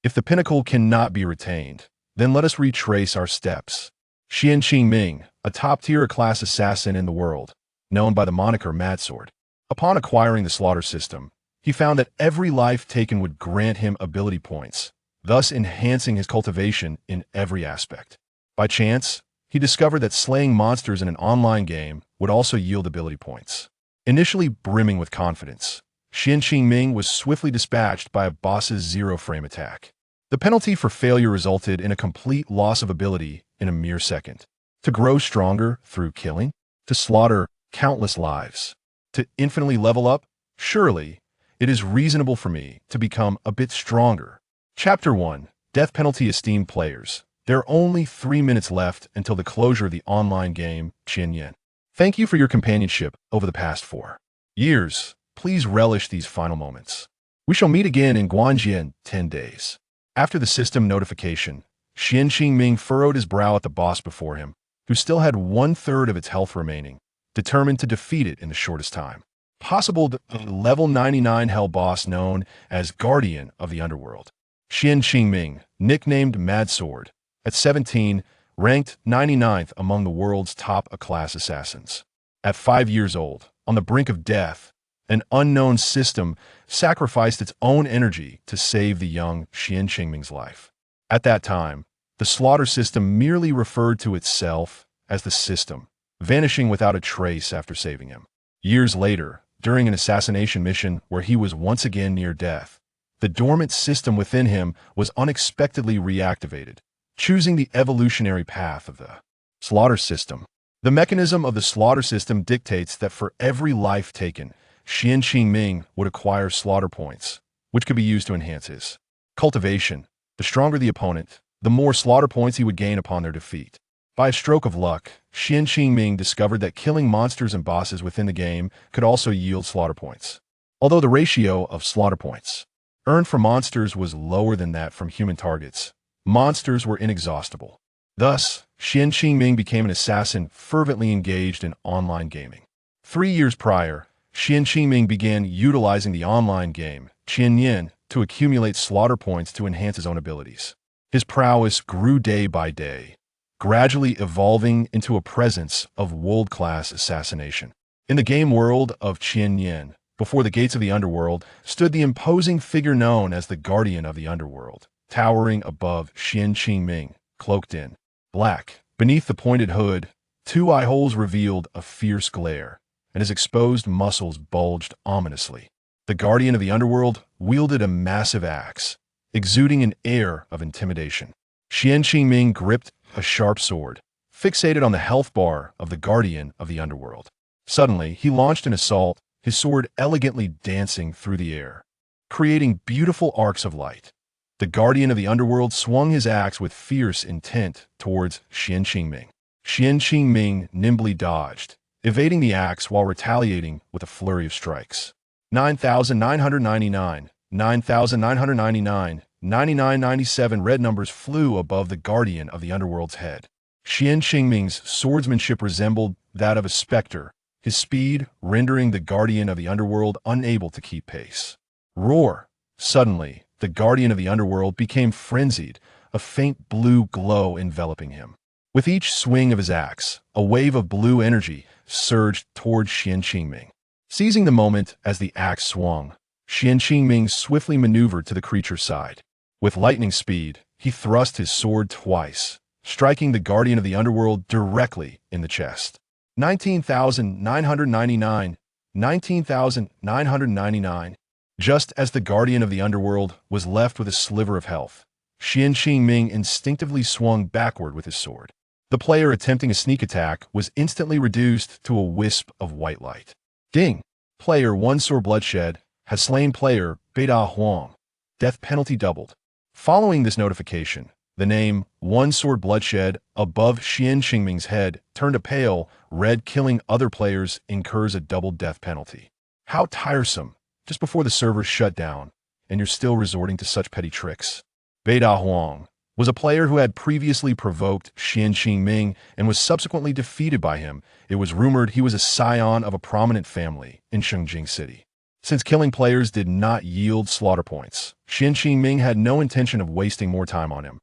If the pinnacle cannot be retained, then let us retrace our steps. Xian Qingming, a top-tier class assassin in the world, known by the moniker Mad Sword. Upon acquiring the slaughter system, he found that every life taken would grant him ability points, thus enhancing his cultivation in every aspect. By chance, he discovered that slaying monsters in an online game would also yield ability points. Initially brimming with confidence, Xian Qingming was swiftly dispatched by a boss's zero-frame attack. The penalty for failure resulted in a complete loss of ability in a mere second. To grow stronger through killing, to slaughter countless lives, to infinitely level up, surely it is reasonable for me to become a bit stronger. Chapter 1. Death Penalty. Esteemed players, there are only 3 minutes left until the closure of the online game, Qianyan. Thank you for your companionship over the past 4 years. Please relish these final moments. We shall meet again in Guanjie in 10 days. After the system notification, Xian Qingming furrowed his brow at the boss before him, who still had 1/3 of its health remaining, determined to defeat it in the shortest time possible. The level 99 hell boss known as Guardian of the Underworld. Xian Qingming, nicknamed Mad Sword, at 17, ranked 99th among the world's top class assassins. At 5 years old, on the brink of death, an unknown system sacrificed its own energy to save the young Xian Qingming's life. At that time, the slaughter system merely referred to itself as the system, vanishing without a trace after saving him. Years later, during an assassination mission where he was once again near death, the dormant system within him was unexpectedly reactivated, choosing the evolutionary path of the slaughter system. The mechanism of the slaughter system dictates that for every life taken, Xian Qingming would acquire slaughter points, which could be used to enhance his cultivation. The stronger the opponent, the more slaughter points he would gain upon their defeat. By a stroke of luck, Xian Qingming discovered that killing monsters and bosses within the game could also yield slaughter points. Although the ratio of slaughter points earned from monsters was lower than that from human targets, monsters were inexhaustible. Thus, Xian Qingming became an assassin fervently engaged in online gaming. 3 years prior, Xian Qingming began utilizing the online game, Qianyan, to accumulate slaughter points to enhance his own abilities. His prowess grew day by day, gradually evolving into a presence of world-class assassination. In the game world of Qianyan, before the gates of the underworld, stood the imposing figure known as the Guardian of the Underworld, towering above Xian Qingming, cloaked in black. Beneath the pointed hood, 2 eye holes revealed a fierce glare, and his exposed muscles bulged ominously. The Guardian of the Underworld wielded a massive axe, exuding an air of intimidation. Xian Qingming gripped a sharp sword, fixated on the health bar of the Guardian of the Underworld. Suddenly, he launched an assault, his sword elegantly dancing through the air, creating beautiful arcs of light. The Guardian of the Underworld swung his axe with fierce intent towards Xian Qingming. Xian Qingming nimbly dodged, evading the axe while retaliating with a flurry of strikes. 9,999, 9,999, 9997 red numbers flew above the Guardian of the Underworld's head. Xian Qingming's swordsmanship resembled that of a specter, his speed rendering the Guardian of the Underworld unable to keep pace. Roar! Suddenly, the Guardian of the Underworld became frenzied, a faint blue glow enveloping him. With each swing of his axe, a wave of blue energy surged toward Xian Qingming. Seizing the moment as the axe swung, Xian Qingming swiftly maneuvered to the creature's side. With lightning speed, he thrust his sword twice, striking the Guardian of the Underworld directly in the chest. 19,999, 19,999. Just as the Guardian of the Underworld was left with a sliver of health, Xian Qingming instinctively swung backward with his sword. The player attempting a sneak attack was instantly reduced to a wisp of white light. Ding! Player 1 Sword Bloodshed has slain player Beida Huang. Death penalty doubled. Following this notification, the name 1 Sword Bloodshed above Xian Qingming's head turned a pale red. Killing other players incurs a double death penalty. How tiresome! Just before the servers shut down, and you're still resorting to such petty tricks. Beida Huang was a player who had previously provoked Xian Qingming and was subsequently defeated by him. It was rumored he was a scion of a prominent family in Shengjing City. Since killing players did not yield slaughter points, Qian Qingming had no intention of wasting more time on him,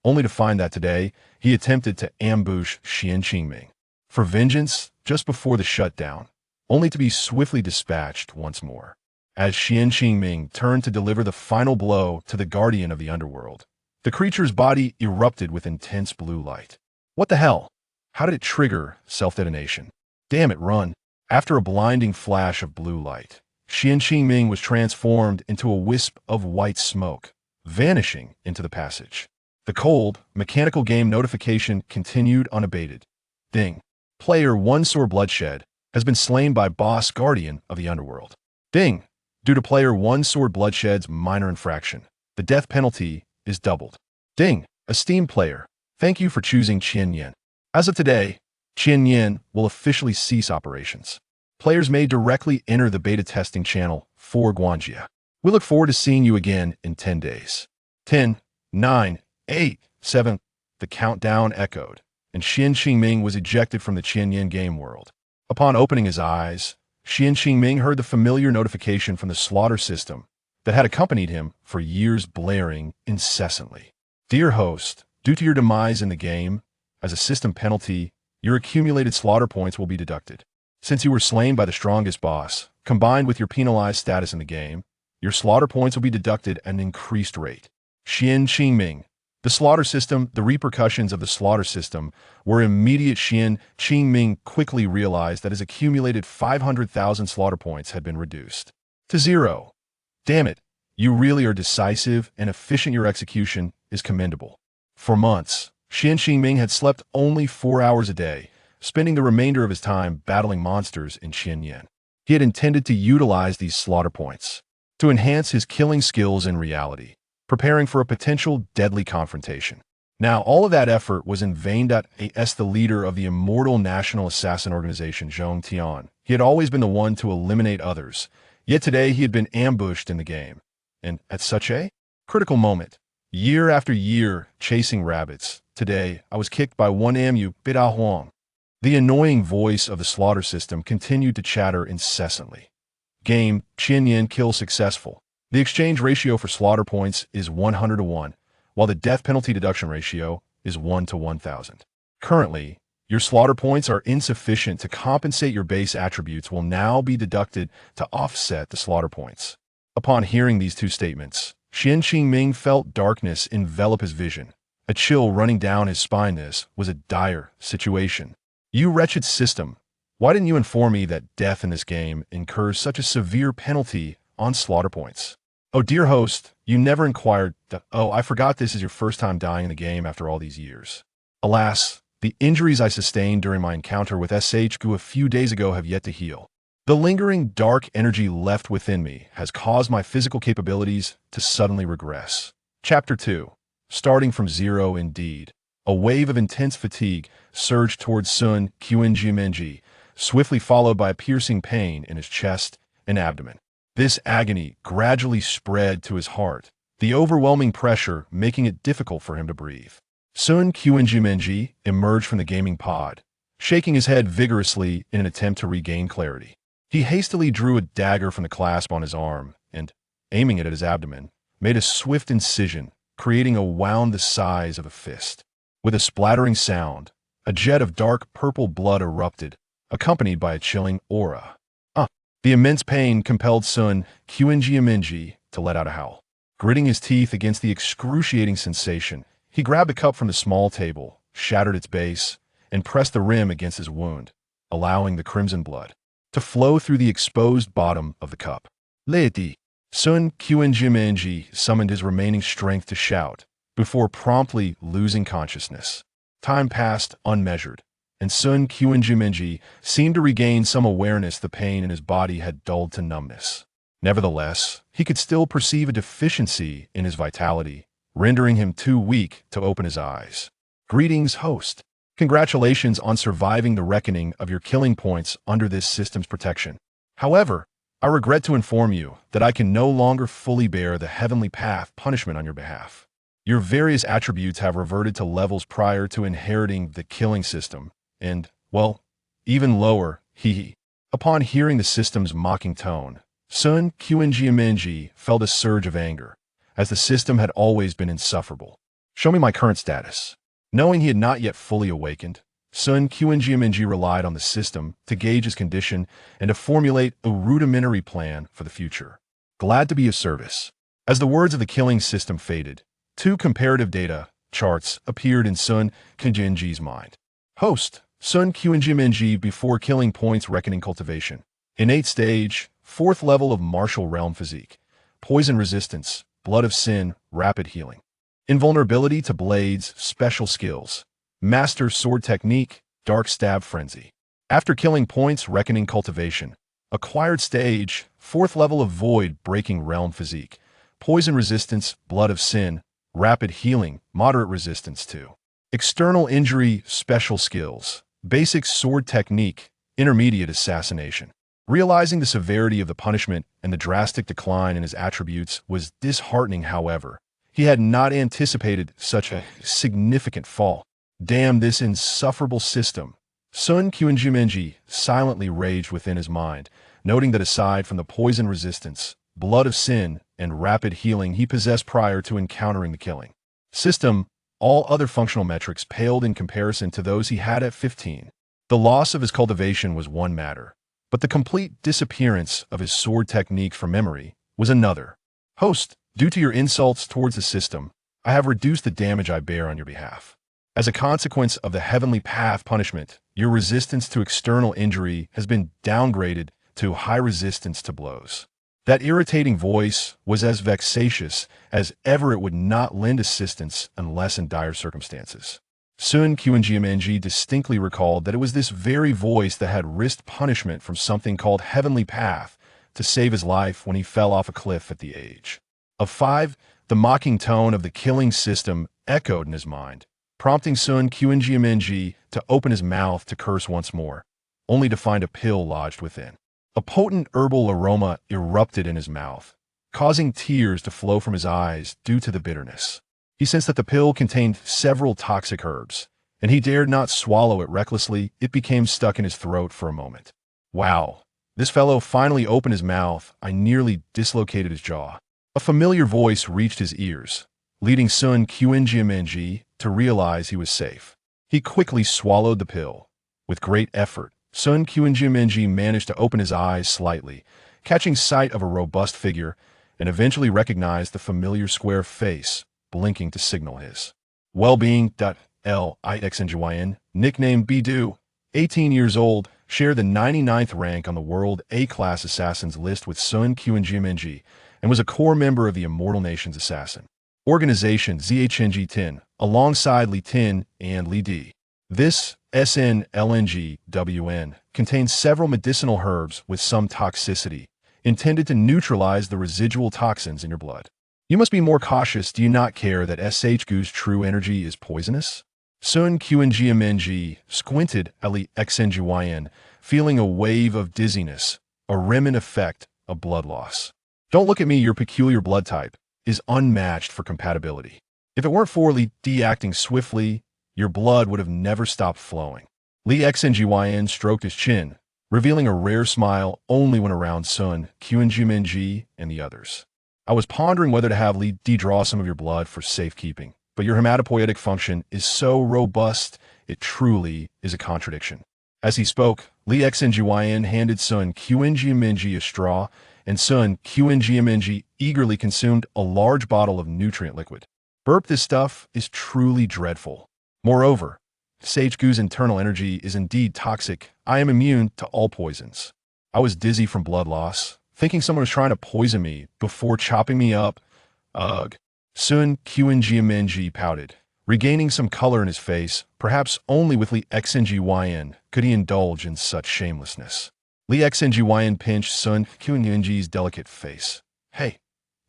only to find that today he attempted to ambush Qian Qingming for vengeance just before the shutdown, only to be swiftly dispatched once more. As Qian Qingming turned to deliver the final blow to the guardian of the underworld, the creature's body erupted with intense blue light. What the hell? How did it trigger self-detonation? Damn it, run! After a blinding flash of blue light, Qian Qingming was transformed into a wisp of white smoke, vanishing into the passage. The cold, mechanical game notification continued unabated. Ding. Player 1 Sore Bloodshed has been slain by Boss Guardian of the Underworld. Ding. Due to Player 1 Sword Bloodshed's minor infraction, the death penalty is doubled. Ding. Esteemed player, thank you for choosing Qian Yin. As of today, Qian Yin will officially cease operations. Players may directly enter the beta testing channel for Guanjia. We look forward to seeing you again in 10 days. 10, 9, 8, 7. The countdown echoed, and Qian Qingming was ejected from the Qian Yin game world. Upon opening his eyes, Qian Qingming heard the familiar notification from the slaughter system that had accompanied him for years, blaring incessantly. Dear host, due to your demise in the game, as a system penalty, your accumulated slaughter points will be deducted. Since you were slain by the strongest boss, combined with your penalized status in the game, your slaughter points will be deducted at an increased rate. Qian Qingming. The slaughter system, the repercussions of the slaughter system were immediate. Qian Qingming quickly realized that his accumulated 500,000 slaughter points had been reduced to 0. Damn it, you really are decisive and efficient. Your execution is commendable. For months, Qian Qingming had slept only 4 hours a day, spending the remainder of his time battling monsters in Qian Yin. He had intended to utilize these slaughter points to enhance his killing skills in reality, preparing for a potential deadly confrontation. Now, all of that effort was in vain. As the leader of the immortal national assassin organization Zhong Tian, he had always been the one to eliminate others, yet today he had been ambushed in the game. And at such a critical moment, year after year chasing rabbits, today I was kicked by one Mu Bida Huang. The annoying voice of the slaughter system continued to chatter incessantly. Game, Qian Yin kill successful. The exchange ratio for slaughter points is 100 to 1, while the death penalty deduction ratio is 1 to 1,000. Currently, your slaughter points are insufficient to compensate. Your base attributes will now be deducted to offset the slaughter points. Upon hearing these two statements, Qian Qingming felt darkness envelop his vision. A chill running down his spine. This was a dire situation. You wretched system, why didn't you inform me that death in this game incurs such a severe penalty on slaughter points? Oh dear host, you never inquired that. Oh, I forgot this is your first time dying in the game after all these years. Alas, the injuries I sustained during my encounter with SHGU a few days ago have yet to heal. The lingering dark energy left within me has caused my physical capabilities to suddenly regress. Chapter 2. Starting from zero indeed. A wave of intense fatigue surged towards Sun Qianjimenji, swiftly followed by a piercing pain in his chest and abdomen. This agony gradually spread to his heart, the overwhelming pressure making it difficult for him to breathe. Sun Qianjimenji emerged from the gaming pod, shaking his head vigorously in an attempt to regain clarity. He hastily drew a dagger from the clasp on his arm and, aiming it at his abdomen, made a swift incision, creating a wound the size of a fist. With a splattering sound, a jet of dark purple blood erupted, accompanied by a chilling aura. The immense pain compelled Sun Qianjimenji to let out a howl. Gritting his teeth against the excruciating sensation, he grabbed a cup from the small table, shattered its base, and pressed the rim against his wound, allowing the crimson blood to flow through the exposed bottom of the cup. Laity. Sun Qianjimenji summoned his remaining strength to shout, before promptly losing consciousness. Time passed unmeasured, and Sun Qianjimenji seemed to regain some awareness. The pain in his body had dulled to numbness. Nevertheless, he could still perceive a deficiency in his vitality, rendering him too weak to open his eyes. Greetings, host. Congratulations on surviving the reckoning of your killing points under this system's protection. However, I regret to inform you that I can no longer fully bear the heavenly path punishment on your behalf. Your various attributes have reverted to levels prior to inheriting the killing system, and, well, even lower, hee hee. Upon hearing the system's mocking tone, Sun Qingjiamenji felt a surge of anger, as the system had always been insufferable. Show me my current status. Knowing he had not yet fully awakened, Sun Qingjiamenji relied on the system to gauge his condition and to formulate a rudimentary plan for the future. Glad to be of service. As the words of the killing system faded, two comparative data charts appeared in Sun Qingjiamenji's mind. Host, Sun Qingjiamenji before killing points reckoning cultivation. Innate stage, 4th level of martial realm physique. Poison resistance, blood of sin, rapid healing. Invulnerability to blades, special skills. Master sword technique, dark stab frenzy. After killing points reckoning cultivation. Acquired stage, 4th level of void breaking realm physique. Poison resistance, blood of sin, rapid healing, moderate resistance to. External injury, special skills. Basic sword technique, intermediate assassination. Realizing the severity of the punishment and the drastic decline in his attributes was disheartening, however. He had not anticipated such a significant fall. Damn this insufferable system. Sun Qingjiamenji silently raged within his mind, noting that aside from the poison resistance, blood of sin, and rapid healing he possessed prior to encountering the killing system, all other functional metrics paled in comparison to those he had at 15. The loss of his cultivation was one matter, but the complete disappearance of his sword technique from memory was another. Host, due to your insults towards the system, I have reduced the damage I bear on your behalf. As a consequence of the heavenly path punishment, your resistance to external injury has been downgraded to high resistance to blows. That irritating voice was as vexatious as ever. It would not lend assistance unless in dire circumstances. Sun Qingjiamenji distinctly recalled that it was this very voice that had risked punishment from something called Heavenly Path to save his life when he fell off a cliff at the age of 5. The mocking tone of the killing system echoed in his mind, prompting Sun Qingjiamenji to open his mouth to curse once more, only to find a pill lodged within. A potent herbal aroma erupted in his mouth, causing tears to flow from his eyes due to the bitterness. He sensed that the pill contained several toxic herbs, and he dared not swallow it recklessly. It became stuck in his throat for a moment. Wow, this fellow finally opened his mouth. I nearly dislocated his jaw. A familiar voice reached his ears, leading Sun Qingjiamenji to realize he was safe. He quickly swallowed the pill. With great effort, Sun Qingjiamenji managed to open his eyes slightly, catching sight of a robust figure, and eventually recognized the familiar square face, blinking to signal his well-being. Lixngyn, nicknamed Bidu, 18 years old, shared the 99th rank on the World A-Class Assassins list with Sun Qingjiamenji, and was a core member of the Immortal Nations Assassin Organization ZHNG-10, alongside Li Tin and Li Di. This SNLNGWN contains several medicinal herbs with some toxicity, intended to neutralize the residual toxins in your blood. You must be more cautious. Do you not care that SHGU's true energy is poisonous? Sun Qingjiamenji squinted at Lixngyn, feeling a wave of dizziness, a remnant effect of blood loss. Don't look at me. Your peculiar blood type is unmatched for compatibility. If it weren't for Li Di acting swiftly, your blood would have never stopped flowing. Lixngyn stroked his chin, revealing a rare smile only when around Sun Qingjiamenji and the others. I was pondering whether to have Li Di draw some of your blood for safekeeping, but your hematopoietic function is so robust, it truly is a contradiction. As he spoke, Lixngyn handed Sun Qingjiamenji a straw, and Sun Qingjiamenji eagerly consumed a large bottle of nutrient liquid. Burp, this stuff is truly dreadful. Moreover, SHGU's internal energy is indeed toxic. I am immune to all poisons. I was dizzy from blood loss, thinking someone was trying to poison me before chopping me up. Ugh. Sun Qingjiamenji pouted, regaining some color in his face. Perhaps only with Lixngyn could he indulge in such shamelessness. Lixngyn pinched Sun Qingjiamenji's delicate face. Hey,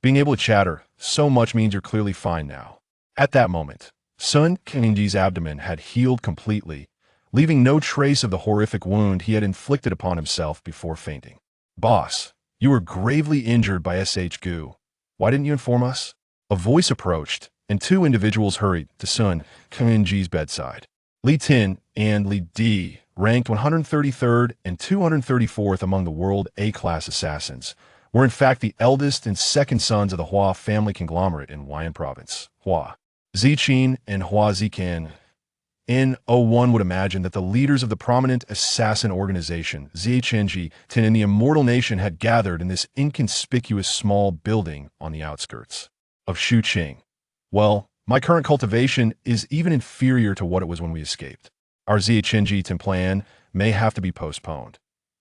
being able to chatter so much means you're clearly fine now. At that moment, Sun Qingji's abdomen had healed completely, leaving no trace of the horrific wound he had inflicted upon himself before fainting. Boss, you were gravely injured by SHGU. Why didn't you inform us? A voice approached, and two individuals hurried to Sun Qingji's bedside. Li Tin and Li Di ranked 133rd and 234th among the World A-Class Assassins, were in fact the eldest and second sons of the Hua family conglomerate in Huayan province, Hua Ziqin and Hua Zikan. One would imagine that the leaders of the prominent assassin organization, Zichengji, in the Immortal Nation had gathered in this inconspicuous small building on the outskirts of Shuqing. Well, my current cultivation is even inferior to what it was when we escaped. Our Zichengji plan may have to be postponed.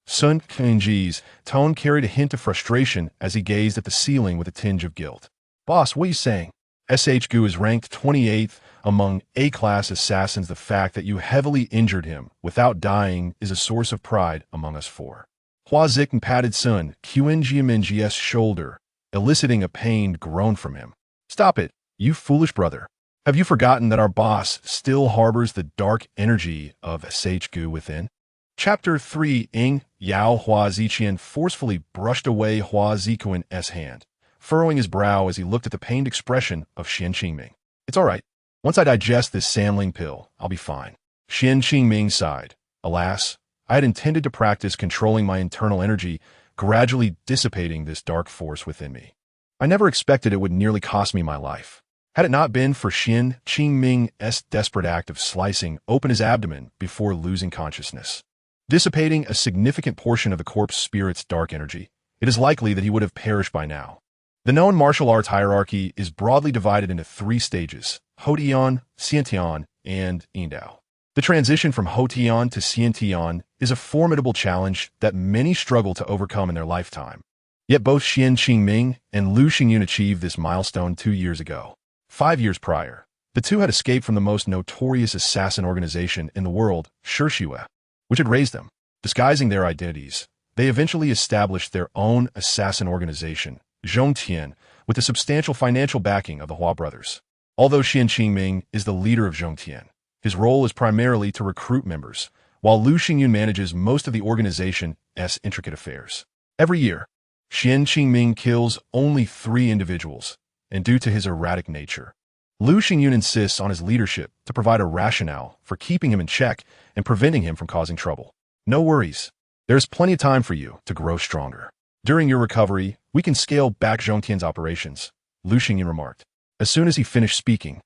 Sun Kenji's tone carried a hint of frustration as he gazed at the ceiling with a tinge of guilt. Boss, what are you saying? SHGU is ranked 28th among A-class assassins. The fact that you heavily injured him without dying is a source of pride among us four. Hua Zikan patted Sun Qingjiaming's shoulder, eliciting a pained groan from him. Stop it, you foolish brother. Have you forgotten that our boss still harbors the dark energy of SHGU within? Chapter 3. Yao Hua Ziqian forcefully brushed away Hua Zikuan's hand, furrowing his brow as he looked at the pained expression of Xian Qingming. It's all right. Once I digest this Sanling pill, I'll be fine. Xian Qingming sighed. Alas, I had intended to practice controlling my internal energy, gradually dissipating this dark force within me. I never expected it would nearly cost me my life. Had it not been for Xian Qingming's desperate act of slicing open his abdomen before losing consciousness, dissipating a significant portion of the corpse spirit's dark energy, it is likely that he would have perished by now. The known martial arts hierarchy is broadly divided into 3 stages: Houtian, Xiantian, and Yindao. The transition from Houtian to Xiantian is a formidable challenge that many struggle to overcome in their lifetime. Yet both Xian Qingming and Lu Xingyun achieved this milestone 2 years ago. 5 years prior, the two had escaped from the most notorious assassin organization in the world, Shishue, which had raised them. Disguising their identities, they eventually established their own assassin organization, Zhongtian, with the substantial financial backing of the Hua brothers. Although Xian Qingming is the leader of Zhongtian, his role is primarily to recruit members, while Lu Xingyun manages most of the organization's intricate affairs. Every year, Xian Qingming kills only 3 individuals, and due to his erratic nature, Lu Xingyun insists on his leadership to provide a rationale for keeping him in check and preventing him from causing trouble. No worries. There's plenty of time for you to grow stronger. During your recovery, we can scale back Zhongtian's operations, Lu Xingyun remarked. As soon as he finished speaking,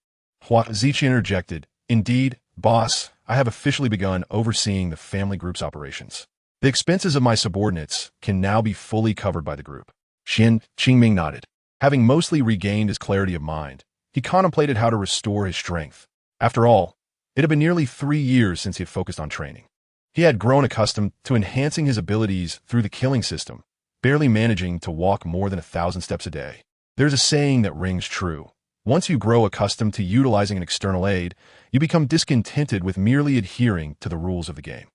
Hua Ziqian interjected, Indeed, boss, I have officially begun overseeing the family group's operations. The expenses of my subordinates can now be fully covered by the group. Xian Qingming nodded. Having mostly regained his clarity of mind, he contemplated how to restore his strength. After all, it had been nearly 3 years since he had focused on training. He had grown accustomed to enhancing his abilities through the killing system, barely managing to walk more than 1,000 steps a day. There's a saying that rings true. Once you grow accustomed to utilizing an external aid, you become discontented with merely adhering to the rules of the game.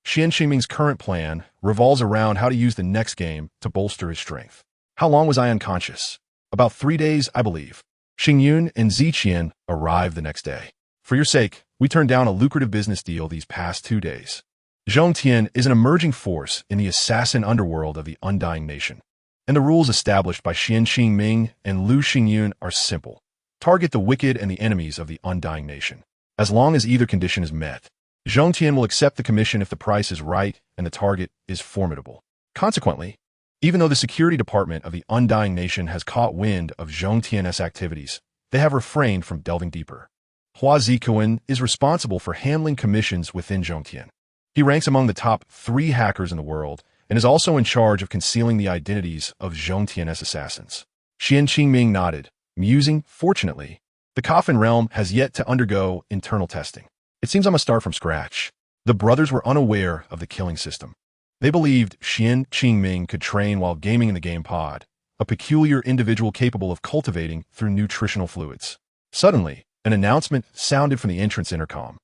Xian Qingming's current plan revolves around how to use the next game to bolster his strength. How long was I unconscious? About 3 days, I believe. Xingyun and Ziqian arrived the next day. For your sake, we turned down a lucrative business deal these past 2 days. Zhongtian is an emerging force in the assassin underworld of the Undying Nation, and the rules established by Xian Qingming and Lu Xingyun are simple. Target the wicked and the enemies of the Undying Nation. As long as either condition is met, Zhongtian will accept the commission if the price is right and the target is formidable. Consequently, even though the security department of the Undying Nation has caught wind of Zhongtian's activities, they have refrained from delving deeper. Hua Zikuan is responsible for handling commissions within Zhongtian. He ranks among the top 3 hackers in the world and is also in charge of concealing the identities of Zhongtian's assassins. Xian Qingming nodded, musing, fortunately, the Coffin Realm has yet to undergo internal testing. It seems I must start from scratch. The brothers were unaware of the killing system. They believed Xian Qingming could train while gaming in the game pod, a peculiar individual capable of cultivating through nutritional fluids. Suddenly, an announcement sounded from the entrance intercom.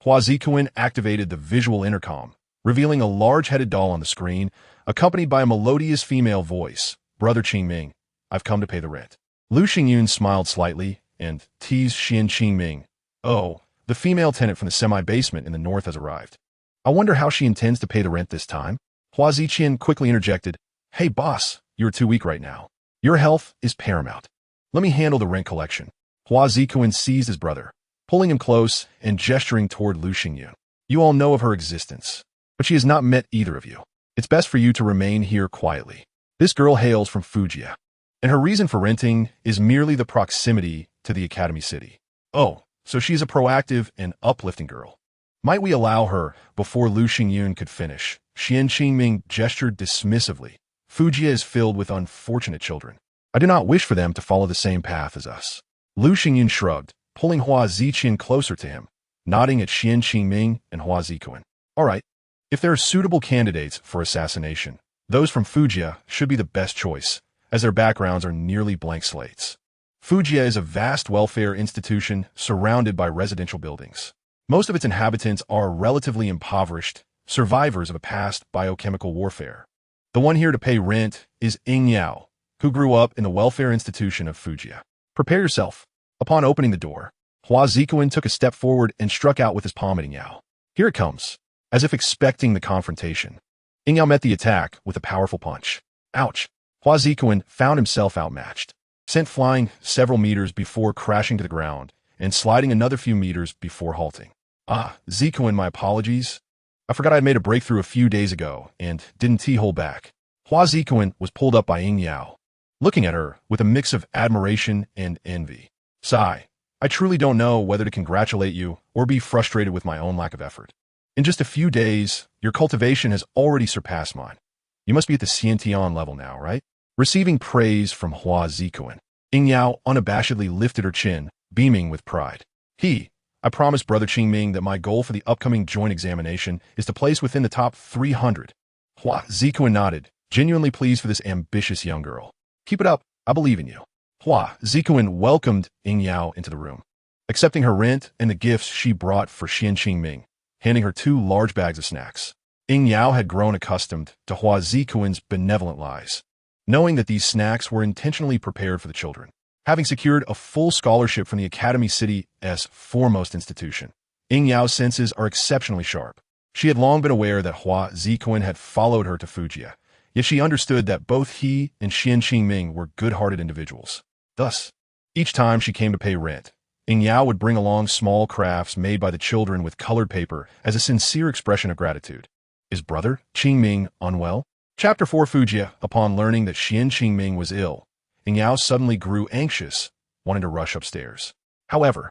Hua Zikuan activated the visual intercom, revealing a large-headed doll on the screen, accompanied by a melodious female voice. Brother Qingming, I've come to pay the rent. Lu Xingyun smiled slightly and teased Xian Qingming. Oh, the female tenant from the semi-basement in the north has arrived. I wonder how she intends to pay the rent this time. Hua Ziqian quickly interjected, Hey boss, you're too weak right now. Your health is paramount. Let me handle the rent collection. Hua Zikuan seized his brother, pulling him close and gesturing toward Lu Xingyun. You all know of her existence, but she has not met either of you. It's best for you to remain here quietly. This girl hails from Fujiya, and her reason for renting is merely the proximity to the Academy City. Oh, so she's a proactive and uplifting girl. Might we allow her? Before Lu Xingyun could finish, Xian Qingming gestured dismissively. Fujiya is filled with unfortunate children. I do not wish for them to follow the same path as us. Lu Xingyun shrugged, pulling Hua Ziqian closer to him, nodding at Xian Qingming and Hua Ziquan. All right, if there are suitable candidates for assassination, those from Fujiya should be the best choice, as their backgrounds are nearly blank slates. Fujiya is a vast welfare institution surrounded by residential buildings. Most of its inhabitants are relatively impoverished, survivors of a past biochemical warfare. The one here to pay rent is Ying Yao, who grew up in the welfare institution of Fujiya. Prepare yourself. Upon opening the door, Hua Ziquan took a step forward and struck out with his palm at Ying Yao. Here it comes. As if expecting the confrontation, Ying Yao met the attack with a powerful punch. Ouch! Hua Ziquan found himself outmatched, sent flying several meters before crashing to the ground, and sliding another few meters before halting. Ah, Ziquan, my apologies. I forgot I had made a breakthrough a few days ago, and didn't hold back. Hua Ziquan was pulled up by Ying Yao, looking at her with a mix of admiration and envy. Sigh, I truly don't know whether to congratulate you or be frustrated with my own lack of effort. In just a few days, your cultivation has already surpassed mine. You must be at the Xiantian level now, right? Receiving praise from Hua Ziquan, Ying Yao unabashedly lifted her chin, beaming with pride. I promised Brother Qingming that my goal for the upcoming joint examination is to place within the top 300. Hua Ziquan nodded, genuinely pleased for this ambitious young girl. Keep it up, I believe in you. Hua Ziquan welcomed Ying Yao into the room, accepting her rent and the gifts she brought for Xian Qingming, handing her 2 large bags of snacks. Ying Yao had grown accustomed to Hua Ziquan's benevolent lies, knowing that these snacks were intentionally prepared for the children. Having secured a full scholarship from the Academy City's foremost institution, Ying Yao's senses are exceptionally sharp. She had long been aware that Hua Ziquan had followed her to Fujiya, yet she understood that both he and Xian Qingming were good-hearted individuals. Thus, each time she came to pay rent, Ying Yao would bring along small crafts made by the children with colored paper as a sincere expression of gratitude. Is Brother Qingming unwell? Chapter 4 Fujiya. Upon learning that Xian Qingming was ill, Ying Yao suddenly grew anxious, wanting to rush upstairs. However,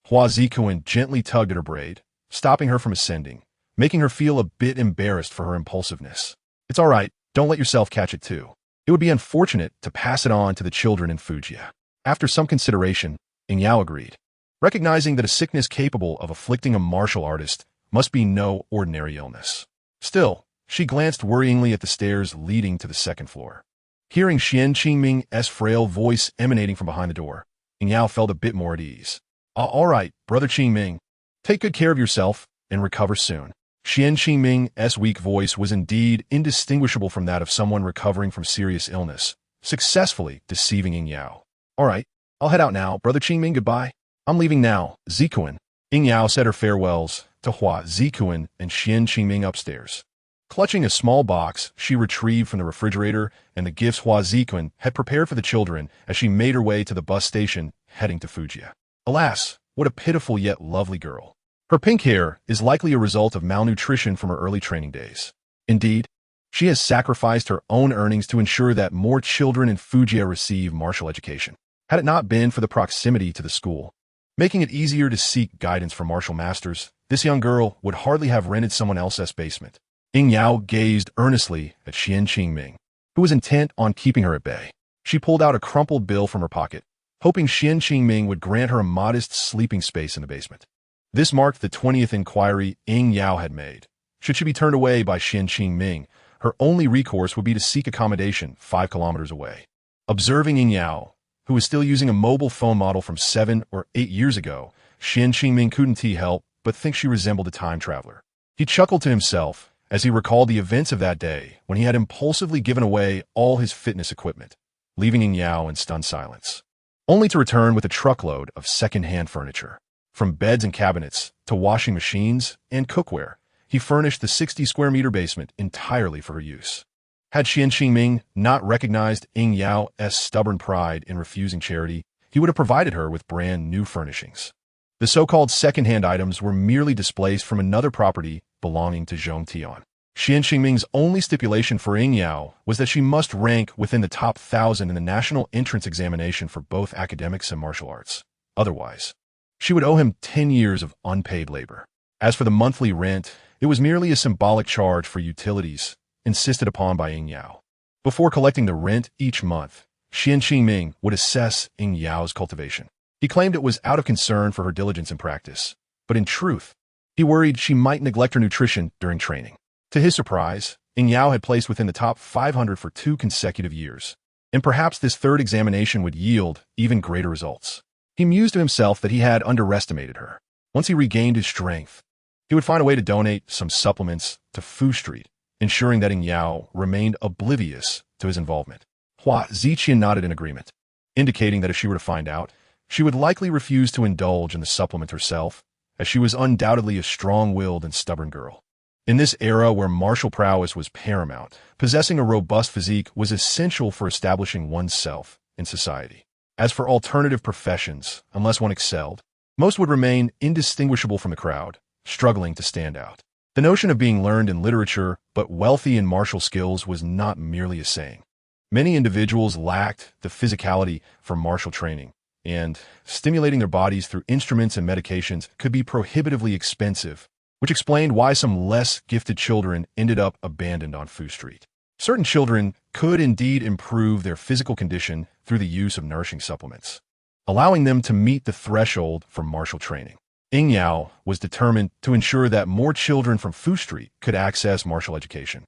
Hua Ziquan gently tugged at her braid, stopping her from ascending, making her feel a bit embarrassed for her impulsiveness. It's all right, don't let yourself catch it too. It would be unfortunate to pass it on to the children in Fujiya. After some consideration, Ying Yao agreed, recognizing that a sickness capable of afflicting a martial artist must be no ordinary illness. Still, she glanced worryingly at the stairs leading to the second floor. Hearing Xian Qingming's frail voice emanating from behind the door, Ying Yao felt a bit more at ease. All right, Brother Qingming, take good care of yourself and recover soon. Xian Qingming's weak voice was indeed indistinguishable from that of someone recovering from serious illness, successfully deceiving Ying Yao. All right, I'll head out now. Brother Qingming, goodbye. I'm leaving now, Ziquan. Ying Yao said her farewells to Hua Ziquan and Xian Qingming upstairs. Clutching a small box she retrieved from the refrigerator and the gifts Hua Ziquan had prepared for the children as she made her way to the bus station heading to Fujiya. Alas, what a pitiful yet lovely girl. Her pink hair is likely a result of malnutrition from her early training days. Indeed, she has sacrificed her own earnings to ensure that more children in Fujiya receive martial education. Had it not been for the proximity to the school, making it easier to seek guidance from martial masters, this young girl would hardly have rented someone else's basement. Ying Yao gazed earnestly at Xian Qingming, who was intent on keeping her at bay. She pulled out a crumpled bill from her pocket, hoping Xian Qingming would grant her a modest sleeping space in the basement. This marked the 20th inquiry Ying Yao had made. Should she be turned away by Xian Qingming, her only recourse would be to seek accommodation 5 kilometers away. Observing Ying Yao, who was still using a mobile phone model from 7 or 8 years ago, Xian Qingming couldn't help but think she resembled a time traveler. He chuckled to himself as he recalled the events of that day when he had impulsively given away all his fitness equipment, leaving Ying Yao in stunned silence, only to return with a truckload of second-hand furniture. From beds and cabinets to washing machines and cookware, he furnished the 60-square-meter basement entirely for her use. Had Xian Qingming not recognized Ying Yao's stubborn pride in refusing charity, he would have provided her with brand-new furnishings. The so-called second-hand items were merely displaced from another property belonging to Zhongtian. Xian Xingming's only stipulation for Ying Yao was that she must rank within the top 1,000 in the national entrance examination for both academics and martial arts. Otherwise, she would owe him 10 years of unpaid labor. As for the monthly rent, it was merely a symbolic charge for utilities insisted upon by Ying Yao. Before collecting the rent each month, Xian Xingming would assess Ying Yao's cultivation. He claimed it was out of concern for her diligence in practice, but in truth, he worried she might neglect her nutrition during training. To his surprise, Ying Yao had placed within the top 500 for 2 consecutive years, and perhaps this third examination would yield even greater results. He mused to himself that he had underestimated her. Once he regained his strength, he would find a way to donate some supplements to Fu Street, ensuring that Ying Yao remained oblivious to his involvement. Hua Ziqian nodded in agreement, indicating that if she were to find out, she would likely refuse to indulge in the supplement herself, as she was undoubtedly a strong-willed and stubborn girl. In this era where martial prowess was paramount, possessing a robust physique was essential for establishing oneself in society. As for alternative professions, unless one excelled, most would remain indistinguishable from the crowd, struggling to stand out. The notion of being learned in literature but wealthy in martial skills was not merely a saying. Many individuals lacked the physicality for martial training, and stimulating their bodies through instruments and medications could be prohibitively expensive, which explained why some less gifted children ended up abandoned on Fu Street. Certain children could indeed improve their physical condition through the use of nourishing supplements, allowing them to meet the threshold for martial training. Ying Yao was determined to ensure that more children from Fu Street could access martial education,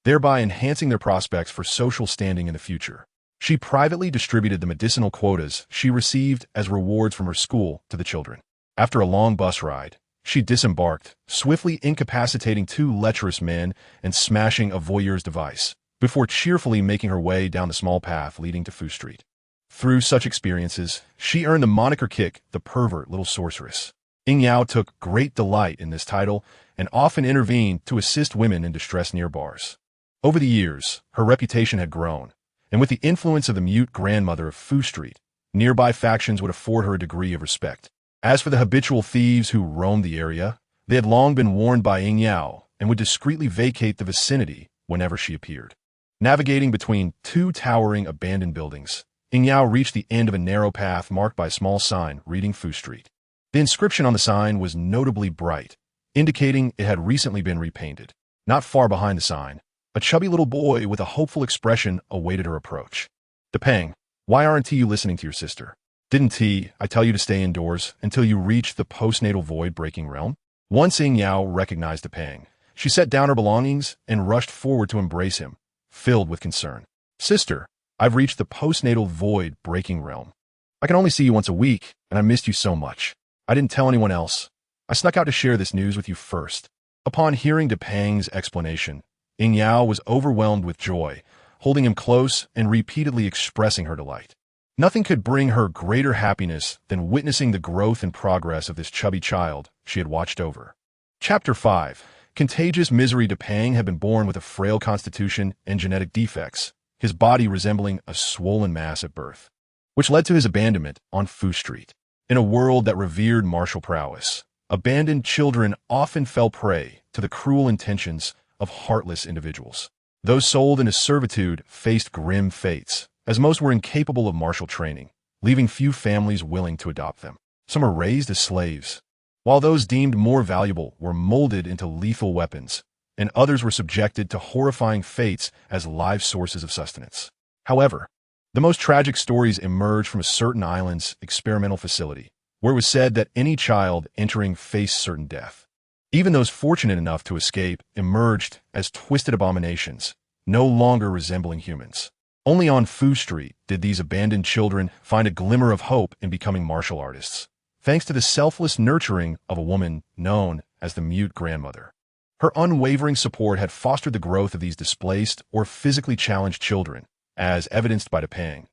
thereby enhancing their prospects for social standing in the future. She privately distributed the medicinal quotas she received as rewards from her school to the children. After a long bus ride, she disembarked, swiftly incapacitating 2 lecherous men and smashing a voyeur's device, before cheerfully making her way down the small path leading to Fu Street. Through such experiences, she earned the moniker Kick, the pervert little sorceress. Ying Yao took great delight in this title and often intervened to assist women in distress near bars. Over the years, her reputation had grown, and with the influence of the mute grandmother of Fu Street, nearby factions would afford her a degree of respect. As for the habitual thieves who roamed the area, they had long been warned by Ying Yao and would discreetly vacate the vicinity whenever she appeared. Navigating between 2 towering abandoned buildings, Ying Yao reached the end of a narrow path marked by a small sign reading Fu Street. The inscription on the sign was notably bright, indicating it had recently been repainted. Not far behind the sign, a chubby little boy with a hopeful expression awaited her approach. "Depeng, why aren't you listening to your sister? Didn't I tell you to stay indoors until you reach the postnatal void-breaking realm?" Once Ying Yao recognized Depeng, she set down her belongings and rushed forward to embrace him, filled with concern. "Sister, I've reached the postnatal void-breaking realm. I can only see you once a week, and I missed you so much. I didn't tell anyone else. I snuck out to share this news with you first." Upon hearing Depeng's explanation, Ying Yao was overwhelmed with joy, holding him close and repeatedly expressing her delight. Nothing could bring her greater happiness than witnessing the growth and progress of this chubby child she had watched over. Chapter 5. Contagious misery. Depeng had been born with a frail constitution and genetic defects, his body resembling a swollen mass at birth, which led to his abandonment on Fu Street. In a world that revered martial prowess, abandoned children often fell prey to the cruel intentions of heartless individuals. Those sold into servitude faced grim fates, as most were incapable of martial training, leaving few families willing to adopt them. Some were raised as slaves, while those deemed more valuable were molded into lethal weapons, and others were subjected to horrifying fates as live sources of sustenance. However, the most tragic stories emerged from a certain island's experimental facility, where it was said that any child entering faced certain death. Even those fortunate enough to escape emerged as twisted abominations, no longer resembling humans. Only on Fu Street did these abandoned children find a glimmer of hope in becoming martial artists, thanks to the selfless nurturing of a woman known as the mute grandmother. Her unwavering support had fostered the growth of these displaced or physically challenged children, as evidenced by Depeng,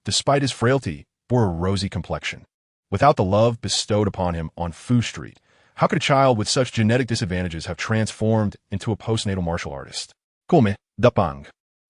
despite his frailty, bore a rosy complexion. Without the love bestowed upon him on Fu Street, how could a child with such genetic disadvantages have transformed into a postnatal martial artist? Come, Dapang.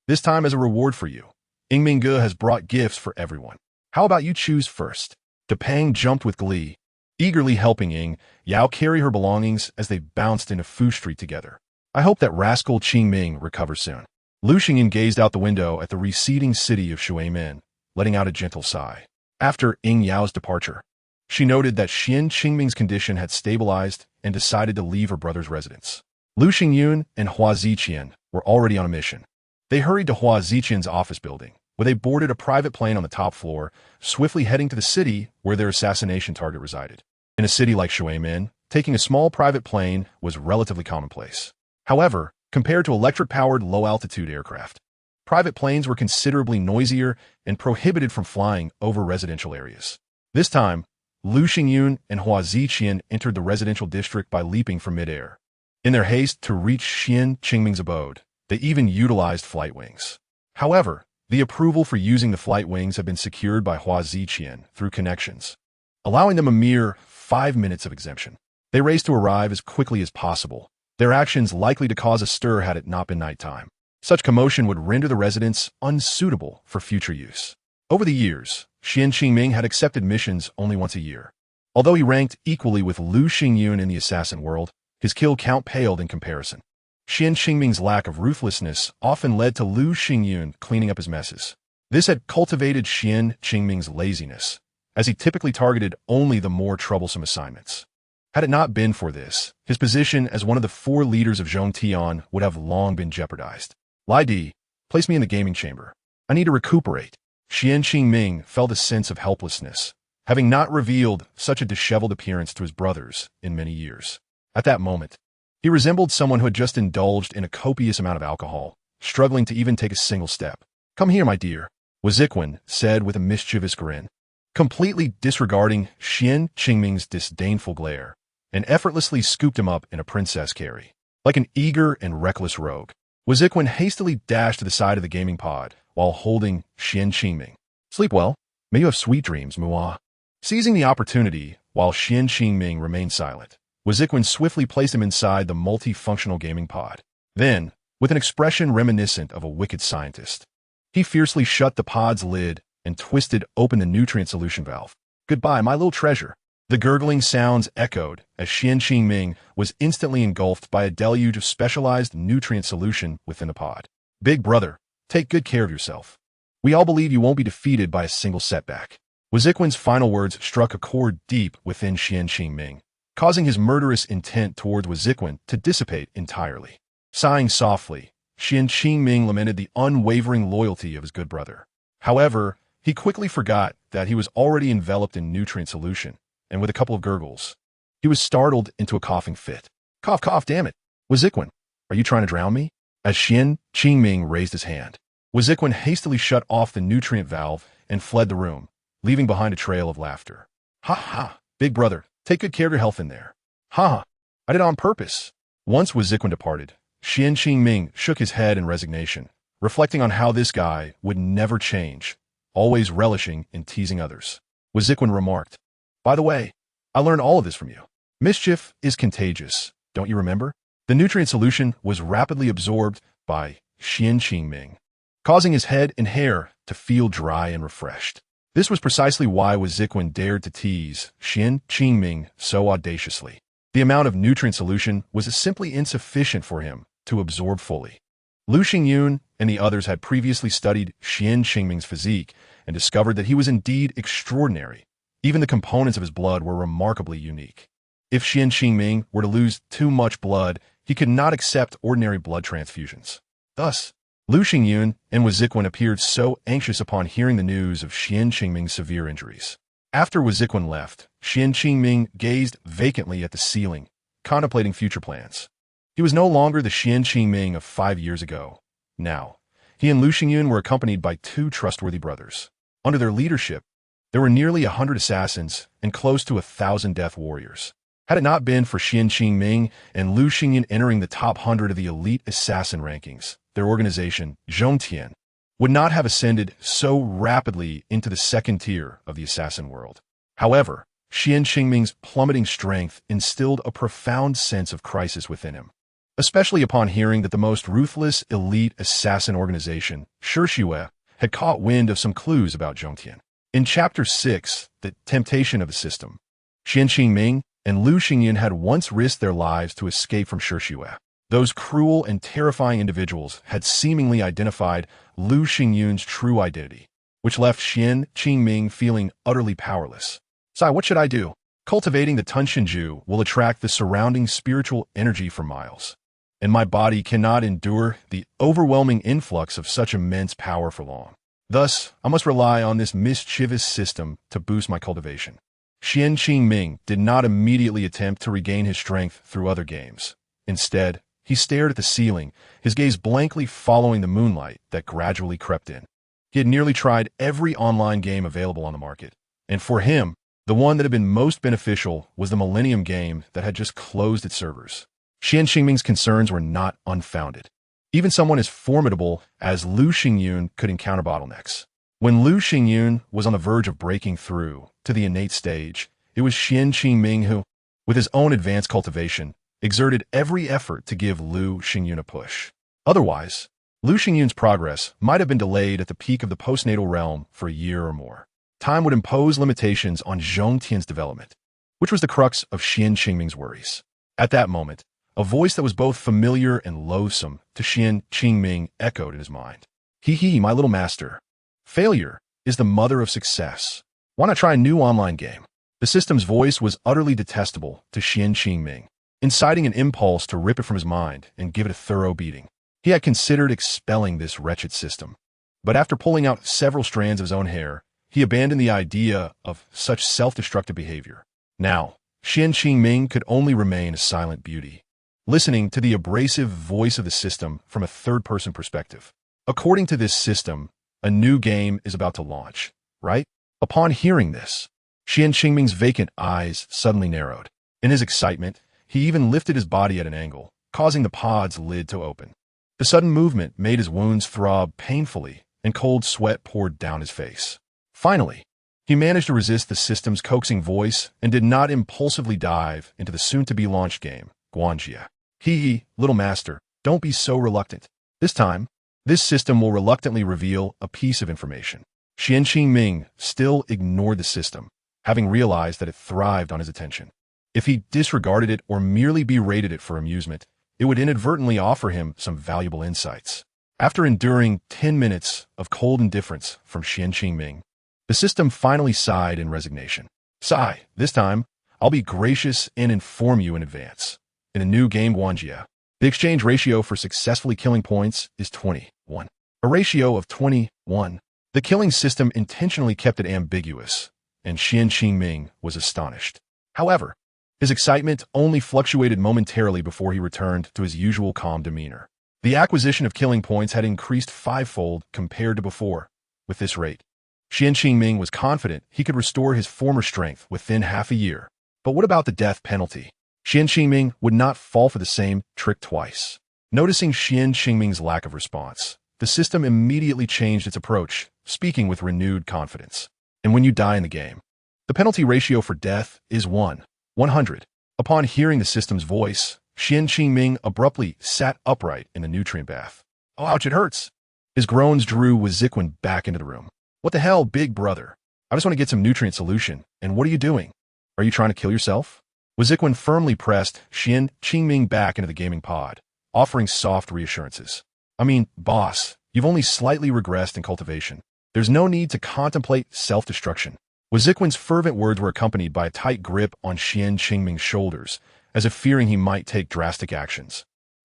This time as a reward for you, Ying Mingge has brought gifts for everyone. How about you choose first? Depeng jumped with glee, eagerly helping Ying Yao carry her belongings as they bounced into Fu Street together. I hope that rascal Qingming recovers soon. Lu Xingyan gazed out the window at the receding city of Shuimin, letting out a gentle sigh. After Ying Yao's departure, she noted that Xian Qingming's condition had stabilized and decided to leave her brother's residence. Lu Xingyun and Hua Ziqian were already on a mission. They hurried to Hua Ziqian's office building, where they boarded a private plane on the top floor, swiftly heading to the city where their assassination target resided. In a city like Shuimin, taking a small private plane was relatively commonplace. However, compared to electric-powered low-altitude aircraft, private planes were considerably noisier and prohibited from flying over residential areas. This time, Lu Xingyun and Hua Ziqian entered the residential district by leaping from midair. In their haste to reach Xian Qingming's abode, they even utilized flight wings. However, the approval for using the flight wings had been secured by Hua Ziqian through connections, allowing them a mere 5 minutes of exemption. They raced to arrive as quickly as possible, their actions likely to cause a stir had it not been nighttime. Such commotion would render the residence unsuitable for future use. Over the years, Xian Qingming had accepted missions only once a year. Although he ranked equally with Lu Xingyun in the assassin world, his kill count paled in comparison. Xian Qingming's lack of ruthlessness often led to Lu Xingyun cleaning up his messes. This had cultivated Xian Qingming's laziness, as he typically targeted only the more troublesome assignments. Had it not been for this, his position as one of the 4 leaders of Zhongtian would have long been jeopardized. Lai Di, place me in the gaming chamber. I need to recuperate. Xian Qingming felt a sense of helplessness, having not revealed such a disheveled appearance to his brothers in many years. At that moment, he resembled someone who had just indulged in a copious amount of alcohol, struggling to even take a single step. Come here, my dear, Ziquan said with a mischievous grin, completely disregarding Xian Qingming's disdainful glare, and effortlessly scooped him up in a princess carry. Like an eager and reckless rogue, Ziquan hastily dashed to the side of the gaming pod while holding Xian Qingming. Sleep well. May you have sweet dreams, Mua. Seizing the opportunity while Xian Qingming remained silent, Ziquan swiftly placed him inside the multifunctional gaming pod. Then, with an expression reminiscent of a wicked scientist, he fiercely shut the pod's lid and twisted open the nutrient solution valve. Goodbye, my little treasure. The gurgling sounds echoed as Xian Qingming was instantly engulfed by a deluge of specialized nutrient solution within the pod. Big brother, take good care of yourself. We all believe you won't be defeated by a single setback. Ziquan's final words struck a chord deep within Xian Qingming, causing his murderous intent towards Ziquan to dissipate entirely. Sighing softly, Xian Qingming lamented the unwavering loyalty of his good brother. However, he quickly forgot that he was already enveloped in nutrient solution, and with a couple of gurgles, he was startled into a coughing fit. Cough, cough, damn it. Ziquan, are you trying to drown me? As Xian Qingming raised his hand, Ziquan hastily shut off the nutrient valve and fled the room, leaving behind a trail of laughter. Ha ha, big brother, take good care of your health in there. Ha ha, I did it on purpose. Once Ziquan departed, Xian Qingming shook his head in resignation, reflecting on how this guy would never change, always relishing in teasing others. Ziquan remarked, by the way, I learned all of this from you. Mischief is contagious, don't you remember? The nutrient solution was rapidly absorbed by Xian Qingming, causing his head and hair to feel dry and refreshed. This was precisely why Ziquan dared to tease Xian Qingming so audaciously. The amount of nutrient solution was simply insufficient for him to absorb fully. Lu Xingyun and the others had previously studied Xian Qingming's physique and discovered that he was indeed extraordinary. Even the components of his blood were remarkably unique. If Xian Qingming were to lose too much blood, he could not accept ordinary blood transfusions. Thus, Lu Xingyun and Ziquan appeared so anxious upon hearing the news of Xian Qingming's severe injuries. After Ziquan left, Xian Qingming gazed vacantly at the ceiling, contemplating future plans. He was no longer the Xian Qingming of 5 years ago. Now, he and Lu Xingyun were accompanied by 2 trustworthy brothers. Under their leadership, there were nearly 100 assassins and close to 1,000 death warriors. Had it not been for Xian Qingming and Lu Xingyun entering the top 100 of the elite assassin rankings, their organization, Zhongtian, would not have ascended so rapidly into the second tier of the assassin world. However, Xian Qingming's plummeting strength instilled a profound sense of crisis within him, especially upon hearing that the most ruthless elite assassin organization, Shishue, had caught wind of some clues about Zhongtian. In Chapter 6, The Temptation of the System, Xian Qingming and Lu Xingyun had once risked their lives to escape from Shishue. Those cruel and terrifying individuals had seemingly identified Lu Xingyun's true identity, which left Xian Qingming feeling utterly powerless. Sai, what should I do? Cultivating the Tunshinju will attract the surrounding spiritual energy for miles, and my body cannot endure the overwhelming influx of such immense power for long. Thus, I must rely on this mischievous system to boost my cultivation. Xian Qingming did not immediately attempt to regain his strength through other games. Instead, he stared at the ceiling, his gaze blankly following the moonlight that gradually crept in. He had nearly tried every online game available on the market, and for him, the one that had been most beneficial was the Millennium game that had just closed its servers. Xian Qingming's concerns were not unfounded. Even someone as formidable as Lu Xingyun could encounter bottlenecks. When Lu Xingyun was on the verge of breaking through to the innate stage, it was Xian Qingming who, with his own advanced cultivation, exerted every effort to give Lu Xingyun a push. Otherwise, Lu Xingyun's progress might have been delayed at the peak of the postnatal realm for a year or more. Time would impose limitations on Zhong Tian's development, which was the crux of Xian Qingming's worries. At that moment, a voice that was both familiar and loathsome to Xian Qingming echoed in his mind. Hee, my little master. Failure is the mother of success. Why not try a new online game? The system's voice was utterly detestable to Xian Qingming, inciting an impulse to rip it from his mind and give it a thorough beating. He had considered expelling this wretched system, but after pulling out several strands of his own hair, he abandoned the idea of such self-destructive behavior. Now, Xian Qingming could only remain a silent beauty, listening to the abrasive voice of the system from a third-person perspective. According to this system, a new game is about to launch, right? Upon hearing this, Xian Qingming's vacant eyes suddenly narrowed. In his excitement, he even lifted his body at an angle, causing the pod's lid to open. The sudden movement made his wounds throb painfully, and cold sweat poured down his face. Finally, he managed to resist the system's coaxing voice and did not impulsively dive into the soon-to-be-launched game, Guanjia. Hee, little master, don't be so reluctant. This time, this system will reluctantly reveal a piece of information. Xian Qingming still ignored the system, having realized that it thrived on his attention. If he disregarded it or merely berated it for amusement, it would inadvertently offer him some valuable insights. After enduring 10 minutes of cold indifference from Xian Qingming, the system finally sighed in resignation. Sigh, this time, I'll be gracious and inform you in advance. In the new game Guanjia, the exchange ratio for successfully killing points is 21. A ratio of 21. The killing system intentionally kept it ambiguous, and Xian Qingming was astonished. However, his excitement only fluctuated momentarily before he returned to his usual calm demeanor. The acquisition of killing points had increased fivefold compared to before. With this rate, Xian Qingming was confident he could restore his former strength within half a year. But what about the death penalty? Xian Qingming would not fall for the same trick twice. Noticing Xian Qingming's lack of response, the system immediately changed its approach, speaking with renewed confidence. And when you die in the game, the penalty ratio for death is 100. Upon hearing the system's voice, Xian Qingming abruptly sat upright in the nutrient bath. Oh, ouch, it hurts. His groans drew Weziquin back into the room. What the hell, big brother? I just want to get some nutrient solution. And what are you doing? Are you trying to kill yourself? Weziquin firmly pressed Xian Qingming back into the gaming pod, offering soft reassurances. I mean, boss, you've only slightly regressed in cultivation. There's no need to contemplate self-destruction. Weziquin's fervent words were accompanied by a tight grip on Xian Qingming's shoulders, as if fearing he might take drastic actions,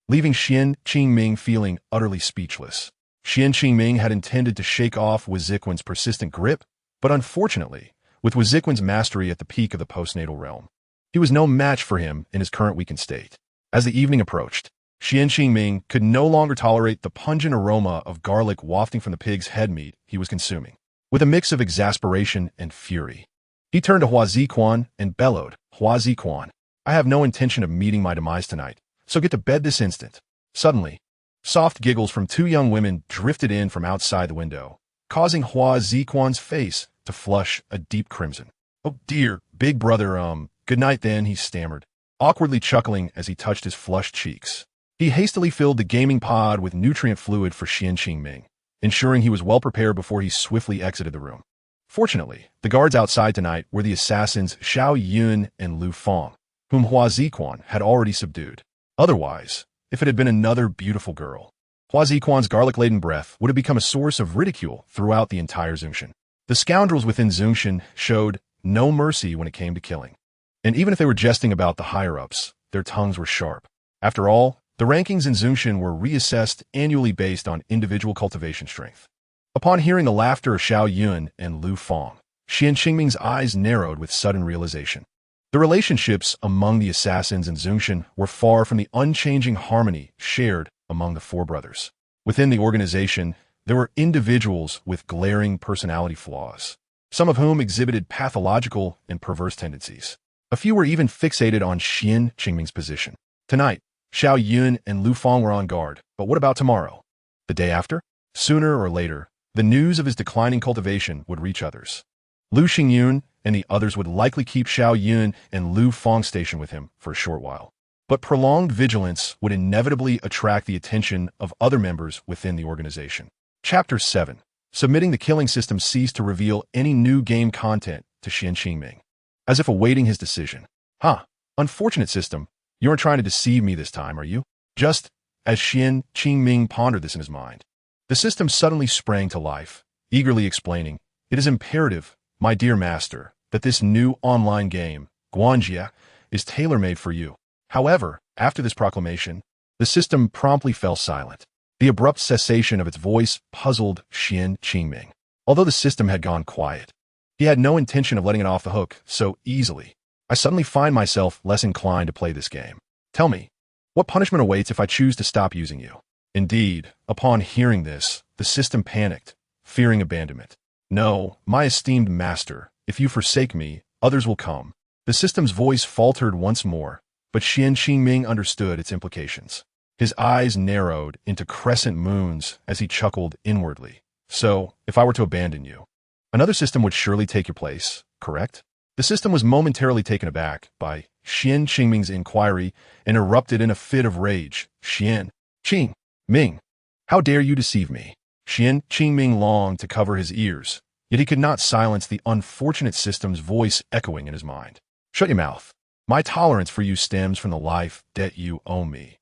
leaving Xian Qingming feeling utterly speechless. Xian Qingming had intended to shake off Weziquin's persistent grip, but unfortunately, with Weziquin's mastery at the peak of the postnatal realm, he was no match for him in his current weakened state. As the evening approached, Xian Qingming could no longer tolerate the pungent aroma of garlic wafting from the pig's head meat he was consuming. With a mix of exasperation and fury, he turned to Hua Ziquan and bellowed, Hua Ziquan, I have no intention of meeting my demise tonight, so get to bed this instant. Suddenly, soft giggles from two young women drifted in from outside the window, causing Hua Ziquan's face to flush a deep crimson. Oh dear, big brother, good night then, he stammered, awkwardly chuckling as he touched his flushed cheeks. He hastily filled the gaming pod with nutrient fluid for Xian Qingming, ensuring he was well prepared before he swiftly exited the room. Fortunately, the guards outside tonight were the assassins Xiao Yun and Lu Feng, whom Hua Ziquan had already subdued. Otherwise, if it had been another beautiful girl. Hua Ziquan's garlic-laden breath would have become a source of ridicule throughout the entire Zhongshan. The scoundrels within Zhongshan showed no mercy when it came to killing. And even if they were jesting about the higher-ups, their tongues were sharp. After all, the rankings in Zhongshan were reassessed annually based on individual cultivation strength. Upon hearing the laughter of Xiao Yun and Lu Feng, Xian Qingming's eyes narrowed with sudden realization. The relationships among the assassins in Zhongshan were far from the unchanging harmony shared among the four brothers. Within the organization, there were individuals with glaring personality flaws, some of whom exhibited pathological and perverse tendencies. A few were even fixated on Xian Qingming's position. Tonight, Xiao Yun and Lu Feng were on guard, but what about tomorrow? The day after? Sooner or later, the news of his declining cultivation would reach others. Lu Xingyun and the others would likely keep Xiao Yun and Lu Feng stationed with him for a short while. But prolonged vigilance would inevitably attract the attention of other members within the organization. Chapter 7. Submitting the killing system ceased to reveal any new game content to Xian Qingming, as if awaiting his decision. Unfortunate system, you aren't trying to deceive me this time, are you? Just as Xian Qingming pondered this in his mind, the system suddenly sprang to life, eagerly explaining, "It is imperative, my dear master, that this new online game, Guanjia, is tailor-made for you." However, after this proclamation, the system promptly fell silent. The abrupt cessation of its voice puzzled Xian Qingming. Although the system had gone quiet, he had no intention of letting it off the hook so easily. "I suddenly find myself less inclined to play this game. Tell me, what punishment awaits if I choose to stop using you?" Indeed, upon hearing this, the system panicked, fearing abandonment. "No, my esteemed master, if you forsake me, others will come." The system's voice faltered once more, but Xian Qingming understood its implications. His eyes narrowed into crescent moons as he chuckled inwardly. "So, if I were to abandon you, another system would surely take your place, correct?" The system was momentarily taken aback by Xian Qingming's inquiry and erupted in a fit of rage. "Xian Qingming, how dare you deceive me?" Xian Qingming longed to cover his ears, yet he could not silence the unfortunate system's voice echoing in his mind. "Shut your mouth. My tolerance for you stems from the life debt you owe me.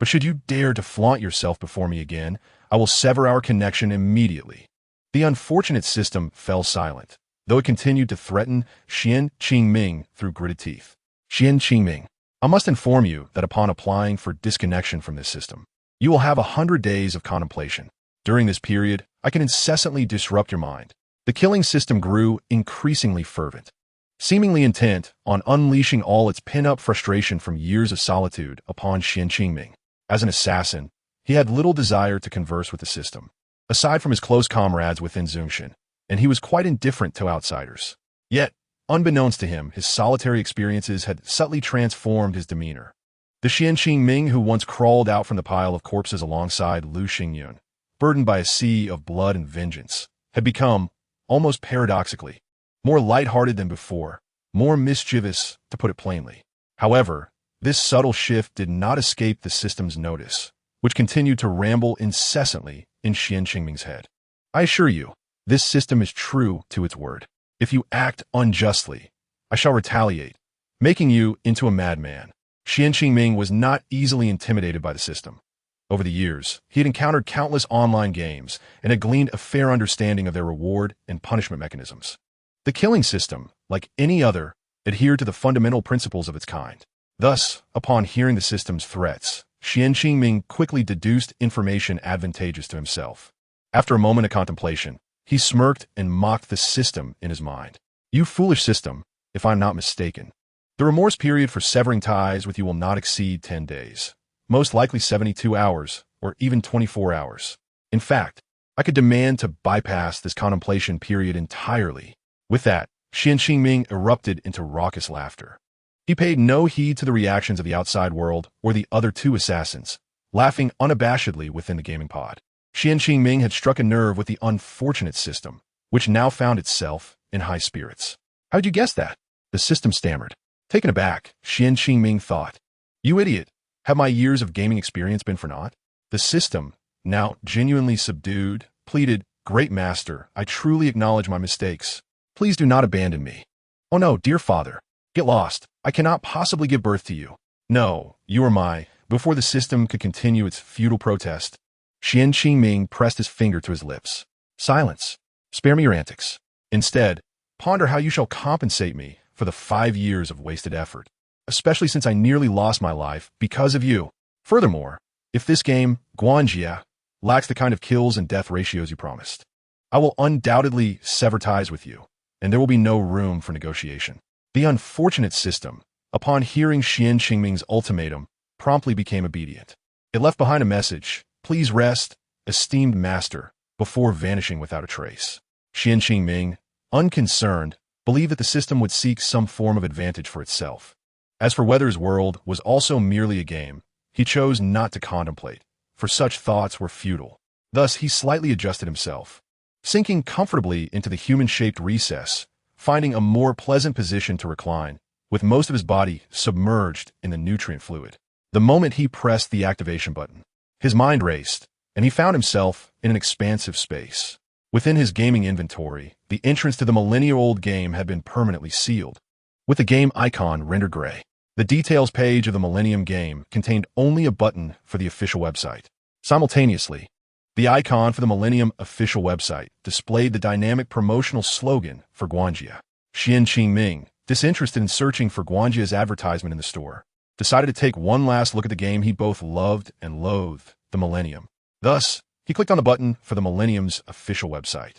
But should you dare to flaunt yourself before me again, I will sever our connection immediately." The unfortunate system fell silent, though it continued to threaten Xian Qingming through gritted teeth. "Xian Qingming, I must inform you that upon applying for disconnection from this system, you will have 100 days of contemplation. During this period, I can incessantly disrupt your mind." The killing system grew increasingly fervent, seemingly intent on unleashing all its pin-up frustration from years of solitude upon Xian Qingming. As an assassin, he had little desire to converse with the system, aside from his close comrades within Zhongshan, and he was quite indifferent to outsiders. Yet, unbeknownst to him, his solitary experiences had subtly transformed his demeanor. The Xian Qingming who once crawled out from the pile of corpses alongside Lu Xingyun, burdened by a sea of blood and vengeance, had become, almost paradoxically, more light-hearted than before, more mischievous, to put it plainly. However, this subtle shift did not escape the system's notice, which continued to ramble incessantly in Xian Qingming's head. "I assure you, this system is true to its word. If you act unjustly, I shall retaliate, making you into a madman." Xian Qingming was not easily intimidated by the system. Over the years, he had encountered countless online games and had gleaned a fair understanding of their reward and punishment mechanisms. The killing system, like any other, adhered to the fundamental principles of its kind. Thus, upon hearing the system's threats, Xian Qingming quickly deduced information advantageous to himself. After a moment of contemplation, he smirked and mocked the system in his mind. "You foolish system, if I'm not mistaken. The remorse period for severing ties with you will not exceed 10 days. Most likely 72 hours, or even 24 hours. In fact, I could demand to bypass this contemplation period entirely." With that, Xian Qingming erupted into raucous laughter. He paid no heed to the reactions of the outside world or the other two assassins, laughing unabashedly within the gaming pod. Xian Qingming had struck a nerve with the unfortunate system, which now found itself in high spirits. "How'd you guess that?" the system stammered. Taken aback, Xian Qingming thought, "You idiot, have my years of gaming experience been for naught?" The system, now genuinely subdued, pleaded, "Great master, I truly acknowledge my mistakes. Please do not abandon me." "Oh no, dear father, get lost. I cannot possibly give birth to you. No, you are my Before the system could continue its futile protest, Qian Qingming pressed his finger to his lips. Silence. Spare me your antics. Instead, ponder how you shall compensate me for the 5 years of wasted effort, especially since I nearly lost my life because of you. Furthermore, if this game, Guanjia, lacks the kind of kills and death ratios you promised, I will undoubtedly sever ties with you, and there will be no room for negotiation. The unfortunate system, upon hearing Qian Qingming's ultimatum, promptly became obedient. It left behind a message, "Please rest, esteemed master," before vanishing without a trace. Qian Qingming, unconcerned, believed that the system would seek some form of advantage for itself. As for whether his world was also merely a game, he chose not to contemplate, for such thoughts were futile. Thus, he slightly adjusted himself, sinking comfortably into the human-shaped recess, finding a more pleasant position to recline, with most of his body submerged in the nutrient fluid. The moment he pressed the activation button, his mind raced, and he found himself in an expansive space. Within his gaming inventory, the entrance to the millennia-old game had been permanently sealed, with the game icon rendered gray. The details page of the Millennium game contained only a button for the official website. Simultaneously, the icon for the Millennium official website displayed the dynamic promotional slogan for Guanjia. Qian Qingming, disinterested in searching for Guanjia's advertisement in the store, decided to take one last look at the game he both loved and loathed, the Millennium. Thus, he clicked on the button for the Millennium's official website.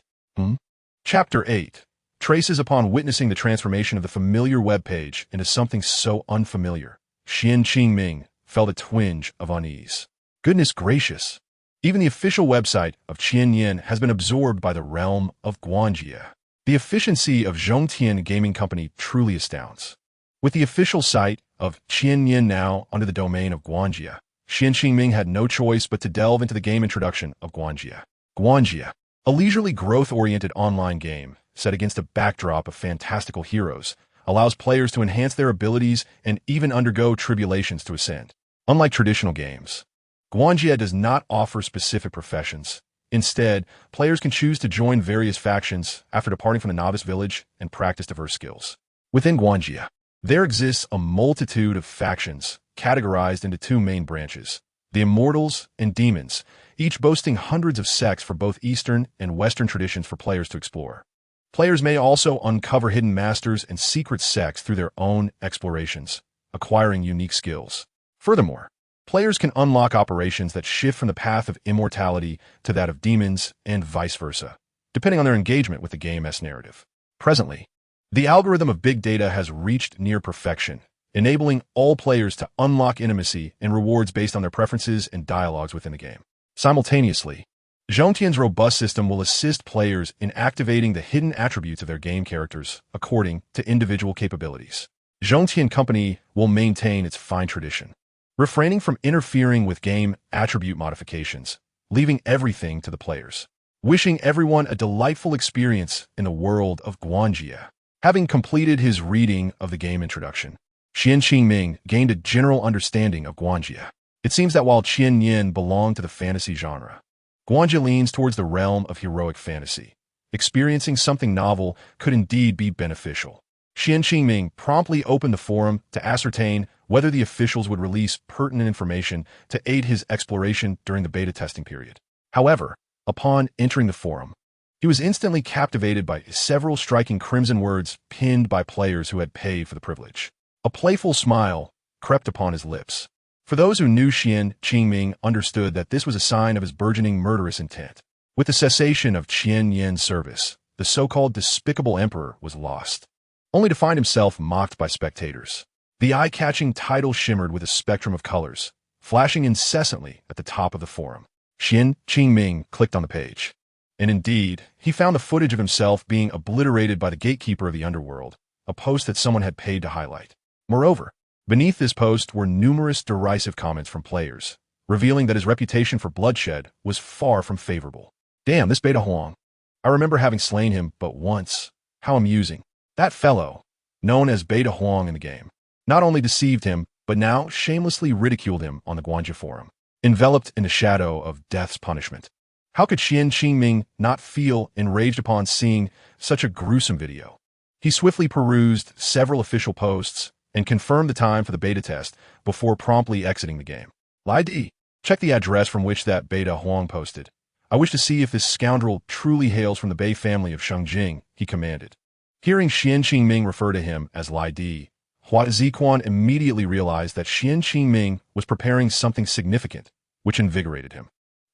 Chapter 8 traces upon witnessing the transformation of the familiar web page into something so unfamiliar. Qian Qingming felt a twinge of unease. Goodness gracious! Even the official website of Qianyan has been absorbed by the realm of Guanjia. The efficiency of Zhongtian Gaming Company truly astounds. With the official site of Qianyan now under the domain of Guanjia, Qian Qingming had no choice but to delve into the game introduction of Guanjia. Guanjia, a leisurely growth-oriented online game set against a backdrop of fantastical heroes, allows players to enhance their abilities and even undergo tribulations to ascend. Unlike traditional games, Guanjia does not offer specific professions. Instead, players can choose to join various factions after departing from the novice village and practice diverse skills. Within Guanjia, there exists a multitude of factions categorized into 2 main branches, the Immortals and Demons, each boasting hundreds of sects for both Eastern and Western traditions for players to explore. Players may also uncover hidden masters and secret sects through their own explorations, acquiring unique skills. Furthermore, players can unlock operations that shift from the path of immortality to that of demons and vice versa, depending on their engagement with the game's narrative. Presently, the algorithm of big data has reached near perfection, enabling all players to unlock intimacy and rewards based on their preferences and dialogues within the game. Simultaneously, Zhongtian's robust system will assist players in activating the hidden attributes of their game characters according to individual capabilities. Zhongtian Company will maintain its fine tradition, refraining from interfering with game attribute modifications, leaving everything to the players. Wishing everyone a delightful experience in the world of Guanjia. Having completed his reading of the game introduction, Qian Qingming gained a general understanding of Guanjia. It seems that while Qianyan belonged to the fantasy genre, Guanjia leans towards the realm of heroic fantasy. Experiencing something novel could indeed be beneficial. Qian Qingming promptly opened the forum to ascertain whether the officials would release pertinent information to aid his exploration during the beta testing period. However, upon entering the forum, he was instantly captivated by several striking crimson words pinned by players who had paid for the privilege. A playful smile crept upon his lips. For those who knew Qian Qingming understood that this was a sign of his burgeoning murderous intent. With the cessation of Qianyan's service, the so-called despicable emperor was lost, only to find himself mocked by spectators. The eye-catching title shimmered with a spectrum of colors, flashing incessantly at the top of the forum. Qian Qingming clicked on the page. And indeed, he found the footage of himself being obliterated by the gatekeeper of the underworld, a post that someone had paid to highlight. Moreover, beneath this post were numerous derisive comments from players, revealing that his reputation for bloodshed was far from favorable. Damn, this Beta Huang. I remember having slain him but once. How amusing. That fellow, known as Beta Huang in the game, not only deceived him, but now shamelessly ridiculed him on the Guanjia forum, enveloped in the shadow of death's punishment. How could Qian Qingming not feel enraged upon seeing such a gruesome video? He swiftly perused several official posts and confirmed the time for the beta test before promptly exiting the game. Lai Di, check the address from which that Beta Huang posted. I wish to see if this scoundrel truly hails from the Bei family of Shengjing, he commanded. Hearing Xian Qingming refer to him as Lai Di, Hua Ziquan immediately realized that Xian Qingming was preparing something significant, which invigorated him.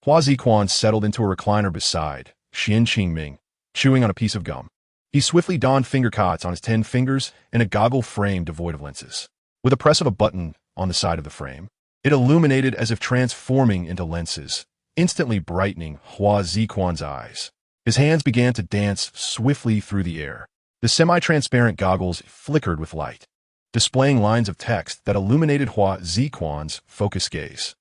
Hua Ziquan settled into a recliner beside Xian Qingming, chewing on a piece of gum. He swiftly donned finger cots on his 10 fingers and a goggle frame devoid of lenses. With a press of a button on the side of the frame, it illuminated as if transforming into lenses, instantly brightening Hua Ziquan's eyes. His hands began to dance swiftly through the air. The semi-transparent goggles flickered with light, displaying lines of text that illuminated Hua Ziquan's focused gaze.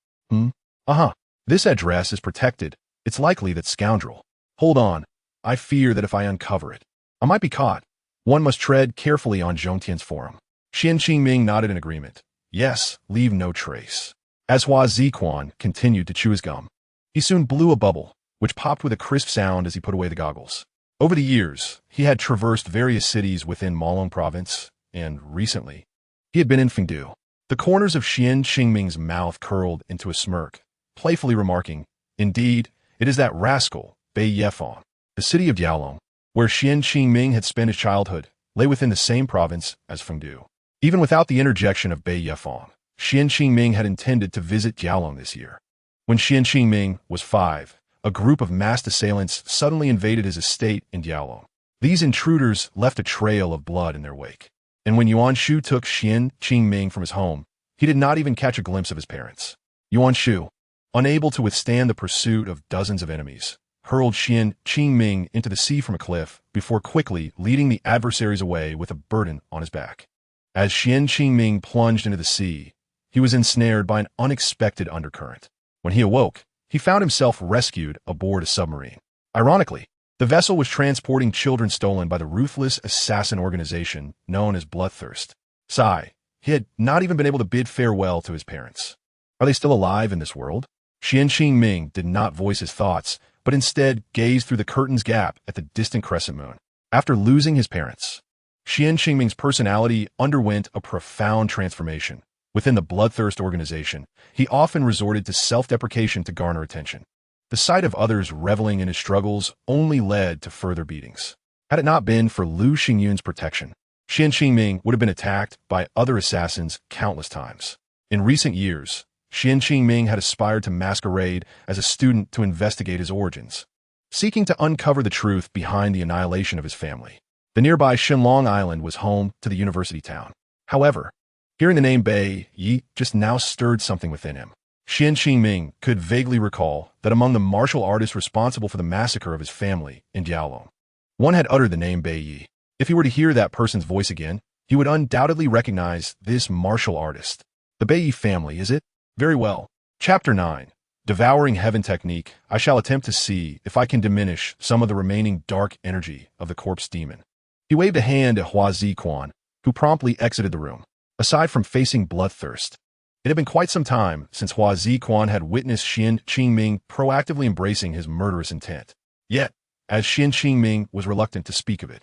This address is protected. It's likely that scoundrel. Hold on. I fear that if I uncover it, I might be caught. One must tread carefully on Zhongtian's forum. Xian Qingming nodded in agreement. Yes, leave no trace. As Hua Ziquan continued to chew his gum, he soon blew a bubble, which popped with a crisp sound as he put away the goggles. Over the years, he had traversed various cities within Malong province, and recently, he had been in Fengdu. The corners of Xian Qingming's mouth curled into a smirk, playfully remarking, Indeed, it is that rascal, Bei Yefang. The city of Diaolong, where Xian Qingming had spent his childhood, lay within the same province as Fengdu. Even without the interjection of Bei Yefang, Xian Qingming had intended to visit Diaolong this year. When Xian Qingming was 5, a group of masked assailants suddenly invaded his estate in Diaolong. These intruders left a trail of blood in their wake. And when Yuan Shu took Xian Qingming from his home, he did not even catch a glimpse of his parents. Yuan Shu, unable to withstand the pursuit of dozens of enemies, hurled Xian Qingming into the sea from a cliff before quickly leading the adversaries away with a burden on his back. As Xian Qingming plunged into the sea, he was ensnared by an unexpected undercurrent. When he awoke, he found himself rescued aboard a submarine. Ironically, the vessel was transporting children stolen by the ruthless assassin organization known as Bloodthirst. Sigh, he had not even been able to bid farewell to his parents. Are they still alive in this world? Xian Qingming did not voice his thoughts, but instead gazed through the curtain's gap at the distant crescent moon. After losing his parents, Xian Qingming's personality underwent a profound transformation. Within the Bloodthirst organization, he often resorted to self-deprecation to garner attention. The sight of others reveling in his struggles only led to further beatings. Had it not been for Lu Xingyun's protection, Xian Qingming would have been attacked by other assassins countless times. In recent years, Xian Qingming had aspired to masquerade as a student to investigate his origins, seeking to uncover the truth behind the annihilation of his family. The nearby Shenlong Island was home to the university town. However, hearing the name Bei Yi just now stirred something within him. Xian Qingming could vaguely recall that among the martial artists responsible for the massacre of his family in Diaolong, one had uttered the name Bei Yi. If he were to hear that person's voice again, he would undoubtedly recognize this martial artist. The Bei Yi family, is it? Very well. Chapter 9. Devouring Heaven Technique. I shall attempt to see if I can diminish some of the remaining dark energy of the corpse demon. He waved a hand at Hua Ziquan, who promptly exited the room. Aside from facing Bloodthirst, it had been quite some time since Hua Ziquan had witnessed Xian Qingming proactively embracing his murderous intent. Yet, as Xian Qingming was reluctant to speak of it,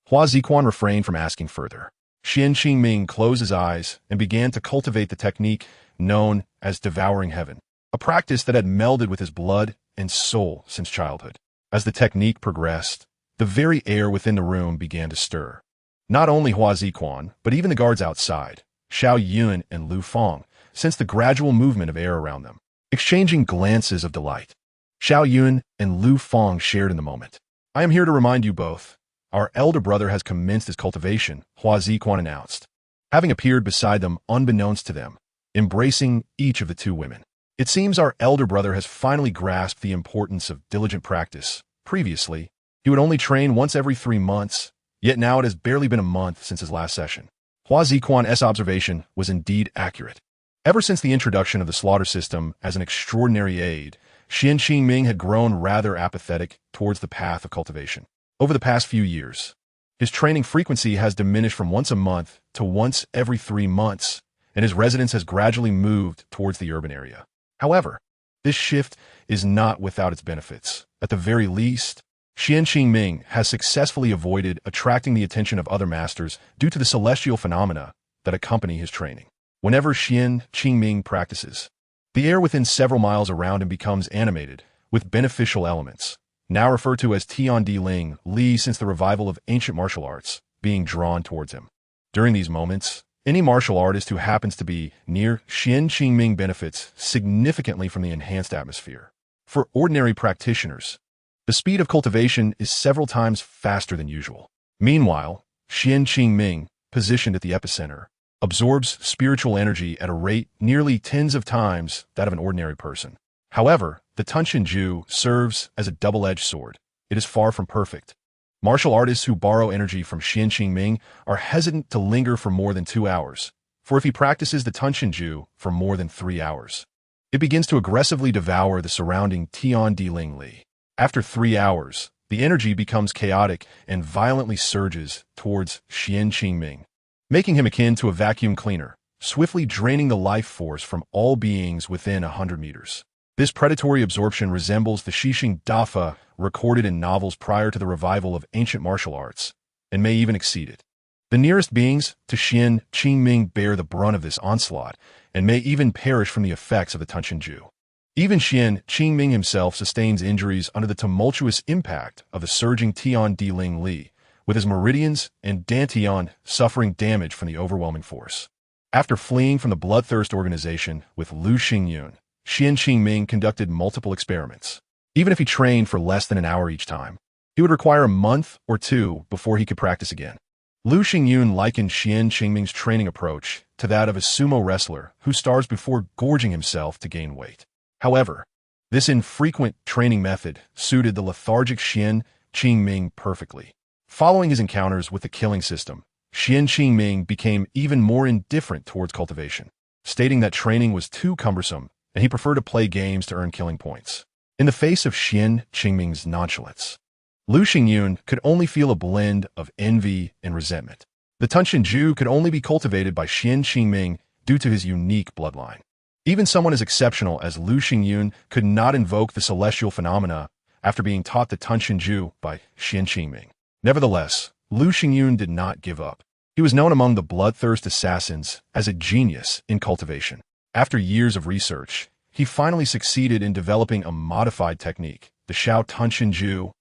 Hua Ziquan refrained from asking further. Xian Qingming closed his eyes and began to cultivate the technique known as Devouring Heaven, a practice that had melded with his blood and soul since childhood. As the technique progressed, the very air within the room began to stir. Not only Hua Ziquan, but even the guards outside, Xiao Yun and Lu Feng, sensed the gradual movement of air around them, exchanging glances of delight. Xiao Yun and Lu Feng shared in the moment. I am here to remind you both. Our elder brother has commenced his cultivation, Hua Ziquan announced, having appeared beside them unbeknownst to them, embracing each of the two women. It seems our elder brother has finally grasped the importance of diligent practice. Previously, he would only train once every 3 months, yet now it has barely been a month since his last session. Hua Ziquan's observation was indeed accurate. Ever since the introduction of the slaughter system as an extraordinary aid, Xian Qingming had grown rather apathetic towards the path of cultivation. Over the past few years, his training frequency has diminished from once a month to once every 3 months, and his residence has gradually moved towards the urban area. However, this shift is not without its benefits. At the very least, Xian Qingming has successfully avoided attracting the attention of other masters due to the celestial phenomena that accompany his training. Whenever Xian Qingming practices, The air within several miles around him becomes animated with beneficial elements, now referred to as Tian Di Ling Li since the revival of ancient martial arts, being drawn towards him. During these moments, any martial artist who happens to be near Xian Qingming benefits significantly from the enhanced atmosphere. For ordinary practitioners, the speed of cultivation is several times faster than usual. Meanwhile, Xian Qingming, positioned at the epicenter, absorbs spiritual energy at a rate nearly tens of times that of an ordinary person. However, the Tunshinju serves as a double-edged sword. It is far from perfect. Martial artists who borrow energy from Xian Qingming are hesitant to linger for more than 2 hours, for if he practices the Tunshinju for more than 3 hours, it begins to aggressively devour the surrounding Tian Di Ling Li. After 3 hours, the energy becomes chaotic and violently surges towards Xian Qingming, making him akin to a vacuum cleaner, swiftly draining the life force from all beings within 100 meters. This predatory absorption resembles the Shixing Dafa recorded in novels prior to the revival of ancient martial arts, and may even exceed it. The nearest beings to Xian Qingming bear the brunt of this onslaught, and may even perish from the effects of the Tunshinju. Even Xian Qingming himself sustains injuries under the tumultuous impact of the surging Tian Di Ling Li, with his meridians and dantian suffering damage from the overwhelming force. After fleeing from the Bloodthirst organization with Lu Xingyun, Xian Qingming conducted multiple experiments. Even if he trained for less than an hour each time, he would require a month or 2 before he could practice again. Lu Xingyun likened Xian Qingming's training approach to that of a sumo wrestler who starves before gorging himself to gain weight. However, this infrequent training method suited the lethargic Xian Qingming perfectly. Following his encounters with the killing system, Xian Qingming became even more indifferent towards cultivation, stating that training was too cumbersome and he preferred to play games to earn killing points. In the face of Xian Qingming's nonchalance, Lu Xingyun could only feel a blend of envy and resentment. The Tunshinju could only be cultivated by Xian Qingming due to his unique bloodline. Even someone as exceptional as Lu Xingyun could not invoke the celestial phenomena after being taught the Tunshinju by Xian Qingming. Nevertheless, Lu Xingyun did not give up. He was known among the bloodthirst assassins as a genius in cultivation. After years of research, he finally succeeded in developing a modified technique, the Shao Tunshinju,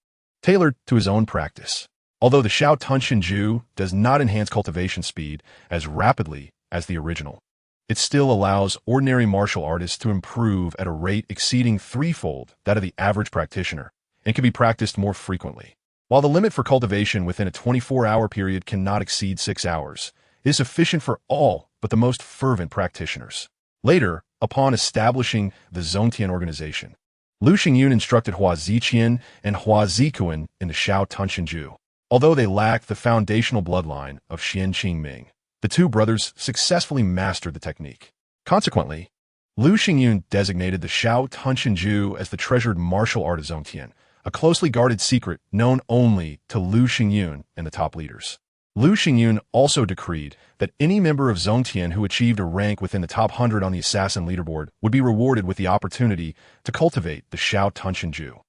tailored to his own practice. Although the Shao Tunshinju does not enhance cultivation speed as rapidly as the original, it still allows ordinary martial artists to improve at a rate exceeding 3-fold that of the average practitioner and can be practiced more frequently. While the limit for cultivation within a 24-hour period cannot exceed 6 hours, it is sufficient for all but the most fervent practitioners. Later, upon establishing the Zongtian organization, Lu Xingyun instructed Hua Ziqian and Hua Zikuan in the Shao Tunshinju. Although they lacked the foundational bloodline of Xian Qingming, the two brothers successfully mastered the technique. Consequently, Lu Xingyun designated the Shao Tunshinju as the treasured martial art of Zongtian, a closely guarded secret known only to Lu Xingyun and the top leaders. Lu Xingyun also decreed that any member of Zongtian who achieved a rank within the top 100 on the assassin leaderboard would be rewarded with the opportunity to cultivate the Shao Tunshinju.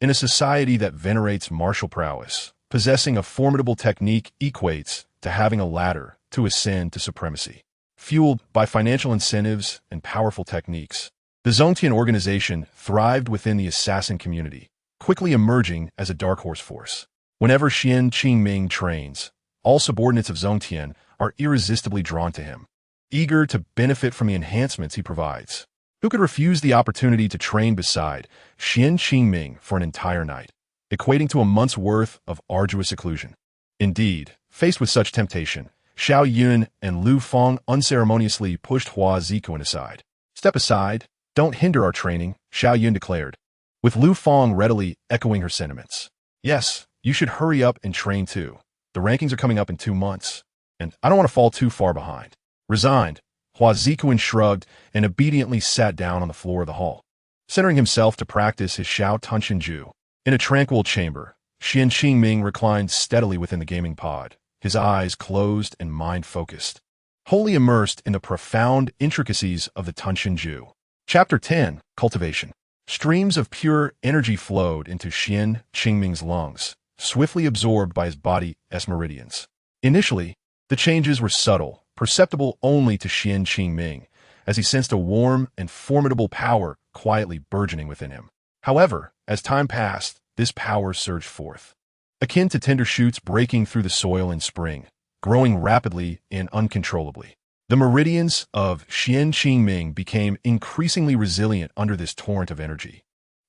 In a society that venerates martial prowess, possessing a formidable technique equates to having a ladder to ascend to supremacy. Fueled by financial incentives and powerful techniques, the Zongtian organization thrived within the assassin community, quickly emerging as a dark horse force. Whenever Xian Qingming trains, all subordinates of Zongtian are irresistibly drawn to him, eager to benefit from the enhancements he provides. Who could refuse the opportunity to train beside Xian Qingming for an entire night, equating to a month's worth of arduous seclusion? Indeed, faced with such temptation, Xiao Yun and Lu Feng unceremoniously pushed Hua Zikuan aside. "Step aside, don't hinder our training," Xiao Yun declared, with Lu Feng readily echoing her sentiments. "Yes, you should hurry up and train too. The rankings are coming up in 2 months, and I don't want to fall too far behind." Resigned, Hua Zikuan shrugged and obediently sat down on the floor of the hall, centering himself to practice his Shao Tunshinju. In a tranquil chamber, Xian Qingming reclined steadily within the gaming pod, his eyes closed and mind focused, wholly immersed in the profound intricacies of the Tunshinju. Chapter 10, Cultivation. Streams of pure energy flowed into Xian Qingming's lungs, swiftly absorbed by his body's meridians. Initially, the changes were subtle, perceptible only to Xian Qingming, as he sensed a warm and formidable power quietly burgeoning within him. However, as time passed, this power surged forth, akin to tender shoots breaking through the soil in spring, growing rapidly and uncontrollably. The meridians of Xian Qingming became increasingly resilient under this torrent of energy,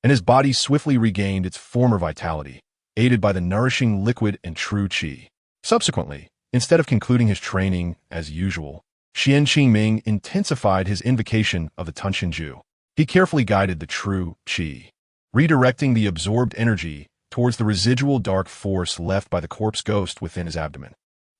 and his body swiftly regained its former vitality, aided by the nourishing liquid and true qi. Subsequently, instead of concluding his training as usual, Xian Qingming intensified his invocation of the Tunshinju. He carefully guided the true qi, redirecting the absorbed energy towards the residual dark force left by the corpse ghost within his abdomen.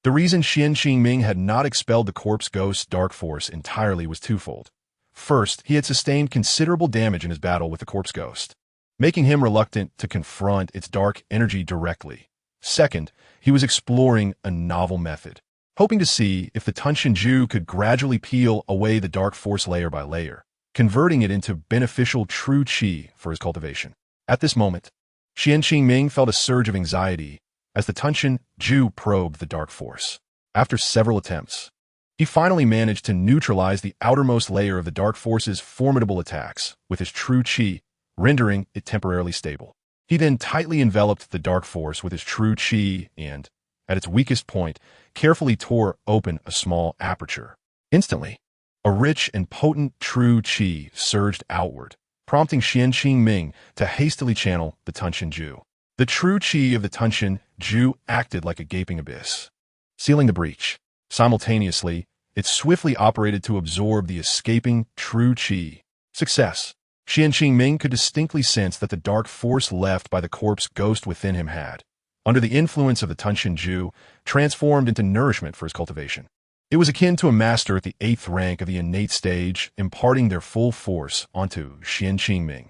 The reason Xian Qingming had not expelled the corpse ghost's dark force entirely was twofold. First, he had sustained considerable damage in his battle with the corpse ghost, making him reluctant to confront its dark energy directly. Second, he was exploring a novel method, hoping to see if the Tunshinju could gradually peel away the dark force layer by layer, converting it into beneficial true qi for his cultivation. At this moment, Xian Qingming felt a surge of anxiety as the Tunshinju probed the dark force. After several attempts, he finally managed to neutralize the outermost layer of the dark force's formidable attacks with his true qi, rendering it temporarily stable. He then tightly enveloped the dark force with his true qi and, at its weakest point, carefully tore open a small aperture. Instantly, a rich and potent true qi surged outward, prompting Xian Qingming to hastily channel the Tunshinju. The true qi of the Tunshinju acted like a gaping abyss, sealing the breach. Simultaneously, it swiftly operated to absorb the escaping true qi. Success. Xian Qingming could distinctly sense that the dark force left by the corpse ghost within him had, under the influence of the Tunshinju, transformed into nourishment for his cultivation. It was akin to a master at the 8th rank of the innate stage imparting their full force onto Xian Qingming,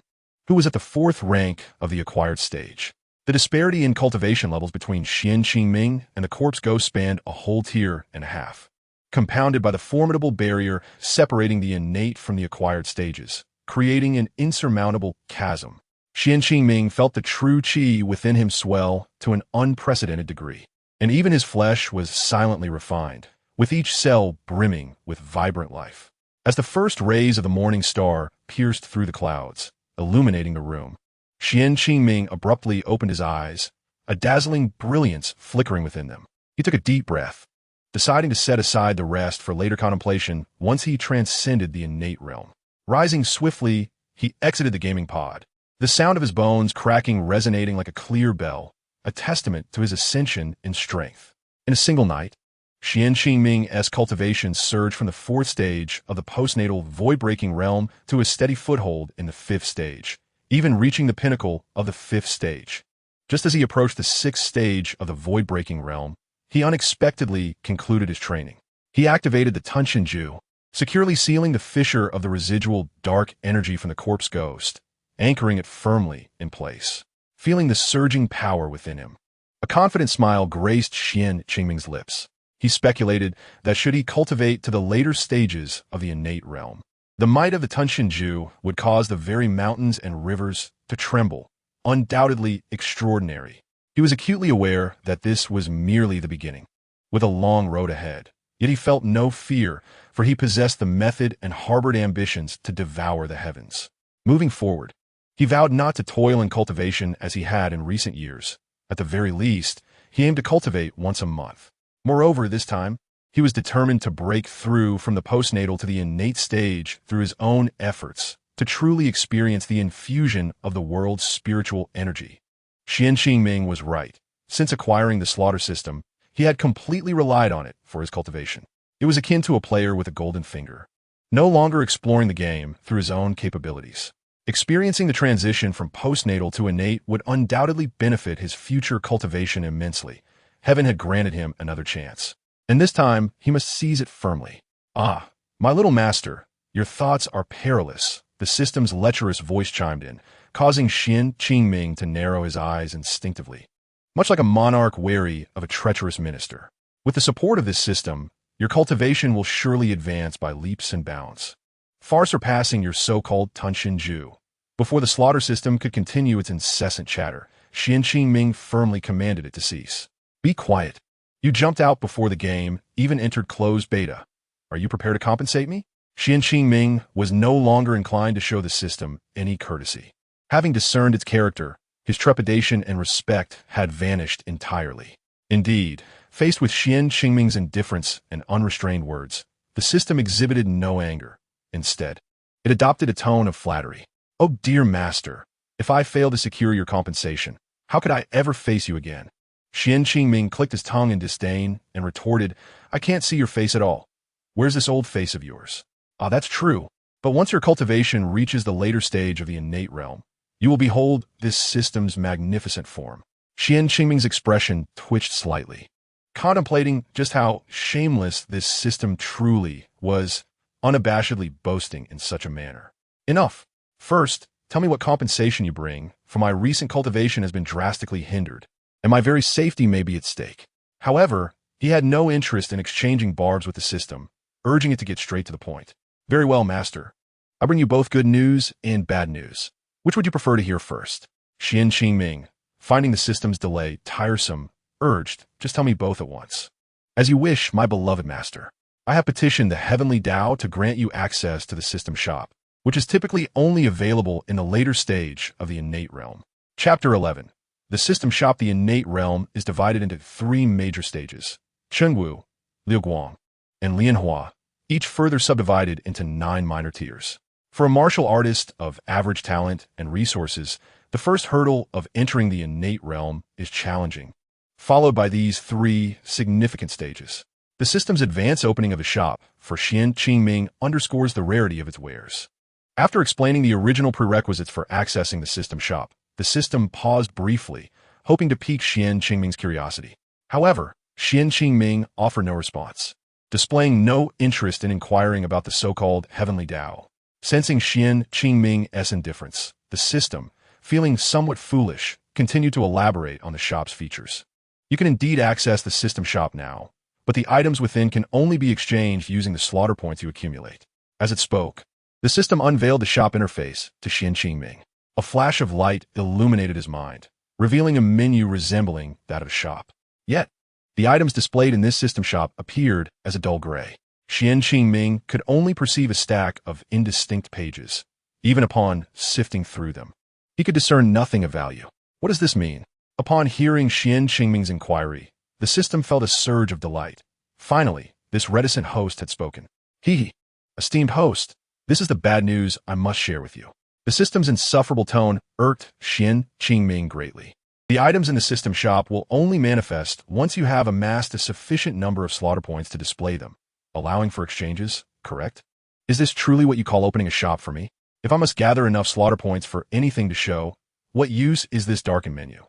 who was at the 4th rank of the acquired stage. The disparity in cultivation levels between Xian Qingming and the corpse ghost spanned a whole tier and a half, compounded by the formidable barrier separating the innate from the acquired stages, creating an insurmountable chasm. Xian Qingming felt the true qi within him swell to an unprecedented degree, and even his flesh was silently refined, with each cell brimming with vibrant life. As the first rays of the morning star pierced through the clouds, illuminating the room, Xian Qingming abruptly opened his eyes, a dazzling brilliance flickering within them. He took a deep breath, deciding to set aside the rest for later contemplation once he transcended the innate realm. Rising swiftly, he exited the gaming pod, the sound of his bones cracking resonating like a clear bell, a testament to his ascension in strength. In a single night, Xian Qingming's cultivation surged from the 4th stage of the postnatal void-breaking realm to a steady foothold in the 5th stage, even reaching the pinnacle of the 5th stage. Just as he approached the 6th stage of the void-breaking realm, he unexpectedly concluded his training. He activated the Tunshinju, securely sealing the fissure of the residual dark energy from the corpse ghost, anchoring it firmly in place. Feeling the surging power within him, a confident smile graced Xian Qingming's lips. He speculated that should he cultivate to the later stages of the innate realm, the might of the Tunshinju would cause the very mountains and rivers to tremble, undoubtedly extraordinary. He was acutely aware that this was merely the beginning, with a long road ahead. Yet he felt no fear, for he possessed the method and harbored ambitions to devour the heavens. Moving forward, he vowed not to toil in cultivation as he had in recent years. At the very least, he aimed to cultivate once a month. Moreover, this time, he was determined to break through from the postnatal to the innate stage through his own efforts, to truly experience the infusion of the world's spiritual energy. Xian Qingming was right. Since acquiring the slaughter system, he had completely relied on it for his cultivation. It was akin to a player with a golden finger, no longer exploring the game through his own capabilities. Experiencing the transition from postnatal to innate would undoubtedly benefit his future cultivation immensely. Heaven had granted him another chance, and this time he must seize it firmly. "Ah, my little master, your thoughts are perilous," the system's lecherous voice chimed in, causing Xian Qingming to narrow his eyes instinctively, much like a monarch wary of a treacherous minister. "With the support of this system, your cultivation will surely advance by leaps and bounds, far surpassing your so-called Tunshinju." Before the slaughter system could continue its incessant chatter, Xian Qingming firmly commanded it to cease. "Be quiet. You jumped out before the game even entered closed beta. Are you prepared to compensate me?" Xian Qingming was no longer inclined to show the system any courtesy. Having discerned its character, his trepidation and respect had vanished entirely. Indeed, faced with Xian Qingming's indifference and unrestrained words, the system exhibited no anger. Instead, it adopted a tone of flattery. "Oh, dear master, if I fail to secure your compensation, how could I ever face you again?" Xian Qingming clicked his tongue in disdain and retorted, "I can't see your face at all. Where's this old face of yours?" "Ah, that's true. But once your cultivation reaches the later stage of the innate realm, you will behold this system's magnificent form." Xian Qingming's expression twitched slightly, contemplating just how shameless this system truly was, unabashedly boasting in such a manner. "Enough. First, tell me what compensation you bring, for my recent cultivation has been drastically hindered, and my very safety may be at stake." However, he had no interest in exchanging barbs with the system, urging it to get straight to the point. "Very well, master. I bring you both good news and bad news. Which would you prefer to hear first?" Xian Qingming, finding the system's delay tiresome, urged, "Just tell me both at once." "As you wish, my beloved master. I have petitioned the Heavenly Tao to grant you access to the system shop, which is typically only available in the later stage of the innate realm." Chapter 11. The system shop. The innate realm is divided into 3 major stages: Chengwu, Liuguang, and Lianhua, each further subdivided into 9 minor tiers. For a martial artist of average talent and resources, the first hurdle of entering the innate realm is challenging, followed by these 3 significant stages. The system's advance opening of the shop for Xian Qingming underscores the rarity of its wares. After explaining the original prerequisites for accessing the system shop, the system paused briefly, hoping to pique Xian Qingming's curiosity. However, Xian Qingming offered no response, displaying no interest in inquiring about the so-called Heavenly Tao. Sensing Xian Qingming's indifference, the system, feeling somewhat foolish, continued to elaborate on the shop's features. "You can indeed access the system shop now, but the items within can only be exchanged using the slaughter points you accumulate." As it spoke, the system unveiled the shop interface to Xian Qingming. A flash of light illuminated his mind, revealing a menu resembling that of a shop. Yet, the items displayed in this system shop appeared as a dull gray. Xian Qingming could only perceive a stack of indistinct pages, even upon sifting through them. He could discern nothing of value. What does this mean? Upon hearing Xian Qingming's inquiry, the system felt a surge of delight. Finally, this reticent host had spoken. "Esteemed host, this is the bad news I must share with you." The system's insufferable tone irked Xian Qingming greatly. "The items in the system shop will only manifest once you have amassed a sufficient number of slaughter points to display them, allowing for exchanges, correct? Is this truly what you call opening a shop for me? If I must gather enough slaughter points for anything to show, what use is this darkened menu?"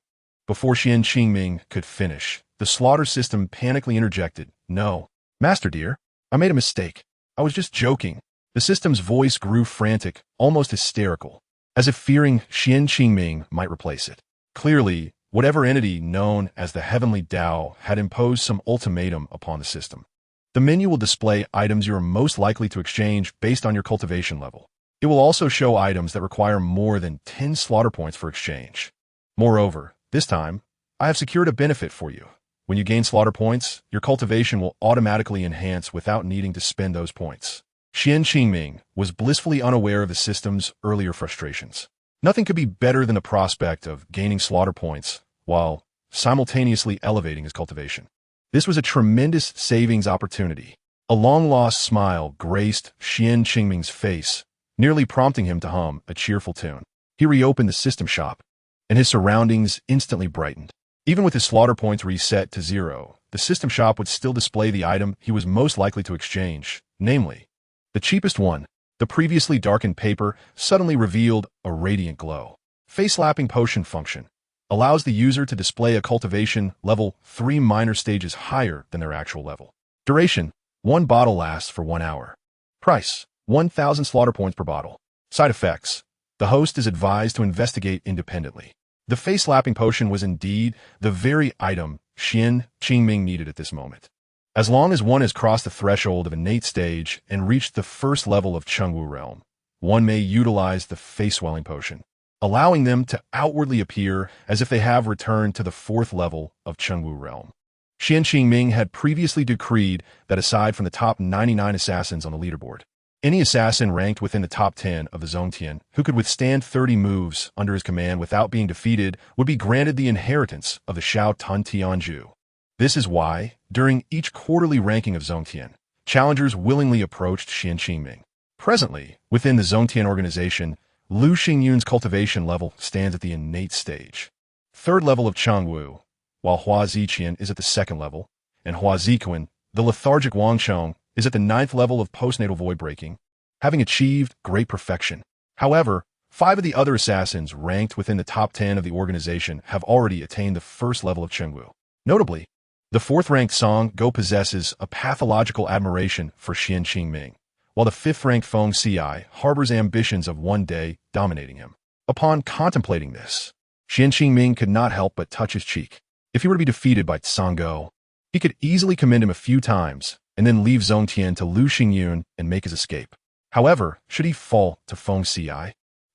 Before Xian Qingming could finish, the slaughter system panically interjected, "No, master dear, I made a mistake. I was just joking." The system's voice grew frantic, almost hysterical, as if fearing Xian Qingming might replace it. Clearly, whatever entity known as the Heavenly Tao had imposed some ultimatum upon the system. The menu will display items you are most likely to exchange based on your cultivation level. It will also show items that require more than 10 slaughter points for exchange. Moreover, this time, I have secured a benefit for you. When you gain slaughter points, your cultivation will automatically enhance without needing to spend those points. Xian Qingming was blissfully unaware of the system's earlier frustrations. Nothing could be better than the prospect of gaining slaughter points while simultaneously elevating his cultivation. This was a tremendous savings opportunity. A long-lost smile graced Xian Qingming's face, nearly prompting him to hum a cheerful tune. He reopened the system shop, and his surroundings instantly brightened. Even with his slaughter points reset to 0, the system shop would still display the item he was most likely to exchange, namely, the cheapest one. The previously darkened paper suddenly revealed a radiant glow. Face-lapping potion function allows the user to display a cultivation level 3 minor stages higher than their actual level. Duration: 1 bottle lasts for 1 hour. Price: 1,000 slaughter points per bottle. Side effects: the host is advised to investigate independently. The face-lapping potion was indeed the very item Xian Qingming needed at this moment. As long as one has crossed the threshold of innate stage and reached the first level of Chengwu realm, one may utilize the face-swelling potion, allowing them to outwardly appear as if they have returned to the 4th level of Chengwu realm. Xian Qingming had previously decreed that aside from the top 99 assassins on the leaderboard, Any assassin ranked within the top 10 of the Zongtian who could withstand 30 moves under his command without being defeated would be granted the inheritance of the Shao Tun Tianju. This is why, during each quarterly ranking of Zongtian, challengers willingly approached Xian Qingming. Presently, within the Zongtian organization, Lu Xingyun's cultivation level stands at the innate stage, third level of Chengwu, while Hua Ziqian is at the second level, and Hua Ziquan, the lethargic Wangchong, is at the ninth level of postnatal void breaking, having achieved great perfection. However, 5 of the other assassins ranked within the top 10 of the organization have already attained the first level of Chengwu. Notably, the 4th-ranked Song Go possesses a pathological admiration for Xian Qingming, while the 5th-ranked Feng Xi harbors ambitions of one day dominating him. Upon contemplating this, Xian Qingming could not help but touch his cheek. If he were to be defeated by Song Go, he could easily commend him a few times and then leave Zongtian to Lu Xingyun and make his escape. However, should he fall to Feng Xi,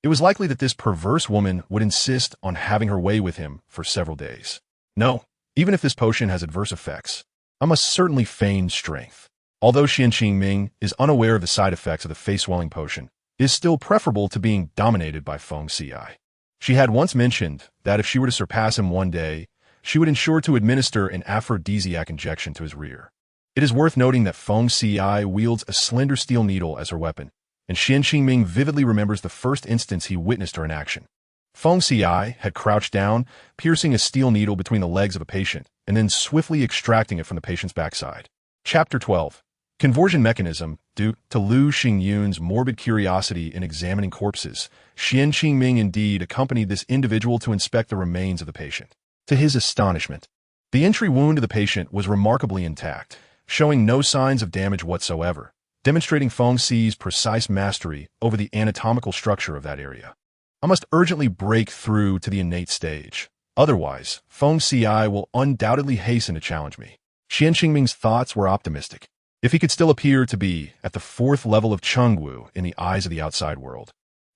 it was likely that this perverse woman would insist on having her way with him for several days. No, even if this potion has adverse effects, I must certainly feign strength. Although Xian Qingming is unaware of the side effects of the face-swelling potion, it is still preferable to being dominated by Feng Xi. She had once mentioned that if she were to surpass him one day, she would ensure to administer an aphrodisiac injection to his rear. It is worth noting that Feng Xi wields a slender steel needle as her weapon, and Xian Qingming vividly remembers the first instance he witnessed her in action. Feng Xi had crouched down, piercing a steel needle between the legs of a patient, and then swiftly extracting it from the patient's backside. Chapter 12. Conversion Mechanism. Due to Lu Xingyun's morbid curiosity in examining corpses, Xian Qingming indeed accompanied this individual to inspect the remains of the patient. To his astonishment, the entry wound of the patient was remarkably intact, showing no signs of damage whatsoever, demonstrating Feng Xi's precise mastery over the anatomical structure of that area. I must urgently break through to the innate stage. Otherwise, Feng Xi will undoubtedly hasten to challenge me. Xian Qingming's thoughts were optimistic. If he could still appear to be at the 4th level of Chengwu in the eyes of the outside world,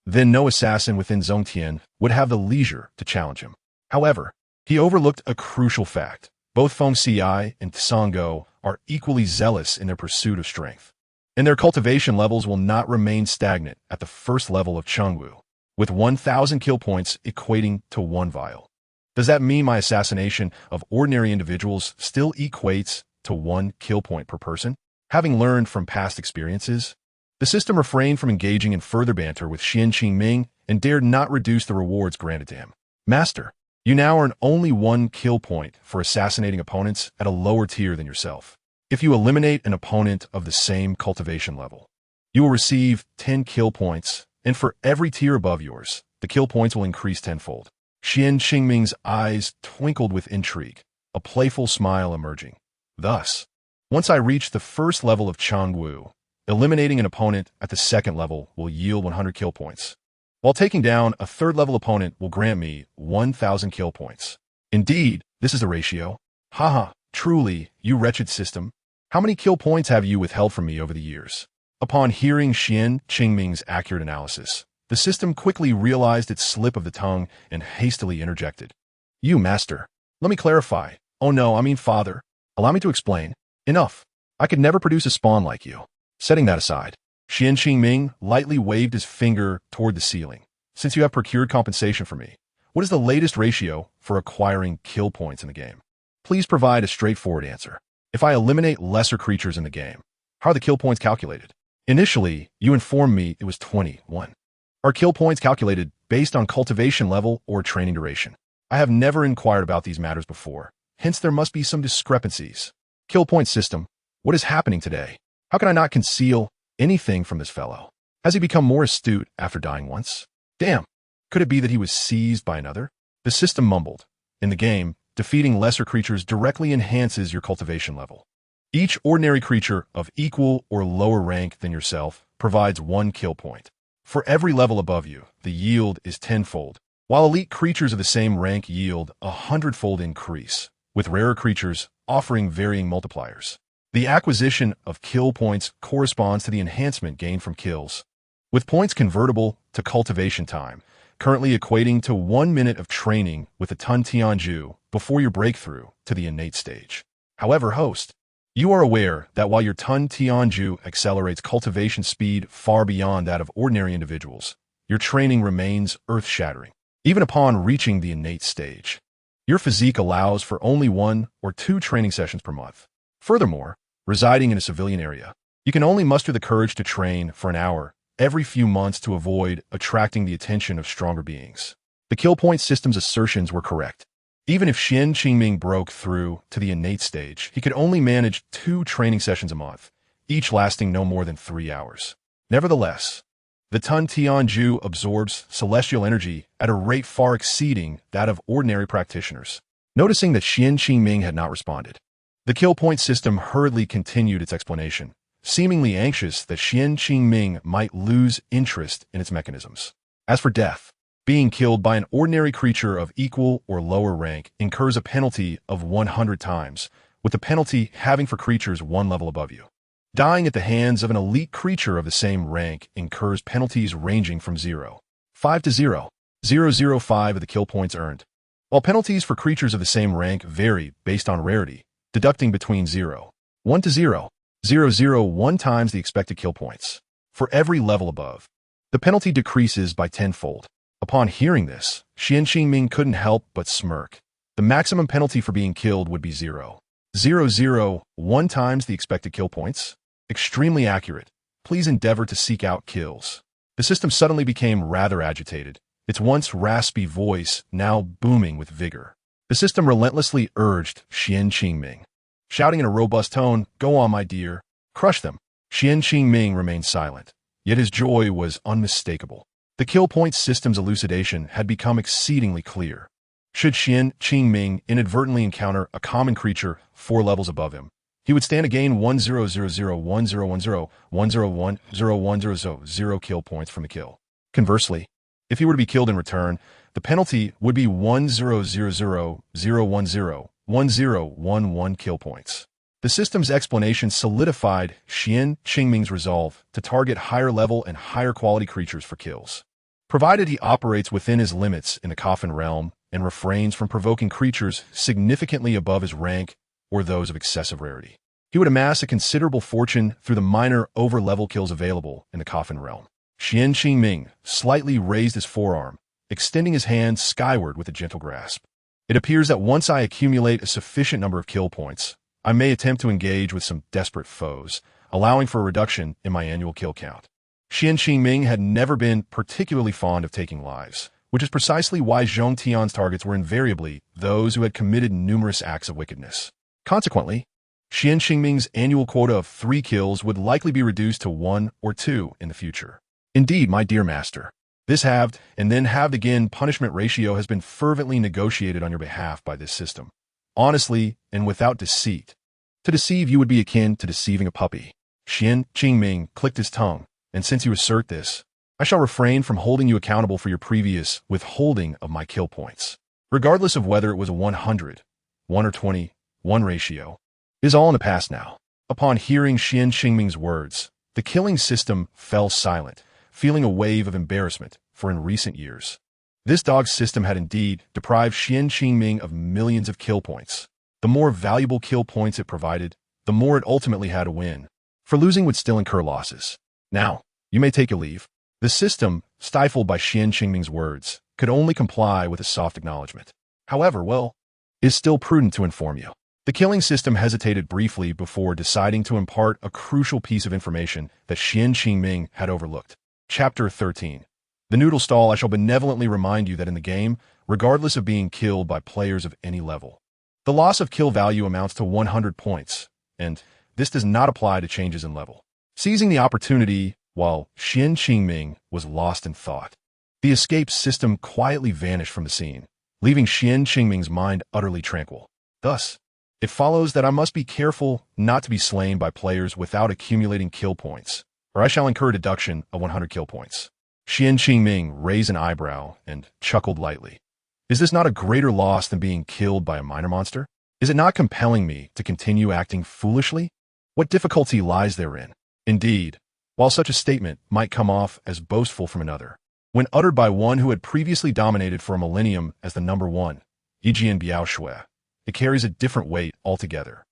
then no assassin within Zongtian would have the leisure to challenge him. However, he overlooked a crucial fact. Both Feng Xi and Song Go are equally zealous in their pursuit of strength, and their cultivation levels will not remain stagnant at the 1st level of Chengwu, with 1,000 kill points equating to 1 vial. Does that mean my assassination of ordinary individuals still equates to 1 kill point per person? Having learned from past experiences, the system refrained from engaging in further banter with Xian Qingming and dared not reduce the rewards granted to him. Master, you now earn only 1 kill point for assassinating opponents at a lower tier than yourself. If you eliminate an opponent of the same cultivation level, you will receive 10 kill points, and for every tier above yours, the kill points will increase tenfold. Xian Qingming's eyes twinkled with intrigue, a playful smile emerging. Thus, once I reach the 1st level of Chengwu, eliminating an opponent at the 2nd level will yield 100 kill points, while taking down a 3rd-level opponent will grant me 1,000 kill points. Indeed, this is the ratio. Haha, truly, you wretched system. How many kill points have you withheld from me over the years? Upon hearing Xian Qingming's accurate analysis, the system quickly realized its slip of the tongue and hastily interjected. You, master. Let me clarify. Oh no, I mean father. Allow me to explain. Enough. I could never produce a spawn like you. Setting that aside, Xian Qingming lightly waved his finger toward the ceiling. Since you have procured compensation for me, what is the latest ratio for acquiring kill points in the game? Please provide a straightforward answer. If I eliminate lesser creatures in the game, how are the kill points calculated? Initially, you informed me it was 21. Are kill points calculated based on cultivation level or training duration? I have never inquired about these matters before, hence there must be some discrepancies. Kill point system, what is happening today? How can I not conceal anything from this fellow? Has he become more astute after dying once? Damn, could it be that he was seized by another? The system mumbled. In the game, defeating lesser creatures directly enhances your cultivation level. Each ordinary creature of equal or lower rank than yourself provides 1 kill point. For every level above you, the yield is tenfold, while elite creatures of the same rank yield a 100-fold increase, with rarer creatures offering varying multipliers. The acquisition of kill points corresponds to the enhancement gained from kills, with points convertible to cultivation time, currently equating to 1 minute of training with a Tun Tianju before your breakthrough to the innate stage. However, host, You are aware that while your Tun Tianju accelerates cultivation speed far beyond that of ordinary individuals, your training remains earth-shattering. Even upon reaching the innate stage, your physique allows for only 1 or 2 training sessions per month. Furthermore, residing in a civilian area, you can only muster the courage to train for an hour every few months to avoid attracting the attention of stronger beings. The kill point system's assertions were correct. Even if Xian Qingming broke through to the innate stage, he could only manage 2 training sessions a month, each lasting no more than 3 hours. Nevertheless, the Tun Tianju absorbs celestial energy at a rate far exceeding that of ordinary practitioners. Noticing that Xian Qingming had not responded, the kill point system hurriedly continued its explanation, seemingly anxious that Xian Qingming might lose interest in its mechanisms. As for death, being killed by an ordinary creature of equal or lower rank incurs a penalty of 100 times, with the penalty having for creatures 1 level above you. Dying at the hands of an elite creature of the same rank incurs penalties ranging from 0.5 to 0.005 of the kill points earned, while penalties for creatures of the same rank vary based on rarity, deducting between 0.1 to 0.001 times the expected kill points. For every level above, the penalty decreases by 10-fold. Upon hearing this, Xian Qingming couldn't help but smirk. The maximum penalty for being killed would be 0.001 times the expected kill points. Extremely accurate. Please endeavor to seek out kills. The system suddenly became rather agitated, its once raspy voice now booming with vigor. The system relentlessly urged Xian Qingming, shouting in a robust tone, "Go on, my dear. Crush them." Xian Qingming remained silent, yet his joy was unmistakable. The kill point system's elucidation had become exceedingly clear. Should Xian Qingming inadvertently encounter a common creature 4 levels above him, he would stand to gain 1,000,1010,101,010,000 kill points from the kill. Conversely, if he were to be killed in return, the penalty would be 1,000,010,1011 kill points. The system's explanation solidified Xian Qingming's resolve to target higher level and higher quality creatures for kills. Provided he operates within his limits in the Coffin Realm and refrains from provoking creatures significantly above his rank or those of excessive rarity, he would amass a considerable fortune through the minor over-level kills available in the Coffin Realm. Xian Qingming slightly raised his forearm, extending his hand skyward with a gentle grasp. It appears that once I accumulate a sufficient number of kill points, I may attempt to engage with some desperate foes, allowing for a reduction in my annual kill count. Xian Qingming had never been particularly fond of taking lives, which is precisely why Zhong Tian's targets were invariably those who had committed numerous acts of wickedness. Consequently, Xian Qingming's annual quota of 3 kills would likely be reduced to 1 or 2 in the future. Indeed, my dear master, this halved and then halved again punishment ratio has been fervently negotiated on your behalf by this system. Honestly and without deceit. To deceive you would be akin to deceiving a puppy. Xian Qingming clicked his tongue, and since you assert this, I shall refrain from holding you accountable for your previous withholding of my kill points. Regardless of whether it was a 100, 1 or 20, 1 ratio, it is all in the past now. Upon hearing Xian Qingming's words, the killing system fell silent, feeling a wave of embarrassment, for in recent years, this dog's system had indeed deprived Xian Qingming of millions of kill points. The more valuable kill points it provided, the more it ultimately had to win, for losing would still incur losses. Now, you may take your leave. The system, stifled by Xian Qingming's words, could only comply with a soft acknowledgement. However, it is still prudent to inform you. The killing system hesitated briefly before deciding to impart a crucial piece of information that Xian Qingming had overlooked. Chapter 13. The Noodle Stall. I shall benevolently remind you that in the game, regardless of being killed by players of any level, the loss of kill value amounts to 100 points, and this does not apply to changes in level. Seizing the opportunity while Xian Qingming was lost in thought, the escape system quietly vanished from the scene, leaving Xian Qingming's mind utterly tranquil. Thus, it follows that I must be careful not to be slain by players without accumulating kill points, or I shall incur a deduction of 100 kill points. Xian Qingming raised an eyebrow and chuckled lightly. Is this not a greater loss than being killed by a minor monster? Is it not compelling me to continue acting foolishly? What difficulty lies therein? Indeed, while such a statement might come off as boastful from another, when uttered by one who had previously dominated for a millennium as the number 1, Yijian Biaoshui, it carries a different weight altogether.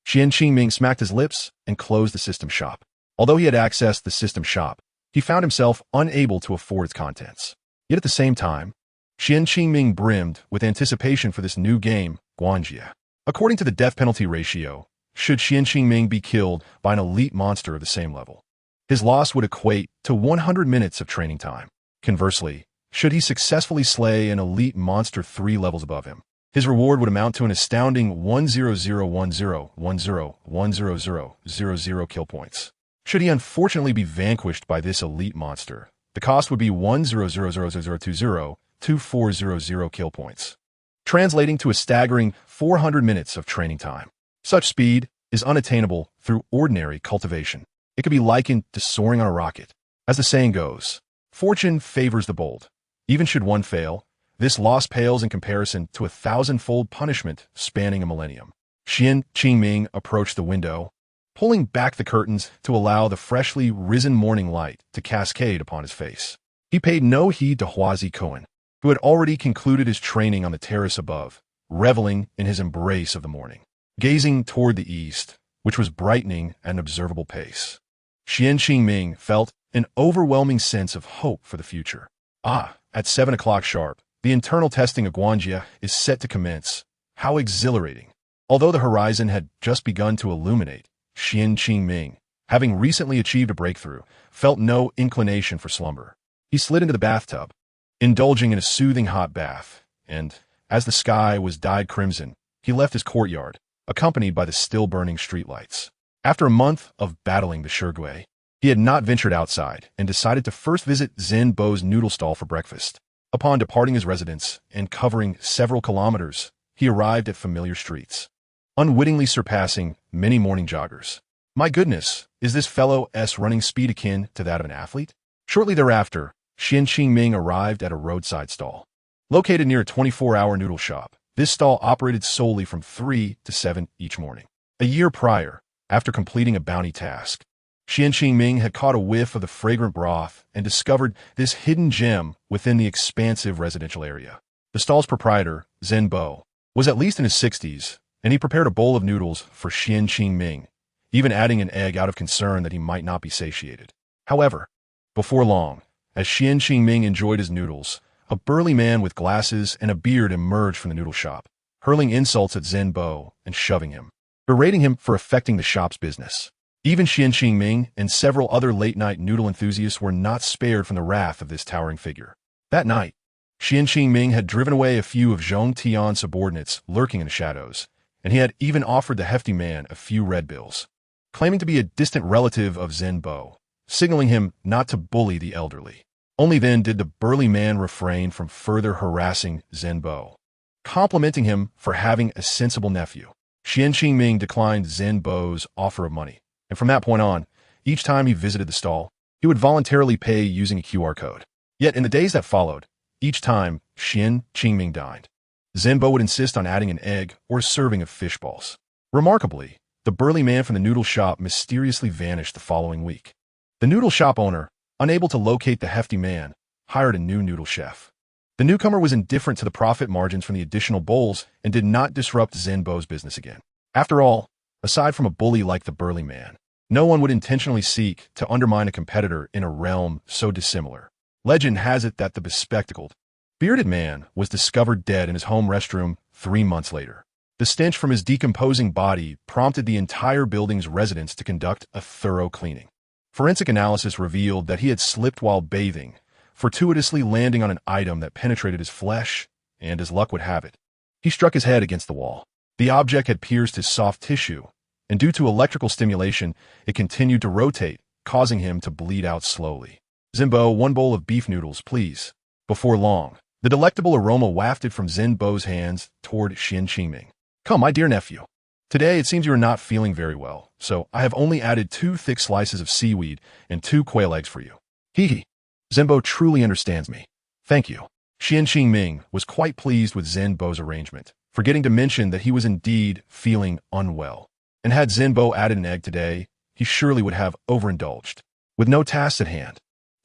Qian Qingming smacked his lips and closed the system shop. Although he had accessed the system shop, he found himself unable to afford its contents. Yet at the same time, Qian Qingming brimmed with anticipation for this new game, Guanjia. According to the death penalty ratio, should Qian Qingming be killed by an elite monster of the same level, his loss would equate to 100 minutes of training time. Conversely, should he successfully slay an elite monster 3 levels above him, his reward would amount to an astounding 1001010100000 kill points. Should he unfortunately be vanquished by this elite monster, the cost would be 10000202400 kill points, translating to a staggering 400 minutes of training time. Such speed is unattainable through ordinary cultivation. It could be likened to soaring on a rocket. As the saying goes, fortune favors the bold. Even should one fail, this loss pales in comparison to a 1,000-fold punishment spanning a millennium. Qian Qingming approached the window, pulling back the curtains to allow the freshly risen morning light to cascade upon his face. He paid no heed to Huazi Cohen, who had already concluded his training on the terrace above, reveling in his embrace of the morning. Gazing toward the east, which was brightening at an observable pace, Qian Qingming felt an overwhelming sense of hope for the future. At 7 o'clock sharp, the internal testing of Guanjia is set to commence. How exhilarating! Although the horizon had just begun to illuminate, Qian Qingming, having recently achieved a breakthrough, felt no inclination for slumber. He slid into the bathtub, indulging in a soothing hot bath, and, as the sky was dyed crimson, he left his courtyard, accompanied by the still-burning streetlights. After a month of battling the Shirgui, he had not ventured outside and decided to first visit Zhen Bo's noodle stall for breakfast. Upon departing his residence and covering several kilometers, he arrived at familiar streets, unwittingly surpassing many morning joggers. My goodness, is this fellow's running speed akin to that of an athlete? Shortly thereafter, Qian Qingming arrived at a roadside stall. Located near a 24-hour noodle shop, this stall operated solely from 3 to 7 each morning. A year prior, after completing a bounty task, Qian Qingming had caught a whiff of the fragrant broth and discovered this hidden gem within the expansive residential area. The stall's proprietor, Zhen Bo, was at least in his 60s, and he prepared a bowl of noodles for Qian Qingming, even adding an egg out of concern that he might not be satiated. However, before long, as Qian Qingming enjoyed his noodles, a burly man with glasses and a beard emerged from the noodle shop, hurling insults at Zhen Bo and shoving him, berating him for affecting the shop's business. Even Qian Qingming and several other late-night noodle enthusiasts were not spared from the wrath of this towering figure. That night, Qian Qingming had driven away a few of Zhong Tian's subordinates lurking in the shadows, and he had even offered the hefty man a few red bills, claiming to be a distant relative of Zhen Bo, signaling him not to bully the elderly. Only then did the burly man refrain from further harassing Zhen Bo, complimenting him for having a sensible nephew. Qian Qingming declined Zhen Bo's offer of money, and from that point on, each time he visited the stall, he would voluntarily pay using a QR code. Yet in the days that followed, each time Qian Qingming dined, Zhen Bo would insist on adding an egg or a serving of fish balls. Remarkably, the burly man from the noodle shop mysteriously vanished the following week. The noodle shop owner, unable to locate the hefty man, hired a new noodle chef. The newcomer was indifferent to the profit margins from the additional bowls and did not disrupt Zhen Bo's business again. After all, aside from a bully like the burly man, no one would intentionally seek to undermine a competitor in a realm so dissimilar. Legend has it that the bespectacled, bearded man was discovered dead in his home restroom 3 months later. The stench from his decomposing body prompted the entire building's residents to conduct a thorough cleaning. Forensic analysis revealed that he had slipped while bathing, fortuitously landing on an item that penetrated his flesh, and as luck would have it, he struck his head against the wall. The object had pierced his soft tissue, and due to electrical stimulation, it continued to rotate, causing him to bleed out slowly. Zhen Bo, 1 bowl of beef noodles, please. Before long, the delectable aroma wafted from Zhen Bo's hands toward Qian Qingming. Come, my dear nephew. Today it seems you are not feeling very well, so I have only added 2 thick slices of seaweed and 2 quail eggs for you. Hee. Zhen Bo truly understands me. Thank you. Qian Qingming was quite pleased with Zhen Bo's arrangement, forgetting to mention that he was indeed feeling unwell. And had Zhen Bo added an egg today, he surely would have overindulged. With no tasks at hand,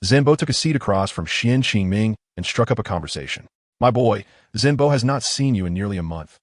Zhen Bo took a seat across from Qian Qingming and struck up a conversation. My boy, Zhen Bo has not seen you in nearly a month.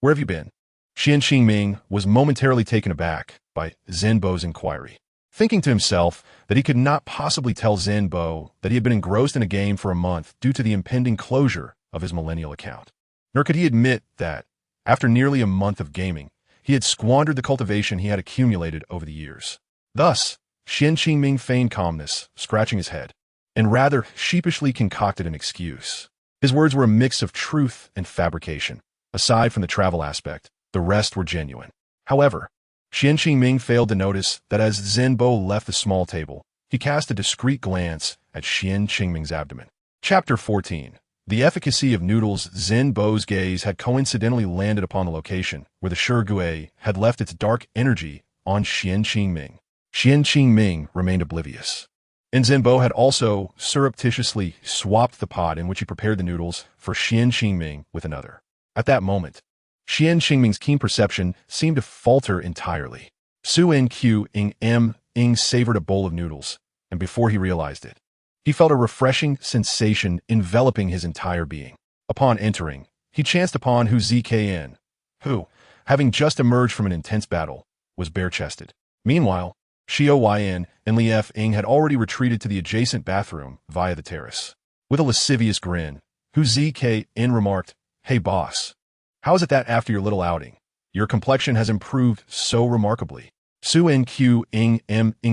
Where have you been? Xian Qingming was momentarily taken aback by Zhenbo's inquiry, thinking to himself that he could not possibly tell Zhenbo that he had been engrossed in a game for a month due to the impending closure of his millennial account. Nor could he admit that, after nearly a month of gaming, he had squandered the cultivation he had accumulated over the years. Thus, Xian Qingming feigned calmness, scratching his head, and rather sheepishly concocted an excuse. His words were a mix of truth and fabrication. Aside from the travel aspect, the rest were genuine. However, Xian Qingming failed to notice that as Zhenbo left the small table, he cast a discreet glance at Xian Qingming's abdomen. Chapter 14. The efficacy of noodles. Zhenbo's gaze had coincidentally landed upon the location where the Shigue had left its dark energy on Xian Qingming. Xian Qingming remained oblivious, and Zhenbo had also surreptitiously swapped the pot in which he prepared the noodles for Xian Qingming with another. At that moment, Xian Qingming's keen perception seemed to falter entirely. Su Ing savored a bowl of noodles, and before he realized it, he felt a refreshing sensation enveloping his entire being. Upon entering, he chanced upon Hu Zkn, who, having just emerged from an intense battle, was bare-chested. Meanwhile, Xiao Yin and Li F-ing had already retreated to the adjacent bathroom via the terrace. With a lascivious grin, Hu Zkn remarked, "Hey boss, how is it that after your little outing, your complexion has improved so remarkably?" Su Ing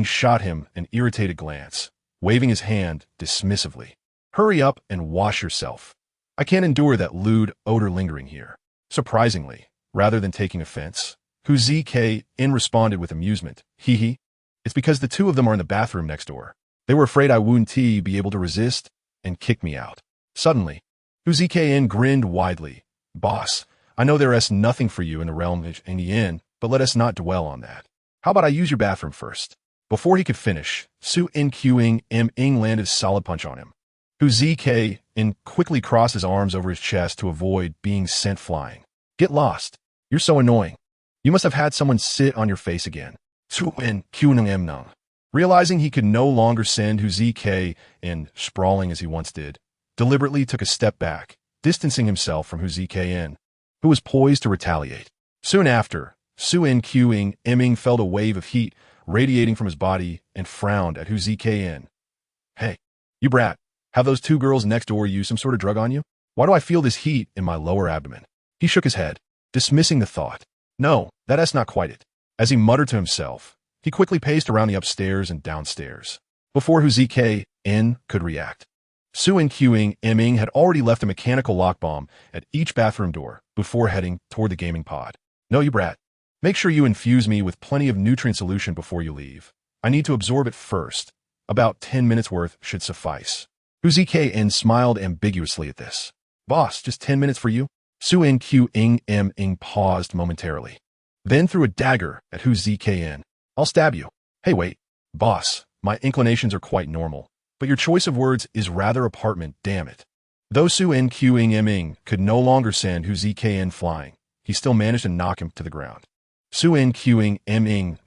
shot him an irritated glance, waving his hand dismissively. "Hurry up and wash yourself. I can't endure that lewd odor lingering here." Surprisingly, rather than taking offense, Hu Zkn responded with amusement, "Hee hee. It's because the two of them are in the bathroom next door. They were afraid I wouldn't be able to resist and kick me out." Suddenly, Hu Zkn grinned widely. "Boss, I know there is nothing for you in the realm of Yin, but let us not dwell on that. How about I use your bathroom first?" Before he could finish, Su Ing landed a solid punch on him. Hu Zkn quickly crossed his arms over his chest to avoid being sent flying. "Get lost. You're so annoying. You must have had someone sit on your face again." Su Ing realizing he could no longer send Hu Zkn sprawling as he once did, deliberately took a step back, distancing himself from Hu Zkn, who was poised to retaliate. Soon after, Su Ing felt a wave of heat radiating from his body and frowned at Hu Zkn. "Hey, you brat, have those two girls next door use some sort of drug on you? Why do I feel this heat in my lower abdomen?" He shook his head, dismissing the thought. "No, that's not quite it." As he muttered to himself, he quickly paced around the upstairs and downstairs. Before Hu Zkn could react, Su Ing had already left a mechanical lock bomb at each bathroom door before heading toward the gaming pod. "No, you brat. Make sure you infuse me with plenty of nutrient solution before you leave. I need to absorb it first. About 10 minutes worth should suffice." Hu Zkn smiled ambiguously at this. "Boss, just 10 minutes for you?" Su Ing paused momentarily, then threw a dagger at Hu Zkn. "I'll stab you." "Hey, wait. Boss, my inclinations are quite normal, but your choice of words is rather apartment, damn it." Though Su Ing could no longer send Hu Zkn flying, he still managed to knock him to the ground. Su Ing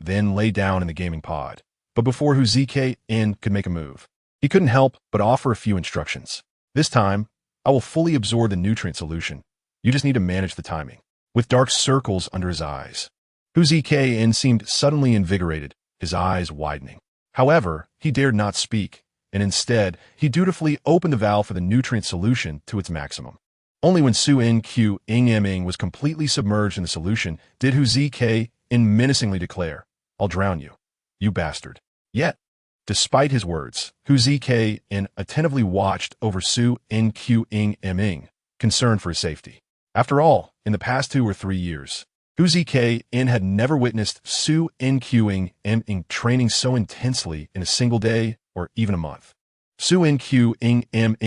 then lay down in the gaming pod, but before Hu Zkn could make a move, he couldn't help but offer a few instructions. "This time, I will fully absorb the nutrient solution. You just need to manage the timing." With dark circles under his eyes, Hu Zkn seemed suddenly invigorated, his eyes widening. However, he dared not speak, and instead, he dutifully opened the valve for the nutrient solution to its maximum. Only when Su Ing was completely submerged in the solution did Hu Zkn menacingly declare, "I'll drown you, you bastard." Yet, despite his words, Hu Zkn attentively watched over Su Ing, concerned for his safety. After all, in the past 2 or 3 years, Hu Zkn had never witnessed Su Ing training so intensely in a single day or even a month. Su Ing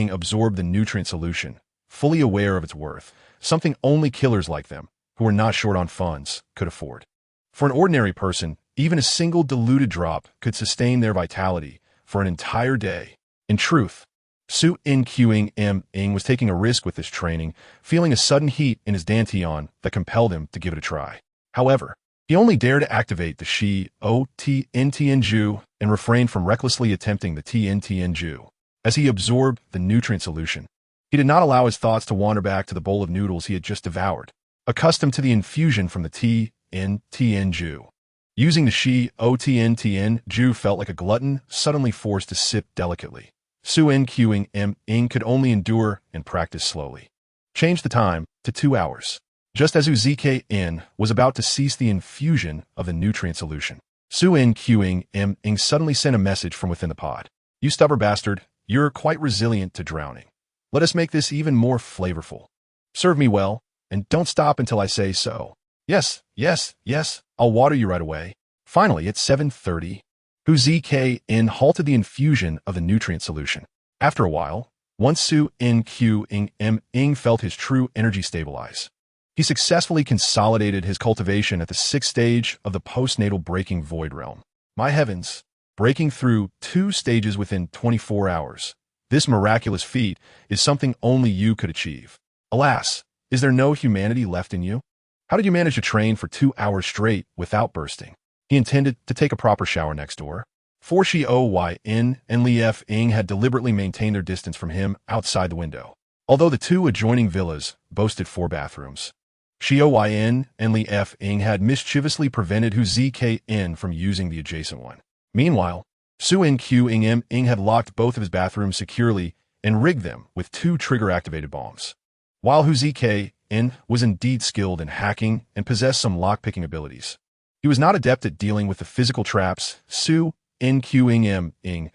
absorbed the nutrient solution, fully aware of its worth, something only killers like them, who were not short on funds, could afford. For an ordinary person, even a single diluted drop could sustain their vitality for an entire day. In truth, Su Ing was taking a risk with this training, feeling a sudden heat in his dantian that compelled him to give it a try. However, he only dared to activate the Shi-O-T-N-T-N-Ju and refrained from recklessly attempting the T-N-T-N-Ju. As he absorbed the nutrient solution, he did not allow his thoughts to wander back to the bowl of noodles he had just devoured. accustomed to the infusion from the Tn Ju. Using the Tn Ju felt like a glutton suddenly forced to sip delicately. Su Ing could only endure and practice slowly. Change the time to 2 hours. Just as Uzk was about to cease the infusion of the nutrient solution, Su Ing suddenly sent a message from within the pod. You stubborn bastard, you're quite resilient to drowning. Let us make this even more flavorful. Serve me well, and don't stop until I say so. Yes, I'll water you right away. Finally, at 7:30, Uzk halted the infusion of the nutrient solution. After a while, once Su Ing felt his true energy stabilize, he successfully consolidated his cultivation at the 6th stage of the postnatal breaking void realm. My heavens, breaking through 2 stages within 24 hours. This miraculous feat is something only you could achieve. Alas, is there no humanity left in you? How did you manage to train for 2 hours straight without bursting? He intended to take a proper shower next door. For Yin and Li F-ing had deliberately maintained their distance from him outside the window, although the 2 adjoining villas boasted 4 bathrooms. Yin and Li F-ing had mischievously prevented Hu Zk-in from using the adjacent one. Meanwhile, Su Ing had locked both of his bathrooms securely and rigged them with 2 trigger-activated bombs. While Hu Zk-in was indeed skilled in hacking and possessed some lock-picking abilities, he was not adept at dealing with the physical traps Su Ing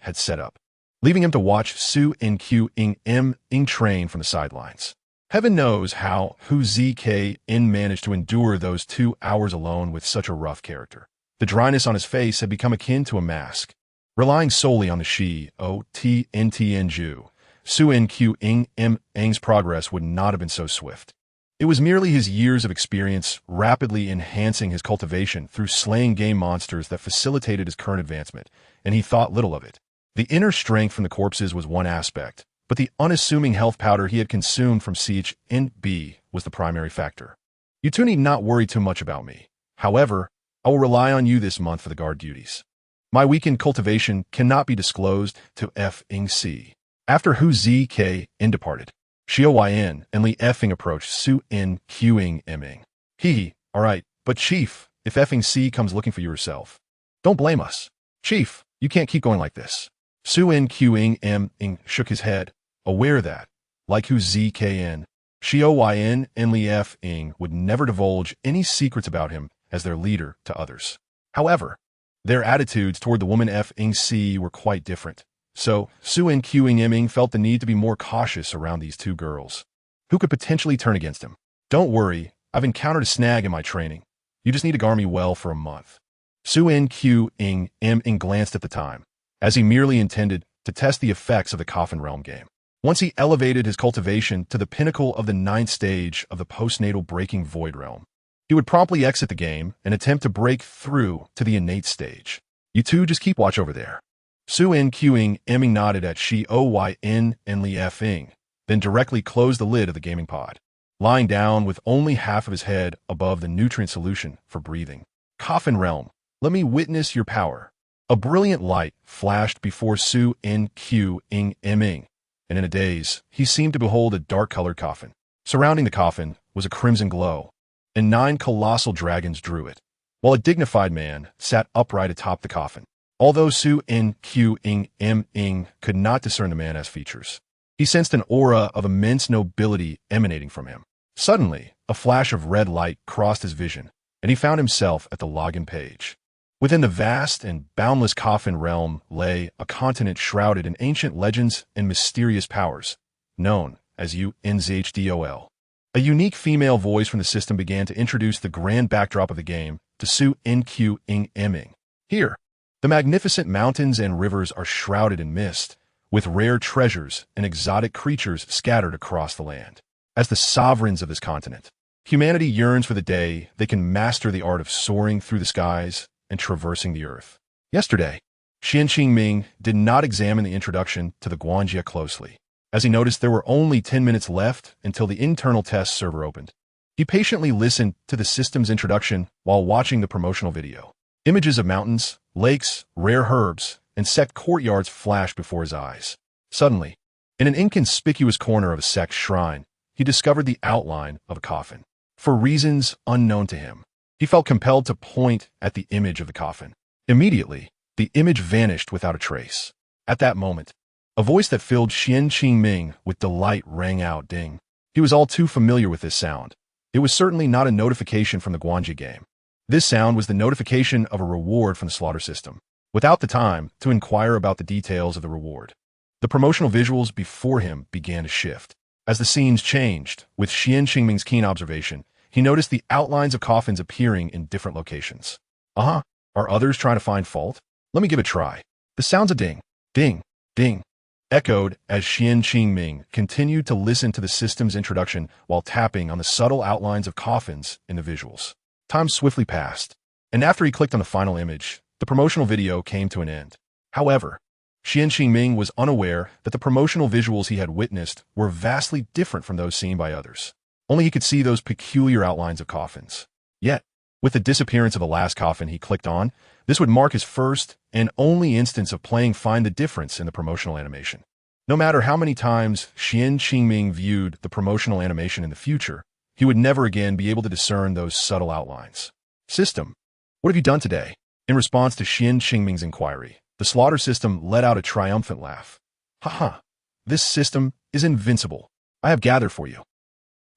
had set up, leaving him to watch Su Ing train from the sidelines. Heaven knows how Hu Zk-in managed to endure those 2 hours alone with such a rough character. The dryness on his face had become akin to a mask. Relying solely on the Tn Ju, Su Ing's progress would not have been so swift. It was merely his years of experience rapidly enhancing his cultivation through slaying game monsters that facilitated his current advancement, and he thought little of it. The inner strength from the corpses was one aspect, but the unassuming health powder he had consumed from CHNB was the primary factor. You two need not worry too much about me. However, I will rely on you this month for the guard duties. My weakened cultivation cannot be disclosed to F-ing-C. After Hu Zk-in departed, Yin and Li F-ing approached Su Ing. Alright, but Chief, if F-ing-C comes looking for you herself, don't blame us. Chief, you can't keep going like this. Su Ing shook his head, aware that, like Hu Zk-in, Yin and Li F-ing would never divulge any secrets about him as their leader to others. However, their attitudes toward the woman F-ing-C were quite different. So, Su Ing felt the need to be more cautious around these 2 girls, who could potentially turn against him. Don't worry, I've encountered a snag in my training. You just need to guard me well for a month. Su Ing glanced at the time, as he merely intended to test the effects of the Coffin Realm game. Once he elevated his cultivation to the pinnacle of the 9th stage of the postnatal breaking void realm, he would promptly exit the game and attempt to break through to the innate stage. You two just keep watch over there. Su Ing nodded at Yin and Li F-ing, then directly closed the lid of the gaming pod, lying down with only half of his head above the nutrient solution for breathing. Coffin Realm, let me witness your power. A brilliant light flashed before Su Ing, and in a daze, he seemed to behold a dark-colored coffin. Surrounding the coffin was a crimson glow, and 9 colossal dragons drew it, while a dignified man sat upright atop the coffin. Although Su Ing could not discern the man as features, he sensed an aura of immense nobility emanating from him. Suddenly, a flash of red light crossed his vision, and he found himself at the login page. Within the vast and boundless Coffin Realm lay a continent shrouded in ancient legends and mysterious powers, known as UNCHDOL. A unique female voice from the system began to introduce the grand backdrop of the game to Su Ing. Here, the magnificent mountains and rivers are shrouded in mist, with rare treasures and exotic creatures scattered across the land. As the sovereigns of this continent, humanity yearns for the day they can master the art of soaring through the skies and traversing the earth. Yesterday, Ming did not examine the introduction to the Guanjia closely, as he noticed there were only 10 minutes left until the internal test server opened. He patiently listened to the system's introduction while watching the promotional video. Images of mountains, lakes, rare herbs, and sect courtyards flashed before his eyes. Suddenly, in an inconspicuous corner of a sect shrine, he discovered the outline of a coffin. For reasons unknown to him, he felt compelled to point at the image of the coffin. Immediately, the image vanished without a trace. At that moment, a voice that filled Xian Qingming with delight rang out. Ding. He was all too familiar with this sound. It was certainly not a notification from the Guanji game. This sound was the notification of a reward from the slaughter system. Without the time to inquire about the details of the reward, the promotional visuals before him began to shift. As the scenes changed, with Xian Qingming's keen observation, he noticed the outlines of coffins appearing in different locations. Are others trying to find fault? Let me give it a try. The sounds of ding, ding, ding echoed as Xian Qingming continued to listen to the system's introduction while tapping on the subtle outlines of coffins in the visuals. Time swiftly passed, and after he clicked on the final image, the promotional video came to an end. However, Xian Qingming was unaware that the promotional visuals he had witnessed were vastly different from those seen by others. Only he could see those peculiar outlines of coffins. Yet, with the disappearance of the last coffin he clicked on, this would mark his first and only instance of playing Find the Difference in the promotional animation. No matter how many times Xian Qingming viewed the promotional animation in the future, he would never again be able to discern those subtle outlines. System, what have you done today? In response to Xian Qingming's inquiry, the slaughter system let out a triumphant laugh. Haha, this system is invincible. I have gathered for you.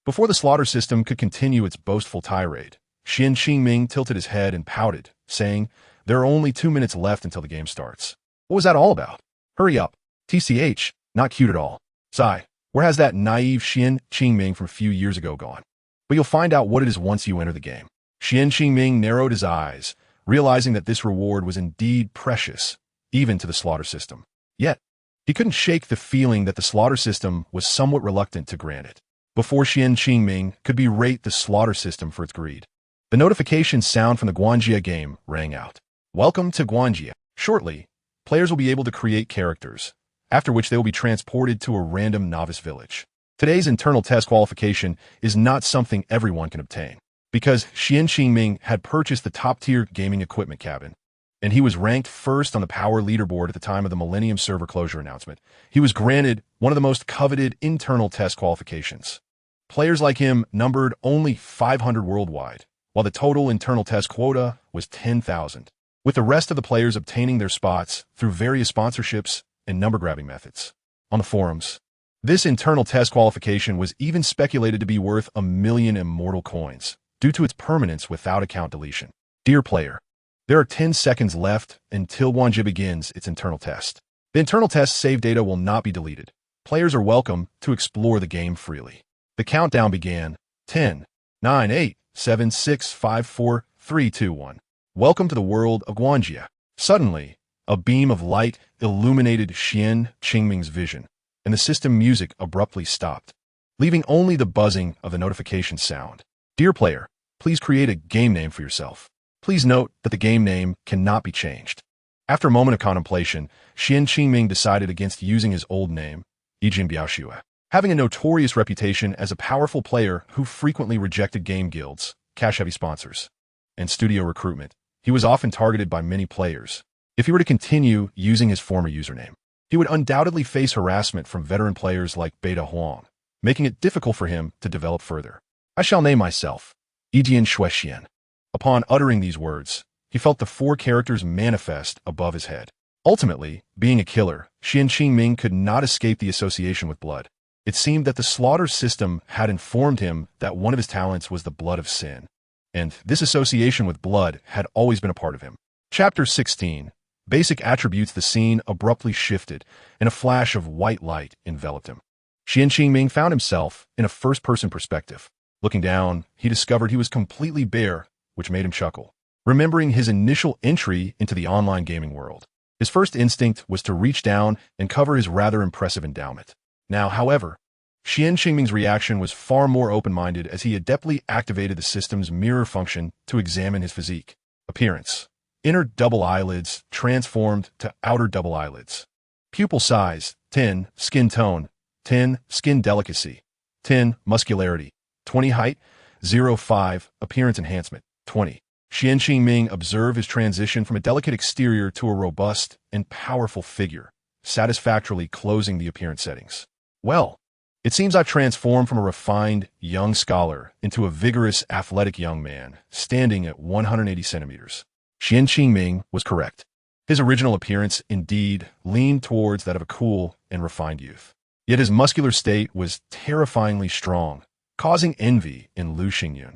Before the slaughter system could continue its boastful tirade, Xian Qingming tilted his head and pouted, saying, "There are only 2 minutes left until the game starts." What was that all about? Hurry up. TCH, not cute at all. Sigh, where has that naive Xian Qingming from a few years ago gone? But you'll find out what it is once you enter the game. Xian Qingming narrowed his eyes, realizing that this reward was indeed precious, even to the slaughter system. Yet, he couldn't shake the feeling that the slaughter system was somewhat reluctant to grant it. Before Xian Qingming could berate the slaughter system for its greed, the notification sound from the Guanjia game rang out. Welcome to Guanjia. Shortly, players will be able to create characters, after which they will be transported to a random novice village. Today's internal test qualification is not something everyone can obtain, because Xian Qingming had purchased the top-tier gaming equipment cabin, and he was ranked first on the power leaderboard at the time of the Millennium server closure announcement. He was granted one of the most coveted internal test qualifications. Players like him numbered only 500 worldwide, while the total internal test quota was 10,000, with the rest of the players obtaining their spots through various sponsorships and number-grabbing methods. On the forums, this internal test qualification was even speculated to be worth 1 million immortal coins, due to its permanence without account deletion. Dear player, there are 10 seconds left until Guanjia begins its internal test. The internal test save data will not be deleted. Players are welcome to explore the game freely. The countdown began. 10, 9, 8, 7, 6, 5, 4, 3, 2, 1. Welcome to the world of Guanjia. Suddenly, a beam of light illuminated Xian Qingming's vision, and the system music abruptly stopped, leaving only the buzzing of the notification sound. Dear player, please create a game name for yourself. Please note that the game name cannot be changed. After a moment of contemplation, Xian Qingming decided against using his old name, Yijin Biaoxue. Having a notorious reputation as a powerful player who frequently rejected game guilds, cash-heavy sponsors, and studio recruitment, he was often targeted by many players. If he were to continue using his former username, he would undoubtedly face harassment from veteran players like Beta Huang, making it difficult for him to develop further. I shall name myself Yijian Shuexian. Upon uttering these words, he felt the 4 characters manifest above his head. Ultimately, being a killer, Xian Qingming could not escape the association with blood. It seemed that the slaughter system had informed him that one of his talents was the blood of sin, and this association with blood had always been a part of him. Chapter 16. Basic attributes. The scene abruptly shifted, and a flash of white light enveloped him. Xian Qingming found himself in a first-person perspective. Looking down, he discovered he was completely bare, which made him chuckle. Remembering his initial entry into the online gaming world, his first instinct was to reach down and cover his rather impressive endowment. Now, however, Xian Qingming's reaction was far more open-minded as he adeptly activated the system's mirror function to examine his physique. Appearance. Inner double eyelids transformed to outer double eyelids. Pupil size, 10. Skin tone, 10. Skin delicacy, 10. Muscularity, 20. Height, 0.5. Appearance enhancement, 20. Xian Qingming observed his transition from a delicate exterior to a robust and powerful figure, satisfactorily closing the appearance settings. Well, It seems I've transformed from a refined, young scholar into a vigorous, athletic young man, standing at 180 centimeters. Xian Qingming was correct. His original appearance, indeed, leaned towards that of a cool and refined youth. Yet his muscular state was terrifyingly strong, causing envy in Lu Xingyun,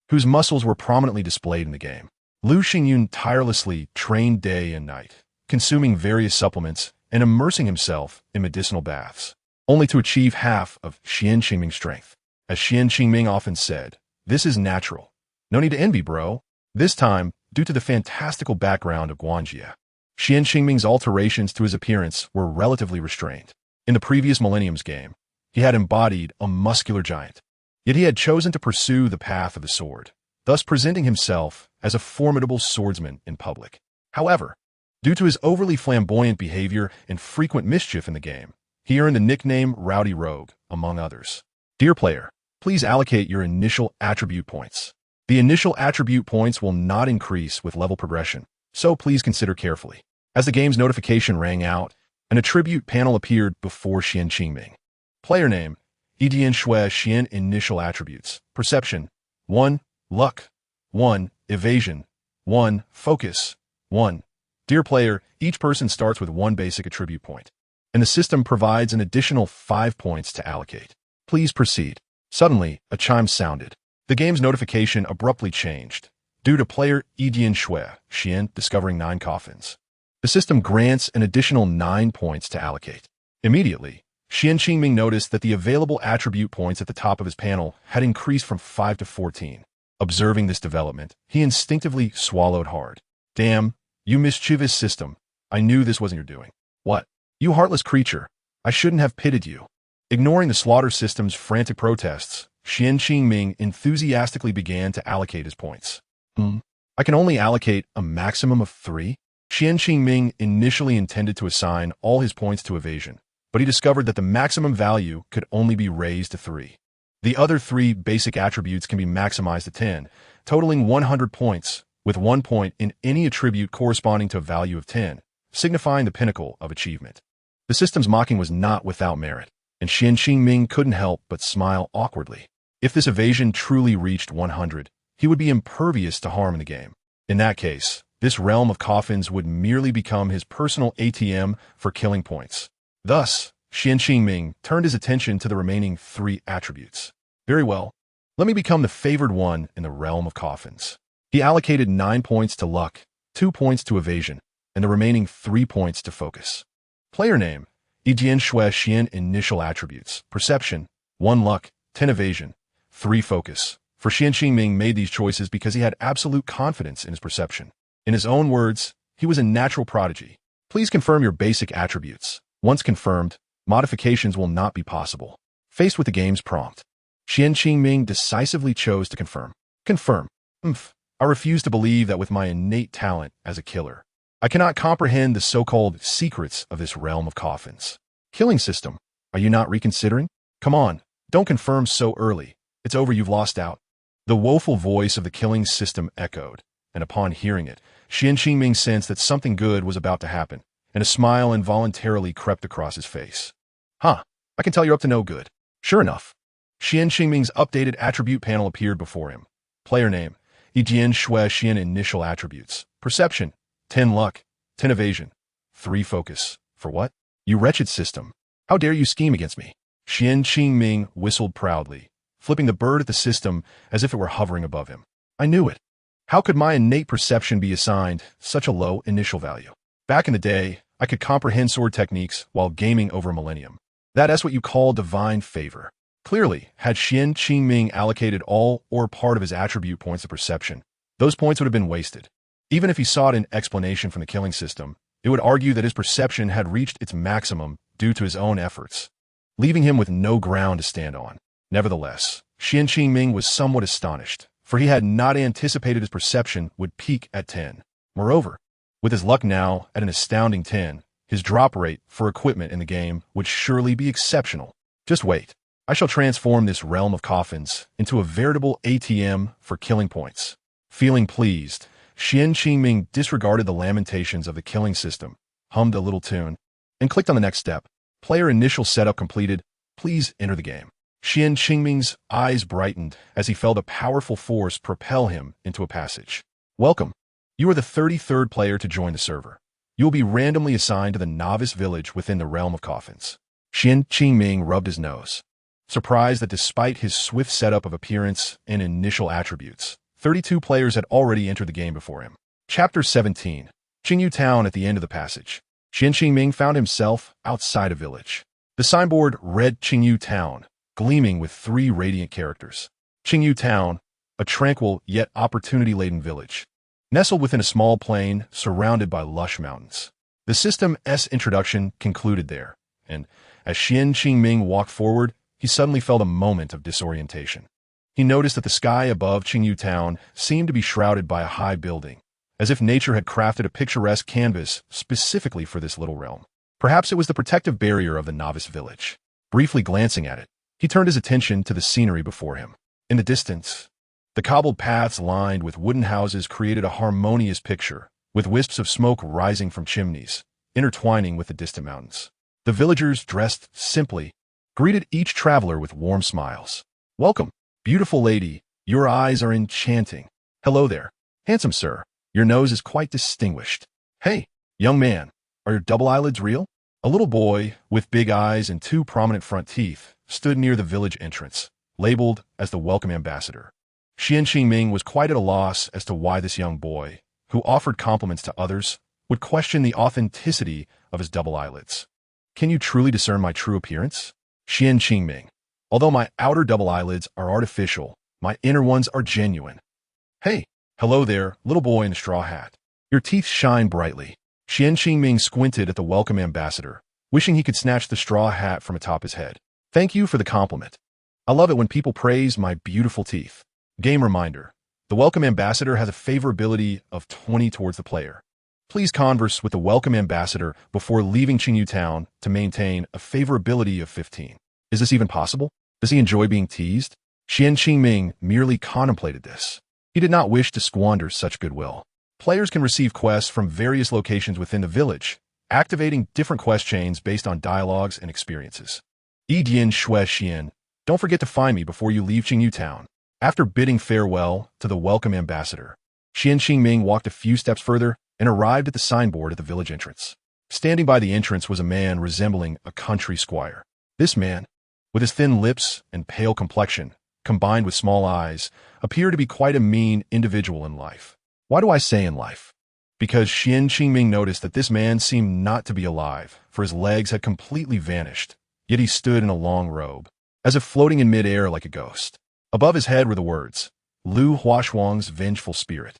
whose muscles were prominently displayed in the game. Lu Xingyun tirelessly trained day and night, consuming various supplements and immersing himself in medicinal baths, only to achieve half of Xian Qingming's strength. As Xian Qingming often said, "This is natural. No need to envy, bro." This time, due to the fantastical background of Guanjie, Xian Qingming's alterations to his appearance were relatively restrained. In the previous Millennium's game, he had embodied a muscular giant, yet he had chosen to pursue the path of the sword, thus presenting himself as a formidable swordsman in public. However, due to his overly flamboyant behavior and frequent mischief in the game, he earned the nickname Rowdy Rogue, among others. Dear player, please allocate your initial attribute points. The initial attribute points will not increase with level progression, so please consider carefully. As the game's notification rang out, an attribute panel appeared before Xian Qingming. Player name, Edian Shui Xian. Initial attributes: Perception, 1, Luck, 1, Evasion, 1, Focus, 1. Dear player, each person starts with 1 basic attribute point, and the system provides an additional 5 points to allocate. Please proceed. Suddenly, a chime sounded. The game's notification abruptly changed, due to player Edian Shui Xian discovering 9 coffins. The system grants an additional 9 points to allocate. Immediately, Xian Qingming noticed that the available attribute points at the top of his panel had increased from 5 to 14. Observing this development, he instinctively swallowed hard. Damn, you mischievous system. I knew this wasn't your doing. What? You heartless creature. I shouldn't have pitied you. Ignoring the slaughter system's frantic protests, Xian Qingming enthusiastically began to allocate his points. I can only allocate a maximum of 3? Xian Qingming initially intended to assign all his points to evasion, but he discovered that the maximum value could only be raised to 3. The other 3 basic attributes can be maximized to 10, totaling 100 points, with 1 point in any attribute corresponding to a value of 10, signifying the pinnacle of achievement. The system's mocking was not without merit, and Xian Qingming couldn't help but smile awkwardly. If this evasion truly reached 100, he would be impervious to harm in the game. In that case, this realm of coffins would merely become his personal ATM for killing points. Thus, Xian Qingming turned his attention to the remaining 3 attributes. Very well, let me become the favored one in the realm of coffins. He allocated 9 points to luck, 2 points to evasion, and the remaining 3 points to focus. Player name, Yijian Shui Xian. Initial attributes: Perception, 1 luck, 10 evasion, 3 focus. For Xian Qingming made these choices because he had absolute confidence in his perception. In his own words, he was a natural prodigy. Please confirm your basic attributes. Once confirmed, modifications will not be possible. Faced with the game's prompt, Xian Qingming decisively chose to confirm. Confirm. I refuse to believe that with my innate talent as a killer, I cannot comprehend the so-called secrets of this realm of coffins. Killing system, are you not reconsidering? Come on, don't confirm so early. It's over, you've lost out. The woeful voice of the killing system echoed, and upon hearing it, Xian Qingming sensed that something good was about to happen, and a smile involuntarily crept across his face. I can tell you're up to no good. Sure enough, Xian Qingming's updated attribute panel appeared before him. Player name, Yijian Shui Xian. Initial attributes: Perception, 10 luck, 10 evasion, 3 focus. For what? You wretched system. How dare you scheme against me? Xian Qingming whistled proudly, flipping the bird at the system as if it were hovering above him. I knew it. How could my innate perception be assigned such a low initial value? Back in the day, I could comprehend sword techniques while gaming over a millennium. That's what you call divine favor. Clearly, had Xian Qingming allocated all or part of his attribute points to perception, those points would have been wasted. Even if he sought an explanation from the killing system, it would argue that his perception had reached its maximum due to his own efforts, leaving him with no ground to stand on. Nevertheless, Xian Qingming was somewhat astonished, for he had not anticipated his perception would peak at 10. Moreover, with his luck now at an astounding 10, his drop rate for equipment in the game would surely be exceptional. Just wait. I shall transform this realm of coffins into a veritable ATM for killing points. Feeling pleased, Xian Qingming disregarded the lamentations of the killing system, hummed a little tune, and clicked on the next step. Player initial setup completed. Please enter the game. Qian Qingming's eyes brightened as he felt a powerful force propel him into a passage. Welcome. You are the 33rd player to join the server. You will be randomly assigned to the novice village within the Realm of Coffins. Qian Qingming rubbed his nose, surprised that despite his swift setup of appearance and initial attributes, 32 players had already entered the game before him. Chapter 17. Qingyu Town at the end of the passage. Qian Qingming found himself outside a village. The signboard read Qingyu Town, gleaming with 3 radiant characters. Qingyu Town, a tranquil yet opportunity-laden village, nestled within a small plain surrounded by lush mountains. The system's introduction concluded there, and as Qian Qingming walked forward, he suddenly felt a moment of disorientation. He noticed that the sky above Qingyu Town seemed to be shrouded by a high building, as if nature had crafted a picturesque canvas specifically for this little realm. Perhaps it was the protective barrier of the novice village. Briefly glancing at it, he turned his attention to the scenery before him. In the distance, the cobbled paths lined with wooden houses created a harmonious picture, with wisps of smoke rising from chimneys, intertwining with the distant mountains. The villagers, dressed simply, greeted each traveler with warm smiles. Welcome, beautiful lady, your eyes are enchanting. Hello there, handsome sir, your nose is quite distinguished. Hey, young man, are your double eyelids real? A little boy, with big eyes and 2 prominent front teeth, stood near the village entrance, labeled as the welcome ambassador. Qian Qingming was quite at a loss as to why this young boy, who offered compliments to others, would question the authenticity of his double eyelids. Can you truly discern my true appearance? Qian Qingming. Although my outer double eyelids are artificial, my inner ones are genuine. Hey, hello there, little boy in the straw hat. Your teeth shine brightly. Qian Qingming squinted at the welcome ambassador, wishing he could snatch the straw hat from atop his head. Thank you for the compliment. I love it when people praise my beautiful teeth. Game reminder. The welcome ambassador has a favorability of 20 towards the player. Please converse with the welcome ambassador before leaving Qingyu Town to maintain a favorability of 15. Is this even possible? Does he enjoy being teased? Qian Qingming merely contemplated this. He did not wish to squander such goodwill. Players can receive quests from various locations within the village, activating different quest chains based on dialogues and experiences. Yidian Shui Xian, don't forget to find me before you leave Qingyu Town. After bidding farewell to the welcome ambassador, Qian Qingming walked a few steps further and arrived at the signboard at the village entrance. Standing by the entrance was a man resembling a country squire. This man, with his thin lips and pale complexion, combined with small eyes, appeared to be quite a mean individual in life. Why do I say in life? Because Qian Qingming noticed that this man seemed not to be alive, for his legs had completely vanished, yet he stood in a long robe, as if floating in mid-air like a ghost. Above his head were the words, Lu Huashuang's vengeful spirit.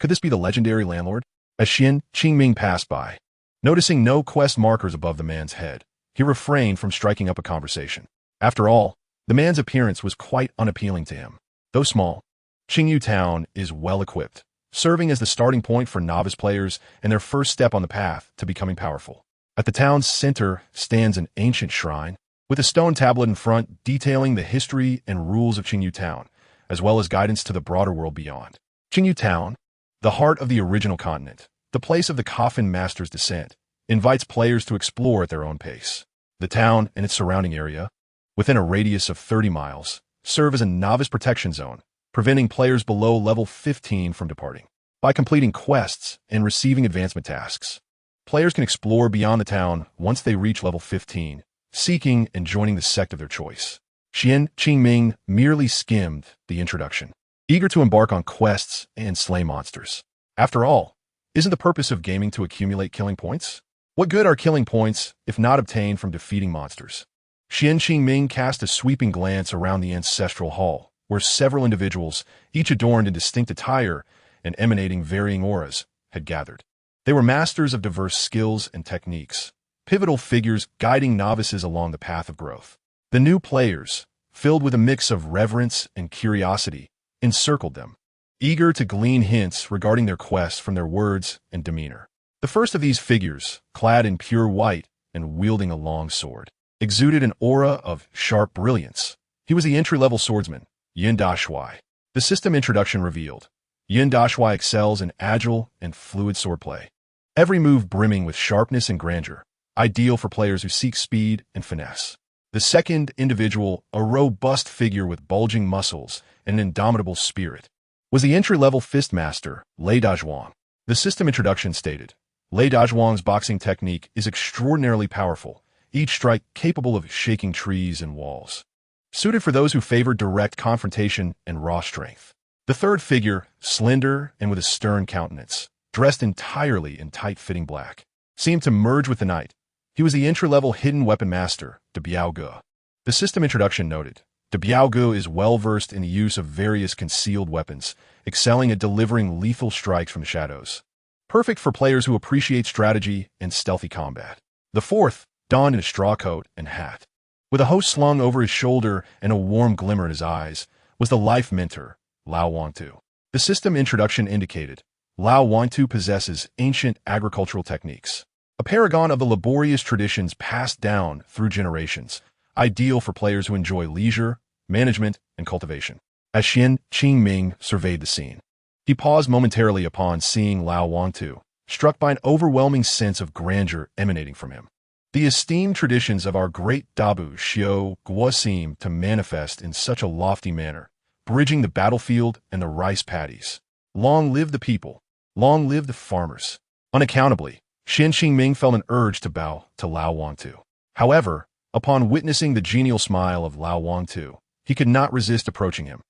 Could this be the legendary landlord? As Qian Qingming passed by, noticing no quest markers above the man's head, he refrained from striking up a conversation. After all, the man's appearance was quite unappealing to him. Though small, Qingyu Town is well-equipped, serving as the starting point for novice players and their first step on the path to becoming powerful. At the town's center stands an ancient shrine, with a stone tablet in front detailing the history and rules of Qingyu Town, as well as guidance to the broader world beyond. Qingyu Town, the heart of the original continent, the place of the Coffin Master's descent, invites players to explore at their own pace. The town and its surrounding area, within a radius of 30 miles, serve as a novice protection zone, preventing players below level 15 from departing. By completing quests and receiving advancement tasks, players can explore beyond the town once they reach level 15, seeking and joining the sect of their choice. Qian Qingming merely skimmed the introduction, eager to embark on quests and slay monsters. After all, isn't the purpose of gaming to accumulate killing points? What good are killing points if not obtained from defeating monsters? Qian Qingming cast a sweeping glance around the ancestral hall, where several individuals, each adorned in distinct attire and emanating varying auras, had gathered. They were masters of diverse skills and techniques, pivotal figures guiding novices along the path of growth. The new players, filled with a mix of reverence and curiosity, encircled them, eager to glean hints regarding their quest from their words and demeanor. The first of these figures, clad in pure white and wielding a long sword, exuded an aura of sharp brilliance. He was the entry-level swordsman, Yin Dashui. The system introduction revealed, Yin Dashui excels in agile and fluid swordplay, every move brimming with sharpness and grandeur, ideal for players who seek speed and finesse. The second individual, a robust figure with bulging muscles and an indomitable spirit, was the entry-level fistmaster, Lei Dazhuang. The system introduction stated, Lei Dazhuang's boxing technique is extraordinarily powerful, each strike capable of shaking trees and walls, suited for those who favor direct confrontation and raw strength. The third figure, slender and with a stern countenance, dressed entirely in tight-fitting black, seemed to merge with the night. He was the entry-level hidden weapon master, De Biaoge. The system introduction noted, De Biaoge is well-versed in the use of various concealed weapons, excelling at delivering lethal strikes from the shadows. Perfect for players who appreciate strategy and stealthy combat. The fourth, donned in a straw coat and hat, with a hoe slung over his shoulder and a warm glimmer in his eyes, was the life mentor, Lao Wangtu. The system introduction indicated, Lao Wangtu possesses ancient agricultural techniques, a paragon of the laborious traditions passed down through generations, ideal for players who enjoy leisure, management, and cultivation. As Xian Qingming surveyed the scene, he paused momentarily upon seeing Lao Wangtu, struck by an overwhelming sense of grandeur emanating from him. The esteemed traditions of our great Dabu Xiao Guo seem to manifest in such a lofty manner, bridging the battlefield and the rice paddies. Long live the people! Long live the farmers! Unaccountably, Xian Qingming felt an urge to bow to Lao Wangtu. However, upon witnessing the genial smile of Lao Wangtu, he could not resist approaching him.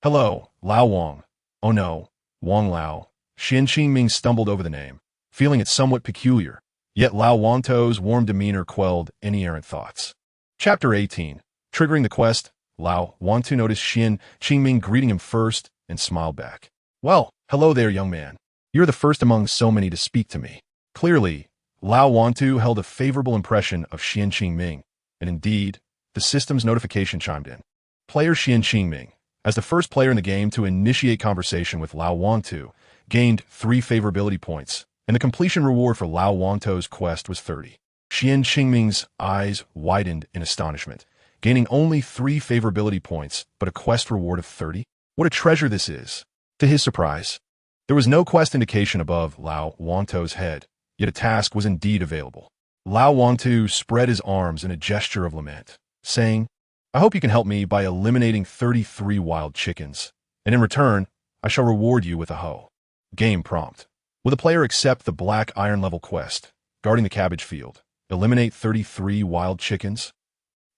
Hello, Lao Wang. Oh no, Wang Lao. Xian Qingming stumbled over the name, feeling it somewhat peculiar, yet Lao Wangtu's warm demeanor quelled any errant thoughts. Chapter 18. Triggering the quest, Lao Wangtu noticed Xian Qingming greeting him first and smiled back. Well, hello there, young man. You're the first among so many to speak to me. Clearly, Lao Wangtu held a favorable impression of Xian Qingming, and indeed, the system's notification chimed in. Player Xian Qingming, as the first player in the game to initiate conversation with Lao Wangtu, gained 3 favorability points, and the completion reward for Lao Wangtu's quest was 30. Xian Qingming's eyes widened in astonishment, gaining only 3 favorability points, but a quest reward of 30? What a treasure this is! To his surprise, there was no quest indication above Lao Wangtu's head, yet a task was indeed available. Lao Wangtu spread his arms in a gesture of lament, saying, I hope you can help me by eliminating 33 wild chickens, and in return, I shall reward you with a hoe. Game prompt. Will the player accept the Black Iron level quest, guarding the cabbage field, eliminate 33 wild chickens?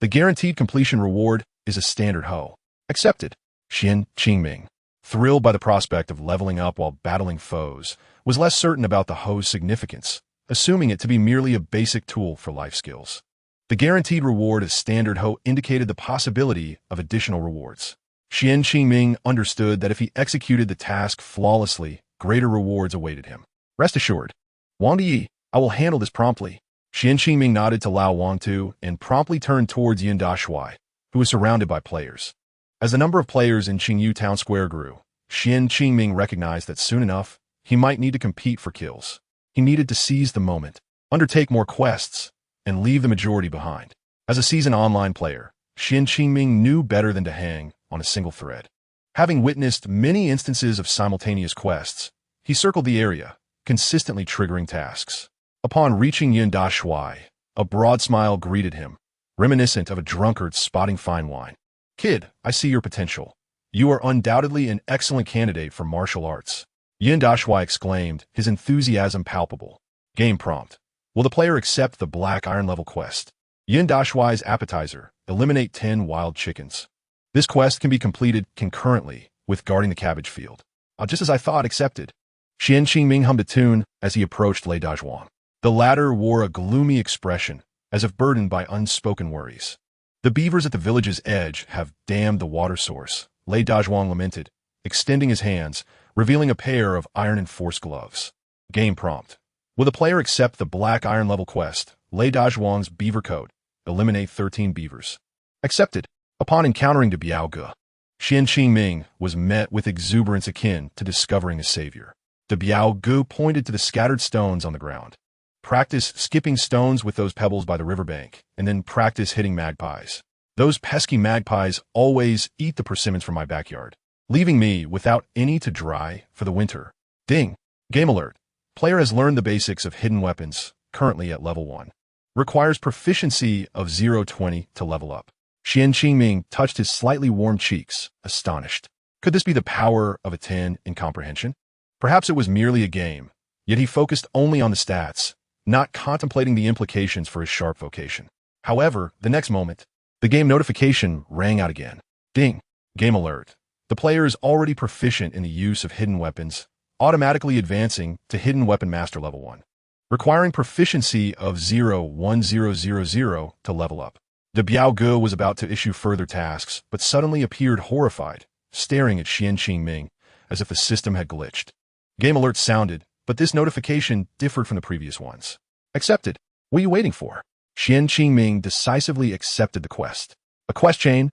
The guaranteed completion reward is a standard hoe. Accepted. Xian Qingming, thrilled by the prospect of leveling up while battling foes, was less certain about the hoe's significance, assuming it to be merely a basic tool for life skills. The guaranteed reward as standard hoe indicated the possibility of additional rewards. Xian Qingming understood that if he executed the task flawlessly, greater rewards awaited him. Rest assured, Wang Yi, I will handle this promptly. Xian Qingming nodded to Lao Wangtu and promptly turned towards Yin Dashuai, who was surrounded by players. As the number of players in Qingyu Town Square grew, Xian Qingming recognized that soon enough, he might need to compete for kills. He needed to seize the moment, undertake more quests, and leave the majority behind. As a seasoned online player, Xian Qingming knew better than to hang on a single thread. Having witnessed many instances of simultaneous quests, he circled the area, consistently triggering tasks. Upon reaching Yin Dashuai, a broad smile greeted him, reminiscent of a drunkard spotting fine wine. Kid, I see your potential. You are undoubtedly an excellent candidate for martial arts. Yin Dashuai exclaimed, his enthusiasm palpable. Game prompt. Will the player accept the Black Iron level quest? Yin Dashuai's appetizer, eliminate 10 wild chickens. This quest can be completed concurrently with guarding the cabbage field. Just as I thought, accepted. Xian Qingming hummed a tune as he approached Lei Dazhuang. The latter wore a gloomy expression, as if burdened by unspoken worries. The beavers at the village's edge have dammed the water source, Lei Dazhuang lamented, extending his hands, revealing a pair of iron-enforced gloves. Game prompt. Will the player accept the Black Iron level quest, Lei Dazhuang's beaver coat, eliminate 13 beavers? Accepted. Upon encountering De Biaoge, Xian Qingming was met with exuberance akin to discovering a savior. De Biaoge pointed to the scattered stones on the ground. Practice skipping stones with those pebbles by the riverbank, and then practice hitting magpies. Those pesky magpies always eat the persimmons from my backyard, leaving me without any to dry for the winter. Ding! Game alert. Player has learned the basics of hidden weapons, currently at level 1. Requires proficiency of 0-20 to level up. Xian Qingming touched his slightly warm cheeks, astonished. Could this be the power of a 10 in comprehension? Perhaps it was merely a game, yet he focused only on the stats, not contemplating the implications for his sharp vocation. However, the next moment, the game notification rang out again. Ding! Game alert. The player is already proficient in the use of hidden weapons, automatically advancing to Hidden Weapon Master Level 1. Requiring proficiency of 0-1000 to level up. De Biaoge was about to issue further tasks, but suddenly appeared horrified, staring at Xian Qingming as if the system had glitched. Game alert sounded, but this notification differed from the previous ones. Accepted. What are you waiting for? Xian Qingming decisively accepted the quest. A quest chain,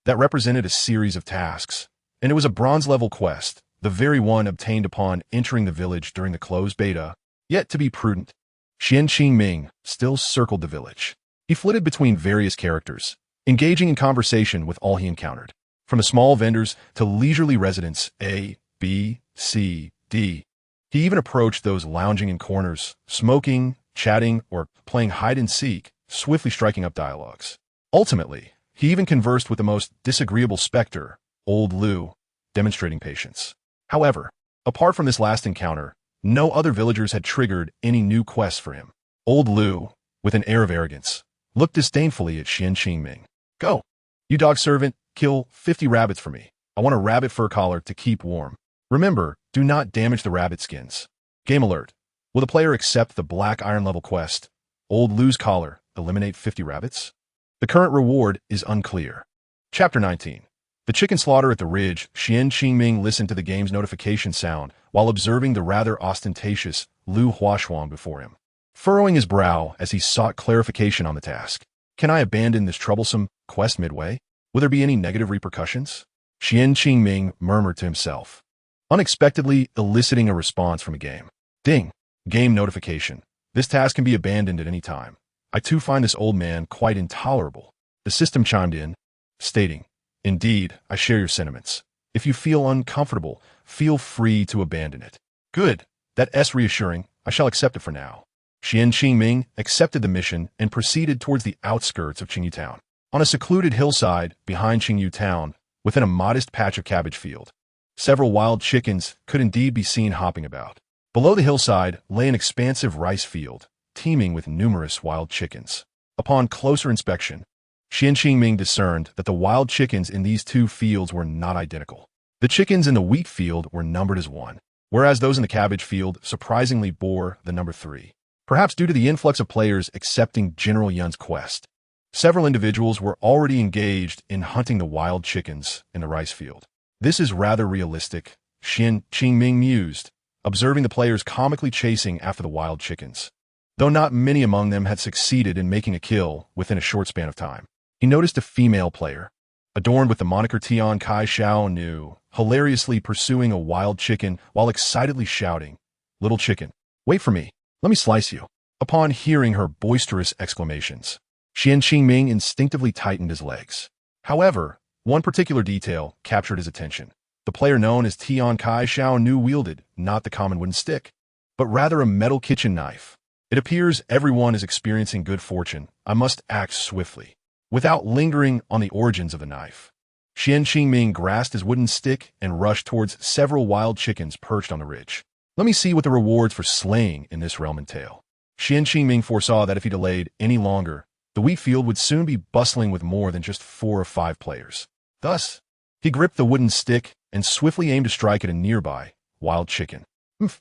that represented a series of tasks, and it was a bronze-level quest, the very one obtained upon entering the village during the closed beta. Yet, to be prudent, Xian Qingming still circled the village. He flitted between various characters, engaging in conversation with all he encountered, from the small vendors to leisurely residents A, B, C, D. He even approached those lounging in corners, smoking, chatting, or playing hide-and-seek, swiftly striking up dialogues. Ultimately, he even conversed with the most disagreeable specter, Old Lu, demonstrating patience. However, apart from this last encounter, no other villagers had triggered any new quests for him. Old Lu, with an air of arrogance, looked disdainfully at Xian Qingming. Go! You dog servant, kill 50 rabbits for me. I want a rabbit fur collar to keep warm. Remember, do not damage the rabbit skins. Game alert. Will the player accept the Black Iron level quest? Old Lu's collar, eliminate 50 rabbits? The current reward is unclear. Chapter 19. The chicken slaughter at the ridge. Xian Qingming listened to the game's notification sound while observing the rather ostentatious Lu Huashuang before him, furrowing his brow as he sought clarification on the task. Can I abandon this troublesome quest midway? Will there be any negative repercussions? Xian Qingming murmured to himself, unexpectedly eliciting a response from a game. Ding! Game notification. This task can be abandoned at any time. I too find this old man quite intolerable. The system chimed in, stating, Indeed, I share your sentiments. If you feel uncomfortable, feel free to abandon it. Good. That's reassuring. I shall accept it for now. Xian Qingming accepted the mission and proceeded towards the outskirts of Qingyu Town. On a secluded hillside behind Qingyu Town, within a modest patch of cabbage field, several wild chickens could indeed be seen hopping about. Below the hillside lay an expansive rice field, teeming with numerous wild chickens. Upon closer inspection, Xian Qingming discerned that the wild chickens in these two fields were not identical. The chickens in the wheat field were numbered as 1, whereas those in the cabbage field surprisingly bore the number 3. Perhaps due to the influx of players accepting General Yun's quest, several individuals were already engaged in hunting the wild chickens in the rice field. This is rather realistic, Xian Qingming mused, observing the players comically chasing after the wild chickens. Though not many among them had succeeded in making a kill within a short span of time. He noticed a female player, adorned with the moniker Tian Kai Xiao Nu, hilariously pursuing a wild chicken while excitedly shouting, Little chicken, wait for me, let me slice you. Upon hearing her boisterous exclamations, Xian Qingming instinctively tightened his legs. However, one particular detail captured his attention. The player known as Tian Kai Xiao Nu wielded not the common wooden stick, but rather a metal kitchen knife. It appears everyone is experiencing good fortune. I must act swiftly. Without lingering on the origins of the knife, Xian Qingming grasped his wooden stick and rushed towards several wild chickens perched on the ridge. Let me see what the rewards for slaying in this realm entail. Xian Qingming foresaw that if he delayed any longer, the wheat field would soon be bustling with more than just 4 or 5 players. Thus, he gripped the wooden stick and swiftly aimed to strike at a nearby wild chicken.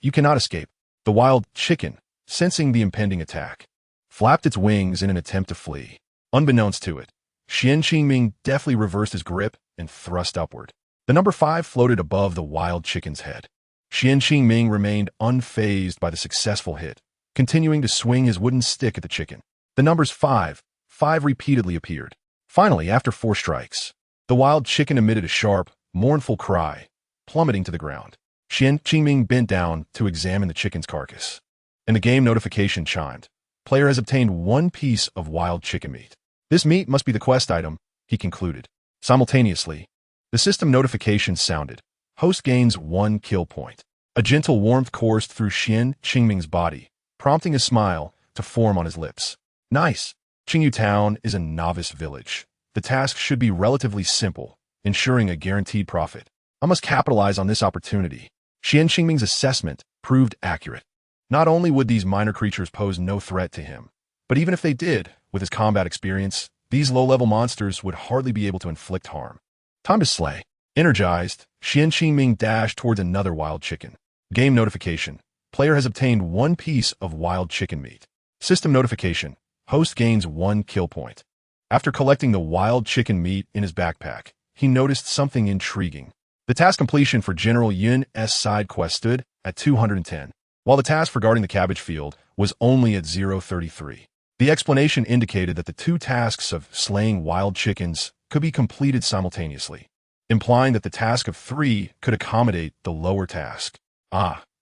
You cannot escape. The wild chicken, sensing the impending attack, flapped its wings in an attempt to flee. Unbeknownst to it, Xian Qingming deftly reversed his grip and thrust upward. The number 5 floated above the wild chicken's head. Xian Qingming remained unfazed by the successful hit, continuing to swing his wooden stick at the chicken. The numbers 5 repeatedly appeared. Finally, after 4 strikes, the wild chicken emitted a sharp, mournful cry, plummeting to the ground. Xian Qingming bent down to examine the chicken's carcass, and the game notification chimed. Player has obtained 1 piece of wild chicken meat. This meat must be the quest item, he concluded. Simultaneously, the system notification sounded. Host gains 1 kill point. A gentle warmth coursed through Xian Qingming's body, prompting a smile to form on his lips. Nice. Qingyu Town is a novice village. The task should be relatively simple, ensuring a guaranteed profit. I must capitalize on this opportunity. Xian Qingming's assessment proved accurate. Not only would these minor creatures pose no threat to him, but even if they did, with his combat experience, these low-level monsters would hardly be able to inflict harm. Time to slay. Energized, Xian Qingming dashed towards another wild chicken. Game notification. Player has obtained 1 piece of wild chicken meat. System notification. Host gains 1 kill point. After collecting the wild chicken meat in his backpack, he noticed something intriguing. The task completion for General Yun's side quest stood at 210, while the task regarding the cabbage field was only at 033. The explanation indicated that the 2 tasks of slaying wild chickens could be completed simultaneously, implying that the task of 3 could accommodate the lower task.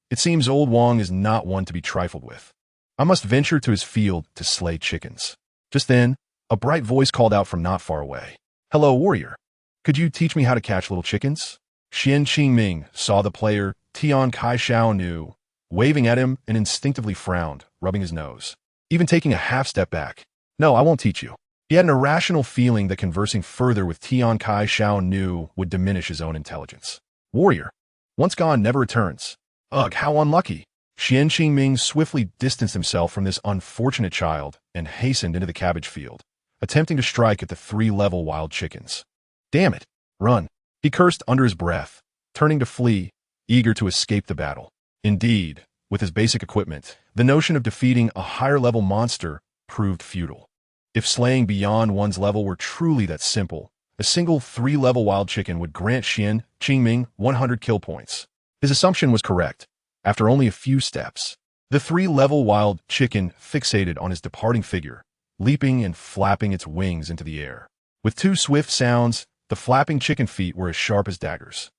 It seems old Wang is not one to be trifled with. I must venture to his field to slay chickens. Just then, a bright voice called out from not far away. Hello, warrior. Could you teach me how to catch little chickens? Xian Qingming saw the player, Tian Kai Xiao Nu, waving at him and instinctively frowned, rubbing his nose, even taking a half step back. No, I won't teach you. He had an irrational feeling that conversing further with Tian Kai Xiao Nu would diminish his own intelligence. Warrior. Once gone, never returns. Ugh, how unlucky. Xian Qingming swiftly distanced himself from this unfortunate child and hastened into the cabbage field, attempting to strike at the 3-level wild chickens. Damn it. Run. He cursed under his breath, turning to flee, eager to escape the battle. Indeed, with his basic equipment, the notion of defeating a higher-level monster proved futile. If slaying beyond one's level were truly that simple, a single 3-level wild chicken would grant Xian Qingming 100 kill points. His assumption was correct. After only a few steps, the 3-level wild chicken fixated on his departing figure, leaping and flapping its wings into the air. With 2 swift sounds, the flapping chicken feet were as sharp as daggers.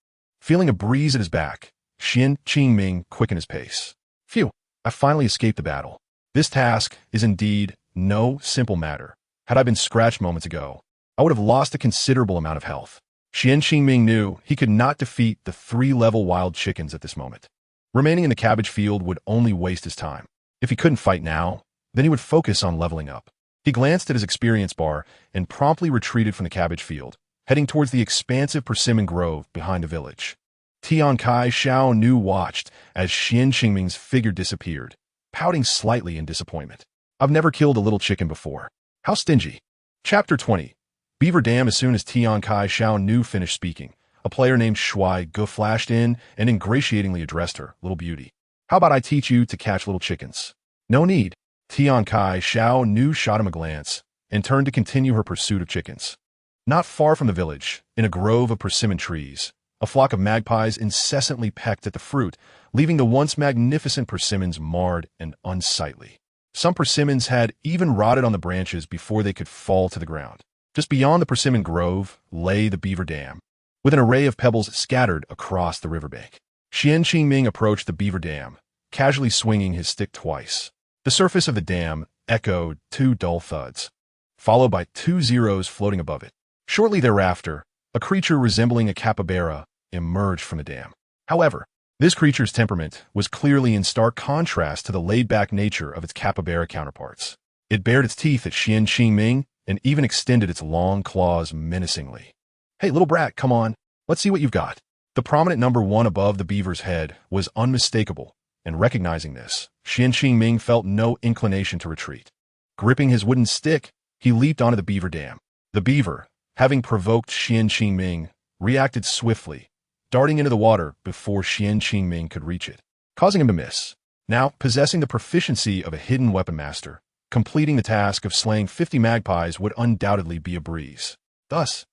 Feeling a breeze at his back, Xian Qingming quickened his pace. Phew, I finally escaped the battle. This task is indeed no simple matter. Had I been scratched moments ago, I would have lost a considerable amount of health. Xian Qingming knew he could not defeat the 3-level wild chickens at this moment. Remaining in the cabbage field would only waste his time. If he couldn't fight now, then he would focus on leveling up. He glanced at his experience bar and promptly retreated from the cabbage field, heading towards the expansive persimmon grove behind the village. Tian Kai Xiao Nu watched as Xian Qingming's figure disappeared, pouting slightly in disappointment. I've never killed a little chicken before. How stingy. Chapter 20. Beaver Dam. As soon as Tian Kai Xiao Nu finished speaking, a player named Shui Gu flashed in and ingratiatingly addressed her, little beauty. How about I teach you to catch little chickens? No need. Tian Kai Xiao Nu shot him a glance and turned to continue her pursuit of chickens. Not far from the village, in a grove of persimmon trees, a flock of magpies incessantly pecked at the fruit, leaving the once magnificent persimmons marred and unsightly. Some persimmons had even rotted on the branches before they could fall to the ground. Just beyond the persimmon grove lay the beaver dam, with an array of pebbles scattered across the riverbank. Xian Qingming approached the beaver dam, casually swinging his stick twice. The surface of the dam echoed 2 dull thuds, followed by 2 zeros floating above it. Shortly thereafter, a creature resembling a capybara emerged from the dam. However, this creature's temperament was clearly in stark contrast to the laid-back nature of its capybara counterparts. It bared its teeth at Xian Qingming and even extended its long claws menacingly. Hey, little brat, come on. Let's see what you've got. The prominent number 1 above the beaver's head was unmistakable, and recognizing this, Xian Qingming felt no inclination to retreat. Gripping his wooden stick, he leaped onto the beaver dam. The beaver, having provoked Xian Qingming, reacted swiftly, darting into the water before Xian Qingming could reach it, causing him to miss. Now, possessing the proficiency of a hidden weapon master, completing the task of slaying 50 magpies would undoubtedly be a breeze. Thus,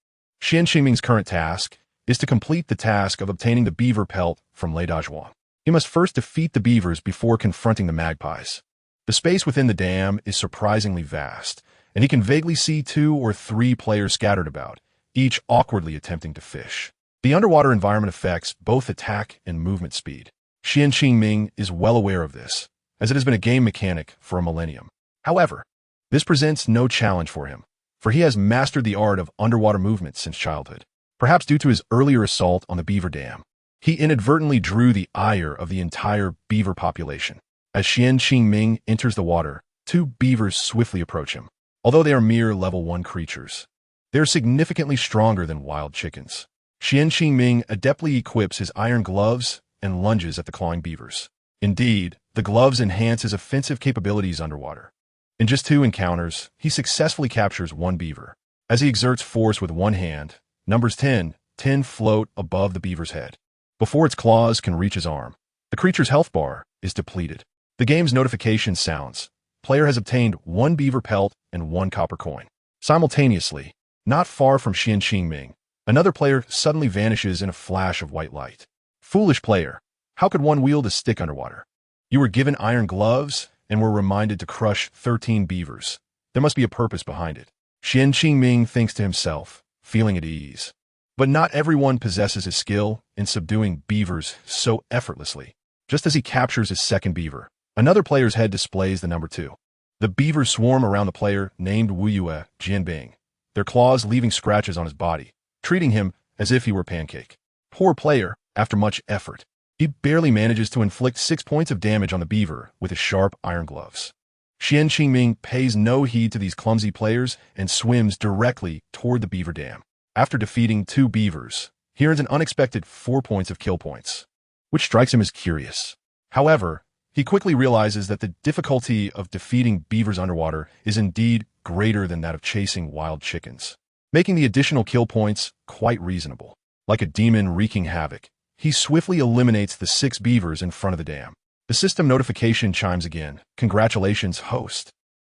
Xian Qingming's current task is to complete the task of obtaining the beaver pelt from Lei Dazhuang. He must first defeat the beavers before confronting the magpies. The space within the dam is surprisingly vast, and he can vaguely see 2 or 3 players scattered about, each awkwardly attempting to fish. The underwater environment affects both attack and movement speed. Xian Qingming is well aware of this, as it has been a game mechanic for a millennium. However, this presents no challenge for him, for he has mastered the art of underwater movement since childhood. Perhaps due to his earlier assault on the beaver dam, he inadvertently drew the ire of the entire beaver population. As Xian Qingming enters the water, Two beavers swiftly approach him. Although they are mere level 1 creatures, they are significantly stronger than wild chickens. Xian Qingming adeptly equips his iron gloves and lunges at the clawing beavers. Indeed, the gloves enhance his offensive capabilities underwater. In just 2 encounters, he successfully captures one beaver. As he exerts force with one hand, numbers 10 float above the beaver's head. Before its claws can reach his arm, the creature's health bar is depleted. The game's notification sounds. Player has obtained 1 beaver pelt and 1 copper coin. Simultaneously, not far from Xian Qingming, another player suddenly vanishes in a flash of white light. Foolish player, how could one wield a stick underwater? You were given iron gloves and were reminded to crush 13 beavers. There must be a purpose behind it. Xian Qingming thinks to himself, feeling at ease. But not everyone possesses his skill in subduing beavers so effortlessly. Just as he captures his second beaver, another player's head displays the number 2. The beavers swarm around the player named Wuyue Jianbing, their claws leaving scratches on his body, treating him as if he were pancake. Poor player, after much effort, he barely manages to inflict 6 points of damage on the beaver with his sharp iron gloves. Xian Qingming pays no heed to these clumsy players and swims directly toward the beaver dam. After defeating 2 beavers, he earns an unexpected 4 points of kill points, which strikes him as curious. However, he quickly realizes that the difficulty of defeating beavers underwater is indeed greater than that of chasing wild chickens, making the additional kill points quite reasonable. Like a demon wreaking havoc, he swiftly eliminates the 6 beavers in front of the dam. The system notification chimes again. Congratulations, host.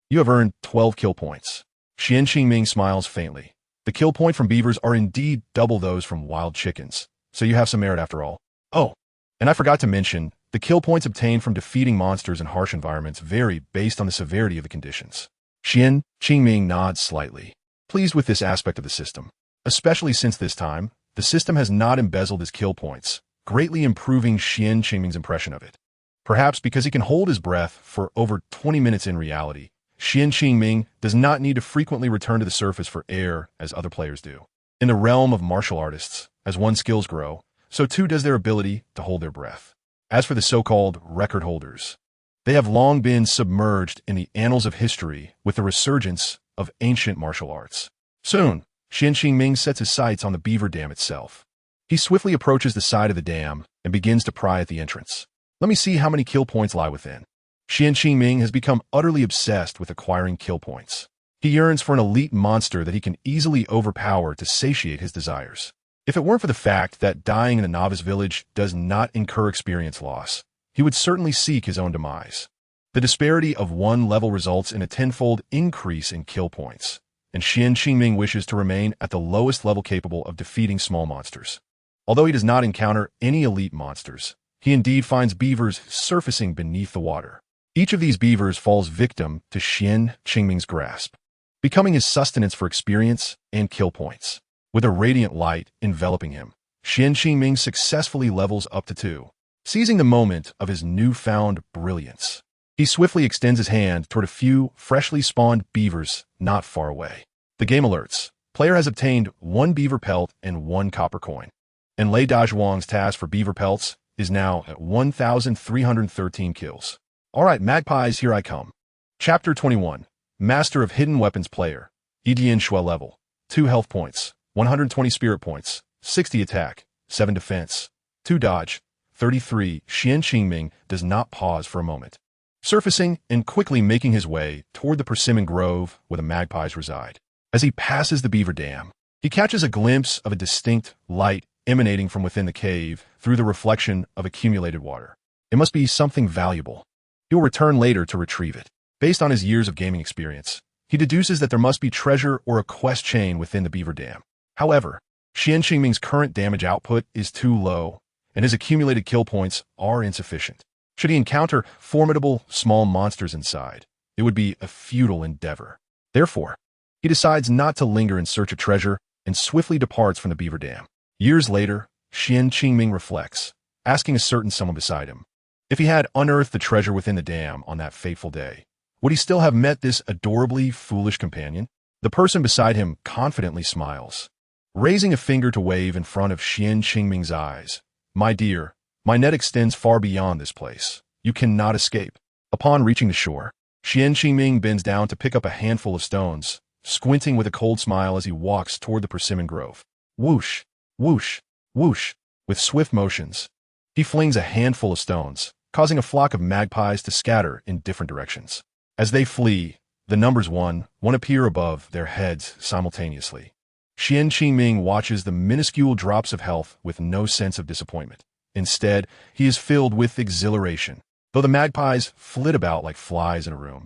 You have earned 12 kill points. Xian Qingming smiles faintly. The kill point from beavers are indeed double those from wild chickens, so you have some merit after all. Oh, and I forgot to mention, the kill points obtained from defeating monsters in harsh environments vary based on the severity of the conditions. Xian Qingming nods slightly, pleased with this aspect of the system, especially since this time, the system has not embezzled his kill points, greatly improving Xian Qingming's impression of it. Perhaps because he can hold his breath for over 20 minutes in reality, Xian Qingming does not need to frequently return to the surface for air as other players do. In the realm of martial artists, as one's skills grow, so too does their ability to hold their breath. As for the so-called record holders, they have long been submerged in the annals of history with the resurgence of ancient martial arts. Soon, Xian Qingming sets his sights on the beaver dam itself. He swiftly approaches the side of the dam and begins to pry at the entrance. Let me see how many kill points lie within. Xian Qingming has become utterly obsessed with acquiring kill points. He yearns for an elite monster that he can easily overpower to satiate his desires. If it weren't for the fact that dying in the novice village does not incur experience loss, he would certainly seek his own demise. The disparity of one level results in a tenfold increase in kill points, and Xian Qingming wishes to remain at the lowest level capable of defeating small monsters. Although he does not encounter any elite monsters, he indeed finds beavers surfacing beneath the water. Each of these beavers falls victim to Xian Qingming's grasp, becoming his sustenance for experience and kill points. With a radiant light enveloping him, Xian Qingming successfully levels up to 2. Seizing the moment of his newfound brilliance, he swiftly extends his hand toward a few freshly spawned beavers not far away. The game alerts. Player has obtained 1 beaver pelt and 1 copper coin. And Lei Dazhuang's task for beaver pelts is now at 1,313 kills. Alright, magpies, here I come. Chapter 21. Master of Hidden Weapons Player. Edian Shui level. 2 health points, 120 spirit points, 60 attack, 7 defense, 2 dodge, 33. Xian Qingming does not pause for a moment, surfacing and quickly making his way toward the persimmon grove where the magpies reside. As he passes the beaver dam, he catches a glimpse of a distinct light emanating from within the cave through the reflection of accumulated water. It must be something valuable. He will return later to retrieve it. Based on his years of gaming experience, he deduces that there must be treasure or a quest chain within the beaver dam. However, Xian Qingming's current damage output is too low, and his accumulated kill points are insufficient. Should he encounter formidable small monsters inside, it would be a futile endeavor. Therefore, he decides not to linger in search of treasure and swiftly departs from the beaver dam. Years later, Xian Qingming reflects, asking a certain someone beside him, if he had unearthed the treasure within the dam on that fateful day, would he still have met this adorably foolish companion? The person beside him confidently smiles, raising a finger to wave in front of Xian Qingming's eyes. My dear, my net extends far beyond this place. You cannot escape. Upon reaching the shore, Xian Qingming bends down to pick up a handful of stones, squinting with a cold smile as he walks toward the persimmon grove. Whoosh, whoosh, whoosh. With swift motions, he flings a handful of stones, causing a flock of magpies to scatter in different directions. As they flee, the numbers one appear above their heads simultaneously. Xian Qingming watches the minuscule drops of health with no sense of disappointment. Instead, he is filled with exhilaration, though the magpies flit about like flies in a room.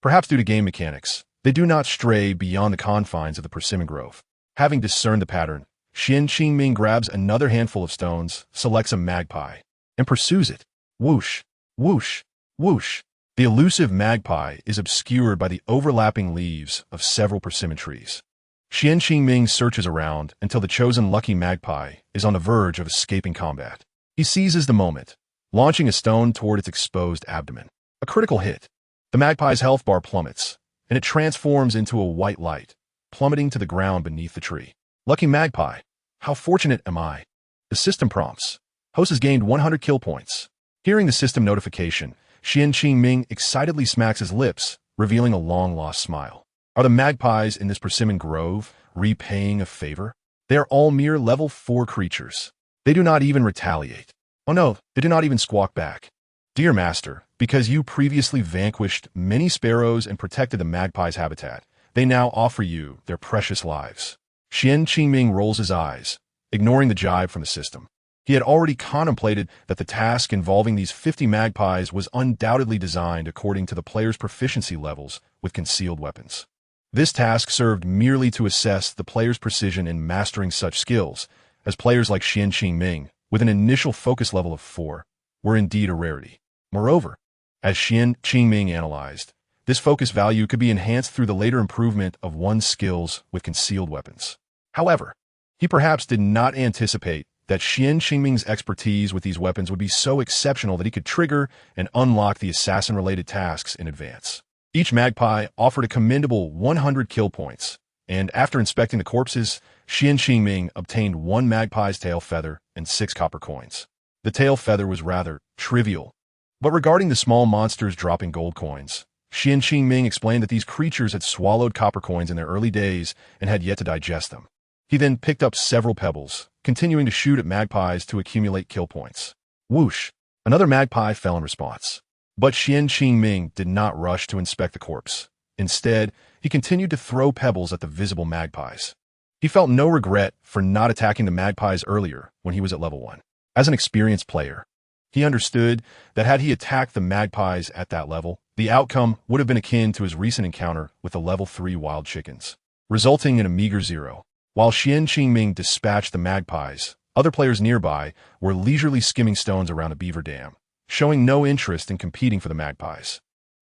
Perhaps due to game mechanics, they do not stray beyond the confines of the persimmon grove. Having discerned the pattern, Xian Qingming grabs another handful of stones, selects a magpie, and pursues it. Whoosh, whoosh, whoosh. The elusive magpie is obscured by the overlapping leaves of several persimmon trees. Xian Qingming searches around until the chosen lucky magpie is on the verge of escaping combat. He seizes the moment, launching a stone toward its exposed abdomen. A critical hit. The magpie's health bar plummets, and it transforms into a white light, plummeting to the ground beneath the tree. Lucky magpie. How fortunate am I? The system prompts. Host has gained 100 kill points. Hearing the system notification, Xian Qingming excitedly smacks his lips, revealing a long-lost smile. Are the magpies in this persimmon grove repaying a favor? They are all mere level 4 creatures. They do not even retaliate. Oh no, they do not even squawk back. Dear master, because you previously vanquished many sparrows and protected the magpie's habitat, they now offer you their precious lives. Xian Qingming rolls his eyes, ignoring the jibe from the system. He had already contemplated that the task involving these 50 magpies was undoubtedly designed according to the player's proficiency levels with concealed weapons. This task served merely to assess the player's precision in mastering such skills, as players like Xian Qingming, with an initial focus level of 4, were indeed a rarity. Moreover, as Xian Qingming analyzed, this focus value could be enhanced through the later improvement of one's skills with concealed weapons. However, he perhaps did not anticipate that Xian Qingming's expertise with these weapons would be so exceptional that he could trigger and unlock the assassin-related tasks in advance. Each magpie offered a commendable 100 kill points, and after inspecting the corpses, Xian Qingming obtained 1 magpie's tail feather and 6 copper coins. The tail feather was rather trivial, but regarding the small monsters dropping gold coins, Xian Qingming explained that these creatures had swallowed copper coins in their early days and had yet to digest them. He then picked up several pebbles, continuing to shoot at magpies to accumulate kill points. Whoosh! Another magpie fell in response. But Xian Qingming did not rush to inspect the corpse. Instead, he continued to throw pebbles at the visible magpies. He felt no regret for not attacking the magpies earlier when he was at level 1. As an experienced player, he understood that had he attacked the magpies at that level, the outcome would have been akin to his recent encounter with the level 3 wild chickens, resulting in a meager 0. While Xian Qingming dispatched the magpies, other players nearby were leisurely skimming stones around a beaver dam, showing no interest in competing for the magpies.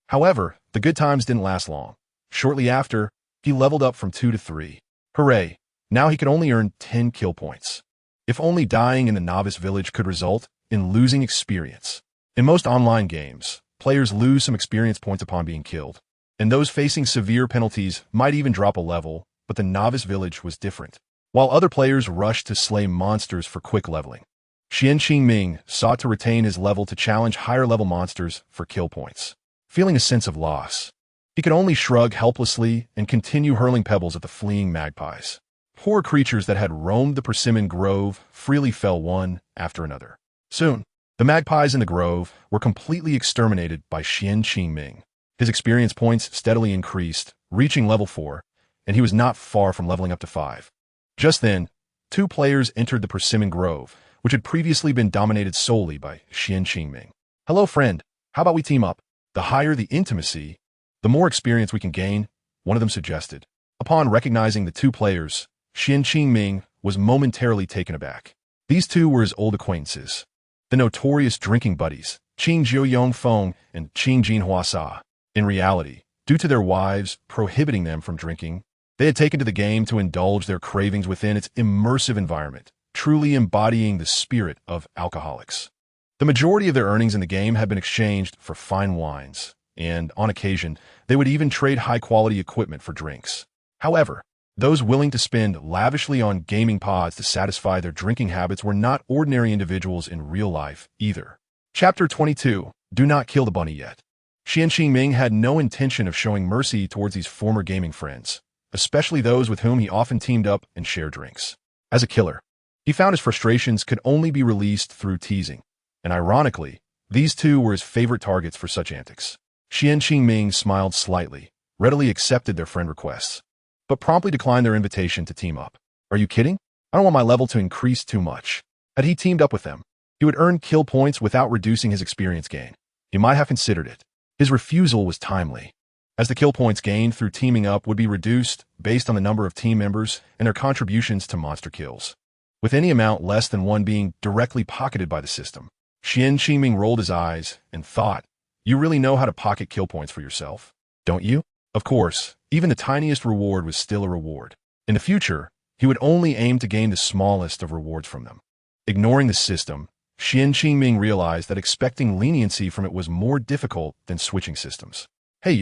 However, the good times didn't last long. Shortly after, he leveled up from 2 to 3. Hooray! Now he could only earn 10 kill points. If only dying in the novice village could result in losing experience. In most online games, players lose some experience points upon being killed, and those facing severe penalties might even drop a level, but the novice village was different. While other players rushed to slay monsters for quick leveling, Xian Qingming sought to retain his level to challenge higher-level monsters for kill points. Feeling a sense of loss, he could only shrug helplessly and continue hurling pebbles at the fleeing magpies. Poor creatures that had roamed the persimmon grove freely fell one after another. Soon, the magpies in the grove were completely exterminated by Xian Qingming. His experience points steadily increased, reaching level 4, and he was not far from leveling up to 5. Just then, 2 players entered the persimmon grove, which had previously been dominated solely by Xian Qingming. Hello, friend. How about we team up? The higher the intimacy, the more experience we can gain, one of them suggested. Upon recognizing the 2 players, Xian Qingming was momentarily taken aback. These 2 were his old acquaintances, the notorious drinking buddies, Qing Jiuyong Feng and Qing Jinhua Sa. In reality, due to their wives prohibiting them from drinking, they had taken to the game to indulge their cravings within its immersive environment, truly embodying the spirit of alcoholics. The majority of their earnings in the game had been exchanged for fine wines, and on occasion, they would even trade high-quality equipment for drinks. However, those willing to spend lavishly on gaming pods to satisfy their drinking habits were not ordinary individuals in real life either. Chapter 22. Do not kill the bunny yet. Xian Qingming had no intention of showing mercy towards these former gaming friends, especially those with whom he often teamed up and shared drinks. As a killer, he found his frustrations could only be released through teasing, and ironically, these two were his favorite targets for such antics. Xian Qingming smiled slightly, readily accepted their friend requests, but promptly declined their invitation to team up. Are you kidding? I don't want my level to increase too much. Had he teamed up with them, he would earn kill points without reducing his experience gain. He might have considered it. His refusal was timely, as the kill points gained through teaming up would be reduced based on the number of team members and their contributions to monster kills, with any amount less than one being directly pocketed by the system. Xian Qingming rolled his eyes and thought, you really know how to pocket kill points for yourself, don't you? Of course, even the tiniest reward was still a reward. In the future, he would only aim to gain the smallest of rewards from them. Ignoring the system, Xian Qingming realized that expecting leniency from it was more difficult than switching systems. Hey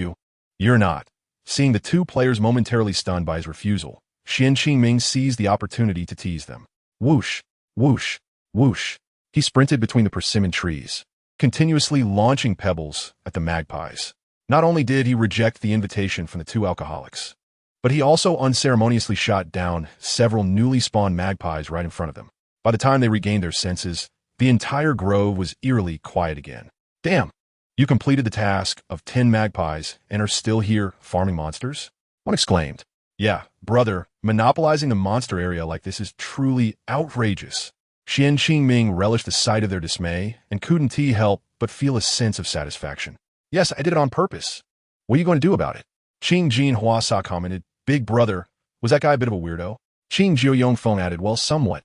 you're not. Seeing the two players momentarily stunned by his refusal, Xian Qingming seized the opportunity to tease them. Whoosh, whoosh, whoosh. He sprinted between the persimmon trees, continuously launching pebbles at the magpies. Not only did he reject the invitation from the two alcoholics, but he also unceremoniously shot down several newly spawned magpies right in front of them. By the time they regained their senses, the entire grove was eerily quiet again. Damn, you completed the task of 10 magpies and are still here farming monsters? One exclaimed. Yeah, brother, monopolizing the monster area like this is truly outrageous. Xian Qingming relished the sight of their dismay and couldn't help but feel a sense of satisfaction. Yes, I did it on purpose. What are you going to do about it? Qing Jin Huasa commented. Big brother, was that guy a bit of a weirdo? Qing Jiuyongfeng added, well, somewhat.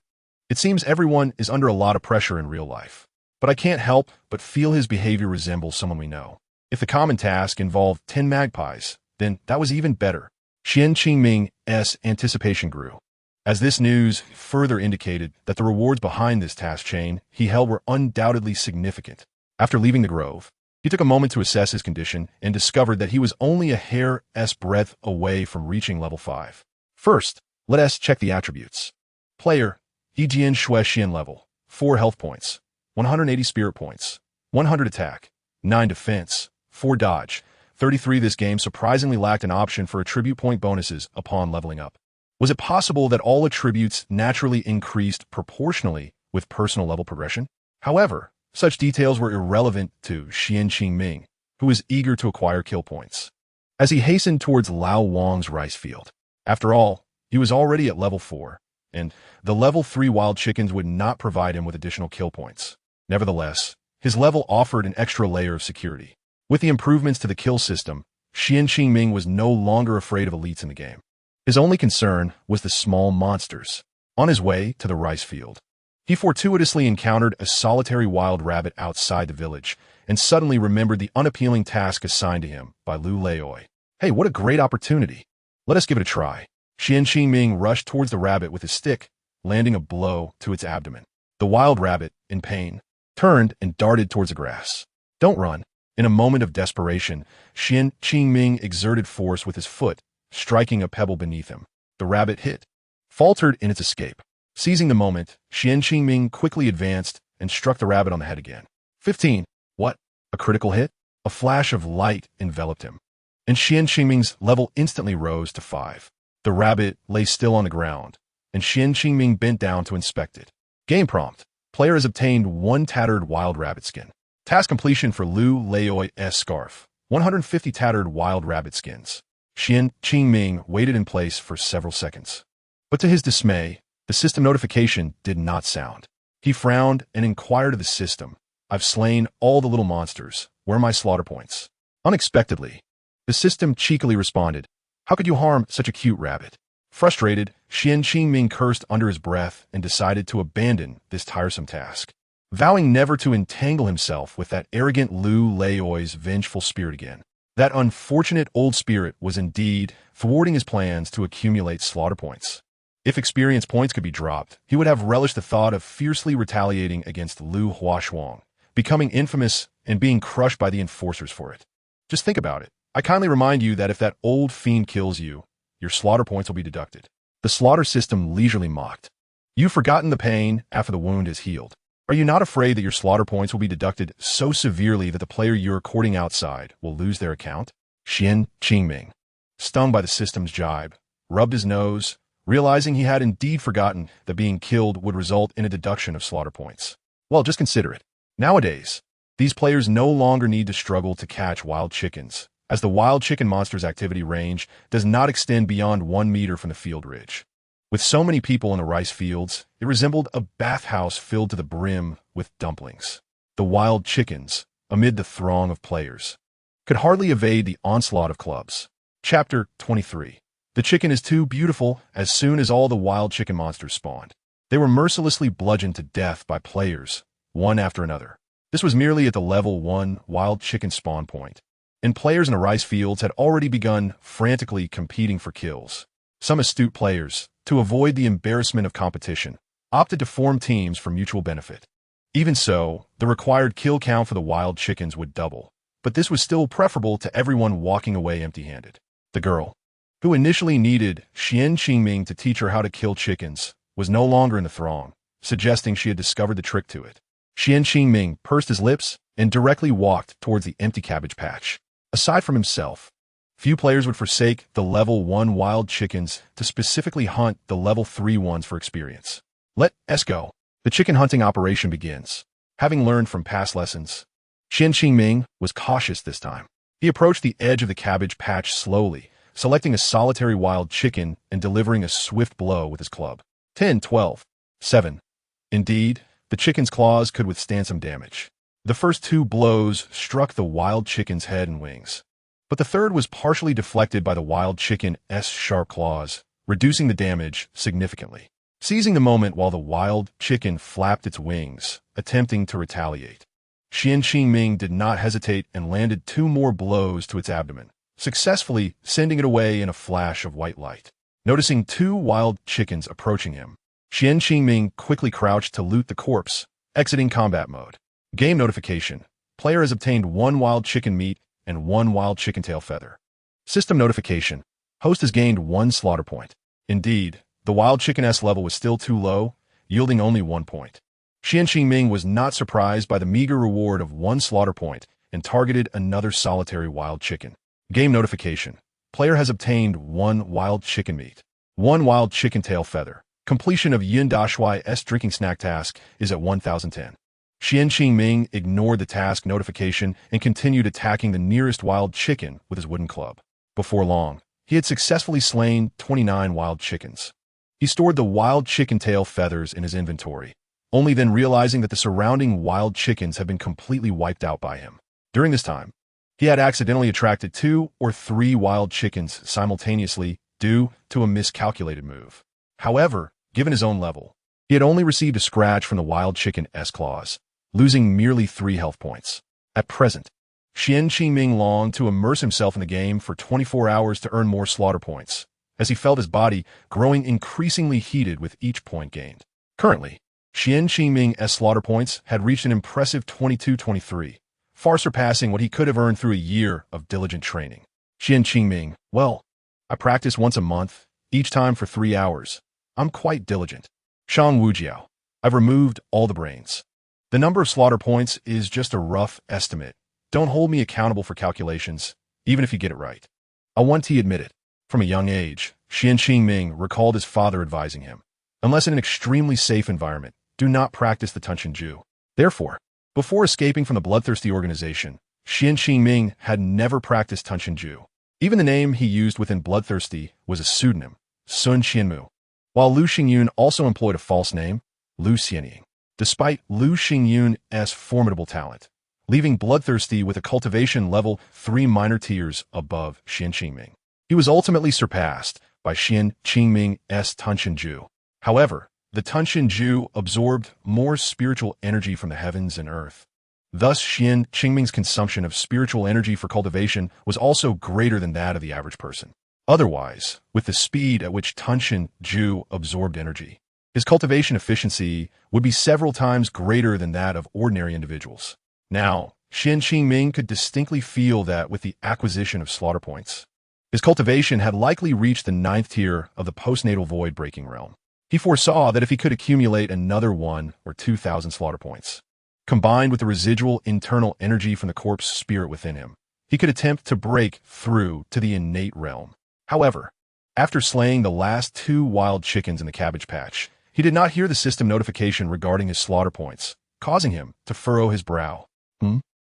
It seems everyone is under a lot of pressure in real life, but I can't help but feel his behavior resembles someone we know. If the common task involved 10 magpies, then that was even better. Xian Qingming's anticipation grew, as this news further indicated that the rewards behind this task chain he held were undoubtedly significant. After leaving the grove, he took a moment to assess his condition and discovered that he was only a hair's breadth away from reaching level 5. First, let us check the attributes. Player, Yijian Shui Xian level, 4 health points, 180 spirit points, 100 attack, 9 defense, 4 dodge, 33. This game surprisingly lacked an option for attribute point bonuses upon leveling up. Was it possible that all attributes naturally increased proportionally with personal level progression? However, such details were irrelevant to Xian Qingming, who was eager to acquire kill points, as he hastened towards Lao Wang's rice field. After all, he was already at level 4, and the level 3 wild chickens would not provide him with additional kill points. Nevertheless, his level offered an extra layer of security. With the improvements to the kill system, Xian Qingming was no longer afraid of elites in the game. His only concern was the small monsters. On his way to the rice field, he fortuitously encountered a solitary wild rabbit outside the village and suddenly remembered the unappealing task assigned to him by Lu Leoi. Hey, what a great opportunity. Let us give it a try. Xian Qingming rushed towards the rabbit with his stick, landing a blow to its abdomen. The wild rabbit, in pain, turned and darted towards the grass. Don't run. In a moment of desperation, Xian Qingming exerted force with his foot, striking a pebble beneath him. The rabbit faltered in its escape. Seizing the moment, Xian Qingming quickly advanced and struck the rabbit on the head again. 15. What? A critical hit? A flash of light enveloped him, and Xian Qingming's level instantly rose to 5. The rabbit lay still on the ground, and Xian Qingming bent down to inspect it. Game prompt. Player has obtained 1 tattered wild rabbit skin. Task completion for Lu Leoi's scarf. 150 tattered wild rabbit skins. Xian Qingming waited in place for several seconds, but to his dismay, the system notification did not sound. He frowned and inquired of the system. I've slain all the little monsters. Where are my slaughter points? Unexpectedly, the system cheekily responded, how could you harm such a cute rabbit? Frustrated, Xian Qingming cursed under his breath and decided to abandon this tiresome task, vowing never to entangle himself with that arrogant Lu Leoi's vengeful spirit again. That unfortunate old spirit was indeed thwarting his plans to accumulate slaughter points. If experience points could be dropped, he would have relished the thought of fiercely retaliating against Lu Huashuang, becoming infamous and being crushed by the enforcers for it. Just think about it. I kindly remind you that if that old fiend kills you, your slaughter points will be deducted. The slaughter system leisurely mocked. You've forgotten the pain after the wound is healed. Are you not afraid that your slaughter points will be deducted so severely that the player you're courting outside will lose their account? Xian Qingming, stung by the system's jibe, rubbed his nose, realizing he had indeed forgotten that being killed would result in a deduction of slaughter points. Well, just consider it. Nowadays, these players no longer need to struggle to catch wild chickens, as the wild chicken monster's activity range does not extend beyond 1 meter from the field ridge. With so many people in the rice fields, it resembled a bathhouse filled to the brim with dumplings. The wild chickens, amid the throng of players, could hardly evade the onslaught of clubs. Chapter 23. The chicken is too beautiful. As soon as all the wild chicken monsters spawned, they were mercilessly bludgeoned to death by players, one after another. This was merely at the level 1 wild chicken spawn point, and players in the rice fields had already begun frantically competing for kills. Some astute players, to avoid the embarrassment of competition, opted to form teams for mutual benefit. Even so, the required kill count for the wild chickens would double, but this was still preferable to everyone walking away empty-handed. The girl, who initially needed Xian Qingming to teach her how to kill chickens, was no longer in the throng, suggesting she had discovered the trick to it. Xian Qingming pursed his lips and directly walked towards the empty cabbage patch. Aside from himself, few players would forsake the level 1 wild chickens to specifically hunt the level 3 ones for experience. Let's go. The chicken hunting operation begins. Having learned from past lessons, Xian Qingming was cautious this time. He approached the edge of the cabbage patch slowly, selecting a solitary wild chicken and delivering a swift blow with his club. 10, 12, 7. Indeed, the chicken's claws could withstand some damage. The first 2 blows struck the wild chicken's head and wings, but the third was partially deflected by the wild chicken's sharp claws, reducing the damage significantly. Seizing the moment while the wild chicken flapped its wings, attempting to retaliate, Xian Qingming did not hesitate and landed 2 more blows to its abdomen, successfully sending it away in a flash of white light. Noticing 2 wild chickens approaching him, Xian Qingming quickly crouched to loot the corpse, exiting combat mode. Game notification. Player has obtained 1 wild chicken meat and 1 wild chicken tail feather. System notification. Host has gained 1 slaughter point. Indeed, the wild chicken S level was still too low, yielding only 1 point. Xian Qingming was not surprised by the meager reward of 1 slaughter point and targeted another solitary wild chicken. Game notification. Player has obtained 1 wild chicken meat, 1 wild chicken tail feather. Completion of Yin Dashui's drinking snack task is at 1010. Xian Qingming ignored the task notification and continued attacking the nearest wild chicken with his wooden club. Before long, he had successfully slain 29 wild chickens. He stored the wild chicken tail feathers in his inventory, only then realizing that the surrounding wild chickens had been completely wiped out by him. During this time, he had accidentally attracted 2 or 3 wild chickens simultaneously due to a miscalculated move. However, given his own level, he had only received a scratch from the wild chicken's claws, losing merely 3 health points. At present, Xian Qingming longed to immerse himself in the game for 24 hours to earn more slaughter points, as he felt his body growing increasingly heated with each point gained. Currently, Xian Qingming's slaughter points had reached an impressive 22-23, far surpassing what he could have earned through a year of diligent training. Xian Qingming, well, I practice once a month, each time for 3 hours. I'm quite diligent. Shang Wujiao, I've removed all the brains. The number of slaughter points is just a rough estimate. Don't hold me accountable for calculations, even if you get it right. He admitted. From a young age, Xian Qingming recalled his father advising him, unless in an extremely safe environment, do not practice the Tunshinju. Therefore, before escaping from the bloodthirsty organization, Xian Qingming had never practiced Tunshinju. Even the name he used within Bloodthirsty was a pseudonym, Sun Xianmu, while Lu Xingyun also employed a false name, Lu Xianying. Despite Lu Xingyun's formidable talent, leaving Bloodthirsty with a cultivation level 3 minor tiers above Xian Qingming, he was ultimately surpassed by Xian Qingming's Tunshinju. However, the Tunshinju absorbed more spiritual energy from the heavens and earth. Thus, Xian Qingming's consumption of spiritual energy for cultivation was also greater than that of the average person. Otherwise, with the speed at which Tunshinju absorbed energy, his cultivation efficiency would be several times greater than that of ordinary individuals. Now, Xian Qingming could distinctly feel that with the acquisition of slaughter points, his cultivation had likely reached the 9th tier of the postnatal void-breaking realm. He foresaw that if he could accumulate another 1 or 2,000 slaughter points, combined with the residual internal energy from the corpse spirit within him, he could attempt to break through to the innate realm. However, after slaying the last 2 wild chickens in the cabbage patch, he did not hear the system notification regarding his slaughter points, causing him to furrow his brow.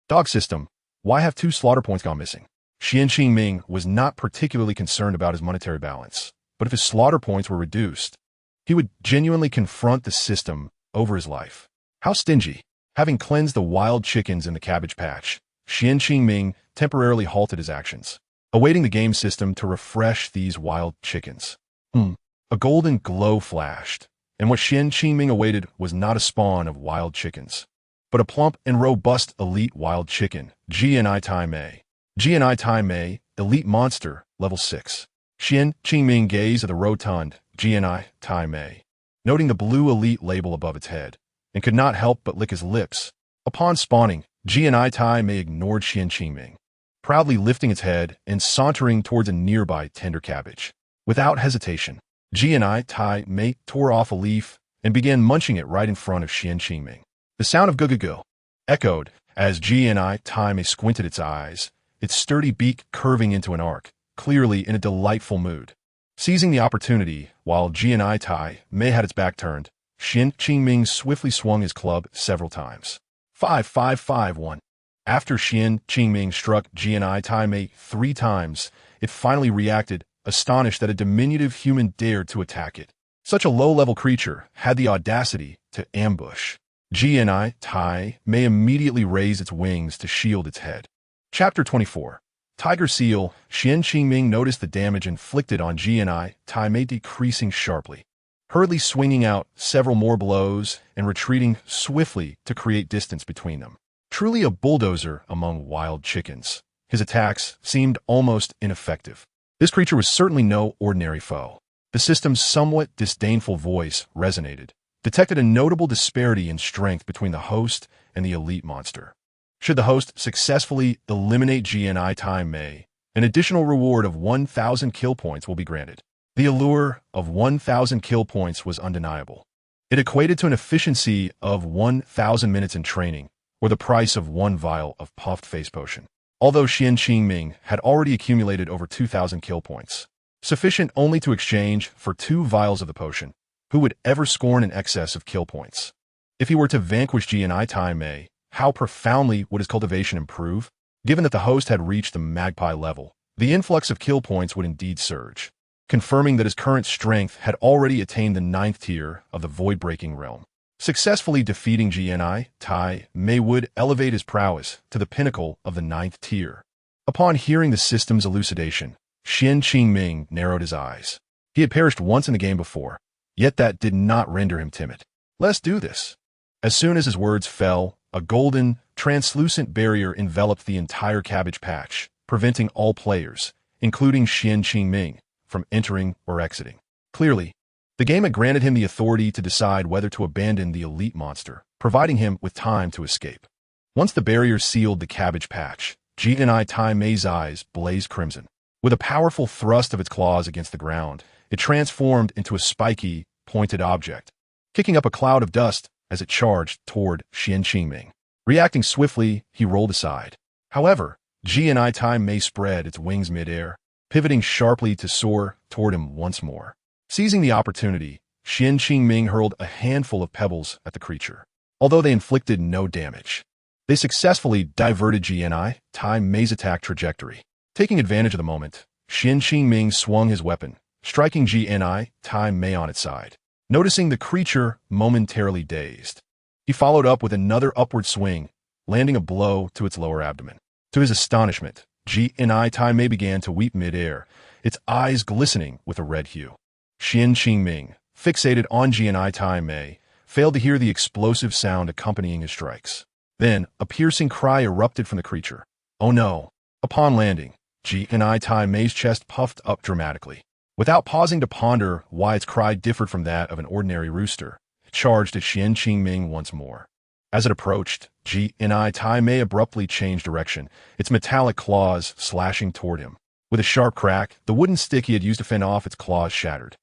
Dog system, why have 2 slaughter points gone missing? Qingming was not particularly concerned about his monetary balance, but if his slaughter points were reduced, he would genuinely confront the system over his life. How stingy! Having cleansed the wild chickens in the cabbage patch, Qingming temporarily halted his actions, awaiting the game system to refresh these wild chickens. A golden glow flashed, and what Qingming awaited was not a spawn of wild chickens, but a plump and robust elite wild chicken, Gni Tai Mei. Gni Tai Mei, elite monster, level 6. Qingming gazed at the rotund Gni Tai Mei, noting the blue elite label above its head, and could not help but lick his lips. Upon spawning, Gni Tai Mei ignored Qingming, proudly lifting its head and sauntering towards a nearby tender cabbage. Without hesitation, Gni Tai Mei tore off a leaf and began munching it right in front of Qingming. The sound of "go-go-go" echoed as Gni Tai Mei squinted its eyes, its sturdy beak curving into an arc, clearly in a delightful mood. Seizing the opportunity, while Gni Tai Mei had its back turned, Qingming swiftly swung his club several times. 5-5-5-1. After Qingming struck Gni Tai Mei 3 times, it finally reacted, astonished that a diminutive human dared to attack it. Such a low-level creature had the audacity to ambush. Gni Tai Mei immediately raised its wings to shield its head. Chapter 24. Tiger Seal. Qingming noticed the damage inflicted on Gni Tai Mei decreasing sharply, hurriedly swinging out several more blows and retreating swiftly to create distance between them. Truly a bulldozer among wild chickens, his attacks seemed almost ineffective. This creature was certainly no ordinary foe. The system's somewhat disdainful voice resonated, detected a notable disparity in strength between the host and the elite monster. Should the host successfully eliminate Gni Tai Mei, an additional reward of 1,000 kill points will be granted. The allure of 1,000 kill points was undeniable. It equated to an efficiency of 1,000 minutes in training, or the price of 1 vial of puffed face potion. Although Qingming had already accumulated over 2,000 kill points, sufficient only to exchange for 2 vials of the potion, who would ever scorn an excess of kill points? If he were to vanquish Gni Tai Mei, how profoundly would his cultivation improve? Given that the host had reached the magpie level, the influx of kill points would indeed surge, confirming that his current strength had already attained the 9th tier of the void-breaking realm. Successfully defeating Gni Tai Mei would elevate his prowess to the pinnacle of the 9th tier. Upon hearing the system's elucidation, Qingming narrowed his eyes. He had perished once in the game before, yet that did not render him timid. Let's do this. As soon as his words fell, a golden, translucent barrier enveloped the entire cabbage patch, preventing all players, including Qingming, from entering or exiting. Clearly, the game had granted him the authority to decide whether to abandon the elite monster, providing him with time to escape. Once the barrier sealed the cabbage patch, Gni Tai Mei's eyes blazed crimson. With a powerful thrust of its claws against the ground, it transformed into a spiky, pointed object, kicking up a cloud of dust as it charged toward Qingming. Reacting swiftly, he rolled aside. However, Gni Tai Mei spread its wings mid-air, pivoting sharply to soar toward him once more. Seizing the opportunity, Qingming hurled a handful of pebbles at the creature. Although they inflicted no damage, they successfully diverted Gni Tai Mei's attack trajectory. Taking advantage of the moment, Qingming swung his weapon, striking Gni Tai Mei on its side. Noticing the creature momentarily dazed, he followed up with another upward swing, landing a blow to its lower abdomen. To his astonishment, Gni Tai Mei began to weep mid-air, its eyes glistening with a red hue. Qingming, fixated on Gni Tai Mei, failed to hear the explosive sound accompanying his strikes. Then, a piercing cry erupted from the creature. Oh no! Upon landing, Gni Tai Mei's chest puffed up dramatically. Without pausing to ponder why its cry differed from that of an ordinary rooster, it charged at Qingming once more. As it approached, Gni Tai Mei abruptly changed direction, its metallic claws slashing toward him. With a sharp crack, the wooden stick he had used to fend off its claws shattered.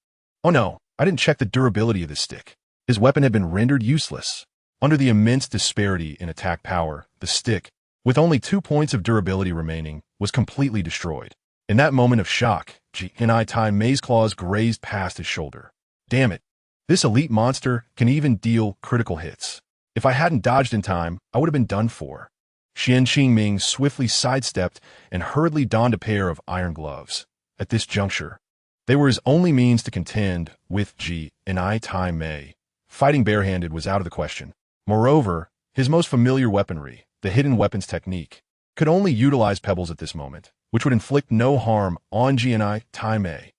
Oh no! I didn't check the durability of this stick. His weapon had been rendered useless. Under the immense disparity in attack power, the stick, with only 2 points of durability remaining, was completely destroyed. In that moment of shock, G&I Tai Mei's claws grazed past his shoulder. Damn it. This elite monster can even deal critical hits. If I hadn't dodged in time, I would have been done for. Qian Qingming swiftly sidestepped and hurriedly donned a pair of iron gloves. At this juncture, they were his only means to contend with G&I Tai Mei. Fighting barehanded was out of the question. Moreover, his most familiar weaponry, the hidden weapons technique, could only utilize pebbles at this moment, which would inflict no harm on G&I Tai Mei.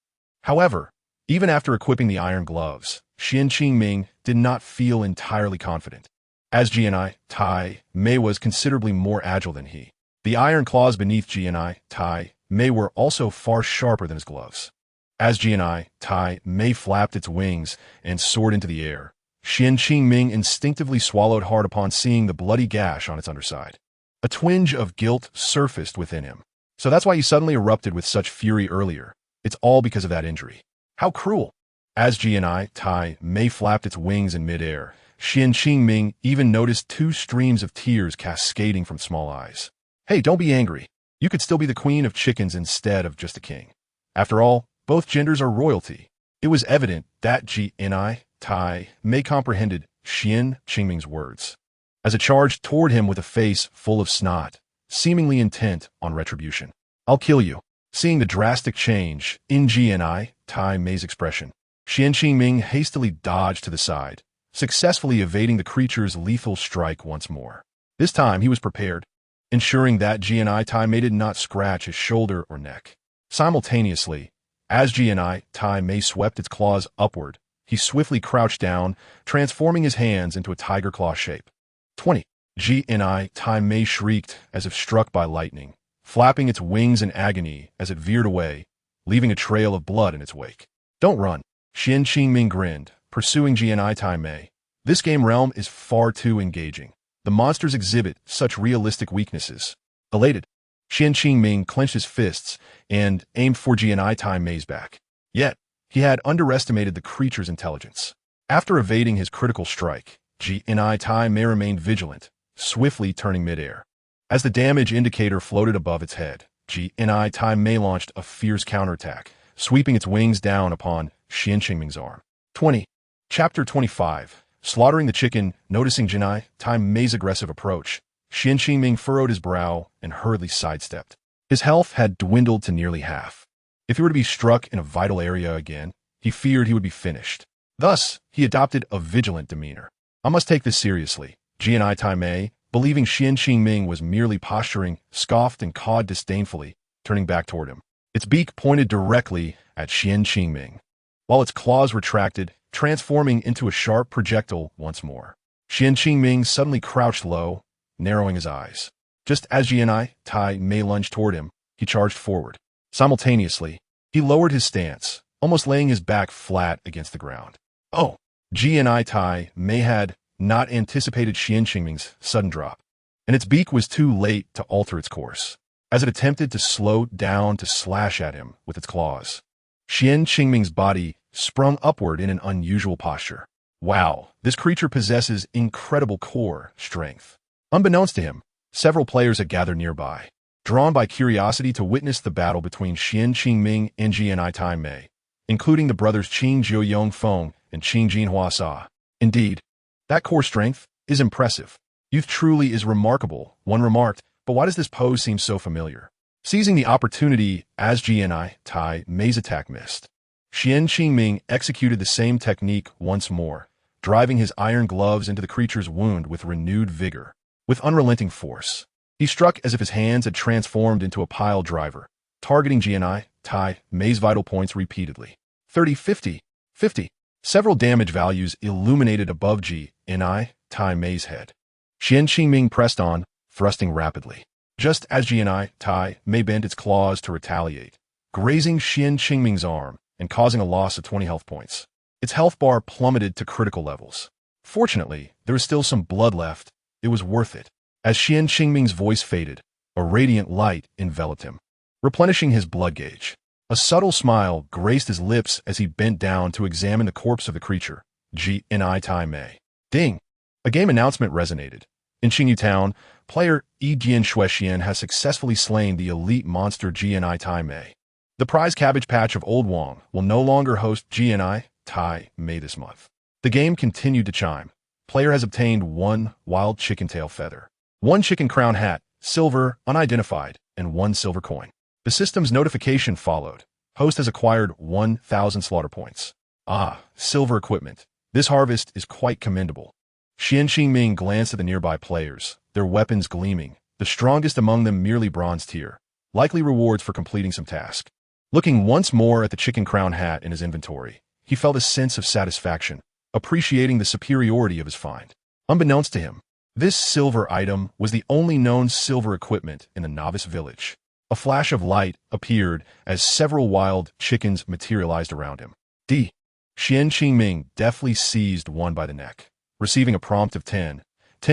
However, even after equipping the iron gloves, Qian Qingming did not feel entirely confident, as G&I Tai Mei was considerably more agile than he. The iron claws beneath G&I Tai Mei were also far sharper than his gloves. As G&I Tai Mei flapped its wings and soared into the air, Qian Qingming instinctively swallowed hard upon seeing the bloody gash on its underside. A twinge of guilt surfaced within him. So that's why he suddenly erupted with such fury earlier. It's all because of that injury. How cruel! As G&I Tai Mei flapped its wings in midair, Qian Qingming even noticed 2 streams of tears cascading from small eyes. Hey, don't be angry. You could still be the queen of chickens instead of just a king. After all, both genders are royalty. It was evident that G&I Tai Mei comprehended Qian Qingming's words, as it charged toward him with a face full of snot, seemingly intent on retribution. I'll kill you. Seeing the drastic change in G&I Tai Mei's expression, Qian Qingming hastily dodged to the side, successfully evading the creature's lethal strike once more. This time he was prepared, ensuring that G&I Tai Mei did not scratch his shoulder or neck. Simultaneously, as G&I Tai Mei swept its claws upward, he swiftly crouched down, transforming his hands into a tiger claw shape. 20. G&I Tai Mei shrieked as if struck by lightning, flapping its wings in agony as it veered away, leaving a trail of blood in its wake. Don't run. Qian Qingming grinned, pursuing G&I Tai Mei. This game realm is far too engaging. The monsters exhibit such realistic weaknesses. Elated, Qian Qingming clenched his fists and aimed for G&I Tai Mei's back. Yet, he had underestimated the creature's intelligence. After evading his critical strike, G&I Tai Mei remained vigilant, swiftly turning midair. As the damage indicator floated above its head, G&I Tai Mei launched a fierce counterattack, sweeping its wings down upon Qian Qingming's arm. 20. Chapter 25. Slaughtering the chicken. Noticing G&I Tai Mei's aggressive approach, Qian Qingming furrowed his brow and hurriedly sidestepped. His health had dwindled to nearly half. If he were to be struck in a vital area again, he feared he would be finished. Thus, he adopted a vigilant demeanor. I must take this seriously. G&I Tai Mei, believing Qian Qingming was merely posturing, scoffed and cawed disdainfully, turning back toward him. Its beak pointed directly at Qian Qingming, while its claws retracted, transforming into a sharp projectile once more. Qian Qingming suddenly crouched low, narrowing his eyes. Just as G&I Tai Mei lunged toward him, he charged forward. Simultaneously, he lowered his stance, almost laying his back flat against the ground. Oh! G&I Tai Mei had not anticipated Qian Qingming's sudden drop, and its beak was too late to alter its course, as it attempted to slow down to slash at him with its claws. Qian Qingming's body sprung upward in an unusual posture. Wow, this creature possesses incredible core strength. Unbeknownst to him, several players had gathered nearby, drawn by curiosity to witness the battle between Qian Qingming and G&I Tai Mei, including the brothers Qing Jiuyong Feng and Qing Jinhua Sa. Indeed, that core strength is impressive. Youth truly is remarkable, one remarked, but why does this pose seem so familiar? Seizing the opportunity as G&I Tai Mei's attack missed, Qian Qingming executed the same technique once more, driving his iron gloves into the creature's wound with renewed vigor. With unrelenting force, he struck as if his hands had transformed into a pile driver, targeting G&I Tai Mei's vital points repeatedly. 30, 50, 50. Several damage values illuminated above G&I Tai Mei's head. Qian Qingming pressed on, thrusting rapidly. Just as G&I Tai Mei bent its claws to retaliate, grazing Qian Qingming's arm and causing a loss of 20 health points. Its health bar plummeted to critical levels. Fortunately, there was still some blood left. It was worth it. As Qian Qingming's voice faded, a radiant light enveloped him, replenishing his blood gauge. A subtle smile graced his lips as he bent down to examine the corpse of the creature. G.N.I. Tai Mei. Ding! A game announcement resonated. In Qingyu Town, player Jian Shuexian has successfully slain the elite monster G.N.I. Tai Mei. The prize cabbage patch of Old Wong will no longer host G.N.I. Tai Mei this month. The game continued to chime. Player has obtained 1 wild chicken tail feather, 1 chicken crown hat, silver, unidentified, and 1 silver coin. The system's notification followed. Host has acquired 1,000 slaughter points. Ah, silver equipment. This harvest is quite commendable. Xian Qingming glanced at the nearby players, their weapons gleaming, the strongest among them merely bronze tier, likely rewards for completing some task. Looking once more at the chicken crown hat in his inventory, he felt a sense of satisfaction, appreciating the superiority of his find. Unbeknownst to him, this silver item was the only known silver equipment in the novice village. A flash of light appeared as several wild chickens materialized around him. Xian Qingming deftly seized one by the neck, receiving a prompt of 10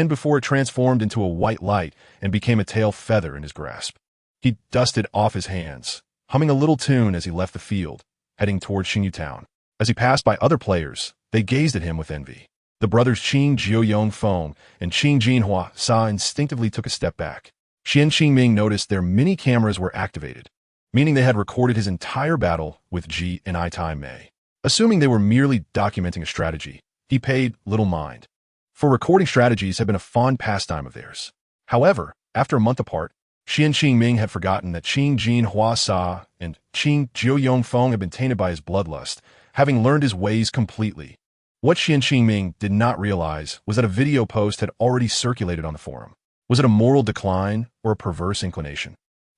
before it transformed into a white light and became a tail feather in his grasp. He dusted off his hands, humming a little tune as he left the field, heading toward Qingyu Town. As he passed by other players, they gazed at him with envy. The brothers Qing Jiuyong Feng and Qing Jinhua Sa instinctively took a step back. Xian Qingming noticed their mini cameras were activated, meaning they had recorded his entire battle with G.N.I. Tai Mei. Assuming they were merely documenting a strategy, he paid little mind, for recording strategies had been a fond pastime of theirs. However, after a month apart, Xian Qingming had forgotten that Qing Jinhua Sa and Qing Jiuyong Feng had been tainted by his bloodlust, having learned his ways completely. What Xian Qingming did not realize was that a video post had already circulated on the forum. Was it a moral decline or a perverse inclination?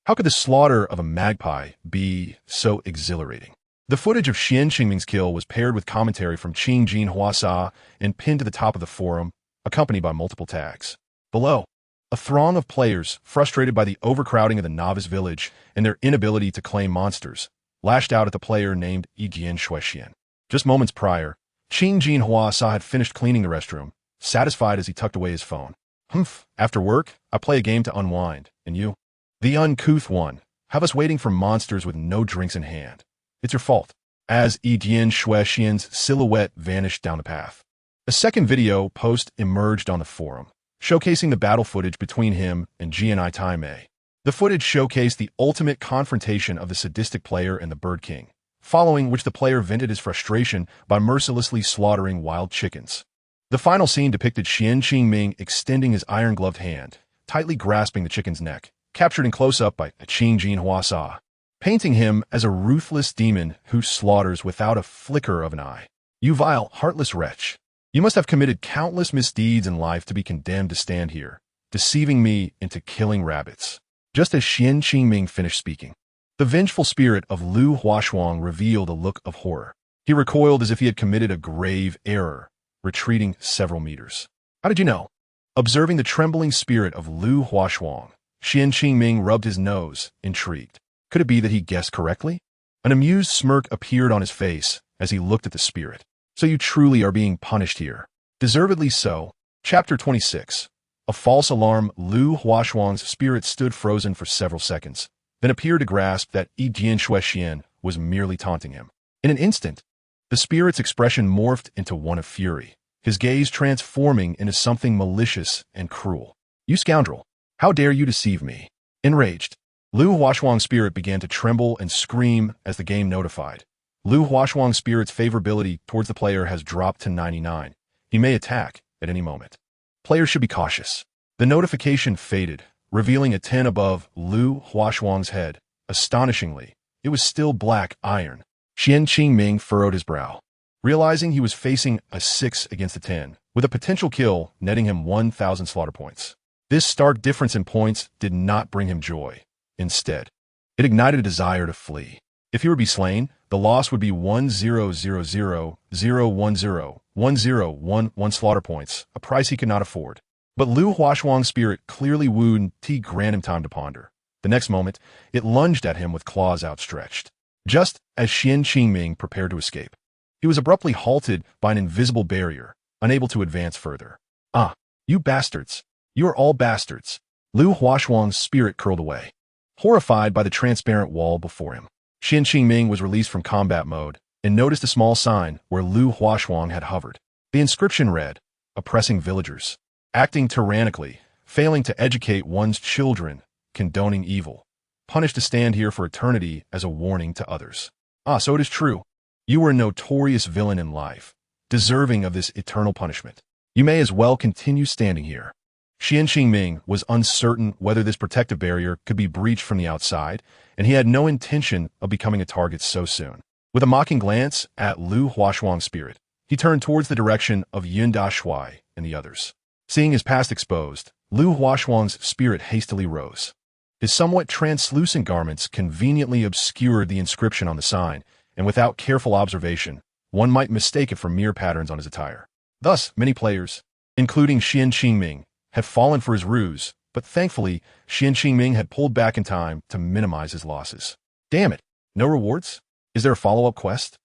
How could the slaughter of a magpie be so exhilarating? The footage of Xian Qingming's kill was paired with commentary from Qing Jinhua Sa and pinned to the top of the forum, accompanied by multiple tags. Below, a throng of players, frustrated by the overcrowding of the novice village and their inability to claim monsters, lashed out at the player named Jian Shuexian. Just moments prior, Qing Jinhua Sa had finished cleaning the restroom, satisfied as he tucked away his phone. Humph, after work, I play a game to unwind, and you? The uncouth one, have us waiting for monsters with no drinks in hand. It's your fault. As Jian Shuexian's silhouette vanished down the path. A second video post emerged on the forum, showcasing the battle footage between him and G.N.I. Tai Mei. The footage showcased the ultimate confrontation of the sadistic player and the Bird King, following which the player vented his frustration by mercilessly slaughtering wild chickens. The final scene depicted Xian Qingming extending his iron-gloved hand, tightly grasping the chicken's neck, captured in close-up by Qing Jinhua Sa, painting him as a ruthless demon who slaughters without a flicker of an eye. You vile, heartless wretch. You must have committed countless misdeeds in life to be condemned to stand here, deceiving me into killing rabbits. Just as Xian Qingming finished speaking, the vengeful spirit of Lu Huashuang revealed a look of horror. He recoiled as if he had committed a grave error, retreating several meters. How did you know? Observing the trembling spirit of Lu Huashuang, Xian Qingming rubbed his nose, intrigued. Could it be that he guessed correctly? An amused smirk appeared on his face as he looked at the spirit. So you truly are being punished here. Deservedly so. Chapter 26. A false alarm. Lu Huashuang's spirit stood frozen for several seconds, then appeared to grasp that Jian Shuexian was merely taunting him. In an instant, the spirit's expression morphed into one of fury, his gaze transforming into something malicious and cruel. You scoundrel! How dare you deceive me? Enraged, Lu Huashuang's spirit began to tremble and scream as the game notified. Lu Huashuang's spirit's favorability towards the player has dropped to 99. He may attack at any moment. Players should be cautious. The notification faded, revealing a 10 above Lu Huashuang's head. Astonishingly, it was still black iron. Xian Qingming furrowed his brow, realizing he was facing a 6 against a 10, with a potential kill netting him 1,000 slaughter points. This stark difference in points did not bring him joy. Instead, it ignited a desire to flee. If he were to be slain, the loss would be 1,000,010,101 slaughter points, a price he could not afford. But Lu Huashuang's spirit clearly wooed T granted him time to ponder. The next moment, it lunged at him with claws outstretched. Just as Xian Qingming prepared to escape, he was abruptly halted by an invisible barrier, unable to advance further. Ah, you bastards! You are all bastards! Lu Huashuang's spirit curled away, horrified by the transparent wall before him. Xian Qingming was released from combat mode and noticed a small sign where Lu Huashuang had hovered. The inscription read, "Oppressing villagers, acting tyrannically, failing to educate one's children, condoning evil, punished to stand here for eternity as a warning to others." Ah, so it is true. You were a notorious villain in life, deserving of this eternal punishment. You may as well continue standing here. Xian Qingming was uncertain whether this protective barrier could be breached from the outside, and he had no intention of becoming a target so soon. With a mocking glance at Lu Huashuang's spirit, he turned towards the direction of Yun Dashuai and the others. Seeing his past exposed, Lu Huashuang's spirit hastily rose. His somewhat translucent garments conveniently obscured the inscription on the sign, and without careful observation, one might mistake it for mere patterns on his attire. Thus, many players, including Xian Qingming, had fallen for his ruse, but thankfully, Xian Qingming had pulled back in time to minimize his losses. Damn it! No rewards? Is there a follow-up quest?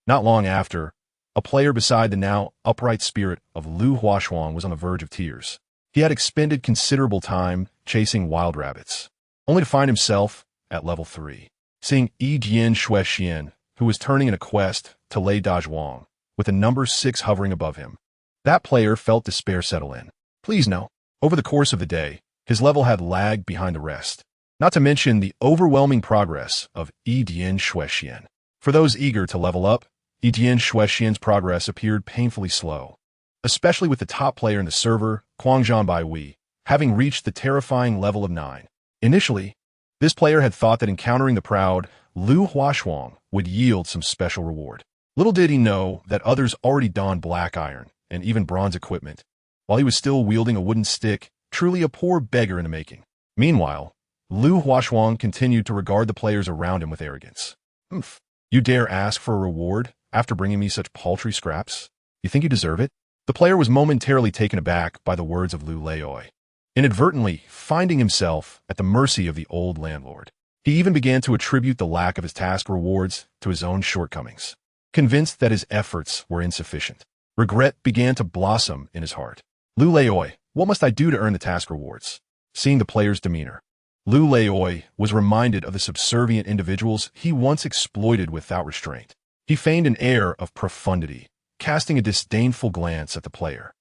Not long after, a player beside the now upright spirit of Lu Huashuang was on the verge of tears. He had expended considerable time chasing wild rabbits, only to find himself at level 3, seeing Yi Jian Shui Xian, who was turning in a quest to Lei Dazhuang, with the number 6 hovering above him. That player felt despair settle in. Please no. Over the course of the day, his level had lagged behind the rest, not to mention the overwhelming progress of Yi Jian Shui Xian. For those eager to level up, Yi Jian Shui Xian's progress appeared painfully slow, especially with the top player in the server, Guangzhan Bai Wei, having reached the terrifying level of 9. Initially, this player had thought that encountering the proud Lu Huashuang would yield some special reward. Little did he know that others already donned black iron and even bronze equipment, while he was still wielding a wooden stick, truly a poor beggar in the making. Meanwhile, Lu Huashuang continued to regard the players around him with arrogance. You dare ask for a reward after bringing me such paltry scraps? You think you deserve it? The player was momentarily taken aback by the words of Lu Leoi, inadvertently finding himself at the mercy of the old landlord. He even began to attribute the lack of his task rewards to his own shortcomings. Convinced that his efforts were insufficient, regret began to blossom in his heart. Lu Leoi, what must I do to earn the task rewards? Seeing the player's demeanor, Lu Leoi was reminded of the subservient individuals he once exploited without restraint. He feigned an air of profundity, casting a disdainful glance at the player.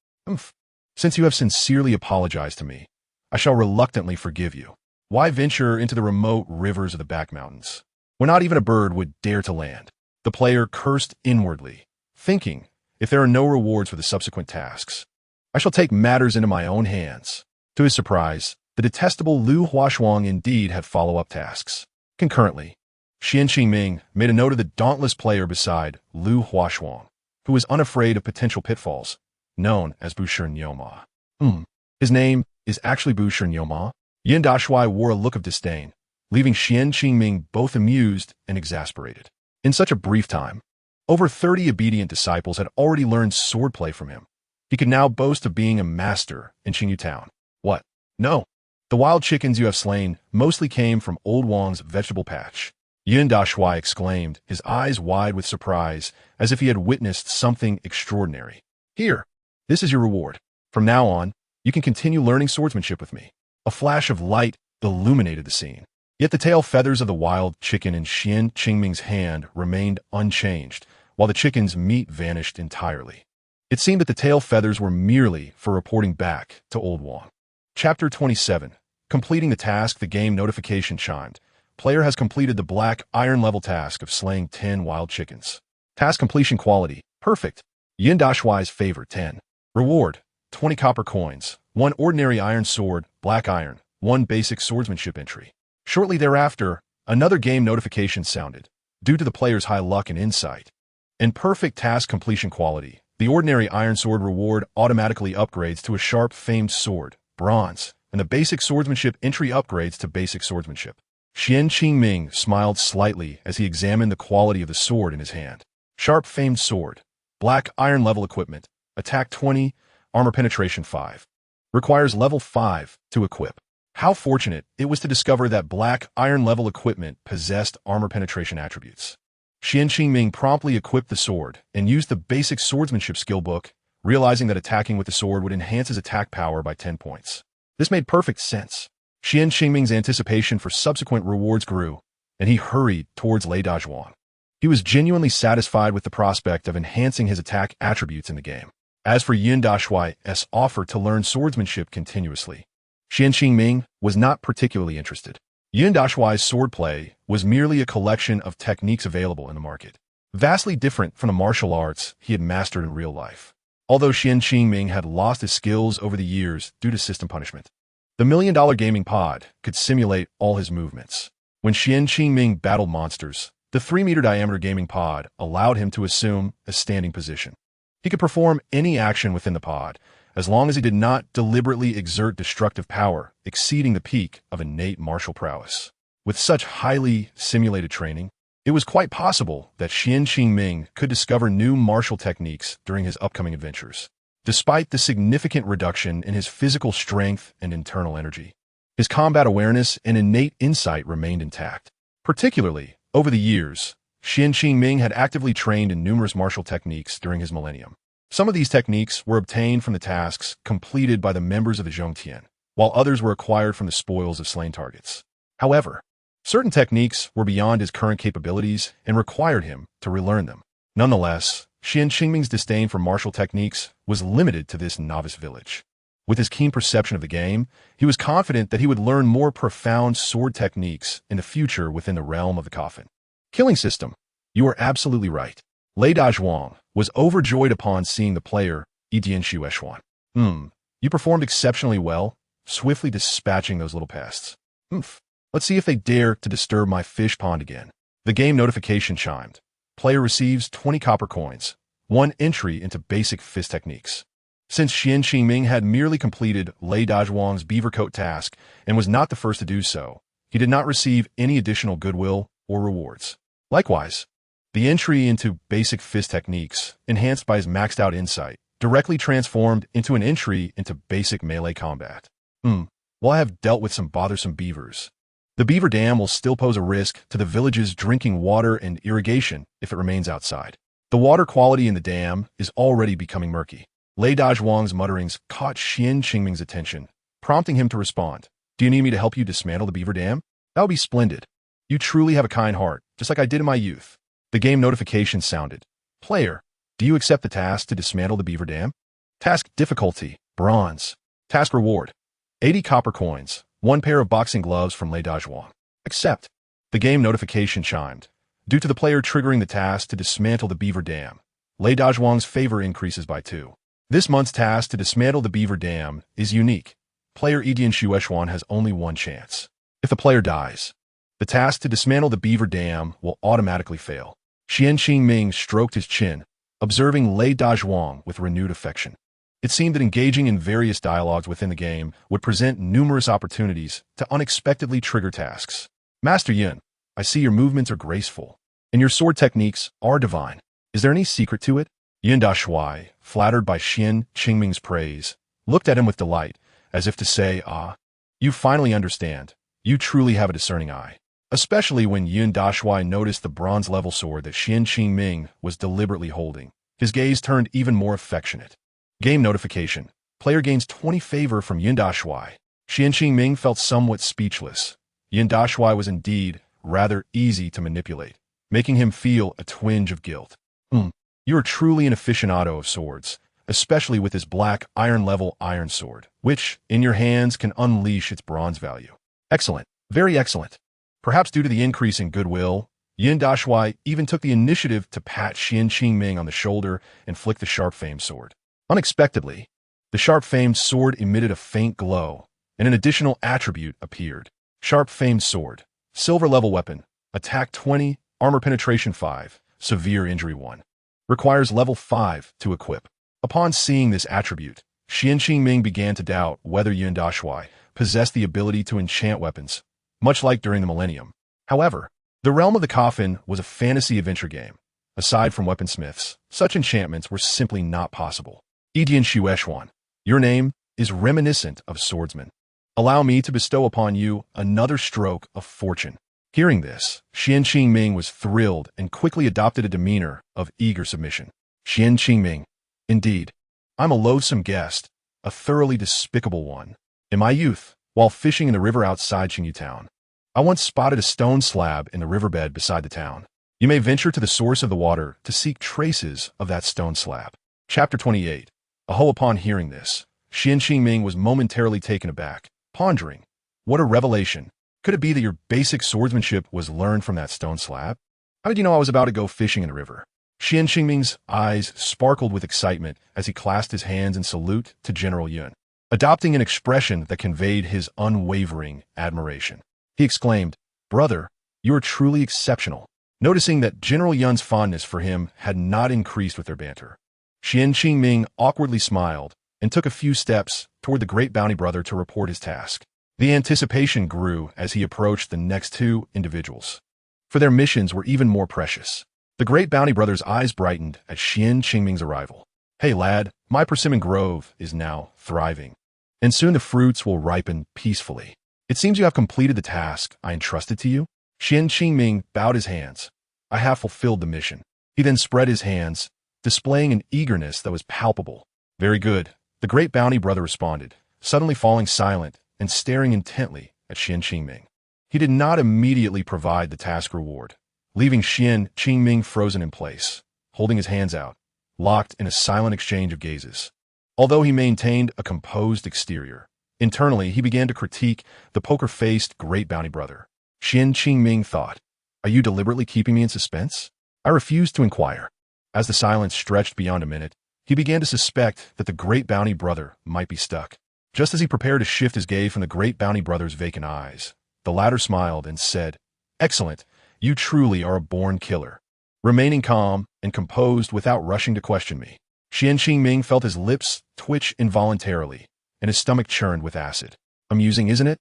Since you have sincerely apologized to me, I shall reluctantly forgive you. Why venture into the remote rivers of the back mountains, where not even a bird would dare to land? The player cursed inwardly, thinking, if there are no rewards for the subsequent tasks, I shall take matters into my own hands. To his surprise, the detestable Lu Huashuang indeed had follow-up tasks. Concurrently, Xian Qingming made a note of the dauntless player beside Lu Huashuang, who was unafraid of potential pitfalls, known as Bushi Nyoma. His name is actually Bushi Nyoma. Yin Dashuai wore a look of disdain, leaving Xian Qingming both amused and exasperated. In such a brief time, over 30 obedient disciples had already learned swordplay from him. He could now boast of being a master in Qingyu Town. What? No. The wild chickens you have slain mostly came from Old Wang's vegetable patch. Yin Dashuai exclaimed, his eyes wide with surprise, as if he had witnessed something extraordinary. Here, this is your reward. From now on, you can continue learning swordsmanship with me. A flash of light illuminated the scene. Yet the tail feathers of the wild chicken in Xian Qingming's hand remained unchanged, while the chicken's meat vanished entirely. It seemed that the tail feathers were merely for reporting back to Old Wang. Chapter 27. Completing the task, the game notification chimed. Player has completed the black iron level task of slaying 10 wild chickens. Task completion quality, perfect. Yin Dashuai's favorite, 10. Reward, 20 copper coins, 1 ordinary iron sword, black iron, 1 basic swordsmanship entry. Shortly thereafter, another game notification sounded, due to the player's high luck and insight. In perfect task completion quality, the ordinary iron sword reward automatically upgrades to a sharp famed sword, bronze, and the basic swordsmanship entry upgrades to basic swordsmanship. Xian Qingming smiled slightly as he examined the quality of the sword in his hand. Sharp famed sword, black iron level equipment, attack 20, armor penetration 5. Requires level 5 to equip. How fortunate it was to discover that black iron level equipment possessed armor penetration attributes. Xian Qingming promptly equipped the sword and used the basic swordsmanship skill book, realizing that attacking with the sword would enhance his attack power by 10 points. This made perfect sense. Xian Qingming's anticipation for subsequent rewards grew, and he hurried towards Lei Dazhuang. He was genuinely satisfied with the prospect of enhancing his attack attributes in the game. As for Yun Dashuai's offer to learn swordsmanship continuously, Xian Qingming was not particularly interested. Yun Dashuai's swordplay was merely a collection of techniques available in the market, vastly different from the martial arts he had mastered in real life. Although Xian Qingming had lost his skills over the years due to system punishment, the $1 Million Gaming Pod could simulate all his movements. When Xian Qingming battled monsters, the 3-meter diameter gaming pod allowed him to assume a standing position. He could perform any action within the pod, as long as he did not deliberately exert destructive power exceeding the peak of innate martial prowess. With such highly simulated training, it was quite possible that Xian Qingming could discover new martial techniques during his upcoming adventures. Despite the significant reduction in his physical strength and internal energy, his combat awareness and innate insight remained intact. Particularly, over the years, Xian Qingming had actively trained in numerous martial techniques during his millennium. Some of these techniques were obtained from the tasks completed by the members of the Zhongtian, while others were acquired from the spoils of slain targets. However, certain techniques were beyond his current capabilities and required him to relearn them. Nonetheless, Xian Qingming's disdain for martial techniques was limited to this novice village. With his keen perception of the game, he was confident that he would learn more profound sword techniques in the future within the realm of the coffin. Killing system. You are absolutely right. Lei Dazhuang was overjoyed upon seeing the player, Yidian Shueshuan. You performed exceptionally well, swiftly dispatching those little pests. Let's see if they dare to disturb my fish pond again. The game notification chimed. Player receives 20 copper coins, 1 entry into basic fist techniques. Since Xian Qingming had merely completed Lei Dazhuang's beaver coat task and was not the first to do so, he did not receive any additional goodwill or rewards. Likewise, the entry into basic fist techniques, enhanced by his maxed out insight, directly transformed into an entry into basic melee combat. Well, I have dealt with some bothersome beavers. The beaver dam will still pose a risk to the village's drinking water and irrigation if it remains outside. The water quality in the dam is already becoming murky. Lei Dazhuang's mutterings caught Xian Qingming's attention, prompting him to respond. Do you need me to help you dismantle the beaver dam? That would be splendid. You truly have a kind heart, just like I did in my youth. The game notification sounded. Player, do you accept the task to dismantle the beaver dam? Task difficulty, bronze. Task reward, 80 copper coins, 1 pair of boxing gloves from Lei Dazhuang. Accept. The game notification chimed. Due to the player triggering the task to dismantle the beaver dam, Lei Dazhuang's favor increases by 2. This month's task to dismantle the beaver dam is unique. Player Yidian Shueshuan has only 1 chance. If the player dies, the task to dismantle the beaver dam will automatically fail. Xian Qingming stroked his chin, observing Lei Dazhuang with renewed affection. It seemed that engaging in various dialogues within the game would present numerous opportunities to unexpectedly trigger tasks. Master Yun, I see your movements are graceful, and your sword techniques are divine. Is there any secret to it? Yun Dashuai, flattered by Xian Qingming's praise, looked at him with delight, as if to say, you finally understand. You truly have a discerning eye. Especially when Yun Dashuai noticed the bronze-level sword that Xian Qingming was deliberately holding. His gaze turned even more affectionate. Game notification. Player gains 20 favor from Yun Dashuai. Xian Qingming felt somewhat speechless. Yun Dashuai was indeed rather easy to manipulate, making him feel a twinge of guilt. You are truly an aficionado of swords, especially with this black iron-level iron sword, which, in your hands, can unleash its bronze value. Excellent. Very excellent. Perhaps due to the increase in goodwill, Yun Dashuai even took the initiative to pat Xian Qingming on the shoulder and flick the sharp-famed sword. Unexpectedly, the sharp-famed sword emitted a faint glow, and an additional attribute appeared. Sharp-famed sword, silver-level weapon, attack 20, armor penetration 5, severe injury 1. Requires level 5 to equip. Upon seeing this attribute, Xian Qingming began to doubt whether Yun Dashuai possessed the ability to enchant weapons, much like during the Millennium. However, the Realm of the Coffin was a fantasy adventure game. Aside from weaponsmiths, such enchantments were simply not possible. Yidian Shueshuan, your name is reminiscent of swordsman. Allow me to bestow upon you another stroke of fortune. Hearing this, Xian Qingming was thrilled and quickly adopted a demeanor of eager submission. Xian Qingming, indeed, I'm a loathsome guest, a thoroughly despicable one. In my youth, while fishing in the river outside Qingyu Town, I once spotted a stone slab in the riverbed beside the town. You may venture to the source of the water to seek traces of that stone slab. Chapter 28. Aho, upon hearing this, Xian Qingming was momentarily taken aback, pondering, what a revelation. Could it be that your basic swordsmanship was learned from that stone slab? How did you know I was about to go fishing in the river? Xian Qingming's eyes sparkled with excitement as he clasped his hands in salute to General Yun, adopting an expression that conveyed his unwavering admiration. He exclaimed, "Brother, you are truly exceptional," noticing that General Yun's fondness for him had not increased with their banter. Xian Qingming awkwardly smiled and took a few steps toward the great bounty brother to report his task. The anticipation grew as he approached the next two individuals, for their missions were even more precious. The great bounty brother's eyes brightened at Xian Qingming's arrival. "Hey lad, my persimmon grove is now thriving, and soon the fruits will ripen peacefully. It seems you have completed the task I entrusted to you." Xian Qingming bowed his hands. "I have fulfilled the mission." He then spread his hands, displaying an eagerness that was palpable. "Very good," the great bounty brother responded, suddenly falling silent and staring intently at Xian Qingming. He did not immediately provide the task reward, leaving Xian Qingming frozen in place, holding his hands out, locked in a silent exchange of gazes. Although he maintained a composed exterior, internally he began to critique the poker-faced great bounty brother. Xian Qingming thought, "Are you deliberately keeping me in suspense?" I refused to inquire. As the silence stretched beyond a minute, he began to suspect that the great bounty brother might be stuck. Just as he prepared to shift his gaze from the great bounty brother's vacant eyes, the latter smiled and said, "Excellent, you truly are a born killer." Remaining calm and composed without rushing to question me, Xian Qingming felt his lips twitch involuntarily, and his stomach churned with acid. Amusing, isn't it?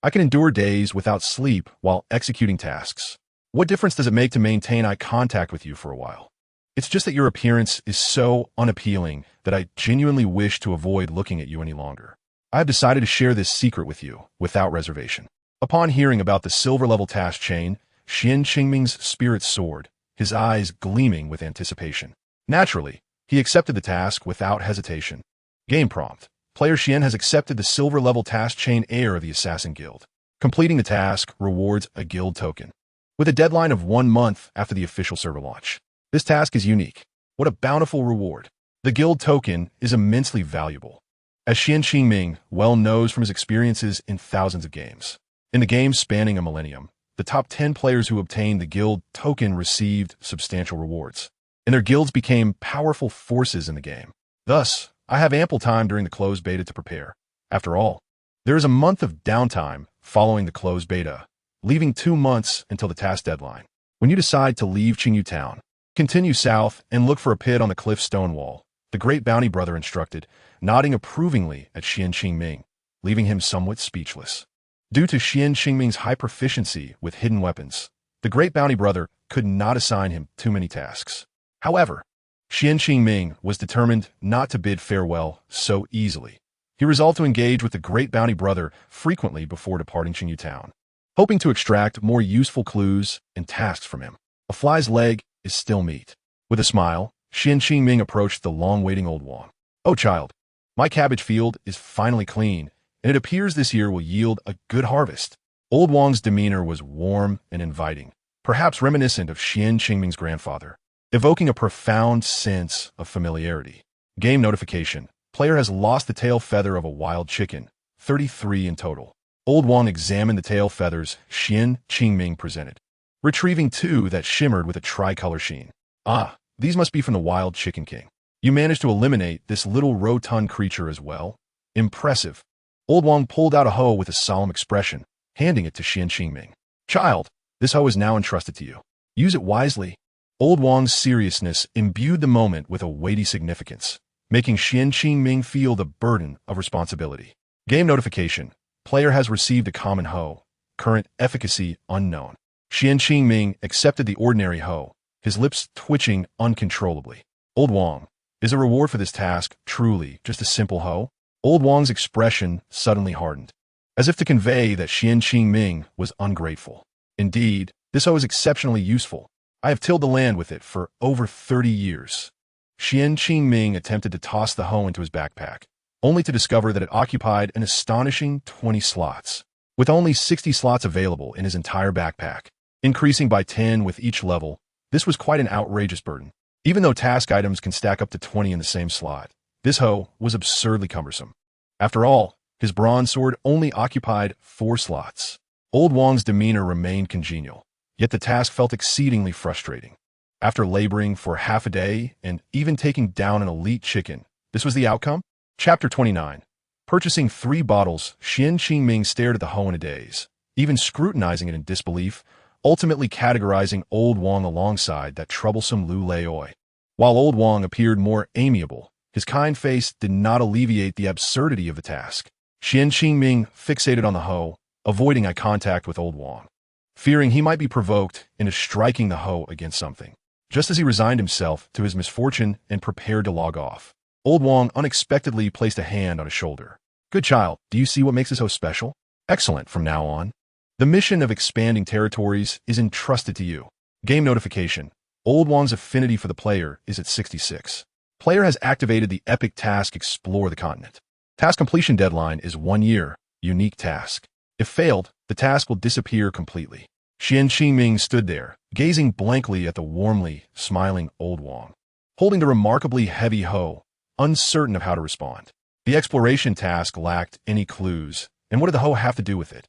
I can endure days without sleep while executing tasks. What difference does it make to maintain eye contact with you for a while? It's just that your appearance is so unappealing that I genuinely wish to avoid looking at you any longer. I have decided to share this secret with you without reservation. Upon hearing about the silver-level task chain, Xian Qingming's spirits soared, his eyes gleaming with anticipation. Naturally, he accepted the task without hesitation. Game prompt. Player Xian has accepted the silver-level task chain heir of the Assassin Guild. Completing the task rewards a guild token, with a deadline of 1 month after the official server launch. This task is unique. What a bountiful reward. The guild token is immensely valuable, as Xian Qingming well knows from his experiences in thousands of games. In the games spanning a millennium, the top 10 players who obtained the guild token received substantial rewards, and their guilds became powerful forces in the game. Thus, I have ample time during the closed beta to prepare. After all, there is a month of downtime following the closed beta, leaving 2 months until the task deadline. When you decide to leave Qingyu Town, continue south and look for a pit on the cliff stone wall, the great bounty brother instructed, nodding approvingly at Xian Qingming, leaving him somewhat speechless. Due to Xian Qingming's high proficiency with hidden weapons, the great bounty brother could not assign him too many tasks. However, Xian Qingming was determined not to bid farewell so easily. He resolved to engage with the great bounty brother frequently before departing Qingyu Town, hoping to extract more useful clues and tasks from him. A fly's leg is still meat. With a smile, Xian Qingming approached the long-waiting old Wang. "Oh child, my cabbage field is finally clean, and it appears this year will yield a good harvest." Old Wang's demeanor was warm and inviting, perhaps reminiscent of Xian Qingming's grandfather, evoking a profound sense of familiarity. Game notification. Player has lost the tail feather of a wild chicken, 33 in total. Old Wang examined the tail feathers Xian Qingming presented, retrieving 2 that shimmered with a tricolor sheen. "Ah, these must be from the wild chicken king. You managed to eliminate this little rotund creature as well? Impressive." Old Wang pulled out a hoe with a solemn expression, handing it to Xian Qingming. "Child, this hoe is now entrusted to you. Use it wisely." Old Wang's seriousness imbued the moment with a weighty significance, making Xian Qingming feel the burden of responsibility. Game notification. Player has received a common hoe. Current efficacy unknown. Xian Qingming accepted the ordinary hoe, his lips twitching uncontrollably. "Old Wang, is a reward for this task truly just a simple hoe?" Old Wang's expression suddenly hardened, as if to convey that Xian Qingming was ungrateful. "Indeed, this hoe is exceptionally useful. I have tilled the land with it for over 30 years. Xian Qingming attempted to toss the hoe into his backpack, only to discover that it occupied an astonishing 20 slots. with only 60 slots available in his entire backpack, increasing by 10 with each level. This was quite an outrageous burden. Even though task items can stack up to 20 in the same slot, this hoe was absurdly cumbersome. After all, his bronze sword only occupied 4 slots. Old Wong's demeanor remained congenial, yet the task felt exceedingly frustrating. After laboring for half a day and even taking down an elite chicken, this was the outcome? Chapter 29. Purchasing 3 bottles, Xian Qingming stared at the hoe in a daze, even scrutinizing it in disbelief, ultimately categorizing Old Wong alongside that troublesome Lu Leioi. While Old Wong appeared more amiable, his kind face did not alleviate the absurdity of the task. Xian Qingming fixated on the hoe, avoiding eye contact with Old Wong, fearing he might be provoked into striking the hoe against something. Just as he resigned himself to his misfortune and prepared to log off, Old Wong unexpectedly placed a hand on his shoulder. Good child, do you see what makes this hoe special? Excellent from now on. The mission of expanding territories is entrusted to you. Game notification. Old Wong's affinity for the player is at 66. Player has activated the epic task Explore the Continent. Task completion deadline is 1 year. Unique task. If failed, the task will disappear completely. Xian Qingming stood there, gazing blankly at the warmly smiling Old Wong, holding the remarkably heavy hoe, uncertain of how to respond. The exploration task lacked any clues, and what did the hoe have to do with it?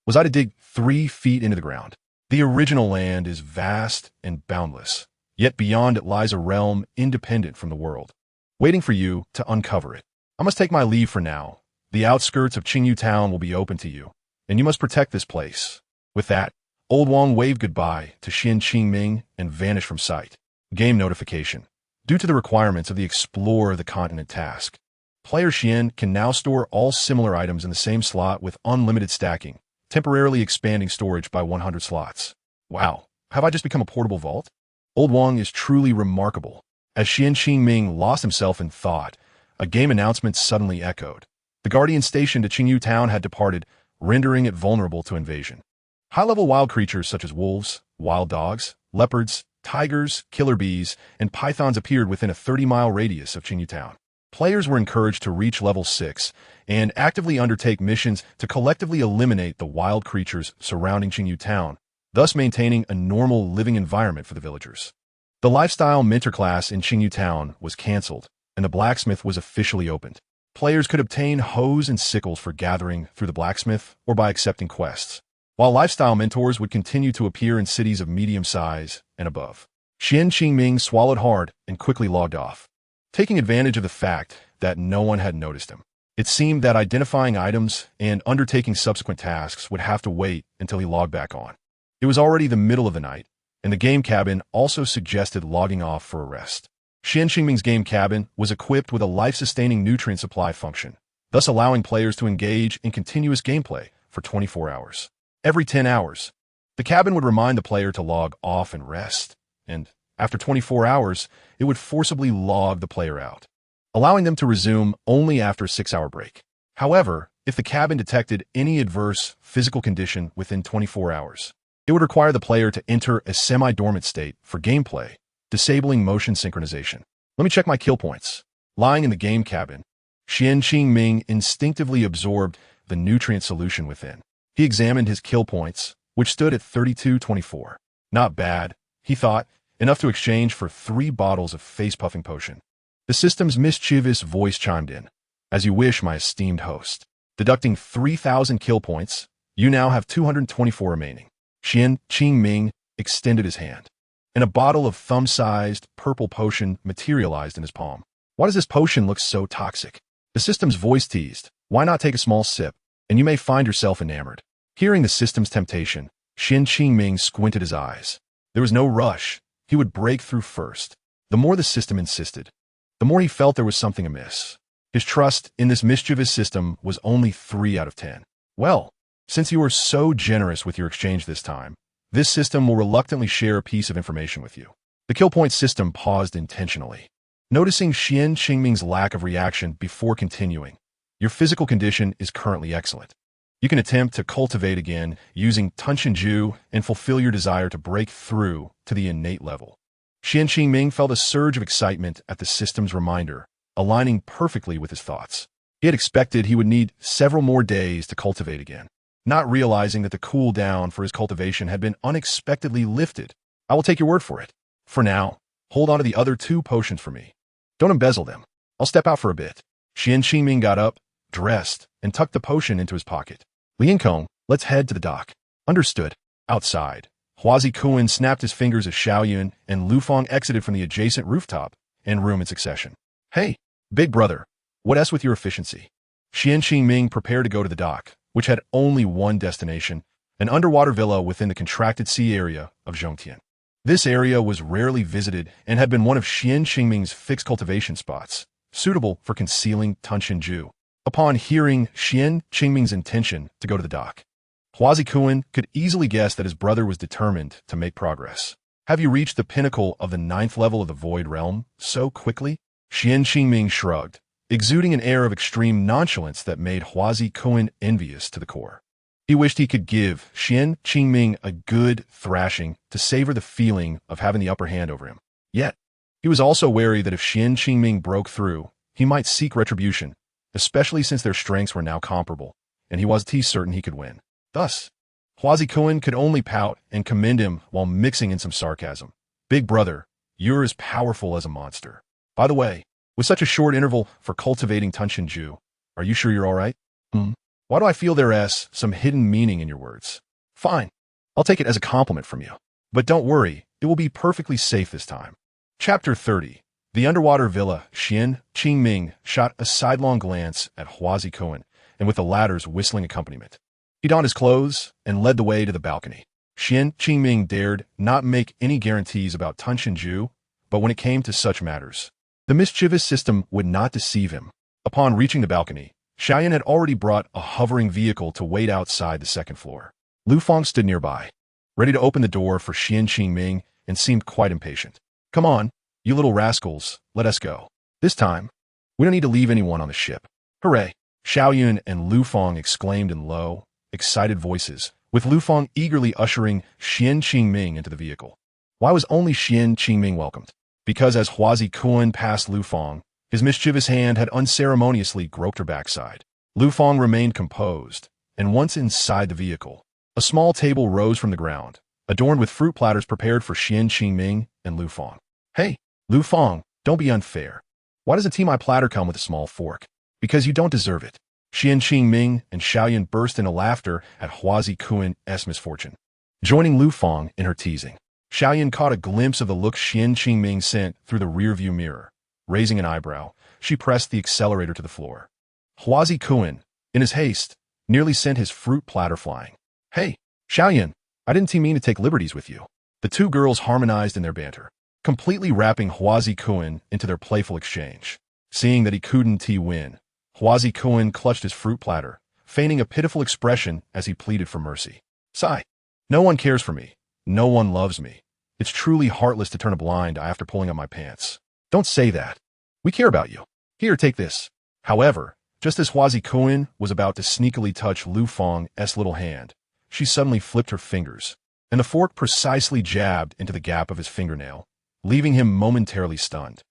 Was I to dig 3 feet into the ground? The original land is vast and boundless, yet beyond it lies a realm independent from the world, waiting for you to uncover it. I must take my leave for now. The outskirts of Qingyu Town will be open to you, and you must protect this place. With that, Old Wong waved goodbye to Xian Qingming and vanished from sight. Game notification. Due to the requirements of the Explore the Continent task, player Xian can now store all similar items in the same slot with unlimited stacking, temporarily expanding storage by 100 slots. Wow, have I just become a portable vault? Old Wong is truly remarkable. As Xian Qingming lost himself in thought, a game announcement suddenly echoed. The Guardian stationed at Qingyu Town had departed, rendering it vulnerable to invasion. High-level wild creatures such as wolves, wild dogs, leopards, tigers, killer bees, and pythons appeared within a 30-mile radius of Qingyu Town. Players were encouraged to reach level 6 and actively undertake missions to collectively eliminate the wild creatures surrounding Qingyu Town, thus maintaining a normal living environment for the villagers. The lifestyle mentor class in Qingyu Town was cancelled, and the blacksmith was officially opened. Players could obtain hoes and sickles for gathering through the blacksmith or by accepting quests, while lifestyle mentors would continue to appear in cities of medium size and above. Xian Qingming swallowed hard and quickly logged off, taking advantage of the fact that no one had noticed him. It seemed that identifying items and undertaking subsequent tasks would have to wait until he logged back on. It was already the middle of the night, and the game cabin also suggested logging off for a rest. Xian Qingming's game cabin was equipped with a life-sustaining nutrient supply function, thus allowing players to engage in continuous gameplay for 24 hours. Every 10 hours, the cabin would remind the player to log off and rest, and after 24 hours, it would forcibly log the player out, allowing them to resume only after a 6-hour break. However, if the cabin detected any adverse physical condition within 24 hours, it would require the player to enter a semi-dormant state for gameplay, disabling motion synchronization. Let me check my kill points. Lying in the game cabin, Xian Qingming instinctively absorbed the nutrient solution within. He examined his kill points, which stood at 3224. Not bad, he thought, enough to exchange for 3 bottles of face-puffing potion. The system's mischievous voice chimed in. As you wish, my esteemed host. Deducting 3,000 kill points, you now have 224 remaining. Xian Qingming extended his hand, and a bottle of thumb-sized purple potion materialized in his palm. Why does this potion look so toxic? The system's voice teased. Why not take a small sip, and you may find yourself enamored. Hearing the system's temptation, Xian Qingming squinted his eyes. There was no rush. He would break through first. The more the system insisted, the more he felt there was something amiss. His trust in this mischievous system was only 3 out of 10. Well, since you were so generous with your exchange this time, this system will reluctantly share a piece of information with you. The kill point system paused intentionally, noticing Xian Qingming's lack of reaction before continuing. Your physical condition is currently excellent. You can attempt to cultivate again using Tunshinju and fulfill your desire to break through to the innate level. Xian Qingming felt a surge of excitement at the system's reminder, aligning perfectly with his thoughts. He had expected he would need several more days to cultivate again. not realizing that the cooldown for his cultivation had been unexpectedly lifted. I will take your word for it. For now, hold on to the other 2 potions for me. Don't embezzle them. I'll step out for a bit. Xian Qingming got up, dressed, and tucked the potion into his pocket. Lian Kong, let's head to the dock. Understood. Outside, Huazi Kuan snapped his fingers as Xiaoyun and Lu Fang exited from the adjacent rooftop and room in succession. Hey, big brother, what else with your efficiency? Xian Qingming prepared to go to the dock, which had only one destination, an underwater villa within the contracted sea area of Zhongtian. This area was rarely visited and had been one of Xian Qingming's fixed cultivation spots, suitable for concealing Tunxinju. Upon hearing Xian Qingming's intention to go to the dock, Huazi Kuan could easily guess that his brother was determined to make progress. Have you reached the pinnacle of the 9th level of the Void Realm so quickly? Xian Qingming shrugged, exuding an air of extreme nonchalance that made Huazi Kuan envious to the core. He wished he could give Xian Qingming a good thrashing to savor the feeling of having the upper hand over him. Yet, he was also wary that if Xian Qingming broke through, he might seek retribution, especially since their strengths were now comparable, and he was certain he could win. Thus, Huazi Kuan could only pout and commend him while mixing in some sarcasm. Big brother, you're as powerful as a monster. By the way, with such a short interval for cultivating Tunxinju, are you sure you're all right? Why do I feel there's some hidden meaning in your words? Fine, I'll take it as a compliment from you. But don't worry, it will be perfectly safe this time. Chapter 30. The Underwater Villa. Xian Qingming shot a sidelong glance at Huazi Kuan, and with the latter's whistling accompaniment, he donned his clothes and led the way to the balcony. Xian Qingming dared not make any guarantees about Tunxinju, but when it came to such matters, the mischievous system would not deceive him. Upon reaching the balcony, Xiaoyan had already brought a hovering vehicle to wait outside the 2nd floor. Lu Fang stood nearby, ready to open the door for Xian Qingming, and seemed quite impatient. Come on, you little rascals, let us go. This time, we don't need to leave anyone on the ship. Hooray! Xiaoyun and Lu Fang exclaimed in low, excited voices, with Lu Fang eagerly ushering Xian Qingming into the vehicle. Why was only Xian Qingming welcomed? Because as Huazi Kuan passed Lu Fang, his mischievous hand had unceremoniously groped her backside. Lu Fang remained composed, and once inside the vehicle, a small table rose from the ground, adorned with fruit platters prepared for Xian Qingming and Lu Fang. Hey, Lu Fang, don't be unfair. Why doesn't my platter come with a small fork? Because you don't deserve it. Xian Qingming and Xiaoyan burst into laughter at Huazi Kuan's misfortune, joining Lu Fang in her teasing. Xiaoyan caught a glimpse of the look Xian Qingming sent through the rearview mirror. Raising an eyebrow, she pressed the accelerator to the floor. Huazi Kuan, in his haste, nearly sent his fruit platter flying. Hey, Xiaoyan, I didn't mean to take liberties with you. The 2 girls harmonized in their banter, completely wrapping Huazi Kuan into their playful exchange. Seeing that he couldn't win, Huazi Kuan clutched his fruit platter, feigning a pitiful expression as he pleaded for mercy. Sigh. No one cares for me. No one loves me. It's truly heartless to turn a blind eye after pulling up my pants. Don't say that. We care about you. Here, take this. However, just as Huazi Kuan was about to sneakily touch Lu Fang's little hand, she suddenly flipped her fingers, and the fork precisely jabbed into the gap of his fingernail, leaving him momentarily stunned.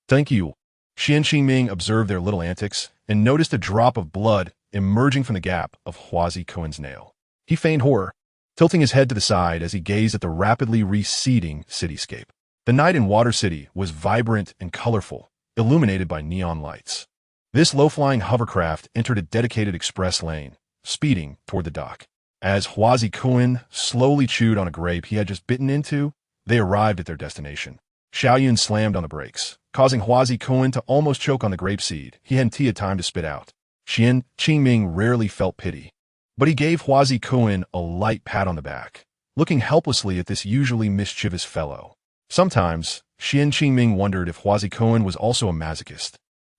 Thank you. Xian Qingming observed their little antics and noticed a drop of blood emerging from the gap of Huazi Kuan's nail. He feigned horror, tilting his head to the side as he gazed at the rapidly receding cityscape. The night in Water City was vibrant and colorful, illuminated by neon lights. This low-flying hovercraft entered a dedicated express lane, speeding toward the dock. As Huazi Kuan slowly chewed on a grape he had just bitten into, they arrived at their destination. Xiaoyun slammed on the brakes, causing Huazi Kuan to almost choke on the grape seed he hadn't had time to spit out. Xian Qingming rarely felt pity, but he gave Huazi Kuan a light pat on the back, looking helplessly at this usually mischievous fellow. Sometimes, Xian Qingming wondered if Huazi Kuan was also a masochist,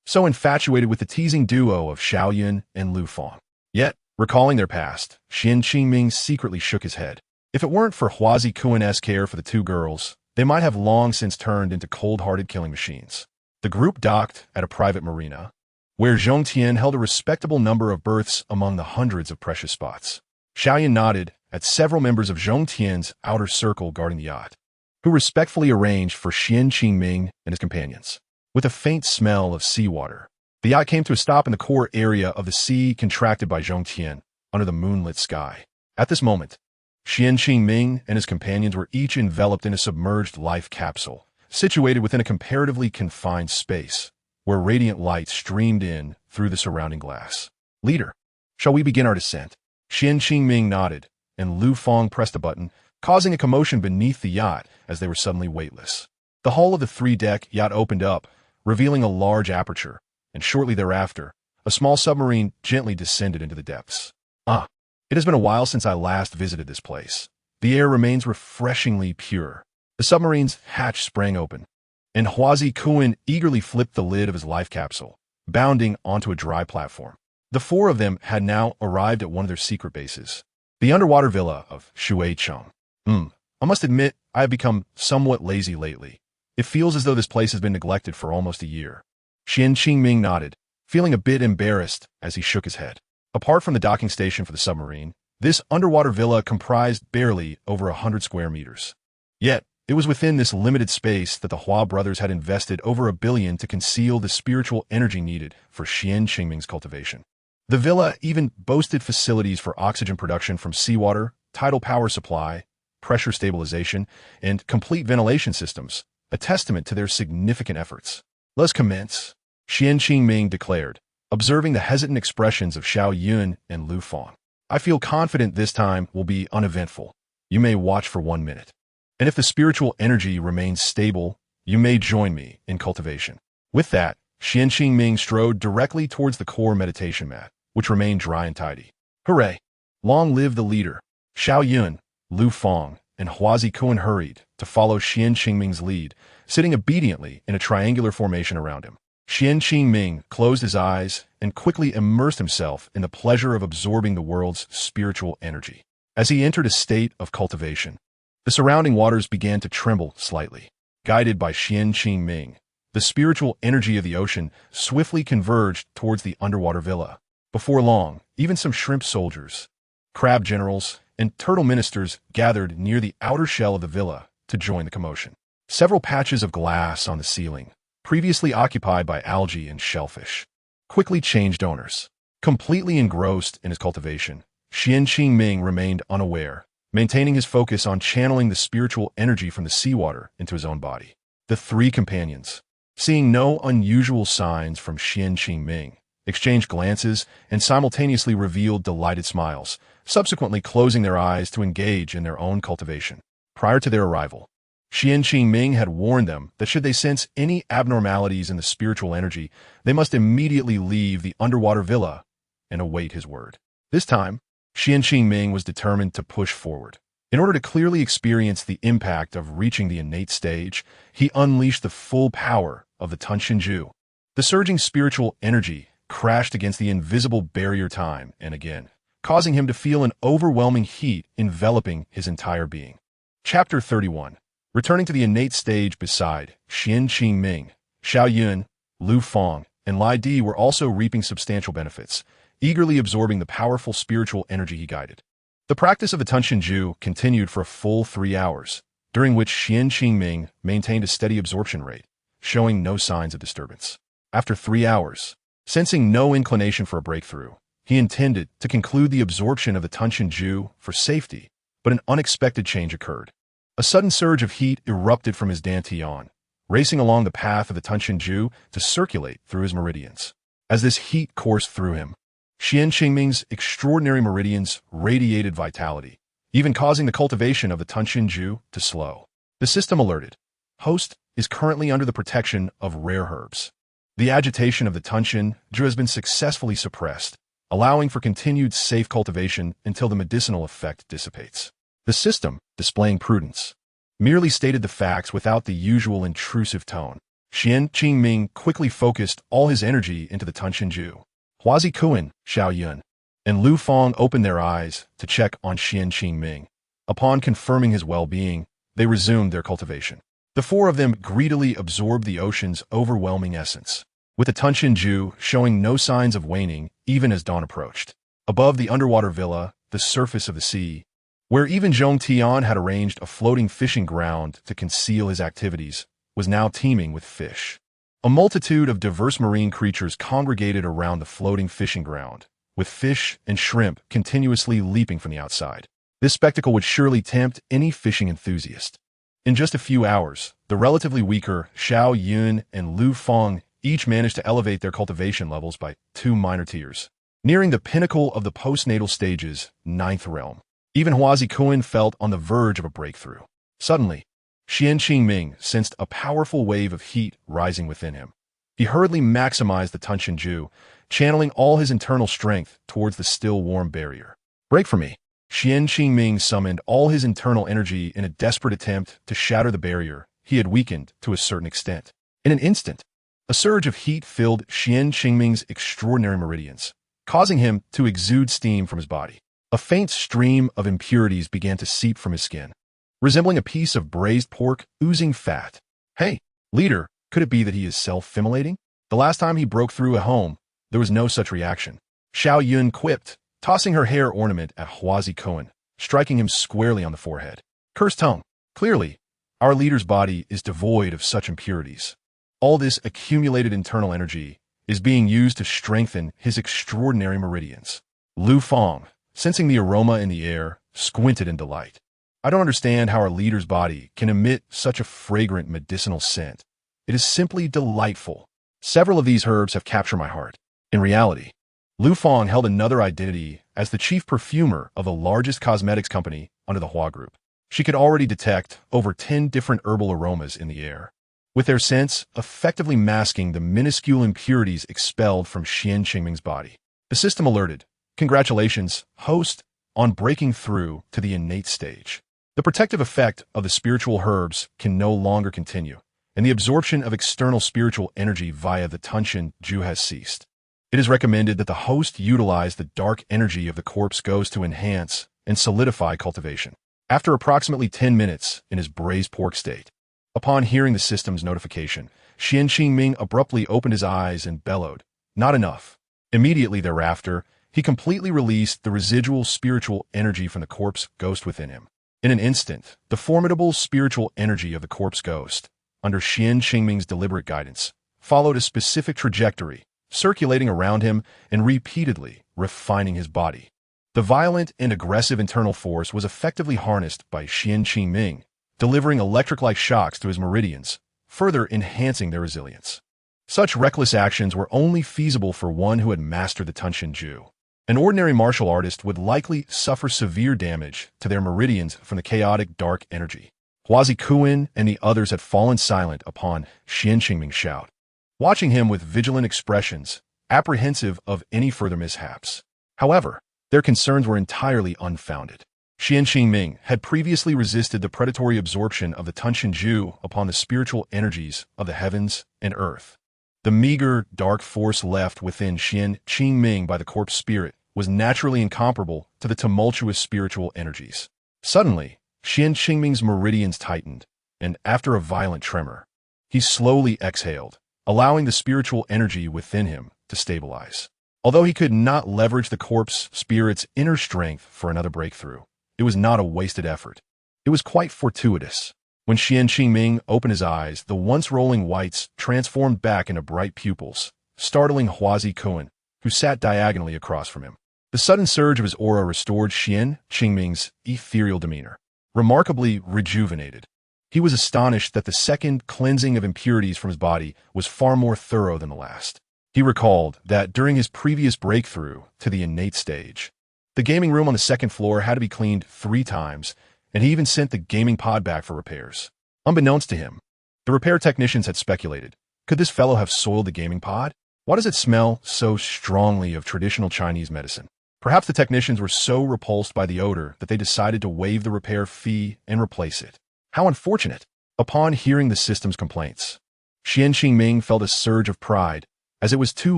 so infatuated with the teasing duo of Xiaoyun and Lu Fang. Yet, recalling their past, Xian Qingming secretly shook his head. If it weren't for Huazi Kuan's care for the 2 girls, they might have long since turned into cold-hearted killing machines. The group docked at a private marina, where Zhongtian held a respectable number of berths among the hundreds of precious spots. Xiaoyan nodded at several members of Zhongtian's outer circle guarding the yacht, who respectfully arranged for Xian Qingming and his companions. With a faint smell of seawater, the yacht came to a stop in the core area of the sea contracted by Zhongtian, under the moonlit sky. At this moment, Qingming and his companions were each enveloped in a submerged life capsule, situated within a comparatively confined space, where radiant light streamed in through the surrounding glass. Leader, shall we begin our descent? Qingming nodded, and Lu Fang pressed a button, causing a commotion beneath the yacht as they were suddenly weightless. The hull of the three-deck yacht opened up, revealing a large aperture, and shortly thereafter, a small submarine gently descended into the depths. It has been a while since I last visited this place. The air remains refreshingly pure. The submarine's hatch sprang open, and Huazi Kuan eagerly flipped the lid of his life capsule, bounding onto a dry platform. The four of them had now arrived at one of their secret bases, the underwater villa of Shuicheng. I must admit, I have become somewhat lazy lately. It feels as though this place has been neglected for almost a year. Qingming nodded, feeling a bit embarrassed as he shook his head. Apart from the docking station for the submarine, this underwater villa comprised barely over 100 square meters. Yet, it was within this limited space that the Hua brothers had invested over $1 billion to conceal the spiritual energy needed for Qingming's cultivation. The villa even boasted facilities for oxygen production from seawater, tidal power supply, pressure stabilization, and complete ventilation systems, a testament to their significant efforts. Let's commence, Qingming declared, observing the hesitant expressions of Xiao Yun and Lu Fang. I feel confident this time will be uneventful. You may watch for 1 minute. And if the spiritual energy remains stable, you may join me in cultivation. With that, Qingming strode directly towards the core meditation mat, which remained dry and tidy. Hooray! Long live the leader! Xiao Yun, Lu Fang, and Huazi Kuan hurried to follow Qingming's lead, sitting obediently in a triangular formation around him. Qingming closed his eyes and quickly immersed himself in the pleasure of absorbing the world's spiritual energy. As he entered a state of cultivation, the surrounding waters began to tremble slightly. Guided by Qingming, the spiritual energy of the ocean swiftly converged towards the underwater villa. Before long, even some shrimp soldiers, crab generals, and turtle ministers gathered near the outer shell of the villa to join the commotion. Several patches of glass on the ceiling, previously occupied by algae and shellfish, quickly changed owners. Completely engrossed in his cultivation, Qingming remained unaware, maintaining his focus on channeling the spiritual energy from the seawater into his own body. The three companions, seeing no unusual signs from Qingming, exchanged glances and simultaneously revealed delighted smiles, subsequently closing their eyes to engage in their own cultivation. Prior to their arrival, Qingming had warned them that should they sense any abnormalities in the spiritual energy, they must immediately leave the underwater villa and await his word. This time, Qingming was determined to push forward. In order to clearly experience the impact of reaching the innate stage, he unleashed the full power of the Tunshinju. The surging spiritual energy crashed against the invisible barrier time and again, causing him to feel an overwhelming heat enveloping his entire being. Chapter 31. Returning to the innate stage beside Qingming, Xiao Yun, Lu Fang, and Lai Di were also reaping substantial benefits, eagerly absorbing the powerful spiritual energy he guided. The practice of the Tunshinju continued for a full 3 hours, during which Qingming maintained a steady absorption rate, showing no signs of disturbance. After 3 hours, sensing no inclination for a breakthrough, he intended to conclude the absorption of the Tunshinju for safety, but an unexpected change occurred. A sudden surge of heat erupted from his dantian, racing along the path of the Tunshinju to circulate through his meridians. As this heat coursed through him, Qingming's extraordinary meridians radiated vitality, even causing the cultivation of the Tunshinju to slow. The system alerted. Host is currently under the protection of rare herbs. The agitation of the Tunshinju has been successfully suppressed, allowing for continued safe cultivation until the medicinal effect dissipates. The system, displaying prudence, merely stated the facts without the usual intrusive tone. Qingming quickly focused all his energy into the Tunshinju. Huazi Kuan, Xiao Yun, and Lu Fang opened their eyes to check on Qingming. Upon confirming his well-being, they resumed their cultivation. The four of them greedily absorbed the ocean's overwhelming essence, with the Tunshinju showing no signs of waning even as dawn approached. Above the underwater villa, the surface of the sea, where even Zhong Tian had arranged a floating fishing ground to conceal his activities, was now teeming with fish. A multitude of diverse marine creatures congregated around the floating fishing ground, with fish and shrimp continuously leaping from the outside. This spectacle would surely tempt any fishing enthusiast. In just a few hours, the relatively weaker Xiao Yun and Lu Feng each managed to elevate their cultivation levels by 2 minor tiers, nearing the pinnacle of the postnatal stage's 9th realm. Even Huazi Kuan felt on the verge of a breakthrough. Suddenly, Xian Qingming sensed a powerful wave of heat rising within him. He hurriedly maximized the Tunshin Ju, channeling all his internal strength towards the still warm barrier. Break for me. Xian Qingming summoned all his internal energy in a desperate attempt to shatter the barrier he had weakened to a certain extent. In an instant, a surge of heat filled Xian Qingming's extraordinary meridians, causing him to exude steam from his body. A faint stream of impurities began to seep from his skin, resembling a piece of braised pork oozing fat. Hey, leader, could it be that he is self-immolating? The last time he broke through a home, there was no such reaction. Xiao Yun quipped, tossing her hair ornament at Huazi Kuan, striking him squarely on the forehead. Cursed tongue. Clearly, our leader's body is devoid of such impurities. All this accumulated internal energy is being used to strengthen his extraordinary meridians. Lu Feng, sensing the aroma in the air, squinted in delight. I don't understand how our leader's body can emit such a fragrant medicinal scent. It is simply delightful. Several of these herbs have captured my heart. In reality, Lu Feng held another identity as the chief perfumer of the largest cosmetics company under the Hua Group. She could already detect over 10 different herbal aromas in the air, with their scents effectively masking the minuscule impurities expelled from Xian Qingming's body. The system alerted, "Congratulations, host, on breaking through to the innate stage. The protective effect of the spiritual herbs can no longer continue, and the absorption of external spiritual energy via the Tunshin Ju has ceased. It is recommended that the host utilize the dark energy of the corpse ghost to enhance and solidify cultivation." After approximately 10 minutes in his braised pork state, upon hearing the system's notification, Xian Qingming abruptly opened his eyes and bellowed, "Not enough." Immediately thereafter, he completely released the residual spiritual energy from the corpse ghost within him. In an instant, the formidable spiritual energy of the corpse ghost, under Xian Qingming's deliberate guidance, followed a specific trajectory, circulating around him and repeatedly refining his body. The violent and aggressive internal force was effectively harnessed by Xian Qingming, delivering electric-like shocks to his meridians, further enhancing their resilience. Such reckless actions were only feasible for one who had mastered the Tunshin Ju. An ordinary martial artist would likely suffer severe damage to their meridians from the chaotic dark energy. Huazi Kuan and the others had fallen silent upon Xian Qingming's shout, watching him with vigilant expressions, apprehensive of any further mishaps. However, their concerns were entirely unfounded. Xian Qingming had previously resisted the predatory absorption of the Tunshin Ju upon the spiritual energies of the heavens and earth. The meager, dark force left within Xian Qingming by the corpse spirit was naturally incomparable to the tumultuous spiritual energies. Suddenly, Xian Qingming's meridians tightened, and after a violent tremor, he slowly exhaled, allowing the spiritual energy within him to stabilize. Although he could not leverage the corpse spirit's inner strength for another breakthrough, it was not a wasted effort. It was quite fortuitous. When Xian Qingming opened his eyes, the once rolling whites transformed back into bright pupils, startling Huazi Kuan, who sat diagonally across from him. The sudden surge of his aura restored Xian Qingming's ethereal demeanor, remarkably rejuvenated. He was astonished that the second cleansing of impurities from his body was far more thorough than the last. He recalled that during his previous breakthrough to the innate stage, the gaming room on the second floor had to be cleaned 3 times, and he even sent the gaming pod back for repairs. Unbeknownst to him, the repair technicians had speculated, could this fellow have soiled the gaming pod? Why does it smell so strongly of traditional Chinese medicine? Perhaps the technicians were so repulsed by the odor that they decided to waive the repair fee and replace it. How unfortunate! Upon hearing the system's complaints, Xian Qingming felt a surge of pride, as it was too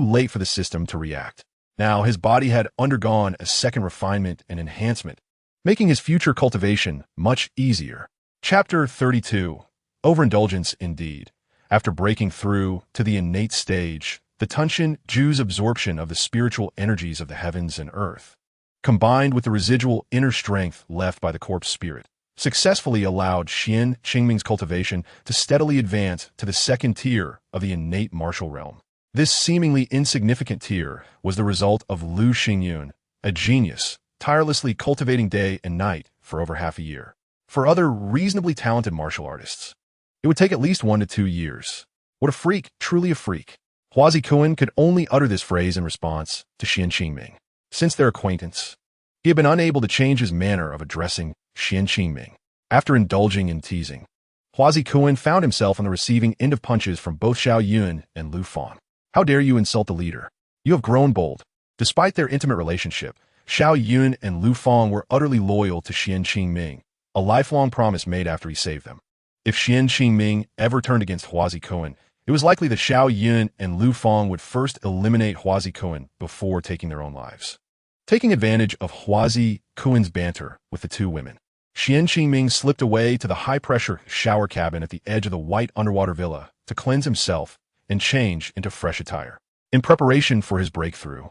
late for the system to react. Now his body had undergone a second refinement and enhancement, making his future cultivation much easier. Chapter 32. Overindulgence indeed. After breaking through to the innate stage, the Tunshin Ju's absorption of the spiritual energies of the heavens and earth, combined with the residual inner strength left by the corpse spirit, successfully allowed Xian Qingming's cultivation to steadily advance to the second tier of the innate martial realm. This seemingly insignificant tear was the result of Lu Xingyun, a genius, tirelessly cultivating day and night for over half a year. For other reasonably talented martial artists, it would take at least 1 to 2 years. What a freak, truly a freak. Huazi Kuan could only utter this phrase in response to Xian Qingming. Since their acquaintance, he had been unable to change his manner of addressing Xian Qingming. After indulging in teasing, Huazi Kuan found himself on the receiving end of punches from both Xiao Yun and Lu Fang. How dare you insult the leader? You have grown bold. Despite their intimate relationship, Xiao Yun and Lu Fang were utterly loyal to Xian Qingming, a lifelong promise made after he saved them. If Xian Qingming ever turned against Huazi Kuan, it was likely that Xiao Yun and Lu Fang would first eliminate Huazi Kuan before taking their own lives. Taking advantage of Huazi Kuan's banter with the two women, Xian Qingming slipped away to the high-pressure shower cabin at the edge of the white underwater villa to cleanse himself and change into fresh attire. In preparation for his breakthrough,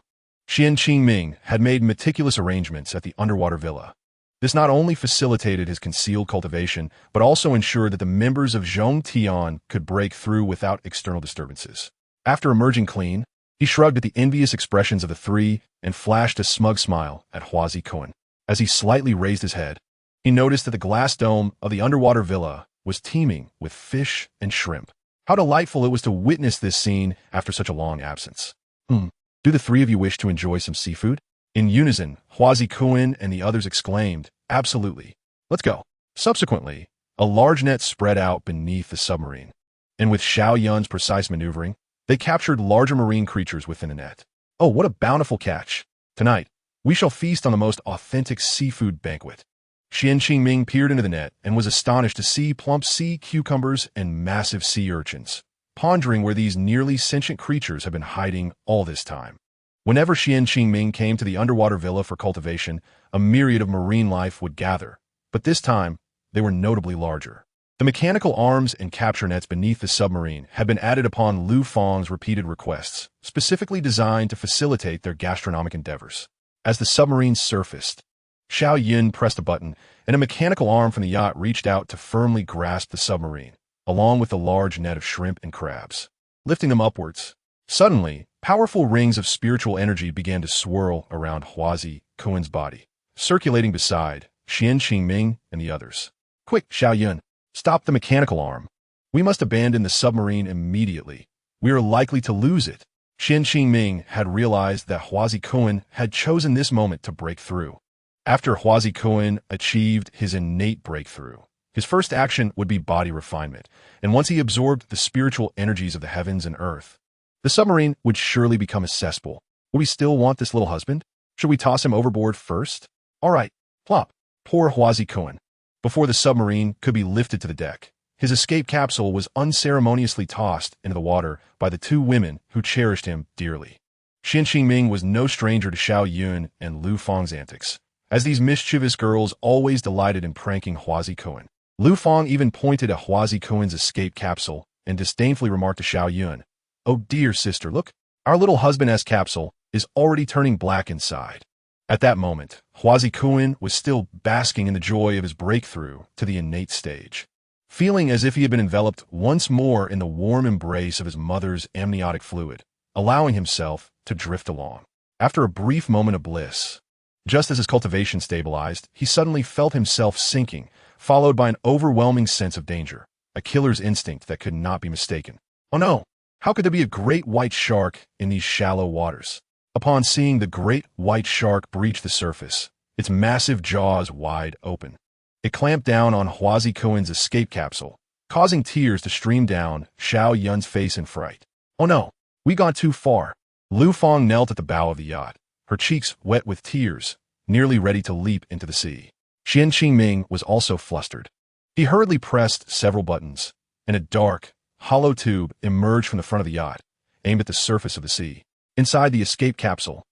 Xian Qingming had made meticulous arrangements at the underwater villa. This not only facilitated his concealed cultivation, but also ensured that the members of Zhong Tian could break through without external disturbances. After emerging clean, he shrugged at the envious expressions of the three and flashed a smug smile at Huazi Kuan. As he slightly raised his head, he noticed that the glass dome of the underwater villa was teeming with fish and shrimp. How delightful it was to witness this scene after such a long absence. Do the three of you wish to enjoy some seafood? In unison, Huazi Kuan and the others exclaimed, absolutely. Let's go. Subsequently, a large net spread out beneath the submarine, and with Xiao Yun's precise maneuvering, they captured larger marine creatures within the net. Oh, what a bountiful catch. Tonight, we shall feast on the most authentic seafood banquet. Xian Qingming peered into the net and was astonished to see plump sea cucumbers and massive sea urchins, pondering where these nearly sentient creatures had been hiding all this time. Whenever Xian Qingming came to the underwater villa for cultivation, a myriad of marine life would gather, but this time, they were notably larger. The mechanical arms and capture nets beneath the submarine had been added upon Lu Fang's repeated requests, specifically designed to facilitate their gastronomic endeavors. As the submarine surfaced, Xiao Yun pressed a button, and a mechanical arm from the yacht reached out to firmly grasp the submarine, along with the large net of shrimp and crabs, lifting them upwards. Suddenly, powerful rings of spiritual energy began to swirl around Huazi Kuan's body, circulating beside Xian Qingming and the others. Quick, Xiao Yun, stop the mechanical arm. We must abandon the submarine immediately. We are likely to lose it. Xian Qingming had realized that Huazi Kuan had chosen this moment to break through. After Huazi Kuan achieved his innate breakthrough, his first action would be body refinement, and once he absorbed the spiritual energies of the heavens and earth, the submarine would surely become a cesspool. Would we still want this little husband? Should we toss him overboard first? All right, plop. Poor Huazi Kuan. Before the submarine could be lifted to the deck, his escape capsule was unceremoniously tossed into the water by the two women who cherished him dearly. Xian Qingming was no stranger to Xiao Yun and Lu Fang's antics, as these mischievous girls always delighted in pranking Huazi Kuan. Lu Fang even pointed at Huazi Kuan's escape capsule and disdainfully remarked to Xiao Yun, "Oh dear sister, look, our little husband-esque capsule is already turning black inside." At that moment, Huazi Kuan was still basking in the joy of his breakthrough to the innate stage, feeling as if he had been enveloped once more in the warm embrace of his mother's amniotic fluid, allowing himself to drift along. After a brief moment of bliss, just as his cultivation stabilized, he suddenly felt himself sinking, followed by an overwhelming sense of danger, a killer's instinct that could not be mistaken. Oh no! How could there be a great white shark in these shallow waters? Upon seeing the great white shark breach the surface, its massive jaws wide open, it clamped down on Huazi Kuan's escape capsule, causing tears to stream down Xiao Yun's face in fright. Oh no! We got too far. Lu Fang knelt at the bow of the yacht, her cheeks wet with tears, nearly ready to leap into the sea. Xian Qingming was also flustered. He hurriedly pressed several buttons, and a dark, hollow tube emerged from the front of the yacht, aimed at the surface of the sea. Inside the escape capsule,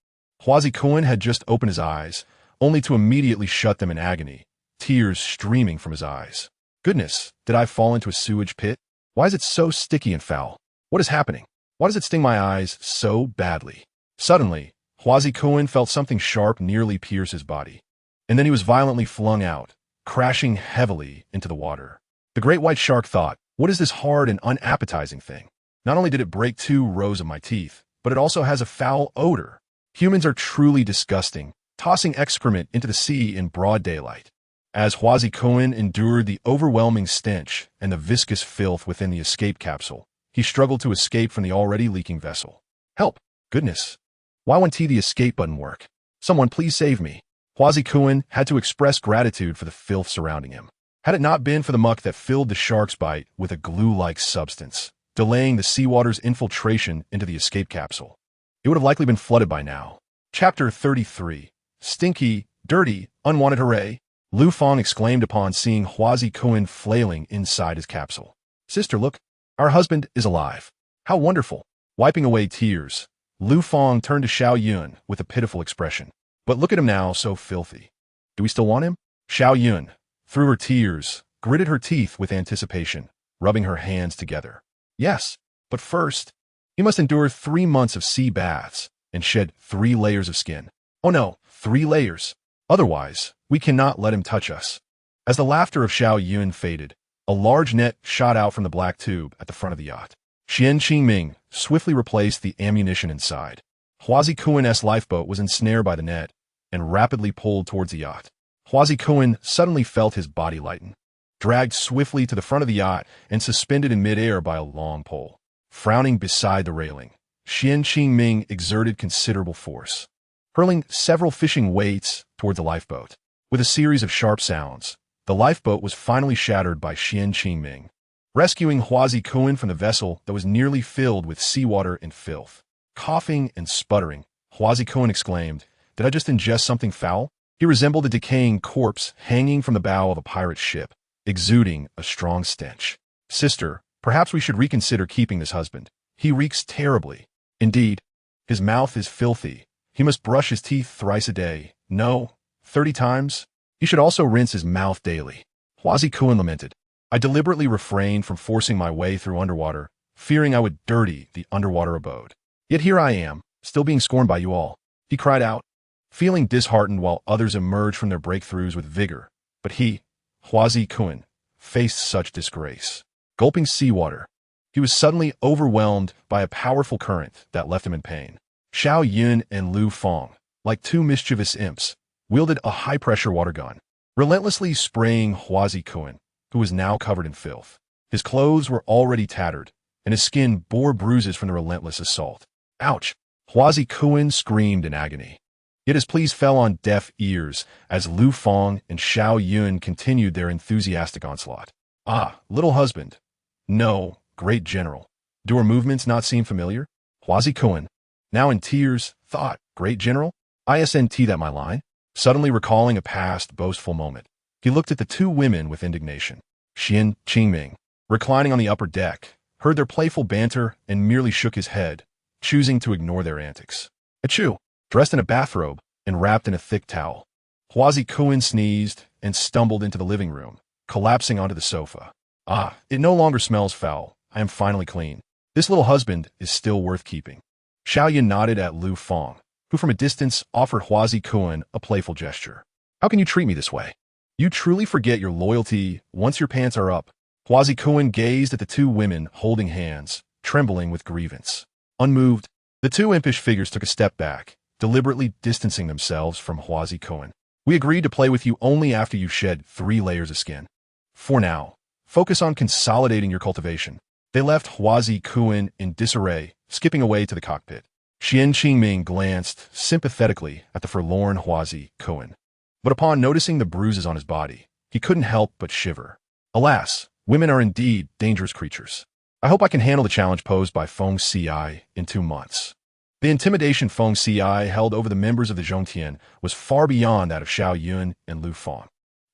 Huazi Kuan had just opened his eyes, only to immediately shut them in agony, tears streaming from his eyes. Goodness, did I fall into a sewage pit? Why is it so sticky and foul? What is happening? Why does it sting my eyes so badly? Suddenly, Huazi Kuan felt something sharp nearly pierce his body, and then he was violently flung out, crashing heavily into the water. The great white shark thought, what is this hard and unappetizing thing? Not only did it break 2 rows of my teeth, but it also has a foul odor. Humans are truly disgusting, tossing excrement into the sea in broad daylight. As Huazi Cohen endured the overwhelming stench and the viscous filth within the escape capsule, he struggled to escape from the already leaking vessel. Help! Goodness! Why won't the escape button work? Someone please save me. Huazi Cohen had to express gratitude for the filth surrounding him. Had it not been for the muck that filled the shark's bite with a glue-like substance, delaying the seawater's infiltration into the escape capsule, it would have likely been flooded by now. Chapter 33. Stinky, dirty, unwanted hooray. Lu Fang exclaimed upon seeing Huazi Cohen flailing inside his capsule. Sister, look, our husband is alive. How wonderful. Wiping away tears, Lu Fang turned to Xiao Yun with a pitiful expression. But look at him now, so filthy. Do we still want him? Xiao Yun, through her tears, gritted her teeth with anticipation, rubbing her hands together. Yes, but first, he must endure 3 months of sea baths and shed 3 layers of skin. Oh no, 3 layers. Otherwise, we cannot let him touch us. As the laughter of Xiao Yun faded, a large net shot out from the black tube at the front of the yacht. Xian Qingming swiftly replaced the ammunition inside. Huazi Cohen's lifeboat was ensnared by the net and rapidly pulled towards the yacht. Huazi Cohen suddenly felt his body lighten, dragged swiftly to the front of the yacht and suspended in midair by a long pole. Frowning beside the railing, Xian Qingming exerted considerable force, hurling several fishing weights towards the lifeboat. With a series of sharp sounds, the lifeboat was finally shattered by Xian Qingming, rescuing Huazi Cohen from the vessel that was nearly filled with seawater and filth. Coughing and sputtering, Huazi Cohen exclaimed, "Did I just ingest something foul?" He resembled a decaying corpse hanging from the bow of a pirate ship, exuding a strong stench. Sister, perhaps we should reconsider keeping this husband. He reeks terribly. Indeed, his mouth is filthy. He must brush his teeth thrice a day. No, 30 times. He should also rinse his mouth daily. Huazi Cohen lamented. I deliberately refrained from forcing my way through underwater, fearing I would dirty the underwater abode. Yet here I am, still being scorned by you all. He cried out, feeling disheartened while others emerged from their breakthroughs with vigor. But he, Huazi Cohen, faced such disgrace. Gulping seawater, he was suddenly overwhelmed by a powerful current that left him in pain. Xiao Yun and Lu Fang, like 2 mischievous imps, wielded a high-pressure water gun, relentlessly spraying Huazi Cohen, who was now covered in filth. His clothes were already tattered, and his skin bore bruises from the relentless assault. Ouch! Huazi Cohen screamed in agony. Yet his pleas fell on deaf ears as Lu Fang and Xiao Yun continued their enthusiastic onslaught. Ah, little husband. No, great general. Do our movements not seem familiar? Huazi Cohen, now in tears, thought, great general? Isn't that my line? Suddenly recalling a past boastful moment, he looked at the 2 women with indignation. Xian Qingming, reclining on the upper deck, heard their playful banter and merely shook his head, choosing to ignore their antics. Achoo! Dressed in a bathrobe and wrapped in a thick towel, Huazi Cohen sneezed and stumbled into the living room, collapsing onto the sofa. Ah, it no longer smells foul. I am finally clean. This little husband is still worth keeping. Xiao Yun nodded at Lu Fang, who from a distance offered Huazi Cohen a playful gesture. How can you treat me this way? You truly forget your loyalty once your pants are up. Huazi Cohen gazed at the 2 women holding hands, trembling with grievance. Unmoved, the 2 impish figures took a step back, deliberately distancing themselves from Huazi Cohen. We agreed to play with you only after you shed 3 layers of skin. For now, focus on consolidating your cultivation. They left Huazi Cohen in disarray, skipping away to the cockpit. Xian Qingming glanced sympathetically at the forlorn Huazi Cohen, but upon noticing the bruises on his body, he couldn't help but shiver. Alas, women are indeed dangerous creatures. I hope I can handle the challenge posed by Feng Ci in 2 months. The intimidation Feng Ci held over the members of the Zhongtian was far beyond that of Xiao Yun and Lu Fang.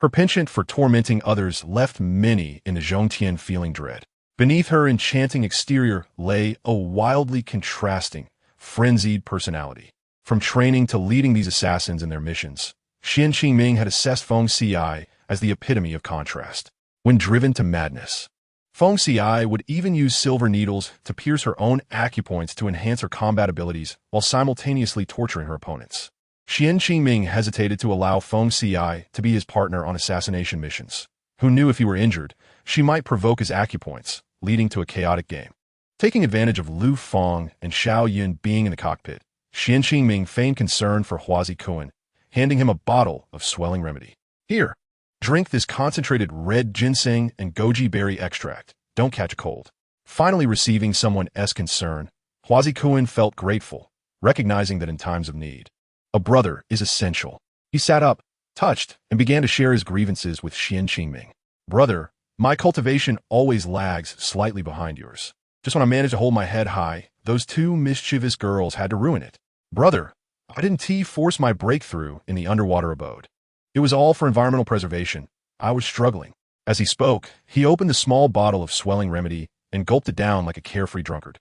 Her penchant for tormenting others left many in the Zhongtian feeling dread. Beneath her enchanting exterior lay a wildly contrasting, frenzied personality. From training to leading these assassins in their missions, Xian Qingming had assessed Feng Ci as the epitome of contrast. When driven to madness, Feng Ci would even use silver needles to pierce her own acupoints to enhance her combat abilities while simultaneously torturing her opponents. Xian Qingming hesitated to allow Feng Ci to be his partner on assassination missions. Who knew if he were injured, she might provoke his acupoints, leading to a chaotic game. Taking advantage of Lu Feng and Xiao Yun being in the cockpit, Xian Qingming feigned concern for Huazi Kun, handing him a bottle of swelling remedy. Here, drink this concentrated red ginseng and goji berry extract. Don't catch a cold. Finally receiving someone's concern, Huazi Kun felt grateful, recognizing that in times of need, a brother is essential. He sat up, touched, and began to share his grievances with Xian Qingming. Brother, my cultivation always lags slightly behind yours. Just when I managed to hold my head high, those two mischievous girls had to ruin it. Brother, I didn't force my breakthrough in the underwater abode. It was all for environmental preservation. I was struggling. As he spoke, he opened the small bottle of swelling remedy and gulped it down like a carefree drunkard.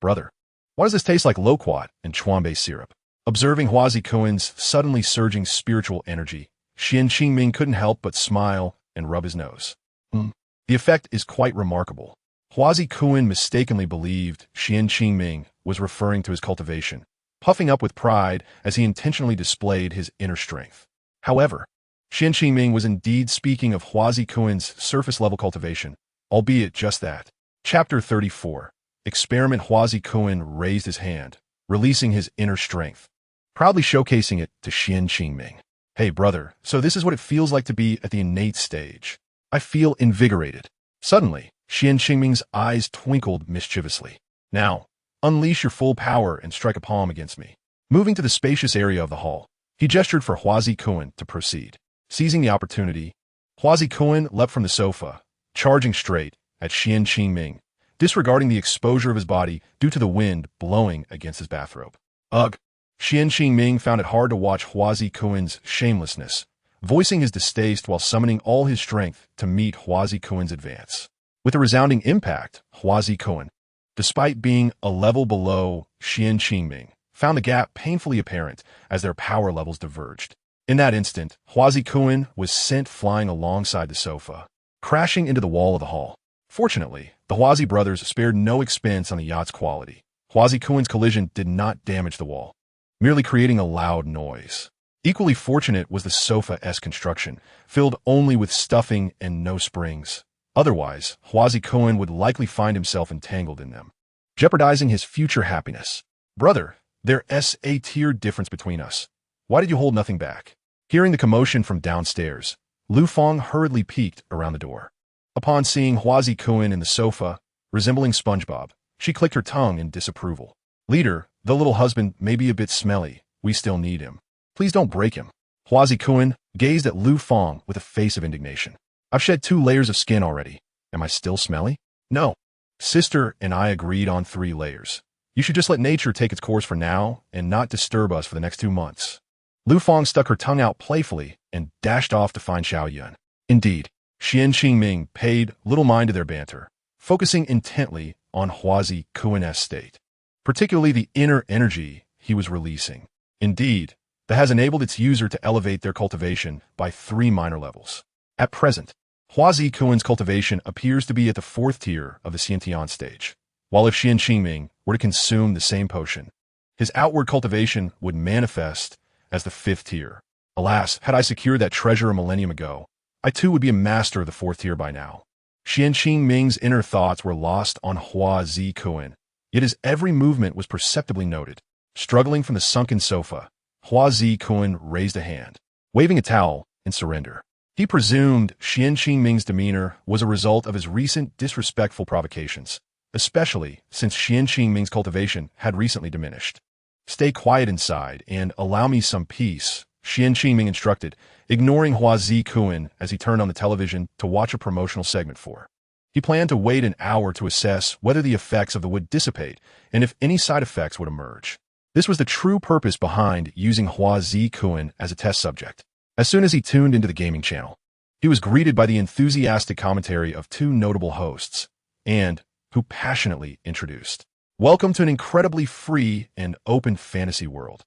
Brother, why does this taste like loquat and chuanbei syrup? Observing Huazi Kun's suddenly surging spiritual energy, Xian Qingming couldn't help but smile and rub his nose. The effect is quite remarkable. Huazi Kun mistakenly believed Xian Qingming was referring to his cultivation, puffing up with pride as he intentionally displayed his inner strength. However, Xian Qingming was indeed speaking of Huazi Kun's surface-level cultivation, albeit just that. Chapter 34. Experiment. Huazi Kun raised his hand, releasing his inner strength, proudly showcasing it to Xian Qingming. Hey brother, so this is what it feels like to be at the innate stage. I feel invigorated. Suddenly, Xian Qingming's eyes twinkled mischievously. Now, unleash your full power and strike a palm against me. Moving to the spacious area of the hall, he gestured for Huazi Kun to proceed. Seizing the opportunity, Huazi Kun leapt from the sofa, charging straight at Xian Qingming, disregarding the exposure of his body due to the wind blowing against his bathrobe. Ugh! Xian Qingming found it hard to watch Huazi Kun's shamelessness, voicing his distaste while summoning all his strength to meet Huazi Kun's advance. With a resounding impact, Huazi Kun, despite being a level below Xian Qingming, found the gap painfully apparent as their power levels diverged. In that instant, Huazi Kun was sent flying alongside the sofa, crashing into the wall of the hall. Fortunately, the Huazi brothers spared no expense on the yacht's quality. Huazi Kun's collision did not damage the wall, merely creating a loud noise. Equally fortunate was the sofa's construction, filled only with stuffing and no springs. Otherwise, Huazi Kun would likely find himself entangled in them, jeopardizing his future happiness. Brother, there's a tier difference between us. Why did you hold nothing back? Hearing the commotion from downstairs, Lu Feng hurriedly peeked around the door. Upon seeing Huazi Kun in the sofa, resembling SpongeBob, she clicked her tongue in disapproval. Leader, the little husband may be a bit smelly. We still need him. Please don't break him. Huazi Kun gazed at Lu Feng with a face of indignation. I've shed 2 layers of skin already. Am I still smelly? No. Sister and I agreed on 3 layers. You should just let nature take its course for now and not disturb us for the next 2 months. Lu Feng stuck her tongue out playfully and dashed off to find Xiao Yun. Indeed, Xian Qingming paid little mind to their banter, focusing intently on Huazi Kun's state, particularly the inner energy he was releasing. Indeed, that has enabled its user to elevate their cultivation by 3 minor levels. At present, Huazi Kun's cultivation appears to be at the 4th tier of the Xiantian stage, while if Xian Qingming were to consume the same potion, his outward cultivation would manifest as the 5th tier. Alas, had I secured that treasure a millennium ago, I too would be a master of the 4th tier by now. Xian Qingming's inner thoughts were lost on Huazi Kun, yet his every movement was perceptibly noted. Struggling from the sunken sofa, Huazi Kun raised a hand, waving a towel in surrender. He presumed Xian Qingming's demeanor was a result of his recent disrespectful provocations, especially since Xian Qingming's cultivation had recently diminished. Stay quiet inside and allow me some peace, Xian Qingming instructed, ignoring Huazi Kun as he turned on the television to watch a promotional segment for. He planned to wait an hour to assess whether the effects of the wood dissipate and if any side effects would emerge. This was the true purpose behind using Huazi Kun as a test subject. As soon as he tuned into the gaming channel, he was greeted by the enthusiastic commentary of 2 notable hosts, and who passionately introduced, "Welcome to an incredibly free and open fantasy world,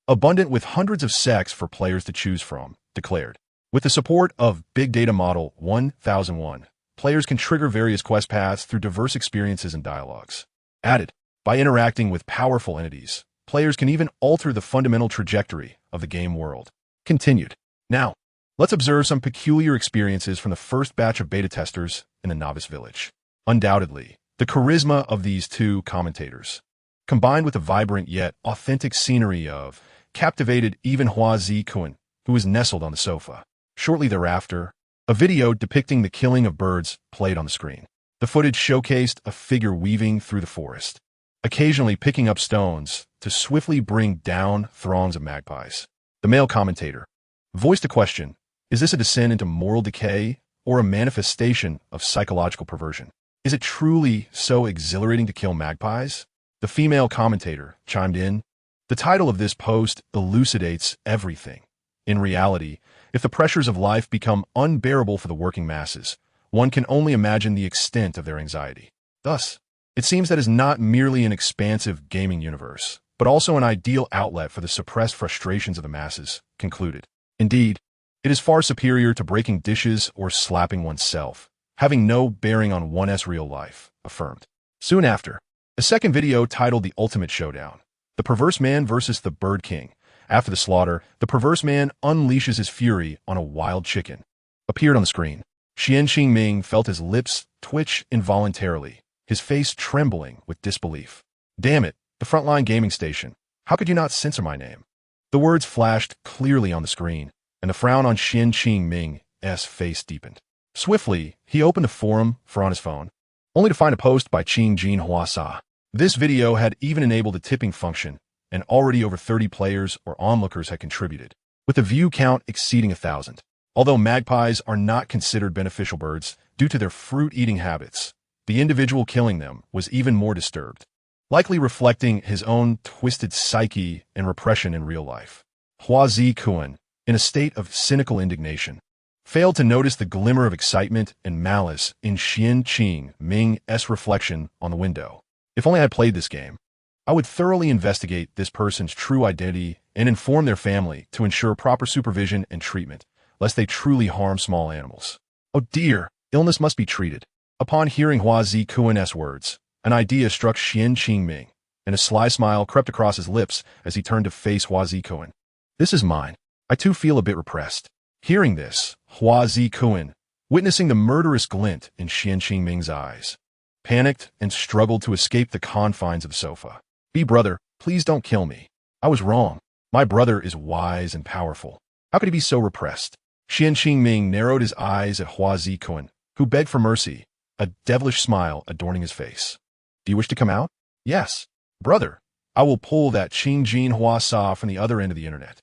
abundant with hundreds of sects for players to choose from," declared. With the support of Big Data Model 1001, players can trigger various quest paths through diverse experiences and dialogues. Added, by interacting with powerful entities, players can even alter the fundamental trajectory of the game world. Continued. Now, let's observe some peculiar experiences from the first batch of beta testers in the Novice Village. Undoubtedly, The charisma of these two commentators, combined with the vibrant yet authentic scenery of, captivated even Hua Zikun, who was nestled on the sofa. Shortly thereafter, a video depicting the killing of birds played on the screen. The footage showcased a figure weaving through the forest, occasionally picking up stones to swiftly bring down throngs of magpies. The male commentator voiced a question: is this a descent into moral decay or a manifestation of psychological perversion? Is it truly so exhilarating to kill magpies? The female commentator chimed in: the title of this post elucidates everything. In reality, if the pressures of life become unbearable for the working masses, one can only imagine the extent of their anxiety. Thus, it seems that it is not merely an expansive gaming universe, but also an ideal outlet for the suppressed frustrations of the masses, concluded. Indeed, it is far superior to breaking dishes or slapping oneself, having no bearing on one's real life, affirmed. Soon after, a second video titled The Ultimate Showdown, The Perverse Man versus the Bird King. After the slaughter, the perverse man unleashes his fury on a wild chicken, appeared on the screen. Xian Qingming felt his lips twitch involuntarily, his face trembling with disbelief. Damn it, the Frontline Gaming Station. How could you not censor my name? The words flashed clearly on the screen, and the frown on Xian Qingming's face deepened. Swiftly, he opened a forum for on his phone, only to find a post by Qing Jin Huasa. This video had even enabled a tipping function, and already over 30 players or onlookers had contributed, with the view count exceeding 1,000. Although magpies are not considered beneficial birds due to their fruit-eating habits, the individual killing them was even more disturbed, likely reflecting his own twisted psyche and repression in real life. Hua Zikun, in a state of cynical indignation, failed to notice the glimmer of excitement and malice in Xian Qingming's reflection on the window. If only I had played this game, I would thoroughly investigate this person's true identity and inform their family to ensure proper supervision and treatment, lest they truly harm small animals. Oh dear, illness must be treated. Upon hearing Hua Zikun's words, an idea struck Xian Qingming, and a sly smile crept across his lips as he turned to face Hua Zikun. This is mine. I too feel a bit repressed. Hearing this, Hua Zikun, witnessing the murderous glint in Xian Qingming's eyes, panicked and struggled to escape the confines of the sofa. Brother, please don't kill me. I was wrong. My brother is wise and powerful. How could he be so repressed? Xian Qingming narrowed his eyes at Hua Zikun, who begged for mercy, a devilish smile adorning his face. Do you wish to come out? Yes. Brother, I will pull that Qing Jin Huasa from the other end of the internet.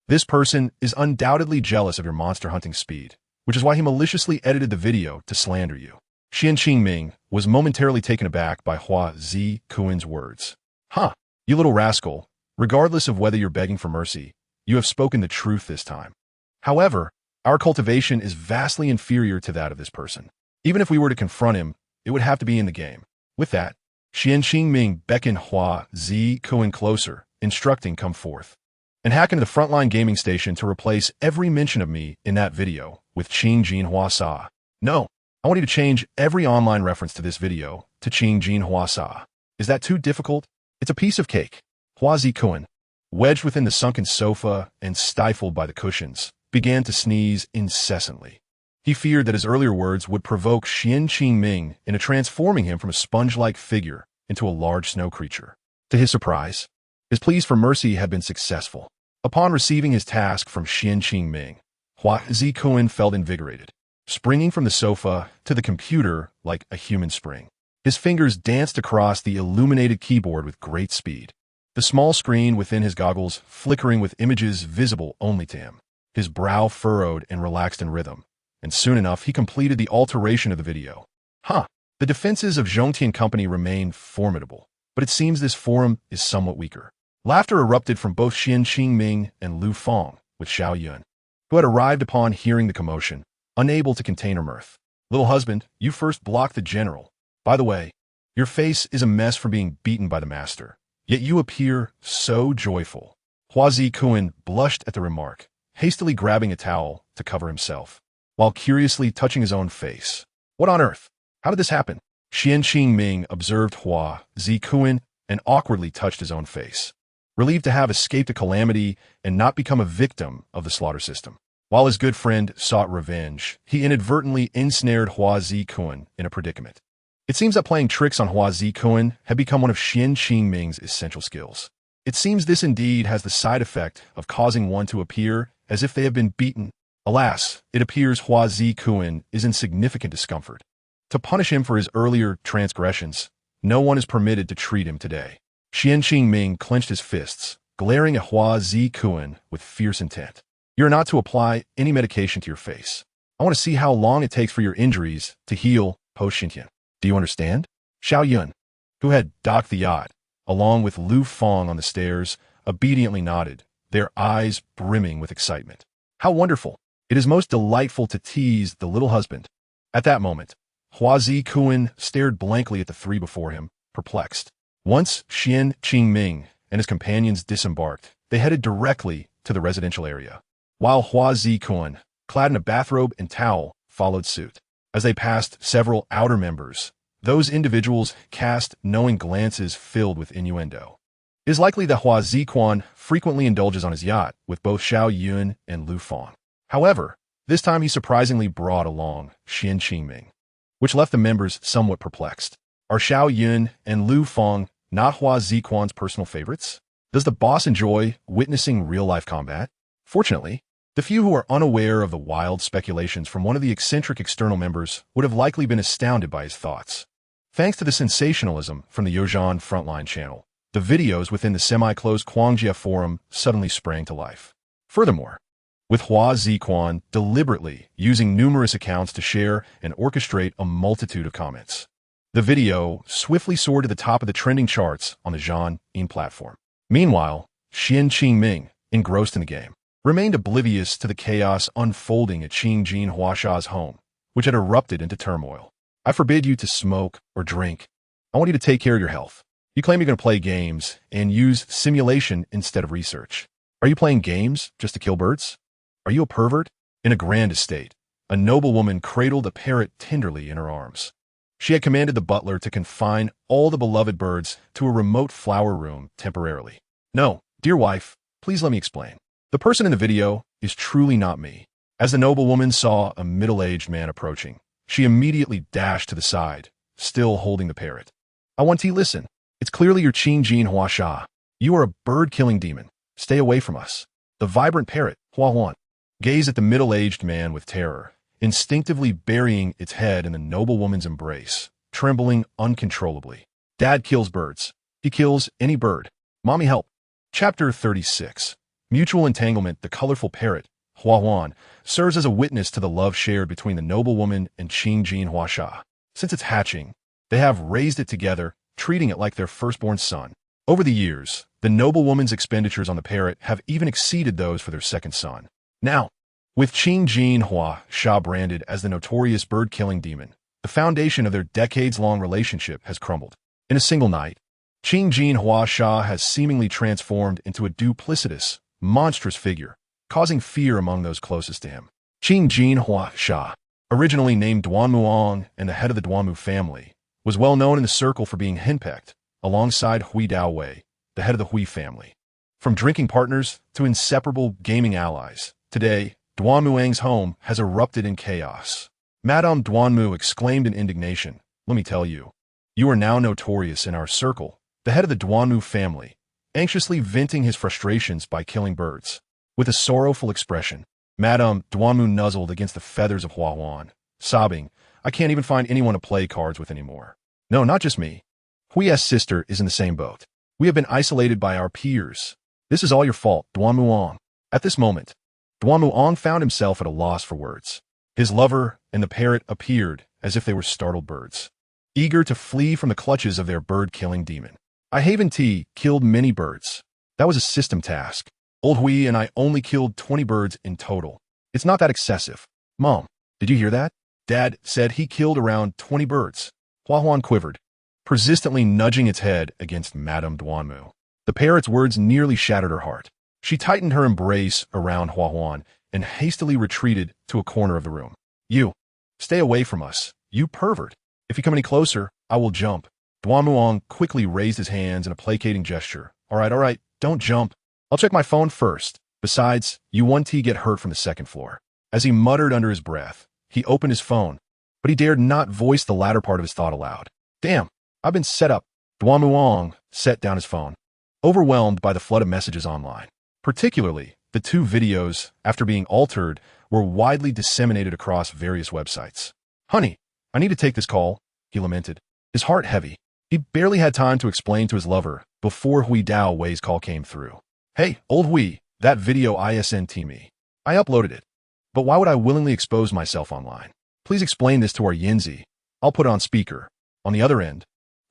This person is undoubtedly jealous of your monster hunting speed, which is why he maliciously edited the video to slander you. Xian Qingming was momentarily taken aback by Hua Zikun's words. Huh, you little rascal, regardless of whether you're begging for mercy, you have spoken the truth this time. However, our cultivation is vastly inferior to that of this person. Even if we were to confront him, it would have to be in the game. With that, Xian Qingming beckoned Hua Zikun closer, instructing come forth, and hack into the Frontline Gaming Station to replace every mention of me in that video with Qing Jin Huasa. No, I want you to change every online reference to this video to Qing Jin Huasa. Is that too difficult? It's a piece of cake. Hua Zikun, wedged within the sunken sofa and stifled by the cushions, began to sneeze incessantly. He feared that his earlier words would provoke Xian Qingming into transforming him from a sponge-like figure into a large snow creature. To his surprise, his pleas for mercy had been successful. Upon receiving his task from Xian Qingming, Hua Zikun felt invigorated, springing from the sofa to the computer like a human spring. His fingers danced across the illuminated keyboard with great speed, the small screen within his goggles flickering with images visible only to him. His brow furrowed and relaxed in rhythm, and soon enough he completed the alteration of the video. The defenses of Zhongtian Company remain formidable, but it seems this forum is somewhat weaker. Laughter erupted from both Xian Qingming and Lu Feng, with Xiao Yun, who had arrived upon hearing the commotion, unable to contain her mirth. Little husband, you first blocked the general. By the way, your face is a mess from being beaten by the master, yet you appear so joyful. Hua Zikun blushed at the remark, hastily grabbing a towel to cover himself, while curiously touching his own face. What on earth? How did this happen? Xian Qingming observed Hua Zikun and awkwardly touched his own face, relieved to have escaped a calamity and not become a victim of the slaughter system. While his good friend sought revenge, he inadvertently ensnared Hua Zikun in a predicament. It seems that playing tricks on Hua Zikuan had become one of Xian Qingming's essential skills. It seems this indeed has the side effect of causing one to appear as if they have been beaten. Alas, it appears Hua Zikuan is in significant discomfort. To punish him for his earlier transgressions, no one is permitted to treat him today. Xian Qingming clenched his fists, glaring at Hua Zikuan with fierce intent. You're not to apply any medication to your face. I want to see how long it takes for your injuries to heal post-Xintian. Do you understand? Xiao Yun, who had docked the yacht, along with Lu Feng on the stairs, obediently nodded, their eyes brimming with excitement. How wonderful! It is most delightful to tease the little husband. At that moment, Hua Zikuan stared blankly at the three before him, perplexed. Once Xian Qingming and his companions disembarked, they headed directly to the residential area, while Hua Zikuan, clad in a bathrobe and towel, followed suit. As they passed several outer members, those individuals cast knowing glances filled with innuendo. It is likely that Hua Zikuan frequently indulges on his yacht with both Xiao Yun and Lu Feng. However, this time he surprisingly brought along Xian Qingming, which left the members somewhat perplexed. Are Xiao Yun and Lu Feng not Hua Zikuan's personal favorites? Does the boss enjoy witnessing real-life combat? Fortunately, the few who are unaware of the wild speculations from one of the eccentric external members would have likely been astounded by his thoughts. Thanks to the sensationalism from the Yozhan Frontline channel, the videos within the semi-closed Quangjia forum suddenly sprang to life. Furthermore, with Hua Zikuan deliberately using numerous accounts to share and orchestrate a multitude of comments, the video swiftly soared to the top of the trending charts on the Zhan platform. Meanwhile, Xian Qingming, engrossed in the game, remained oblivious to the chaos unfolding at Qingjin Huasha's home, which had erupted into turmoil. I forbid you to smoke or drink. I want you to take care of your health. You claim you're going to play games and use simulation instead of research. Are you playing games just to kill birds? Are you a pervert? In a grand estate, a noblewoman cradled a parrot tenderly in her arms. She had commanded the butler to confine all the beloved birds to a remote flower room temporarily. No, dear wife, please let me explain. The person in the video is truly not me. As the noblewoman saw a middle-aged man approaching, she immediately dashed to the side, still holding the parrot. I want to listen. It's clearly your Qingjin Huasha. You are a bird-killing demon. Stay away from us. The vibrant parrot, Hua Huan, gazed at the middle-aged man with terror, instinctively burying its head in the noblewoman's embrace, trembling uncontrollably. Dad kills birds. He kills any bird. Mommy, help. Chapter 36. Mutual entanglement. The colorful parrot, Hua Huan, serves as a witness to the love shared between the noblewoman and Qingjin Huasha. Since its hatching, they have raised it together, treating it like their firstborn son. Over the years, the noblewoman's expenditures on the parrot have even exceeded those for their second son. Now, with Qingjin Huasha branded as the notorious bird-killing demon, the foundation of their decades-long relationship has crumbled. In a single night, Qingjin Huasha has seemingly transformed into a duplicitous, monstrous figure, causing fear among those closest to him. Qingjin Huasha, originally named Duanmuang and the head of the Duanmu family, was well known in the circle for being henpecked, alongside Hui Daowei, the head of the Hui family. From drinking partners to inseparable gaming allies, today, Duanmuang's home has erupted in chaos. Madame Duanmu exclaimed in indignation, "Let me tell you, you are now notorious in our circle." The head of the Duanmu family, anxiously venting his frustrations by killing birds. With a sorrowful expression, Madame Duanmu nuzzled against the feathers of Hua Huan, sobbing, "I can't even find anyone to play cards with anymore. No, not just me. Hui's sister is in the same boat. We have been isolated by our peers. This is all your fault, Duanmuang." At this moment, Duanmuang found himself at a loss for words. His lover and the parrot appeared as if they were startled birds, eager to flee from the clutches of their bird-killing demon. I Haven T killed many birds. That was a system task. Old Hui and I only killed 20 birds in total. It's not that excessive. Mom, did you hear that? Dad said he killed around 20 birds. Hua Huan quivered, persistently nudging its head against Madame Duanmu. The parrot's words nearly shattered her heart. She tightened her embrace around Hua Huan and hastily retreated to a corner of the room. You, stay away from us, you pervert. If you come any closer, I will jump. Duanmuang quickly raised his hands in a placating gesture. All right, don't jump. I'll check my phone first. Besides, you 1T get hurt from the second floor. As he muttered under his breath, he opened his phone, but he dared not voice the latter part of his thought aloud. Damn, I've been set up. Duan Muong set down his phone, overwhelmed by the flood of messages online. Particularly, the two videos, after being altered, were widely disseminated across various websites. Honey, I need to take this call, he lamented, his heart heavy. He barely had time to explain to his lover before Hui Dao Wei's call came through. Hey, old Hui, that video ISNT me. I uploaded it. But why would I willingly expose myself online? Please explain this to our Yinzi. I'll put it on speaker. On the other end,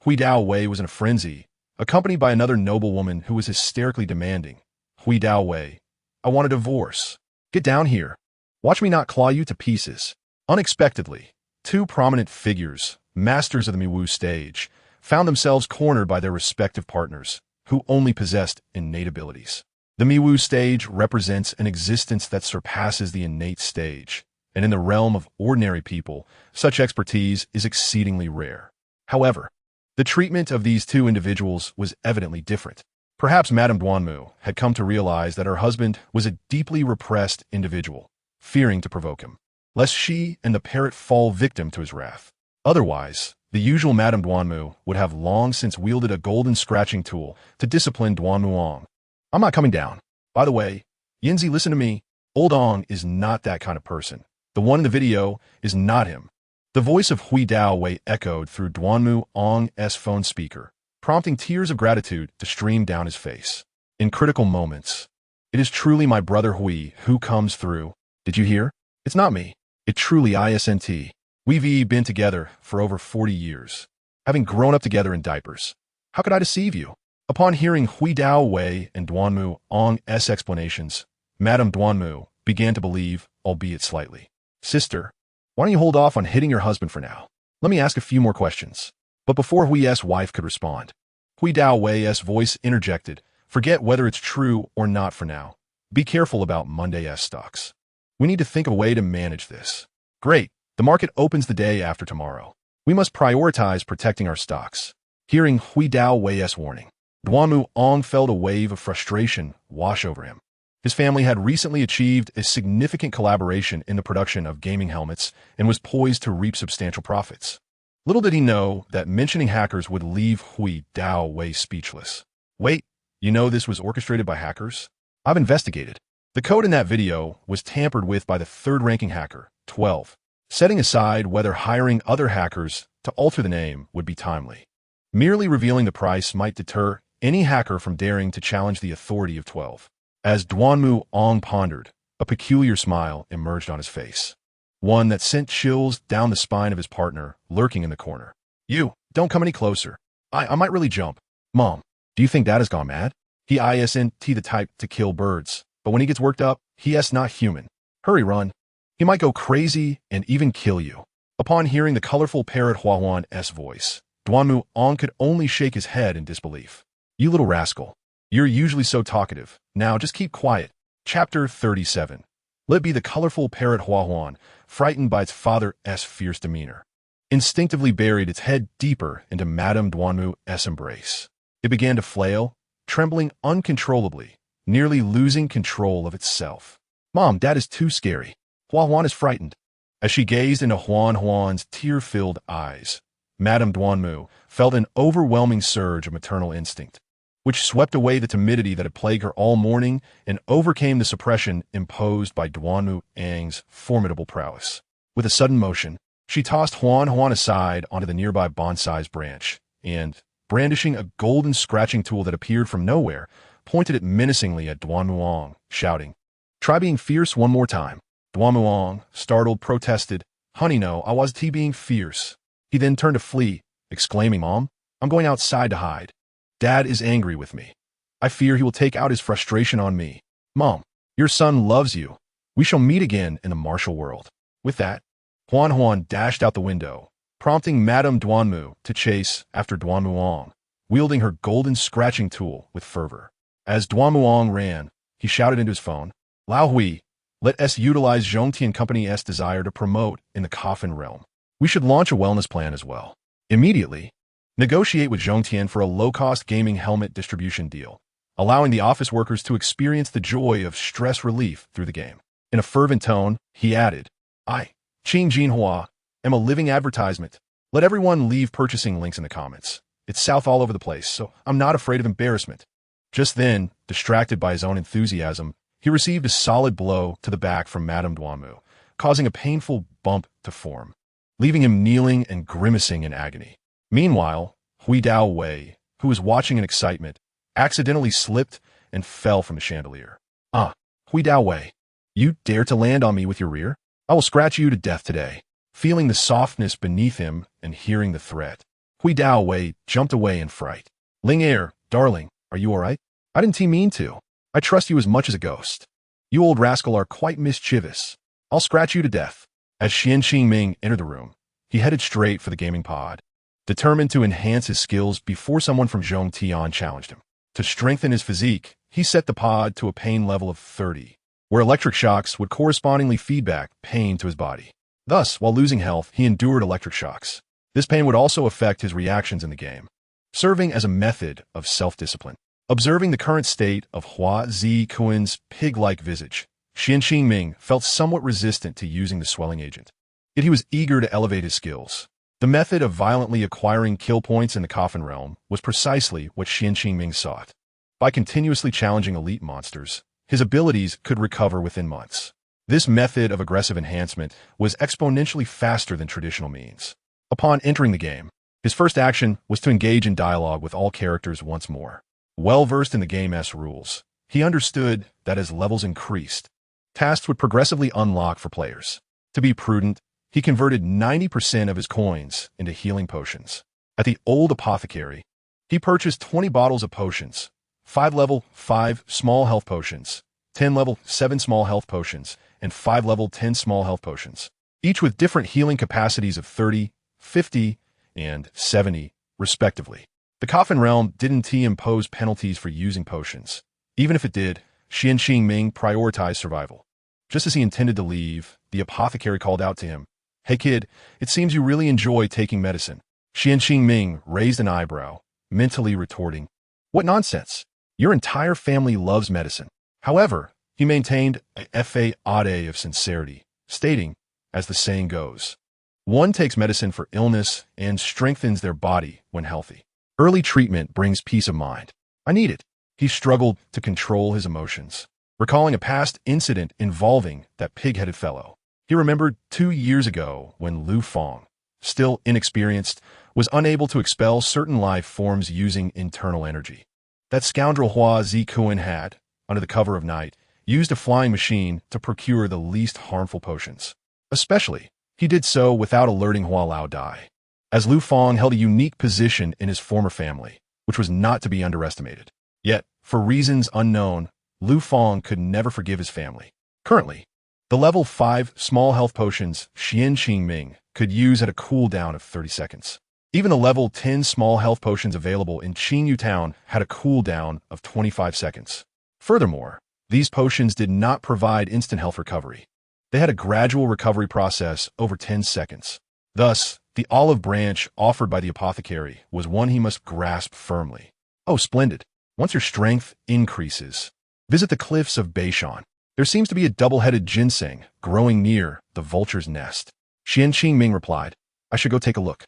Hui Dao Wei was in a frenzy, accompanied by another noblewoman who was hysterically demanding. Hui Dao Wei, I want a divorce. Get down here. Watch me not claw you to pieces. Unexpectedly, two prominent figures, masters of the Miwu stage, found themselves cornered by their respective partners, who only possessed innate abilities. The Miwu stage represents an existence that surpasses the innate stage, and in the realm of ordinary people, such expertise is exceedingly rare. However, the treatment of these two individuals was evidently different. Perhaps Madame Duanmu had come to realize that her husband was a deeply repressed individual, fearing to provoke him, lest she and the parrot fall victim to his wrath. Otherwise, the usual Madame Duanmu would have long since wielded a golden scratching tool to discipline Duan Muong. I'm not coming down. By the way, Yinzi, listen to me. Old Ong is not that kind of person. The one in the video is not him. The voice of Hui Dao Wei echoed through Duanmu Ong's phone speaker, prompting tears of gratitude to stream down his face. In critical moments, it is truly my brother Hui who comes through. Did you hear? It's not me. It truly ISNT. We've been together for over 40 years, having grown up together in diapers. How could I deceive you? Upon hearing Hui Dao Wei and Duanmu Ong's explanations, Madame Duanmu began to believe, albeit slightly. Sister, why don't you hold off on hitting your husband for now? Let me ask a few more questions. But before Hui's wife could respond, Hui Dao Wei's voice interjected, forget whether it's true or not for now. Be careful about Monday's stocks. We need to think of a way to manage this. Great. The market opens the day after tomorrow. We must prioritize protecting our stocks. Hearing Hui Dao Wei's warning, Duanmu Ong felt a wave of frustration wash over him. His family had recently achieved a significant collaboration in the production of gaming helmets and was poised to reap substantial profits. Little did he know that mentioning hackers would leave Hui Dao Wei speechless. Wait, you know this was orchestrated by hackers? I've investigated. The code in that video was tampered with by the third-ranking hacker, 12. Setting aside whether hiring other hackers to alter the name would be timely. Merely revealing the price might deter any hacker from daring to challenge the authority of 12. As Duanmu Ong pondered, a peculiar smile emerged on his face. One that sent chills down the spine of his partner, lurking in the corner. You, don't come any closer. I might really jump. Mom, do you think Dad has gone mad? He isn't the type to kill birds, but when he gets worked up, he's not human. Hurry, run. He might go crazy and even kill you. Upon hearing the colorful parrot Huahuan's voice, Duanmu Ong could only shake his head in disbelief. You little rascal. You're usually so talkative. Now just keep quiet. Chapter 37. Let be the colorful parrot Huahuan, frightened by its father's fierce demeanor, instinctively buried its head deeper into Madame Duanmu's embrace. It began to flail, trembling uncontrollably, nearly losing control of itself. Mom, Dad is too scary. Huahuan is frightened. As she gazed into Huan's tear-filled eyes, Madame Duanmu felt an overwhelming surge of maternal instinct, which swept away the timidity that had plagued her all morning and overcame the suppression imposed by Duanmu Ang's formidable prowess. With a sudden motion, she tossed Huan aside onto the nearby bonsai's branch and, brandishing a golden scratching tool that appeared from nowhere, pointed it menacingly at Duanmu Ong, shouting, "Try being fierce one more time." Duanmu Ong, startled, protested, "Honey, no, I was being fierce." He then turned to flee, exclaiming, "Mom, I'm going outside to hide. Dad is angry with me. I fear he will take out his frustration on me. Mom, your son loves you. We shall meet again in the martial world." With that, Huan dashed out the window, prompting Madame Duanmu to chase after Duanmu Ong, wielding her golden scratching tool with fervor. As Duanmu Ong ran, he shouted into his phone, "Lao Hui, let us utilize Zhongtian Company's desire to promote in the coffin realm. We should launch a wellness plan as well. Immediately, negotiate with Zhongtian for a low-cost gaming helmet distribution deal, allowing the office workers to experience the joy of stress relief through the game." In a fervent tone, he added, "I, Qing Jinhua, am a living advertisement. Let everyone leave purchasing links in the comments. It's south all over the place, so I'm not afraid of embarrassment. Just then, distracted by his own enthusiasm, he received a solid blow to the back from Madame Duamu, causing a painful bump to form, leaving him kneeling and grimacing in agony. Meanwhile, Hui Dao Wei, who was watching in excitement, accidentally slipped and fell from the chandelier. Hui Dao Wei, you dare to land on me with your rear? I will scratch you to death today. Feeling the softness beneath him and hearing the threat, Hui Dao Wei jumped away in fright. Ling Er, darling, are you all right? I didn't mean to. I trust you as much as a ghost. You old rascal are quite mischievous. I'll scratch you to death. As Xian Qingming entered the room, he headed straight for the gaming pod, determined to enhance his skills before someone from Zhongtian challenged him. To strengthen his physique, he set the pod to a pain level of 30, where electric shocks would correspondingly feedback pain to his body. Thus, while losing health, he endured electric shocks. This pain would also affect his reactions in the game, serving as a method of self-discipline. Observing the current state of Hua Zi Kuan's pig-like visage, Xian Qingming felt somewhat resistant to using the swelling agent. Yet he was eager to elevate his skills. The method of violently acquiring kill points in the Coffin Realm was precisely what Xian Qingming sought. By continuously challenging elite monsters, his abilities could recover within months. This method of aggressive enhancement was exponentially faster than traditional means. Upon entering the game, his first action was to engage in dialogue with all characters once more. Well-versed in the game's rules, he understood that as levels increased, tasks would progressively unlock for players. To be prudent, he converted 90% of his coins into healing potions. At the old apothecary, he purchased 20 bottles of potions, 5 level 5 small health potions, 10 level 7 small health potions, and 5 level 10 small health potions, each with different healing capacities of 30, 50, and 70, respectively. The Coffin Realm didn't impose penalties for using potions. Even if it did, Xian Qingming prioritized survival. Just as he intended to leave, the apothecary called out to him, "Hey kid, it seems you really enjoy taking medicine." Xian Qingming raised an eyebrow, mentally retorting, "What nonsense! Your entire family loves medicine." However, he maintained a facade of sincerity, stating, as the saying goes, one takes medicine for illness and strengthens their body when healthy. Early treatment brings peace of mind. I need it. He struggled to control his emotions, recalling a past incident involving that pig-headed fellow. He remembered 2 years ago when Lu Fong, still inexperienced, was unable to expel certain life forms using internal energy. That scoundrel Hua Zikuan had, under the cover of night, used a flying machine to procure the least harmful potions. Especially, he did so without alerting Hua Lao Dai, as Lu Fong held a unique position in his former family, which was not to be underestimated. Yet, for reasons unknown, Lu Fong could never forgive his family. Currently, the level 5 small health potions Xian Qingming could use at a cooldown of 30 seconds. Even the level 10 small health potions available in Qingyu Town had a cooldown of 25 seconds. Furthermore, these potions did not provide instant health recovery. They had a gradual recovery process over 10 seconds. Thus, the olive branch offered by the apothecary was one he must grasp firmly. Oh, splendid. Once your strength increases, visit the cliffs of Beishan. There seems to be a double-headed ginseng growing near the vulture's nest. Xian Qingming replied, I should go take a look.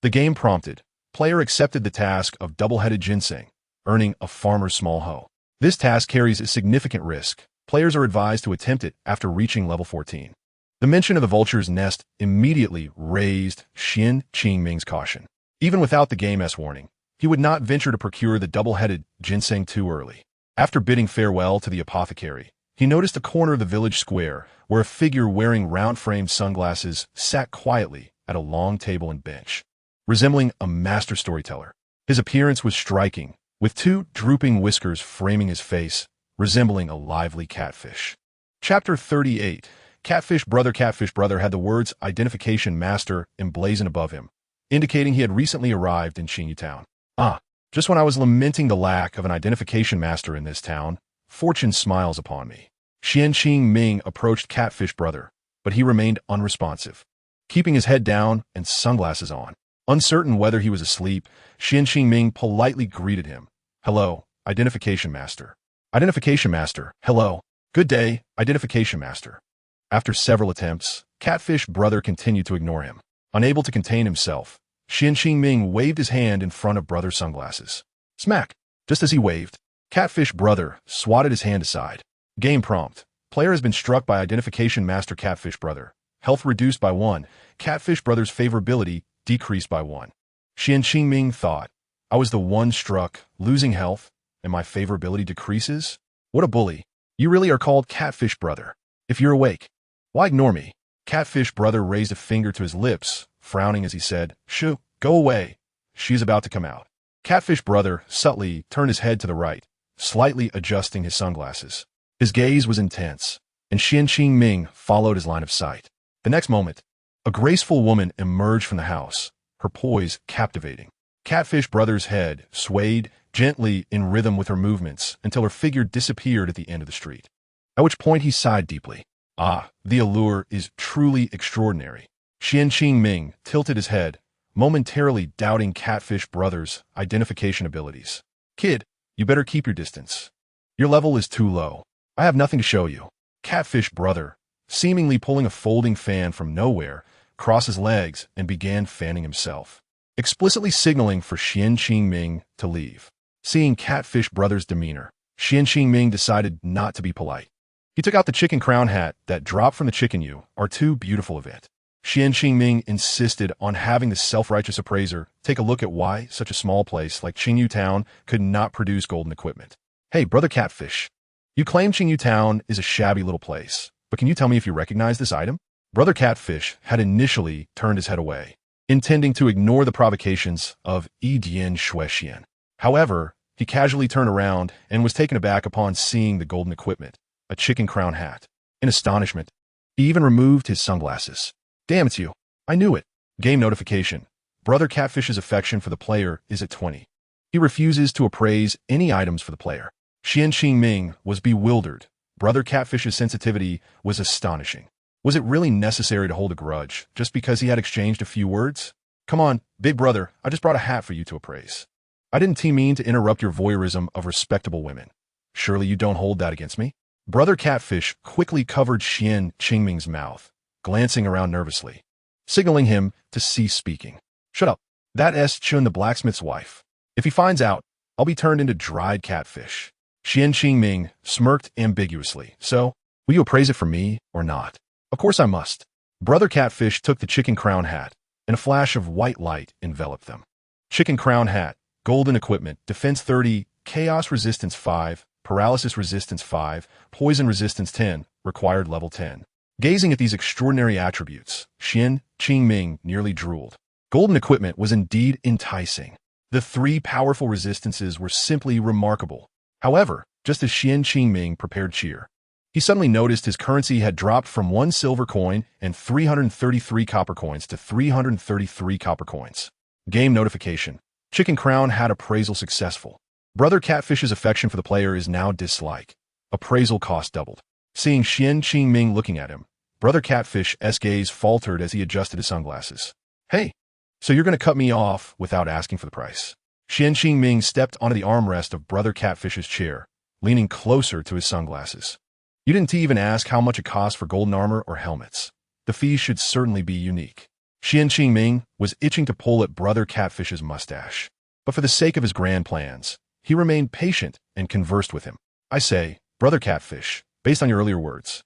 The game prompted. Player accepted the task of double-headed ginseng, earning a farmer's small hoe. This task carries a significant risk. Players are advised to attempt it after reaching level 14. The mention of the vulture's nest immediately raised Xian Qingming's caution. Even without the game's warning, he would not venture to procure the double-headed ginseng too early. After bidding farewell to the apothecary, he noticed a corner of the village square where a figure wearing round-framed sunglasses sat quietly at a long table and bench, resembling a master storyteller. His appearance was striking, with 2 drooping whiskers framing his face, resembling a lively catfish. Chapter 38. Catfish Brother had the words Identification Master emblazoned above him, indicating he had recently arrived in Qingyu Town. Just when I was lamenting the lack of an identification master in this town, fortune smiles upon me. Xian Qingming approached Catfish Brother, but he remained unresponsive, keeping his head down and sunglasses on. Uncertain whether he was asleep, Xian Qingming politely greeted him. Hello, Identification Master. Identification Master, hello. Good day, Identification Master. After several attempts, Catfish Brother continued to ignore him. Unable to contain himself, Xian Qingming waved his hand in front of Brother's sunglasses. Smack! Just as he waved, Catfish Brother swatted his hand aside. Game prompt. Player has been struck by Identification Master Catfish Brother. Health reduced by 1. Catfish Brother's favorability decreased by 1. Xian Qingming thought, I was the one struck, losing health, and my favorability decreases? What a bully. You really are called Catfish Brother. If you're awake, why ignore me? Catfish Brother raised a finger to his lips, frowning as he said, Shoo, go away. She's about to come out. Catfish Brother subtly turned his head to the right, slightly adjusting his sunglasses. His gaze was intense, and Xian Qingming followed his line of sight. The next moment, a graceful woman emerged from the house, her poise captivating. Catfish Brother's head swayed gently in rhythm with her movements until her figure disappeared at the end of the street. At which point he sighed deeply. Ah, the allure is truly extraordinary. Xian Qingming tilted his head, momentarily doubting Catfish Brother's identification abilities. Kid, you better keep your distance. Your level is too low. I have nothing to show you. Catfish Brother, seemingly pulling a folding fan from nowhere, crossed his legs and began fanning himself, explicitly signaling for Xian Qingming to leave. Seeing Catfish Brother's demeanor, Xian Qingming decided not to be polite. He took out the chicken crown hat that dropped from the chicken you are too beautiful of it. Xian Qingming insisted on having the self-righteous appraiser take a look at why such a small place like Qingyu Town could not produce golden equipment. Hey, Brother Catfish, you claim Qingyu Town is a shabby little place, but can you tell me if you recognize this item? Brother Catfish had initially turned his head away, intending to ignore the provocations of Yidian Shuexian. However, he casually turned around and was taken aback upon seeing the golden equipment, a chicken crown hat. In astonishment, he even removed his sunglasses. Damn, it's you. I knew it. Game notification. Brother Catfish's affection for the player is at 20. He refuses to appraise any items for the player. Xian Qingming was bewildered. Brother Catfish's sensitivity was astonishing. Was it really necessary to hold a grudge just because he had exchanged a few words? Come on, big brother, I just brought a hat for you to appraise. I didn't mean to interrupt your voyeurism of respectable women. Surely you don't hold that against me? Brother Catfish quickly covered Xian Qingming's mouth, glancing around nervously, signaling him to cease speaking. Shut up. That's Chun the blacksmith's wife. If he finds out, I'll be turned into dried catfish. Xian Qingming smirked ambiguously. So, will you appraise it for me or not? Of course I must. Brother Catfish took the chicken crown hat, and a flash of white light enveloped them. Chicken crown hat, golden equipment, defense 30, chaos resistance 5, paralysis resistance 5, poison resistance 10, required level 10. Gazing at these extraordinary attributes, Xian Qingming nearly drooled. Golden equipment was indeed enticing. The 3 powerful resistances were simply remarkable. However, just as Xian Qingming prepared cheer, he suddenly noticed his currency had dropped from 1 silver coin and 333 copper coins to 333 copper coins. Game notification. Chicken Crown had appraisal successful. Brother Catfish's affection for the player is now dislike. Appraisal cost doubled. Seeing Xian Qingming looking at him, Brother Catfish's gaze faltered as he adjusted his sunglasses. Hey, so you're going to cut me off without asking for the price? Xian Qingming stepped onto the armrest of Brother Catfish's chair, leaning closer to his sunglasses. You didn't even ask how much it cost for golden armor or helmets. The fee should certainly be unique. Xian Qingming was itching to pull at Brother Catfish's mustache, but for the sake of his grand plans, he remained patient and conversed with him. I say, Brother Catfish, based on your earlier words,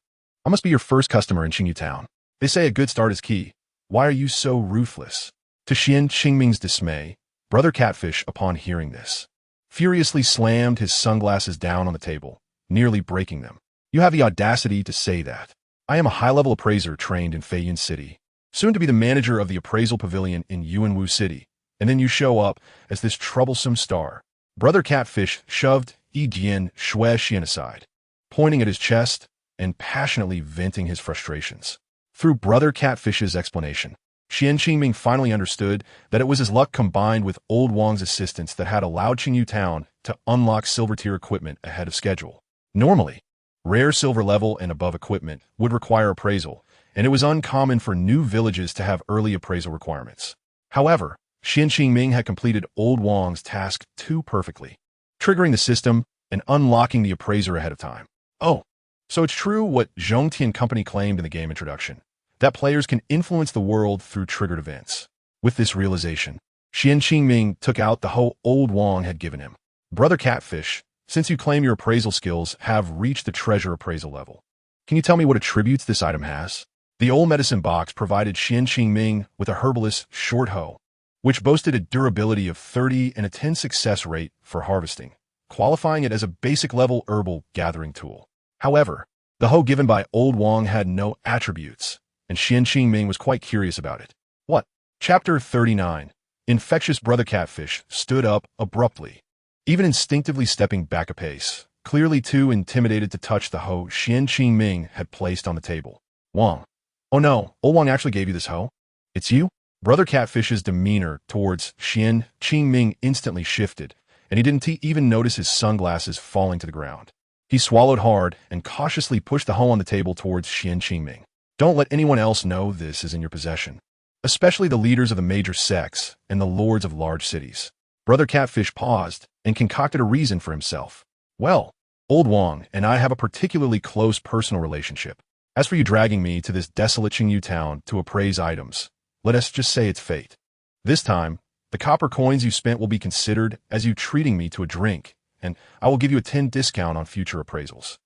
I must be your first customer in Qingyu Town. They say a good start is key. Why are you so ruthless? To Xian Qingming's dismay, Brother Catfish, upon hearing this, furiously slammed his sunglasses down on the table, nearly breaking them. You have the audacity to say that. I am a high-level appraiser trained in Feiyun City, soon to be the manager of the appraisal pavilion in Yuanwu City, and then you show up as this troublesome star. Brother Catfish shoved Yidian Shuexian aside, pointing at his chest and passionately venting his frustrations. Through Brother Catfish's explanation, Xian Qingming finally understood that it was his luck combined with Old Wang's assistance that had allowed Qingyu Town to unlock silver-tier equipment ahead of schedule. Normally, rare silver level and above equipment would require appraisal, and it was uncommon for new villages to have early appraisal requirements. However, Xian Qingming had completed Old Wang's task too perfectly, triggering the system and unlocking the appraiser ahead of time. Oh, so it's true what Zhongtian Company claimed in the game introduction, that players can influence the world through triggered events. With this realization, Xian Qingming took out the hoe old Wang had given him. Brother Catfish, since you claim your appraisal skills have reached the treasure appraisal level, can you tell me what attributes this item has? The old medicine box provided Xian Qingming with a herbalist short hoe, which boasted a durability of 30 and a 10 success rate for harvesting, qualifying it as a basic-level herbal gathering tool. However, the hoe given by Old Wang had no attributes, and Xian Qingming was quite curious about it. What? Chapter 39. Infectious Brother Catfish stood up abruptly, even instinctively stepping back a pace, clearly too intimidated to touch the hoe Xian Qingming had placed on the table. Wang. Oh no, Old Wang actually gave you this hoe? It's you? Brother Catfish's demeanor towards Xian Qingming instantly shifted, and he didn't even notice his sunglasses falling to the ground. He swallowed hard and cautiously pushed the hoe on the table towards Xian Qingming. Don't let anyone else know this is in your possession, especially the leaders of the major sects and the lords of large cities. Brother Catfish paused and concocted a reason for himself. Well, Old Wang and I have a particularly close personal relationship. As for you dragging me to this desolate Qingyu town to appraise items, let us just say it's fate. This time, the copper coins you spent will be considered as you treating me to a drink, and I will give you a 10 discount on future appraisals.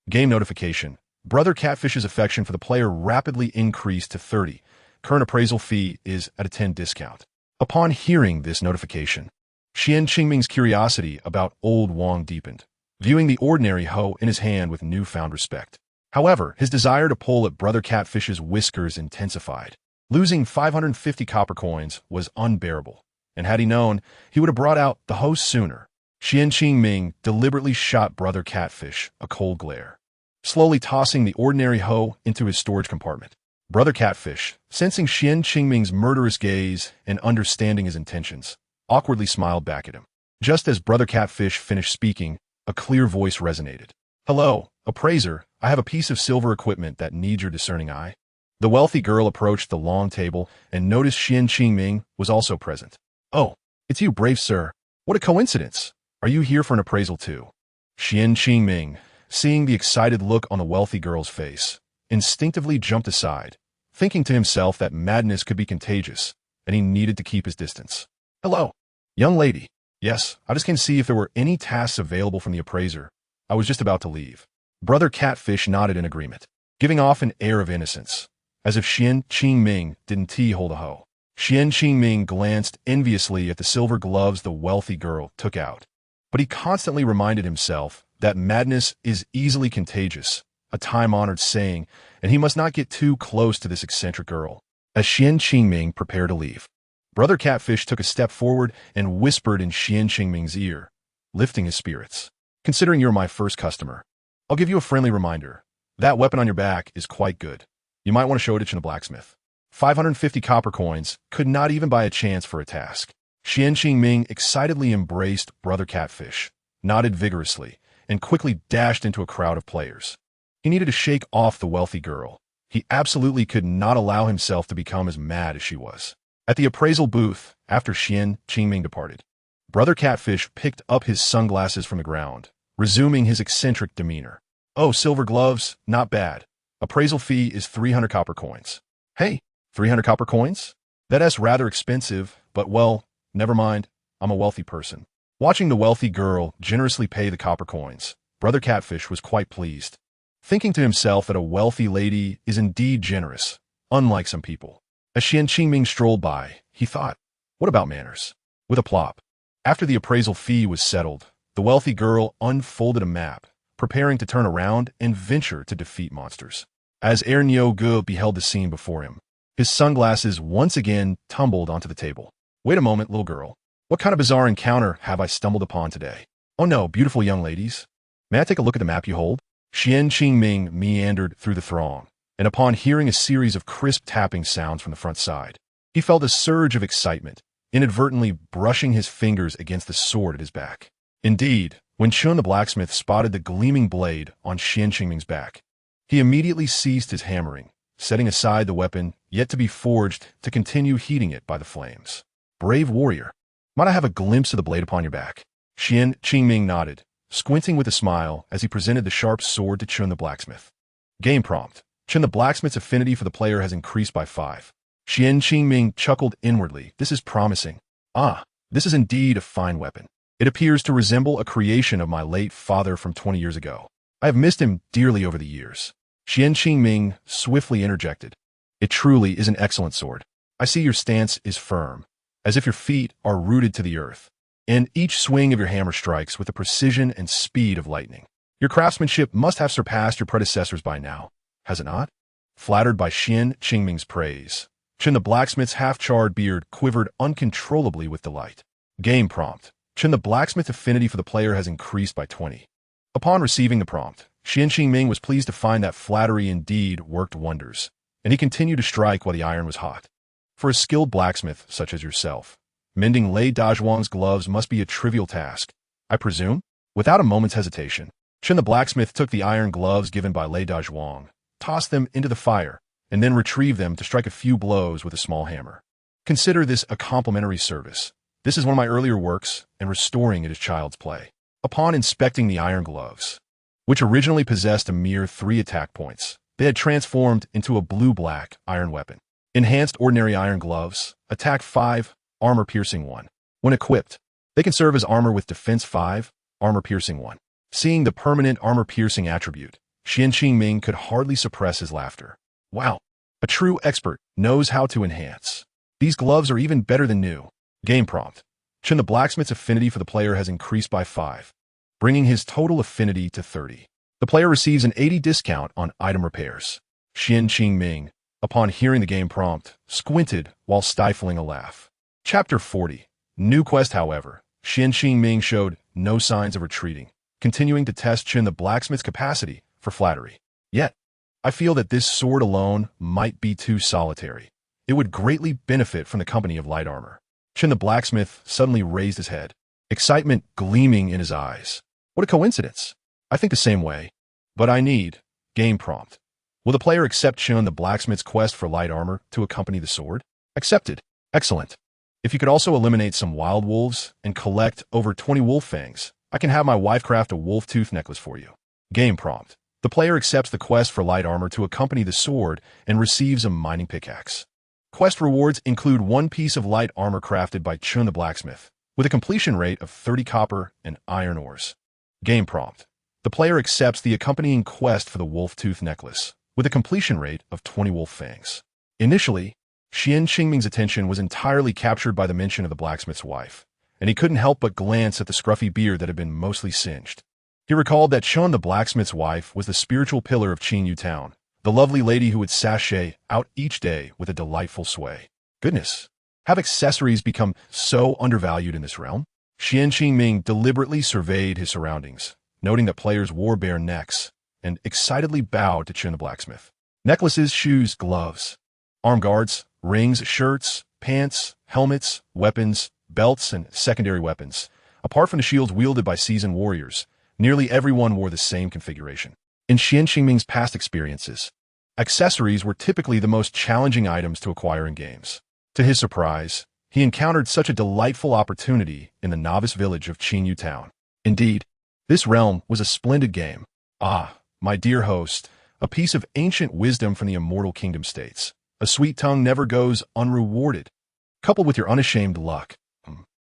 Game notification. Brother Catfish's affection for the player rapidly increased to 30. Current appraisal fee is at a 10 discount. Upon hearing this notification, Xian Qingming's curiosity about Old Wang deepened, viewing the ordinary hoe in his hand with newfound respect. However, his desire to pull at Brother Catfish's whiskers intensified. Losing 550 copper coins was unbearable, and had he known, he would have brought out the hoe sooner. Xian Qingming deliberately shot Brother Catfish a cold glare, slowly tossing the ordinary hoe into his storage compartment. Brother Catfish, sensing Xian Qingming's murderous gaze and understanding his intentions, awkwardly smiled back at him. Just as Brother Catfish finished speaking, a clear voice resonated. Hello, appraiser, I have a piece of silver equipment that needs your discerning eye. The wealthy girl approached the long table and noticed Xian Qingming was also present. Oh, it's you, brave sir. What a coincidence. Are you here for an appraisal too? Xian Qingming, seeing the excited look on the wealthy girl's face, instinctively jumped aside, thinking to himself that madness could be contagious, and he needed to keep his distance. Hello, young lady. Yes, I just came to see if there were any tasks available from the appraiser. I was just about to leave. Brother Catfish nodded in agreement, giving off an air of innocence, as if Xian Qingming didn't hold a hoe. Xian Qingming glanced enviously at the silver gloves the wealthy girl took out, but he constantly reminded himself that madness is easily contagious, a time-honored saying, and he must not get too close to this eccentric girl. As Xian Qingming prepared to leave, Brother Catfish took a step forward and whispered in Xian Qingming's ear, lifting his spirits. Considering you're my first customer, I'll give you a friendly reminder. That weapon on your back is quite good. You might want to show it in a blacksmith. 550 copper coins could not even buy a chance for a task. Xian Qingming excitedly embraced Brother Catfish, nodded vigorously, and quickly dashed into a crowd of players. He needed to shake off the wealthy girl. He absolutely could not allow himself to become as mad as she was. At the appraisal booth, after Xian Qingming departed, Brother Catfish picked up his sunglasses from the ground, resuming his eccentric demeanor. Oh, silver gloves, not bad. Appraisal fee is 300 copper coins. Hey, 300 copper coins? That's rather expensive, but well, never mind, I'm a wealthy person. Watching the wealthy girl generously pay the copper coins, Brother Catfish was quite pleased, thinking to himself that a wealthy lady is indeed generous, unlike some people. As Xian Qingming strolled by, he thought, what about manners? With a plop. After the appraisal fee was settled, the wealthy girl unfolded a map, preparing to turn around and venture to defeat monsters. As Ernyo Ge beheld the scene before him, his sunglasses once again tumbled onto the table. Wait a moment, little girl. What kind of bizarre encounter have I stumbled upon today? Oh no, beautiful young ladies. May I take a look at the map you hold? Xian Qingming meandered through the throng, and upon hearing a series of crisp tapping sounds from the front side, he felt a surge of excitement, inadvertently brushing his fingers against the sword at his back. Indeed, when Chun the blacksmith spotted the gleaming blade on Xian Qingming's back, he immediately ceased his hammering, setting aside the weapon yet to be forged to continue heating it by the flames. Brave warrior, might I have a glimpse of the blade upon your back? Xian Qingming nodded, squinting with a smile as he presented the sharp sword to Chun the blacksmith. Game prompt. Chun the blacksmith's affinity for the player has increased by 5. Xian Qingming chuckled inwardly. This is promising. Ah, this is indeed a fine weapon. It appears to resemble a creation of my late father from 20 years ago. I have missed him dearly over the years. Xian Qingming swiftly interjected. It truly is an excellent sword. I see your stance is firm, as if your feet are rooted to the earth, and each swing of your hammer strikes with the precision and speed of lightning. Your craftsmanship must have surpassed your predecessors by now, has it not? Flattered by Xian Qingming's praise, Chen the blacksmith's half-charred beard quivered uncontrollably with delight. Game prompt. Chen the blacksmith's affinity for the player has increased by 20. Upon receiving the prompt, Xian Qingming was pleased to find that flattery indeed worked wonders, and he continued to strike while the iron was hot. For a skilled blacksmith such as yourself, mending Lei Dazhuang's gloves must be a trivial task, I presume? Without a moment's hesitation, Chen the blacksmith took the iron gloves given by Lei Dazhuang, tossed them into the fire, and then retrieved them to strike a few blows with a small hammer. Consider this a complimentary service. This is one of my earlier works, and restoring it is child's play. Upon inspecting the iron gloves, which originally possessed a mere 3 attack points, they had transformed into a blue-black iron weapon. Enhanced ordinary iron gloves, attack 5, armor piercing 1. When equipped, they can serve as armor with defense 5, armor piercing 1. Seeing the permanent armor piercing attribute, Xian Qingming could hardly suppress his laughter. Wow, a true expert knows how to enhance. These gloves are even better than new. Game prompt. Chen the blacksmith's affinity for the player has increased by 5, bringing his total affinity to 30. The player receives an 80 discount on item repairs. Xian Qingming, upon hearing the game prompt, squinted while stifling a laugh. Chapter 40. New quest. However, Xian Qingming showed no signs of retreating, continuing to test Chen the blacksmith's capacity for flattery. Yet, I feel that this sword alone might be too solitary. It would greatly benefit from the company of light armor. Chen the blacksmith suddenly raised his head, excitement gleaming in his eyes. What a coincidence. I think the same way. But I need. Game prompt. Will the player accept Chen the blacksmith's quest for light armor to accompany the sword? Accepted. Excellent. If you could also eliminate some wild wolves and collect over 20 wolf fangs, I can have my wife craft a wolf tooth necklace for you. Game prompt. The player accepts the quest for light armor to accompany the sword and receives a mining pickaxe. Quest rewards include 1 piece of light armor crafted by Chen the blacksmith, with a completion rate of 30 copper and iron ores. Game prompt. The player accepts the accompanying quest for the wolf tooth necklace, with a completion rate of 20 wolf fangs. Initially, Xian Qingming's attention was entirely captured by the mention of the blacksmith's wife, and he couldn't help but glance at the scruffy beard that had been mostly singed. He recalled that Chen the blacksmith's wife was the spiritual pillar of Qingyu Town, the lovely lady who would sashay out each day with a delightful sway. Goodness, have accessories become so undervalued in this realm? Xian Qingming deliberately surveyed his surroundings, noting that players wore bare necks, and excitedly bowed to Chen the blacksmith. Necklaces, shoes, gloves, arm guards, rings, shirts, pants, helmets, weapons, belts, and secondary weapons. Apart from the shields wielded by seasoned warriors, nearly everyone wore the same configuration. In Xian Qingming's past experiences, accessories were typically the most challenging items to acquire in games. To his surprise, he encountered such a delightful opportunity in the novice village of Qingyu Town. Indeed, this realm was a splendid game. Ah, my dear host, a piece of ancient wisdom from the immortal kingdom states. A sweet tongue never goes unrewarded, coupled with your unashamed luck.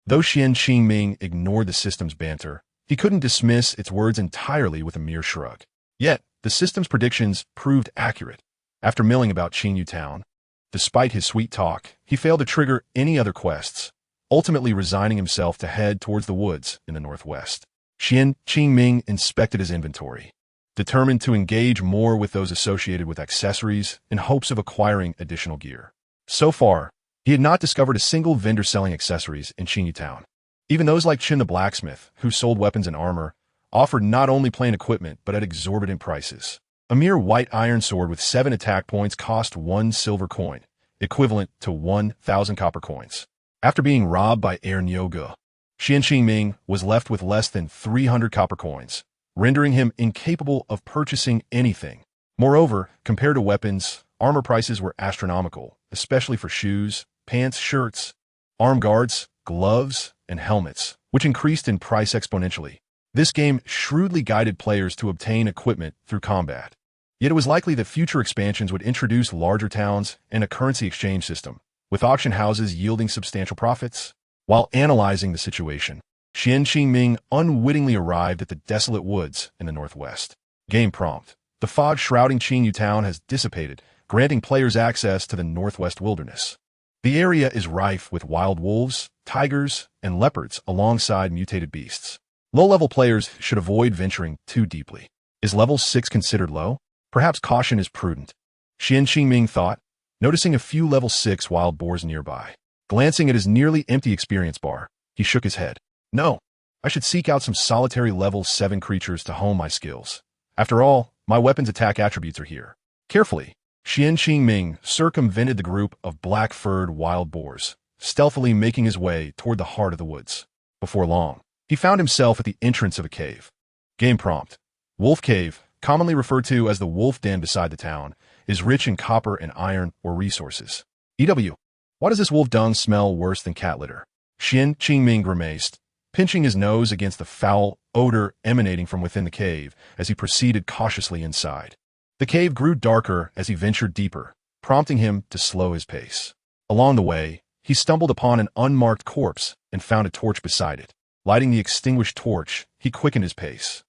Though Xian Qingming ignored the system's banter, he couldn't dismiss its words entirely with a mere shrug. Yet, the system's predictions proved accurate. After milling about Qingyu Town, despite his sweet talk, he failed to trigger any other quests, ultimately resigning himself to head towards the woods in the northwest. Xian Qingming inspected his inventory, determined to engage more with those associated with accessories in hopes of acquiring additional gear. So far, he had not discovered a single vendor selling accessories in Qingyu Town. Even those like Chen the blacksmith, who sold weapons and armor, offered not only plain equipment but at exorbitant prices. A mere white iron sword with 7 attack points cost 1 silver coin, equivalent to 1,000 copper coins. After being robbed by Air Nyoga, Xian Qingming was left with less than 300 copper coins, rendering him incapable of purchasing anything. Moreover, compared to weapons, armor prices were astronomical, especially for shoes, pants, shirts, arm guards, gloves, and helmets, which increased in price exponentially. This game shrewdly guided players to obtain equipment through combat. Yet it was likely that future expansions would introduce larger towns and a currency exchange system, with auction houses yielding substantial profits. While analyzing the situation, Qian Qingming unwittingly arrived at the desolate woods in the northwest. Game prompt. The fog shrouding Qingyu Town has dissipated, granting players access to the northwest wilderness. The area is rife with wild wolves, tigers, and leopards alongside mutated beasts. Low-level players should avoid venturing too deeply. Is level 6 considered low? Perhaps caution is prudent. Qian Qingming thought, noticing a few level 6 wild boars nearby. Glancing at his nearly empty experience bar, he shook his head. No, I should seek out some solitary level 7 creatures to hone my skills. After all, my weapon's attack attributes are here. Carefully, Qian Qingming circumvented the group of black-furred wild boars, stealthily making his way toward the heart of the woods. Before long, he found himself at the entrance of a cave. Game prompt. Wolf Cave, commonly referred to as the wolf den beside the town, is rich in copper and iron or resources. EW. Why does this wolf dung smell worse than cat litter? Qian Qingming grimaced, pinching his nose against the foul odor emanating from within the cave as he proceeded cautiously inside. The cave grew darker as he ventured deeper, prompting him to slow his pace. Along the way, he stumbled upon an unmarked corpse and found a torch beside it. Lighting the extinguished torch, he quickened his pace.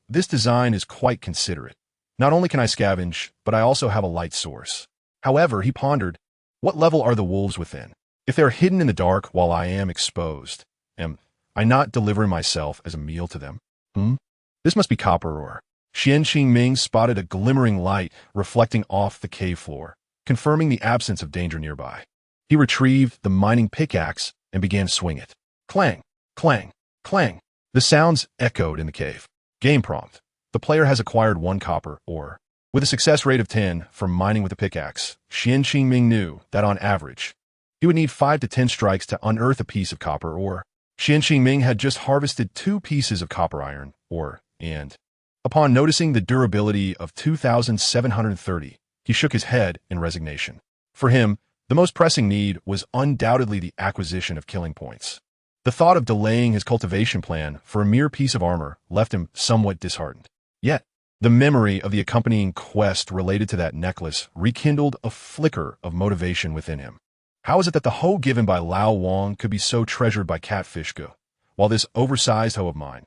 This design is quite considerate. Not only can I scavenge, but I also have a light source. However, he pondered, what level are the wolves within? If they're hidden in the dark while I am exposed, am I not delivering myself as a meal to them? This must be copper ore. Qian Qingming spotted a glimmering light reflecting off the cave floor, confirming the absence of danger nearby. He retrieved the mining pickaxe and began to swing it. Clang, clang, clang. The sounds echoed in the cave. Game prompt. The player has acquired 1 copper ore. With a success rate of 10 from mining with a pickaxe, Qian Qingming knew that on average, he would need 5 to 10 strikes to unearth a piece of copper ore. Qian Qingming had just harvested 2 pieces of copper iron ore, and, upon noticing the durability of 2,730, he shook his head in resignation. For him, the most pressing need was undoubtedly the acquisition of killing points. The thought of delaying his cultivation plan for a mere piece of armor left him somewhat disheartened. Yet, the memory of the accompanying quest related to that necklace rekindled a flicker of motivation within him. How is it that the hoe given by Lao Wang could be so treasured by Catfish Go, while this oversized hoe of mine?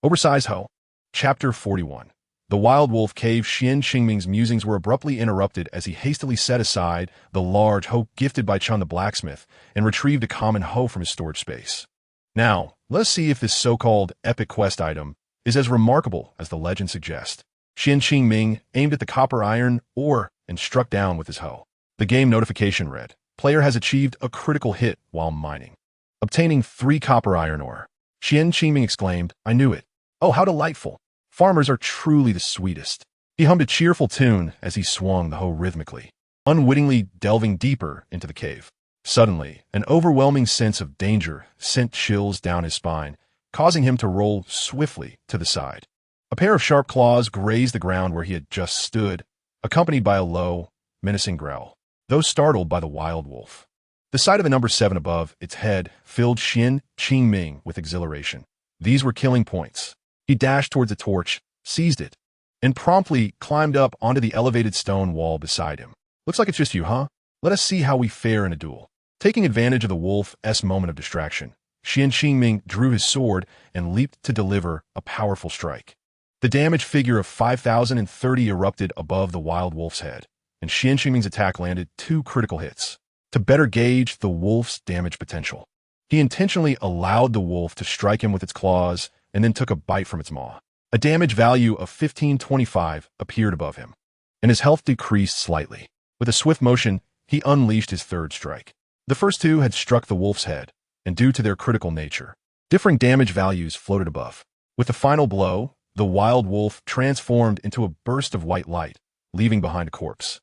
Oversized hoe. Chapter 41. The Wild Wolf Cave. Qian Qingming's musings were abruptly interrupted as he hastily set aside the large hoe gifted by Chun the blacksmith and retrieved a common hoe from his storage space. Now, let's see if this so-called epic quest item is as remarkable as the legend suggests. Qian Qingming aimed at the copper iron ore and struck down with his hoe. The game notification read, player has achieved a critical hit while mining, obtaining 3 copper iron ore. Qian Qingming exclaimed, I knew it. Oh, how delightful. Farmers are truly the sweetest. He hummed a cheerful tune as he swung the hoe rhythmically, unwittingly delving deeper into the cave. Suddenly, an overwhelming sense of danger sent chills down his spine, causing him to roll swiftly to the side. A pair of sharp claws grazed the ground where he had just stood, accompanied by a low, menacing growl, though startled by the wild wolf. The sight of the number 7 above its head filled Qian Qingming with exhilaration. These were killing points. He dashed towards the torch, seized it, and promptly climbed up onto the elevated stone wall beside him. Looks like it's just you, huh? Let us see how we fare in a duel. Taking advantage of the wolf's moment of distraction, Qian Qingming drew his sword and leaped to deliver a powerful strike. The damage figure of 5,030 erupted above the wild wolf's head, and Qian Qingming's attack landed 2 critical hits. To better gauge the wolf's damage potential, he intentionally allowed the wolf to strike him with its claws and then took a bite from its maw. A damage value of 1525 appeared above him, and his health decreased slightly. With a swift motion, he unleashed his 3rd strike. The first 2 had struck the wolf's head, and due to their critical nature, differing damage values floated above. With the final blow, the wild wolf transformed into a burst of white light, leaving behind a corpse.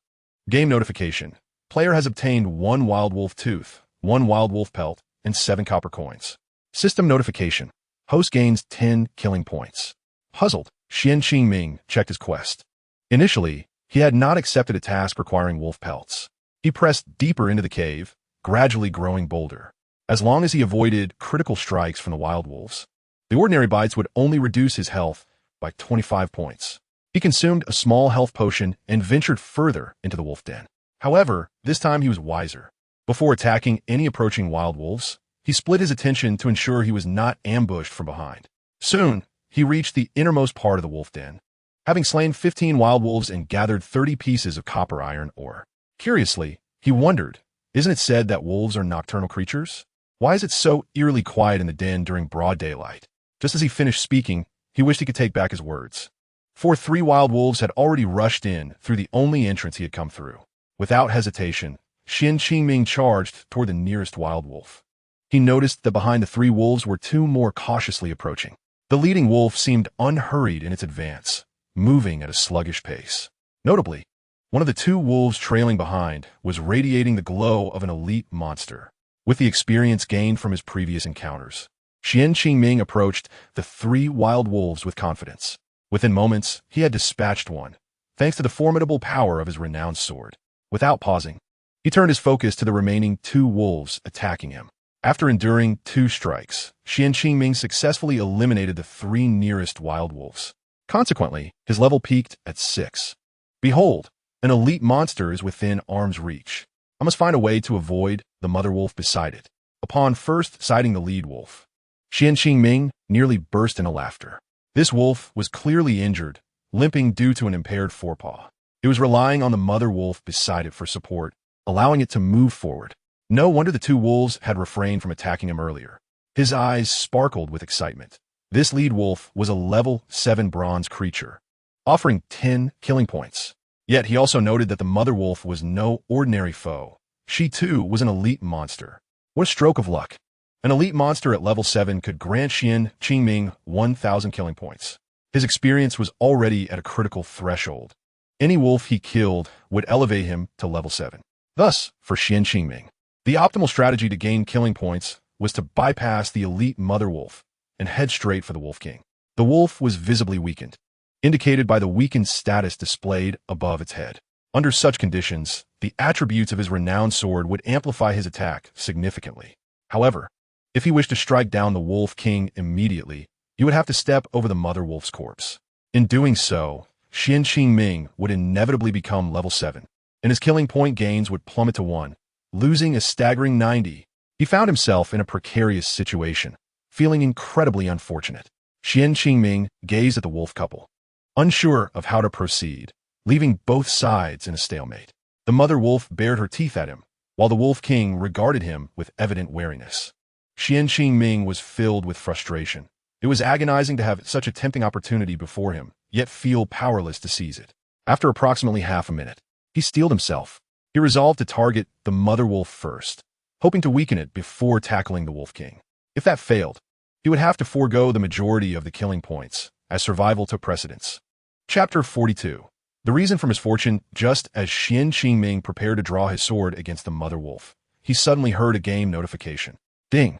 Game notification. Player has obtained 1 wild wolf tooth, 1 wild wolf pelt, and 7 copper coins. System notification. Host gains 10 killing points. Puzzled, Qian Qingming checked his quest. Initially, he had not accepted a task requiring wolf pelts. He pressed deeper into the cave, gradually growing bolder. As long as he avoided critical strikes from the wild wolves, the ordinary bites would only reduce his health by 25 points. He consumed a small health potion and ventured further into the wolf den. However, this time he was wiser. Before attacking any approaching wild wolves, he split his attention to ensure he was not ambushed from behind. Soon, he reached the innermost part of the wolf den, having slain 15 wild wolves and gathered 30 pieces of copper iron ore. Curiously, he wondered, isn't it said that wolves are nocturnal creatures? Why is it so eerily quiet in the den during broad daylight? Just as he finished speaking, he wished he could take back his words. For 3 wild wolves had already rushed in through the only entrance he had come through. Without hesitation, Qian Qingming charged toward the nearest wild wolf. He noticed that behind the 3 wolves were 2 more cautiously approaching. The leading wolf seemed unhurried in its advance, moving at a sluggish pace. Notably, one of the 2 wolves trailing behind was radiating the glow of an elite monster, with the experience gained from his previous encounters. Qian Qingming approached the 3 wild wolves with confidence. Within moments, he had dispatched one, thanks to the formidable power of his renowned sword. Without pausing, he turned his focus to the remaining 2 wolves attacking him. After enduring 2 strikes, Qian Qingming successfully eliminated the 3 nearest wild wolves. Consequently, his level peaked at 6. Behold, an elite monster is within arm's reach. I must find a way to avoid the mother wolf beside it. Upon first sighting the lead wolf, Qian Qingming nearly burst into laughter. This wolf was clearly injured, limping due to an impaired forepaw. It was relying on the mother wolf beside it for support, allowing it to move forward. No wonder the 2 wolves had refrained from attacking him earlier. His eyes sparkled with excitement. This lead wolf was a level 7 bronze creature, offering 10 killing points. Yet he also noted that the mother wolf was no ordinary foe. She too was an elite monster. What a stroke of luck. An elite monster at level 7 could grant Qian Qingming 1,000 killing points. His experience was already at a critical threshold. Any wolf he killed would elevate him to level 7. Thus, for Qian Qingming, the optimal strategy to gain killing points was to bypass the elite mother wolf and head straight for the Wolf King. The wolf was visibly weakened, indicated by the weakened status displayed above its head. Under such conditions, the attributes of his renowned sword would amplify his attack significantly. However, if he wished to strike down the Wolf King immediately, he would have to step over the mother wolf's corpse. In doing so, Qian Qingming would inevitably become level 7, and his killing point gains would plummet to 1, losing a staggering 90. He found himself in a precarious situation, feeling incredibly unfortunate. Qian Qingming gazed at the wolf couple, unsure of how to proceed, leaving both sides in a stalemate. The mother wolf bared her teeth at him, while the Wolf King regarded him with evident wariness. Qian Qingming was filled with frustration. It was agonizing to have such a tempting opportunity before him, yet feel powerless to seize it. After approximately half a minute, he steeled himself. He resolved to target the mother wolf first, hoping to weaken it before tackling the Wolf King. If that failed, he would have to forego the majority of the killing points, as survival took precedence. Chapter 42. The reason for misfortune. Just as Qian Qingming prepared to draw his sword against the mother wolf, he suddenly heard a game notification. Ding!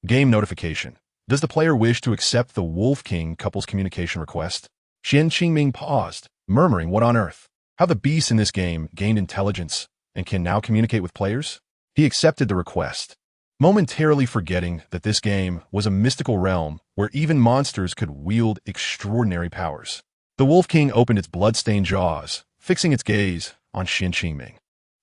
Game notification. Does the player wish to accept the Wolf King couple's communication request? Qian Qingming paused, murmuring, what on earth? How the beasts in this game gained intelligence and can now communicate with players? He accepted the request, momentarily forgetting that this game was a mystical realm where even monsters could wield extraordinary powers. The Wolf King opened its blood-stained jaws, fixing its gaze on Qian Qingming.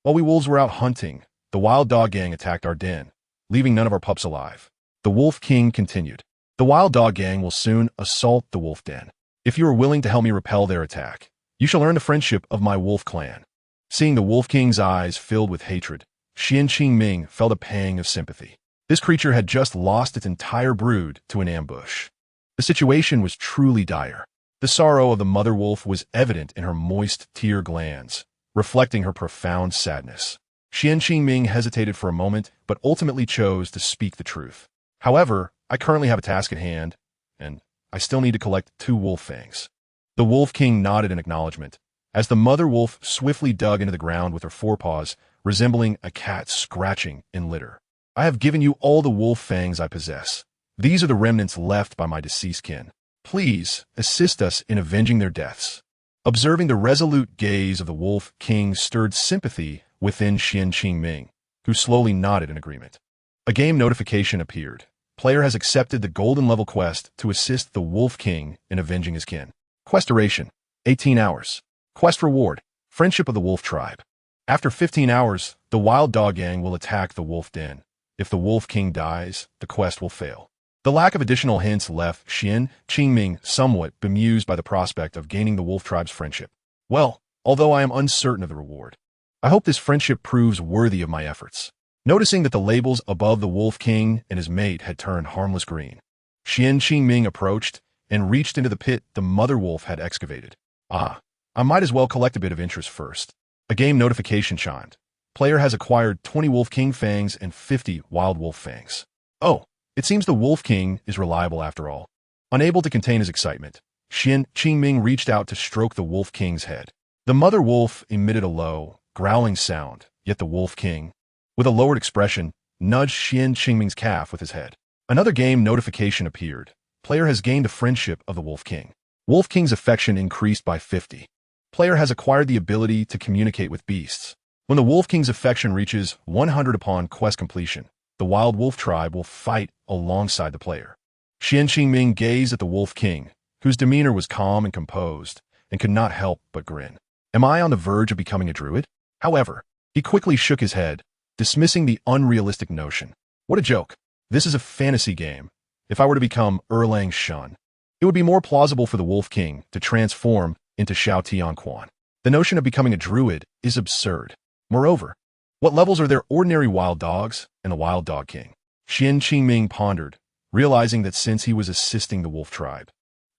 While we wolves were out hunting, the wild dog gang attacked our den, leaving none of our pups alive. The Wolf King continued. The wild dog gang will soon assault the wolf den. If you are willing to help me repel their attack, you shall earn the friendship of my wolf clan. Seeing the Wolf King's eyes filled with hatred, Qian Qingming felt a pang of sympathy. This creature had just lost its entire brood to an ambush. The situation was truly dire. The sorrow of the mother wolf was evident in her moist tear glands, reflecting her profound sadness. Qian Qingming hesitated for a moment, but ultimately chose to speak the truth. However, I currently have a task at hand, and I still need to collect 2 wolf fangs. The Wolf King nodded in acknowledgement, as the mother wolf swiftly dug into the ground with her forepaws, resembling a cat scratching in litter. I have given you all the wolf fangs I possess. These are the remnants left by my deceased kin. Please assist us in avenging their deaths. Observing the resolute gaze of the Wolf King stirred sympathy within Qian Qingming, who slowly nodded in agreement. A game notification appeared. Player has accepted the golden level quest to assist the Wolf King in avenging his kin. Quest duration. 18 hours. Quest reward, Friendship of the Wolf Tribe. After 15 hours, the Wild Dog Gang will attack the Wolf Den. If the Wolf King dies, the quest will fail. The lack of additional hints left Xian Qingming somewhat bemused by the prospect of gaining the Wolf Tribe's friendship. Well, although I am uncertain of the reward, I hope this friendship proves worthy of my efforts. Noticing that the labels above the Wolf King and his mate had turned harmless green, Xian Qingming approached and reached into the pit the mother wolf had excavated. I might as well collect a bit of interest first. A game notification chimed. Player has acquired 20 Wolf King fangs and 50 Wild Wolf fangs. Oh, it seems the Wolf King is reliable after all. Unable to contain his excitement, Xian Qingming reached out to stroke the Wolf King's head. The mother wolf emitted a low, growling sound, yet the Wolf King, with a lowered expression, nudged Xian Qingming's calf with his head. Another game notification appeared. Player has gained the friendship of the Wolf King. Wolf King's affection increased by 50. Player has acquired the ability to communicate with beasts. When the Wolf King's affection reaches 100 upon quest completion, the Wild Wolf Tribe will fight alongside the player. Xian Qingming gazed at the Wolf King, whose demeanor was calm and composed, and could not help but grin. Am I on the verge of becoming a druid? However, he quickly shook his head, dismissing the unrealistic notion. What a joke. This is a fantasy game. If I were to become Erlang Shun, it would be more plausible for the Wolf King to transform into Xiao Tianquan. The notion of becoming a druid is absurd. Moreover, what levels are there ordinary wild dogs and the Wild Dog King? Xian Qingming pondered, realizing that since he was assisting the Wolf Tribe,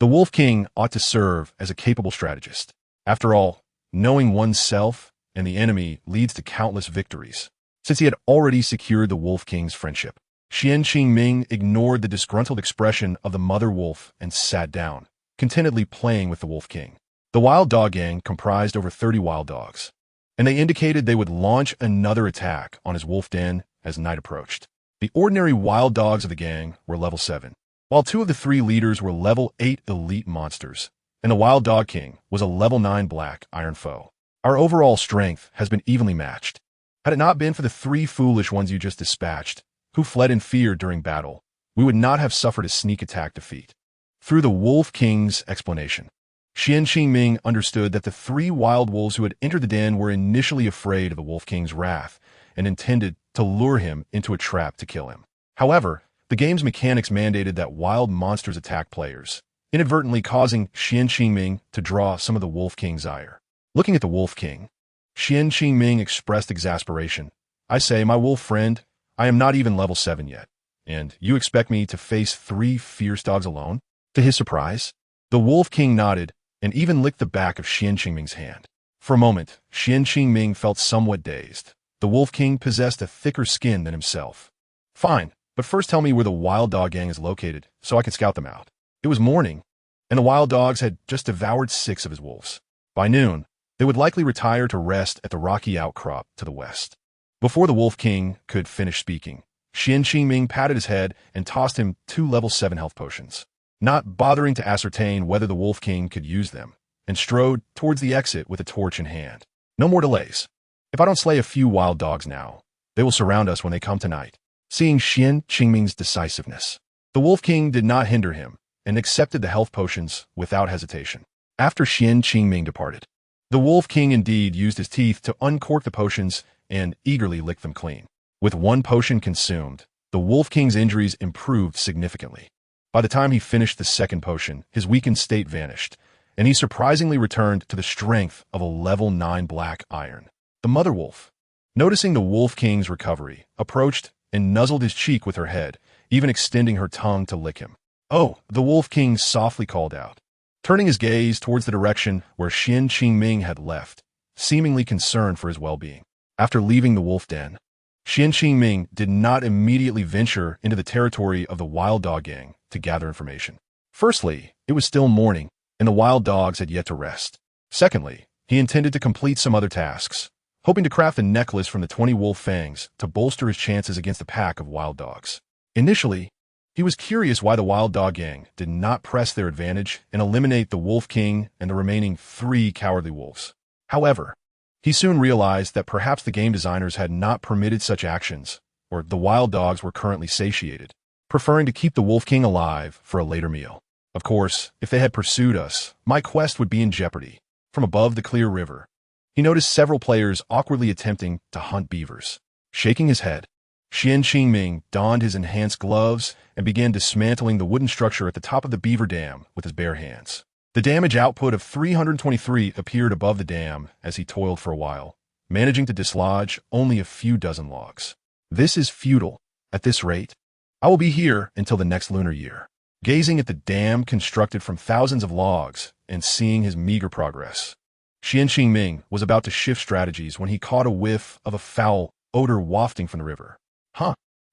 the Wolf King ought to serve as a capable strategist. After all, knowing oneself and the enemy leads to countless victories. Since he had already secured the Wolf King's friendship, Xian Qingming ignored the disgruntled expression of the mother wolf and sat down, contentedly playing with the Wolf King. The Wild Dog Gang comprised over 30 wild dogs, and they indicated they would launch another attack on his wolf den as night approached. The ordinary wild dogs of the gang were level 7, while 2 of the 3 leaders were level 8 elite monsters, and the Wild Dog King was a level 9 black iron foe. Our overall strength has been evenly matched. Had it not been for the 3 foolish ones you just dispatched, who fled in fear during battle, we would not have suffered a sneak attack defeat. Through the Wolf King's explanation, Xian Qingming understood that the 3 wild wolves who had entered the den were initially afraid of the Wolf King's wrath and intended to lure him into a trap to kill him. However, the game's mechanics mandated that wild monsters attack players, inadvertently causing Xian Qingming to draw some of the Wolf King's ire. Looking at the Wolf King, Xian Qingming expressed exasperation. I say, my wolf friend, I am not even level 7 yet, and you expect me to face 3 fierce dogs alone? To his surprise, the Wolf King nodded and even licked the back of Xian Qingming's hand. For a moment, Xian Qingming felt somewhat dazed. The Wolf King possessed a thicker skin than himself. Fine, but first tell me where the Wild Dog Gang is located, so I can scout them out. It was morning, and the wild dogs had just devoured 6 of his wolves. By noon, they would likely retire to rest at the rocky outcrop to the west. Before the Wolf King could finish speaking, Xian Qingming patted his head and tossed him 2 level 7 health potions, not bothering to ascertain whether the Wolf King could use them, and strode towards the exit with a torch in hand. No more delays. If I don't slay a few wild dogs now, they will surround us when they come tonight. Seeing Xian Qingming's decisiveness, the Wolf King did not hinder him and accepted the health potions without hesitation. After Xian Qingming departed, the Wolf King indeed used his teeth to uncork the potions and eagerly licked them clean. With 1 potion consumed, the Wolf King's injuries improved significantly. By the time he finished the 2nd potion, his weakened state vanished, and he surprisingly returned to the strength of a level 9 black iron. The mother wolf, noticing the Wolf King's recovery, approached and nuzzled his cheek with her head, even extending her tongue to lick him. Oh, the Wolf King softly called out, turning his gaze towards the direction where Xian Qingming had left, seemingly concerned for his well-being. After leaving the wolf den, Xian Qingming did not immediately venture into the territory of the Wild Dog Gang to gather information. Firstly, it was still morning, and the wild dogs had yet to rest. Secondly, he intended to complete some other tasks, hoping to craft a necklace from the 20 wolf fangs to bolster his chances against a pack of wild dogs. Initially, he was curious why the Wild Dog Gang did not press their advantage and eliminate the Wolf King and the remaining 3 cowardly wolves. However, he soon realized that perhaps the game designers had not permitted such actions, or the wild dogs were currently satiated, preferring to keep the Wolf King alive for a later meal. Of course, if they had pursued us, my quest would be in jeopardy. From above the clear river, he noticed several players awkwardly attempting to hunt beavers. Shaking his head, Xian Qingming donned his enhanced gloves and began dismantling the wooden structure at the top of the beaver dam with his bare hands. The damage output of 323 appeared above the dam as he toiled for a while, managing to dislodge only a few dozen logs. This is futile. At this rate, I will be here until the next lunar year. Gazing at the dam constructed from thousands of logs and seeing his meager progress, Xian Qingming was about to shift strategies when he caught a whiff of a foul odor wafting from the river.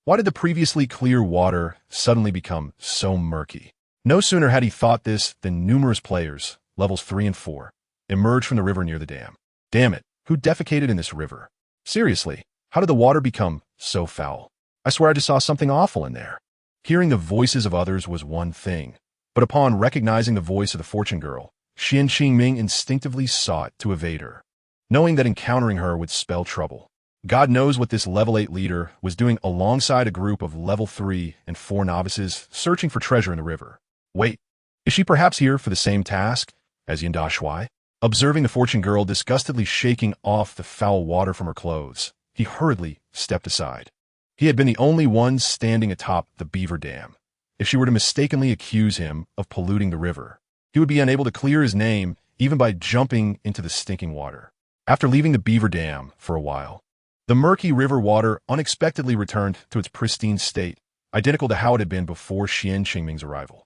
Why did the previously clear water suddenly become so murky? No sooner had he thought this than numerous players, levels 3 and 4, emerged from the river near the dam. Damn it, who defecated in this river? Seriously, how did the water become so foul? I swear I just saw something awful in there. Hearing the voices of others was one thing, but upon recognizing the voice of the fortune girl, Xian Qingming instinctively sought to evade her, knowing that encountering her would spell trouble. God knows what this level 8 leader was doing alongside a group of level 3 and 4 novices searching for treasure in the river. Wait, is she perhaps here for the same task as Yinda Shuai? Observing the fortune girl disgustedly shaking off the foul water from her clothes, he hurriedly stepped aside. He had been the only one standing atop the beaver dam. If she were to mistakenly accuse him of polluting the river, he would be unable to clear his name even by jumping into the stinking water. After leaving the beaver dam for a while, the murky river water unexpectedly returned to its pristine state, identical to how it had been before Xian Qingming's arrival.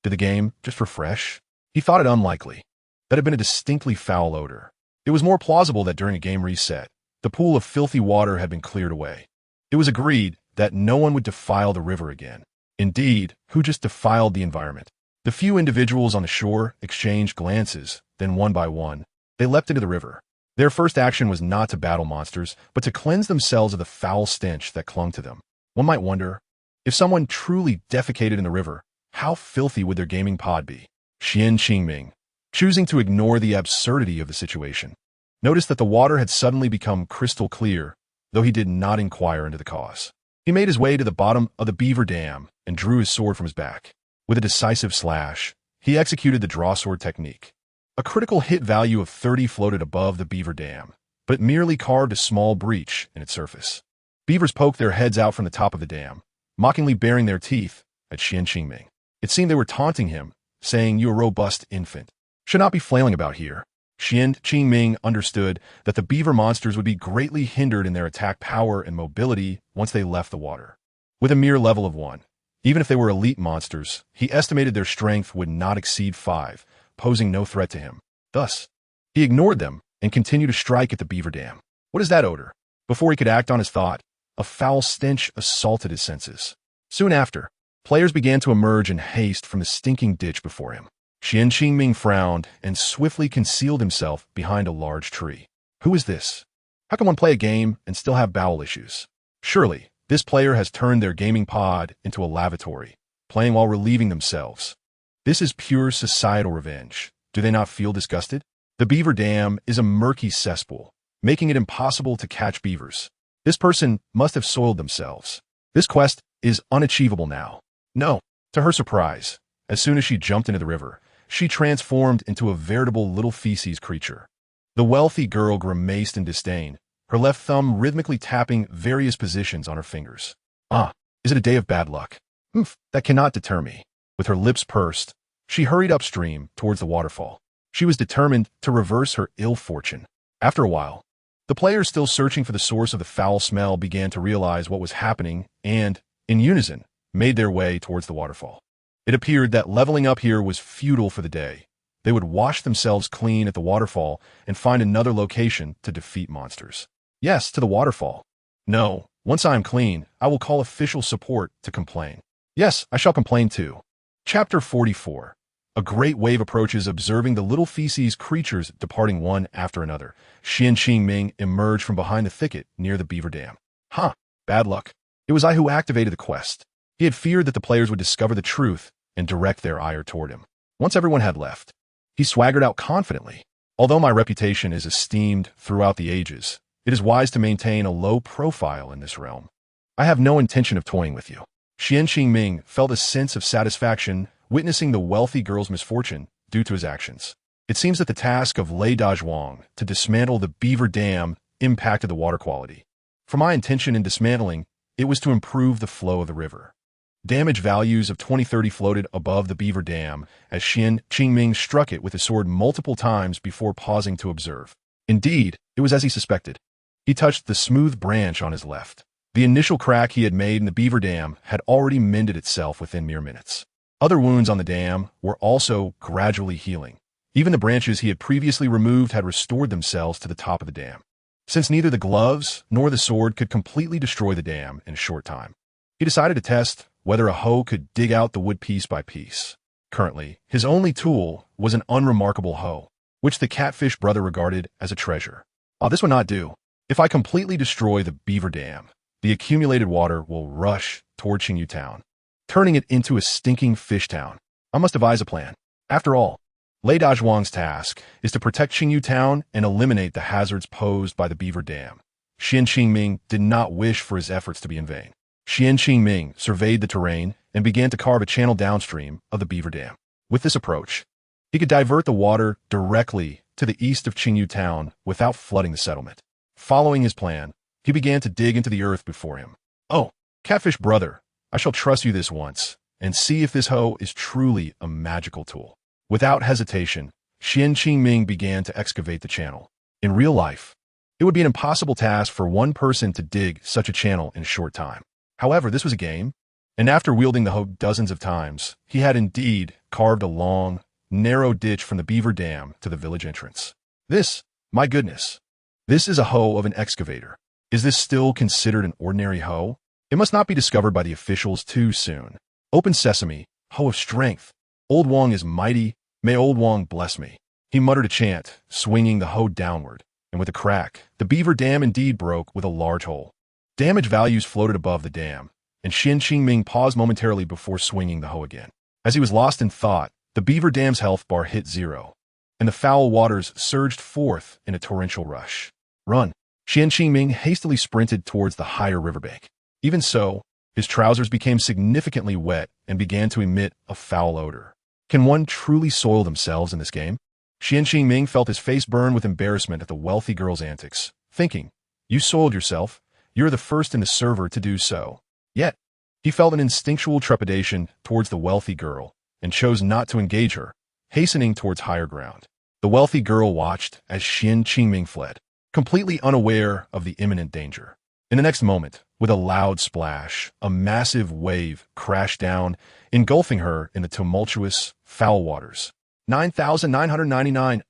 Did the game just refresh? He thought it unlikely. That had been a distinctly foul odor. It was more plausible that during a game reset, the pool of filthy water had been cleared away. It was agreed that no one would defile the river again. Indeed, who just defiled the environment? The few individuals on the shore exchanged glances, then one by one, they leapt into the river. Their first action was not to battle monsters, but to cleanse themselves of the foul stench that clung to them. One might wonder, if someone truly defecated in the river, how filthy would their gaming pod be? Xian Qingming, choosing to ignore the absurdity of the situation, noticed that the water had suddenly become crystal clear, though he did not inquire into the cause. He made his way to the bottom of the beaver dam and drew his sword from his back. With a decisive slash, he executed the draw sword technique. A critical hit value of 30 floated above the beaver dam, but it merely carved a small breach in its surface. Beavers poked their heads out from the top of the dam, mockingly baring their teeth at Xian Qingming. It seemed they were taunting him, saying, "You a robust infant should not be flailing about here." Xian Qingming understood that the beaver monsters would be greatly hindered in their attack power and mobility once they left the water. With a mere level of 1, even if they were elite monsters, he estimated their strength would not exceed 5, posing no threat to him. Thus, he ignored them and continued to strike at the beaver dam. What is that odor? Before he could act on his thought, a foul stench assaulted his senses. Soon after, players began to emerge in haste from the stinking ditch before him. Xian Qingming frowned and swiftly concealed himself behind a large tree. Who is this? How can one play a game and still have bowel issues? Surely, this player has turned their gaming pod into a lavatory, playing while relieving themselves. This is pure societal revenge. Do they not feel disgusted? The beaver dam is a murky cesspool, making it impossible to catch beavers. This person must have soiled themselves. This quest is unachievable now. No. To her surprise, as soon as she jumped into the river, she transformed into a veritable little feces creature. The wealthy girl grimaced in disdain, her left thumb rhythmically tapping various positions on her fingers. Is it a day of bad luck? That cannot deter me. With her lips pursed, she hurried upstream towards the waterfall. She was determined to reverse her ill fortune. After a while, the players still searching for the source of the foul smell began to realize what was happening and, in unison, made their way towards the waterfall. It appeared that leveling up here was futile for the day. They would wash themselves clean at the waterfall and find another location to defeat monsters. Yes, to the waterfall. No, once I am clean, I will call official support to complain. Yes, I shall complain too. Chapter 44. A great wave approaches, observing the little feces creatures departing one after another. Xian Qingming emerged from behind the thicket near the beaver dam. Bad luck. It was I who activated the quest. He had feared that the players would discover the truth and direct their ire toward him. Once everyone had left, he swaggered out confidently. Although my reputation is esteemed throughout the ages, it is wise to maintain a low profile in this realm. I have no intention of toying with you. Xian Qingming felt a sense of satisfaction witnessing the wealthy girl's misfortune due to his actions. It seems that the task of Lei Dazhuang to dismantle the beaver dam impacted the water quality. For my intention in dismantling, it was to improve the flow of the river. Damage values of 2030 floated above the beaver dam as Xian Qingming struck it with his sword multiple times before pausing to observe. Indeed, it was as he suspected. He touched the smooth branch on his left. The initial crack he had made in the beaver dam had already mended itself within mere minutes. Other wounds on the dam were also gradually healing. Even the branches he had previously removed had restored themselves to the top of the dam. Since neither the gloves nor the sword could completely destroy the dam in a short time, he decided to test whether a hoe could dig out the wood piece by piece. Currently, his only tool was an unremarkable hoe, which the catfish brother regarded as a treasure. This would not do. If I completely destroy the beaver dam, the accumulated water will rush toward Qingyu Town, turning it into a stinking fish town. I must devise a plan. After all, Lei Dazhuang's task is to protect Qingyu Town and eliminate the hazards posed by the beaver dam. Xian Qingming did not wish for his efforts to be in vain. Xian Qingming surveyed the terrain and began to carve a channel downstream of the beaver dam. With this approach, he could divert the water directly to the east of Qingyu Town without flooding the settlement. Following his plan, he began to dig into the earth before him. Oh, catfish brother, I shall trust you this once and see if this hoe is truly a magical tool. Without hesitation, Xian Qingming began to excavate the channel. In real life, it would be an impossible task for one person to dig such a channel in a short time. However, this was a game, and after wielding the hoe dozens of times, he had indeed carved a long, narrow ditch from the beaver dam to the village entrance. My goodness, this is a hoe of an excavator. Is this still considered an ordinary hoe? It must not be discovered by the officials too soon. Open sesame, hoe of strength. Old Wong is mighty, may Old Wong bless me. He muttered a chant, swinging the hoe downward, and with a crack, the beaver dam indeed broke with a large hole. Damage values floated above the dam, and Xian Qingming paused momentarily before swinging the hoe again. As he was lost in thought, the beaver dam's health bar hit 0, and the foul waters surged forth in a torrential rush. Run! Xian Qingming hastily sprinted towards the higher riverbank. Even so, his trousers became significantly wet and began to emit a foul odor. Can one truly soil themselves in this game? Xian Qingming felt his face burn with embarrassment at the wealthy girl's antics, thinking, you soiled yourself. You're the first in the server to do so. Yet, he felt an instinctual trepidation towards the wealthy girl and chose not to engage her, hastening towards higher ground. The wealthy girl watched as Xian Qingming fled, completely unaware of the imminent danger. In the next moment, with a loud splash, a massive wave crashed down, engulfing her in the tumultuous, foul waters. 9,999.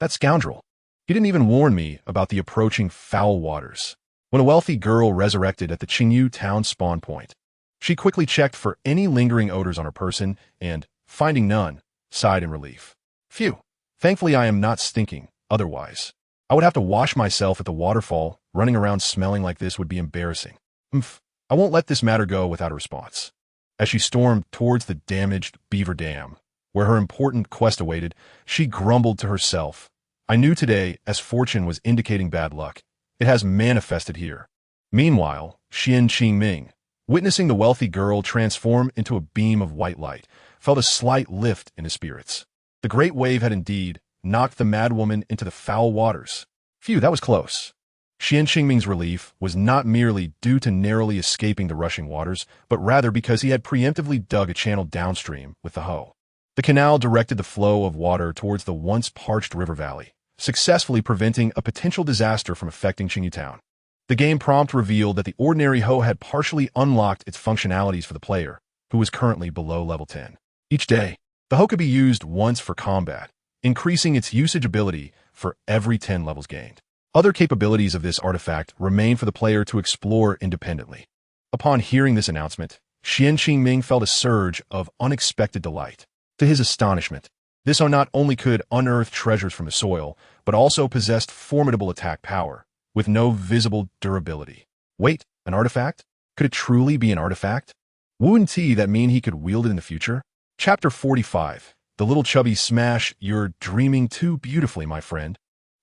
That scoundrel. He didn't even warn me about the approaching foul waters. When a wealthy girl resurrected at the Qingyu Town spawn point, she quickly checked for any lingering odors on her person and, finding none, sighed in relief. Phew. Thankfully I am not stinking, otherwise I would have to wash myself at the waterfall. Running around smelling like this would be embarrassing. I won't let this matter go without a response. As she stormed towards the damaged beaver dam, where her important quest awaited, she grumbled to herself. I knew today, as fortune was indicating bad luck, it has manifested here. Meanwhile, Xian Qingming, witnessing the wealthy girl transform into a beam of white light, felt a slight lift in his spirits. The great wave had indeed knocked the madwoman into the foul waters. Phew, that was close. Xian Qingming's relief was not merely due to narrowly escaping the rushing waters, but rather because he had preemptively dug a channel downstream with the hoe. The canal directed the flow of water towards the once parched river valley, successfully preventing a potential disaster from affecting Qingyu Town. The game prompt revealed that the ordinary hoe had partially unlocked its functionalities for the player, who was currently below level 10. Each day, the hoe could be used once for combat, increasing its usage ability for every 10 levels gained. Other capabilities of this artifact remain for the player to explore independently. Upon hearing this announcement, Xian Qingming felt a surge of unexpected delight. To his astonishment, this hoe not only could unearth treasures from the soil, but also possessed formidable attack power, with no visible durability. Wait, an artifact? Could it truly be an artifact? Wouldn't that mean he could wield it in the future? Chapter 45. The little chubby smash. You're dreaming too beautifully, my friend.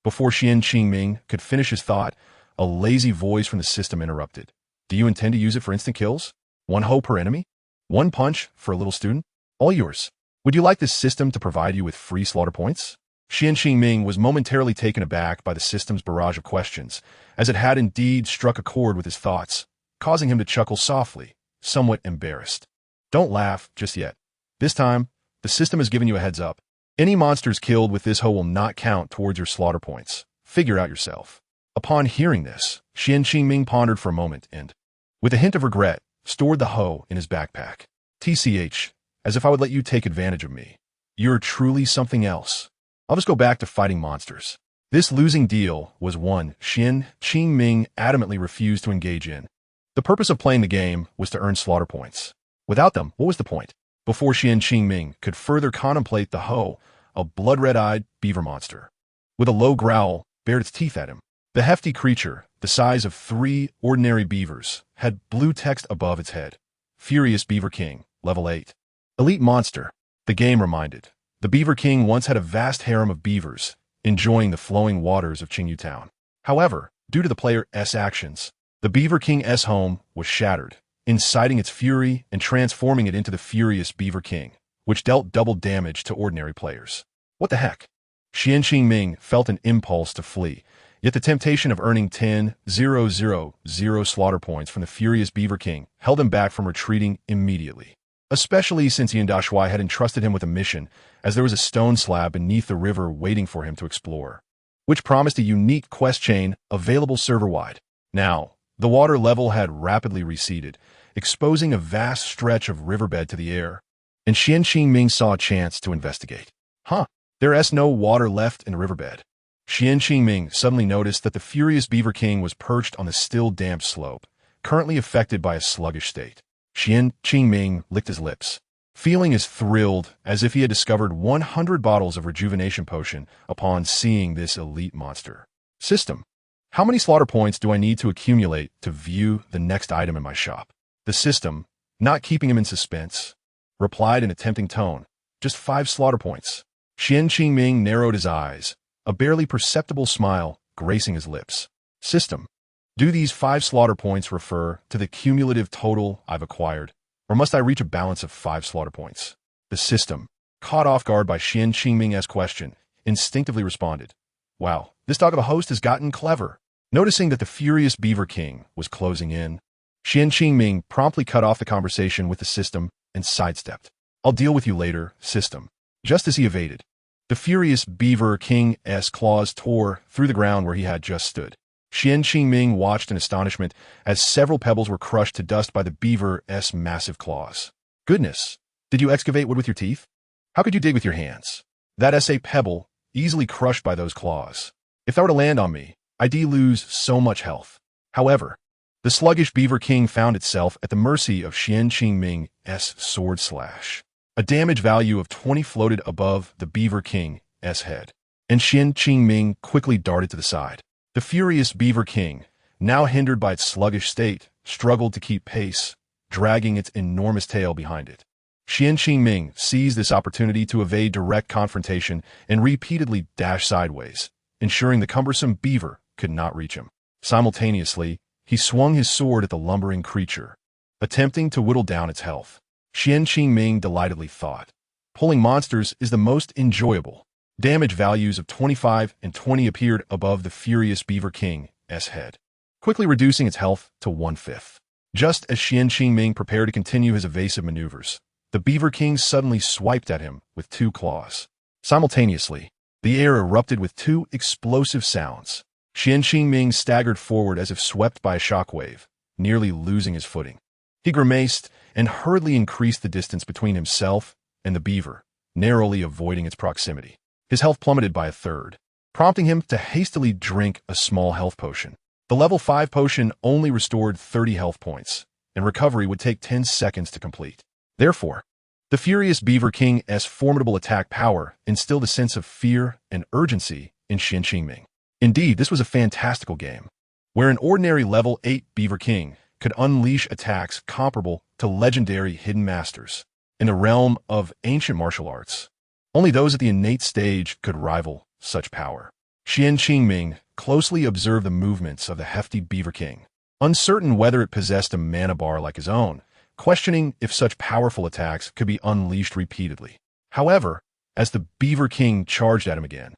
Before Xian Qingming could finish his thought, a lazy voice from the system interrupted. Do you intend to use it for instant kills? One hoe per enemy? One punch for a little student? All yours. Would you like this system to provide you with free slaughter points? Qingming was momentarily taken aback by the system's barrage of questions, as it had indeed struck a chord with his thoughts, causing him to chuckle softly, somewhat embarrassed. Don't laugh just yet. This time, the system has given you a heads up. Any monsters killed with this hoe will not count towards your slaughter points. Figure out yourself. Upon hearing this, Qingming pondered for a moment and, with a hint of regret, stored the hoe in his backpack. TCH, as if I would let you take advantage of me. You're truly something else. I'll just go back to fighting monsters. This losing deal was one Qingming adamantly refused to engage in. The purpose of playing the game was to earn slaughter points. Without them, what was the point? Before Qingming could further contemplate the hoe, a blood-red-eyed beaver monster, with a low growl, bared its teeth at him. The hefty creature, the size of 3 ordinary beavers, had blue text above its head. Furious Beaver King, level 8. Elite monster, the game reminded. The Beaver King once had a vast harem of beavers, enjoying the flowing waters of Qingyu Town. However, due to the player's actions, the Beaver King's home was shattered, inciting its fury and transforming it into the Furious Beaver King, which dealt double damage to ordinary players. What the heck? Qingming felt an impulse to flee, yet the temptation of earning 10,000 slaughter points from the Furious Beaver King held him back from retreating immediately. Especially since Yandashuai had entrusted him with a mission, as there was a stone slab beneath the river waiting for him to explore, which promised a unique quest chain available server-wide. Now, the water level had rapidly receded, exposing a vast stretch of riverbed to the air, and Qingming saw a chance to investigate. There's no water left in the riverbed. Qingming suddenly noticed that the Furious Beaver King was perched on the still damp slope, currently affected by a sluggish state. Qingming licked his lips, feeling as thrilled as if he had discovered 100 bottles of rejuvenation potion upon seeing this elite monster. System. How many slaughter points do I need to accumulate to view the next item in my shop? The system, not keeping him in suspense, replied in a tempting tone, just 5 slaughter points. Qingming narrowed his eyes, a barely perceptible smile gracing his lips. System. Do these 5 slaughter points refer to the cumulative total I've acquired, or must I reach a balance of 5 slaughter points? The system, caught off guard by Qingming's question, instinctively responded, Wow, this dog of a host has gotten clever. Noticing that the Furious Beaver King was closing in, Qingming promptly cut off the conversation with the system and sidestepped. I'll deal with you later, system. Just as he evaded, the Furious Beaver King's claws tore through the ground where he had just stood. Qingming watched in astonishment as several pebbles were crushed to dust by the beaver's massive claws. Goodness, did you excavate wood with your teeth? How could you dig with your hands? That's a pebble, easily crushed by those claws. If that were to land on me, I'd lose so much health. However, the sluggish Beaver King found itself at the mercy of Qingming's sword slash. A damage value of 20 floated above the Beaver King's head, and Qingming quickly darted to the side. The Furious Beaver King, now hindered by its sluggish state, struggled to keep pace, dragging its enormous tail behind it. Qingming seized this opportunity to evade direct confrontation and repeatedly dash sideways, ensuring the cumbersome beaver could not reach him. Simultaneously, he swung his sword at the lumbering creature, attempting to whittle down its health. Qingming delightedly thought, pulling monsters is the most enjoyable. Damage values of 25 and 20 appeared above the Furious Beaver King's head, quickly reducing its health to 1/5. Just as Qingming prepared to continue his evasive maneuvers, the Beaver King suddenly swiped at him with 2 claws. Simultaneously, the air erupted with 2 explosive sounds. Qingming staggered forward as if swept by a shockwave, nearly losing his footing. He grimaced and hurriedly increased the distance between himself and the beaver, narrowly avoiding its proximity. His health plummeted by 1/3, prompting him to hastily drink a small health potion. The level 5 potion only restored 30 health points, and recovery would take 10 seconds to complete. Therefore, the Furious Beaver King's formidable attack power instilled a sense of fear and urgency in Qingming. Indeed, this was a fantastical game, where an ordinary level 8 Beaver King could unleash attacks comparable to legendary hidden masters in the realm of ancient martial arts. Only those at the innate stage could rival such power. Qingming closely observed the movements of the hefty Beaver King, uncertain whether it possessed a mana bar like his own, questioning if such powerful attacks could be unleashed repeatedly. However, as the Beaver King charged at him again,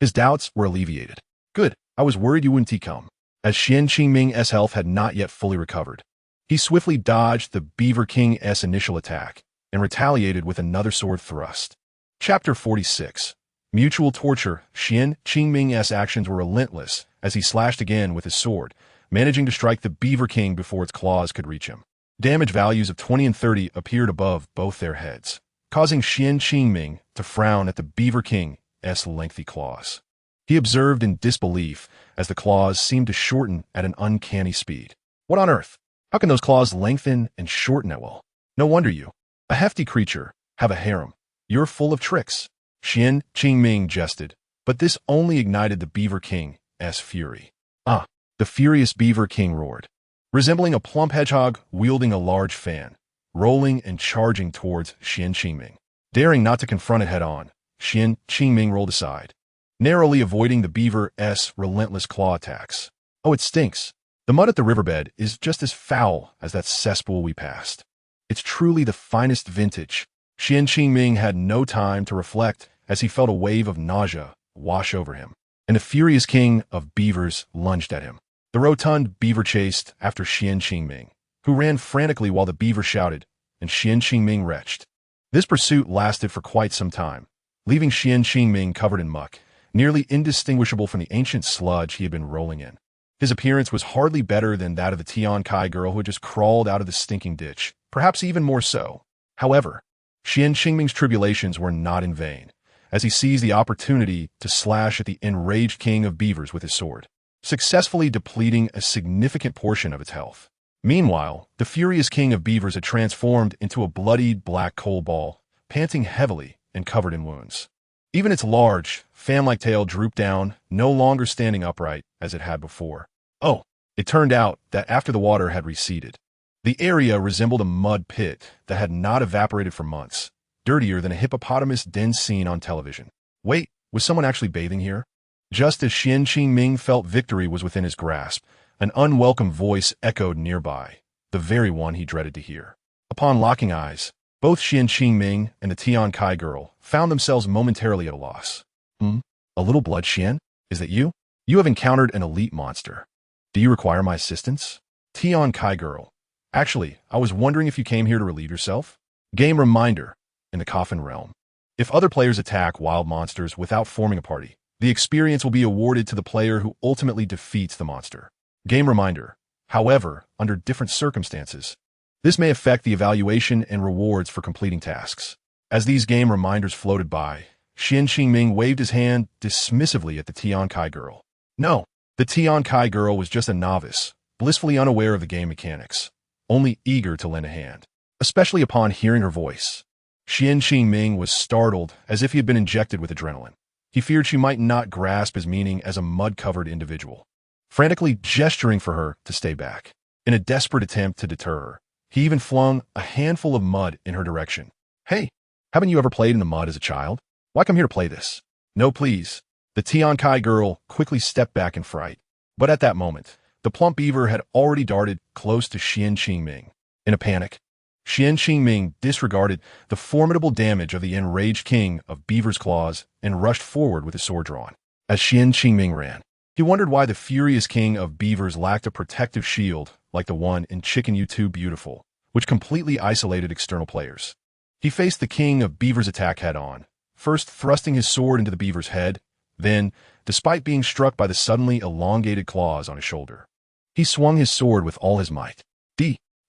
his doubts were alleviated. Good, I was worried you wouldn't come. As Xian Qingming's health had not yet fully recovered, he swiftly dodged the Beaver King's initial attack and retaliated with another sword thrust. Chapter 46. Mutual Torture. Xian Qingming's actions were relentless as he slashed again with his sword, managing to strike the Beaver King before its claws could reach him. Damage values of 20 and 30 appeared above both their heads, causing Xian Qingming to frown at the Beaver King's lengthy claws. He observed in disbelief as the claws seemed to shorten at an uncanny speed. What on earth? How can those claws lengthen and shorten at will? No wonder you, a hefty creature, have a harem. You're full of tricks. Xian Qingming jested, but this only ignited the Beaver King's fury. Ah! The furious Beaver King roared, resembling a plump hedgehog wielding a large fan, rolling and charging towards Xian Qingming. Daring not to confront it head-on, Xian Qingming rolled aside, narrowly avoiding the beaver's relentless claw attacks. Oh, it stinks. The mud at the riverbed is just as foul as that cesspool we passed. It's truly the finest vintage. Xian Qingming had no time to reflect as he felt a wave of nausea wash over him, and the furious king of beavers lunged at him. The rotund beaver chased after Xian Qingming, who ran frantically while the beaver shouted, and Xian Qingming retched. This pursuit lasted for quite some time, leaving Xian Qingming covered in muck, nearly indistinguishable from the ancient sludge he had been rolling in. His appearance was hardly better than that of the Tian Kai girl who had just crawled out of the stinking ditch, perhaps even more so. However, Xian Qingming's tribulations were not in vain, as he seized the opportunity to slash at the enraged king of beavers with his sword, successfully depleting a significant portion of its health. Meanwhile, the furious king of beavers had transformed into a bloodied black coal ball, panting heavily and covered in wounds. Even its large, fan-like tail drooped down, no longer standing upright as it had before. Oh, it turned out that after the water had receded, the area resembled a mud pit that had not evaporated for months, dirtier than a hippopotamus den seen on television. Wait, was someone actually bathing here? Just as Xian Qingming felt victory was within his grasp, an unwelcome voice echoed nearby, the very one he dreaded to hear. Upon locking eyes, both Xian Qingming and the Tian Kai girl found themselves momentarily at a loss. A little blood, Xian? Is that you? You have encountered an elite monster. Do you require my assistance? Tian Kai girl. Actually, I was wondering if you came here to relieve yourself? Game reminder. In the Coffin Realm, if other players attack wild monsters without forming a party, the experience will be awarded to the player who ultimately defeats the monster. Game reminder. However, under different circumstances, this may affect the evaluation and rewards for completing tasks. As these game reminders floated by, Xian Qingming waved his hand dismissively at the Tian Kai girl. No, the Tian Kai girl was just a novice, blissfully unaware of the game mechanics, only eager to lend a hand, especially upon hearing her voice. Xian Qingming was startled as if he had been injected with adrenaline. He feared she might not grasp his meaning as a mud-covered individual. Frantically gesturing for her to stay back, in a desperate attempt to deter her, he even flung a handful of mud in her direction. Hey, haven't you ever played in the mud as a child? Why come here to play this? No, please. The Tian Kai girl quickly stepped back in fright. But at that moment, the plump beaver had already darted close to Xian Qingming. In a panic, Xian Qingming disregarded the formidable damage of the enraged king of beaver's claws and rushed forward with his sword drawn. As Xian Qingming ran, he wondered why the furious king of beavers lacked a protective shield like the one in Chicken You Too Beautiful, which completely isolated external players. He faced the king of beavers' attack head-on, first thrusting his sword into the beaver's head, then, despite being struck by the suddenly elongated claws on his shoulder, he swung his sword with all his might.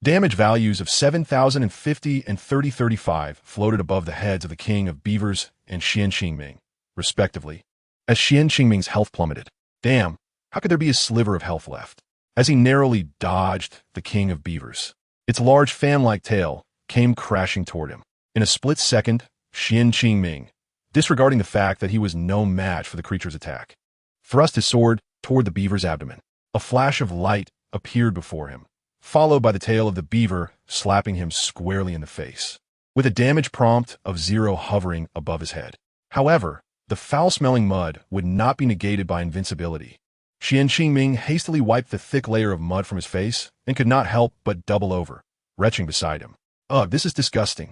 Damage values of 7,050 and 3035 floated above the heads of the king of beavers and Xian Qingming, respectively, as Xian Qingming's health plummeted. Damn, how could there be a sliver of health left? As he narrowly dodged the king of beavers, its large fan-like tail came crashing toward him. In a split second, Xian Qingming, disregarding the fact that he was no match for the creature's attack, thrust his sword toward the beaver's abdomen. A flash of light appeared before him, followed by the tail of the beaver slapping him squarely in the face, with a damage prompt of 0 hovering above his head. However, the foul-smelling mud would not be negated by invincibility. Xian Qingming hastily wiped the thick layer of mud from his face and could not help but double over, retching beside him. Ugh, this is disgusting.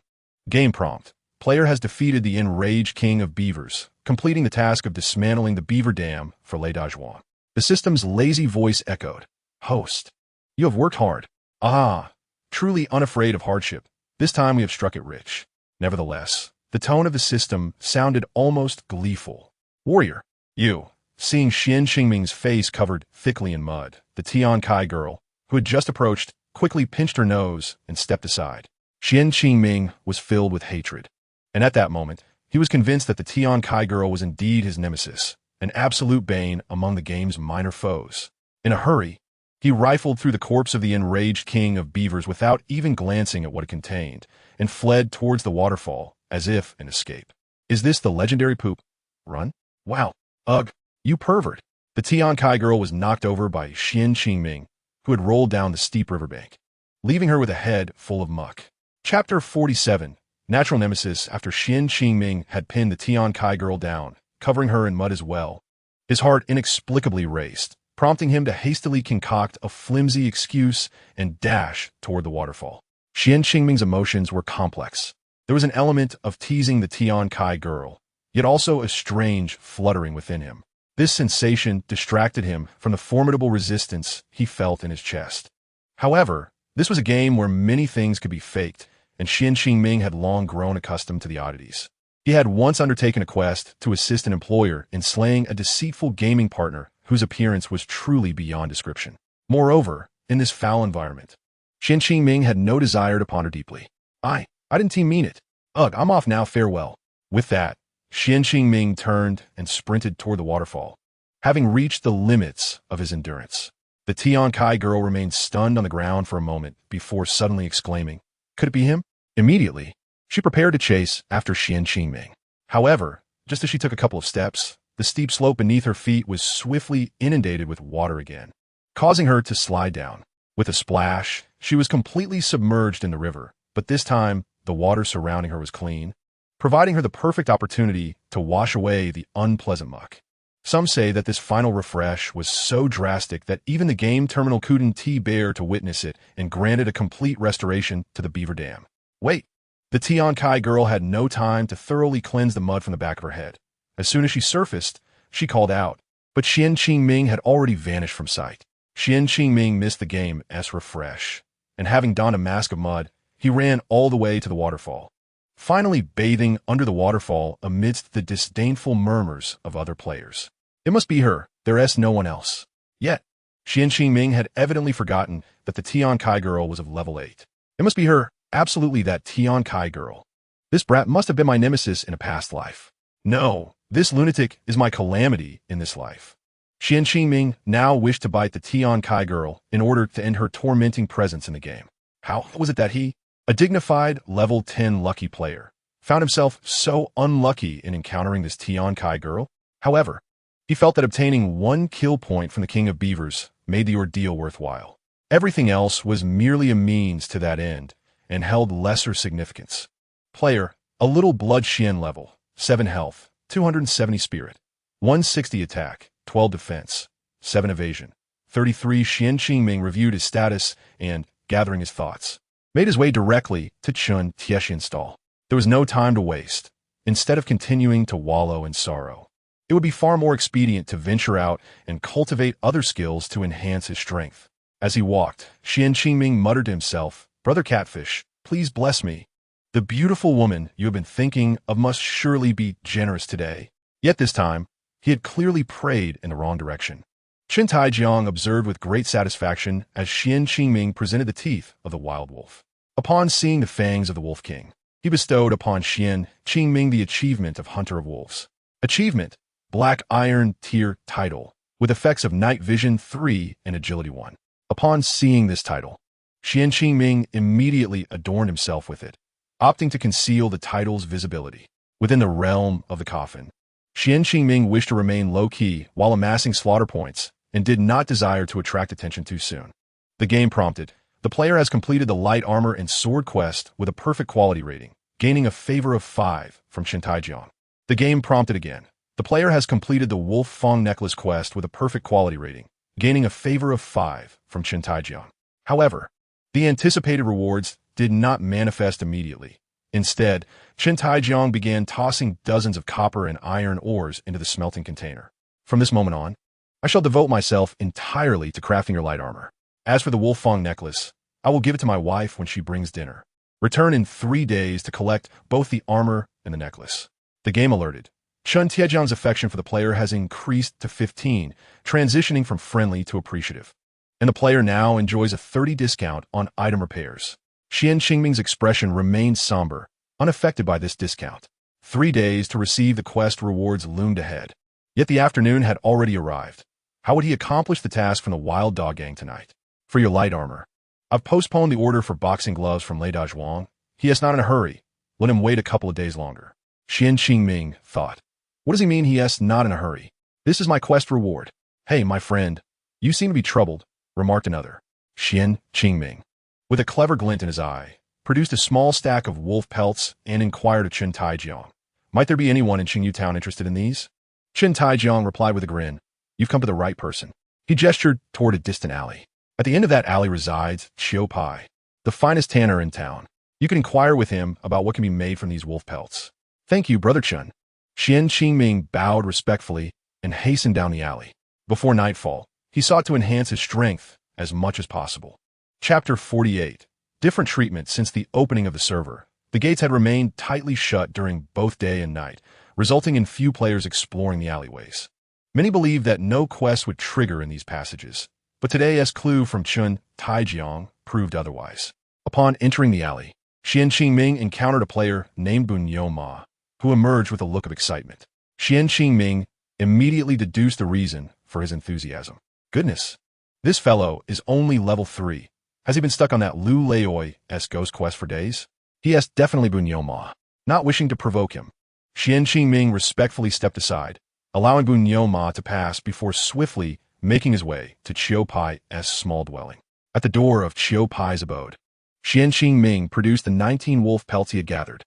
Game prompt. Player has defeated the enraged king of beavers, completing the task of dismantling the beaver dam for Les Dajuan. The system's lazy voice echoed. Host. You have worked hard. Ah, truly unafraid of hardship. This time we have struck it rich. Nevertheless, the tone of the system sounded almost gleeful. Warrior. You. Seeing Xian Qingming's face covered thickly in mud, the Tian Kai girl, who had just approached, quickly pinched her nose and stepped aside. Xian Qingming was filled with hatred. And at that moment, he was convinced that the Tian Kai girl was indeed his nemesis, an absolute bane among the game's minor foes. In a hurry, he rifled through the corpse of the enraged king of beavers without even glancing at what it contained, and fled towards the waterfall, as if in escape. Is this the legendary poop? Run? Wow. Ugh. You pervert. The Tian Kai girl was knocked over by Xian Qingming, who had rolled down the steep riverbank, leaving her with a head full of muck. Chapter 47. Natural nemesis. After Xian Qingming had pinned the Tian Kai girl down, covering her in mud as well, his heart inexplicably raced, prompting him to hastily concoct a flimsy excuse and dash toward the waterfall. Xian Qingming's emotions were complex. There was an element of teasing the Tian Kai girl, yet also a strange fluttering within him. This sensation distracted him from the formidable resistance he felt in his chest. However, this was a game where many things could be faked, and Xian Qingming had long grown accustomed to the oddities. He had once undertaken a quest to assist an employer in slaying a deceitful gaming partner whose appearance was truly beyond description. Moreover, in this foul environment, Xian Qingming had no desire to ponder deeply. I didn't mean it. Ugh, I'm off now, farewell. With that, Xian Qingming turned and sprinted toward the waterfall, having reached the limits of his endurance. The Tian Kai girl remained stunned on the ground for a moment before suddenly exclaiming, "Could it be him?" Immediately, she prepared to chase after Xian Qingming. However, just as she took a couple of steps, the steep slope beneath her feet was swiftly inundated with water again, causing her to slide down. With a splash, she was completely submerged in the river, but this time, the water surrounding her was clean, providing her the perfect opportunity to wash away the unpleasant muck. Some say that this final refresh was so drastic that even the game terminal couldn't bear to witness it and granted a complete restoration to the beaver dam. Wait! The Tian Kai girl had no time to thoroughly cleanse the mud from the back of her head. As soon as she surfaced, she called out, but Xian Qingming had already vanished from sight. Xian Qingming missed the game's refresh, and having donned a mask of mud, he ran all the way to the waterfall, finally bathing under the waterfall amidst the disdainful murmurs of other players. It must be her, there's no one else. Yet, Xian Qingming had evidently forgotten that the Tian Kai girl was of level 8. It must be her, absolutely that Tian Kai girl. This brat must have been my nemesis in a past life. No, this lunatic is my calamity in this life. Xian Qingming now wished to bite the Tian Kai girl in order to end her tormenting presence in the game. How was it that he, a dignified level 10 lucky player, found himself so unlucky in encountering this Tian Kai girl? However, he felt that obtaining one kill point from the King of Beavers made the ordeal worthwhile. Everything else was merely a means to that end and held lesser significance. Player, a little blood Xian level, 7 health, 270 spirit, 160 attack, 12 defense, 7 evasion. 33 Xian Qingming reviewed his status and, gathering his thoughts, made his way directly to Chun Tiexian's stall. There was no time to waste. Instead of continuing to wallow in sorrow, it would be far more expedient to venture out and cultivate other skills to enhance his strength. As he walked, Xian Qingming muttered to himself, "Brother Catfish, please bless me. The beautiful woman you have been thinking of must surely be generous today." Yet this time, he had clearly prayed in the wrong direction. Chen Taijiang observed with great satisfaction as Xian Qingming presented the teeth of the wild wolf. Upon seeing the fangs of the Wolf King, he bestowed upon Xian Qingming the achievement of Hunter of Wolves. Achievement: Black Iron Tier title, with effects of Night Vision 3 and Agility 1. Upon seeing this title, Xian Qingming immediately adorned himself with it, opting to conceal the title's visibility. Within the realm of the coffin, Xian Qingming wished to remain low-key while amassing slaughter points and did not desire to attract attention too soon. The game prompted, the player has completed the light armor and sword quest with a perfect quality rating, gaining a favor of 5 from Chen Taijiang. The game prompted again, the player has completed the Wolf Fang necklace quest with a perfect quality rating, gaining a favor of 5 from Chen Taijiang. However, The anticipated rewards did not manifest immediately. Instead, Chen Taijiang began tossing dozens of copper and iron ores into the smelting container. From this moment on, I shall devote myself entirely to crafting your light armor. As for the Wolfang necklace, I will give it to my wife when she brings dinner. Return in 3 days to collect both the armor and the necklace. The game alerted. Chen Taijiang's affection for the player has increased to 15, transitioning from friendly to appreciative. And the player now enjoys a 30% discount on item repairs. Xian Qingming's expression remained somber, unaffected by this discount. 3 days to receive the quest rewards loomed ahead. Yet the afternoon had already arrived. How would he accomplish the task from the Wild Dog Gang tonight? For your light armor, I've postponed the order for boxing gloves from Lei Dazhuang. He is not in a hurry. Let him wait a couple of days longer. Xian Qingming thought. What does he mean he is not in a hurry? This is my quest reward. Hey, my friend, you seem to be troubled, remarked another. Xian Qingming, with a clever glint in his eye, produced a small stack of wolf pelts and inquired of Chen Taijiang. Might there be anyone in Qingyu Town interested in these? Chen Taijiang replied with a grin. You've come to the right person. He gestured toward a distant alley. At the end of that alley resides Qiu Pai, the finest tanner in town. You can inquire with him about what can be made from these wolf pelts. Thank you, Brother Chen. Xian Qingming bowed respectfully and hastened down the alley. Before nightfall, he sought to enhance his strength as much as possible. Chapter 48. Different treatment since the opening of the server. The gates had remained tightly shut during both day and night, resulting in few players exploring the alleyways. Many believed that no quest would trigger in these passages, but today's clue from Chen Taijiang proved otherwise. Upon entering the alley, Xian Qingming encountered a player named Bunyo Ma, who emerged with a look of excitement. Xian Qingming immediately deduced the reason for his enthusiasm. Goodness, this fellow is only level 3. Has he been stuck on that Lu Laoi's ghost quest for days? He asked definitely Bunyo Ma, not wishing to provoke him. Xian Qingming respectfully stepped aside, allowing Bunyo Ma to pass before swiftly making his way to Qiu Pai's small dwelling. At the door of Qiu Pai's abode, Xian Qingming produced the 19 wolf pelts he had gathered.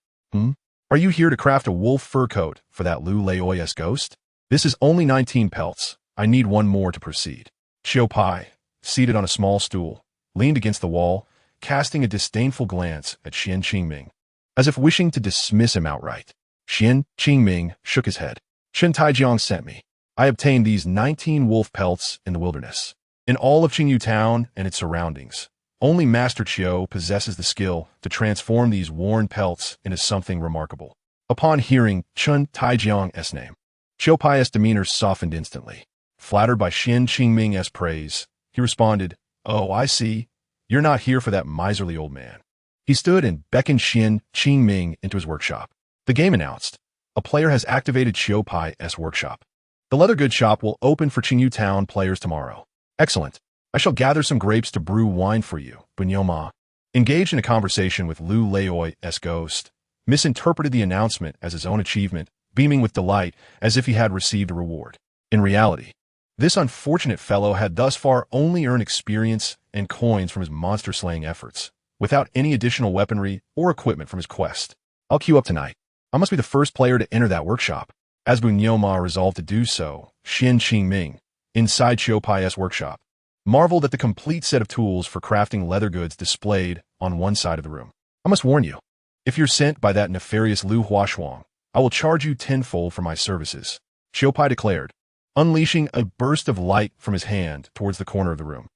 Are you here to craft a wolf fur coat for that Lu Laoi's ghost? This is only 19 pelts. I need one more to proceed. Qiu Pai, seated on a small stool, leaned against the wall, casting a disdainful glance at Xian Qingming, as if wishing to dismiss him outright. Xian Qingming shook his head. Chen Taijiang sent me. I obtained these 19 wolf pelts in the wilderness. In all of Qingyu Town and its surroundings, only Master Qiu possesses the skill to transform these worn pelts into something remarkable. Upon hearing Chen Taijiang's name, Qiu Pai's demeanor softened instantly. Flattered by Xian Qingming's praise, he responded, Oh, I see. You're not here for that miserly old man. He stood and beckoned Xian Qingming into his workshop. The game announced, a player has activated Qiu Pai's workshop. The leather goods shop will open for Qingyu Town players tomorrow. Excellent. I shall gather some grapes to brew wine for you, Bunyo Ma. Engaged in a conversation with Lu Laoi's ghost, misinterpreted the announcement as his own achievement, beaming with delight as if he had received a reward. In reality, this unfortunate fellow had thus far only earned experience and coins from his monster-slaying efforts, without any additional weaponry or equipment from his quest. I'll queue up tonight. I must be the first player to enter that workshop. As Bunyo Ma resolved to do so, Xian Qingming, inside Qiu Pai's workshop, marveled at the complete set of tools for crafting leather goods displayed on one side of the room. I must warn you, if you're sent by that nefarious Lu Huashuang, I will charge you tenfold for my services, Qiu Pai declared, unleashing a burst of light from his hand towards the corner of the room.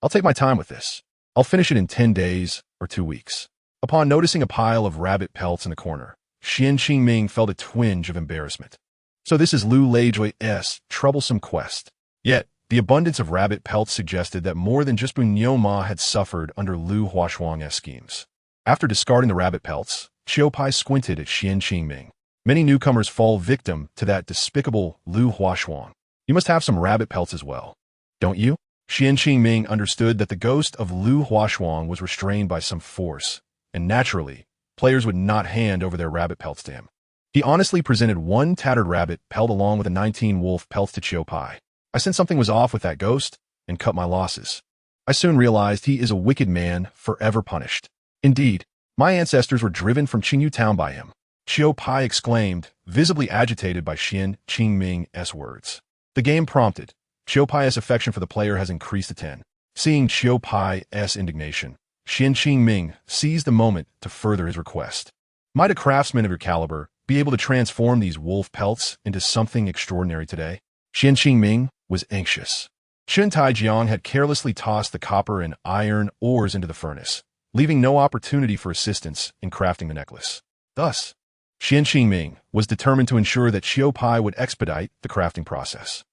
I'll take my time with this. I'll finish it in 10 days or 2 weeks. Upon noticing a pile of rabbit pelts in the corner, Xian Qingming felt a twinge of embarrassment. So this is Lu Laoi's troublesome quest. Yet, the abundance of rabbit pelts suggested that more than just Bunyo Ma had suffered under Lu Huashuang's schemes. After discarding the rabbit pelts, Qiu Pai squinted at Xian Qingming. Many newcomers fall victim to that despicable Lu Huashuang. You must have some rabbit pelts as well, don't you? Xian Qingming understood that the ghost of Lu Huashuang was restrained by some force, and naturally, players would not hand over their rabbit pelts to him. He honestly presented one tattered rabbit pelt along with the 19 wolf pelts to Qiu Pai. I sensed something was off with that ghost and cut my losses. I soon realized he is a wicked man forever punished. Indeed, my ancestors were driven from Qingyu Town by him. Qiu Pai exclaimed, visibly agitated by Xian Qingming's words. The game prompted. Qiu Pai's affection for the player has increased to 10. Seeing Qiu Pai's indignation, Xian Qingming seized the moment to further his request. Might a craftsman of your caliber be able to transform these wolf pelts into something extraordinary today? Xian Qingming was anxious. Chen Taijiang had carelessly tossed the copper and iron ores into the furnace, leaving no opportunity for assistance in crafting the necklace. Thus, Xian Qingming was determined to ensure that Xiao Pai would expedite the crafting process.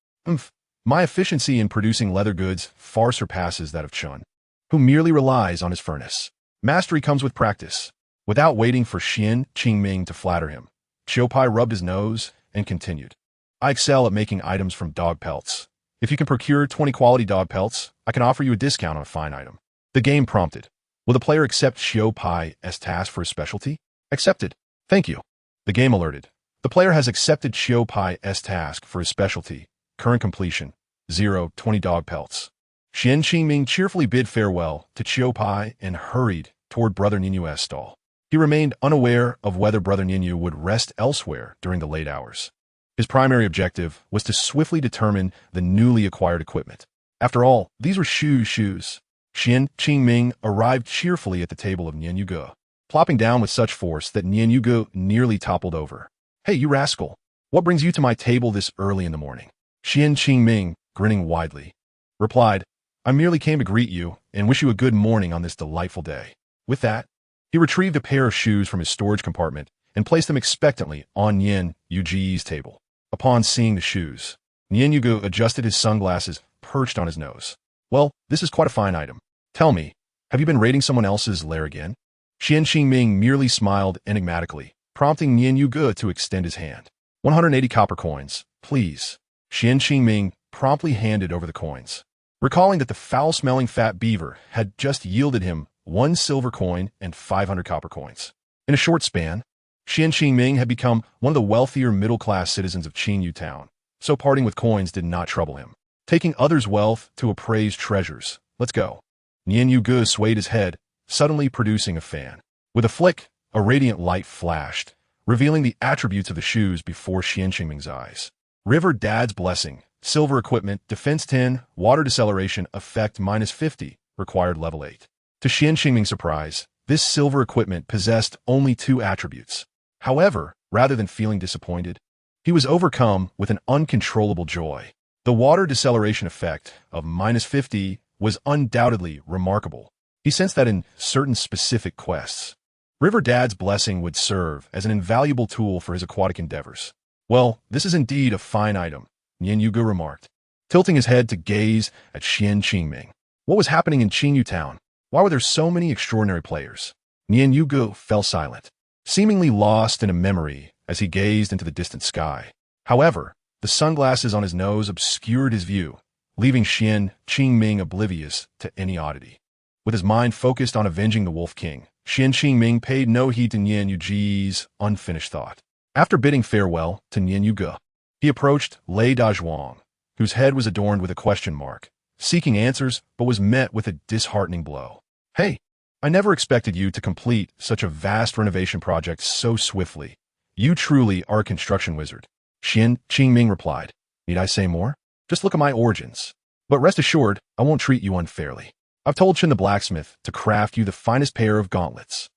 My efficiency in producing leather goods far surpasses that of Chen, who merely relies on his furnace. Mastery comes with practice. Without waiting for Xian Qingming to flatter him, Xiao Pai rubbed his nose and continued. I excel at making items from dog pelts. If you can procure 20 quality dog pelts, I can offer you a discount on a fine item. The game prompted. Will the player accept Xiao Pai's task for his specialty? Accepted. Thank you. The game alerted. The player has accepted Xiao Pai's task for his specialty. Current completion. 20 dog pelts. Xian Qingming cheerfully bid farewell to Xiao Pai and hurried toward Brother Ninyu's stall. He remained unaware of whether Brother Ninyu would rest elsewhere during the late hours. His primary objective was to swiftly determine the newly acquired equipment. After all, these were shoes. Xian Qingming arrived cheerfully at the table of Nian Yuge, plopping down with such force that Nian Yuge nearly toppled over. Hey, you rascal! What brings you to my table this early in the morning? Xian Qingming, grinning widely, replied, I merely came to greet you and wish you a good morning on this delightful day. With that, he retrieved a pair of shoes from his storage compartment and placed them expectantly on Nian Yuge's table. Upon seeing the shoes, Nian Yuge adjusted his sunglasses perched on his nose. Well, this is quite a fine item. Tell me, have you been raiding someone else's lair again? Xian Qingming merely smiled enigmatically, prompting Nian Yuge to extend his hand. 180 copper coins, please. Xian Qingming promptly handed over the coins, recalling that the foul-smelling fat beaver had just yielded him 1 silver coin and 500 copper coins. In a short span, Xian Qingming had become one of the wealthier middle-class citizens of Qingyu Town, so parting with coins did not trouble him. Taking others' wealth to appraise treasures. Let's go. Nian Yuge swayed his head, suddenly producing a fan. With a flick, a radiant light flashed, revealing the attributes of the shoes before Xian Qingming's eyes. River Dad's Blessing, silver equipment, defense 10, water deceleration, effect -50, required level 8. To Xian Qingming's surprise, this silver equipment possessed only 2 attributes. However, rather than feeling disappointed, he was overcome with an uncontrollable joy. The water deceleration effect of -50 was undoubtedly remarkable. He sensed that in certain specific quests, River Dad's Blessing would serve as an invaluable tool for his aquatic endeavors. Well, this is indeed a fine item, Nian Yuge remarked, tilting his head to gaze at Xian Qingming. What was happening in Qingyu Town? Why were there so many extraordinary players? Nian Yuge fell silent, seemingly lost in a memory as he gazed into the distant sky. However, the sunglasses on his nose obscured his view, leaving Xian Qingming oblivious to any oddity. With his mind focused on avenging the Wolf King, Xian Qingming paid no heed to Nian Yuge's unfinished thought. After bidding farewell to Nian Yuge, he approached Lei Dazhuang, whose head was adorned with a question mark, seeking answers but was met with a disheartening blow. Hey, I never expected you to complete such a vast renovation project so swiftly. You truly are a construction wizard. Xian Qingming replied. Need I say more? Just look at my origins. But rest assured, I won't treat you unfairly. I've told Chen the blacksmith to craft you the finest pair of gauntlets.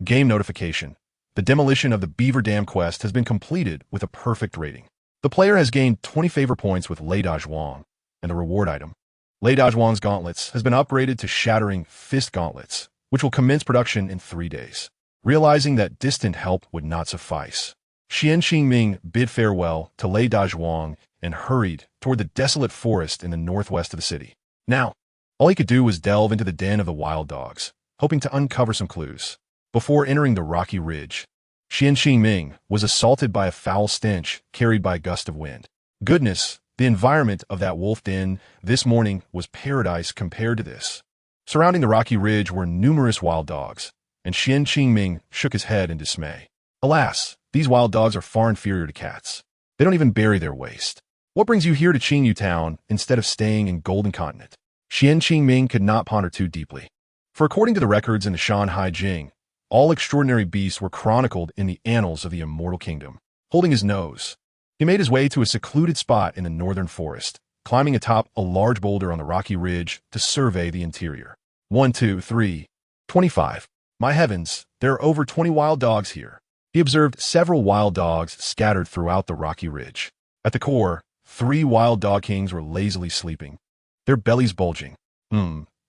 Game notification. The demolition of the Beaver Dam quest has been completed with a perfect rating. The player has gained 20 favor points with Lei Dazhuang, and the reward item. Lei Dazhuang's gauntlets has been upgraded to Shattering Fist gauntlets, which will commence production in 3 days. Realizing that distant help would not suffice, Xian Qingming bid farewell to Lei Dazhuang and hurried toward the desolate forest in the northwest of the city. Now, all he could do was delve into the den of the wild dogs, hoping to uncover some clues. Before entering the rocky ridge, Xian Qingming was assaulted by a foul stench carried by a gust of wind. Goodness, the environment of that wolf den this morning was paradise compared to this. Surrounding the rocky ridge were numerous wild dogs, and Xian Qingming shook his head in dismay. Alas, these wild dogs are far inferior to cats. They don't even bury their waste. What brings you here to Qingyu Town instead of staying in Golden Continent? Xian Qingming could not ponder too deeply. For according to the records in the Shanhai Jing, all extraordinary beasts were chronicled in the annals of the Immortal Kingdom. Holding his nose, he made his way to a secluded spot in the northern forest, climbing atop a large boulder on the rocky ridge to survey the interior. 1, 2, 3. 25. My heavens, there are over 20 wild dogs here. He observed several wild dogs scattered throughout the rocky ridge. At the core, 3 wild dog kings were lazily sleeping, their bellies bulging.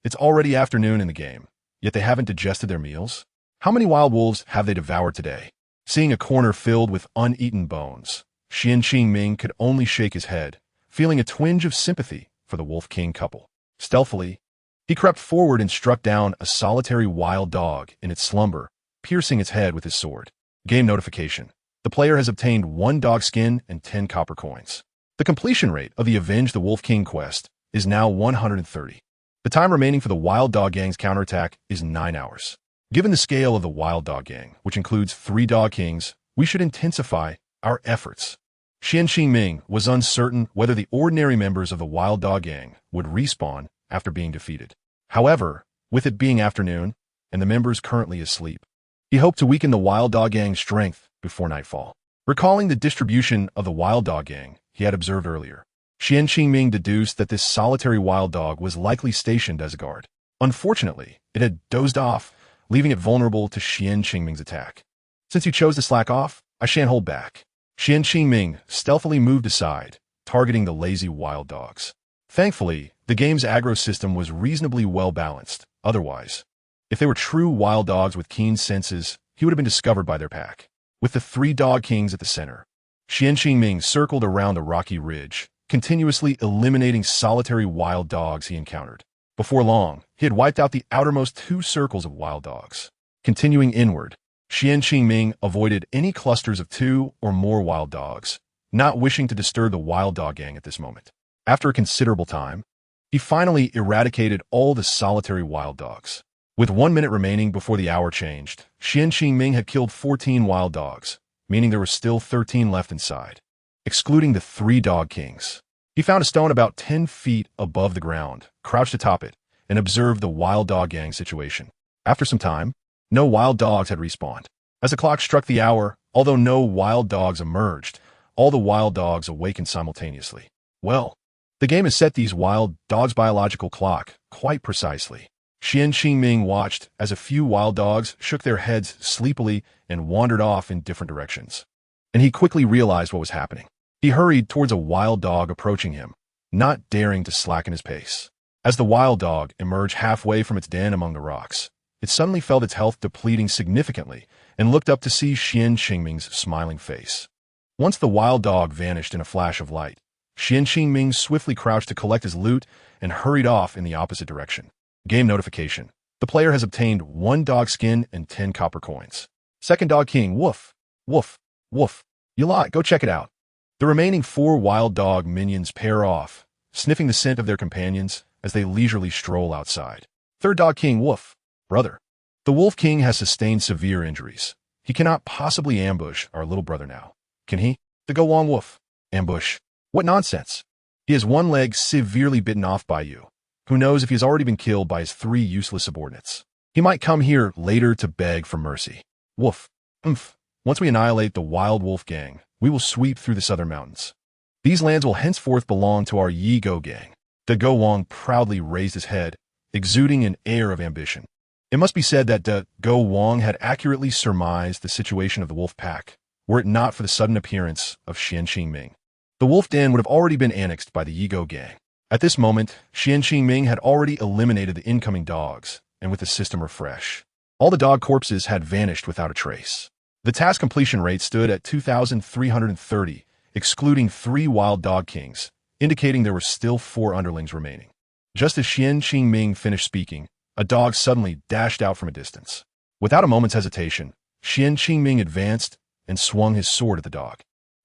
It's already afternoon in the game, yet they haven't digested their meals? How many wild wolves have they devoured today? Seeing a corner filled with uneaten bones, Qingming could only shake his head, feeling a twinge of sympathy for the Wolf King couple. Stealthily, he crept forward and struck down a solitary wild dog in its slumber, piercing its head with his sword. Game notification. The player has obtained 1 dog skin and 10 copper coins. The completion rate of the Avenge the Wolf King quest is now 130. The time remaining for the Wild Dog Gang's counterattack is 9 hours. Given the scale of the Wild Dog Gang, which includes 3 Dog Kings, we should intensify our efforts. Qingming was uncertain whether the ordinary members of the Wild Dog Gang would respawn after being defeated. However, with it being afternoon and the members currently asleep, he hoped to weaken the Wild Dog Gang's strength before nightfall. Recalling the distribution of the Wild Dog Gang he had observed earlier, Qingming deduced that this solitary wild dog was likely stationed as a guard. Unfortunately, it had dozed off, leaving it vulnerable to Qingming's attack. Since you chose to slack off, I shan't hold back. Qingming stealthily moved aside, targeting the lazy wild dogs. Thankfully, the game's aggro system was reasonably well balanced. Otherwise, if they were true wild dogs with keen senses, he would have been discovered by their pack. With the 3 Dog Kings at the center, Qingming circled around the rocky ridge, continuously eliminating solitary wild dogs he encountered. Before long, he had wiped out the outermost 2 circles of wild dogs. Continuing inward, Qingming avoided any clusters of 2 or more wild dogs, not wishing to disturb the Wild Dog Gang at this moment. After a considerable time, he finally eradicated all the solitary wild dogs. With 1 minute remaining before the hour changed, Qingming had killed 14 wild dogs, meaning there were still 13 left inside, excluding the 3 Dog Kings. He found a stone about 10 feet above the ground, crouched atop it, and observed the Wild Dog Gang situation. After some time, no wild dogs had respawned. As the clock struck the hour, although no wild dogs emerged, all the wild dogs awakened simultaneously. Well, the game has set these wild dogs' biological clock quite precisely. Qingming watched as a few wild dogs shook their heads sleepily and wandered off in different directions. And he quickly realized what was happening. He hurried towards a wild dog approaching him, not daring to slacken his pace. As the wild dog emerged halfway from its den among the rocks, it suddenly felt its health depleting significantly and looked up to see Qingming's smiling face. Once the wild dog vanished in a flash of light, Qingming swiftly crouched to collect his loot and hurried off in the opposite direction. Game notification. The player has obtained 1 dog skin and 10 copper coins. 2nd Dog King, woof, woof, woof. You lot, go check it out. The remaining 4 wild dog minions pair off, sniffing the scent of their companions as they leisurely stroll outside. 3rd Dog King, woof. Brother. The Wolf King has sustained severe injuries. He cannot possibly ambush our little brother now. Can he? The Go Wong Woof. Ambush. What nonsense. He has 1 leg severely bitten off by you. Who knows if he has already been killed by his 3 useless subordinates. He might come here later to beg for mercy. Woof. Once we annihilate the Wild Wolf Gang, we will sweep through the southern mountains. These lands will henceforth belong to our Yi Go Gang. De Go Wong proudly raised his head, exuding an air of ambition. It must be said that De Go Wong had accurately surmised the situation of the wolf pack, were it not for the sudden appearance of Qingming. The wolf den would have already been annexed by the Yi Go Gang. At this moment, Qingming had already eliminated the incoming dogs, and with the system refresh, all the dog corpses had vanished without a trace. The task completion rate stood at 2,330, excluding 3 wild dog kings, indicating there were still 4 underlings remaining. Just as Qingming finished speaking, a dog suddenly dashed out from a distance. Without a moment's hesitation, Qingming advanced and swung his sword at the dog.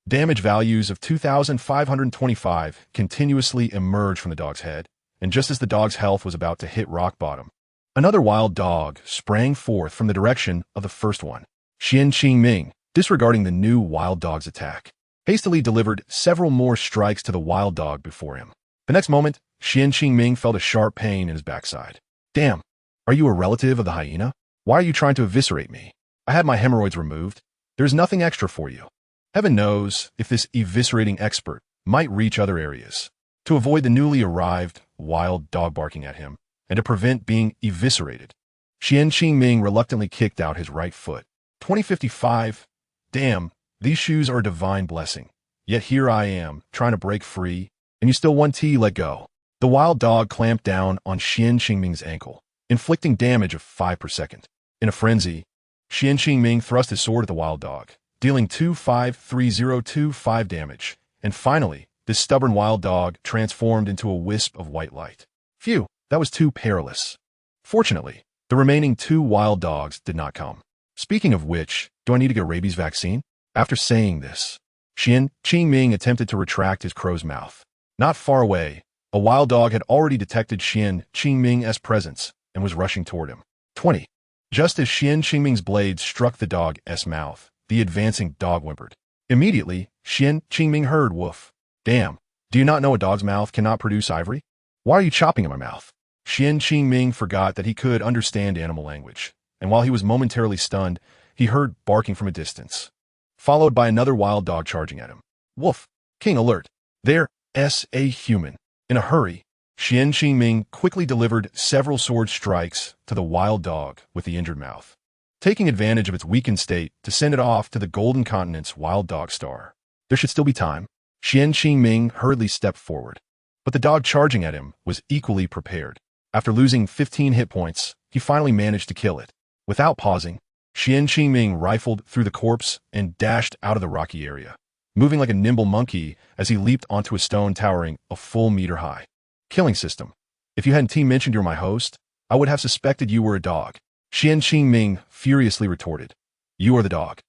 Damage values of 2,525 continuously emerged from the dog's head, and just as the dog's health was about to hit rock bottom, another wild dog sprang forth from the direction of the first one. Qingming, disregarding the new wild dog's attack, hastily delivered several more strikes to the wild dog before him. The next moment, Qingming felt a sharp pain in his backside. Damn, are you a relative of the hyena? Why are you trying to eviscerate me? I had my hemorrhoids removed. There's nothing extra for you. Heaven knows if this eviscerating expert might reach other areas. To avoid the newly arrived wild dog barking at him, and to prevent being eviscerated, Xian Qingming reluctantly kicked out his right foot. 2055. Damn, these shoes are a divine blessing. Yet here I am, trying to break free, and you still want to let go. The wild dog clamped down on Xian Qingming's ankle, inflicting damage of 5 per second. In a frenzy, Xian Qingming thrust his sword at the wild dog, dealing 253025 damage, and finally, this stubborn wild dog transformed into a wisp of white light. Phew, that was too perilous. Fortunately, the remaining 2 wild dogs did not come. Speaking of which, do I need to get a rabies vaccine? After saying this, Xian Qingming attempted to retract his crow's mouth. Not far away, a wild dog had already detected Xian Qingming's presence and was rushing toward him. 20. Just as Xian Qingming's blade struck the dog's mouth, the advancing dog whimpered. Immediately, Xian Qingming heard woof. Damn, do you not know a dog's mouth cannot produce ivory? Why are you chopping at my mouth? Xian Qingming forgot that he could understand animal language, and while he was momentarily stunned, he heard barking from a distance, followed by another wild dog charging at him. Woof! King alert! There's a human. In a hurry, Xian Qingming quickly delivered several sword strikes to the wild dog with the injured mouth, taking advantage of its weakened state to send it off to the Golden Continent's wild dog star. There should still be time. Xian Qingming hurriedly stepped forward, but the dog charging at him was equally prepared. After losing 15 hit points, he finally managed to kill it. Without pausing, Xian Qingming rifled through the corpse and dashed out of the rocky area, moving like a nimble monkey as he leaped onto a stone towering a full meter high. Killing system. If you hadn't mentioned you're my host, I would have suspected you were a dog. Xian Qingming furiously retorted. You are the dog.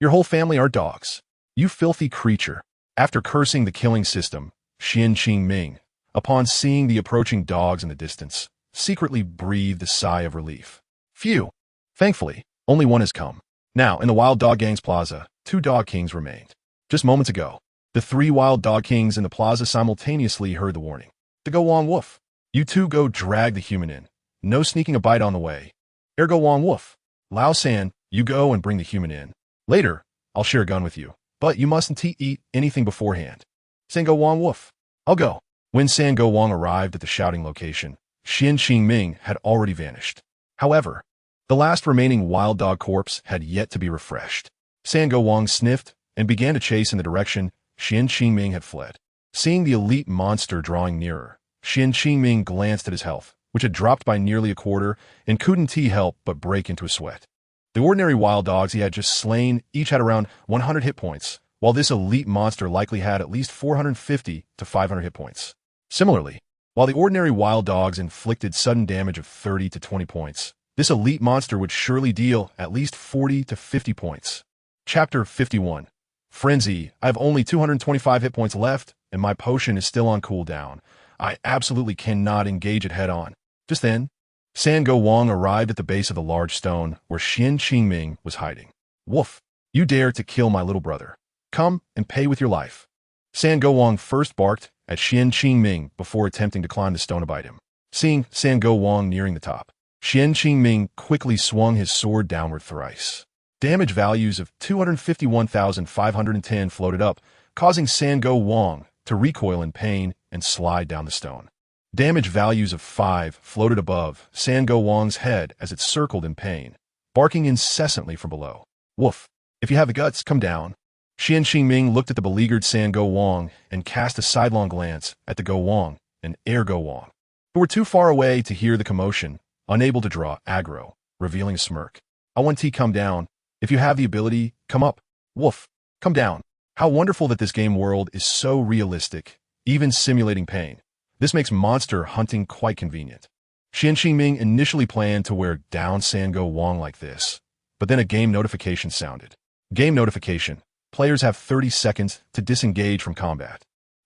Your whole family are dogs. You filthy creature. After cursing the killing system, Xian Qingming, upon seeing the approaching dogs in the distance, secretly breathed a sigh of relief. Phew! Thankfully, only one has come. Now, in the Wild Dog Gang's plaza, 2 dog kings remained. Just moments ago, the 3 wild dog kings in the plaza simultaneously heard the warning. To go Wong Woof. You 2 go drag the human in. No sneaking a bite on the way. Ergo Wong Woof. Lao San, you go and bring the human in. Later, I'll share a gun with you, but you mustn't eat anything beforehand. Sango Wong Woof. I'll go. When Sango Wong arrived at the shouting location, Xian Qingming had already vanished. However, the last remaining wild dog corpse had yet to be refreshed. Sango Wong sniffed and began to chase in the direction Xian Qingming had fled. Seeing the elite monster drawing nearer, Xian Qingming glanced at his health, which had dropped by nearly a quarter, and couldn't help but break into a sweat. The ordinary wild dogs he had just slain each had around 100 hit points, while this elite monster likely had at least 450 to 500 hit points. Similarly, while the ordinary wild dogs inflicted sudden damage of 30 to 20 points, this elite monster would surely deal at least 40 to 50 points. Chapter 51. Frenzy. I have only 225 hit points left, and my potion is still on cooldown. I absolutely cannot engage it head-on. Just then, Sango Wong arrived at the base of the large stone where Xian Qingming was hiding. Woof! You dare to kill my little brother. Come and pay with your life. Sango Wong first barked at Xian Qingming before attempting to climb the stone to bite him. Seeing Sango Wong nearing the top, Xian Qingming quickly swung his sword downward thrice. Damage values of 251,510 floated up, causing Sango Wong to recoil in pain and slide down the stone. Damage values of 5 floated above Sango Wong's head as it circled in pain, barking incessantly from below. Woof! If you have the guts, come down. Xian Qingming looked at the beleaguered Sango Wong and cast a sidelong glance at the Go Wong and Ergo Wong, who were too far away to hear the commotion, unable to draw aggro, revealing a smirk. I want to come down. If you have the ability, come up. Woof! Come down. How wonderful that this game world is so realistic, even simulating pain. This makes monster hunting quite convenient. Xian Qingming initially planned to wear down Sango Wong like this, but then a game notification sounded. Game notification. Players have 30 seconds to disengage from combat.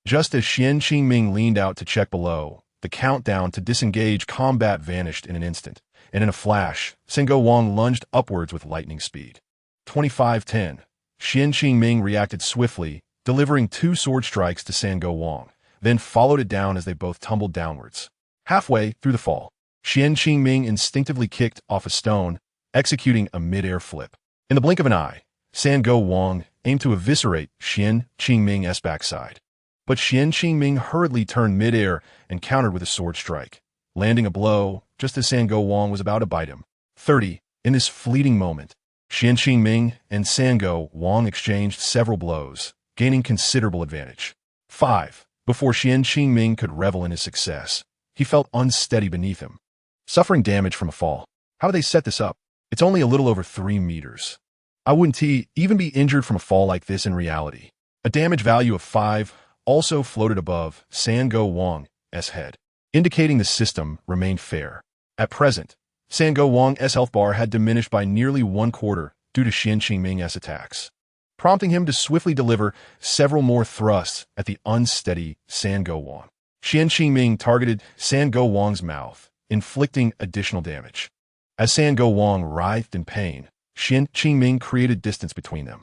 Just as Xian Qingming leaned out to check below, the countdown to disengage combat vanished in an instant, and in a flash, Sango Wong lunged upwards with lightning speed. 25-10. Xian Qingming reacted swiftly, delivering 2 sword strikes to Sango Wong, then followed it down as they both tumbled downwards. Halfway through the fall, Xian Qingming instinctively kicked off a stone, executing a mid-air flip. In the blink of an eye, Sango Wong aimed to eviscerate Xian Qingming's backside. But Xian Qingming hurriedly turned mid-air and countered with a sword strike, landing a blow just as Sango Wong was about to bite him. 30. In this fleeting moment, Xian Qingming and Sango Wang exchanged several blows, gaining considerable advantage. 5. Before Xian Qingming could revel in his success, he felt unsteady beneath him, suffering damage from a fall. How do they set this up? It's only a little over 3 meters. I wouldn't even be injured from a fall like this in reality. A damage value of 5 also floated above Sango Wang's head, indicating the system remained fair. At present, Sango Wang's health bar had diminished by nearly 1/4 due to Xian Qingming's attacks, prompting him to swiftly deliver several more thrusts at the unsteady Sango Wang. Xian Qingming targeted Sango Wang's mouth, inflicting additional damage. As Sango Wang writhed in pain, Xian Qingming created distance between them.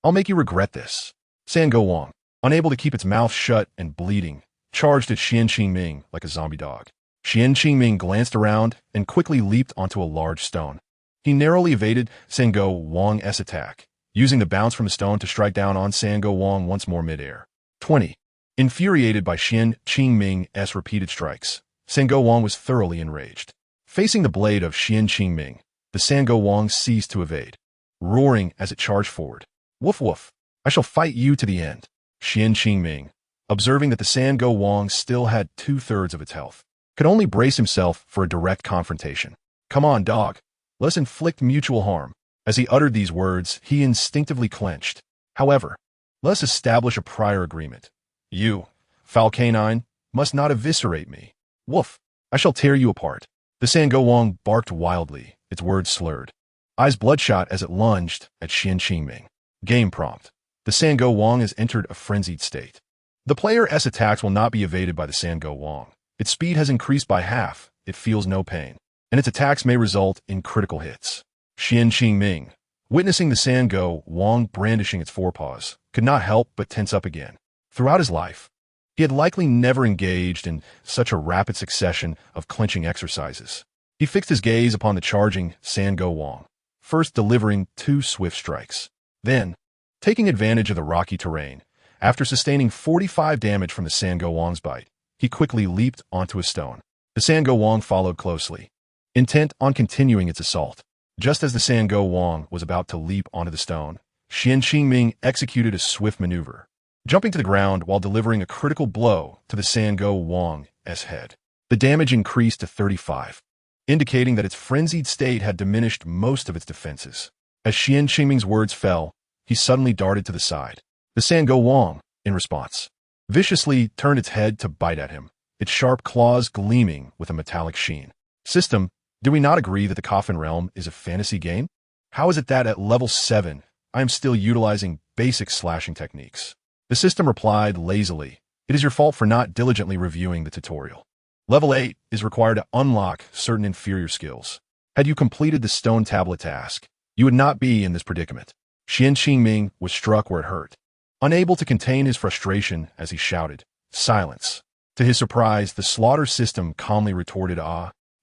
I'll make you regret this. Sango Wang, unable to keep its mouth shut and bleeding, charged at Xian Qingming like a zombie dog. Xian Qingming glanced around and quickly leaped onto a large stone. He narrowly evaded Sango Wang's attack, using the bounce from the stone to strike down on Sango Wang once more midair. 20. Infuriated by Xian Qingming's repeated strikes, Sango Wang was thoroughly enraged. Facing the blade of Xian Qingming, the Sango Wang ceased to evade, roaring as it charged forward. Woof woof, I shall fight you to the end. Xian Qingming, observing that the Sango Wang still had 2/3 of its health, could only brace himself for a direct confrontation. Come on, dog. Let's inflict mutual harm. As he uttered these words, he instinctively clenched. However, let's establish a prior agreement. You, foul canine, must not eviscerate me. Woof, I shall tear you apart. The Sango Wang barked wildly, its words slurred, eyes bloodshot as it lunged at Xian Qingming. Game prompt. The Sango Wang has entered a frenzied state. The player's attacks will not be evaded by the Sango Wang. Its speed has increased by half, it feels no pain, and its attacks may result in critical hits. Xian Qingming, witnessing the Sango Wang brandishing its forepaws, could not help but tense up again. Throughout his life, he had likely never engaged in such a rapid succession of clinching exercises. He fixed his gaze upon the charging Sango Wang, first delivering 2 swift strikes. Then, taking advantage of the rocky terrain, after sustaining 45 damage from the Sango Wang's bite, he quickly leaped onto a stone. The Sango Wang followed closely, intent on continuing its assault. Just as the Sango Wang was about to leap onto the stone, Xian Qingming executed a swift maneuver, jumping to the ground while delivering a critical blow to the Sango Wang's head. The damage increased to 35, indicating that its frenzied state had diminished most of its defenses. As Xian Qingming's words fell, he suddenly darted to the side. The Sango Wang, in response, viciously turned its head to bite at him, its sharp claws gleaming with a metallic sheen. System, do we not agree that the Coffin Realm is a fantasy game? How is it that at level 7, I am still utilizing basic slashing techniques? The system replied lazily, it is your fault for not diligently reviewing the tutorial. Level 8 is required to unlock certain inferior skills. Had you completed the stone tablet task, you would not be in this predicament. Xian Qingming was struck where it hurt, unable to contain his frustration as he shouted, silence. To his surprise, the slaughter system calmly retorted,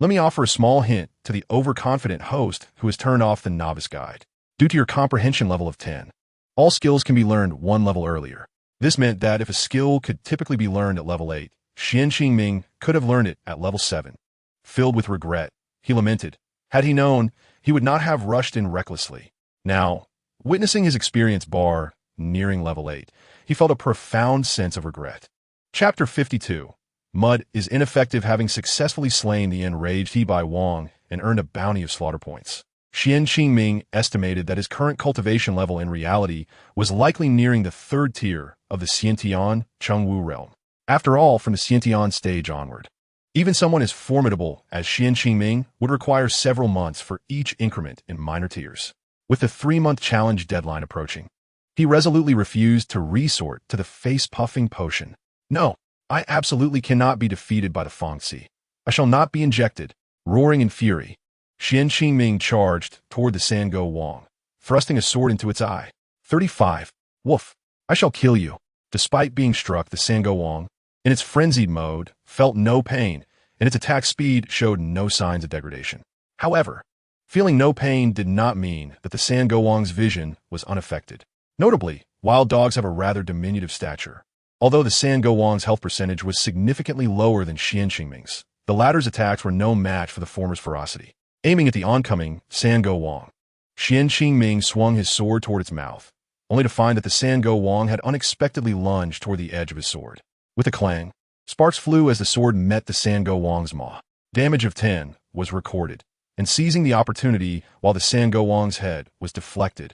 let me offer a small hint to the overconfident host who has turned off the novice guide. Due to your comprehension level of 10, all skills can be learned 1 level earlier. This meant that if a skill could typically be learned at level 8, Xian Qingming could have learned it at level 7. Filled with regret, he lamented, had he known, he would not have rushed in recklessly. Now, witnessing his experience bar nearing level 8, he felt a profound sense of regret. Chapter 52. Mud is ineffective, having successfully slain the enraged He Bai Wang and earned a bounty of slaughter points. Xian Qingming estimated that his current cultivation level in reality was likely nearing the 3rd tier of the Xiantian Chengwu realm. After all, from the Xiantian stage onward, even someone as formidable as Xian Qingming would require several months for each increment in minor tiers. With the 3-month challenge deadline approaching, he resolutely refused to resort to the face-puffing potion. No, I absolutely cannot be defeated by the Fangxi. I shall not be injected. Roaring in fury, Xian Qingming charged toward the Sango Wang, thrusting a sword into its eye. 35. Woof, I shall kill you. Despite being struck, the Sango Wang, in its frenzied mode, felt no pain, and its attack speed showed no signs of degradation. However, feeling no pain did not mean that the Sango Wang's vision was unaffected. Notably, wild dogs have a rather diminutive stature. Although the Sango Wang's health percentage was significantly lower than Xian Qingming's, the latter's attacks were no match for the former's ferocity. aiming at the oncoming Sango Wang. Xian Qingming swung his sword toward its mouth, only to find that the Sango Wang had unexpectedly lunged toward the edge of his sword. With a clang, sparks flew as the sword met the Sango Wang's maw. Damage of 10 was recorded, and seizing the opportunity while the Sango Wang's head was deflected,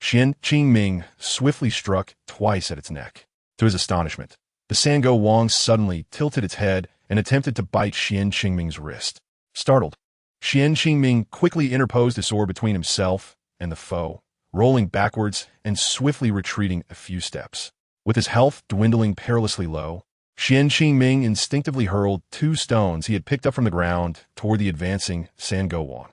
Xian Qingming swiftly struck twice at its neck. To his astonishment, the Sango Wang suddenly tilted its head and attempted to bite Xian Qingming's wrist. Startled, Xian Qingming quickly interposed his sword between himself and the foe, rolling backwards and swiftly retreating a few steps. With his health dwindling perilously low, Xian Qingming instinctively hurled 2 stones he had picked up from the ground toward the advancing Sango Wang.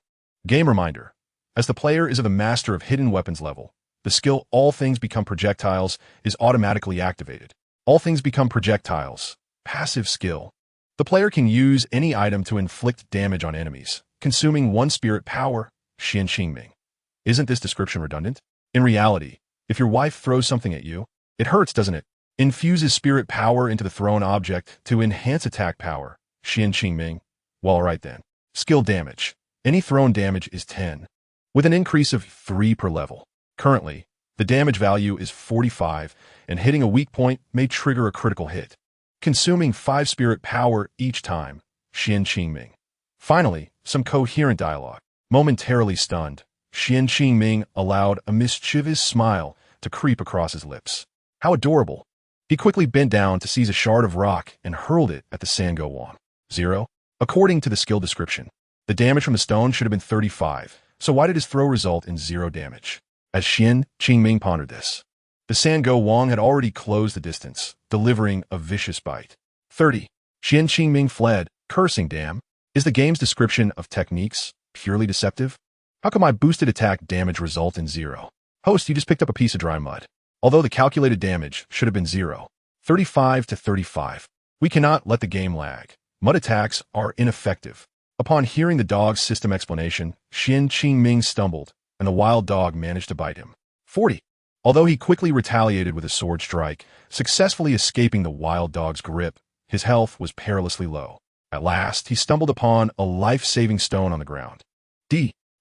Game reminder: as the player is of the Master of Hidden Weapons level, the skill All Things Become Projectiles is automatically activated. All Things Become Projectiles, passive skill. The player can use any item to inflict damage on enemies, consuming 1 spirit power. Xian Qingming. Isn't this description redundant? In reality, if your wife throws something at you, it hurts, doesn't it? Infuses spirit power into the thrown object to enhance attack power. Xian Qingming. Well, alright then. Skill damage. Any thrown damage is 10, with an increase of 3 per level. Currently, the damage value is 45, and hitting a weak point may trigger a critical hit, consuming 5 spirit power each time. Xian Qingming. Finally, some coherent dialogue. Momentarily stunned, Xian Qingming allowed a mischievous smile to creep across his lips. How adorable. He quickly bent down to seize a shard of rock and hurled it at the Sango Wang. 0. According to the skill description, the damage from the stone should have been 35, so why did his throw result in 0 damage? As Xian Qingming pondered this, the Sango Wang had already closed the distance, delivering a vicious bite. 30. Xian Qingming fled, cursing, damn. Is the game's description of techniques purely deceptive? How can my boosted attack damage result in 0? Host, you just picked up a piece of dry mud. Although the calculated damage should have been 0. 35 to 35. We cannot let the game lag. Mud attacks are ineffective. Upon hearing the dog's system explanation, Xian Qingming stumbled, and the wild dog managed to bite him. 40. Although he quickly retaliated with a sword strike, successfully escaping the wild dog's grip, his health was perilously low. At last, he stumbled upon a life-saving stone on the ground.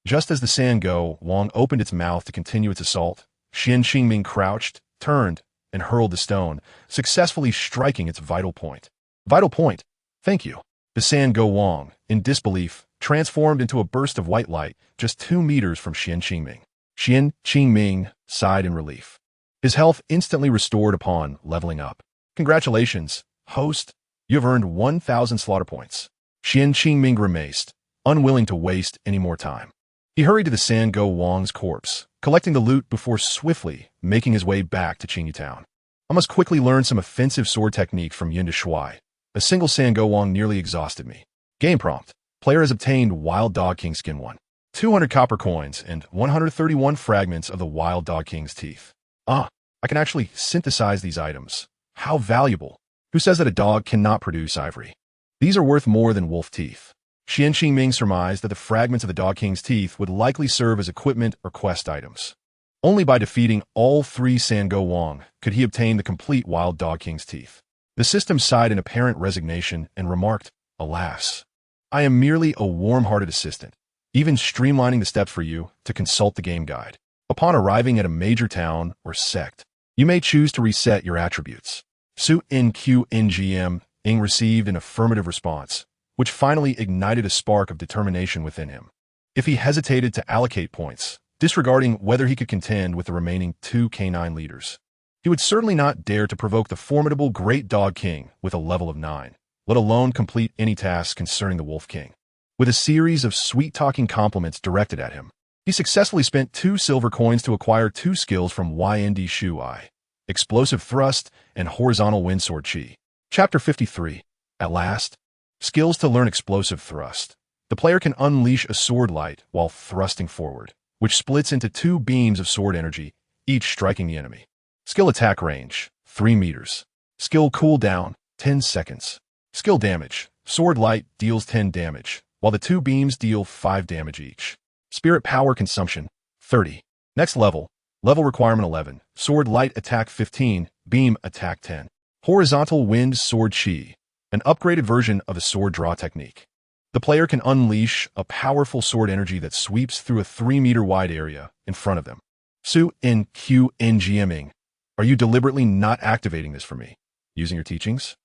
Just as the Sango Wang opened its mouth to continue its assault, Xian Qingming crouched, turned, and hurled the stone, successfully striking its vital point. Vital point. Thank you. The Sango Wang, in disbelief, transformed into a burst of white light just 2 meters from Xian Qingming. Xian Qingming sighed in relief. His health instantly restored upon leveling up. Congratulations, host. You have earned 1,000 slaughter points. Xian Qingming grimaced, unwilling to waste any more time. He hurried to the Sango Wang's corpse, collecting the loot before swiftly making his way back to Qingyu Town. I must quickly learn some offensive sword technique from Yin to Shui. A single Sango Wang nearly exhausted me. Game prompt. Player has obtained Wild Dog King Skin 1. 200 copper coins and 131 fragments of the Wild Dog King's teeth. I can actually synthesize these items. How valuable. Who says that a dog cannot produce ivory? These are worth more than wolf teeth. Xian Qingming surmised that the fragments of the Dog King's teeth would likely serve as equipment or quest items. Only by defeating all 3 Sango Wang could he obtain the complete Wild Dog King's teeth. The system sighed in apparent resignation and remarked, alas, I am merely a warm-hearted assistant, even streamlining the steps for you to consult the game guide. Upon arriving at a major town or sect, you may choose to reset your attributes. Su NQNGM Ing received an affirmative response, which finally ignited a spark of determination within him. If he hesitated to allocate points, disregarding whether he could contend with the remaining 2 canine leaders, he would certainly not dare to provoke the formidable Great Dog King with a level of 9, let alone complete any tasks concerning the Wolf King. With a series of sweet-talking compliments directed at him, he successfully spent 2 silver coins to acquire 2 skills from YND Shui, Explosive Thrust and Horizontal Windsword Chi. Chapter 53. At last, skills to learn Explosive Thrust. The player can unleash a sword light while thrusting forward, which splits into 2 beams of sword energy, each striking the enemy. Skill attack range, 3 meters. Skill cooldown, 10 seconds. Skill damage, sword light deals 10 damage, while the 2 beams deal 5 damage each. Spirit power consumption, 30. Next level, level requirement 11, sword light attack 15, beam attack 10. Horizontal wind sword chi, an upgraded version of the sword draw technique. The player can unleash a powerful sword energy that sweeps through a 3-meter wide area in front of them. Su in Q in GMing. Are you deliberately not activating this for me? Using your teachings?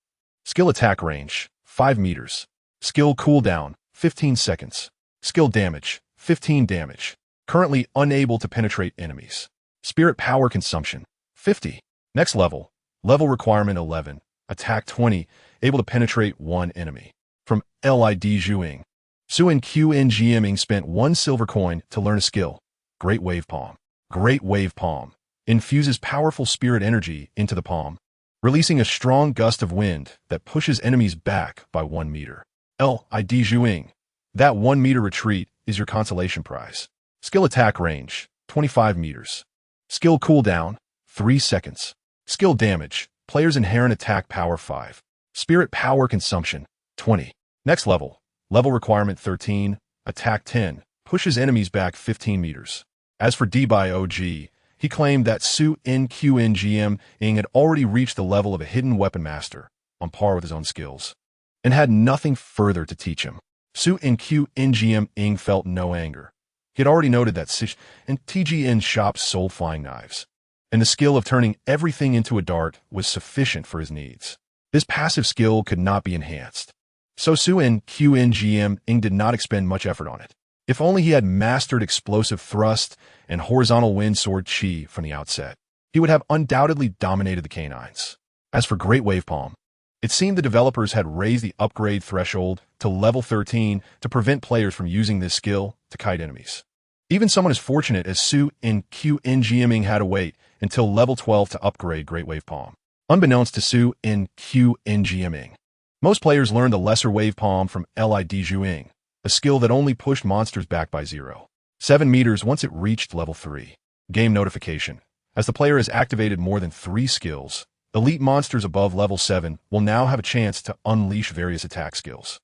Skill attack range, 5 meters. Skill cooldown, 15 seconds. Skill damage, 15 damage. Currently unable to penetrate enemies. Spirit power consumption, 50. Next level, level requirement 11. Attack 20, able to penetrate 1 enemy. From LID Zhuing. Su in Q in GMing spent 1 silver coin to learn a skill. Great Wave Palm. Great Wave Palm infuses powerful spirit energy into the palm, releasing a strong gust of wind that pushes enemies back by 1 meter. LID Zhuing. That 1 meter retreat is your consolation prize. Skill attack range, 25 meters. Skill cooldown, 3 seconds. Skill damage, player's inherent attack power 5. Spirit power consumption, 20. Next level, level requirement 13, attack 10, pushes enemies back 15 meters. As for D by OG, he claimed that Su in Q in GMing had already reached the level of a hidden weapon master, on par with his own skills, and had nothing further to teach him. Su in Q in GMing felt no anger. He had already noted that Sish and TGN shops sold flying knives, and the skill of turning everything into a dart was sufficient for his needs. This passive skill could not be enhanced. So Su in Q in GMing did not expend much effort on it. If only he had mastered explosive thrust and horizontal wind sword chi from the outset, he would have undoubtedly dominated the canines. As for Great Wave Palm, it seemed the developers had raised the upgrade threshold to level 13 to prevent players from using this skill to kite enemies. Even someone as fortunate as Su in Q in GMing had to wait until level 12 to upgrade Great Wave Palm. Unbeknownst to Su in Q in GMing, most players learned the lesser Wave Palm from LID Zhuing, a skill that only pushed monsters back by 0.7 meters once it reached level 3. Game notification. As the player has activated more than 3 skills, elite monsters above level 7 will now have a chance to unleash various attack skills.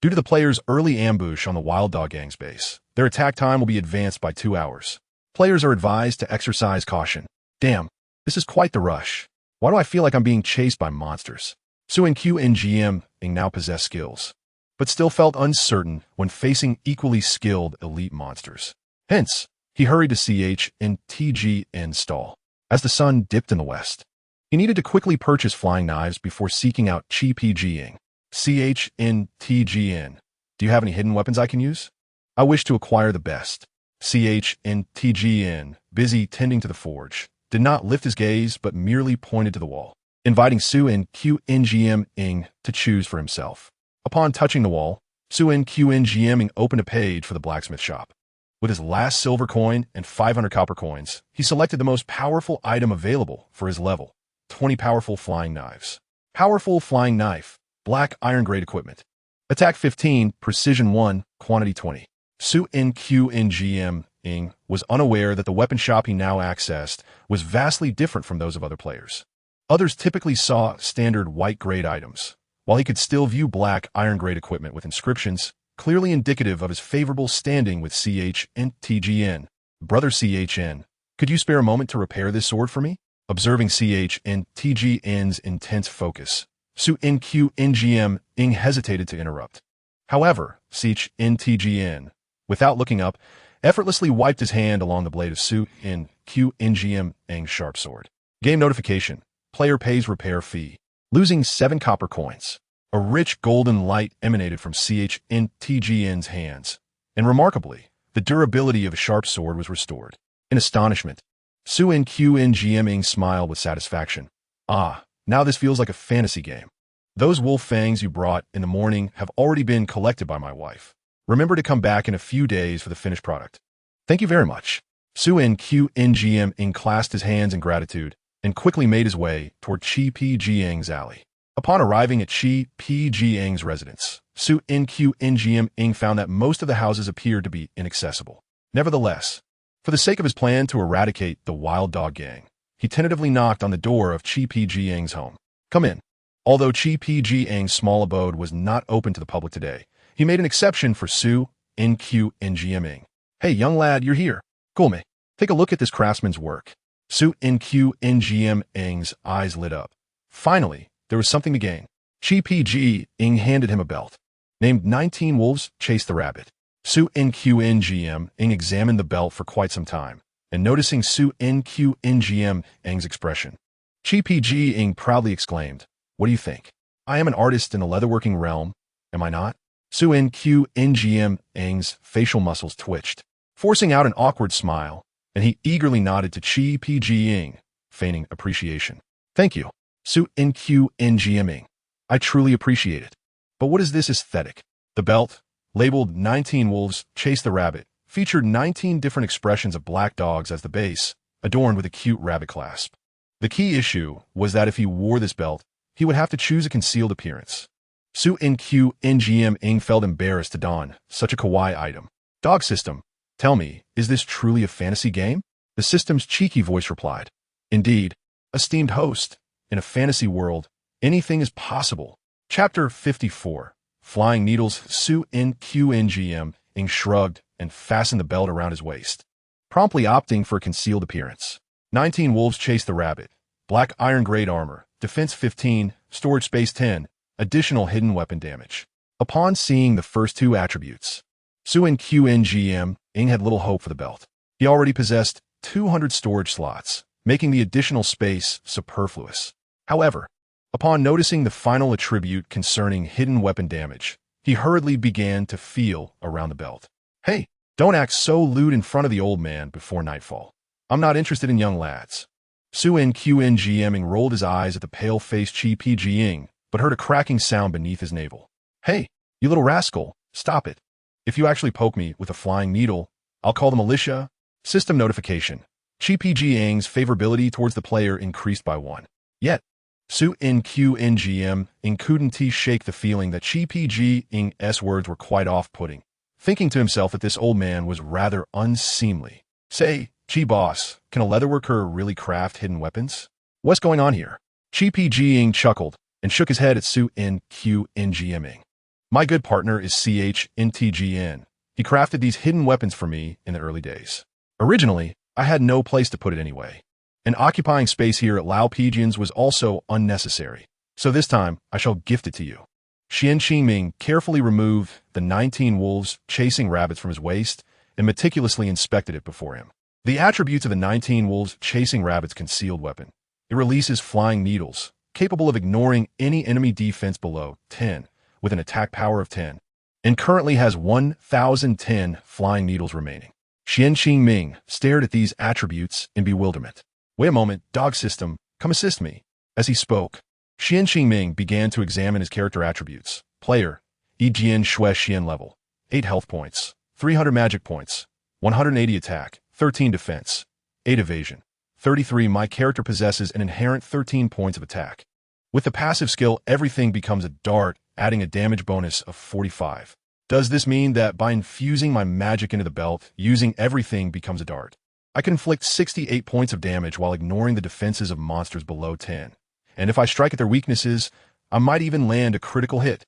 Due to the player's early ambush on the Wild Dog Gang's base, their attack time will be advanced by 2 hours. Players are advised to exercise caution. Damn, this is quite the rush. Why do I feel like I'm being chased by monsters? Su in Q in GMing now possessed skills, but still felt uncertain when facing equally skilled elite monsters. Hence, he hurried to CH in TGN stall. As the sun dipped in the west, he needed to quickly purchase flying knives before seeking out Chi PGing. CH in TGN. Do you have any hidden weapons I can use? I wish to acquire the best. CH in TGN, busy tending to the forge, did not lift his gaze but merely pointed to the wall, inviting Su in Q in GMing to choose for himself. Upon touching the wall, Su in Q in GMing opened a page for the blacksmith shop. With his last silver coin and 500 copper coins, he selected the most powerful item available for his level, 20 powerful flying knives. Powerful flying knife, black iron grade equipment. Attack 15, precision 1, quantity 20. Su in Q in GMing was unaware that the weapon shop he now accessed was vastly different from those of other players. Others typically saw standard white grade items, while he could still view black iron grade equipment with inscriptions, clearly indicative of his favorable standing with CH and TGN. Brother CHN, could you spare a moment to repair this sword for me? Observing CH and TGN's intense focus, Su in Q in GMing hesitated to interrupt. However, CH in TGN, without looking up, effortlessly wiped his hand along the blade of Su in Q in GMing's sharp sword. Game notification. Player pays repair fee, losing 7 copper coins. A rich golden light emanated from CH in TGN's hands, and remarkably, the durability of a sharp sword was restored. In astonishment, Su in Q in GMing smiled with satisfaction. Ah, now this feels like a fantasy game. Those wolf fangs you brought in the morning have already been collected by my wife. Remember to come back in a few days for the finished product. Thank you very much. Su in Q in GMing clasped his hands in gratitude and quickly made his way toward Chi PGing's alley. Upon arriving at Chi PGing's residence, Su in Q in GMing found that most of the houses appeared to be inaccessible. Nevertheless, for the sake of his plan to eradicate the Wild Dog Gang, he tentatively knocked on the door of Chi PGing's home. Come in. Although Chi PGing's small abode was not open to the public today, he made an exception for Su in Q in GMing. Hey, young lad, you're here. Cool, mate. Take a look at this craftsman's work. Su in Q in GMing's eyes lit up. Finally, there was something to gain. Chi PGing handed him a belt. named 19 Wolves Chase the Rabbit. Su NQNGM Ing examined the belt for quite some time, and noticing Su NQNGM Ing's expression, Chi PG Ing proudly exclaimed, "What do you think? I am an artist in the leatherworking realm, am I not?" Su NQNGM Ing's facial muscles twitched, forcing out an awkward smile, and he eagerly nodded to Chi PG Ing, feigning appreciation. "Thank you, Su NQNGM Ing. I truly appreciate it. But what is this aesthetic?" The belt, labeled 19 Wolves Chase the Rabbit, featured 19 different expressions of black dogs as the base, adorned with a cute rabbit clasp. The key issue was that if he wore this belt, he would have to choose a concealed appearance. Su NQNGM Ing felt embarrassed to don such a kawaii item. "Dog system, tell me, is this truly a fantasy game?" The system's cheeky voice replied. "Indeed, esteemed host, in a fantasy world, anything is possible." Chapter 54. Flying Needles. Su NQNGM Ing shrugged and fastened the belt around his waist, promptly opting for a concealed appearance. 19 Wolves Chase the Rabbit. Black iron grade armor. Defense 15. Storage space 10. Additional hidden weapon damage. Upon seeing the first two attributes, Su NQNGM Ing had little hope for the belt. He already possessed 200 storage slots, making the additional space superfluous. However, upon noticing the final attribute concerning hidden weapon damage, he hurriedly began to feel around the belt. "Hey, don't act so lewd in front of the old man before nightfall. I'm not interested in young lads." Su NQNGM Ing rolled his eyes at the pale-faced Chi PG Ing, but heard a cracking sound beneath his navel. "Hey, you little rascal, stop it. If you actually poke me with a flying needle, I'll call the militia." System notification. Chi PG Ing's favorability towards the player increased by 1. Yet, Su NQNGM Ing couldn't shake the feeling that Chi PG Ing's words were quite off-putting, thinking to himself that this old man was rather unseemly. "Say, Chi boss, can a leatherworker really craft hidden weapons? What's going on here?" Chi PG Ing chuckled and shook his head at Su NQNGM Ing. "My good partner is CHNTGN. He crafted these hidden weapons for me in the early days. Originally, I had no place to put it anyway, and occupying space here at Lao Pigeons was also unnecessary. So this time, I shall gift it to you." Xian Qingming carefully removed the 19 wolves chasing rabbits from his waist and meticulously inspected it before him. The attributes of the 19 wolves chasing rabbits concealed weapon. It releases flying needles, capable of ignoring any enemy defense below 10, with an attack power of 10, and currently has 1,010 flying needles remaining. Xian Qingming stared at these attributes in bewilderment. "Wait a moment, dog system, come assist me." As he spoke, Xian Qingming began to examine his character attributes. Player, EGN Shui Xian level, 8 health points, 300 magic points, 180 attack, 13 defense, 8 evasion, 33. My character possesses an inherent 13 points of attack. With the passive skill, everything becomes a dart, adding a damage bonus of 45. Does this mean that by infusing my magic into the belt, using everything becomes a dart? I can inflict 68 points of damage while ignoring the defenses of monsters below 10. And if I strike at their weaknesses, I might even land a critical hit.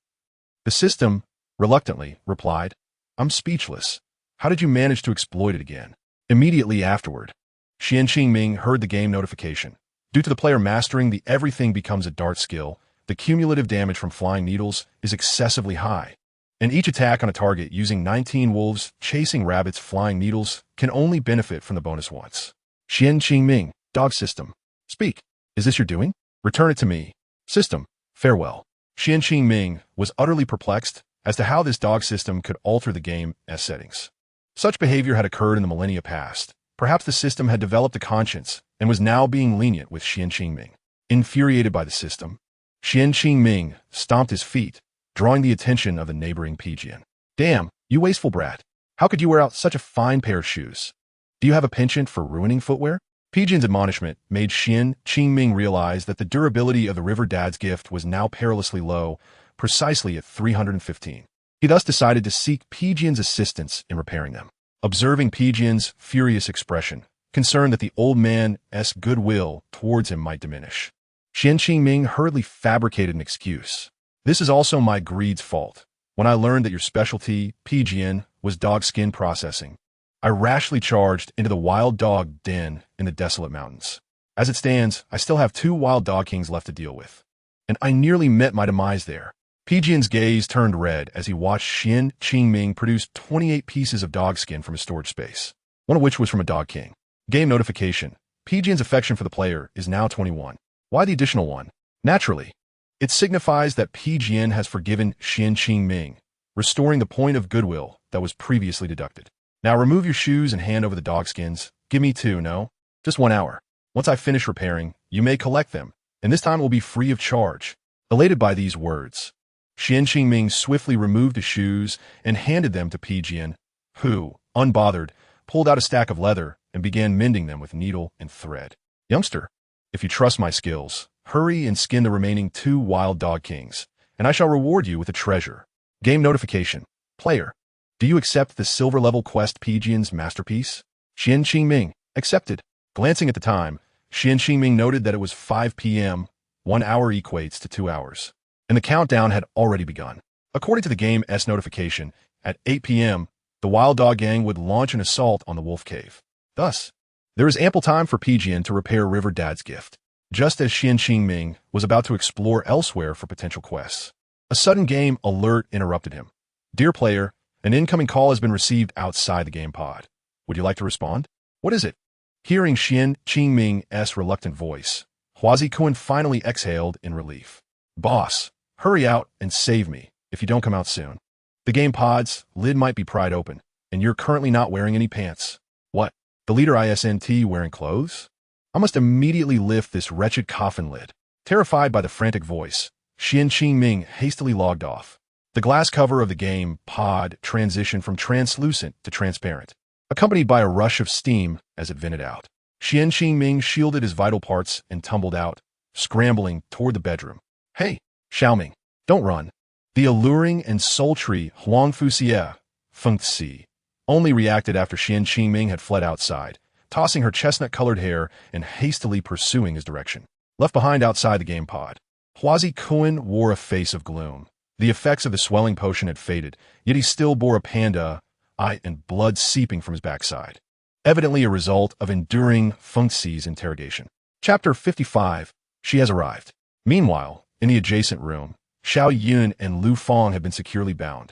The system, reluctantly, replied, "I'm speechless. How did you manage to exploit it again?" Immediately afterward, Xian Qingming heard the game notification. Due to the player mastering the everything becomes a dart skill, the cumulative damage from flying needles is excessively high, and each attack on a target using 19 wolves chasing rabbits flying needles can only benefit from the bonus once. Xian Qingming, dog system, speak. Is this your doing? Return it to me. System, farewell. Xian Qingming was utterly perplexed as to how this dog system could alter the game's settings. Such behavior had occurred in the millennia past. Perhaps the system had developed a conscience and was now being lenient with Xian Qingming. Infuriated by the system, Xian Qingming stomped his feet, drawing the attention of the neighboring pigeon. "Damn, you wasteful brat. How could you wear out such a fine pair of shoes? Do you have a penchant for ruining footwear?" Pigeon's admonishment made Xian Qingming realize that the durability of the River Dad's gift was now perilously low, precisely at 315. He thus decided to seek Pigeon's assistance in repairing them. Observing Pigeon's furious expression, concerned that the old man's goodwill towards him might diminish, Xian Qingming hurriedly fabricated an excuse. "This is also my greed's fault. When I learned that your specialty, Pigeon, was dog skin processing, I rashly charged into the wild dog den in the desolate mountains. As it stands, I still have 2 wild dog kings left to deal with, and I nearly met my demise there. Pijian's gaze turned red as he watched Xian Qingming produce 28 pieces of dog skin from his storage space, one of which was from a dog king. Game notification. Pijian's affection for the player is now 21. Why the additional one? Naturally, it signifies that Pijian has forgiven Xian Qingming, restoring the point of goodwill that was previously deducted. Now remove your shoes and hand over the dog skins. Give me 2, no? Just 1 hour. Once I finish repairing, you may collect them, and this time will be free of charge. Elated by these words, Xian Qingming swiftly removed the shoes and handed them to Pijian, who, unbothered, pulled out a stack of leather and began mending them with needle and thread. Youngster, if you trust my skills, hurry and skin the remaining 2 wild dog kings, and I shall reward you with a treasure. Game notification. Player, do you accept the silver-level quest Pijian's masterpiece? Xian Qingming, accepted. Glancing at the time, Xian Qingming noted that it was 5 p.m., 1 hour equates to 2 hours, and the countdown had already begun. According to the game's notification, at 8 p.m., the Wild Dog Gang would launch an assault on the Wolf Cave. Thus, there is ample time for Pijian to repair River Dad's gift, just as Xian Qingming was about to explore elsewhere for potential quests. A sudden game alert interrupted him. Dear player, an incoming call has been received outside the game pod. Would you like to respond? What is it? Hearing Xian Qingming's reluctant voice, Huazi Kun finally exhaled in relief. Boss, hurry out and save me if you don't come out soon. The game pod's lid might be pried open, and you're currently not wearing any pants. What? The leader isn't wearing clothes? I must immediately lift this wretched coffin lid. Terrified by the frantic voice, Xian Qingming hastily logged off. The glass cover of the game pod transitioned from translucent to transparent, accompanied by a rush of steam as it vented out. Xian Qingming shielded his vital parts and tumbled out, scrambling toward the bedroom. Hey, Xiaoming, don't run. The alluring and sultry Huangfu Xie, Feng Xi, only reacted after Xian Qingming had fled outside, tossing her chestnut-colored hair and hastily pursuing his direction. Left behind outside the game pod, Huazi Kun wore a face of gloom. The effects of the swelling potion had faded, yet he still bore a panda eye and blood seeping from his backside, evidently a result of enduring Feng Xi's interrogation. Chapter 55. She has arrived. Meanwhile, in the adjacent room, Xiao Yun and Lu Fong had been securely bound,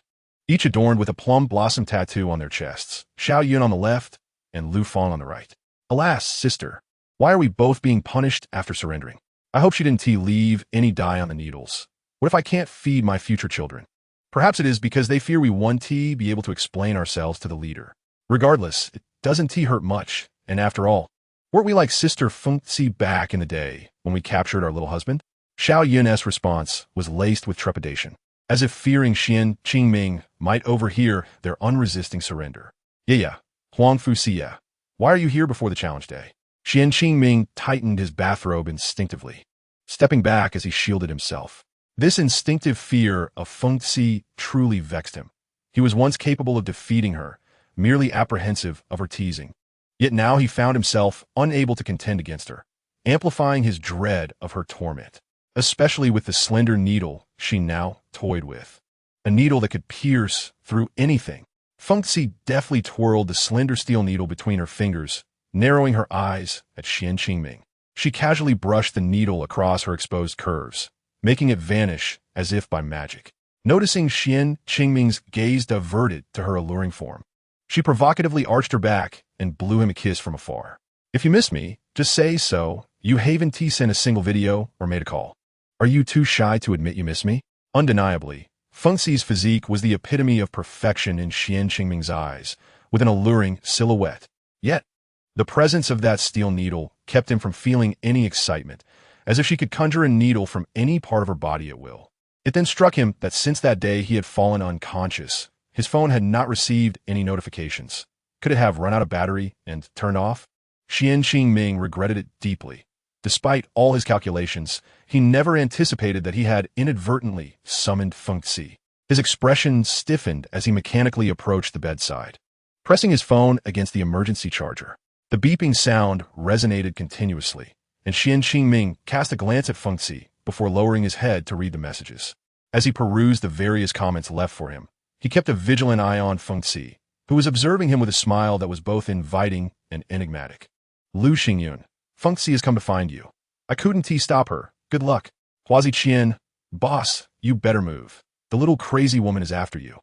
each adorned with a plum blossom tattoo on their chests, Xiao Yun on the left and Lu Fong on the right. Alas, sister, why are we both being punished after surrendering? I hope she didn't leave any dye on the needles. What if I can't feed my future children? Perhaps it is because they fear we won't be able to explain ourselves to the leader. Regardless, it doesn't hurt much, and after all, weren't we like Sister Feng Xi back in the day when we captured our little husband? Xiao Yun's response was laced with trepidation, as if fearing Xian Qingming might overhear their unresisting surrender. Yeah, Huangfu Xie, why are you here before the challenge day? Xian Qingming tightened his bathrobe instinctively, stepping back as he shielded himself. This instinctive fear of Feng Xi truly vexed him. He was once capable of defeating her, merely apprehensive of her teasing. Yet now he found himself unable to contend against her, amplifying his dread of her torment, especially with the slender needle she now toyed with. A needle that could pierce through anything. Feng Xi deftly twirled the slender steel needle between her fingers, narrowing her eyes at Xian Qingming. She casually brushed the needle across her exposed curves, making it vanish as if by magic. Noticing Xian Qingming's gaze diverted to her alluring form, she provocatively arched her back and blew him a kiss from afar. If you miss me, just say so. You haven't sent a single video or made a call. Are you too shy to admit you miss me? Undeniably, Feng Xi's physique was the epitome of perfection in Xian Qingming's eyes, with an alluring silhouette. Yet, the presence of that steel needle kept him from feeling any excitement, as if she could conjure a needle from any part of her body at will. It then struck him that since that day he had fallen unconscious, his phone had not received any notifications. Could it have run out of battery and turned off? Xian Qingming regretted it deeply. Despite all his calculations, he never anticipated that he had inadvertently summoned Feng Xi. His expression stiffened as he mechanically approached the bedside, pressing his phone against the emergency charger. The beeping sound resonated continuously, and Xian Qingming cast a glance at Feng Xi before lowering his head to read the messages. As he perused the various comments left for him, he kept a vigilant eye on Feng Xi, who was observing him with a smile that was both inviting and enigmatic. Lu Xingyun, Feng Xi has come to find you. I couldn't stop her. Good luck. Huazi Qian, boss, you better move. The little crazy woman is after you.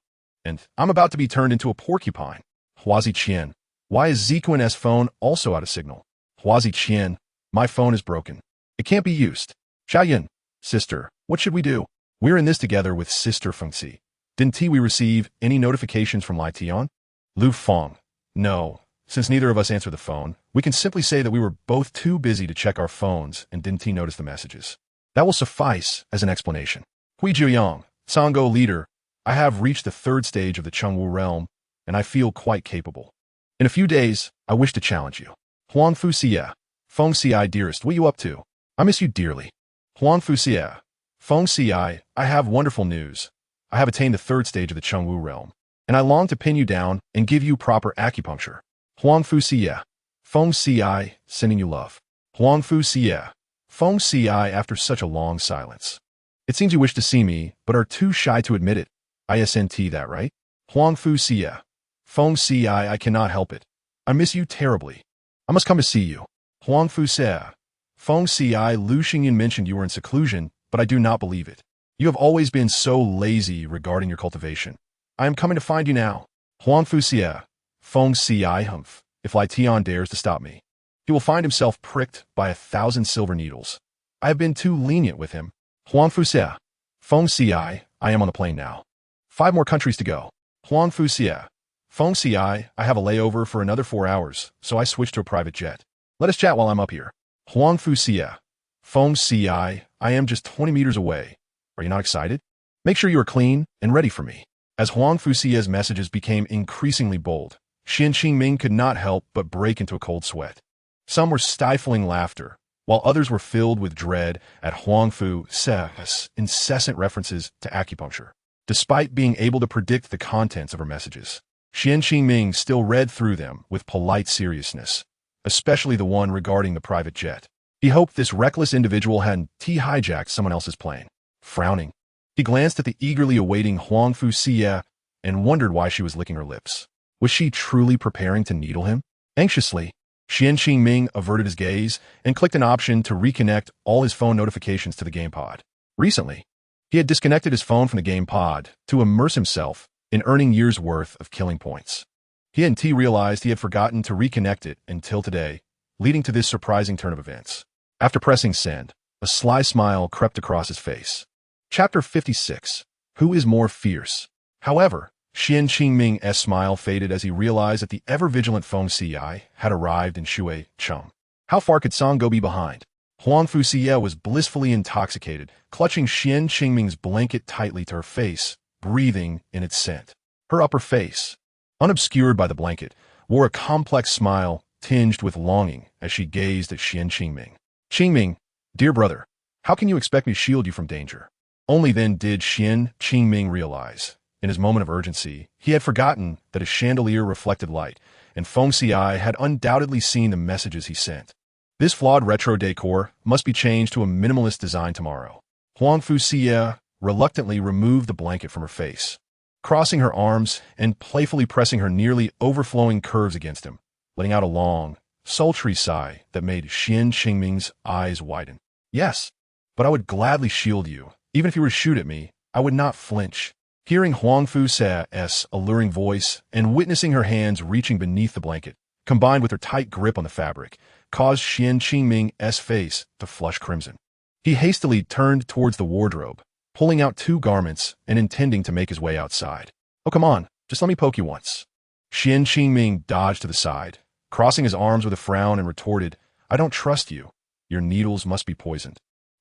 And I'm about to be turned into a porcupine. Huazi Qian. Why is Zikuan's phone also out of signal? Huazi Qian. My phone is broken. It can't be used. Xiaoyan. Sister, what should we do? We're in this together with Sister Fengxi. Didn't we receive any notifications from Lai Tian? Lu Feng. No. Since neither of us answered the phone, we can simply say that we were both too busy to check our phones and didn't notice the messages. That will suffice as an explanation. Hui Jiuyang, Sango leader, I have reached the 3rd stage of the Chengwu realm, and I feel quite capable. In a few days, I wish to challenge you. Huang Fuxia, Feng Xi, dearest, what are you up to? I miss you dearly. Huang Fuxia, Feng Xi, I have wonderful news. I have attained the 3rd stage of the Chengwu realm, and I long to pin you down and give you proper acupuncture. Huang Fuxia, Feng Xi, sending you love. Huang Fuxia, Feng Xi, after such a long silence. It seems you wish to see me, but are too shy to admit it. ISNT that, right? Huang Fuxia, Feng Xi, I cannot help it. I miss you terribly. I must come to see you. Huang Fuxia, Feng Xi, Lu Xingyan mentioned you were in seclusion, but I do not believe it. You have always been so lazy regarding your cultivation. I am coming to find you now. Huang Fuxia, Feng Xi, humph. If Lai Tian dares to stop me, he will find himself pricked by 1,000 silver needles. I have been too lenient with him. Huang Fuxia, Feng Xi, I am on the plane now. 5 more countries to go. Huang Fuxia, Feng Xi, I have a layover for another 4 hours, so I switched to a private jet. Let us chat while I'm up here. Huang Fuxia, Feng Xi, I am just 20 meters away. Are you not excited? Make sure you are clean and ready for me. As Huang Fuxia's messages became increasingly bold, Xian Qingming could not help but break into a cold sweat. Some were stifling laughter, while others were filled with dread at Huang Fuxia's incessant references to acupuncture. Despite being able to predict the contents of her messages, Xian Qingming still read through them with polite seriousness, especially the one regarding the private jet. He hoped this reckless individual hadn't hijacked someone else's plane. Frowning, he glanced at the eagerly awaiting Huang Fuxia and wondered why she was licking her lips. Was she truly preparing to needle him? Anxiously, Xian Qingming averted his gaze and clicked an option to reconnect all his phone notifications to the game pod. Recently, he had disconnected his phone from the game pod to immerse himself in earning years' worth of killing points. He hadn't realized he had forgotten to reconnect it until today, leading to this surprising turn of events. After pressing send, a sly smile crept across his face. Chapter 56. Who is more fierce? However, Xian Qingming's smile faded as he realized that the ever-vigilant Feng Xi had arrived in Shui Cheng. How far could Sango be behind? Huang Fuxia was blissfully intoxicated, clutching Xian Qingming's blanket tightly to her face, breathing in its scent. Her upper face, unobscured by the blanket, wore a complex smile tinged with longing as she gazed at Xian Qingming. Qingming, dear brother, how can you expect me to shield you from danger? Only then did Xian Qingming realize, in his moment of urgency, he had forgotten that his chandelier reflected light, and Feng Xi had undoubtedly seen the messages he sent. This flawed retro decor must be changed to a minimalist design tomorrow. Huang Fuxia reluctantly removed the blanket from her face, crossing her arms and playfully pressing her nearly overflowing curves against him, letting out a long, sultry sigh that made Xian Qingming's eyes widen. Yes, but I would gladly shield you. Even if you were to shoot at me, I would not flinch. Hearing Huang Fuxia's alluring voice and witnessing her hands reaching beneath the blanket, combined with her tight grip on the fabric, caused Xian Qingming's face to flush crimson. He hastily turned towards the wardrobe, pulling out 2 garments and intending to make his way outside. Oh, come on, just let me poke you once. Xian Qingming dodged to the side, crossing his arms with a frown and retorted, I don't trust you. Your needles must be poisoned.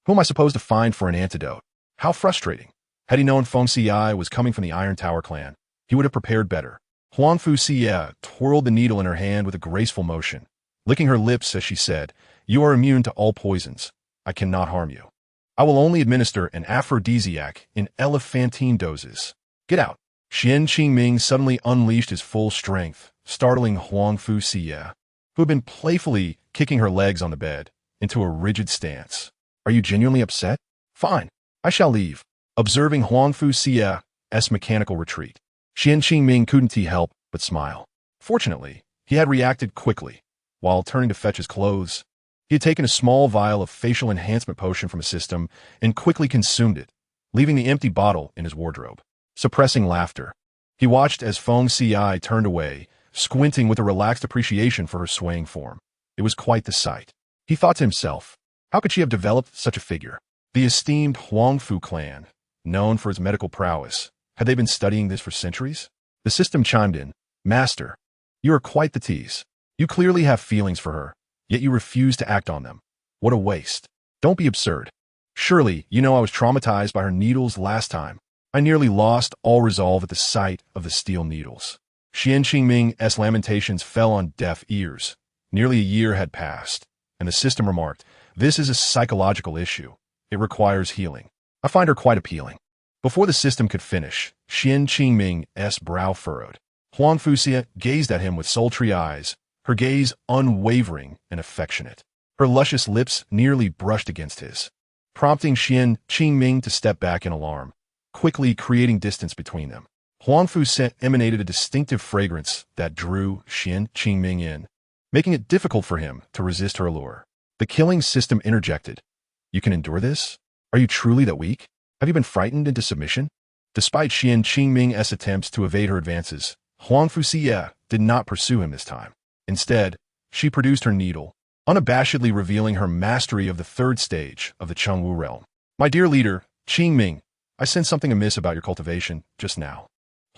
Who am I supposed to find for an antidote? How frustrating. Had he known Feng Xi was coming from the Iron Tower clan, he would have prepared better. Huang Fuxia twirled the needle in her hand with a graceful motion, licking her lips as she said, You are immune to all poisons. I cannot harm you. I will only administer an aphrodisiac in elephantine doses. Get out. Xian Qingming suddenly unleashed his full strength, startling Huang Fuxia, who had been playfully kicking her legs on the bed, into a rigid stance. Are you genuinely upset? Fine. I shall leave. Observing Huang Fuxia's mechanical retreat, Xian Qingming couldn't help but smile. Fortunately, he had reacted quickly. While turning to fetch his clothes, he had taken a small vial of facial enhancement potion from his system and quickly consumed it, leaving the empty bottle in his wardrobe. Suppressing laughter, he watched as Feng Ci turned away, squinting with a relaxed appreciation for her swaying form. It was quite the sight. He thought to himself, how could she have developed such a figure? The esteemed Huangfu clan, known for its medical prowess, had they been studying this for centuries? The system chimed in, Master, you are quite the tease. You clearly have feelings for her, yet you refuse to act on them. What a waste. Don't be absurd. Surely, you know I was traumatized by her needles last time. I nearly lost all resolve at the sight of the steel needles. Xian Qingming's lamentations fell on deaf ears. Nearly a year had passed, and the system remarked, this is a psychological issue. It requires healing. I find her quite appealing. Before the system could finish, Xian Qingming's brow furrowed. Huangfu Xie gazed at him with sultry eyes, her gaze unwavering and affectionate. Her luscious lips nearly brushed against his, prompting Xian Qingming to step back in alarm, quickly creating distance between them. Huangfu Xie emanated a distinctive fragrance that drew Xian Qingming in, making it difficult for him to resist her allure. The killing system interjected. You can endure this? Are you truly that weak? Have you been frightened into submission? Despite Xian Qingming's attempts to evade her advances, Huangfu Xie did not pursue him this time. Instead, she produced her needle, unabashedly revealing her mastery of the third stage of the Chengwu realm. My dear leader, Qingming, I sensed something amiss about your cultivation just now.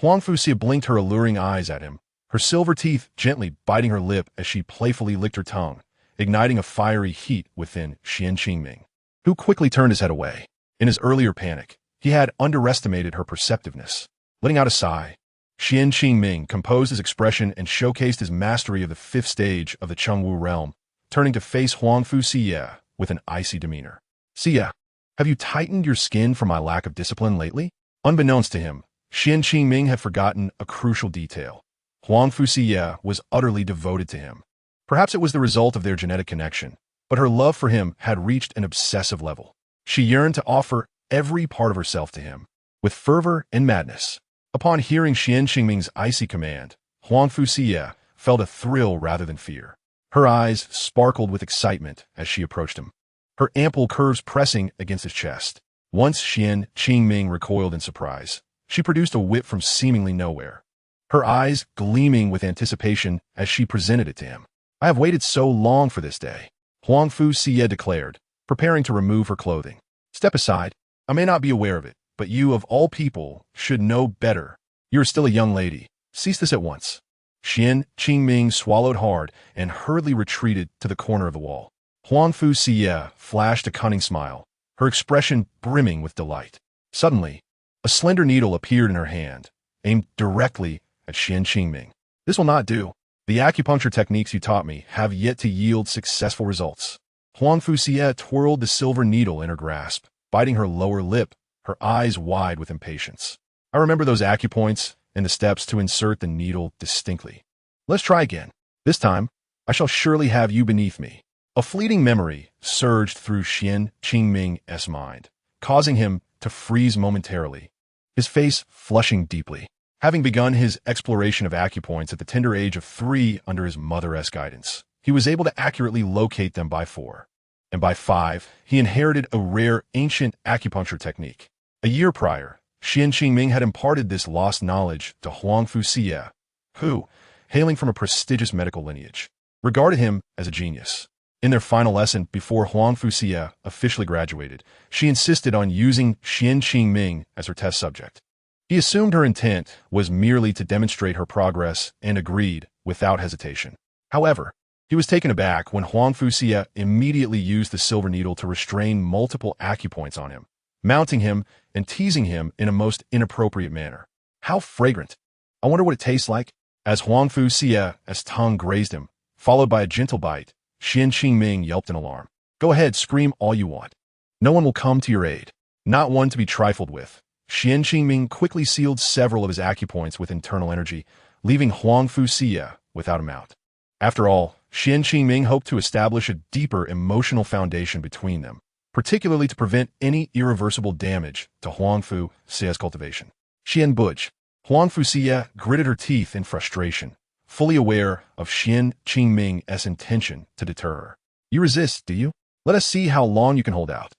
Huangfu Xie blinked her alluring eyes at him, her silver teeth gently biting her lip as she playfully licked her tongue, igniting a fiery heat within Xian Qingming, who quickly turned his head away. In his earlier panic, he had underestimated her perceptiveness. Letting out a sigh, Xian Qingming composed his expression and showcased his mastery of the fifth stage of the Chengwu realm, turning to face Huangfu Xie with an icy demeanor. Xie, have you tightened your skin for my lack of discipline lately? Unbeknownst to him, Xian Qingming had forgotten a crucial detail. Huangfu Xie was utterly devoted to him. Perhaps it was the result of their genetic connection, but her love for him had reached an obsessive level. She yearned to offer every part of herself to him, with fervor and madness. Upon hearing Xian Qingming's icy command, Huangfu Xie felt a thrill rather than fear. Her eyes sparkled with excitement as she approached him, her ample curves pressing against his chest. Once Xian Qingming recoiled in surprise, she produced a whip from seemingly nowhere, her eyes gleaming with anticipation as she presented it to him. I have waited so long for this day, Huangfu Xie declared, preparing to remove her clothing. Step aside. I may not be aware of it, but you, of all people, should know better. You are still a young lady. Cease this at once. Xian Qingming swallowed hard and hurriedly retreated to the corner of the wall. Huangfu Xie flashed a cunning smile, her expression brimming with delight. Suddenly, a slender needle appeared in her hand, aimed directly at Xian Qingming. This will not do. The acupuncture techniques you taught me have yet to yield successful results. Huangfu Xie twirled the silver needle in her grasp, biting her lower lip, her eyes wide with impatience. I remember those acupoints and the steps to insert the needle distinctly. Let's try again. This time, I shall surely have you beneath me. A fleeting memory surged through Xian Qingming's mind, causing him to freeze momentarily, his face flushing deeply. Having begun his exploration of acupoints at the tender age of 3 under his mother's guidance, he was able to accurately locate them by 4. And by 5, he inherited a rare ancient acupuncture technique. A year prior, Xian Qingming had imparted this lost knowledge to Huangfu Xie, who, hailing from a prestigious medical lineage, regarded him as a genius. In their final lesson before Huangfu Xie officially graduated, she insisted on using Xian Qingming as her test subject. He assumed her intent was merely to demonstrate her progress and agreed without hesitation. However, he was taken aback when Huangfu Xie immediately used the silver needle to restrain multiple acupoints on him, mounting him and teasing him in a most inappropriate manner. How fragrant! I wonder what it tastes like? As Huangfu Xie's tongue grazed him, followed by a gentle bite, Xian Qingming yelped in alarm. Go ahead, scream all you want. No one will come to your aid. Not one to be trifled with. Xian Qingming quickly sealed several of his acupoints with internal energy, leaving Huangfu Xie without a mount. After all, Xian Qingming hoped to establish a deeper emotional foundation between them, particularly to prevent any irreversible damage to Huangfu Xie's cultivation. Xian Buj. Huangfu Xie gritted her teeth in frustration, fully aware of Xian Qingming's intention to deter her. You resist, do you? Let us see how long you can hold out.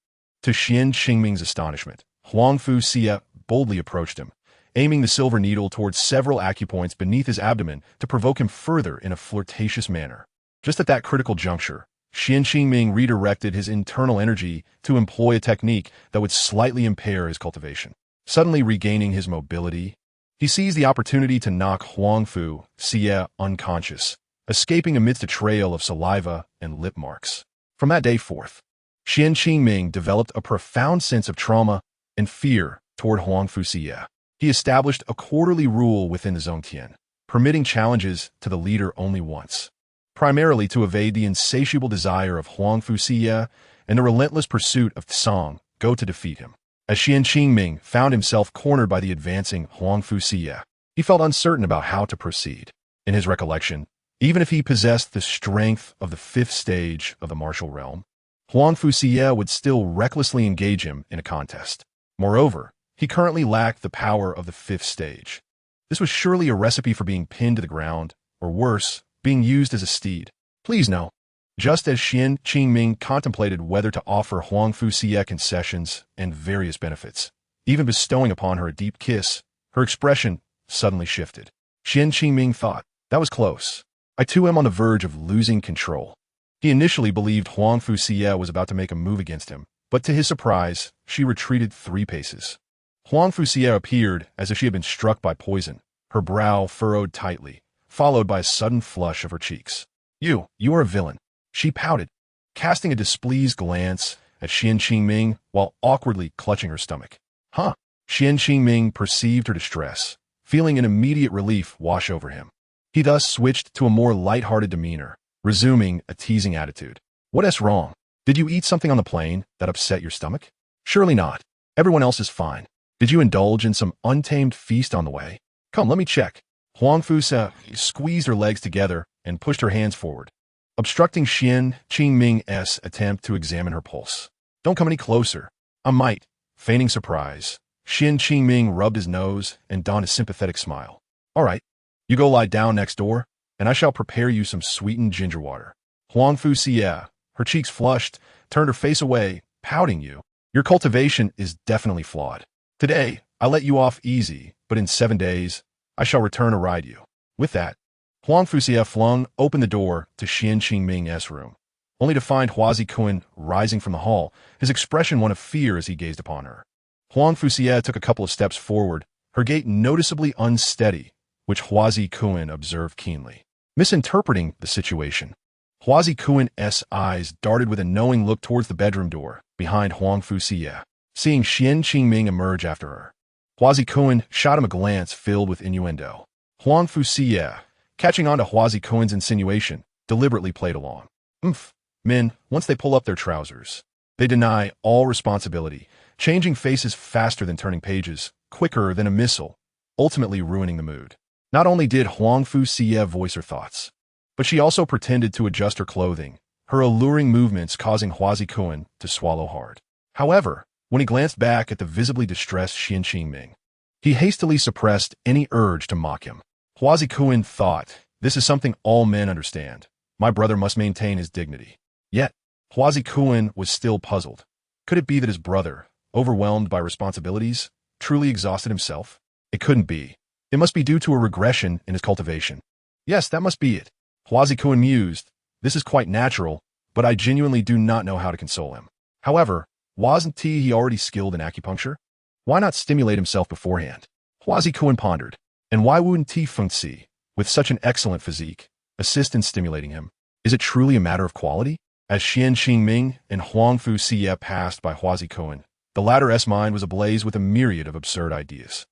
To Xian Qingming's astonishment, Huang Fu Xie boldly approached him, aiming the silver needle towards several acupoints beneath his abdomen to provoke him further in a flirtatious manner. Just at that critical juncture, Xian Qingming redirected his internal energy to employ a technique that would slightly impair his cultivation. Suddenly regaining his mobility, he seized the opportunity to knock Huang Fu Xie unconscious, escaping amidst a trail of saliva and lip marks. From that day forth, Xian Qingming developed a profound sense of trauma and fear toward Huang Fu Xie. He established a quarterly rule within the Zongtian, permitting challenges to the leader only once, primarily to evade the insatiable desire of Huang Fu Xie and the relentless pursuit of Tsang Go to defeat him. As Xian Qingming found himself cornered by the advancing Huang Fu Xie, he felt uncertain about how to proceed. In his recollection, even if he possessed the strength of the 5th stage of the martial realm, Huang Fu Xie would still recklessly engage him in a contest. Moreover, he currently lacked the power of the 5th stage. This was surely a recipe for being pinned to the ground, or worse, being used as a steed. Please no. Just as Xian Qingming contemplated whether to offer Huang Fu Xie concessions and various benefits, even bestowing upon her a deep kiss, her expression suddenly shifted. Xian Qingming thought, that was close. I too am on the verge of losing control. He initially believed Huang Fu Xie was about to make a move against him, but to his surprise, she retreated 3 paces. Huang Fu Xie appeared as if she had been struck by poison, her brow furrowed tightly, followed by a sudden flush of her cheeks. You are a villain. She pouted, casting a displeased glance at Xian Qingming while awkwardly clutching her stomach. Huh? Xian Qingming perceived her distress, feeling an immediate relief wash over him. He thus switched to a more light-hearted demeanor, resuming a teasing attitude. What's wrong? Did you eat something on the plane that upset your stomach? Surely not. Everyone else is fine. Did you indulge in some untamed feast on the way? Come, let me check. Huang Fu Xie squeezed her legs together and pushed her hands forward, obstructing Xian Qingming's attempt to examine her pulse. Don't come any closer. I might. Feigning surprise, Xian Qingming rubbed his nose and donned a sympathetic smile. All right, you go lie down next door, and I shall prepare you some sweetened ginger water. Huang Fu Xie, her cheeks flushed, turned her face away, pouting. Your cultivation is definitely flawed. Today, I let you off easy, but in 7 days, I shall return to ride you. With that, Huang Fu Xie flung open the door to Xian Qingming's room, only to find Huazi Kun rising from the hall, his expression one of fear as he gazed upon her. Huang Fu Xie took a couple of steps forward, her gait noticeably unsteady, which Huazi Kun observed keenly. Misinterpreting the situation, Huazi Kun's eyes darted with a knowing look towards the bedroom door behind Huang Fu Xie. Seeing Xian Qingming emerge after her, Huazi Kun shot him a glance filled with innuendo. Huang Fu Xie, catching on to Huazi Kun's insinuation, deliberately played along. Men, once they pull up their trousers, they deny all responsibility, changing faces faster than turning pages, quicker than a missile, ultimately ruining the mood. Not only did Huang Fu Xie voice her thoughts, but she also pretended to adjust her clothing, her alluring movements causing Huazi Kun to swallow hard. However, when he glanced back at the visibly distressed Xian Qingming, he hastily suppressed any urge to mock him. Huazi Kun thought, this is something all men understand. My brother must maintain his dignity. Yet, Huazi Kun was still puzzled. Could it be that his brother, overwhelmed by responsibilities, truly exhausted himself? It couldn't be. It must be due to a regression in his cultivation. Yes, that must be it. Huazi Kun mused, this is quite natural, but I genuinely do not know how to console him. However, wasn't he already skilled in acupuncture? Why not stimulate himself beforehand? Huazi Kun pondered, and why wouldn't Fengci, with such an excellent physique, assist in stimulating him? Is it truly a matter of quality? As Xian Qingming and Huang Fu Xie passed by Huazi Kun, the latter's mind was ablaze with a myriad of absurd ideas.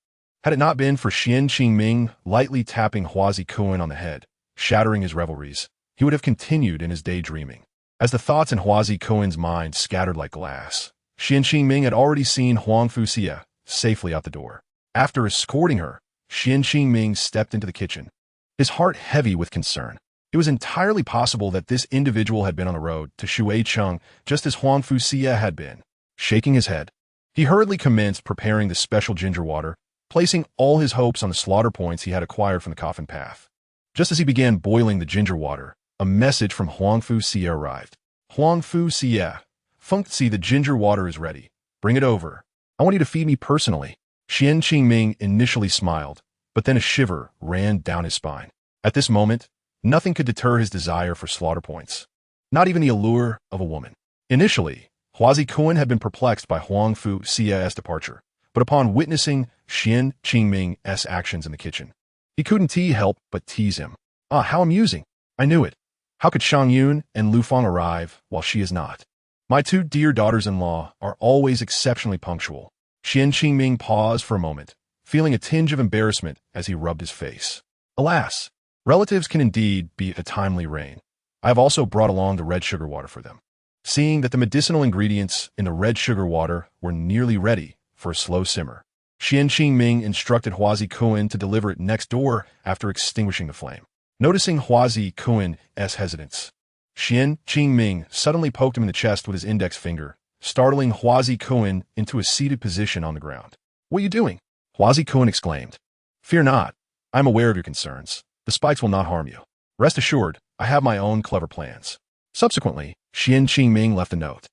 Had it not been for Xian Qingming lightly tapping Huazi Kun on the head, shattering his revelries, he would have continued in his daydreaming. As the thoughts in Huazi Kun's mind scattered like glass, Xian Qingming had already seen Huang Fu Xie safely out the door. After escorting her, Xian Qingming stepped into the kitchen, his heart heavy with concern. It was entirely possible that this individual had been on the road to Shuicheng just as Huang Fu Xie had been. Shaking his head, he hurriedly commenced preparing the special ginger water, placing all his hopes on the slaughter points he had acquired from the coffin path. Just as he began boiling the ginger water, a message from Huang Fu Xie arrived. Huang Fu Xie, Fengci, the ginger water is ready. Bring it over. I want you to feed me personally. Xian Qingming initially smiled, but then a shiver ran down his spine. At this moment, nothing could deter his desire for slaughter points. Not even the allure of a woman. Initially, Huazi Kun had been perplexed by Huang Fu Xia's departure, but upon witnessing Xian Qingming's actions in the kitchen, he couldn't help but tease him. Ah, how amusing. I knew it. How could Shang Yun and Lu Fang arrive while she is not? My two dear daughters-in-law are always exceptionally punctual. Xian Qingming paused for a moment, feeling a tinge of embarrassment as he rubbed his face. Alas, relatives can indeed be a timely rain. I have also brought along the red sugar water for them. Seeing that the medicinal ingredients in the red sugar water were nearly ready for a slow simmer, Xian Qingming instructed Huazi Kun to deliver it next door after extinguishing the flame. Noticing Huazi Kun's hesitance, Xian Qingming suddenly poked him in the chest with his index finger, startling Huazi Kun into a seated position on the ground. What are you doing? Huazi Kun exclaimed. Fear not. I am aware of your concerns. The spikes will not harm you. Rest assured, I have my own clever plans. Subsequently, Xian Qingming left a note,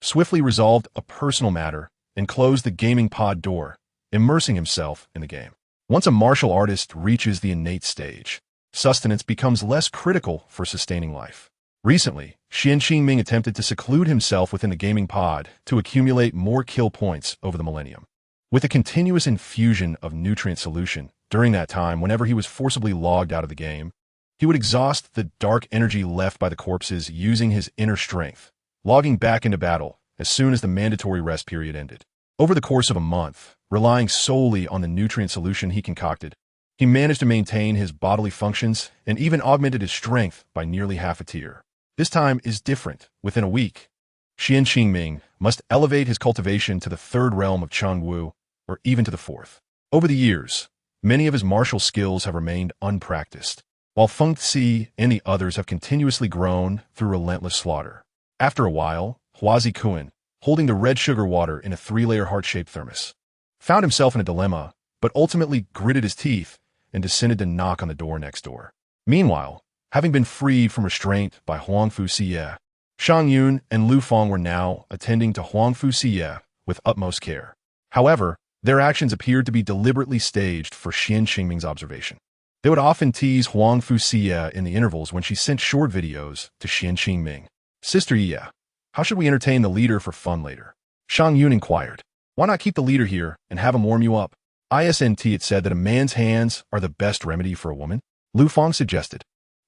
swiftly resolved a personal matter, and closed the gaming pod door, immersing himself in the game. Once a martial artist reaches the innate stage, sustenance becomes less critical for sustaining life. Recently, Xian Qingming attempted to seclude himself within the gaming pod to accumulate more kill points over the millennium. With a continuous infusion of nutrient solution, during that time whenever he was forcibly logged out of the game, he would exhaust the dark energy left by the corpses using his inner strength, logging back into battle as soon as the mandatory rest period ended. Over the course of a month, relying solely on the nutrient solution he concocted, he managed to maintain his bodily functions and even augmented his strength by nearly half a tier. This time is different. Within a week, Xian Qingming must elevate his cultivation to the third realm of Changwu, or even to the fourth. Over the years, many of his martial skills have remained unpracticed, while Feng Xi and the others have continuously grown through relentless slaughter. After a while, Huazi Kun, holding the red sugar water in a 3-layer heart-shaped thermos, found himself in a dilemma, but ultimately gritted his teeth and descended to knock on the door next door. Meanwhile, having been freed from restraint by Huang Fu Xie, Shang Yun and Lu Fang were now attending to Huang Fu Xie with utmost care. However, their actions appeared to be deliberately staged for Xian Qingming's observation. They would often tease Huang Fu Xie in the intervals when she sent short videos to Xian Qingming. Sister Ye, how should we entertain the leader for fun later? Shang Yun inquired. Why not keep the leader here and have him warm you up? ISNT had said that a man's hands are the best remedy for a woman. Lu Fang suggested.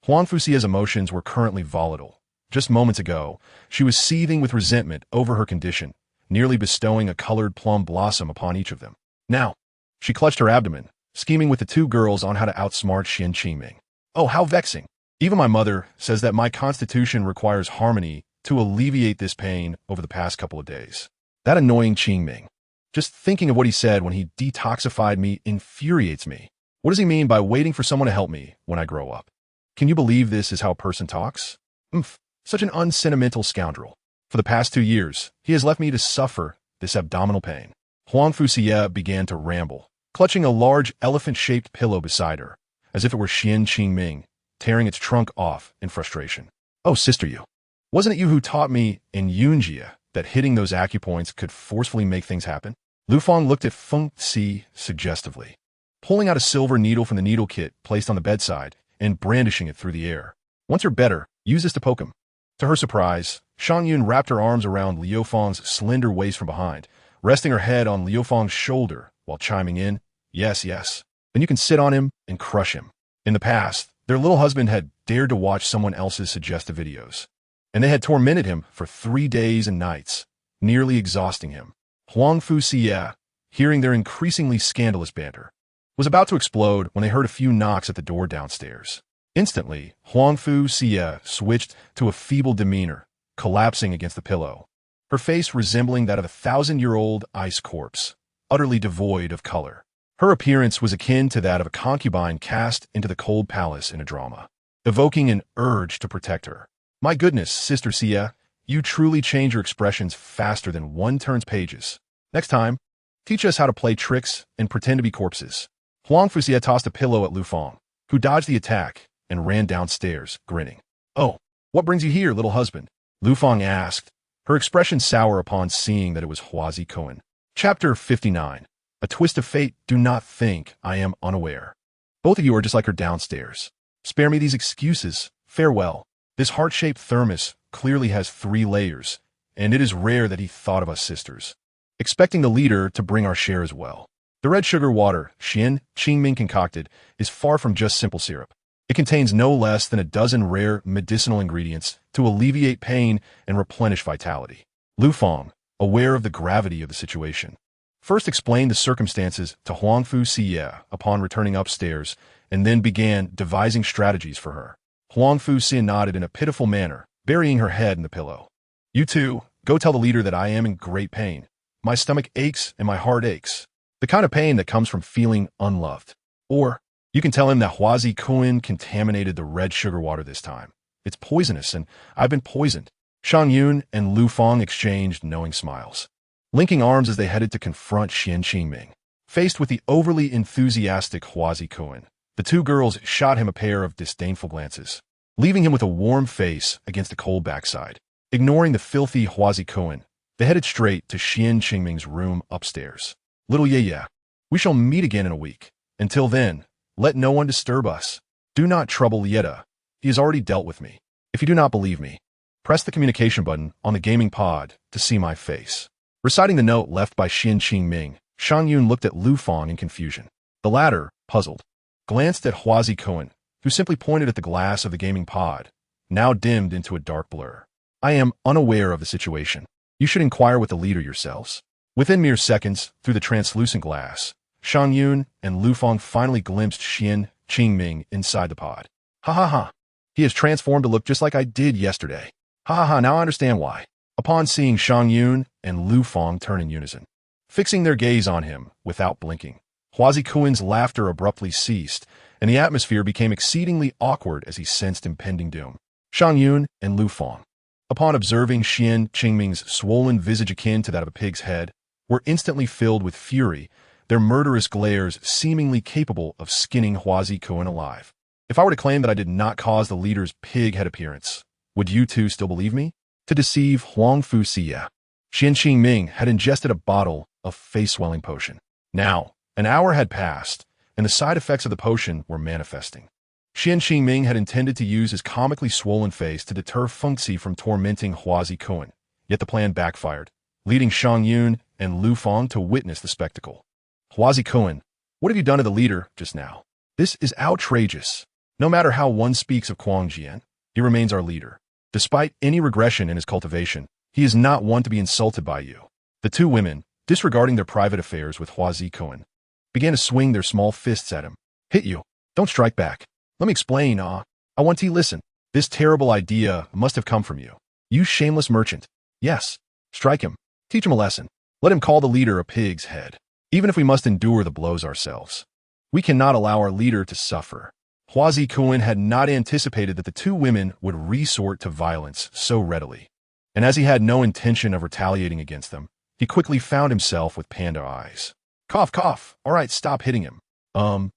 Huang Fu Xie's emotions were currently volatile. Just moments ago, she was seething with resentment over her condition, nearly bestowing a colored plum blossom upon each of them. Now, she clutched her abdomen, scheming with the two girls on how to outsmart Xian Qingming. Oh, how vexing. Even my mother says that my constitution requires harmony to alleviate this pain over the past couple of days. That annoying Qingming. Just thinking of what he said when he detoxified me infuriates me. What does he mean by waiting for someone to help me when I grow up? Can you believe this is how a person talks? Such an unsentimental scoundrel. For the past 2 years, he has left me to suffer this abdominal pain. Huang Fu Xie began to ramble, clutching a large elephant-shaped pillow beside her, as if it were Xian Qingming, tearing its trunk off in frustration. Oh, sister you. Wasn't it you who taught me in Yunjia that hitting those acupoints could forcefully make things happen? Lu Fang looked at Feng Xi suggestively, pulling out a silver needle from the needle kit placed on the bedside and brandishing it through the air. Once you're better, use this to poke him. To her surprise, Shang Yun wrapped her arms around Liu Fang's slender waist from behind, resting her head on Liu Fang's shoulder while chiming in, yes, yes. Then you can sit on him and crush him. In the past, their little husband had dared to watch someone else's suggestive videos, and they had tormented him for 3 days and nights, nearly exhausting him. Huang Fu Xie, hearing their increasingly scandalous banter, was about to explode when they heard a few knocks at the door downstairs. Instantly, Huang Fu Xie switched to a feeble demeanor, collapsing against the pillow, her face resembling that of a 1,000-year-old ice corpse, utterly devoid of color. Her appearance was akin to that of a concubine cast into the cold palace in a drama, evoking an urge to protect her. My goodness, Sister Xie, you truly change your expressions faster than one turns pages. Next time, teach us how to play tricks and pretend to be corpses. Huang Fu Xie tossed a pillow at Lu Fang, who dodged the attack and ran downstairs, grinning. Oh, what brings you here, little husband? Lu Fang asked, her expression sour upon seeing that it was Huazi Kun. Chapter 59. A twist of fate. Do not think I am unaware. Both of you are just like her downstairs. Spare me these excuses. Farewell. This heart-shaped thermos clearly has 3 layers, and it is rare that he thought of us sisters. Expecting the leader to bring our share as well. The red sugar water Qingming concocted is far from just simple syrup. It contains no less than a dozen rare medicinal ingredients to alleviate pain and replenish vitality. Lu Feng, aware of the gravity of the situation, first explained the circumstances to Huangfu Xie upon returning upstairs, and then began devising strategies for her. Huangfu Xie nodded in a pitiful manner, burying her head in the pillow. You two, go tell the leader that I am in great pain. My stomach aches and my heart aches. The kind of pain that comes from feeling unloved. Or, you can tell him that Huazi Kuan contaminated the red sugar water this time. It's poisonous, and I've been poisoned. Shang Yun and Lu Feng exchanged knowing smiles, linking arms as they headed to confront Qingming. Faced with the overly enthusiastic Huazi Kuan, the 2 girls shot him a pair of disdainful glances, leaving him with a warm face against a cold backside. Ignoring the filthy Huazi Kuan, they headed straight to Qingming's room upstairs. Little Ye, we shall meet again in a week. Until then, let no one disturb us. Do not trouble Lieta. He has already dealt with me. If you do not believe me, press the communication button on the gaming pod to see my face. Reciting the note left by Qingming, Shang Yun looked at Lu Feng in confusion. The latter, puzzled, glanced at Huazi Kuan, who simply pointed at the glass of the gaming pod, now dimmed into a dark blur. I am unaware of the situation. You should inquire with the leader yourselves. Within mere seconds, through the translucent glass, Shang Yun and Lu Feng finally glimpsed Qingming inside the pod. Ha ha ha. He has transformed to look just like I did yesterday. Ha ha ha, now I understand why. Upon seeing Shang Yun and Lu Feng turn in unison, fixing their gaze on him without blinking, Huazi Kuan's laughter abruptly ceased, and the atmosphere became exceedingly awkward as he sensed impending doom. Shang Yun and Lu Feng, upon observing Qingming's swollen visage akin to that of a pig's head, were instantly filled with fury, their murderous glares seemingly capable of skinning Huazi Kuan alive. If I were to claim that I did not cause the leader's pig head appearance, would you two still believe me? To deceive Huangfu Xie, Qingming had ingested a bottle of face-swelling potion. Now, an hour had passed, and the side effects of the potion were manifesting. Qingming had intended to use his comically swollen face to deter Fengxi from tormenting Huazi Kuan, yet the plan backfired, leading Shang Yun and Lu Feng to witness the spectacle. Huazi Kuan, what have you done to the leader just now? This is outrageous. No matter how one speaks of Quangjian, he remains our leader. Despite any regression in his cultivation, he is not one to be insulted by you. The 2 women, disregarding their private affairs with Huazi Kuan, began to swing their small fists at him. Hit you. Don't strike back. Let me explain, I want to listen. This terrible idea must have come from you. You shameless merchant. Yes. Strike him. Teach him a lesson. Let him call the leader a pig's head. Even if we must endure the blows ourselves. We cannot allow our leader to suffer. Huazi Kuan had not anticipated that the 2 women would resort to violence so readily. And as he had no intention of retaliating against them, he quickly found himself with panda eyes. Cough, cough. All right, stop hitting him.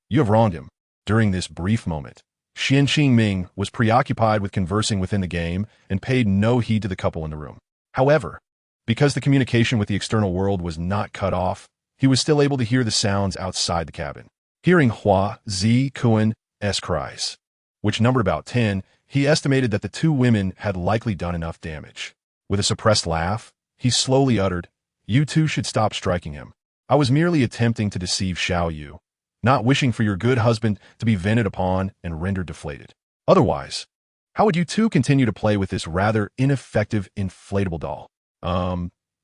You have wronged him. During this brief moment, Qingming was preoccupied with conversing within the game and paid no heed to the couple in the room. However, because the communication with the external world was not cut off, he was still able to hear the sounds outside the cabin. Hearing Huazi Kuan's cries, which numbered about 10, he estimated that the 2 women had likely done enough damage. With a suppressed laugh, he slowly uttered, You two should stop striking him. I was merely attempting to deceive Xiao Yu, not wishing for your good husband to be vented upon and rendered deflated. Otherwise, how would you two continue to play with this rather ineffective inflatable doll?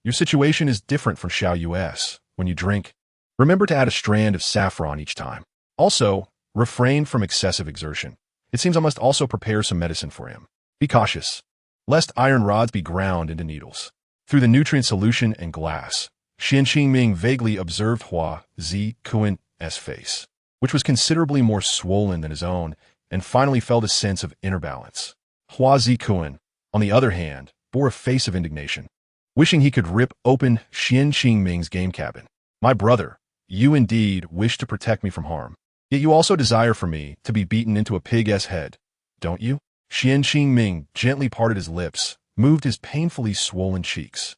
Your situation is different from Xiao Yu's. When you drink, remember to add a strand of saffron each time. Also, refrain from excessive exertion. It seems I must also prepare some medicine for him. Be cautious, lest iron rods be ground into needles. Through the nutrient solution and glass, Qingming vaguely observed Huazi Kuan's face, which was considerably more swollen than his own, and finally felt a sense of inner balance. Huazi Kuan, on the other hand, bore a face of indignation, wishing he could rip open Qingming's game cabin. My brother, you indeed wish to protect me from harm. Yet you also desire for me to be beaten into a pig's head, don't you? Qingming gently parted his lips, moved his painfully swollen cheeks,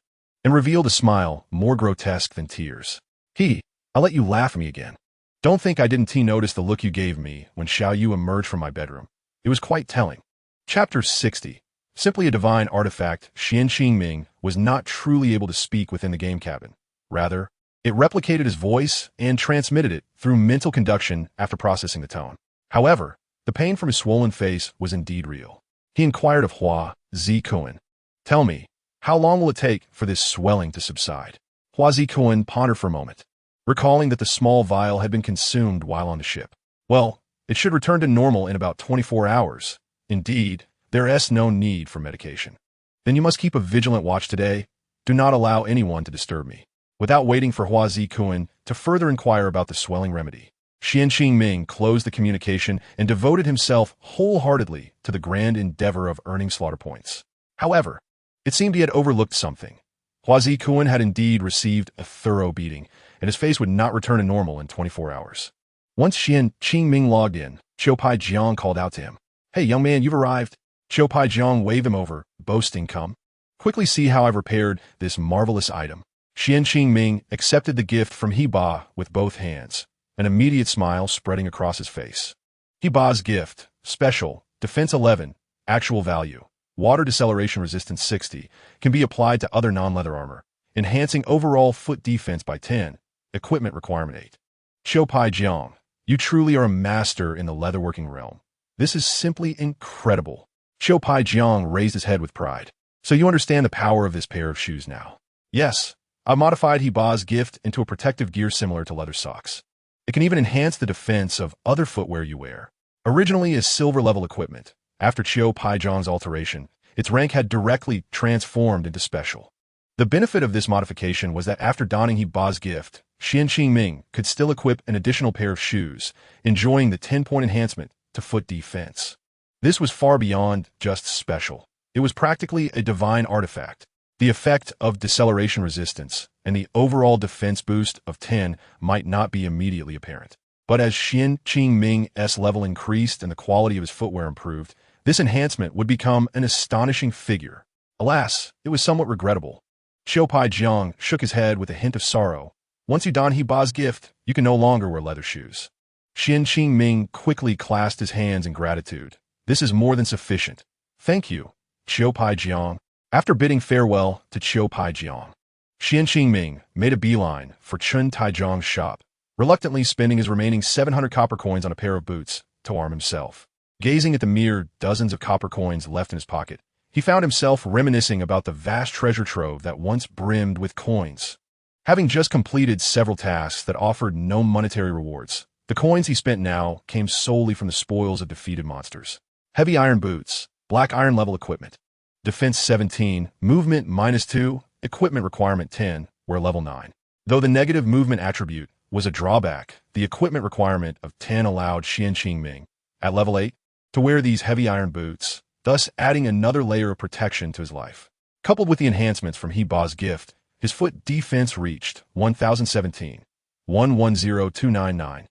and revealed a smile more grotesque than tears. I'll let you laugh at me again. Don't think I didn't notice the look you gave me when Xiao Yu emerged from my bedroom. It was quite telling. Chapter 60. Simply a divine artifact, Xian Qingming was not truly able to speak within the game cabin. Rather, it replicated his voice and transmitted it through mental conduction after processing the tone. However, the pain from his swollen face was indeed real. He inquired of Hua Zikuan, "Tell me, how long will it take for this swelling to subside?" Hua Zikuan pondered for a moment, recalling that the small vial had been consumed while on the ship. "Well, it should return to normal in about 24 hours. Indeed, there is no need for medication. Then you must keep a vigilant watch today. Do not allow anyone to disturb me." Without waiting for Hua Zikuan to further inquire about the swelling remedy, Xian Qingming closed the communication and devoted himself wholeheartedly to the grand endeavor of earning slaughter points. However, it seemed he had overlooked something. Hua Zikuan had indeed received a thorough beating, and his face would not return to normal in 24 hours. Once Xian Qingming logged in, Qiu Pai Jiang called out to him, "Hey, young man, you've arrived." Qiu Pai Jiang waved him over, boasting, "Come. Quickly see how I've repaired this marvelous item." Xian Qingming accepted the gift from He Ba with both hands, an immediate smile spreading across his face. He Ba's gift, special, defense 11, actual value, water deceleration resistance 60, can be applied to other non-leather armor, enhancing overall foot defense by 10, equipment requirement 8. Qiu Pai Jiang, you truly are a master in the leatherworking realm. This is simply incredible. Qiu Pai Jiang raised his head with pride. So you understand the power of this pair of shoes now? Yes, I've modified He Ba's gift into a protective gear similar to leather socks. It can even enhance the defense of other footwear you wear. Originally a silver-level equipment, after Qiu Pai Jiang's alteration, its rank had directly transformed into special. The benefit of this modification was that after donning He Ba's gift, Xian Qingming could still equip an additional pair of shoes, enjoying the 10-point enhancement to foot defense. This was far beyond just special. It was practically a divine artifact. The effect of deceleration resistance and the overall defense boost of 10 might not be immediately apparent. But as Xian Qingming's level increased and the quality of his footwear improved, this enhancement would become an astonishing figure. Alas, it was somewhat regrettable. Qiu Pai Jiang shook his head with a hint of sorrow. Once you don He Ba's gift, you can no longer wear leather shoes. Xian Qingming quickly clasped his hands in gratitude. This is more than sufficient. Thank you, Qiu Pai Jiang. After bidding farewell to Qiu Pai Jiang, Xian Qingming made a beeline for Chun Taijiang's shop, reluctantly spending his remaining 700 copper coins on a pair of boots to arm himself. Gazing at the mere dozens of copper coins left in his pocket, he found himself reminiscing about the vast treasure trove that once brimmed with coins. Having just completed several tasks that offered no monetary rewards, the coins he spent now came solely from the spoils of defeated monsters. Heavy iron boots, black iron level equipment, defense 17, movement -2, equipment requirement 10, were level 9. Though the negative movement attribute was a drawback, the equipment requirement of 10 allowed Xian Qingming, at level 8, to wear these heavy iron boots, thus adding another layer of protection to his life. Coupled with the enhancements from He Ba's gift, his foot defense reached 1017, 110299,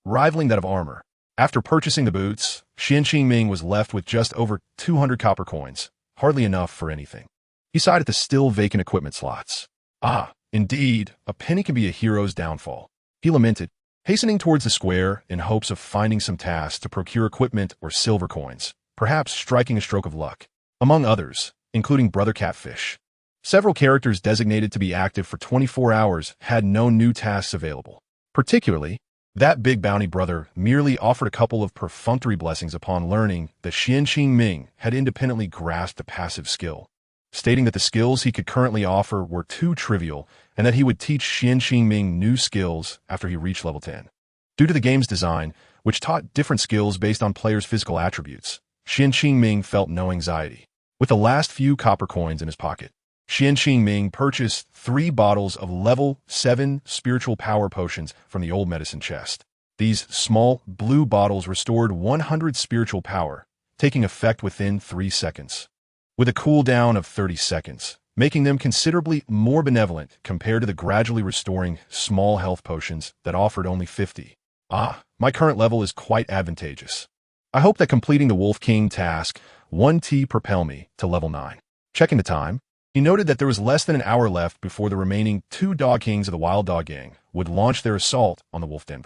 rivaling that of armor. After purchasing the boots, Xian Qingming was left with just over 200 copper coins, hardly enough for anything. He sighed at the still vacant equipment slots. Ah, indeed, a penny can be a hero's downfall. He lamented, hastening towards the square in hopes of finding some tasks to procure equipment or silver coins, perhaps striking a stroke of luck. Among others, including Brother Catfish. Several characters designated to be active for 24 hours had no new tasks available. Particularly, that big bounty brother merely offered a couple of perfunctory blessings upon learning that Xian Qingming had independently grasped a passive skill, stating that the skills he could currently offer were too trivial and that he would teach Xian Qingming new skills after he reached level 10. Due to the game's design, which taught different skills based on players' physical attributes, Xian Qingming felt no anxiety. With the last few copper coins in his pocket, Xian Qingming purchased 3 bottles of level 7 spiritual power potions from the old medicine chest. These small, blue bottles restored 100 spiritual power, taking effect within 3 seconds, with a cooldown of 30 seconds, making them considerably more benevolent compared to the gradually restoring small health potions that offered only 50. Ah, my current level is quite advantageous. I hope that completing the Wolf King task 1T propel me to level 9. Checking the time, He noted that there was less than an hour left before the remaining 2 Dog Kings of the Wild Dog Gang would launch their assault on the Wolf Den.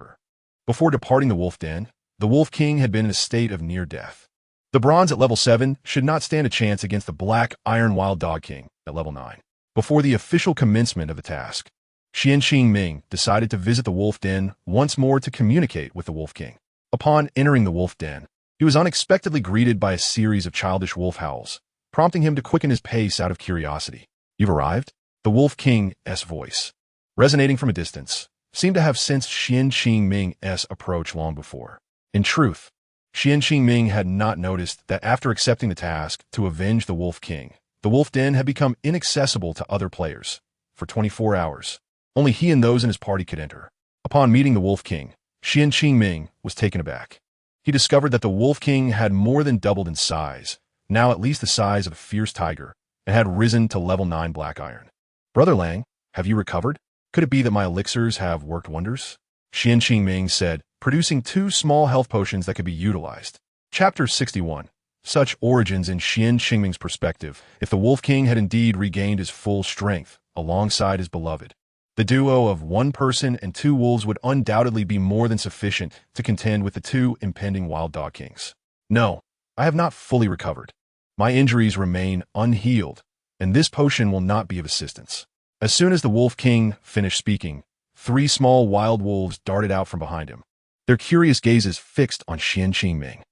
Before departing the Wolf Den, the Wolf King had been in a state of near death. The bronze at level 7 should not stand a chance against the Black Iron Wild Dog King at level 9. Before the official commencement of the task, Qian decided to visit the Wolf Den once more to communicate with the Wolf King. Upon entering the Wolf Den, he was unexpectedly greeted by a series of childish wolf howls, prompting him to quicken his pace out of curiosity. "You've arrived?" The Wolf King's voice, resonating from a distance, seemed to have sensed Qian's approach long before. In truth, Qian had not noticed that after accepting the task to avenge the Wolf King, the Wolf Den had become inaccessible to other players. For 24 hours, only he and those in his party could enter. Upon meeting the Wolf King, Qian was taken aback. He discovered that the Wolf King had more than doubled in size, now at least the size of a fierce tiger, and had risen to level 9 Black Iron. "Brother Lang, have you recovered? Could it be that my elixirs have worked wonders?" Qian said, producing 2 small health potions that could be utilized. Chapter 61. Such origins in Qian's perspective, if the Wolf King had indeed regained his full strength alongside his beloved, the duo of 1 person and 2 wolves would undoubtedly be more than sufficient to contend with the 2 impending Wild Dog Kings. "No, I have not fully recovered. My injuries remain unhealed, and this potion will not be of assistance." As soon as the Wolf King finished speaking, 3 small wild wolves darted out from behind him, their curious gazes fixed on Qian.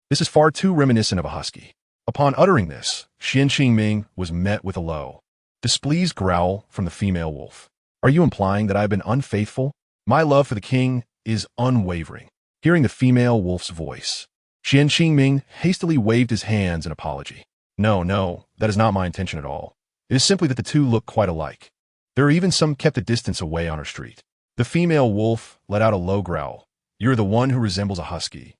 This is far too reminiscent of a husky." Upon uttering this, Qian was met with a low, displeased growl from the female wolf. "Are you implying that I have been unfaithful? My love for the king is unwavering." Hearing the female wolf's voice, Qian hastily waved his hands in apology. No, that is not my intention at all. It is simply that the 2 look quite alike. There are even some kept a distance away on our street." The female wolf let out a low growl. "You're the one who resembles a husky,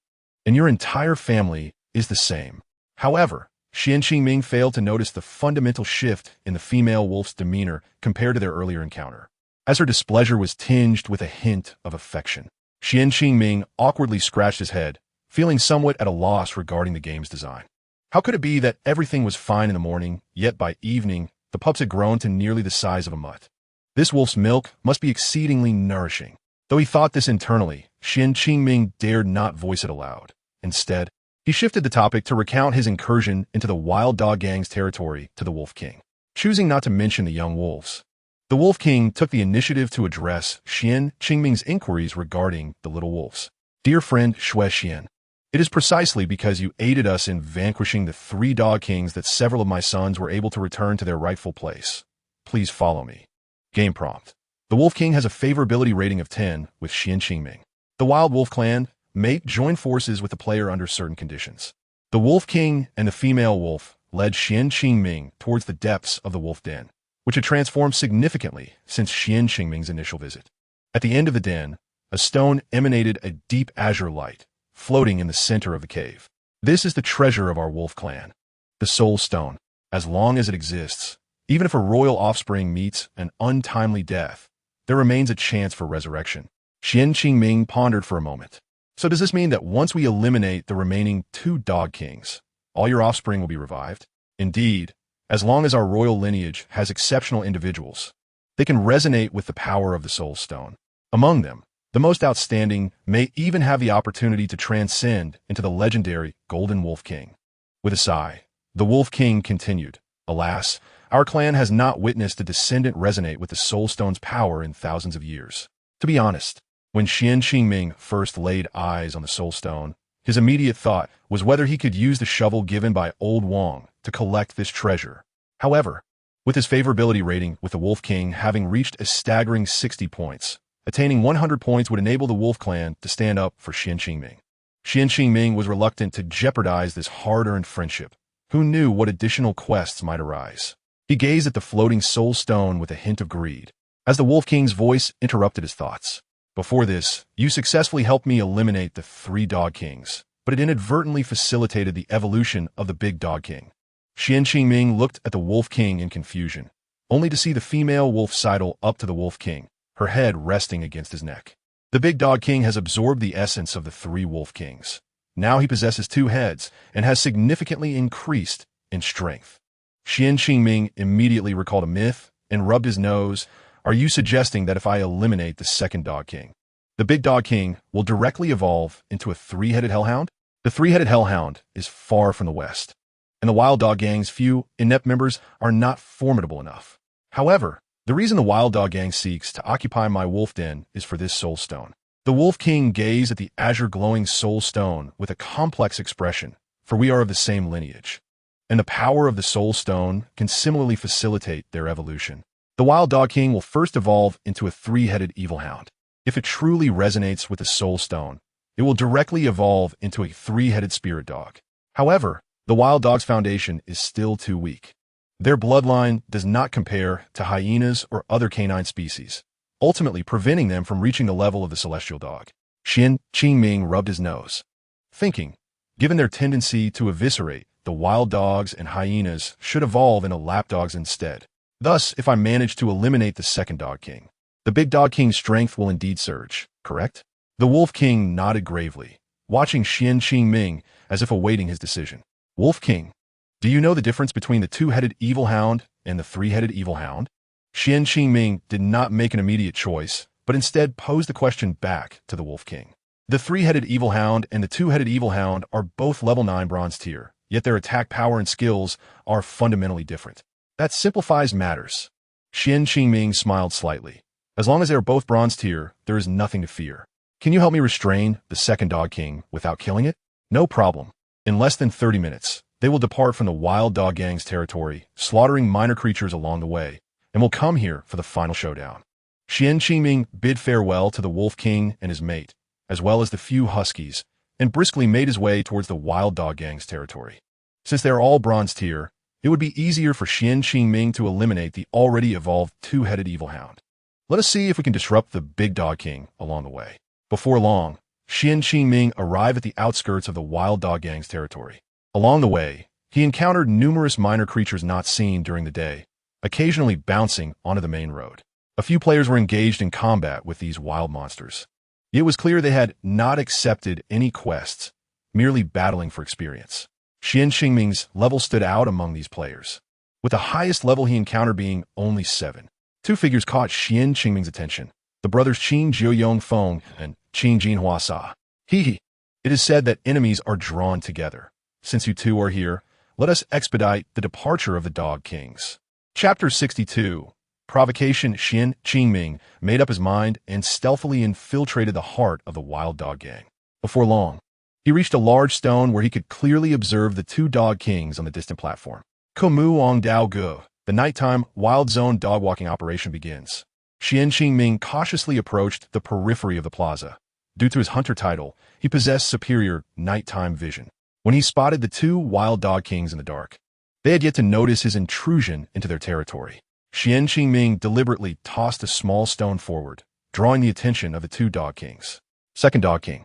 and your entire family is the same." However, Qian failed to notice the fundamental shift in the female wolf's demeanor compared to their earlier encounter, as her displeasure was tinged with a hint of affection. Qian awkwardly scratched his head, feeling somewhat at a loss regarding the game's design. How could it be that everything was fine in the morning, yet by evening, the pups had grown to nearly the size of a mutt? This wolf's milk must be exceedingly nourishing. Though he thought this internally, Qian dared not voice it aloud. Instead, he shifted the topic to recount his incursion into the Wild Dog Gang's territory to the Wolf King. Choosing not to mention the young wolves, the Wolf King took the initiative to address Qian's inquiries regarding the little wolves. "Dear friend Xian, it is precisely because you aided us in vanquishing the 3 Dog Kings that several of my sons were able to return to their rightful place. Please follow me." Game prompt. The Wolf King has a favorability rating of 10 with Qian. The Wild Wolf Clan may join forces with the player under certain conditions. The Wolf King and the female wolf led Qian towards the depths of the Wolf Den, which had transformed significantly since Qian's initial visit. At the end of the den, a stone emanated a deep azure light, floating in the center of the cave. "This is the treasure of our wolf clan, the Soul Stone. As long as it exists, even if a royal offspring meets an untimely death, there remains a chance for resurrection." Qian pondered for a moment. "So does this mean that once we eliminate the remaining 2 Dog Kings, all your offspring will be revived?" "Indeed, as long as our royal lineage has exceptional individuals, they can resonate with the power of the Soul Stone. Among them, the most outstanding may even have the opportunity to transcend into the legendary Golden Wolf King." With a sigh, the Wolf King continued, "Alas, our clan has not witnessed a descendant resonate with the Soul Stone's power in thousands of years." To be honest, when Qian first laid eyes on the Soul Stone, his immediate thought was whether he could use the shovel given by Old Wong to collect this treasure. However, with his favorability rating with the Wolf King having reached a staggering 60 points, attaining 100 points would enable the Wolf Clan to stand up for Qian. Qian was reluctant to jeopardize this hard-earned friendship. Who knew what additional quests might arise? He gazed at the floating Soul Stone with a hint of greed, as the Wolf King's voice interrupted his thoughts. "Before this, you successfully helped me eliminate the 3 Dog Kings, but it inadvertently facilitated the evolution of the Big Dog King." Qian looked at the Wolf King in confusion, only to see the female wolf sidle up to the Wolf King, her head resting against his neck. The Big Dog King has absorbed the essence of the 3 Wolf Kings. Now he possesses 2 heads and has significantly increased in strength. Xian Qingming immediately recalled a myth and rubbed his nose. Are you suggesting that if I eliminate the second Dog King, the big Dog King will directly evolve into a three-headed hellhound? The three-headed hellhound is far from the west, and the Wild Dog Gang's few inept members are not formidable enough. However, the reason the Wild Dog Gang seeks to occupy my wolf den is for this soul stone. The Wolf King gazed at the azure glowing soul stone with a complex expression, for we are of the same lineage, and the power of the soul stone can similarly facilitate their evolution. The Wild Dog King will first evolve into a three-headed evil hound. If it truly resonates with the soul stone, it will directly evolve into a three-headed spirit dog. However, the Wild Dog's foundation is still too weak. Their bloodline does not compare to hyenas or other canine species, ultimately preventing them from reaching the level of the celestial dog. Xian Qingming rubbed his nose, thinking, given their tendency to eviscerate, the wild dogs and hyenas should evolve into lapdogs instead. Thus, if I manage to eliminate the second Dog King, the big Dog King's strength will indeed surge, correct? The Wolf King nodded gravely, watching Xian Qingming as if awaiting his decision. Wolf King, do you know the difference between the two-headed evil hound and the three-headed evil hound? Xian Qingming did not make an immediate choice, but instead posed the question back to the Wolf King. The three-headed evil hound and the two-headed evil hound are both level 9 bronze tier, yet their attack power and skills are fundamentally different. That simplifies matters. Xian Qingming smiled slightly. As long as they are both bronze tier, there is nothing to fear. Can you help me restrain the second Dog King without killing it? No problem. In less than 30 minutes, they will depart from the Wild Dog Gang's territory, slaughtering minor creatures along the way, and will come here for the final showdown. Xian Qingming bid farewell to the Wolf King and his mate, as well as the few huskies, and briskly made his way towards the Wild Dog Gang's territory. Since they are all bronze tier, it would be easier for Xian Qingming to eliminate the already evolved two-headed evil hound. Let us see if we can disrupt the big Dog King along the way. Before long, Xian Qingming arrived at the outskirts of the Wild Dog Gang's territory. Along the way, he encountered numerous minor creatures not seen during the day, occasionally bouncing onto the main road. A few players were engaged in combat with these wild monsters. It was clear they had not accepted any quests, merely battling for experience. Xian Qingming's level stood out among these players, with the highest level he encountered being only 7. Two figures caught Xian Qingming's attention, the brothers Qin Jiuyong Feng and Qin Jinhua Sa. It is said that enemies are drawn together. Since you two are here, let us expedite the departure of the Dog Kings. Chapter 62. Provocation. Xian Qingming made up his mind and stealthily infiltrated the heart of the Wild Dog Gang. Before long, he reached a large stone where he could clearly observe the two Dog Kings on the distant platform. Komu Ong Dao Gu. The nighttime Wild Zone dog-walking operation begins. Xian Qingming cautiously approached the periphery of the plaza. Due to his hunter title, he possessed superior nighttime vision. When he spotted the two Wild Dog Kings in the dark, they had yet to notice his intrusion into their territory. Xian Qingming deliberately tossed a small stone forward, drawing the attention of the two Dog Kings. Second Dog King.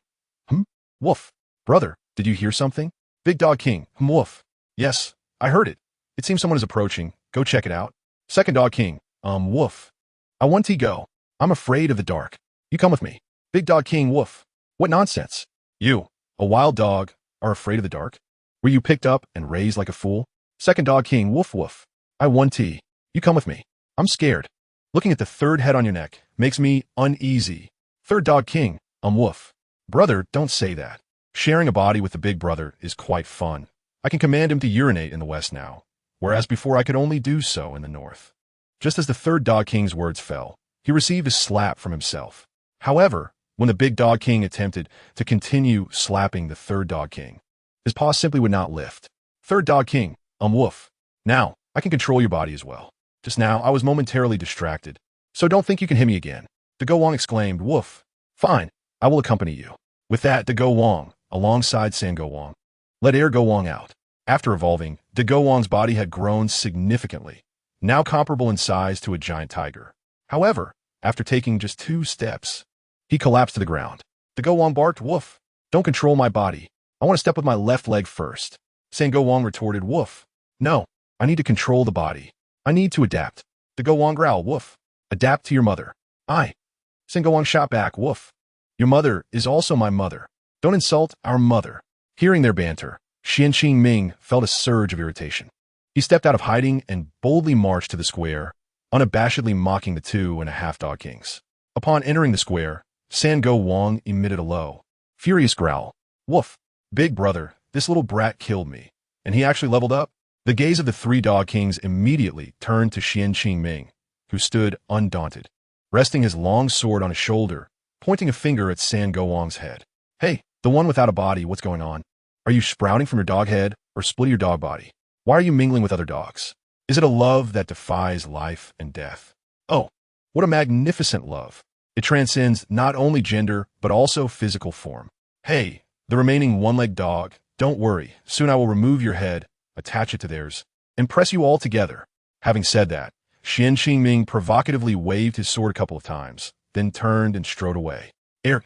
Woof. Brother, did you hear something? Big Dog King. Woof. Yes, I heard it. It seems someone is approaching. Go check it out. Second Dog King. Woof. I want to go. I'm afraid of the dark. You come with me. Big Dog King. Woof. What nonsense. You, a wild dog, are afraid of the dark? Were you picked up and raised like a fool? Second Dog King. Woof woof. I want tea. You come with me. I'm scared. Looking at the third head on your neck makes me uneasy. Third Dog King. Woof. Brother, don't say that. Sharing a body with the big brother is quite fun. I can command him to urinate in the west now, whereas before I could only do so in the north. Just as the third Dog King's words fell, he received a slap from himself. However, when the big Dog King attempted to continue slapping the third Dog King, his paw simply would not lift. Third Dog King. Woof. Now, I can control your body as well. Just now, I was momentarily distracted, so don't think you can hit me again. De Go Wong exclaimed. Woof. Fine, I will accompany you. With that, De Go Wong, alongside San Go Wong, let Air Go Wong out. After evolving, De Go Wong's body had grown significantly, now comparable in size to a giant tiger. However, after taking just 2 steps, he collapsed to the ground. De Go Wong barked. Woof. Don't control my body. I want to step with my left leg first. San Go Wong retorted. Woof. No, I need to control the body. I need to adapt. De Go Wong growled. Woof. Adapt to your mother. San Go Wong shot back. Woof. Your mother is also my mother. Don't insult our mother. Hearing their banter, Xian Qingming felt a surge of irritation. He stepped out of hiding and boldly marched to the square, unabashedly mocking the 2.5 dog kings. Upon entering the square, Sango Wang emitted a low, furious growl. Woof! Big brother, this little brat killed me. And he actually leveled up? The gaze of the 3 dog kings immediately turned to Xian Qingming, who stood undaunted, resting his long sword on his shoulder, pointing a finger at Sango Wang's head. Hey, the one without a body, what's going on? Are you sprouting from your dog head or splitting your dog body? Why are you mingling with other dogs? Is it a love that defies life and death? Oh, what a magnificent love. It transcends not only gender, but also physical form. Hey, the remaining one-legged dog, don't worry. Soon I will remove your head, attach it to theirs, and press you all together. Having said that, Xian Qingming provocatively waved his sword a couple of times, then turned and strode away.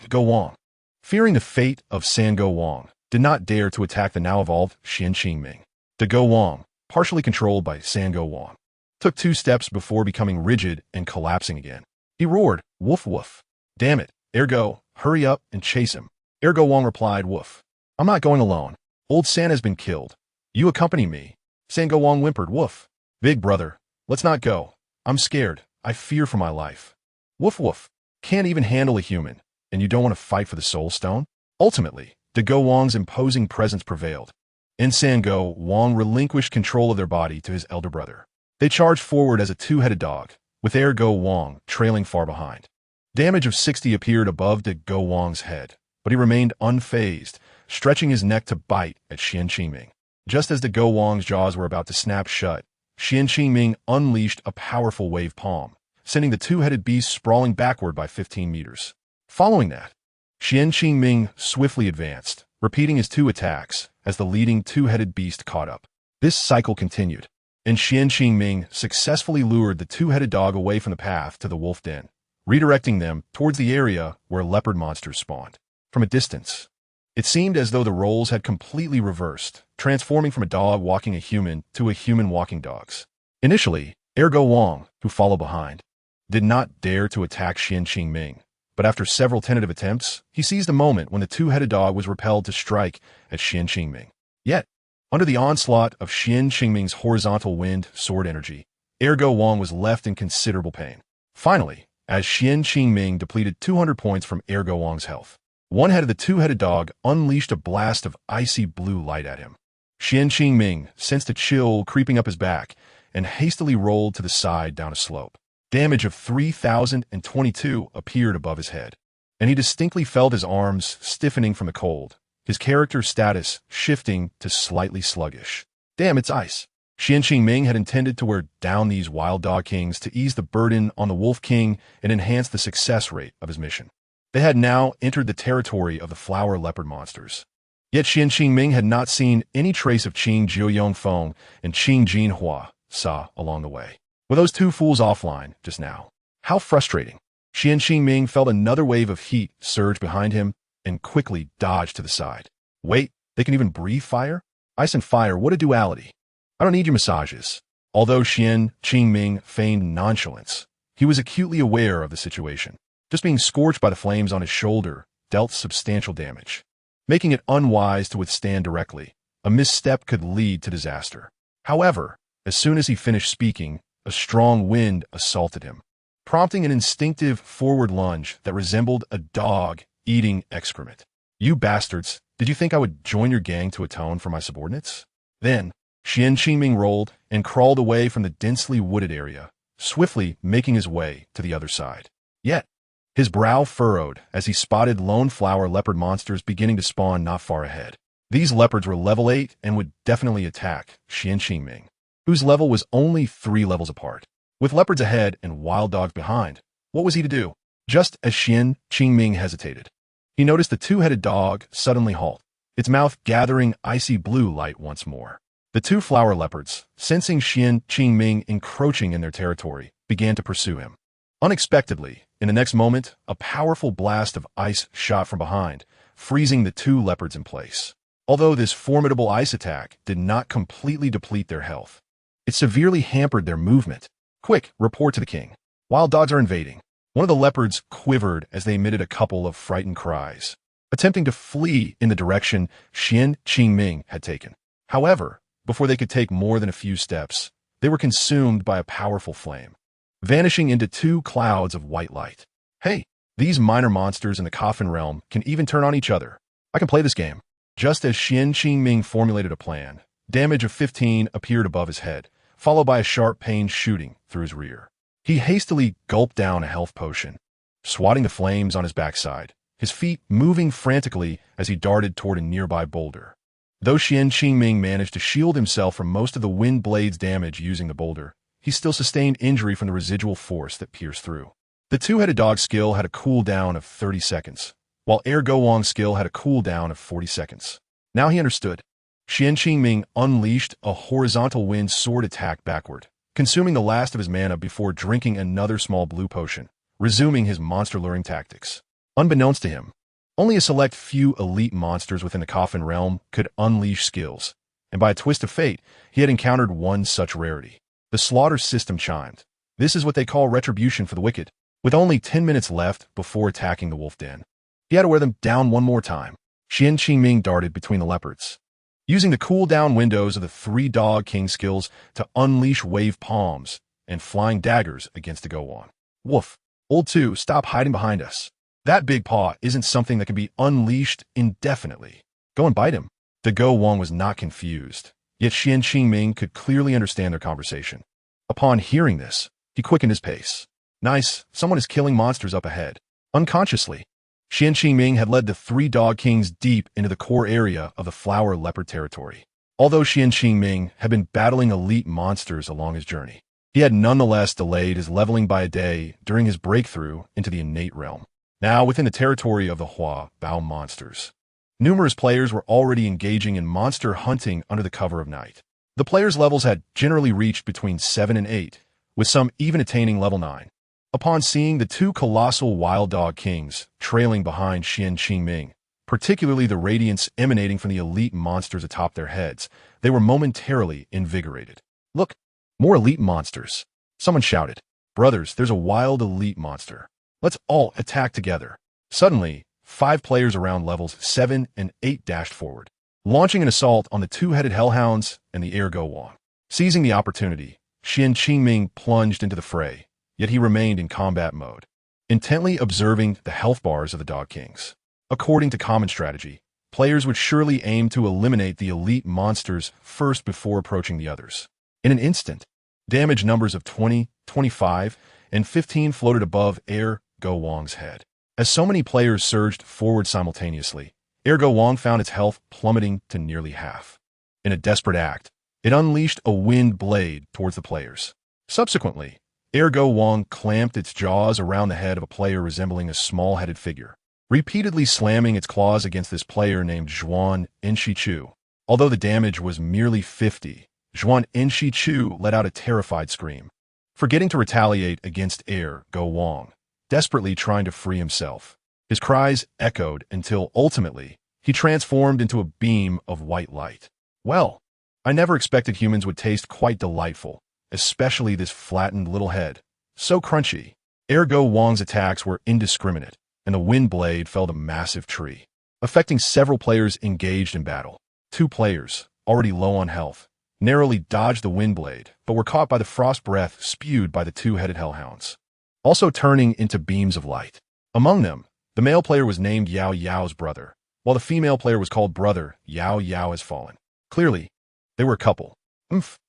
Go Wang, fearing the fate of Sango Wang, did not dare to attack the now-evolved Xian Qingming. Go Wang, partially controlled by Sango Wang, took 2 steps before becoming rigid and collapsing again. He roared, woof woof. Damn it, Go, hurry up and chase him. Go Wang replied, woof. I'm not going alone. Old San has been killed. You accompany me. Sango Wang whimpered, woof. Big brother, let's not go. I'm scared. I fear for my life. Woof woof. Can't even handle a human, and you don't want to fight for the soul stone? Ultimately, Go Wang's imposing presence prevailed, and Sango Wang relinquished control of their body to his elder brother. They charged forward as a 2-headed dog, with Go Wang trailing far behind. Damage of 60 appeared above Go Wang's head, but he remained unfazed, stretching his neck to bite at Xian Qingming. Just as Go Wang's jaws were about to snap shut, Xian Qingming unleashed a powerful wave palm, sending the 2-headed beast sprawling backward by 15 meters. Following that, Xian Qingming swiftly advanced, repeating his 2 attacks as the leading 2-headed beast caught up. This cycle continued, and Xian Qingming successfully lured the 2-headed dog away from the path to the wolf den, redirecting them towards the area where leopard monsters spawned. From a distance, it seemed as though the roles had completely reversed, transforming from a dog walking a human to a human walking dogs. Initially, Go Wang, who followed behind, did not dare to attack Xian Qingming, but after several tentative attempts, he seized a moment when the 2-headed dog was repelled to strike at Xian Qingming. Yet, under the onslaught of Xian Qingming's horizontal wind sword energy, Go Wang was left in considerable pain. Finally, as Xian Qingming depleted 200 points from Go Wang's health, one head of the 2-headed dog unleashed a blast of icy blue light at him. Xian Qingming sensed a chill creeping up his back and hastily rolled to the side down a slope. Damage of 3,022 appeared above his head, and he distinctly felt his arms stiffening from the cold, his character's status shifting to slightly sluggish. Damn, it's ice. Xian Qingming had intended to wear down these wild dog kings to ease the burden on the wolf king and enhance the success rate of his mission. They had now entered the territory of the flower leopard monsters. Yet Xian Qingming had not seen any trace of Qing Jiuyong Feng and Qing Jinhua Sa along the way. Were those 2 fools offline just now? How frustrating. Xian Qingming felt another wave of heat surge behind him and quickly dodged to the side. Wait, they can even breathe fire? Ice and fire, what a duality. I don't need your massages. Although Xian Qingming feigned nonchalance, he was acutely aware of the situation. Just being scorched by the flames on his shoulder dealt substantial damage, making it unwise to withstand directly. A misstep could lead to disaster. However, as soon as he finished speaking, a strong wind assaulted him, prompting an instinctive forward lunge that resembled a dog eating excrement. You bastards, did you think I would join your gang to atone for my subordinates? Then, Xian Qingming rolled and crawled away from the densely wooded area, swiftly making his way to the other side. Yet, his brow furrowed as he spotted lone flower leopard monsters beginning to spawn not far ahead. These leopards were level 8 and would definitely attack Xian Qingming, whose level was only 3 levels apart. With leopards ahead and wild dogs behind, what was he to do? Just as Xian Qingming hesitated, he noticed the 2-headed dog suddenly halt, its mouth gathering icy blue light once more. The 2 flower leopards, sensing Xian Qingming encroaching in their territory, began to pursue him. Unexpectedly, in the next moment, a powerful blast of ice shot from behind, freezing the 2 leopards in place. Although this formidable ice attack did not completely deplete their health, it severely hampered their movement. Quick, report to the king. Wild dogs are invading. One of the leopards quivered as they emitted a couple of frightened cries, attempting to flee in the direction Xian Qingming had taken. However, Before they could take more than a few steps, they were consumed by a powerful flame, vanishing into two clouds of white light. Hey, these minor monsters in the coffin realm can even turn on each other. I can play this game. Just as Qingming formulated a plan, damage of 15 appeared above his head, followed by a sharp pain shooting through his rear. He hastily gulped down a health potion, swatting the flames on his backside, his feet moving frantically as he darted toward a nearby boulder. Though Qingming managed to shield himself from most of the wind blade's damage using the boulder, he still sustained injury from the residual force that pierced through. The two-headed dog skill had a cooldown of 30 seconds, while Air Go-Wong's skill had a cooldown of 40 seconds. Now he understood. Qingming unleashed a horizontal wind sword attack backward, consuming the last of his mana before drinking another small blue potion, resuming his monster-luring tactics. Unbeknownst to him, only a select few elite monsters within the Coffin realm could unleash skills, and by a twist of fate, he had encountered one such rarity. The slaughter system chimed. This is what they call retribution for the wicked. With only 10 minutes left before attacking the wolf den, he had to wear them down one more time. Qingming darted between the leopards, using the cooldown windows of the three Dog King skills to unleash wave palms and flying daggers against the Go-Wong. Woof. Old 2, stop hiding behind us. That big paw isn't something that can be unleashed indefinitely. Go and bite him. The Go-Wong was not confused, yet Qingming could clearly understand their conversation. Upon hearing this, he quickened his pace. Nice, someone is killing monsters up ahead. Unconsciously, Qingming had led the three Dog Kings deep into the core area of the Flower Leopard territory. Although Qingming had been battling elite monsters along his journey, he had nonetheless delayed his leveling by a day during his breakthrough into the innate realm. Now, within the territory of the Hua Bao monsters, numerous players were already engaging in monster hunting under the cover of night. The players' levels had generally reached between 7 and 8, with some even attaining level 9. Upon seeing the two colossal wild dog kings trailing behind Qingming, particularly the radiance emanating from the elite monsters atop their heads, they were momentarily invigorated. Look, more elite monsters. Someone shouted. Brothers, there's a wild elite monster. Let's all attack together. Suddenly, 5 players around levels 7 and 8 dashed forward, launching an assault on the two-headed hellhounds and the Air Go-Wong. Seizing the opportunity, Qingming plunged into the fray, yet he remained in combat mode, intently observing the health bars of the Dog Kings. According to common strategy, players would surely aim to eliminate the elite monsters first before approaching the others. In an instant, damage numbers of 20, 25, and 15 floated above Air Go-Wong's head. As so many players surged forward simultaneously, Air Go-Wong found its health plummeting to nearly half. In a desperate act, it unleashed a wind blade towards the players. Subsequently, Air Go-Wong clamped its jaws around the head of a player resembling a small-headed figure, repeatedly slamming its claws against this player named Zhuan Enshi-Chu. Although the damage was merely 50, Zhuan Enshi-Chu let out a terrified scream, forgetting to retaliate against Air Go-Wong, desperately trying to free himself. His cries echoed until, ultimately, he transformed into a beam of white light. Well, I never expected humans would taste quite delightful, especially this flattened little head. So crunchy. Air Go-Wong's attacks were indiscriminate, and the wind blade felled a massive tree, affecting several players engaged in battle. 2 players, already low on health, narrowly dodged the wind blade, but were caught by the frost breath spewed by the two-headed hellhounds, also turning into beams of light. Among them, the male player was named Yao Yao's brother, while the female player was called Brother Yao Yao Has Fallen. Clearly, they were a couple.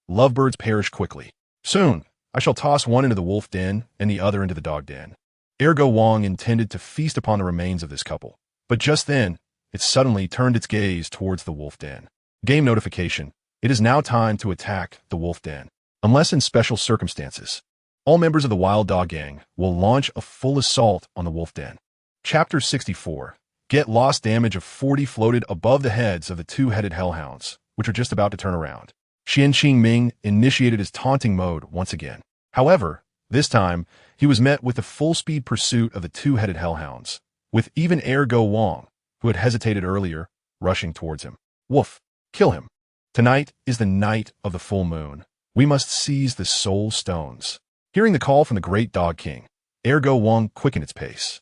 Lovebirds perish quickly. Soon, I shall toss one into the wolf den and the other into the dog den. Air Go-Wong intended to feast upon the remains of this couple, but just then, it suddenly turned its gaze towards the wolf den. Game notification. It is now time to attack the wolf den. Unless in special circumstances, all members of the Wild Dog Gang will launch a full assault on the wolf den. Chapter 64. Get lost damage of 40 floated above the heads of the two-headed hellhounds, which are just about to turn around. Qingming initiated his taunting mode once again. However, this time, he was met with the full-speed pursuit of the two-headed hellhounds, with even Air Go-Wong, who had hesitated earlier, rushing towards him. Woof! Kill him! Tonight is the night of the full moon. We must seize the soul stones. Hearing the call from the great Dog King, Air Go-Wong quickened its pace,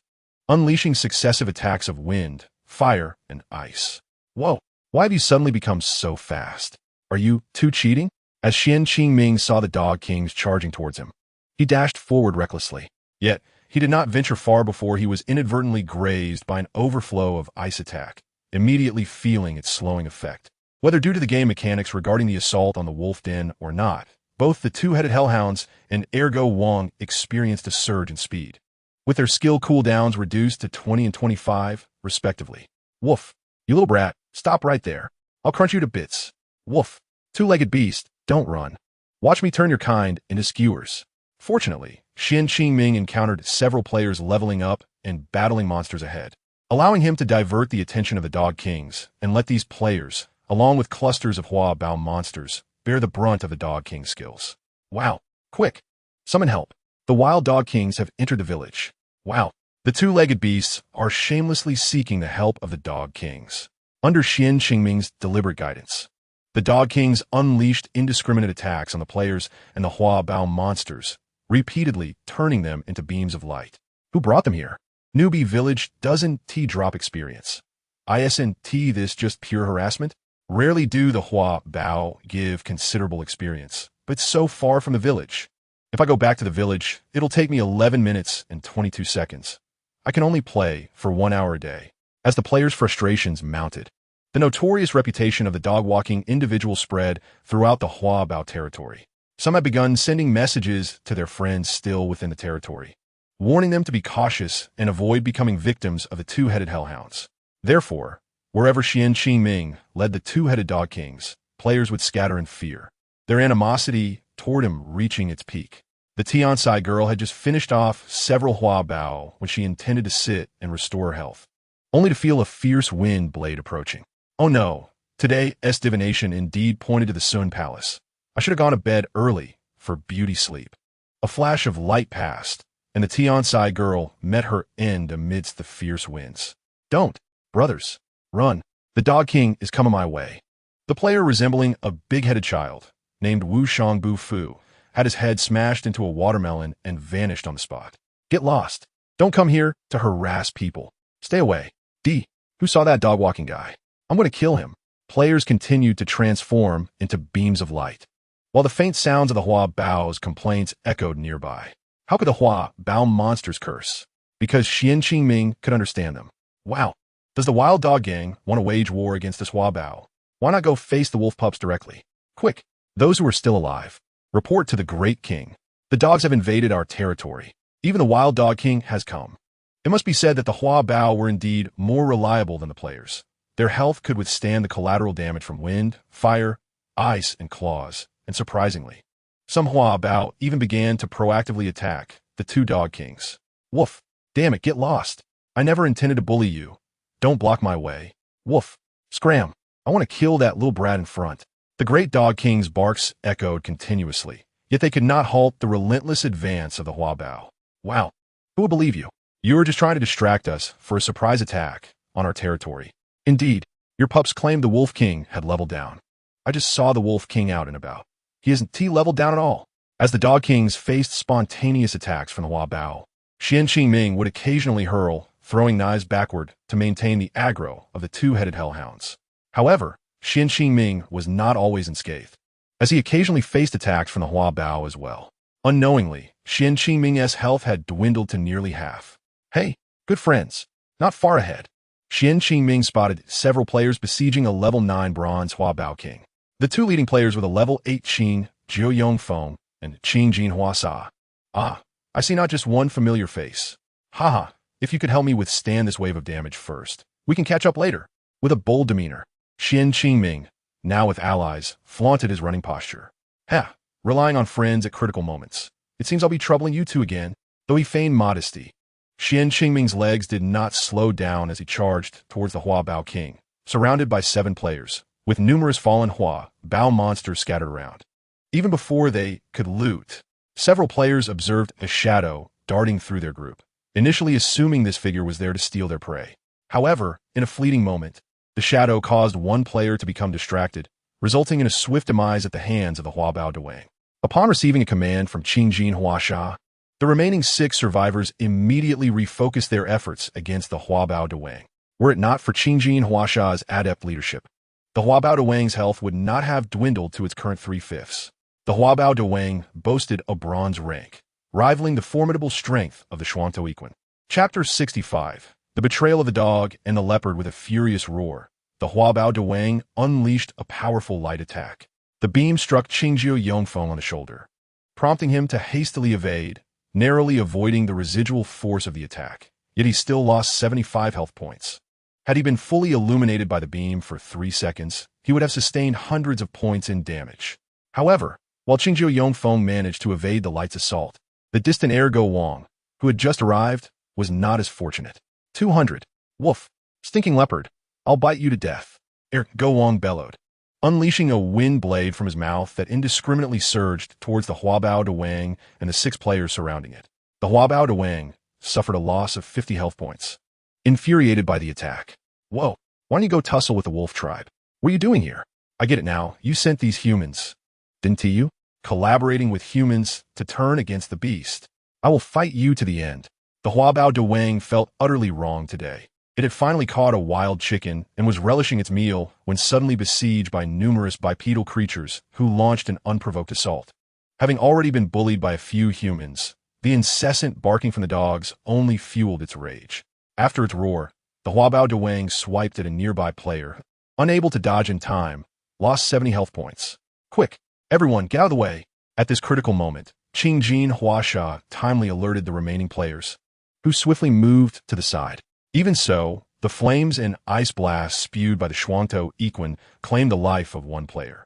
unleashing successive attacks of wind, fire, and ice. Whoa! Why have you suddenly become so fast? Are you two cheating? As Xian Qingming saw the Dog Kings charging towards him, he dashed forward recklessly. Yet, he did not venture far before he was inadvertently grazed by an overflow of ice attack, immediately feeling its slowing effect. Whether due to the game mechanics regarding the assault on the wolf den or not, both the two-headed hellhounds and Ergo Wong experienced a surge in speed, with their skill cooldowns reduced to 20 and 25, respectively. Woof. You little brat, stop right there. I'll crunch you to bits. Woof. Two-legged beast, don't run. Watch me turn your kind into skewers. Fortunately, Xian Qingming encountered several players leveling up and battling monsters ahead, allowing him to divert the attention of the Dog Kings and let these players, along with clusters of Hua Bao monsters, bear the brunt of the Dog King skills. Wow. Quick. Summon help. The wild Dog Kings have entered the village. Wow. The two-legged beasts are shamelessly seeking the help of the Dog Kings. Under Xian Qingming's deliberate guidance, the Dog Kings unleashed indiscriminate attacks on the players and the Hua Bao monsters, repeatedly turning them into beams of light. Who brought them here? Newbie Village doesn't T-drop experience. Isn't this just pure harassment? Rarely do the Hua Bao give considerable experience, but so far from the village. If I go back to the village, it'll take me 11 minutes and 22 seconds. I can only play for 1 hour a day. As the players' frustrations mounted, the notorious reputation of the dog-walking individual spread throughout the Hua Bao territory. Some had begun sending messages to their friends still within the territory, warning them to be cautious and avoid becoming victims of the two-headed hellhounds. Therefore, wherever Xian Qingming led the two-headed Dog Kings, players would scatter in fear, their animosity toward him reaching its peak. The Tiansai girl had just finished off several Hua Bao when she intended to sit and restore her health, only to feel a fierce wind blade approaching. Oh no, today's divination indeed pointed to the Sun Palace. I should have gone to bed early for beauty sleep. A flash of light passed, and the Tiansai girl met her end amidst the fierce winds. Don't, brothers, run. The Dog King is coming my way. The player, resembling a big-headed child, named Wu Shangbu Fu, had his head smashed into a watermelon and vanished on the spot. Get lost. Don't come here to harass people. Stay away. D. Who saw that dog-walking guy? I'm going to kill him. Players continued to transform into beams of light, while the faint sounds of the Hua Bao's complaints echoed nearby. How could the Hua Bao monsters curse? Because Xian Qingming could understand them. Wow. Does the Wild Dog Gang want to wage war against this Hua Bao? Why not go face the wolf pups directly? Quick. Those who are still alive, report to the Great King. The dogs have invaded our territory. Even the Wild Dog King has come. It must be said that the Hua Bao were indeed more reliable than the players. Their health could withstand the collateral damage from wind, fire, ice, and claws, and surprisingly, some Hua Bao even began to proactively attack the two Dog Kings. Woof. Damn it, get lost. I never intended to bully you. Don't block my way. Woof. Scram. I want to kill that little brat in front. The great Dog King's barks echoed continuously, yet they could not halt the relentless advance of the Hua Bao. Wow. Who would believe you? You were just trying to distract us for a surprise attack on our territory. Indeed, your pups claimed the Wolf King had leveled down. I just saw the Wolf King out and about. He isn't T-leveled down at all. As the Dog Kings faced spontaneous attacks from the Hua Bao, Xian Qingming would occasionally hurl, throwing knives backward to maintain the aggro of the two-headed hellhounds. However, Xian Qingming was not always unscathed, as he occasionally faced attacks from the Hua Bao as well. Unknowingly, Xian Qingming's health had dwindled to nearly half. Hey, good friends, not far ahead. Xian Qingming spotted several players besieging a level 9 bronze Hua Bao King. The two leading players were the level 8 Qing Jiu Yongfeng and Qing Jin Hua Sa. Ah, I see not just one familiar face. Haha, if you could help me withstand this wave of damage first, we can catch up later. With a bold demeanor, Xian Qingming, now with allies, flaunted his running posture. Ha, relying on friends at critical moments. It seems I'll be troubling you two again, though he feigned modesty. Xian Qingming's legs did not slow down as he charged towards the Hua Bao King, surrounded by 7 players, with numerous fallen Hua Bao monsters scattered around. Even before they could loot, several players observed a shadow darting through their group, initially assuming this figure was there to steal their prey. However, in a fleeting moment, the shadow caused one player to become distracted, resulting in a swift demise at the hands of the Hua Bao Duang. Upon receiving a command from Qingjin Huasha, the remaining 6 survivors immediately refocused their efforts against the Hua Bao Duang. Were it not for Qingjin Huasha's adept leadership, the Huabao de Wang's health would not have dwindled to its current 3/5. The Huabao de Wang boasted a bronze rank, rivaling the formidable strength of the Xuanto Equin. Chapter 65. The Betrayal of the Dog and the Leopard. With a furious roar, the Huabao de Wang unleashed a powerful light attack. The beam struck Qingjio Yongfeng on the shoulder, prompting him to hastily evade, narrowly avoiding the residual force of the attack. Yet he still lost 75 health points. Had he been fully illuminated by the beam for 3 seconds, he would have sustained hundreds of points in damage. However, while Qingjio Yongfeng managed to evade the light's assault, the distant Ergo Wang, who had just arrived, was not as fortunate. 200. Woof! Stinking leopard! I'll bite you to death! Ergo Wang bellowed, unleashing a wind blade from his mouth that indiscriminately surged towards the Huabao de Wang and the 6 players surrounding it. The Huabao de Wang suffered a loss of 50 health points, infuriated by the attack. Whoa, why don't you go tussle with the wolf tribe? What are you doing here? I get it now, you sent these humans, didn't you? Collaborating with humans to turn against the beast. I will fight you to the end. The Huabao de Wang felt utterly wrong today. It had finally caught a wild chicken and was relishing its meal when suddenly besieged by numerous bipedal creatures who launched an unprovoked assault. Having already been bullied by a few humans, the incessant barking from the dogs only fueled its rage. After its roar, the Huabao de Wang swiped at a nearby player, unable to dodge in time, lost 70 health points. Quick, everyone, get out of the way. At this critical moment, Qingjin Huasha timely alerted the remaining players, who swiftly moved to the side. Even so, the flames and ice blasts spewed by the Xuanto Equin claimed the life of one player.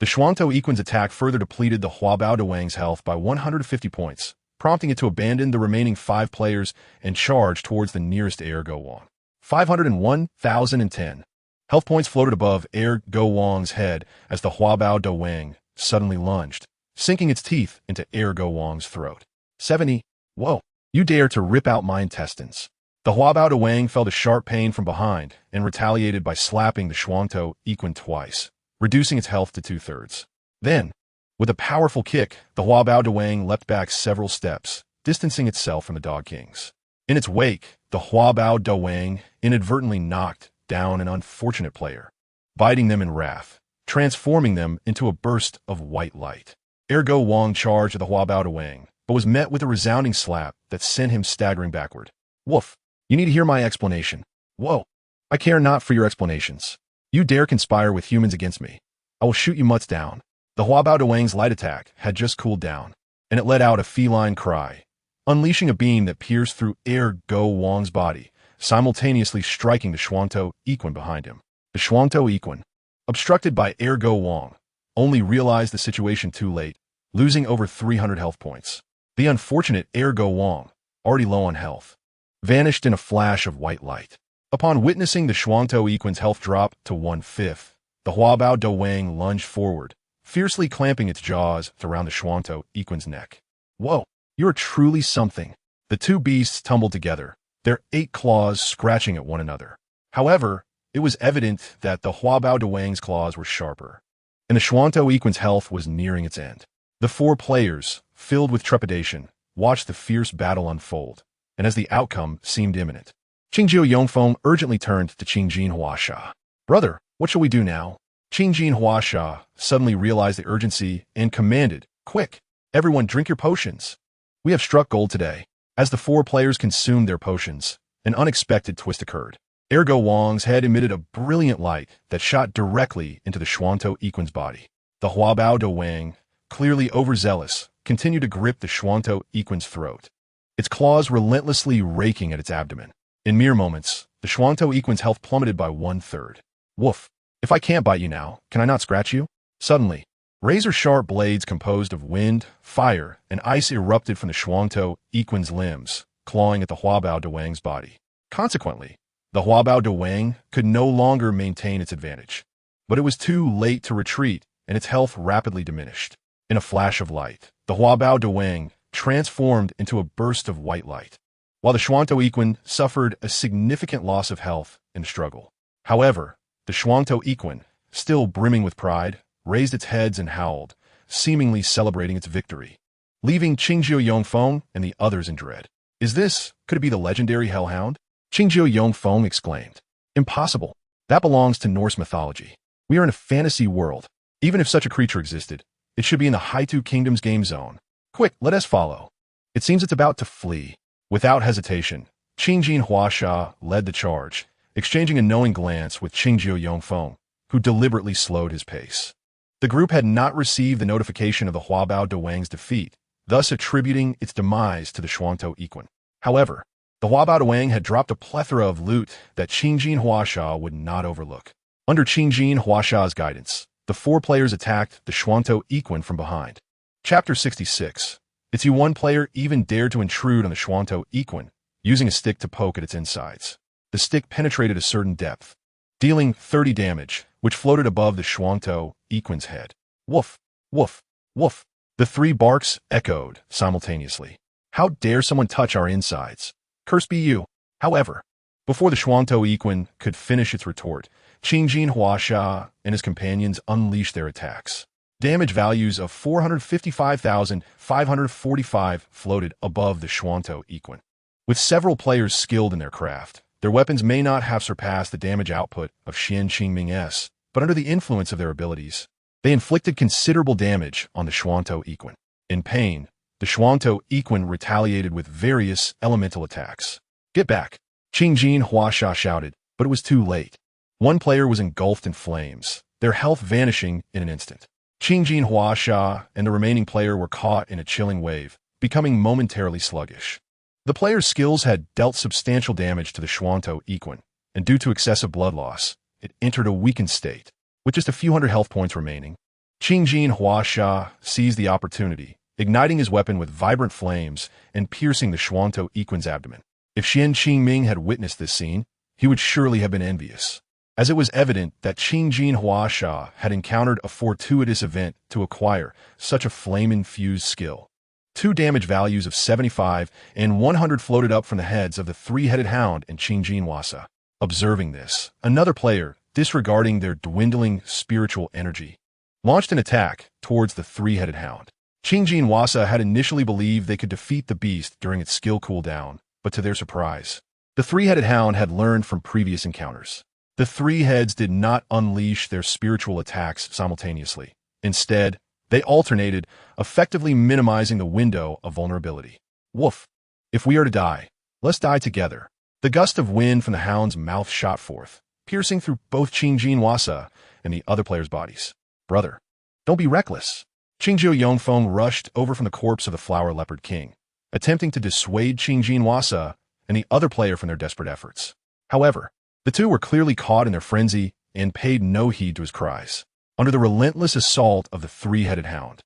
The Xuanto Equin's attack further depleted the Huabao de Wang's health by 150 points, prompting it to abandon the remaining 5 players and charge towards the nearest Ergo Wang. 501,010. Health points floated above Ergo Wang's head as the Huabao de Wang suddenly lunged, sinking its teeth into Ergo Wang's throat. 70. Whoa, you dare to rip out my intestines. The Huabao de Wang felt a sharp pain from behind and retaliated by slapping the Xuanto Equin twice, reducing its health to 2/3. Then, with a powerful kick, the Huabao de Wang leapt back several steps, distancing itself from the Dog Kings. In its wake, the Huabao de Wang inadvertently knocked down an unfortunate player, biting them in wrath, transforming them into a burst of white light. Ergo Wang charged at the Huabao de Wang, but was met with a resounding slap that sent him staggering backward. Woof! You need to hear my explanation. Whoa! I care not for your explanations. You dare conspire with humans against me. I will shoot you mutts down. The Huabao de Wang's light attack had just cooled down, and it let out a feline cry, unleashing a beam that pierced through Ergo Wang's body, simultaneously striking the Xuanto Equin behind him. The Xuanto Equin, obstructed by Ergo Wang, only realized the situation too late, losing over 300 health points. The unfortunate Ergo Wang, already low on health, vanished in a flash of white light. Upon witnessing the Xuanto Equin's health drop to 1/5, the Huabao de Wang lunged forward, fiercely clamping its jaws around the Xuanto Equin's neck. Whoa, you're truly something. The two beasts tumbled together, their 8 claws scratching at one another. However, it was evident that the Huabao de Wang's claws were sharper, and the Xuanto Equin's health was nearing its end. The 4 players, filled with trepidation, watched the fierce battle unfold, and as the outcome seemed imminent, Qingjio Yongfeng urgently turned to Qingjin Huasha. Brother, what shall we do now? Qingjin Huasha suddenly realized the urgency and commanded, Quick, everyone drink your potions. We have struck gold today. As the 4 players consumed their potions, an unexpected twist occurred. Ergo Wang's head emitted a brilliant light that shot directly into the Xuanto Equin's body. The Huabao de Wang, clearly overzealous, continued to grip the Xuanto Equin's throat, its claws relentlessly raking at its abdomen. In mere moments, the Xuanto Equin's health plummeted by 1/3. Woof! If I can't bite you now, can I not scratch you? Suddenly, razor-sharp blades composed of wind, fire, and ice erupted from the Xuanto Equin's limbs, clawing at the Huabao de Wang's body. Consequently, the Huabao de Wang could no longer maintain its advantage. But it was too late to retreat, and its health rapidly diminished. In a flash of light, the Huabao de Wang transformed into a burst of white light, while the Xuanto Equin suffered a significant loss of health in the struggle. However, the Xuanto Equin, still brimming with pride, raised its heads and howled, seemingly celebrating its victory, leaving Qingjio Yongfeng and the others in dread. Could it be the legendary Hellhound? Qingjio Yongfeng exclaimed. Impossible. That belongs to Norse mythology. We are in a fantasy world. Even if such a creature existed, it should be in the Haitu Kingdom's game zone. Quick, let us follow. It seems it's about to flee. Without hesitation, Qingjin Huasha led the charge, exchanging a knowing glance with Qingjiu Yongfeng, who deliberately slowed his pace. The group had not received the notification of the Huabao Dewang's defeat, thus attributing its demise to the Shuangtou Equin. However, the Huabao Dewang had dropped a plethora of loot that Qingjin Huasha would not overlook. Under Qingjin Huasha's guidance, the four players attacked the Shuangtou Equin from behind. Chapter 66. Its U1 player even dared to intrude on the Shuangtou Equin, using a stick to poke at its insides. The stick penetrated a certain depth, dealing 30 damage, which floated above the Shuangtou Equin's head. Woof, woof, woof. The three barks echoed simultaneously. How dare someone touch our insides? Curse be you. However, before the Shuangtou Equin could finish its retort, Qingjin Huasha and his companions unleashed their attacks. Damage values of 455,545 floated above the Shuangtou Equin. With several players skilled in their craft, their weapons may not have surpassed the damage output of Xian Qingming S, but under the influence of their abilities, they inflicted considerable damage on the Shuangtou Equin. In pain, the Shuangtou Equin retaliated with various elemental attacks. Get back! Qingjin Huasha shouted, but it was too late. One player was engulfed in flames, their health vanishing in an instant. Qingjin Huasha and the remaining player were caught in a chilling wave, becoming momentarily sluggish. The player's skills had dealt substantial damage to the Shuangtou Equin, and due to excessive blood loss, it entered a weakened state. With just a few hundred health points remaining, Qingjin Huasha seized the opportunity, igniting his weapon with vibrant flames and piercing the Shuangtou Equin's abdomen. If Xian Qingming had witnessed this scene, he would surely have been envious, as it was evident that Qingjin Huasha had encountered a fortuitous event to acquire such a flame-infused skill. Two damage values of 75 and 100 floated up from the heads of the three-headed hound and Qingjin Huasha. Observing this, another player, disregarding their dwindling spiritual energy, launched an attack towards the three-headed hound. Qingjin Huasha had initially believed they could defeat the beast during its skill cooldown, but to their surprise, the three-headed hound had learned from previous encounters. The three heads did not unleash their spiritual attacks simultaneously. Instead, they alternated, effectively minimizing the window of vulnerability. Woof! If we are to die, let's die together. The gust of wind from the hound's mouth shot forth, piercing through both Qingjin Huasha and the other players' bodies. Brother, don't be reckless. Qingjiu Yongfeng rushed over from the corpse of the Flower Leopard King, attempting to dissuade Qingjin Huasha and the other player from their desperate efforts. However, the two were clearly caught in their frenzy and paid no heed to his cries. Under the relentless assault of the three-headed hound,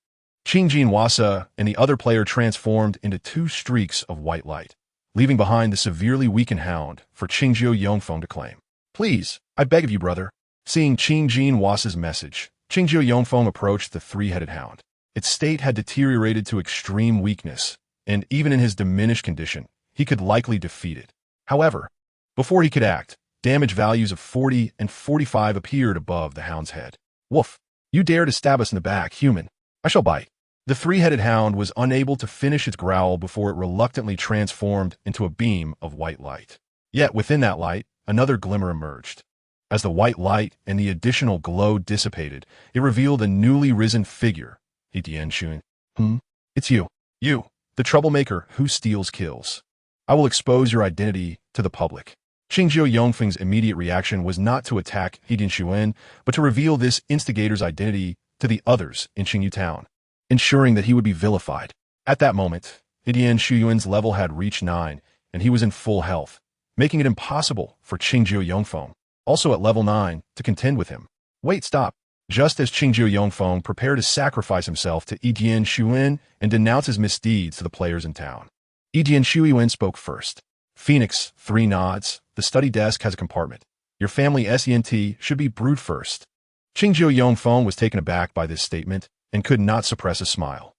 Qingjin Huasha and the other player transformed into two streaks of white light, leaving behind the severely weakened hound for Qingjiu Yongfeng to claim. Please, I beg of you, brother. Seeing Qingjin Huasha's message, Qingjiu Yongfeng approached the three-headed hound. Its state had deteriorated to extreme weakness, and even in his diminished condition, he could likely defeat it. However, before he could act, damage values of 40 and 45 appeared above the hound's head. Woof! You dare to stab us in the back, human. I shall bite. The three-headed hound was unable to finish its growl before it reluctantly transformed into a beam of white light. Yet within that light, another glimmer emerged. As the white light and the additional glow dissipated, it revealed a newly risen figure. Dian Xun. It's you. You, the troublemaker who steals kills. I will expose your identity to the public. Qingjiu Yongfeng's immediate reaction was not to attack Dian Xun, but to reveal this instigator's identity to the others in Qingyu Town, ensuring that he would be vilified. At that moment, Dian Xun's level had reached 9, and he was in full health, making it impossible for Qingjiu Yongfeng, also at level 9, to contend with him. Wait, stop. Just as Qingjiu Yongfeng prepared to sacrifice himself to Dian Xun and denounce his misdeeds to the players in town, Dian Xun spoke first. Phoenix, 3 nods. The study desk has a compartment. Your family SENT should be brewed first. Qingjiu Yongfeng was taken aback by this statement and could not suppress a smile.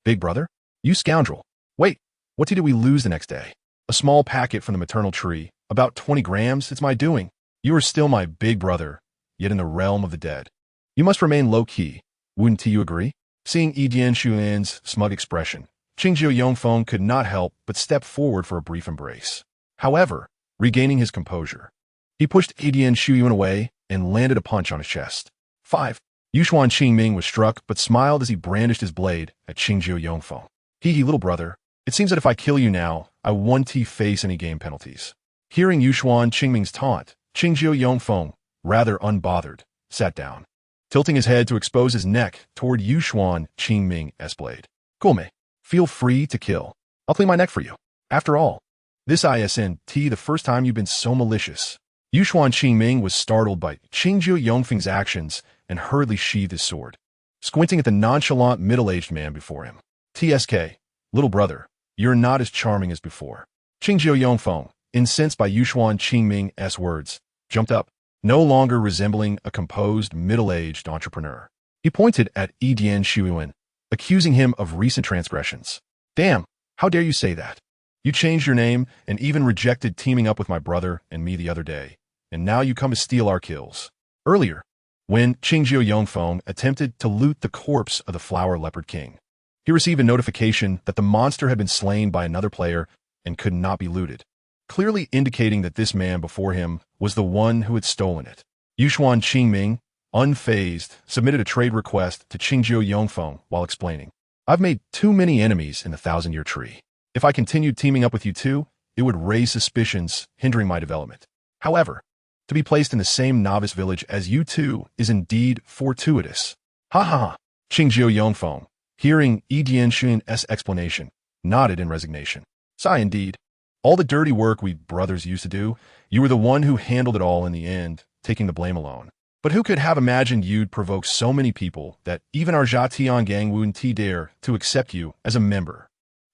Big brother? You scoundrel. Wait, what did we lose the next day? A small packet from the maternal tree. About 20 grams, it's my doing. You are still my big brother, yet in the realm of the dead. You must remain low-key. Wouldn't you agree? Seeing Dian Xun's smug expression, Qingjiu Yongfeng could not help but step forward for a brief embrace. However, regaining his composure, he pushed Dian Xun away and landed a punch on his chest. 5. Yuxuan Qingming was struck but smiled as he brandished his blade at Qingjiu Yongfeng. Hee little brother, it seems that if I kill you now, I won't face any game penalties. Hearing Yuxuan Qingming's taunt, Qingjiu Yongfeng, rather unbothered, sat down, tilting his head to expose his neck toward Yuxuan Qingming's blade. Cool me. Feel free to kill. I'll clean my neck for you. After all, this isn't the first time you've been so malicious. Yuxuan Qingming was startled by Qingjiu Yongfeng's actions and hurriedly sheathed his sword, squinting at the nonchalant middle-aged man before him. TSK, little brother, you're not as charming as before. Qingjiu Yongfeng, incensed by Yuxuan Qingming's words, jumped up, no longer resembling a composed, middle-aged entrepreneur. He pointed at Dian Shuiyuan, accusing him of recent transgressions. Damn, how dare you say that? You changed your name and even rejected teaming up with my brother and me the other day, and now you come to steal our kills. Earlier, when Qingjiu Yongfeng attempted to loot the corpse of the Flower Leopard King, he received a notification that the monster had been slain by another player and could not be looted, clearly indicating that this man before him was the one who had stolen it. Yuxuan Qingming, unfazed, submitted a trade request to Qingjiu Yongfeng while explaining, I've made too many enemies in the Thousand-Year Tree. If I continued teaming up with you two, it would raise suspicions, hindering my development. However, to be placed in the same novice village as you two is indeed fortuitous. Ha ha ha. Qingjiu Yongfeng, hearing Dian Shuiyuan's explanation, nodded in resignation. Sigh indeed. All the dirty work we brothers used to do, you were the one who handled it all in the end, taking the blame alone. But who could have imagined you'd provoke so many people that even our Zhatian gang wouldn't dare to accept you as a member?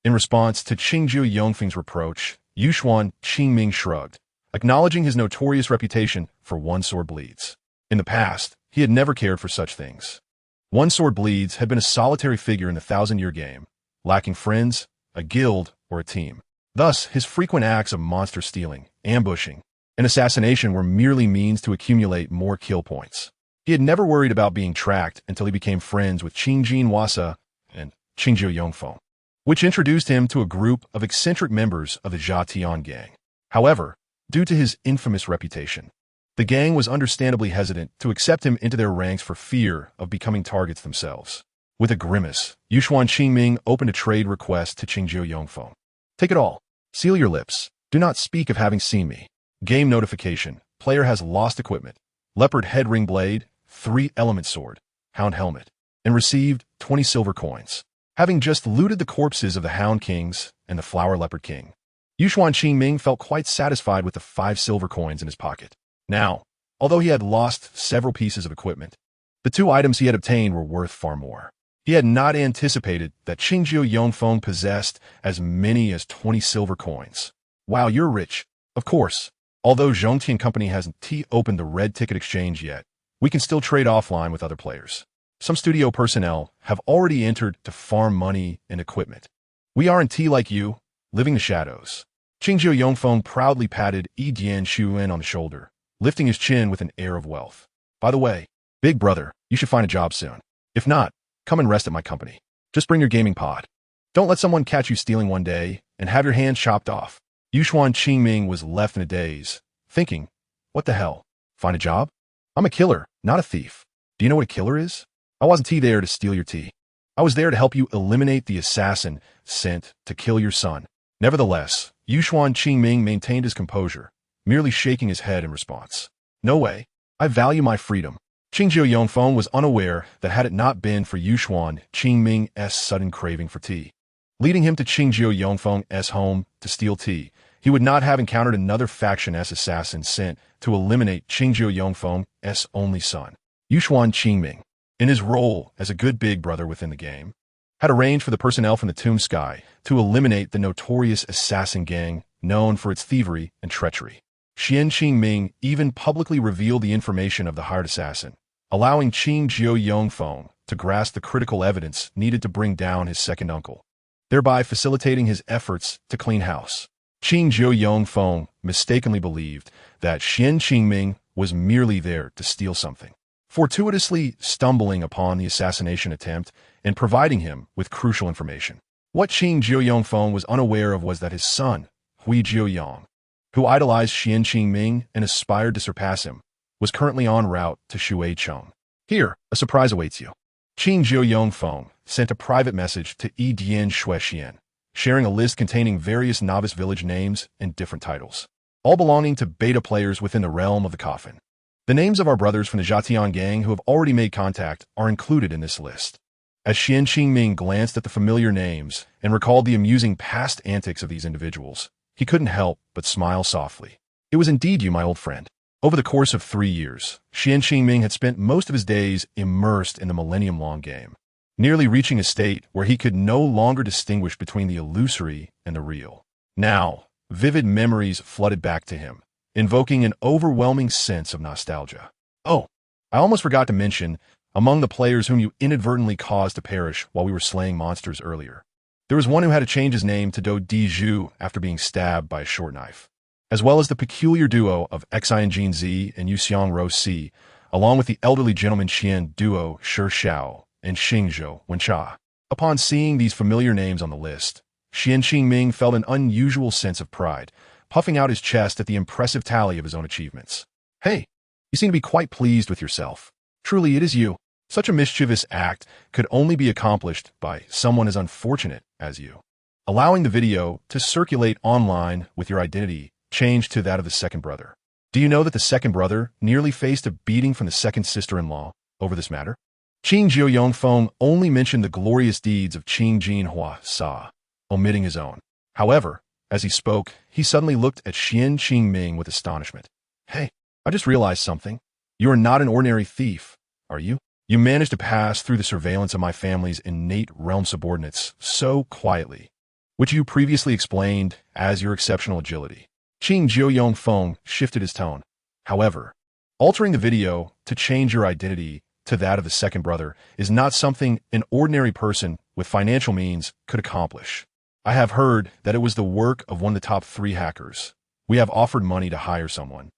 In response to Qingjiu Yongfeng's reproach, Yuxuan Qingming shrugged, acknowledging his notorious reputation for One Sword Bleeds. In the past, he had never cared for such things. One Sword Bleeds had been a solitary figure in the thousand-year game, lacking friends, a guild, or a team. Thus, his frequent acts of monster stealing, ambushing, and assassination were merely means to accumulate more kill points. He had never worried about being tracked until he became friends with Qingjin Wasa and Qingjiu Yongfeng, which introduced him to a group of eccentric members of the Zhatian gang. However, due to his infamous reputation, the gang was understandably hesitant to accept him into their ranks for fear of becoming targets themselves. With a grimace, Yuxuan Qingming opened a trade request to Qingjiu Yongfeng. Take it all. Seal your lips. Do not speak of having seen me. Game notification. Player has lost equipment. Leopard head ring blade, 3-element sword, hound helmet, and received 20 silver coins. Having just looted the corpses of the Hound Kings and the Flower Leopard King, Yuxuan Qingming felt quite satisfied with the 5 silver coins in his pocket. Now, although he had lost several pieces of equipment, the 2 items he had obtained were worth far more. He had not anticipated that Qingjiu Yongfeng possessed as many as 20 silver coins. Wow, you're rich. Of course, although Zhongtian Company hasn't opened the red ticket exchange yet, we can still trade offline with other players. Some studio personnel have already entered to farm money and equipment. We aren't like you, living the shadows. Qingjiu Yongfeng proudly patted Dian Shuiyuan on the shoulder, lifting his chin with an air of wealth. By the way, big brother, you should find a job soon. If not, come and rest at my company. Just bring your gaming pod. Don't let someone catch you stealing one day and have your hands chopped off. Yuxuan Qingming was left in a daze, thinking, what the hell? Find a job? I'm a killer, not a thief. Do you know what a killer is? I wasn't there to steal your tea. I was there to help you eliminate the assassin sent to kill your son. Nevertheless, Yuxuan Qingming maintained his composure, merely shaking his head in response. No way. I value my freedom. Qingjiu Yongfeng was unaware that had it not been for Yuxuan Qingming's sudden craving for tea, leading him to Qingjiu Yongfeng's home to steal tea, he would not have encountered another faction-s assassin sent to eliminate Qingjiu Yongfeng's only son. Yuxuan Qingming, in his role as a good big brother within the game, had arranged for the personnel from the Tomb Sky to eliminate the notorious assassin gang known for its thievery and treachery. Xian Qingming even publicly revealed the information of the hired assassin, allowing Qingjiu Yongfeng to grasp the critical evidence needed to bring down his second uncle, thereby facilitating his efforts to clean house. Qingjiu Yongfeng mistakenly believed that Xian Qingming was merely there to steal something, fortuitously stumbling upon the assassination attempt and providing him with crucial information. What Qingjiu Yongfeng was unaware of was that his son, Hui Jiuyang, who idolized Xian Qingming and aspired to surpass him, was currently en route to Shuicheng. Here, a surprise awaits you. Qing Jiu Yongfeng sent a private message to Yi Dian Shuexian, sharing a list containing various novice village names and different titles, all belonging to beta players within the realm of the coffin. The names of our brothers from the Zhatian gang who have already made contact are included in this list. As Xian Qingming glanced at the familiar names and recalled the amusing past antics of these individuals, he couldn't help but smile softly. It was indeed you, my old friend. Over the course of 3 years, Xian Qingming had spent most of his days immersed in the millennium-long game, nearly reaching a state where he could no longer distinguish between the illusory and the real. Now, vivid memories flooded back to him, invoking an overwhelming sense of nostalgia. Oh, I almost forgot to mention, among the players whom you inadvertently caused to perish while we were slaying monsters earlier, there was one who had to change his name to Do Di Zhu after being stabbed by a short knife, as well as the peculiar duo of Xian Jin Zi and Yuxiang Ro Si, along with the elderly gentleman Qian duo Shi Xiao and Xingzhou Wenxia. Upon seeing these familiar names on the list, Xian Qingming felt an unusual sense of pride, puffing out his chest at the impressive tally of his own achievements. Hey, you seem to be quite pleased with yourself. Truly, it is you. Such a mischievous act could only be accomplished by someone as unfortunate as you. Allowing the video to circulate online with your identity changed to that of the second brother. Do you know that the second brother nearly faced a beating from the second sister-in-law over this matter? Qing Jiu Yongfeng only mentioned the glorious deeds of Qing Jin Hua Sa, omitting his own. However, as he spoke, he suddenly looked at Xian Qingming with astonishment. Hey, I just realized something. You are not an ordinary thief, are you? You managed to pass through the surveillance of my family's innate realm subordinates so quietly, which you previously explained as your exceptional agility. Qing Jiu Yongfeng shifted his tone. However, altering the video to change your identity to that of the second brother is not something an ordinary person with financial means could accomplish. I have heard that it was the work of one of the top 3 hackers. We have offered money to hire someone,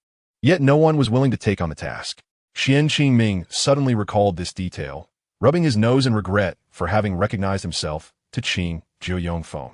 yet no one was willing to take on the task. Xian Qingming suddenly recalled this detail, rubbing his nose in regret for having recognized himself to Qing Jiu Yongfeng.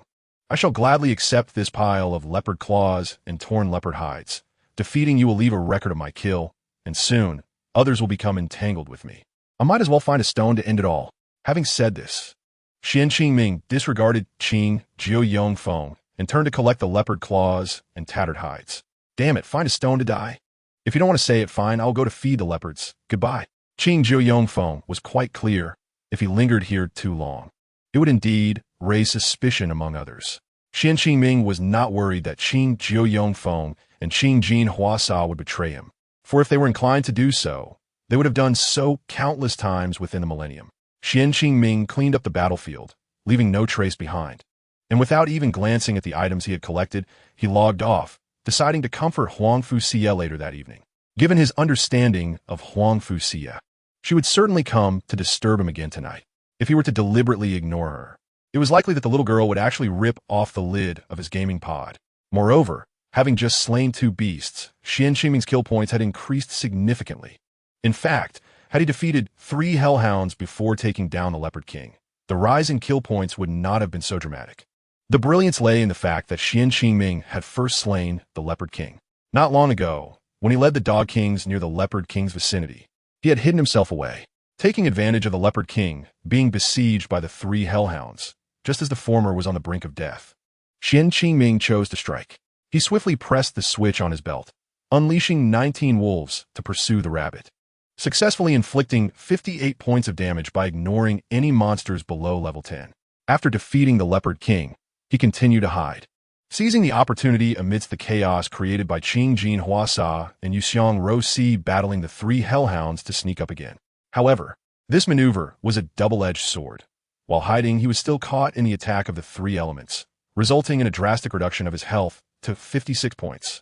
I shall gladly accept this pile of leopard claws and torn leopard hides. Defeating you will leave a record of my kill, and soon, others will become entangled with me. I might as well find a stone to end it all. Having said this, Xian Qingming disregarded Qing Jiu Yongfeng and turned to collect the leopard claws and tattered hides. Damn it, find a stone to die? If you don't want to say it, fine, I'll go to feed the leopards. Goodbye. Qing Jiu Yongfeng was quite clear. If he lingered here too long, it would indeed raise suspicion among others. Xian Qingming was not worried that Qing Jiu Yongfeng and Qing Jin Huasa would betray him, for if they were inclined to do so, they would have done so countless times within the millennium. Xian Qingming cleaned up the battlefield, leaving no trace behind, and without even glancing at the items he had collected, he logged off, deciding to comfort Huang Fuxia later that evening. Given his understanding of Huang Fuxia, she would certainly come to disturb him again tonight. If he were to deliberately ignore her, it was likely that the little girl would actually rip off the lid of his gaming pod. Moreover, having just slain 2 beasts, Xian Qingming's kill points had increased significantly. In fact, had he defeated 3 hellhounds before taking down the Leopard King, the rise in kill points would not have been so dramatic. The brilliance lay in the fact that Xian Qingming had first slain the Leopard King. Not long ago, when he led the Dog Kings near the Leopard King's vicinity, he had hidden himself away, taking advantage of the Leopard King being besieged by the 3 hellhounds, just as the former was on the brink of death. Xian Qingming chose to strike. He swiftly pressed the switch on his belt, unleashing 19 wolves to pursue the rabbit, successfully inflicting 58 points of damage by ignoring any monsters below level 10. After defeating the Leopard King, he continued to hide, seizing the opportunity amidst the chaos created by Qing Jin Huasa and Yuxiang Ro Si battling the 3 hellhounds to sneak up again. However, this maneuver was a double-edged sword. While hiding, he was still caught in the attack of the 3 elements, resulting in a drastic reduction of his health to 56 points.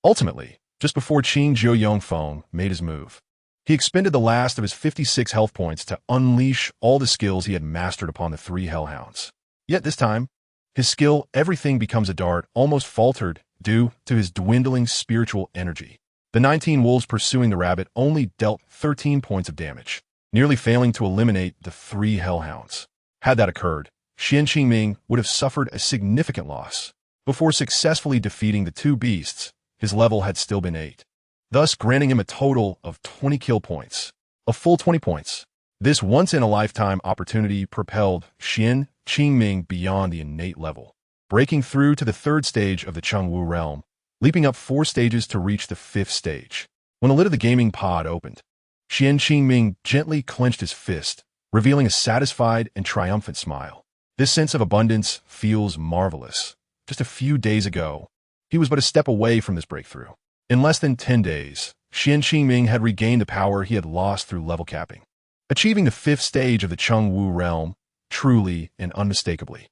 Ultimately, just before Qing Jiu Yongfeng made his move, he expended the last of his 56 health points to unleash all the skills he had mastered upon the 3 hellhounds. Yet this time, his skill, everything becomes a dart, almost faltered due to his dwindling spiritual energy. The 19 wolves pursuing the rabbit only dealt 13 points of damage, nearly failing to eliminate the 3 hellhounds. Had that occurred, Xian Qingming would have suffered a significant loss. Before successfully defeating the 2 beasts, his level had still been 8. thus granting him a total of 20 kill points. A full 20 points. This once-in-a-lifetime opportunity propelled Qian Qingming beyond the innate level, breaking through to the third stage of the Chengwu realm, leaping up 4 stages to reach the 5th stage. When the lid of the gaming pod opened, Qian Qingming gently clenched his fist, revealing a satisfied and triumphant smile. This sense of abundance feels marvelous. Just a few days ago, he was but a step away from this breakthrough. In less than 10 days, Qian Qingming had regained the power he had lost through level capping, achieving the 5th stage of the Chengwu realm, truly and unmistakably.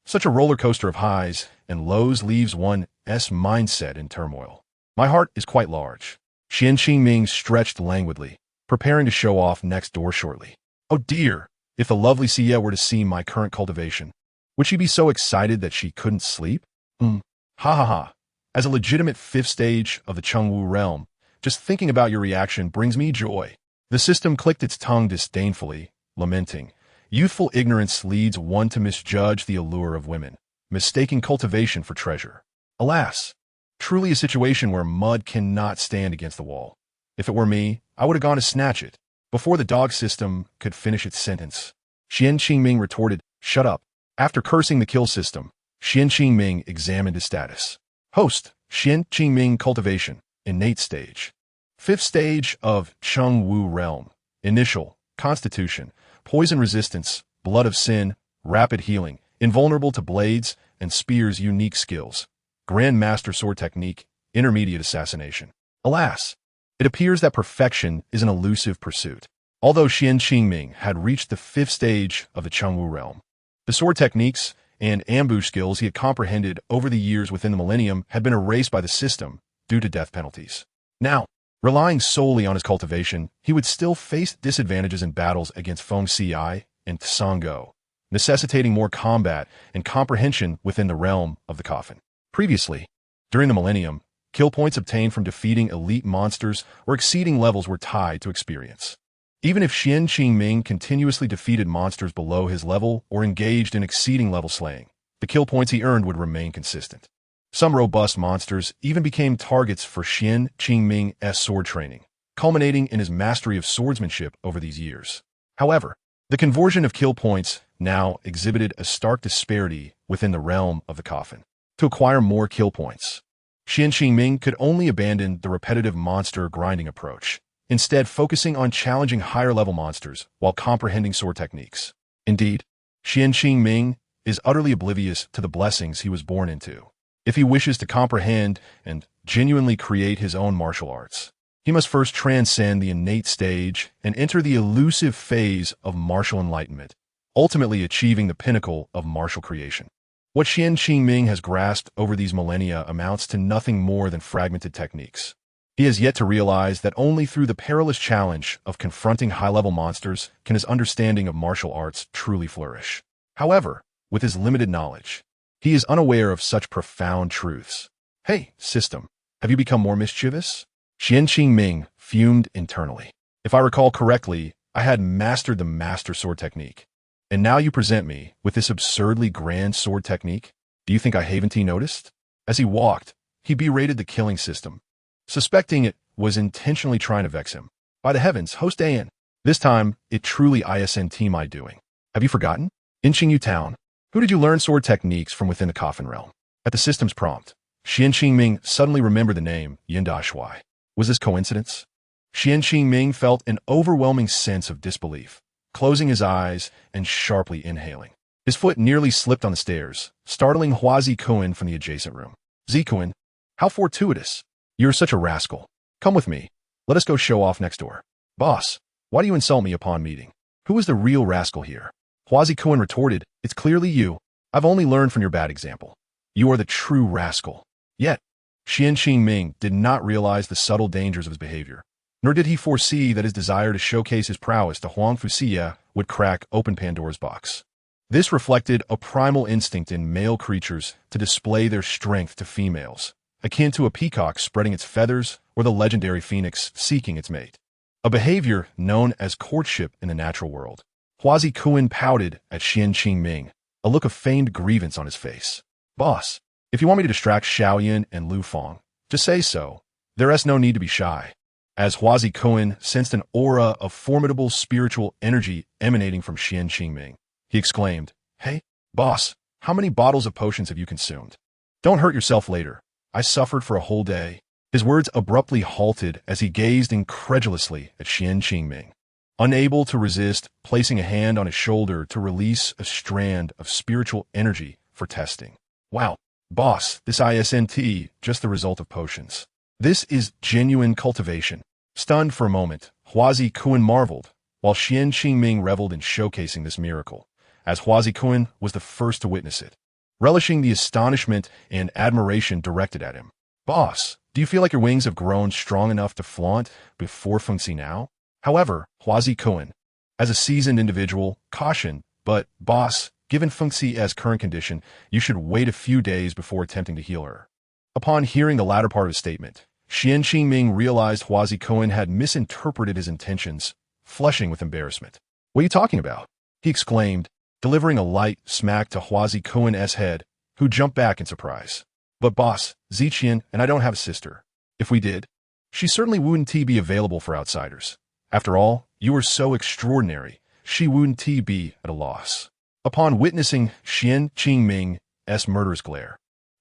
Such a roller coaster of highs and lows leaves one's mindset in turmoil. My heart is quite large. Qian Qingming stretched languidly, preparing to show off next door shortly. Oh dear, if the lovely Xia were to see my current cultivation, would she be so excited that she couldn't sleep? Ha ha ha. As a legitimate 5th stage of the Chengwu realm, just thinking about your reaction brings me joy. The system clicked its tongue disdainfully, lamenting. Youthful ignorance leads one to misjudge the allure of women, mistaking cultivation for treasure. Alas, truly a situation where mud cannot stand against the wall. If it were me, I would have gone to snatch it, before the dog system could finish its sentence. Qian Qingming retorted, shut up. After cursing the kill system, Qian Qingming examined his status. Host, Qian Qingming cultivation, innate stage. 5th stage of Chengwu realm. Initial, constitution, poison resistance, blood of sin, rapid healing, invulnerable to blades and spears. Unique skills. Grand Master sword technique, intermediate assassination. Alas, it appears that perfection is an elusive pursuit. Although Qian Qingming had reached the 5th stage of the Chengwu realm, the sword techniques and ambush skills he had comprehended over the years within the millennium had been erased by the system due to death penalties. Now, relying solely on his cultivation, he would still face disadvantages in battles against Feng Xi and Tsanggo, necessitating more combat and comprehension within the realm of the coffin. Previously, during the millennium, kill points obtained from defeating elite monsters or exceeding levels were tied to experience. Even if Qian Qingming continuously defeated monsters below his level or engaged in exceeding level slaying, the kill points he earned would remain consistent. Some robust monsters even became targets for Qian Qingming's sword training, culminating in his mastery of swordsmanship over these years. However, the conversion of kill points now exhibited a stark disparity within the realm of the coffin. To acquire more kill points, Qian Qingming could only abandon the repetitive monster grinding approach, instead focusing on challenging higher-level monsters while comprehending sword techniques. Indeed, Qian Qingming is utterly oblivious to the blessings he was born into. If he wishes to comprehend and genuinely create his own martial arts, he must first transcend the innate stage and enter the elusive phase of martial enlightenment, ultimately achieving the pinnacle of martial creation. What Qian Qingming has grasped over these millennia amounts to nothing more than fragmented techniques. He has yet to realize that only through the perilous challenge of confronting high-level monsters can his understanding of martial arts truly flourish. However, with his limited knowledge, he is unaware of such profound truths. Hey, system, have you become more mischievous? Qian Qingming fumed internally. If I recall correctly, I had mastered the master sword technique. And now you present me with this absurdly grand sword technique? Do you think I haven't noticed? As he walked, he berated the killing system, suspecting it was intentionally trying to vex him. By the heavens, host An, this time it truly isn't my doing. Have you forgotten? In Qingyu Town, who did you learn sword techniques from within the coffin realm? At the system's prompt, Qian Qingming suddenly remembered the name Yinda Shuai. Was this coincidence? Qian Qingming felt an overwhelming sense of disbelief, closing his eyes and sharply inhaling. His foot nearly slipped on the stairs, startling Hua Zikuan from the adjacent room. Zikuan, how fortuitous. You're such a rascal. Come with me. Let us go show off next door. Boss, why do you insult me upon meeting? Who is the real rascal here? Hua Zikuan retorted, it's clearly you. I've only learned from your bad example. You are the true rascal. Yet, Qian Qingming did not realize the subtle dangers of his behavior, nor did he foresee that his desire to showcase his prowess to Huang Fuxia would crack open Pandora's box. This reflected a primal instinct in male creatures to display their strength to females, akin to a peacock spreading its feathers or the legendary phoenix seeking its mate. A behavior known as courtship in the natural world. Hua Zikuan pouted at Qian Qingming, a look of feigned grievance on his face. Boss, if you want me to distract Xiaoyan and Lu Feng, just say so. There's no need to be shy. As Huazi Kuan sensed an aura of formidable spiritual energy emanating from Xian Qingming, he exclaimed, "Hey, boss, how many bottles of potions have you consumed? Don't hurt yourself later. I suffered for a whole day." His words abruptly halted as he gazed incredulously at Xian Qingming, unable to resist placing a hand on his shoulder to release a strand of spiritual energy for testing. "Wow, boss, this isn't just the result of potions. This is genuine cultivation." Stunned for a moment, Huazi Kuan marveled, while Xian Qingming reveled in showcasing this miracle, as Huazi Kuan was the first to witness it, relishing the astonishment and admiration directed at him. "Boss, do you feel like your wings have grown strong enough to flaunt before Fengxi now?" However, Huazi Kuan, as a seasoned individual, cautioned, "But, boss, given Fengxi's current condition, you should wait a few days before attempting to heal her." Upon hearing the latter part of his statement, Xian Qingming realized Huazi Kuan had misinterpreted his intentions, flushing with embarrassment. "What are you talking about?" he exclaimed, delivering a light smack to Huazi Kuan's head, who jumped back in surprise. "But boss, Ziqian and I don't have a sister. If we did, she certainly wouldn't be available for outsiders. After all, you are so extraordinary, she wouldn't be at a loss." Upon witnessing Xian Qingming's murderous glare,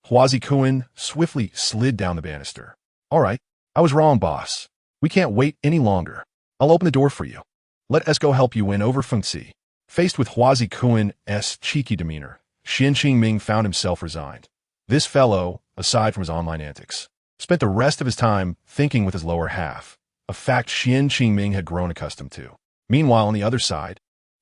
Huazi Kuan swiftly slid down the banister. "All right, I was wrong, boss. We can't wait any longer. I'll open the door for you. Let us go help you win over Fengxi." Faced with Huazi Kuan's cheeky demeanor, Xian Qingming found himself resigned. This fellow, aside from his online antics, spent the rest of his time thinking with his lower half, a fact Xian Qingming had grown accustomed to. Meanwhile, on the other side,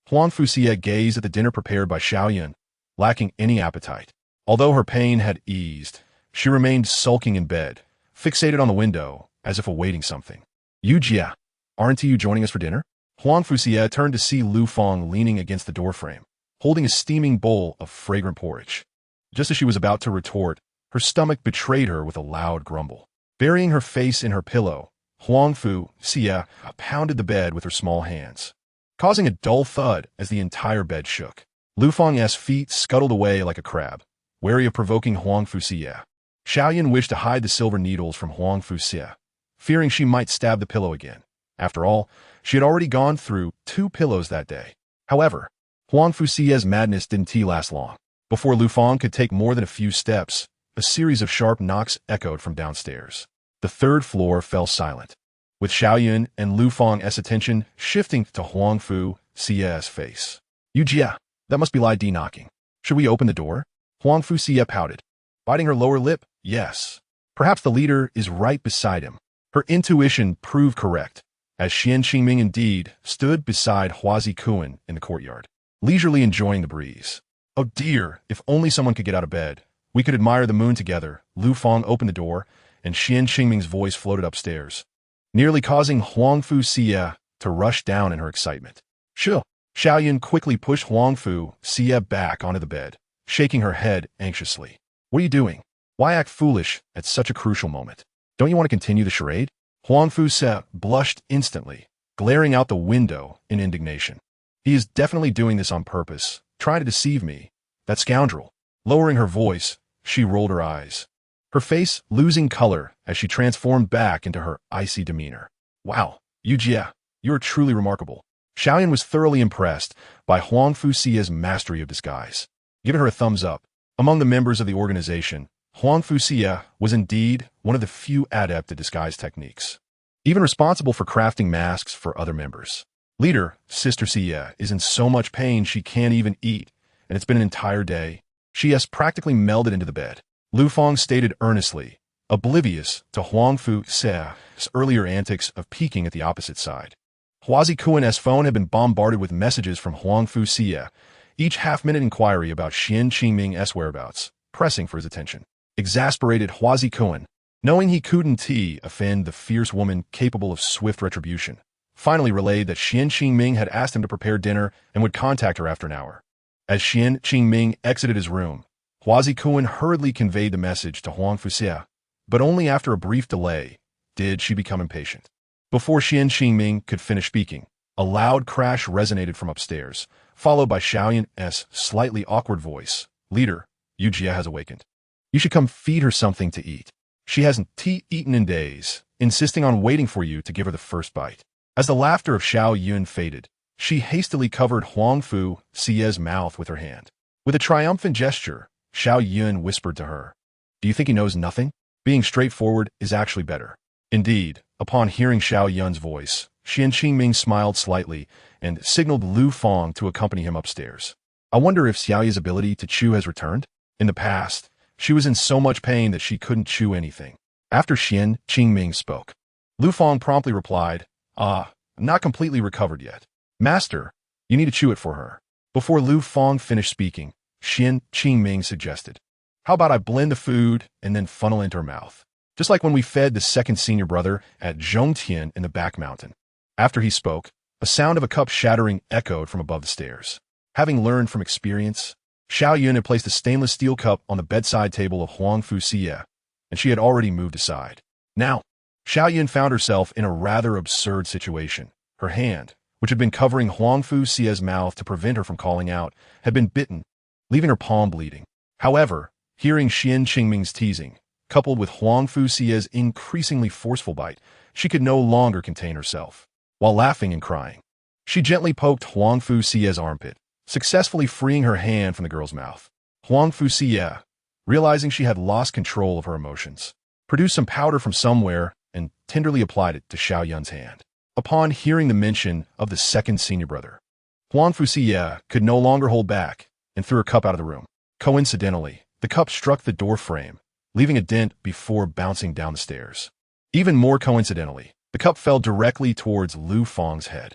Huang Fuxie gazed at the dinner prepared by Xiaoyan, lacking any appetite. Although her pain had eased, she remained sulking in bed, fixated on the window, as if awaiting something. "Yu Jia, aren't you joining us for dinner?" Huang Fuxie turned to see Lu Fang leaning against the doorframe, holding a steaming bowl of fragrant porridge. Just as she was about to retort, her stomach betrayed her with a loud grumble. Burying her face in her pillow, Huang Fuxie pounded the bed with her small hands, causing a dull thud as the entire bed shook. Lu Fang's feet scuttled away like a crab, wary of provoking Huang Fuxie. Xiaoyan wished to hide the silver needles from Huang Fuxie, fearing she might stab the pillow again. After all, she had already gone through 2 pillows that day. However, Huang Fuxie's madness didn't last long. Before Lu Fang could take more than a few steps, a series of sharp knocks echoed from downstairs. The 3rd floor fell silent, with Xiaoyan and Lu Fang's attention shifting to Huang Fuxie's face. "Yu Jia, that must be Lai Di knocking. Should we open the door?" Huang Fuxie pouted, biting her lower lip. Yes. Perhaps the leader is right beside him. Her intuition proved correct, as Xian Qingming indeed stood beside Huazi Kuan in the courtyard, leisurely enjoying the breeze. "Oh dear, if only someone could get out of bed. We could admire the moon together." Lu Fang opened the door, and Xian Qingming's voice floated upstairs, nearly causing Huang Fuxie to rush down in her excitement. "Sure." Xiaoyan quickly pushed Huang Fuxie back onto the bed, shaking her head anxiously. "What are you doing? Why act foolish at such a crucial moment? Don't you want to continue the charade?" Huang Fuxie blushed instantly, glaring out the window in indignation. "He is definitely doing this on purpose, trying to deceive me. That scoundrel." Lowering her voice, she rolled her eyes, her face losing color as she transformed back into her icy demeanor. "Wow, Yu Jia, you are truly remarkable." Xiaoyan was thoroughly impressed by Huang Fuxie's mastery of disguise, giving her a thumbs up. Among the members of the organization, Huang Fuxie was indeed one of the few adept at disguise techniques, even responsible for crafting masks for other members. "Leader, Sister Xie is in so much pain she can't even eat, and it's been an entire day. She has practically melded into the bed," Lu Fang stated earnestly, oblivious to Huang Fuxie's earlier antics of peeking at the opposite side. Huazi Kuan's phone had been bombarded with messages from Huang Fuxie, each half-minute inquiry about Xian Qingming's whereabouts, pressing for his attention. Exasperated Huazi Kuan, knowing he couldn't offend the fierce woman capable of swift retribution, finally relayed that Xian Qingming had asked him to prepare dinner and would contact her after an hour. As Xian Qingming exited his room, Huazi Kuan hurriedly conveyed the message to Huang Fuxie, but only after a brief delay did she become impatient. Before Xian Qingming could finish speaking, a loud crash resonated from upstairs, followed by Xiaoyan's slightly awkward voice. "Leader, Yu Jia has awakened. You should come feed her something to eat." She hasn't eaten in days, insisting on waiting for you to give her the first bite. As the laughter of Xiao Yun faded, she hastily covered Huang Fu Xie's mouth with her hand. With a triumphant gesture, Xiao Yun whispered to her, "Do you think he knows nothing? Being straightforward is actually better." Indeed, upon hearing Xiao Yun's voice, Xian Qingming smiled slightly and signaled Lu Fong to accompany him upstairs. I wonder if Xiaoya's ability to chew has returned? In the past, she was in so much pain that she couldn't chew anything. After Xian Qingming spoke, Lu Fong promptly replied, not completely recovered yet. Master, you need to chew it for her. Before Lu Fong finished speaking, Xian Qingming suggested, how about I blend the food and then funnel into her mouth? Just like when we fed the second senior brother at Zhongtian in the back mountain. After he spoke, a sound of a cup shattering echoed from above the stairs. Having learned from experience, Xiao Yun had placed a stainless steel cup on the bedside table of Huang Fu Xie, and she had already moved aside. Now, Xiao Yun found herself in a rather absurd situation. Her hand, which had been covering Huang Fu Xie's mouth to prevent her from calling out, had been bitten, leaving her palm bleeding. However, hearing Xian Qingming's teasing, coupled with Huang Fu Xie's increasingly forceful bite, she could no longer contain herself. While laughing and crying, she gently poked Huang Fu Xie's armpit, successfully freeing her hand from the girl's mouth. Huang Fu Xie, realizing she had lost control of her emotions, produced some powder from somewhere and tenderly applied it to Xiao Yun's hand. Upon hearing the mention of the second senior brother, Huang Fu Xie could no longer hold back and threw her cup out of the room. Coincidentally, the cup struck the door frame, leaving a dent before bouncing down the stairs. Even more coincidentally, the cup fell directly towards Lu Fong's head.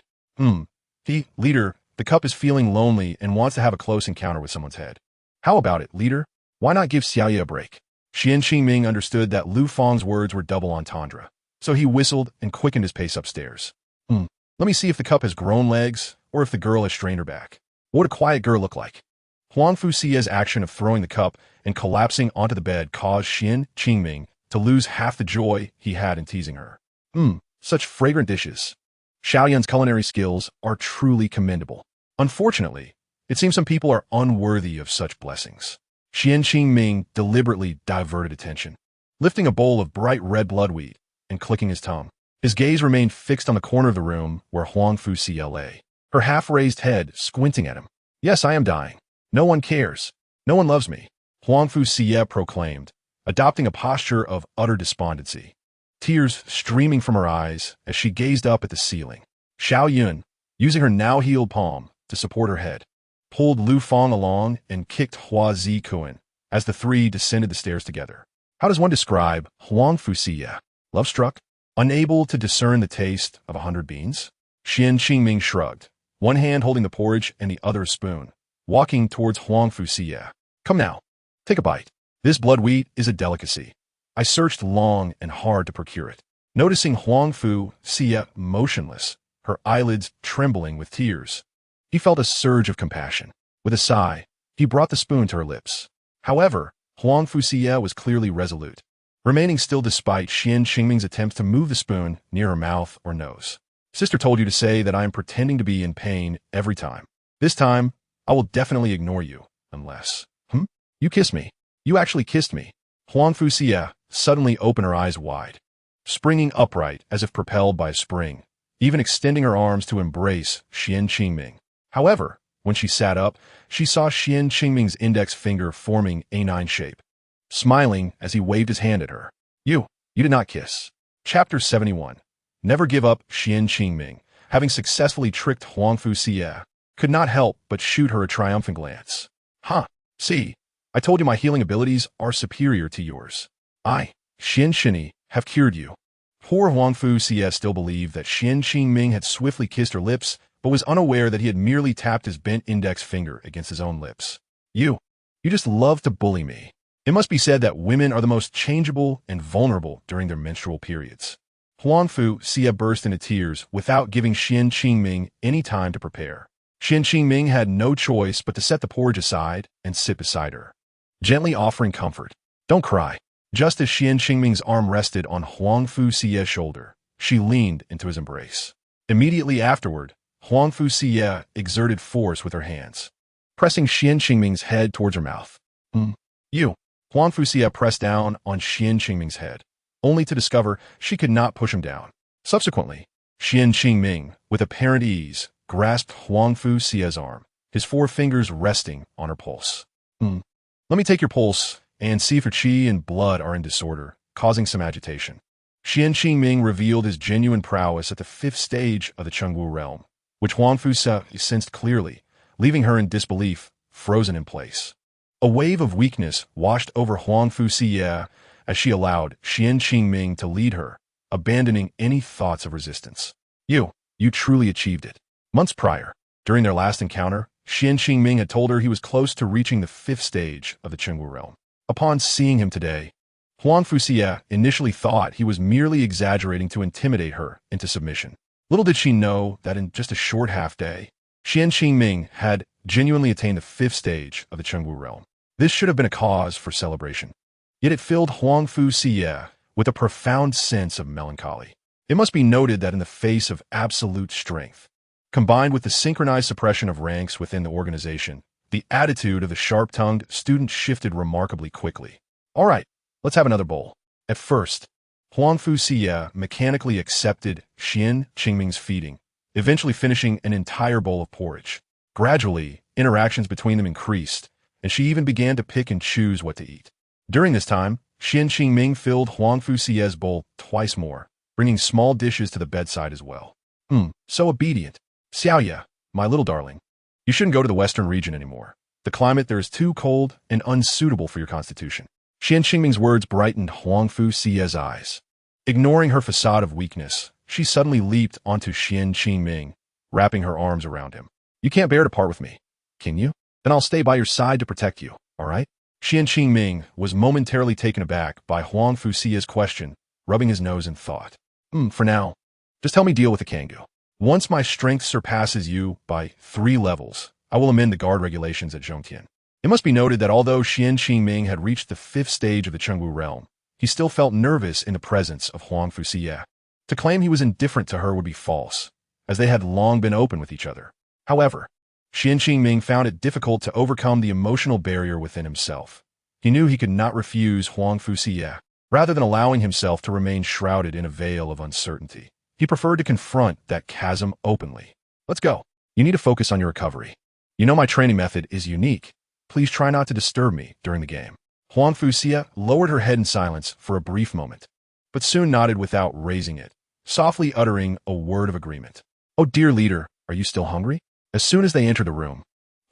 Leader, the cup is feeling lonely and wants to have a close encounter with someone's head. How about it, leader? Why not give Xiaoya a break? Xian Qingming understood that Lu Fong's words were double entendre, so he whistled and quickened his pace upstairs. Let me see if the cup has grown legs or if the girl has strained her back. What would a quiet girl look like? Huang Fu Xie's action of throwing the cup and collapsing onto the bed caused Xian Qingming to lose half the joy he had in teasing her. Such fragrant dishes. Xiao Yun's culinary skills are truly commendable. Unfortunately, it seems some people are unworthy of such blessings. Xian Qingming deliberately diverted attention, lifting a bowl of bright red bloodweed and clicking his tongue. His gaze remained fixed on the corner of the room where Huang Fu Xie lay, her half-raised head squinting at him. Yes, I am dying. No one cares. No one loves me, Huang Fu Xie proclaimed, adopting a posture of utter despondency, tears streaming from her eyes as she gazed up at the ceiling. Xiao Yun, using her now-healed palm to support her head, pulled Lu Fong along and kicked Hua Zikuan as the three descended the stairs together. How does one describe Huang Fu Xie? Love-struck? Unable to discern the taste of 100 beans? Xian Qingming shrugged, one hand holding the porridge and the other a spoon, walking towards Huang Fu Xie. Come now, take a bite. This blood wheat is a delicacy. I searched long and hard to procure it. Noticing Huang Fu Xie motionless, her eyelids trembling with tears, he felt a surge of compassion. With a sigh, he brought the spoon to her lips. However, Huang Fu Xie was clearly resolute, remaining still despite Xian Qingming's attempts to move the spoon near her mouth or nose. Sister told you to say that I am pretending to be in pain every time. This time, I will definitely ignore you, unless... You kissed me. You actually kissed me. Huang Fu Xie suddenly opened her eyes wide, springing upright as if propelled by a spring, even extending her arms to embrace Xian Qingming. However, when she sat up, she saw Xian Qingming's index finger forming a 9 shape, smiling as he waved his hand at her. You did not kiss. Chapter 71. Never give up. Xian Qingming, having successfully tricked Huang Fu Xie, could not help but shoot her a triumphant glance. See, I told you my healing abilities are superior to yours. I, Xian Shini, have cured you. Poor Huang Fu Xie still believed that Xian Qingming had swiftly kissed her lips, but was unaware that he had merely tapped his bent index finger against his own lips. You just love to bully me. It must be said that women are the most changeable and vulnerable during their menstrual periods. Huang Fu Xie burst into tears without giving Xian Qingming any time to prepare. Xian Qingming had no choice but to set the porridge aside and sit beside her, gently offering comfort. Don't cry. Just as Xian Qingming's arm rested on Huang Fu Xie's shoulder, she leaned into his embrace. Immediately afterward, Huang Fu Xie exerted force with her hands, pressing Xian Qingming's head towards her mouth. You Huang Fuxia pressed down on Xian Qingming's head, only to discover she could not push him down. Subsequently, Xian Qingming, with apparent ease, grasped Huang Fuxia's arm, his 4 fingers resting on her pulse. Let me take your pulse and see if your qi and blood are in disorder, causing some agitation. Xian Qingming revealed his genuine prowess at the 5th stage of the Chengwu realm, which Huang Fuxia sensed clearly, leaving her in disbelief, frozen in place. A wave of weakness washed over Huang Fuxia as she allowed Xian Qingming to lead her, abandoning any thoughts of resistance. You truly achieved it. Months prior, during their last encounter, Xian Qingming had told her he was close to reaching the 5th stage of the Chengwu realm. Upon seeing him today, Huang Fuxia initially thought he was merely exaggerating to intimidate her into submission. Little did she know that in just a short half-day, Xian Qingming had genuinely attained the 5th stage of the Chengwu realm. This should have been a cause for celebration. Yet it filled Huang Fuxia with a profound sense of melancholy. It must be noted that in the face of absolute strength, combined with the synchronized suppression of ranks within the organization, the attitude of the sharp-tongued student shifted remarkably quickly. All right, let's have another bowl. At first, Huang Fuxia mechanically accepted Xian Qingming's feeding, eventually finishing an entire bowl of porridge. Gradually, interactions between them increased, and she even began to pick and choose what to eat. During this time, Xian Qingming filled Huang Fuxia's bowl twice more, bringing small dishes to the bedside as well. So obedient. Xiaoya, my little darling. You shouldn't go to the western region anymore. The climate there is too cold and unsuitable for your constitution. Xian Qingming's words brightened Huang Fuxia's eyes. Ignoring her facade of weakness, she suddenly leaped onto Xian Qingming, wrapping her arms around him. You can't bear to part with me, can you? Then I'll stay by your side to protect you, all right? Xian Qingming was momentarily taken aback by Huang Fuxia's question, rubbing his nose in thought. For now, just help me deal with the Kangoo. Once my strength surpasses you by 3 levels, I will amend the guard regulations at Zhongtian. It must be noted that although Xian Qingming had reached the 5th stage of the Chengwu realm, he still felt nervous in the presence of Huang Fuxia. To claim he was indifferent to her would be false, as they had long been open with each other. However, Xian Qingming found it difficult to overcome the emotional barrier within himself. He knew he could not refuse Huang Fuxia. Rather than allowing himself to remain shrouded in a veil of uncertainty, he preferred to confront that chasm openly. Let's go. You need to focus on your recovery. You know my training method is unique. Please try not to disturb me during the game. Huang Fuxia lowered her head in silence for a brief moment, but soon nodded without raising it, softly uttering a word of agreement. Oh dear leader, are you still hungry? As soon as they entered the room,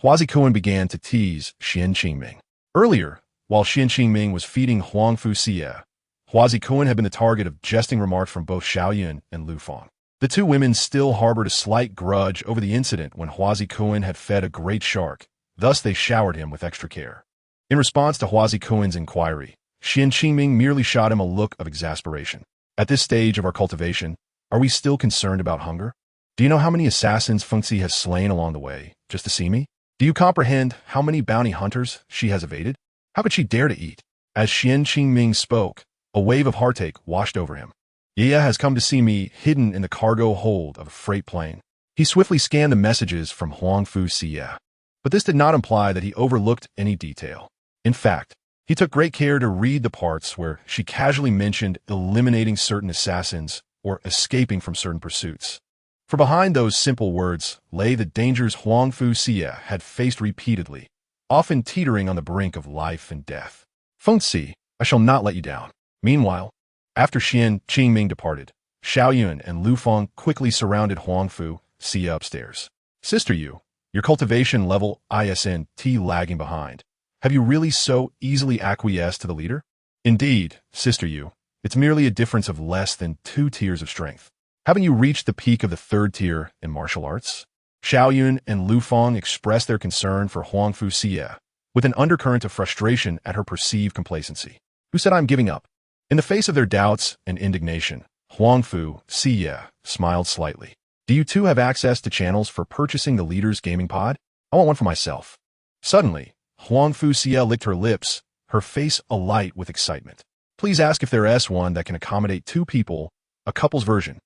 Huazi Kuan began to tease Xian Qingming. Earlier, while Xian Qingming was feeding Huang Fuxia, Huazi Kuan had been the target of jesting remarks from both Xiaoyun and Lu Fang. The two women still harbored a slight grudge over the incident when Huazi Kuan had fed a great shark, thus they showered him with extra care. In response to Huazi Kuan's inquiry, Xian Qingming merely shot him a look of exasperation. At this stage of our cultivation, are we still concerned about hunger? Do you know how many assassins Fengxi has slain along the way, just to see me? Do you comprehend how many bounty hunters she has evaded? How could she dare to eat? As Xian Qingming spoke, a wave of heartache washed over him. Yaya has come to see me hidden in the cargo hold of a freight plane. He swiftly scanned the messages from Huang Fuxia, but this did not imply that he overlooked any detail. In fact, he took great care to read the parts where she casually mentioned eliminating certain assassins or escaping from certain pursuits. For behind those simple words lay the dangers Huang Fuxia had faced repeatedly, often teetering on the brink of life and death. Fengxi, I shall not let you down. Meanwhile, after Xian Qingming departed, Xiaoyun and Lu Fang quickly surrounded Huang Fuxia upstairs. Sister Yu, your cultivation level isn't lagging behind. Have you really so easily acquiesced to the leader? Indeed, Sister Yu, it's merely a difference of less than 2 tiers of strength. Haven't you reached the peak of the 3rd tier in martial arts? Xiaoyun and Lu Fang expressed their concern for Huang Fuxia, with an undercurrent of frustration at her perceived complacency. Who said I'm giving up? In the face of their doubts and indignation, Huang Fuxia smiled slightly. Do you two have access to channels for purchasing the leader's gaming pod? I want one for myself. Suddenly, Huang Fuxia licked her lips, her face alight with excitement. Please ask if there is one that can accommodate 2 people, a couple's version.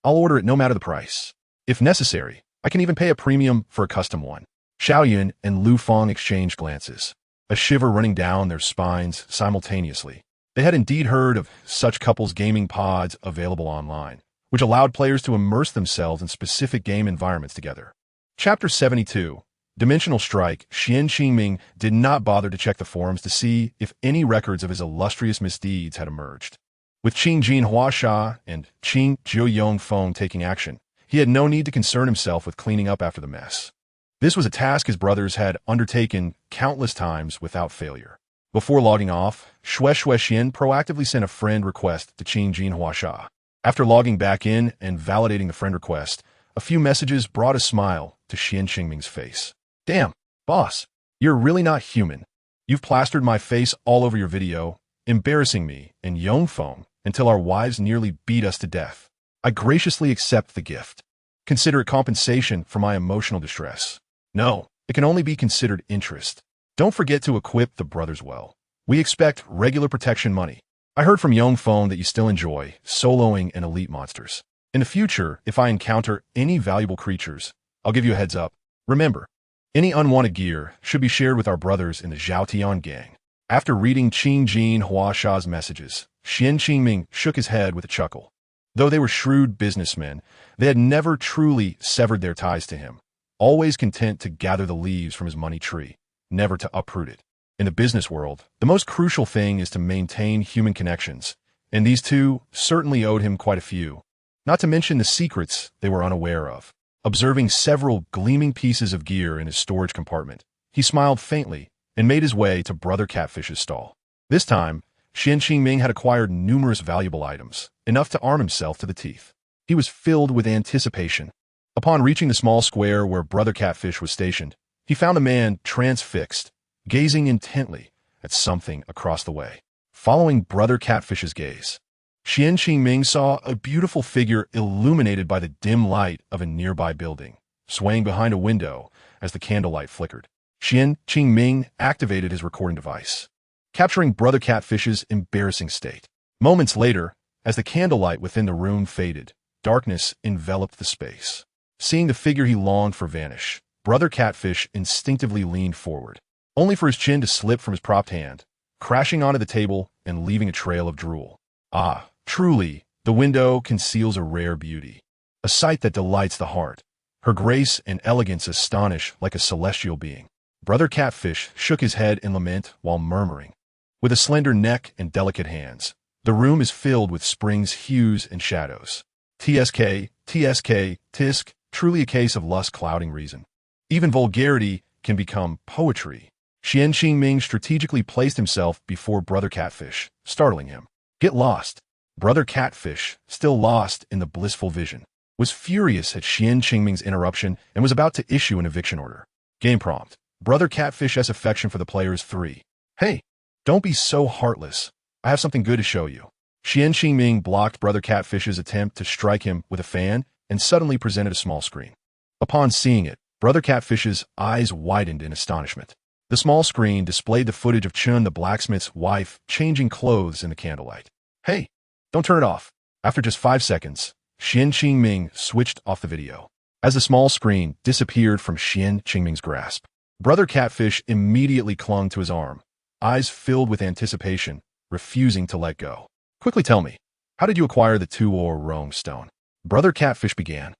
I'll order it no matter the price. If necessary, I can even pay a premium for a custom one. Xiaoyun and Lu Fang exchanged glances. a shiver running down their spines simultaneously. They had indeed heard of such couples gaming pods available online, which allowed players to immerse themselves in specific game environments together. Chapter 72. Dimensional Strike. Xian Qingming did not bother to check the forums to see if any records of his illustrious misdeeds had emerged. With Qing Jin Huasha and Qing Jiuyong Feng taking action, he had no need to concern himself with cleaning up after the mess. This was a task his brothers had undertaken countless times without failure. Before logging off, Xue Xian proactively sent a friend request to Qing Jin Huasha. After logging back in and validating the friend request, a few messages brought a smile to Xian Qingming's face. Damn, boss, you're really not human. You've plastered my face all over your video, embarrassing me and Yongfeng until our wives nearly beat us to death. I graciously accept the gift. Consider it compensation for my emotional distress. No, it can only be considered interest. Don't forget to equip the brothers well. We expect regular protection money. I heard from Yongfeng that you still enjoy soloing and elite monsters. In the future, if I encounter any valuable creatures, I'll give you a heads up. Remember, any unwanted gear should be shared with our brothers in the Zhaotian gang. After reading Qing Jin Huasha's messages, Xian Qingming shook his head with a chuckle. Though they were shrewd businessmen, they had never truly severed their ties to him, always content to gather the leaves from his money tree, never to uproot it. In the business world, the most crucial thing is to maintain human connections, and these two certainly owed him quite a few, not to mention the secrets they were unaware of. Observing several gleaming pieces of gear in his storage compartment, he smiled faintly and made his way to Brother Catfish's stall. This time, Xian Qingming had acquired numerous valuable items, enough to arm himself to the teeth. He was filled with anticipation. Upon reaching the small square where Brother Catfish was stationed, he found a man transfixed, gazing intently at something across the way. Following Brother Catfish's gaze, Xian Qingming saw a beautiful figure illuminated by the dim light of a nearby building, swaying behind a window as the candlelight flickered. Xian Qingming activated his recording device, capturing Brother Catfish's embarrassing state. Moments later, as the candlelight within the room faded, darkness enveloped the space. Seeing the figure he longed for vanish, Brother Catfish instinctively leaned forward, only for his chin to slip from his propped hand, crashing onto the table and leaving a trail of drool. Ah, truly, the window conceals a rare beauty, a sight that delights the heart. Her grace and elegance astonish like a celestial being. Brother Catfish shook his head in lament while murmuring, with a slender neck and delicate hands, the room is filled with spring's hues and shadows. TSK, tisk, truly a case of lust clouding reason. Even vulgarity can become poetry. Xian Qingming strategically placed himself before Brother Catfish, startling him. Get lost. Brother Catfish, still lost in the blissful vision, was furious at Xian Qingming's interruption and was about to issue an eviction order. Game prompt. Brother Catfish's affection for the players 3. Hey, don't be so heartless. I have something good to show you. Xian Qingming blocked Brother Catfish's attempt to strike him with a fan and suddenly presented a small screen. Upon seeing it, Brother Catfish's eyes widened in astonishment. The small screen displayed the footage of Chun the blacksmith's wife changing clothes in the candlelight. Hey, don't turn it off. After just 5 seconds, Xian Qingming switched off the video. As the small screen disappeared from Xian Qingming's grasp, Brother Catfish immediately clung to his arm, eyes filled with anticipation, refusing to let go. Quickly tell me, how did you acquire the Tuo stone? Brother Catfish began,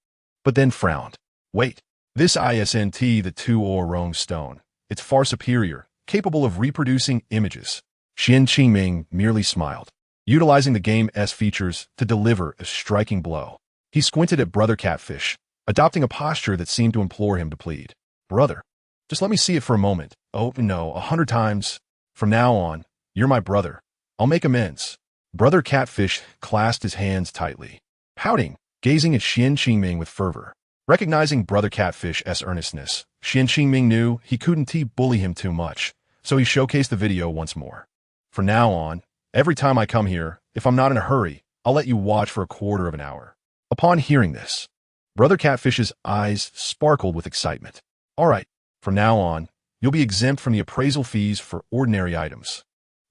but then frowned. Wait, this isn't the Tuo stone. It's far superior, capable of reproducing images. Xian Qingming merely smiled, utilizing the game's features to deliver a striking blow. He squinted at Brother Catfish, adopting a posture that seemed to implore him to plead. Brother, just let me see it for a moment. Oh, no, 100 times. From now on, you're my brother. I'll make amends. Brother Catfish clasped his hands tightly, pouting, gazing at Xian Qingming with fervor. Recognizing Brother Catfish's earnestness, Xian Qingming knew he couldn't bully him too much, so he showcased the video once more. From now on, every time I come here, if I'm not in a hurry, I'll let you watch for a quarter of an hour. Upon hearing this, Brother Catfish's eyes sparkled with excitement. All right, from now on, you'll be exempt from the appraisal fees for ordinary items.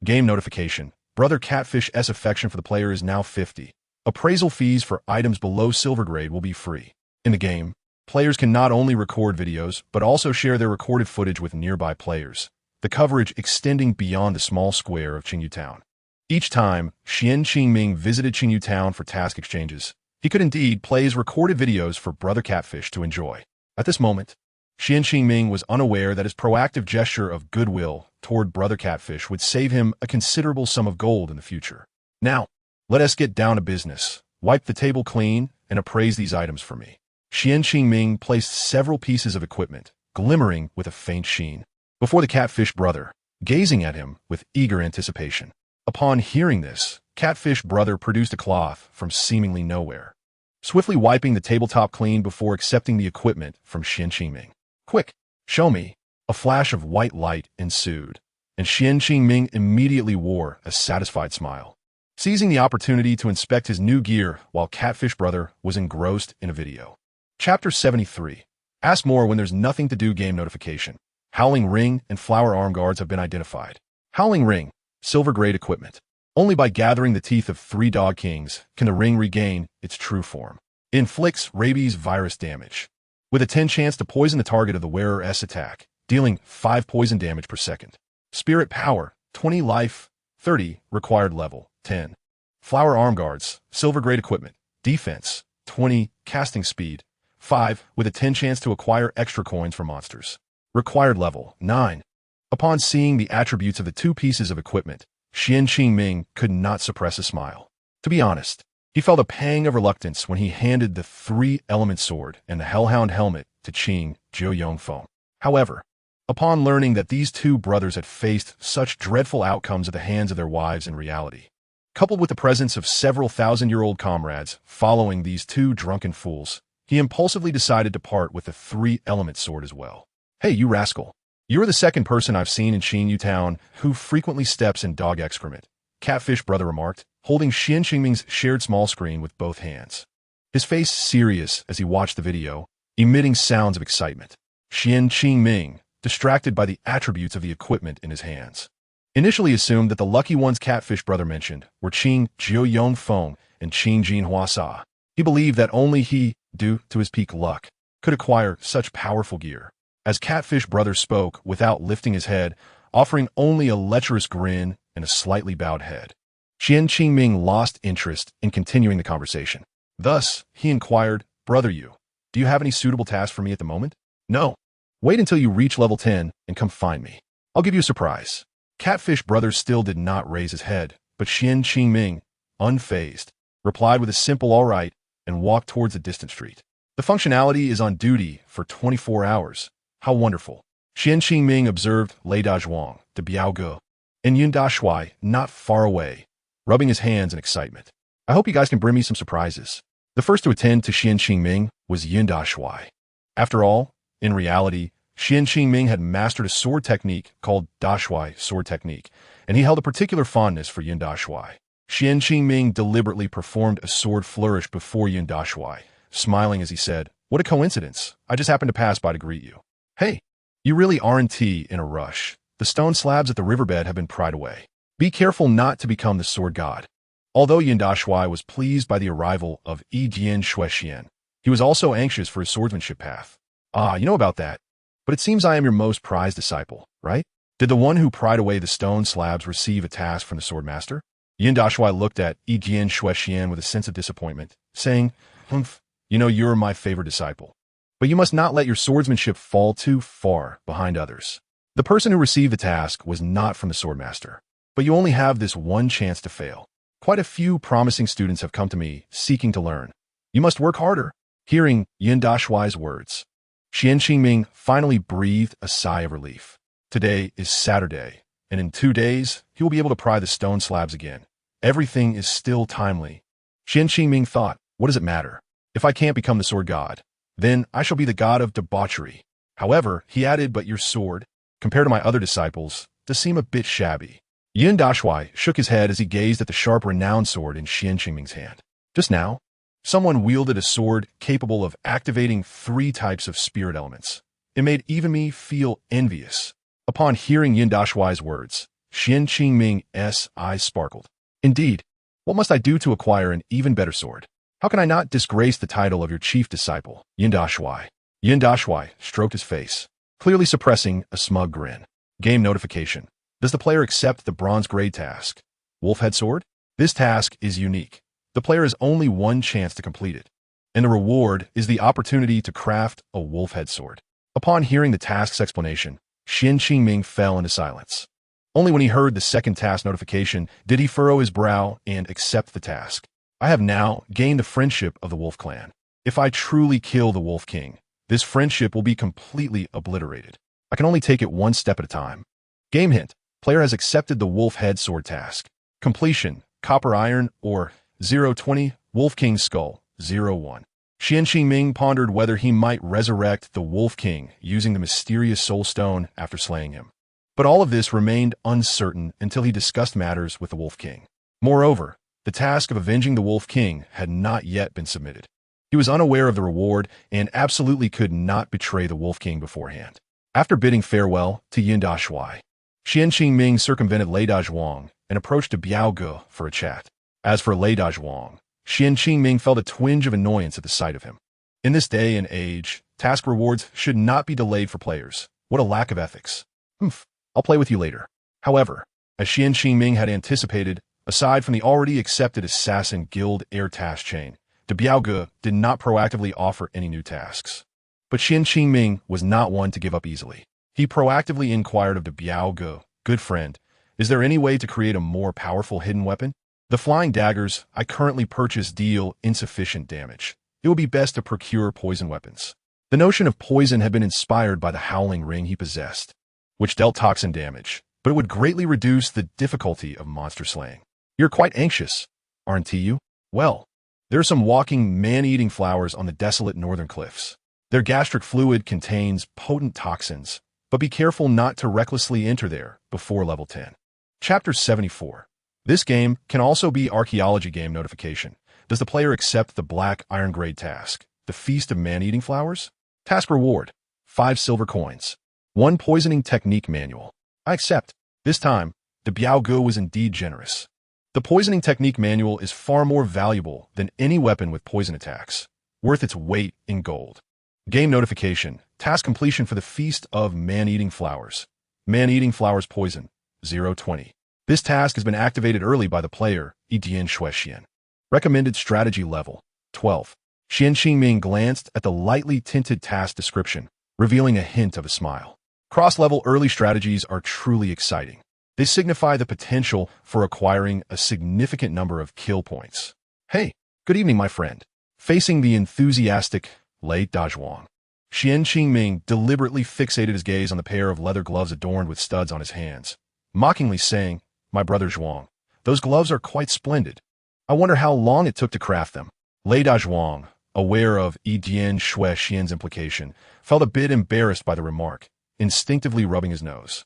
Game notification. Brother Catfish's affection for the player is now 50. Appraisal fees for items below silver grade will be free. In the game, players can not only record videos, but also share their recorded footage with nearby players, the coverage extending beyond the small square of Qingyu Town. Each time Xian Qingming visited Qingyu Town for task exchanges, he could indeed play his recorded videos for Brother Catfish to enjoy. At this moment, Xian Qingming was unaware that his proactive gesture of goodwill toward Brother Catfish would save him a considerable sum of gold in the future. Now, let us get down to business. Wipe the table clean and appraise these items for me. Xian Qingming placed several pieces of equipment, glimmering with a faint sheen, before the Catfish brother, gazing at him with eager anticipation. Upon hearing this, Catfish brother produced a cloth from seemingly nowhere, swiftly wiping the tabletop clean before accepting the equipment from Xian Qingming. Quick, show me. A flash of white light ensued, and Xian Qingming immediately wore a satisfied smile, seizing the opportunity to inspect his new gear while Catfish brother was engrossed in a video. Chapter 73. Ask more when there's nothing to do. Game notification. Howling Ring and Flower Arm Guards have been identified. Howling Ring, silver-grade equipment. Only by gathering the teeth of 3 dog kings can the ring regain its true form. Inflicts rabies virus damage, with a 10 chance to poison the target of the wearer's attack, dealing 5 poison damage per second. Spirit Power, 20 life, 30 required level, 10. Flower Arm Guards, silver-grade equipment. Defense, 20, casting speed, 5, with a 10 chance to acquire extra coins for monsters. Required level, 9. Upon seeing the attributes of the 2 pieces of equipment, Xian Qingming could not suppress a smile. To be honest, he felt a pang of reluctance when he handed the 3-element sword and the Hellhound helmet to Qing Jiu Yongfeng. However, upon learning that these 2 brothers had faced such dreadful outcomes at the hands of their wives in reality, coupled with the presence of several thousand-year-old comrades following these 2 drunken fools, he impulsively decided to part with the 3-element sword as well. Hey, you rascal. You're the second person I've seen in Qingyu Town who frequently steps in dog excrement, Catfish brother remarked, holding Xian Qingming's shared small screen with both hands. His face serious as he watched the video, emitting sounds of excitement. Xian Qingming, distracted by the attributes of the equipment in his hands, initially assumed that the lucky ones Catfish brother mentioned were Qing Jiu Yongfeng and Qing Jin Huasa. He believed that only he, due to his peak luck, could acquire such powerful gear. As Catfish brother spoke without lifting his head, offering only a lecherous grin and a slightly bowed head, Xian Qingming lost interest in continuing the conversation. Thus, he inquired, "Brother you, do you have any suitable tasks for me at the moment?" "No. Wait until you reach level 10 and come find me. I'll give you a surprise." Catfish brother still did not raise his head, but Xian Qingming, unfazed, replied with a simple "all right" and walked towards a distant street. The functionality is on duty for 24 hours. How wonderful. Xian Qingming observed Lei Dazhuang, de Biaoge, and Yun Dashuai not far away, rubbing his hands in excitement. I hope you guys can bring me some surprises. The first to attend to Xian Qingming was Yun Dashuai. After all, in reality, Xian Qingming had mastered a sword technique called Dashuai sword technique, and he held a particular fondness for Yun Dashuai. Xian Qingming deliberately performed a sword flourish before Yun Dashuai, smiling as he said, "What a coincidence. I just happened to pass by to greet you." "Hey, you really aren't in a rush. The stone slabs at the riverbed have been pried away. Be careful not to become the sword god." Although Yun Dashuai was pleased by the arrival of Yi Jian Shuexian, he was also anxious for his swordsmanship path. "Ah, you know about that. But it seems I am your most prized disciple, right? Did the one who pried away the stone slabs receive a task from the swordmaster?" Yun Dashuai looked at Yi Jian Shuexian with a sense of disappointment, saying, "You know you're my favorite disciple. But you must not let your swordsmanship fall too far behind others. The person who received the task was not from the swordmaster, but you only have this one chance to fail. Quite a few promising students have come to me seeking to learn. You must work harder." Hearing Yun Dashuai's words, Xian Qingming finally breathed a sigh of relief. Today is Saturday, and in 2 days, he will be able to pry the stone slabs again. Everything is still timely. Xian Qingming thought, what does it matter? If I can't become the sword god, then I shall be the god of debauchery. However, he added, but your sword, compared to my other disciples, does seem a bit shabby. Yun Dashuai shook his head as he gazed at the sharp renowned sword in Xian Qingming's hand. Just now, someone wielded a sword capable of activating 3 types of spirit elements. It made even me feel envious. Upon hearing Yun Dashuai's words, Xian Qingming's eyes sparkled. Indeed, what must I do to acquire an even better sword? How can I not disgrace the title of your chief disciple, Yun Dashuai? Yun Dashuai stroked his face, clearly suppressing a smug grin. Game notification. Does the player accept the bronze grade task? Wolf Head Sword? This task is unique. The player has only one chance to complete it, and the reward is the opportunity to craft a wolf head sword. Upon hearing the task's explanation, Xian Qingming fell into silence. Only when he heard the second task notification did he furrow his brow and accept the task. I have now gained the friendship of the Wolf Clan. If I truly kill the Wolf King, this friendship will be completely obliterated. I can only take it one step at a time. Game hint. Player has accepted the Wolf Head Sword task. Completion. Copper Iron or 020, Wolf King's Skull, 01. Xian Qingming pondered whether he might resurrect the Wolf King using the mysterious Soul Stone after slaying him. But all of this remained uncertain until he discussed matters with the Wolf King. Moreover, the task of avenging the Wolf King had not yet been submitted. He was unaware of the reward and absolutely could not betray the Wolf King beforehand. After bidding farewell to Yin Da Shui, Xian Qingming circumvented Lei Dazhuang and approached to Biao Ge for a chat. As for Lei Dazhuang, Xian Qingming felt a twinge of annoyance at the sight of him. In this day and age, task rewards should not be delayed for players. What a lack of ethics. I'll play with you later. However, as Xian Qingming had anticipated, aside from the already accepted Assassin Guild Air task chain, the Biao Ge did not proactively offer any new tasks. But Xian Qingming was not one to give up easily. He proactively inquired of the Biao Ge, "Good friend, is there any way to create a more powerful hidden weapon? The flying daggers I currently purchase deal insufficient damage. It would be best to procure poison weapons." The notion of poison had been inspired by the howling ring he possessed, which dealt toxin damage, but it would greatly reduce the difficulty of monster slaying. You're quite anxious, aren't you? Well, there are some walking, man-eating flowers on the desolate northern cliffs. Their gastric fluid contains potent toxins, but be careful not to recklessly enter there before level 10. Chapter 74. This game can also be archaeology game notification. Does the player accept the black iron grade task, the Feast of Man-Eating Flowers? Task reward, 5 silver coins. 1 poisoning technique manual. I accept. This time, the Biao Ge was indeed generous. The poisoning technique manual is far more valuable than any weapon with poison attacks, worth its weight in gold. Game notification, task completion for the Feast of Man-Eating Flowers. Man-Eating Flowers Poison, 020. This task has been activated early by the player, Yidian Shuexian. Recommended strategy level, 12. Xian Qingming glanced at the lightly tinted task description, revealing a hint of a smile. Cross-level early strategies are truly exciting. They signify the potential for acquiring a significant number of kill points. Hey, good evening, my friend. Facing the enthusiastic Lei Dazhuang, Xian Qingming deliberately fixated his gaze on the pair of leather gloves adorned with studs on his hands, mockingly saying, "My brother Zhuang, those gloves are quite splendid. I wonder how long it took to craft them." Lei Dazhuang, aware of Yidian Shuexian's implication, felt a bit embarrassed by the remark, instinctively rubbing his nose.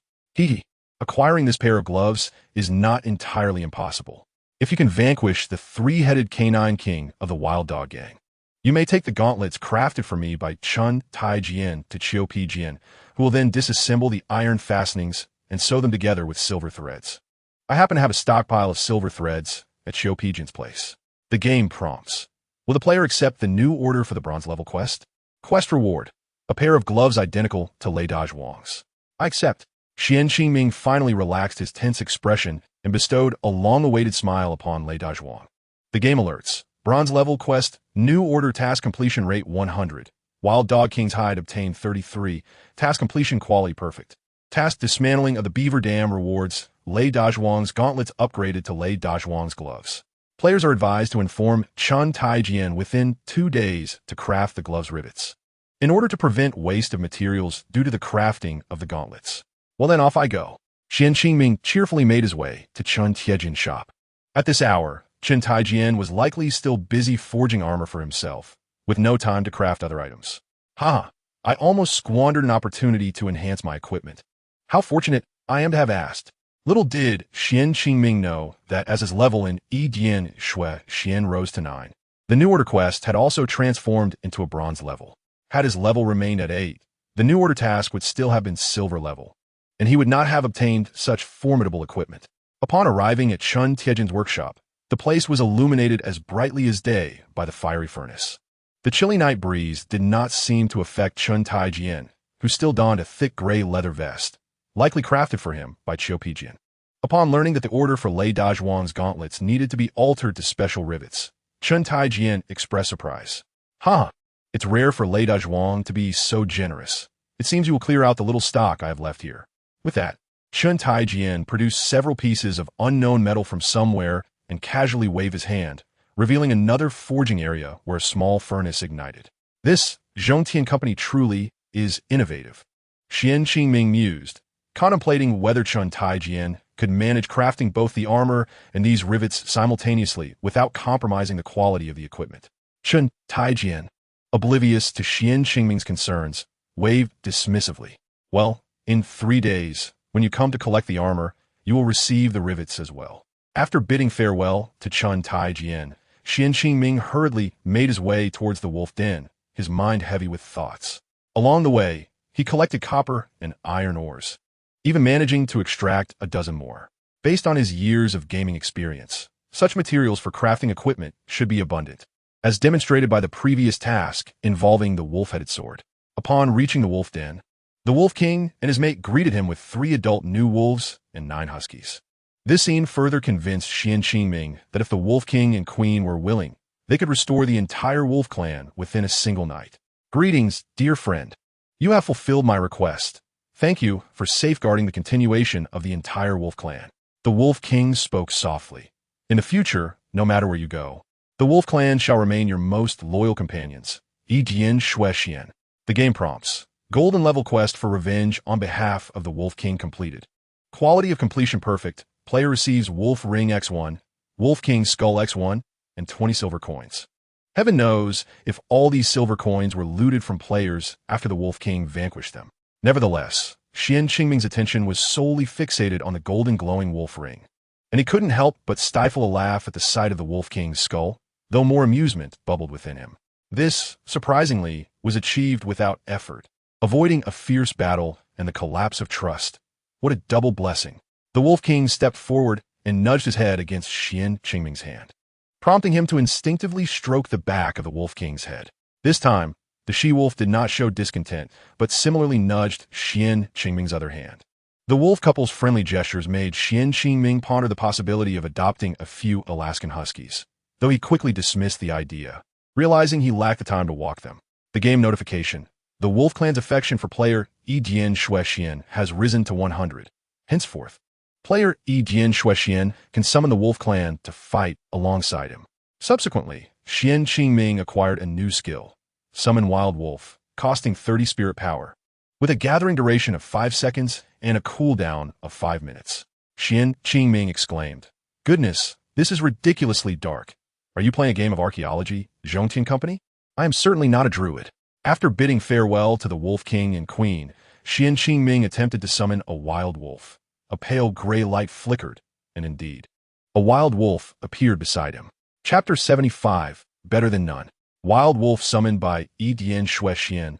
Acquiring this pair of gloves is not entirely impossible. If you can vanquish the 3-headed canine king of the Wild Dog Gang, you may take the gauntlets crafted for me by Chun Taijian to Qiu Jian, who will then disassemble the iron fastenings and sew them together with silver threads. I happen to have a stockpile of silver threads at Qiu Jian's place. The game prompts. Will the player accept the new order for the bronze level quest? Quest reward, a pair of gloves identical to Lei Dazhuang's. I accept. Xian Qingming finally relaxed his tense expression and bestowed a long-awaited smile upon Lei Dazhuang. The game alerts. Bronze level quest, new order task completion rate 100. Wild Dog King's hide obtained 33. Task completion quality perfect. Task dismantling of the Beaver Dam rewards Lei Dazhuang's gauntlets upgraded to Lei Dazhuang's gloves. Players are advised to inform Chun Taijian within 2 days to craft the gloves rivets, in order to prevent waste of materials due to the crafting of the gauntlets. Well then, off I go. Xian Qingming cheerfully made his way to Chun Taijian's shop. At this hour, Chun Taijian was likely still busy forging armor for himself, with no time to craft other items. I almost squandered an opportunity to enhance my equipment. How fortunate I am to have asked. Little did Xian Qingming know that as his level in Yidian Shuexian rose to 9, the new order quest had also transformed into a bronze level. Had his level remained at 8, the new order task would still have been silver level, and he would not have obtained such formidable equipment. Upon arriving at Chun Taijian's workshop, the place was illuminated as brightly as day by the fiery furnace. The chilly night breeze did not seem to affect Chun Taijian, who still donned a thick gray leather vest, likely crafted for him by Qiu Pijian. Upon learning that the order for Lei Dazhuang's gauntlets needed to be altered to special rivets, Chen Taijian expressed surprise. "Huh, it's rare for Lei Dazhuang to be so generous. It seems you will clear out the little stock I have left here." With that, Chen Taijian produced several pieces of unknown metal from somewhere and casually waved his hand, revealing another forging area where a small furnace ignited. This Zhongtian company truly is innovative. Xian Qingming mused, contemplating whether Chen Taijian could manage crafting both the armor and these rivets simultaneously without compromising the quality of the equipment. Chen Taijian, oblivious to Xian Qingming's concerns, waved dismissively. "Well, in 3 days, when you come to collect the armor, you will receive the rivets as well." After bidding farewell to Chen Taijian, Xian Qingming hurriedly made his way towards the wolf den, his mind heavy with thoughts. Along the way, he collected copper and iron ores, even managing to extract a dozen more. Based on his years of gaming experience, such materials for crafting equipment should be abundant, as demonstrated by the previous task involving the wolf-headed sword. Upon reaching the wolf den, the Wolf King and his mate greeted him with 3 adult new wolves and 9 huskies. This scene further convinced Xian Qingming that if the Wolf King and Queen were willing, they could restore the entire wolf clan within a single night. "Greetings, dear friend. You have fulfilled my request. Thank you for safeguarding the continuation of the entire wolf clan." The Wolf King spoke softly. "In the future, no matter where you go, the wolf clan shall remain your most loyal companions. Yijian Shuexian." The game prompts. Golden level quest for revenge on behalf of the Wolf King completed. Quality of completion perfect. Player receives Wolf Ring X1, Wolf King Skull X1, and 20 silver coins. Heaven knows if all these silver coins were looted from players after the Wolf King vanquished them. Nevertheless, Xian Qingming's attention was solely fixated on the golden glowing wolf ring, and he couldn't help but stifle a laugh at the sight of the Wolf King's skull, though more amusement bubbled within him. This, surprisingly, was achieved without effort, avoiding a fierce battle and the collapse of trust. What a double blessing. The Wolf King stepped forward and nudged his head against Xian Qingming's hand, prompting him to instinctively stroke the back of the Wolf King's head. This time, the she-wolf did not show discontent, but similarly nudged Xian Qingming's other hand. The wolf couple's friendly gestures made Xian Qingming ponder the possibility of adopting a few Alaskan huskies, though he quickly dismissed the idea, realizing he lacked the time to walk them. The game notification. The wolf clan's affection for player Yijian Shuexian has risen to 100. Henceforth, player Yijian Shuexian can summon the wolf clan to fight alongside him. Subsequently, Xian Qingming acquired a new skill, Summon Wild Wolf, costing 30 spirit power, with a gathering duration of 5 seconds and a cooldown of 5 minutes. Xian Qingming exclaimed, "Goodness, this is ridiculously dark. Are you playing a game of archaeology, Zhongtian Company? I am certainly not a druid." After bidding farewell to the Wolf King and Queen, Xian Qingming attempted to summon a wild wolf. A pale gray light flickered, and indeed, a wild wolf appeared beside him. Chapter 75, Better Than None. Wild Wolf summoned by Yijian Shuexian.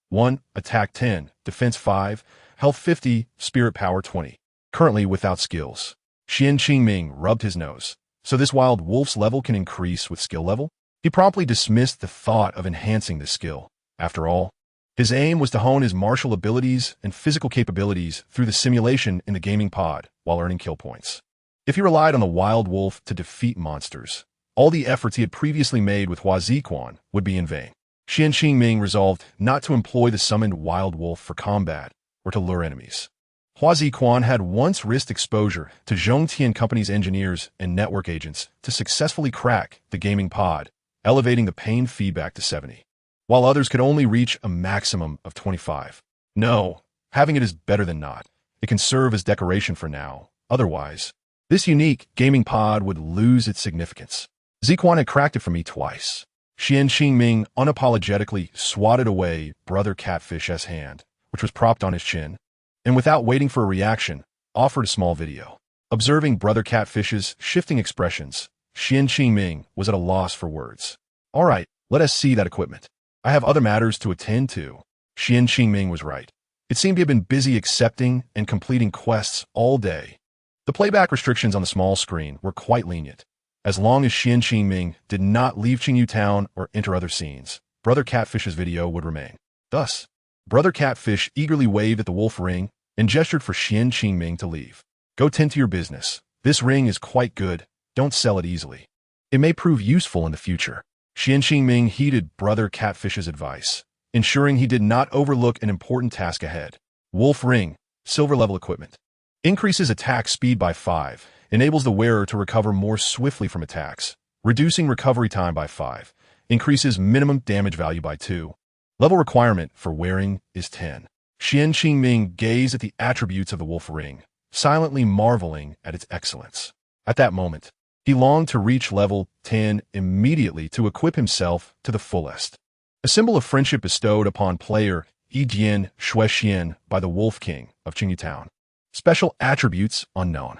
1. Attack 10, Defense 5, Health 50, Spirit Power 20. Currently without skills. Xian Qingming rubbed his nose. So this wild wolf's level can increase with skill level? He promptly dismissed the thought of enhancing this skill. After all, his aim was to hone his martial abilities and physical capabilities through the simulation in the gaming pod while earning kill points. If he relied on the wild wolf to defeat monsters, all the efforts he had previously made with Hua Ziquan would be in vain. Xian Qingming resolved not to employ the summoned wild wolf for combat or to lure enemies. Hua Ziquan had once risked exposure to Zhongtian Company's engineers and network agents to successfully crack the gaming pod, elevating the pain feedback to 70, while others could only reach a maximum of 25. No, having it is better than not. It can serve as decoration for now. Otherwise, this unique gaming pod would lose its significance. Ziquan had cracked it for me twice. Xian Qingming unapologetically swatted away Brother Catfish's hand, which was propped on his chin, and without waiting for a reaction, offered a small video. Observing Brother Catfish's shifting expressions, Xian Qingming was at a loss for words. "All right, let us see that equipment. I have other matters to attend to." Xian Qingming was right. It seemed he had been busy accepting and completing quests all day. The playback restrictions on the small screen were quite lenient. As long as Xian Qingming did not leave Qingyu Town or enter other scenes, Brother Catfish's video would remain. Thus, Brother Catfish eagerly waved at the wolf ring, and gestured for Xian Qingming to leave. Go tend to your business. This ring is quite good. Don't sell it easily. It may prove useful in the future. Xian Qingming heeded Brother Catfish's advice, ensuring he did not overlook an important task ahead. Wolf Ring, silver-level equipment. Increases attack speed by 5, enables the wearer to recover more swiftly from attacks, reducing recovery time by 5, increases minimum damage value by 2. Level requirement for wearing is 10. Xian Qingming gazed at the attributes of the Wolf Ring, silently marveling at its excellence. At that moment, he longed to reach level 10 immediately to equip himself to the fullest. A symbol of friendship bestowed upon player Yijian Shuexian by the Wolf King of Qingyu Town. Special attributes unknown.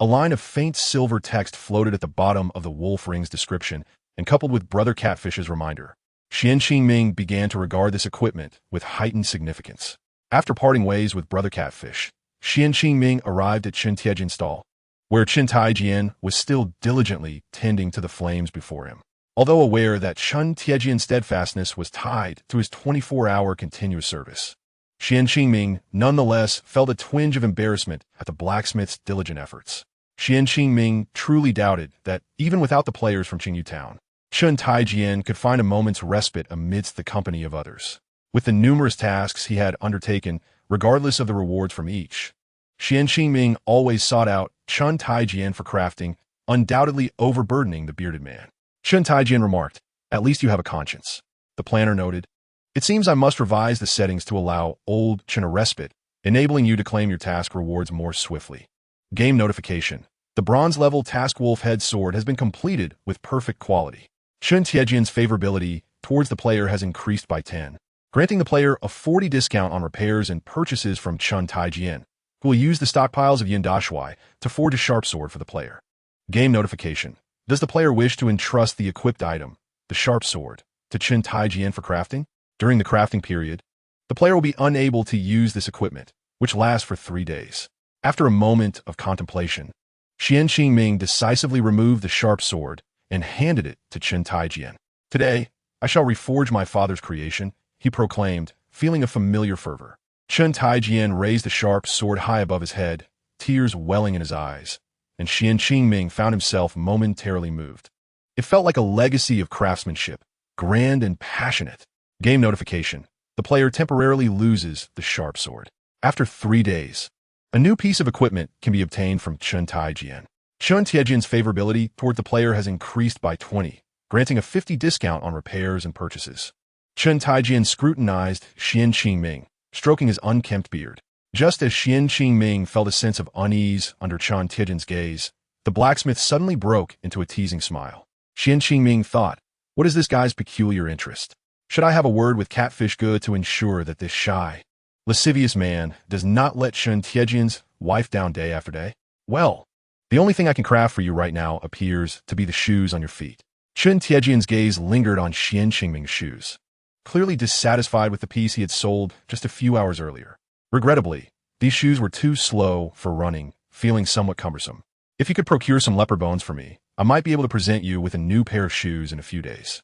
A line of faint silver text floated at the bottom of the Wolf Ring's description and coupled with Brother Catfish's reminder. Xian Qingming began to regard this equipment with heightened significance. After parting ways with Brother Catfish, Xian Qingming arrived at Chen Tiejian's stall, where Chen Taijian was still diligently tending to the flames before him. Although aware that Chen Tiejian's steadfastness was tied to his 24-hour continuous service, Xian Qingming nonetheless felt a twinge of embarrassment at the blacksmith's diligent efforts. Xian Qingming truly doubted that, even without the players from Qingyu Town, Chen Taijian could find a moment's respite amidst the company of others. With the numerous tasks he had undertaken, regardless of the rewards from each, Xian Qingming always sought out Chen Taijian for crafting, undoubtedly overburdening the bearded man. Chen Taijian remarked, "At least you have a conscience." The planner noted, "It seems I must revise the settings to allow old Chen a respite, enabling you to claim your task rewards more swiftly." Game notification. The bronze-level Task Wolf Head Sword has been completed with perfect quality. Chen Tiejian's favorability towards the player has increased by 10, granting the player a 40 discount on repairs and purchases from Chen Taijian, who will use the stockpiles of Yin Dashuai to forge a sharp sword for the player. Game notification. Does the player wish to entrust the equipped item, the sharp sword, to Chen Taijian for crafting? During the crafting period, the player will be unable to use this equipment, which lasts for 3 days. After a moment of contemplation, Xian Qingming decisively removed the sharp sword and handed it to Chen Taijian. "Today, I shall reforge my father's creation," he proclaimed, feeling a familiar fervor. Chen Taijian raised the sharp sword high above his head, tears welling in his eyes, and Xian Qingming found himself momentarily moved. It felt like a legacy of craftsmanship, grand and passionate. Game notification. The player temporarily loses the sharp sword. After 3 days, a new piece of equipment can be obtained from Chen Taijian. Chen Tiejian's favorability toward the player has increased by 20, granting a 50 discount on repairs and purchases. Chen Taijian scrutinized Xian Qingming, stroking his unkempt beard. Just as Xian Qingming felt a sense of unease under Chen Tiejian's gaze, the blacksmith suddenly broke into a teasing smile. Xian Qingming thought, "What is this guy's peculiar interest? Should I have a word with Catfish Good to ensure that this shy, lascivious man does not let Chen Tiejian's wife down day after day? Well, the only thing I can craft for you right now appears to be the shoes on your feet." Chen Tiejian's gaze lingered on Xian Qingming's shoes, clearly dissatisfied with the piece he had sold just a few hours earlier. Regrettably, these shoes were too slow for running, feeling somewhat cumbersome. "If you could procure some leopard bones for me, I might be able to present you with a new pair of shoes in a few days."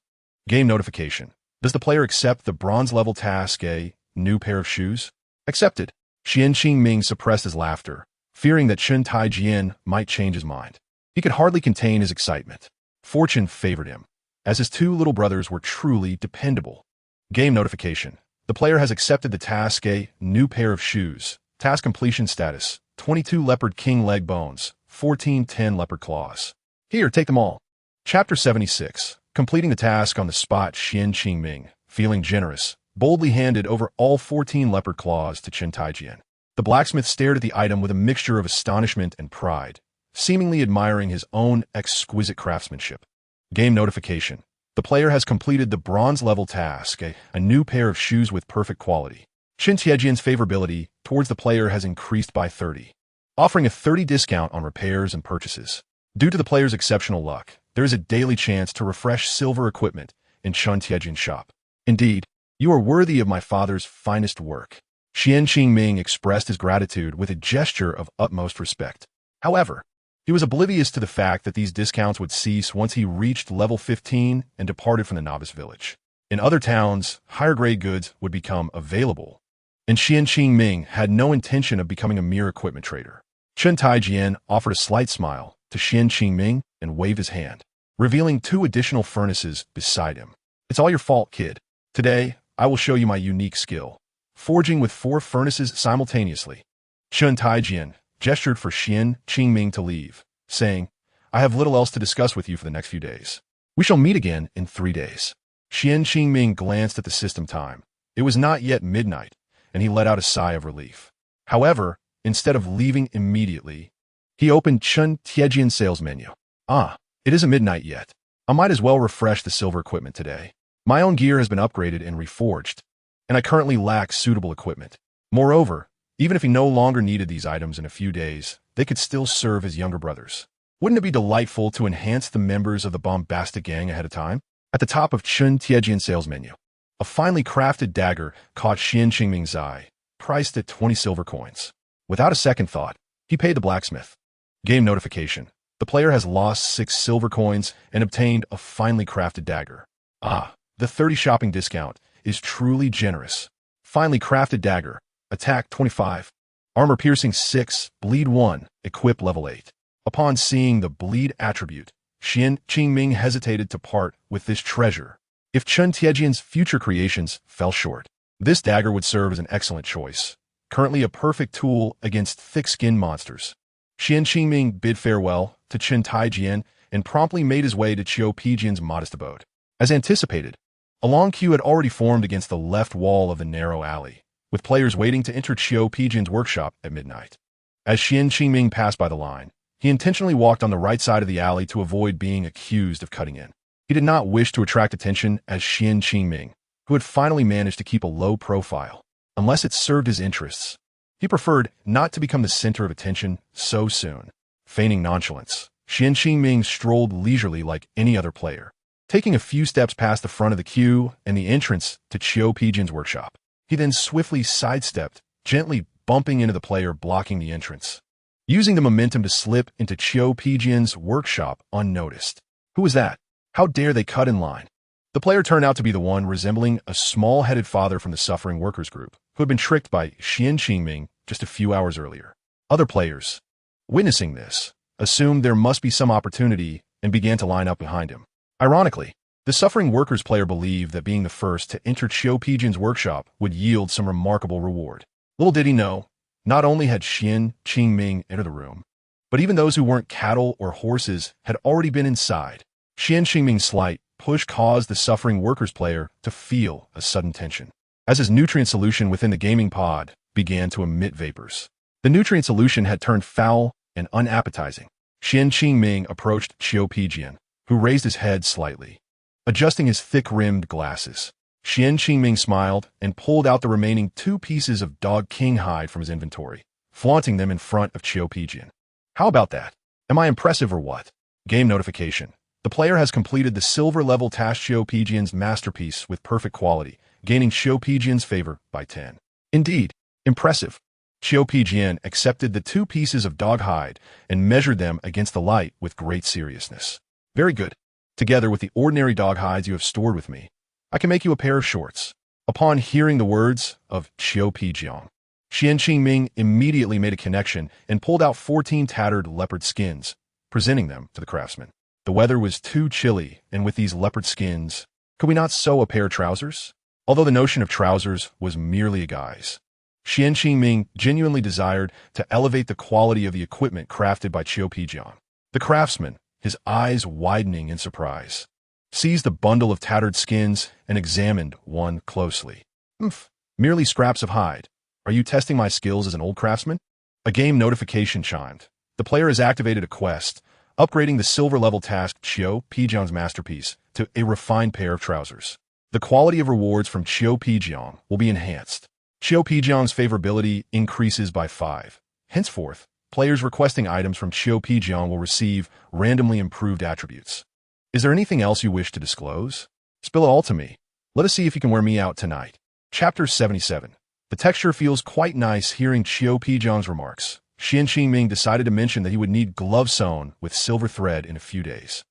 Game notification. Does the player accept the bronze-level task, a new pair of shoes? Accepted. Xian Qingming suppressed his laughter, fearing that Chen Taijian might change his mind. He could hardly contain his excitement. Fortune favored him, as his 2 little brothers were truly dependable. Game notification. The player has accepted the task, a new pair of shoes. Task completion status, 22 leopard king leg bones, 14 10 leopard claws. Here, take them all. Chapter 76. Completing the task on the spot, Xian Qingming, feeling generous, boldly handed over all 14 leopard claws to Chen Taijian. The blacksmith stared at the item with a mixture of astonishment and pride, seemingly admiring his own exquisite craftsmanship. Game notification. The player has completed the bronze-level task, a new pair of shoes with perfect quality. Chen Tiejian's favorability towards the player has increased by 30, offering a 30 discount on repairs and purchases. Due to the player's exceptional luck, there is a daily chance to refresh silver equipment in Chen Tiejian's shop. "Indeed, you are worthy of my father's finest work." Xian Qingming expressed his gratitude with a gesture of utmost respect. However, he was oblivious to the fact that these discounts would cease once he reached level 15 and departed from the novice village. In other towns, higher-grade goods would become available, and Qian Qingming had no intention of becoming a mere equipment trader. Chen Taijian offered a slight smile to Qian Qingming and waved his hand, revealing 2 additional furnaces beside him. It's all your fault, kid. Today, I will show you my unique skill, forging with 4 furnaces simultaneously. Chen Taijian gestured for Qian Qingming to leave, saying, I have little else to discuss with you for the next few days. We shall meet again in 3 days. Qian Qingming glanced at the system time. It was not yet midnight, and he let out a sigh of relief. However, instead of leaving immediately, he opened Chen Tiejian's sales menu. It isn't midnight yet. I might as well refresh the silver equipment today. My own gear has been upgraded and reforged, and I currently lack suitable equipment. Moreover, even if he no longer needed these items in a few days, they could still serve his younger brothers. Wouldn't it be delightful to enhance the members of the bombastic gang ahead of time? At the top of Chen Tiejian's sales menu, a finely crafted dagger caught Qian Qingming's eye, priced at 20 silver coins. Without a second thought, he paid the blacksmith. Game notification. The player has lost 6 silver coins and obtained a finely crafted dagger. The 30 shopping discount is truly generous. Finely crafted dagger. Attack 25. Armor piercing 6, bleed 1, equip level 8. Upon seeing the bleed attribute, Qian Qingming hesitated to part with this treasure. If Chen Tiejian's future creations fell short, this dagger would serve as an excellent choice, currently a perfect tool against thick-skinned monsters. Qian Qingming bid farewell to Chen Taijian and promptly made his way to Qiu Pijian's modest abode. As anticipated, a long queue had already formed against the left wall of the narrow alley, with players waiting to enter Qiu Pijian's workshop at midnight. As Qian Qingming passed by the line, he intentionally walked on the right side of the alley to avoid being accused of cutting in. He did not wish to attract attention as Qian Qingming, who had finally managed to keep a low profile, unless it served his interests. He preferred not to become the center of attention so soon. Feigning nonchalance, Qian Qingming strolled leisurely like any other player, taking a few steps past the front of the queue and the entrance to Qiu Pijian's workshop. He then swiftly sidestepped, gently bumping into the player blocking the entrance, using the momentum to slip into Qiu Pijian's workshop unnoticed. Who was that? How dare they cut in line? The player turned out to be the one resembling a small-headed father from the suffering workers group, who had been tricked by Qian Qingming just a few hours earlier. Other players, witnessing this, assumed there must be some opportunity and began to line up behind him. Ironically, the suffering workers player believed that being the first to enter Qiu Pijian's workshop would yield some remarkable reward. Little did he know, not only had Qian Qingming entered the room, but even those who weren't cattle or horses had already been inside. Qian Qingming's slight push caused the suffering workers player to feel a sudden tension, as his nutrient solution within the gaming pod began to emit vapors. The nutrient solution had turned foul and unappetizing. Qian Qingming approached Qiu Pijian, who raised his head slightly, adjusting his thick-rimmed glasses. Qian Qingming smiled and pulled out the remaining 2 pieces of dog king hide from his inventory, flaunting them in front of Qiu Pijian. How about that? Am I impressive or what? Game notification. The player has completed the silver-level task Qiu Pijian's masterpiece with perfect quality, gaining Qiu Pijian's favor by 10. Indeed, impressive. Qiu Pijian accepted the 2 pieces of dog hide and measured them against the light with great seriousness. Very good. Together with the ordinary dog hides you have stored with me, I can make you a pair of shorts. Upon hearing the words of Qiu Pijian, Qian Qingming immediately made a connection and pulled out 14 tattered leopard skins, presenting them to the craftsman. The weather was too chilly, and with these leopard skins, could we not sew a pair of trousers? Although the notion of trousers was merely a guise, Qian Qingming genuinely desired to elevate the quality of the equipment crafted by Qiu Pijian. The craftsman, his eyes widening in surprise, seized the bundle of tattered skins and examined one closely. Merely scraps of hide. Are you testing my skills as an old craftsman? A game notification chimed. The player has activated a quest, upgrading the silver-level task Qiu Pijian's masterpiece to a refined pair of trousers. The quality of rewards from Qiu Pijian will be enhanced. Qiu Pijian's favorability increases by 5. Henceforth, players requesting items from Qiu Pijian will receive randomly improved attributes. Is there anything else you wish to disclose? Spill it all to me. Let us see if you can wear me out tonight. Chapter 77. The texture feels quite nice hearing Qiu Pijian's remarks. Qian Qingming decided to mention that he would need gloves sewn with silver thread in a few days.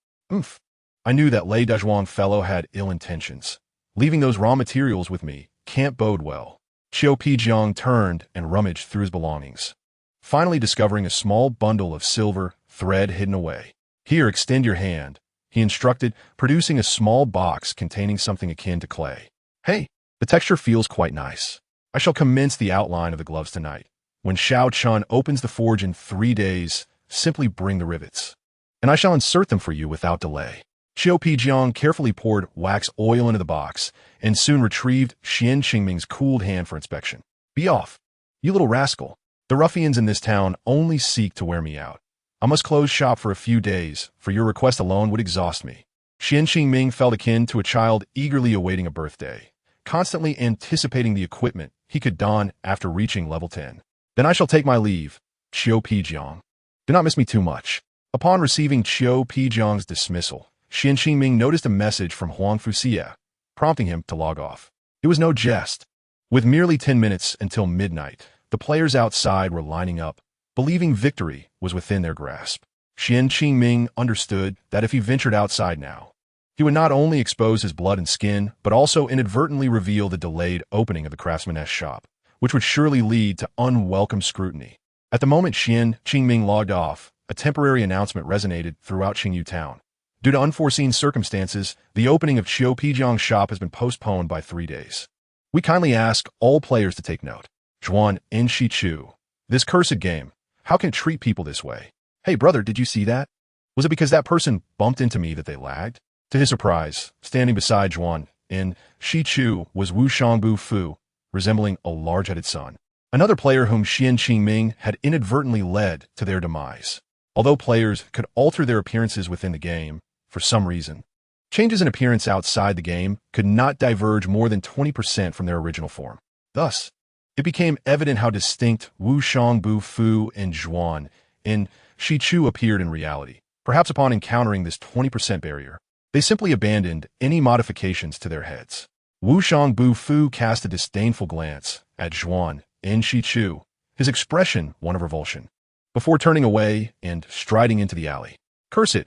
I knew that Lei Dezhuang fellow had ill intentions. Leaving those raw materials with me can't bode well. Qiu Pijiang turned and rummaged through his belongings, finally discovering a small bundle of silver thread hidden away. Here, extend your hand, he instructed, producing a small box containing something akin to clay. Hey, the texture feels quite nice. I shall commence the outline of the gloves tonight. When Xiao Chun opens the forge in 3 days, simply bring the rivets, and I shall insert them for you without delay. Qiu Pijiang carefully poured wax oil into the box and soon retrieved Xian Qingming's cooled hand for inspection. Be off, you little rascal. The ruffians in this town only seek to wear me out. I must close shop for a few days, for your request alone would exhaust me. Xian Qingming felt akin to a child eagerly awaiting a birthday, constantly anticipating the equipment he could don after reaching level 10. Then I shall take my leave, Qiu Pijiang. Do not miss me too much. Upon receiving Qiu Pijiang's dismissal, Xian Qingming noticed a message from Huang Fuxia, prompting him to log off. It was no jest. With merely 10 minutes until midnight, the players outside were lining up, believing victory was within their grasp. Xian Qingming understood that if he ventured outside now, he would not only expose his blood and skin, but also inadvertently reveal the delayed opening of the craftsman's shop, which would surely lead to unwelcome scrutiny. At the moment Xian Qingming logged off, a temporary announcement resonated throughout Qingyu town. Due to unforeseen circumstances, the opening of Qiu Pijiang's shop has been postponed by 3 days. We kindly ask all players to take note. Zhuan and Shichu. This cursed game. How can it treat people this way? Hey brother, did you see that? Was it because that person bumped into me that they lagged? To his surprise, standing beside Zhuan and Shichu was Wu Shangbu Fu, resembling a large-headed son. Another player whom Xian Qingming had inadvertently led to their demise. Although players could alter their appearances within the game, for some reason, changes in appearance outside the game could not diverge more than 20% from their original form. Thus, it became evident how distinct Wu Shangbu Fu and Zhuan and Shichu appeared in reality. Perhaps upon encountering this 20% barrier, they simply abandoned any modifications to their heads. Wu Shangbu Fu cast a disdainful glance at Zhuan and Shichu, his expression one of revulsion, before turning away and striding into the alley. Curse it!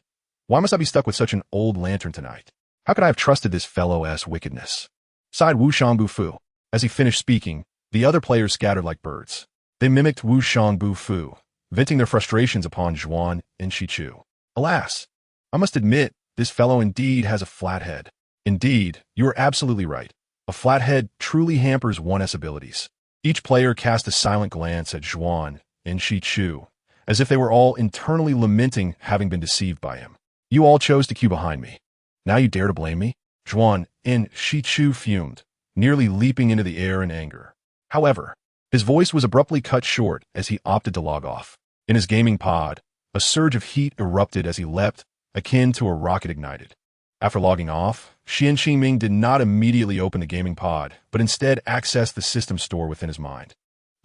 Why must I be stuck with such an old lantern tonight? How could I have trusted this fellow's wickedness? Sighed Wu Shangbu Fu. As he finished speaking, the other players scattered like birds. They mimicked Wu Shangbu Fu, venting their frustrations upon Zhuan and Shichu. Alas, I must admit, this fellow indeed has a flat head. Indeed, you are absolutely right. A flat head truly hampers one's abilities. Each player cast a silent glance at Zhuan and Shichu, as if they were all internally lamenting having been deceived by him. You all chose to queue behind me. Now you dare to blame me? Zhuan and Shichu fumed, nearly leaping into the air in anger. However, his voice was abruptly cut short as he opted to log off. In his gaming pod, a surge of heat erupted as he leapt, akin to a rocket ignited. After logging off, Xian Qingming did not immediately open the gaming pod, but instead accessed the system store within his mind.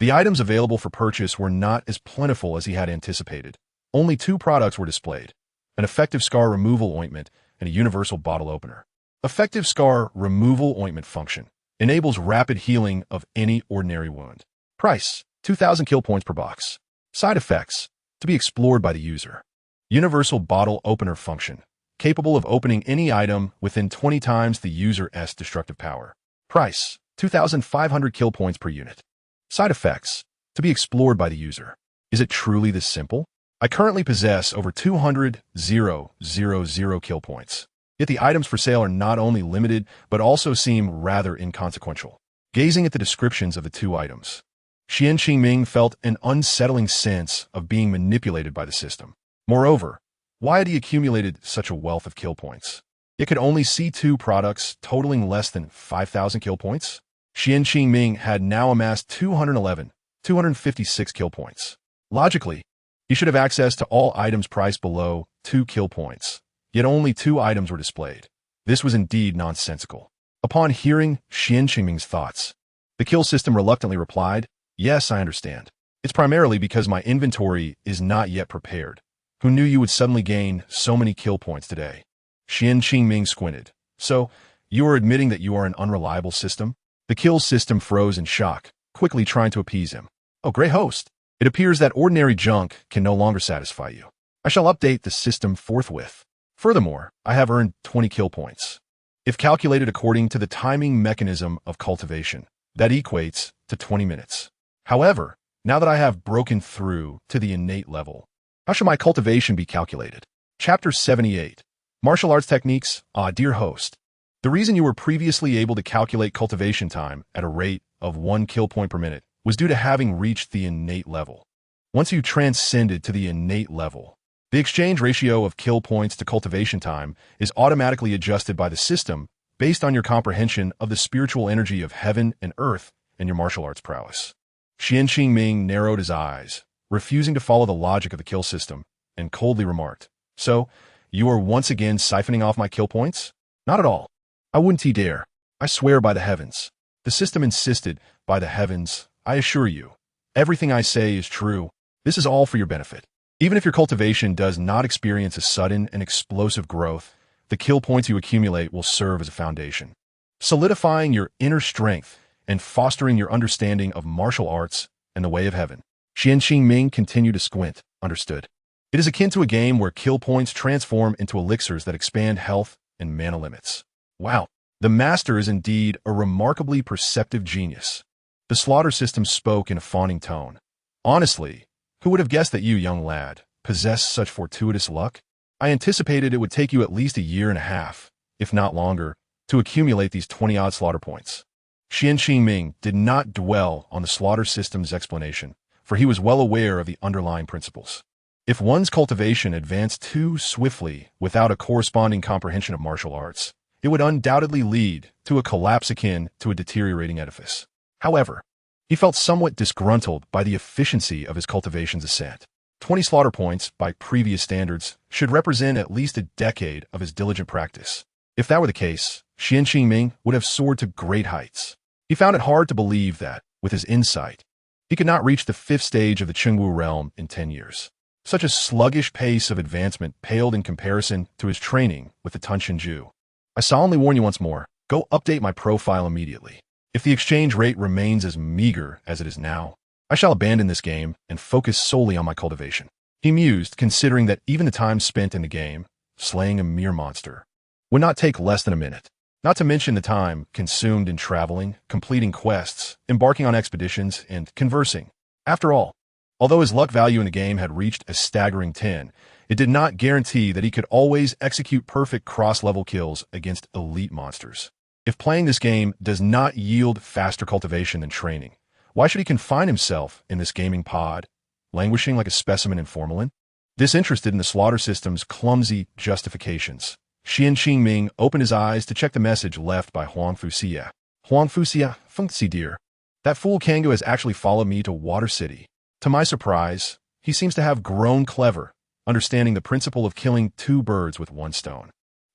The items available for purchase were not as plentiful as he had anticipated. Only 2 products were displayed: an effective scar removal ointment and a universal bottle opener. Effective scar removal ointment function enables rapid healing of any ordinary wound. Price: 2,000 kill points per box. Side effects: to be explored by the user. Universal bottle opener function, capable of opening any item within 20 times the user's destructive power. Price: 2,500 kill points per unit. Side effects: to be explored by the user. Is it truly this simple? I currently possess over 200,000 kill points. Yet the items for sale are not only limited, but also seem rather inconsequential. Gazing at the descriptions of the 2 items, Xian Qingming felt an unsettling sense of being manipulated by the system. Moreover, why had he accumulated such a wealth of kill points? It could only see 2 products totaling less than 5,000 kill points. Xian Qingming had now amassed 256 kill points. Logically, he should have access to all items priced below 2 kill points, yet only 2 items were displayed. This was indeed nonsensical. Upon hearing Xian Qingming's thoughts, the kill system reluctantly replied, "Yes, I understand. It's primarily because my inventory is not yet prepared. Who knew you would suddenly gain so many kill points today?" Xian Qingming squinted. So, you are admitting that you are an unreliable system? The kill system froze in shock, quickly trying to appease him. Oh, great host. It appears that ordinary junk can no longer satisfy you. I shall update the system forthwith. Furthermore, I have earned 20 kill points. If calculated according to the timing mechanism of cultivation, That equates to 20 minutes. However, now that I have broken through to the innate level, how should my cultivation be calculated? Chapter 78. Martial Arts Techniques. Dear host, the reason you were previously able to calculate cultivation time at a rate of 1 kill point per minute was due to having reached the innate level. Once you transcended to the innate level, the exchange ratio of kill points to cultivation time is automatically adjusted by the system based on your comprehension of the spiritual energy of heaven and earth and your martial arts prowess. Xian Qingming narrowed his eyes, refusing to follow the logic of the kill system, and coldly remarked, "So, you are once again siphoning off my kill points?" "Not at all. I wouldn't dare. I swear by the heavens." The system insisted, "By the heavens, I assure you, everything I say is true. This is all for your benefit. Even if your cultivation does not experience a sudden and explosive growth, the kill points you accumulate will serve as a foundation, solidifying your inner strength and fostering your understanding of martial arts and the way of heaven." Xian Qingming continued to squint. "Understood. It is akin to a game where kill points transform into elixirs that expand health and mana limits." Wow, the master is indeed a remarkably perceptive genius. The slaughter system spoke in a fawning tone. "Honestly, who would have guessed that you, young lad, possess such fortuitous luck? I anticipated it would take you at least a year and a half, if not longer, to accumulate these 20-odd slaughter points." Xian Qingming did not dwell on the slaughter system's explanation, for he was well aware of the underlying principles. If one's cultivation advanced too swiftly without a corresponding comprehension of martial arts, it would undoubtedly lead to a collapse akin to a deteriorating edifice. However, he felt somewhat disgruntled by the efficiency of his cultivation's ascent. 20 slaughter points, by previous standards, should represent at least a decade of his diligent practice. If that were the case, Xian Qingming would have soared to great heights. He found it hard to believe that, with his insight, he could not reach the 5th stage of the Chengwu realm in 10 years. Such a sluggish pace of advancement paled in comparison to his training with the Tunshinju. "I solemnly warn you once more, go update my profile immediately. If the exchange rate remains as meager as it is now, I shall abandon this game and focus solely on my cultivation." He mused, considering that even the time spent in the game, slaying a mere monster, would not take less than a minute. Not to mention the time consumed in traveling, completing quests, embarking on expeditions, and conversing. After all, although his luck value in the game had reached a staggering 10, it did not guarantee that he could always execute perfect cross-level kills against elite monsters. If playing this game does not yield faster cultivation than training, why should he confine himself in this gaming pod, languishing like a specimen in formalin? Disinterested in the slaughter system's clumsy justifications, Xian Qingming opened his eyes to check the message left by Huang Fuxia. "Huang Fuxia, Fengxi dear, that fool Kangoo has actually followed me to Water City. To my surprise, he seems to have grown clever, understanding the principle of killing 2 birds with 1 stone.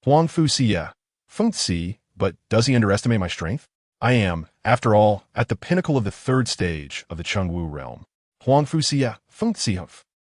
Huang Fuxia, Fengxi, but does he underestimate my strength? I am, after all, at the pinnacle of the 3rd stage of the Chengwu realm. Huang Fuxia, Fengxi.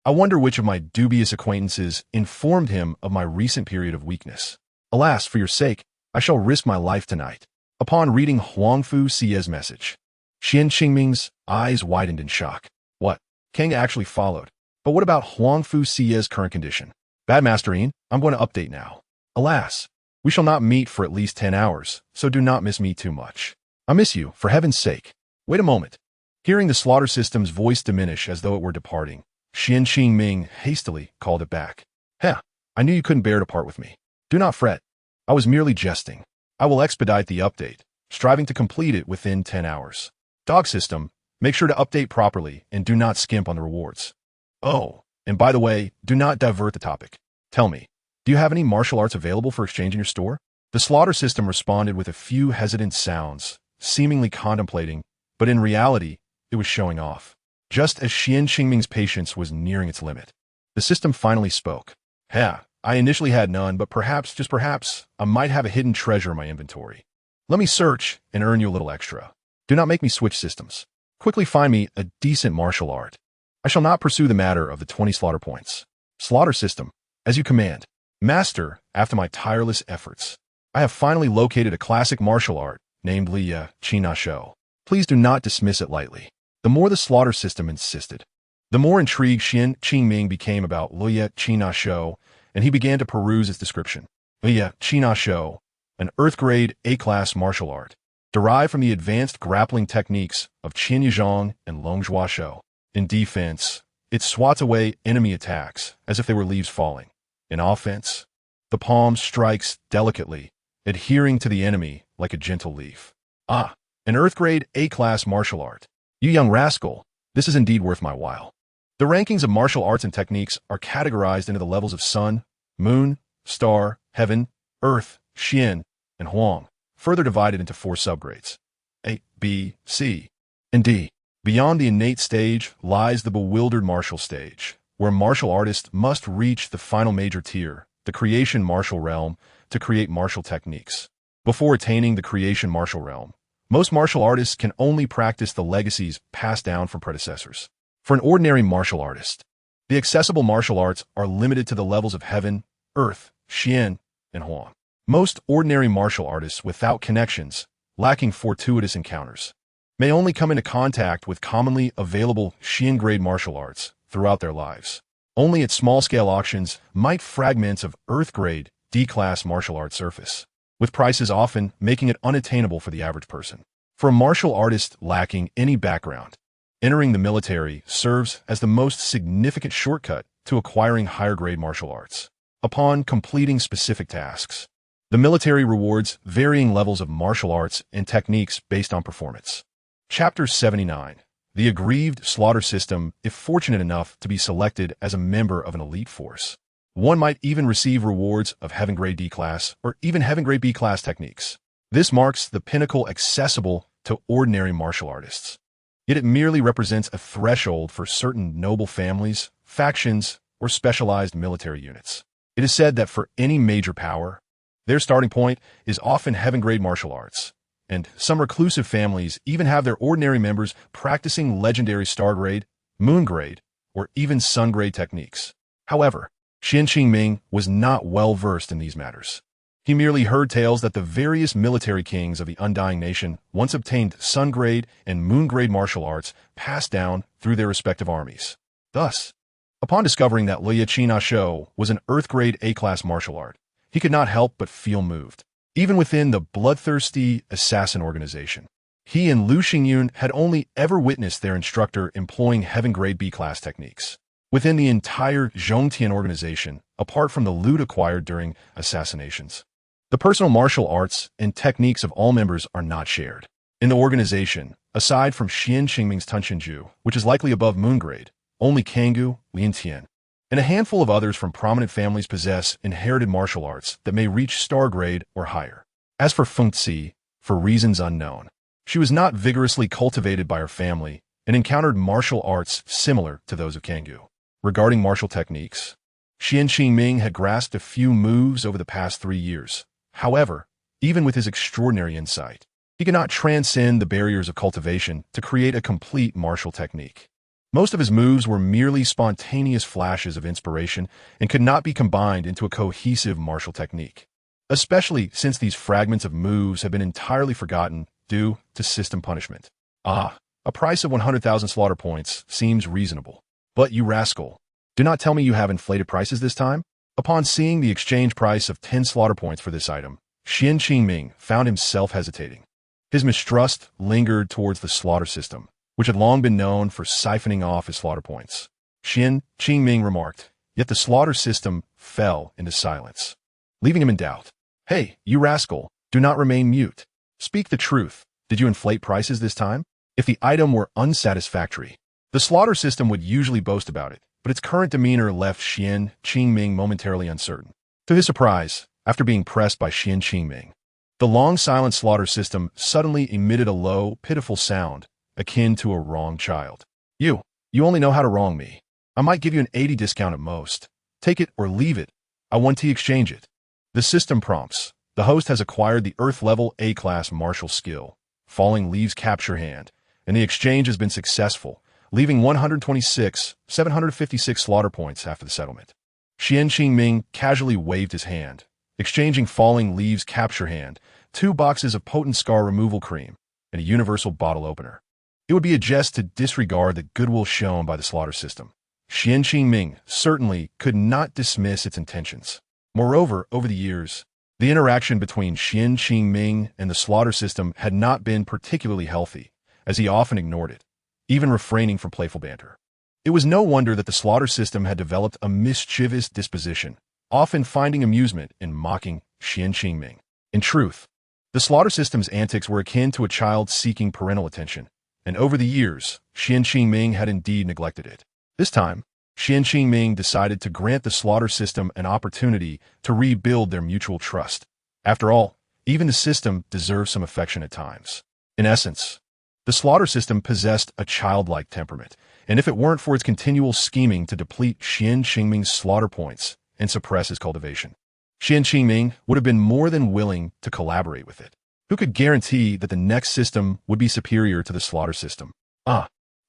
I wonder which of my dubious acquaintances informed him of my recent period of weakness. Alas, for your sake, I shall risk my life tonight." Upon reading Huang Fuxia's message, Xian Qingming's eyes widened in shock. What? Kang actually followed. But what about Huang Fuxia's current condition? "Bad Masterine, I'm going to update now. Alas, we shall not meet for at least 10 hours, so do not miss me too much. I miss you, for heaven's sake. Wait a moment." Hearing the slaughter system's voice diminish as though it were departing, Xian Qingming hastily called it back. "Heh, I knew you couldn't bear to part with me. Do not fret. I was merely jesting. I will expedite the update, striving to complete it within 10 hours. Dog system, make sure to update properly and do not skimp on the rewards. Oh, and by the way, do not divert the topic. Tell me, do you have any martial arts available for exchange in your store?" The slaughter system responded with a few hesitant sounds, seemingly contemplating, but in reality, it was showing off. Just as Xian Qingming's patience was nearing its limit, the system finally spoke. I initially had none, but perhaps, just perhaps, I might have a hidden treasure in my inventory. Let me search and earn you a little extra. Do not make me switch systems. Quickly find me a decent martial art. I shall not pursue the matter of the 20 slaughter points. Slaughter system, as you command. Master, after my tireless efforts, I have finally located a classic martial art named Liya Qina Shou. Please do not dismiss it lightly." The more the slaughter system insisted, the more intrigued Xian Qingming became about Liya Qina Shou, and he began to peruse its description. Liya Qina Shou, an Earth-grade A-class martial art, derived from the advanced grappling techniques of Qin Yizhong and Long Zhuashou. In defense, it swats away enemy attacks as if they were leaves falling. In offense, the palm strikes delicately, adhering to the enemy like a gentle leaf. Ah, an Earth-grade A-class martial art. You young rascal, this is indeed worth my while. The rankings of martial arts and techniques are categorized into the levels of sun, moon, star, heaven, earth, xian, and huang, further divided into 4 subgrades: A, B, C, and D. Beyond the innate stage lies the bewildered martial stage, where martial artists must reach the final major tier, the creation martial realm, to create martial techniques. Before attaining the creation martial realm, most martial artists can only practice the legacies passed down from predecessors. For an ordinary martial artist, the accessible martial arts are limited to the levels of heaven, earth, xian, and huang. Most ordinary martial artists without connections, lacking fortuitous encounters, may only come into contact with commonly available Xian-grade martial arts throughout their lives. Only at small-scale auctions might fragments of Earth-grade D-class martial arts surface, with prices often making it unattainable for the average person. For a martial artist lacking any background, entering the military serves as the most significant shortcut to acquiring higher-grade martial arts. Upon completing specific tasks, the military rewards varying levels of martial arts and techniques based on performance. Chapter 79. The Aggrieved Slaughter System. If fortunate enough to be selected as a member of an elite force, one might even receive rewards of Heaven-grade D-class or even Heaven-grade B-class techniques. This marks the pinnacle accessible to ordinary martial artists. Yet it merely represents a threshold for certain noble families, factions, or specialized military units. It is said that for any major power, their starting point is often Heaven-grade martial arts, and some reclusive families even have their ordinary members practicing legendary star-grade, moon-grade, or even sun-grade techniques. However, Qian Qingming was not well-versed in these matters. He merely heard tales that the various military kings of the Undying Nation once obtained sun-grade and moon-grade martial arts passed down through their respective armies. Thus, upon discovering that Liu Qin Shou was an Earth-grade A-class martial art, he could not help but feel moved. Even within the bloodthirsty assassin organization, he and Lu Xingyun had only ever witnessed their instructor employing Heaven-grade B-class techniques. Within the entire Zhongtian organization, apart from the loot acquired during assassinations, the personal martial arts and techniques of all members are not shared. In the organization, aside from Qian Qingming's Tunshinju, which is likely above moon grade, only Kanggu, Liantian, and a handful of others from prominent families possess inherited martial arts that may reach star grade or higher. As for Fengzi, for reasons unknown, she was not vigorously cultivated by her family and encountered martial arts similar to those of Kanggu. Regarding martial techniques, Qian Qingming had grasped a few moves over the past 3 years. However, even with his extraordinary insight, he could not transcend the barriers of cultivation to create a complete martial technique. Most of his moves were merely spontaneous flashes of inspiration and could not be combined into a cohesive martial technique, especially since these fragments of moves have been entirely forgotten due to system punishment. Ah, a price of 100,000 slaughter points seems reasonable. But you rascal, do not tell me you have inflated prices this time? Upon seeing the exchange price of 10 slaughter points for this item, Qian Qingming found himself hesitating. His mistrust lingered towards the slaughter system, which had long been known for siphoning off his slaughter points. Qian Qingming remarked, yet the slaughter system fell into silence, leaving him in doubt. Hey, you rascal, do not remain mute. Speak the truth. Did you inflate prices this time? If the item were unsatisfactory, the slaughter system would usually boast about it, but its current demeanor left Qian Qingming momentarily uncertain. To his surprise, after being pressed by Qian Qingming, the long silent slaughter system suddenly emitted a low, pitiful sound, akin to a wronged child. You only know how to wrong me. I might give you an 80 discount at most. Take it or leave it. I want to exchange it. The system prompts. The host has acquired the Earth-level A-class martial skill, Falling Leaves Capture Hand, and the exchange has been successful, leaving 126,756 slaughter points after the settlement. Qian Qingming casually waved his hand, exchanging Falling Leaves Capture Hand, 2 boxes of potent scar removal cream, and a universal bottle opener. It would be a jest to disregard the goodwill shown by the slaughter system. Qian Qingming certainly could not dismiss its intentions. Moreover, over the years, The interaction between Xian Qingming and the slaughter system had not been particularly healthy, as he often ignored it, even refraining from playful banter. It was no wonder that the slaughter system had developed a mischievous disposition, often finding amusement in mocking Xian Qingming. In truth, the slaughter system's antics were akin to a child seeking parental attention, and over the years, Xian Qingming had indeed neglected it. This time, Xian Qingming decided to grant the slaughter system an opportunity to rebuild their mutual trust. After all, even the system deserves some affection at times. In essence, the slaughter system possessed a childlike temperament, and if it weren't for its continual scheming to deplete Xian Qingming's slaughter points and suppress his cultivation, Xian Qingming would have been more than willing to collaborate with it. Who could guarantee that the next system would be superior to the slaughter system?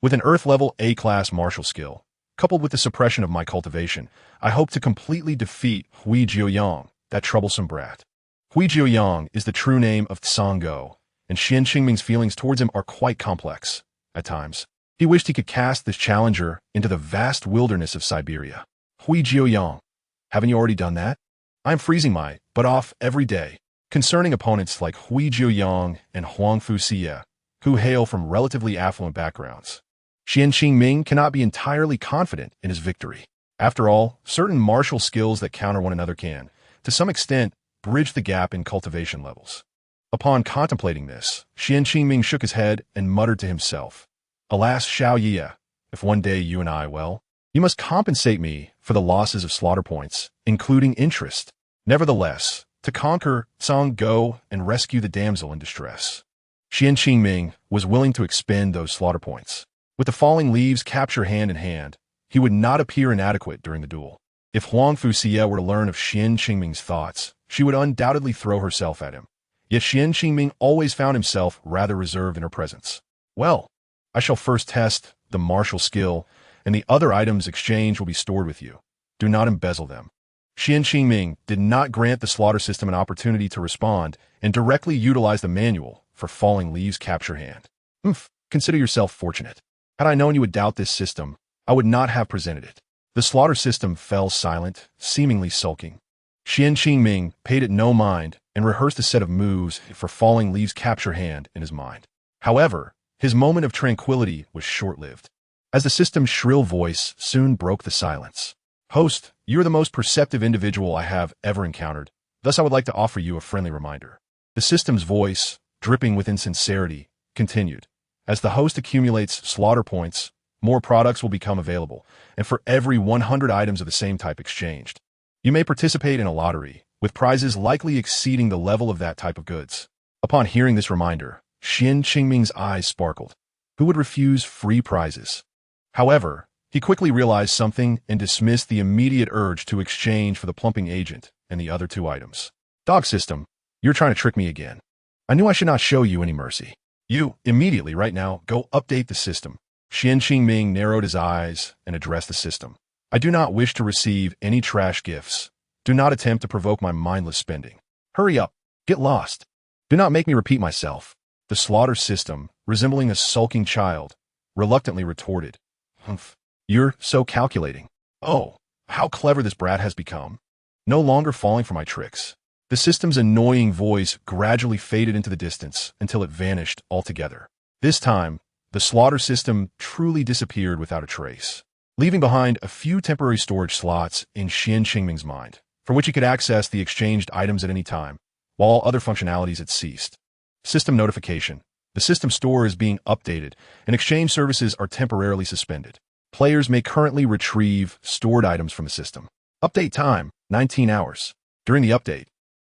With an Earth-level A-class martial skill, coupled with the suppression of my cultivation, I hope to completely defeat Hui Jiuyang, that troublesome brat. Hui Jiuyang is the true name of Tsang Go, and Xian Qingming's feelings towards him are quite complex. At times, he wished he could cast this challenger into the vast wilderness of Siberia. Hui Jiuyang, haven't you already done that? I'm freezing my butt off every day, concerning opponents like Hui Jiuyang and Huang Fuxie, who hail from relatively affluent backgrounds. Xian Qingming cannot be entirely confident in his victory. After all, certain martial skills that counter one another can, to some extent, bridge the gap in cultivation levels. Upon contemplating this, Xian Qingming shook his head and muttered to himself, "Alas, Xiao Ye, if one day you and I, well, you must compensate me for the losses of slaughter points, including interest. Nevertheless, to conquer Tsang Go and rescue the damsel in distress." Xian Qingming was willing to expend those slaughter points. With the falling leaves capture hand in hand, he would not appear inadequate during the duel. If Huang Fuxie were to learn of Xian Qingming's thoughts, she would undoubtedly throw herself at him. Yet Xian Qingming always found himself rather reserved in her presence. "Well, I shall first test the martial skill, and the other items exchanged will be stored with you. Do not embezzle them." Xian Qingming did not grant the slaughter system an opportunity to respond and directly utilized the manual for falling leaves capture hand. Consider yourself fortunate. Had I known you would doubt this system, I would not have presented it. The slaughter system fell silent, seemingly sulking. Xian Qingming paid it no mind and rehearsed a set of moves for falling leaves capture hand in his mind. However, his moment of tranquility was short-lived, as the system's shrill voice soon broke the silence. "Host, you are the most perceptive individual I have ever encountered. Thus I would like to offer you a friendly reminder." The system's voice, dripping with insincerity, continued. "As the host accumulates slaughter points, more products will become available, and for every 100 items of the same type exchanged, you may participate in a lottery, with prizes likely exceeding the level of that type of goods." Upon hearing this reminder, Xian Qingming's eyes sparkled. Who would refuse free prizes? However, he quickly realized something and dismissed the immediate urge to exchange for the plumping agent and the other two items. "Dog system, you're trying to trick me again. I knew I should not show you any mercy. You, immediately, right now, go update the system." Xian Qingming narrowed his eyes and addressed the system. "I do not wish to receive any trash gifts. Do not attempt to provoke my mindless spending. Hurry up. Get lost. Do not make me repeat myself." The slaughter system, resembling a sulking child, reluctantly retorted, "Humph. You're so calculating. Oh, how clever this brat has become. No longer falling for my tricks." The system's annoying voice gradually faded into the distance until it vanished altogether. This time, the slaughter system truly disappeared without a trace, leaving behind a few temporary storage slots in Xian Qingming's mind, from which he could access the exchanged items at any time, while all other functionalities had ceased. System notification. The system store is being updated, and exchange services are temporarily suspended. Players may currently retrieve stored items from the system. Update time, 19 hours. During the update,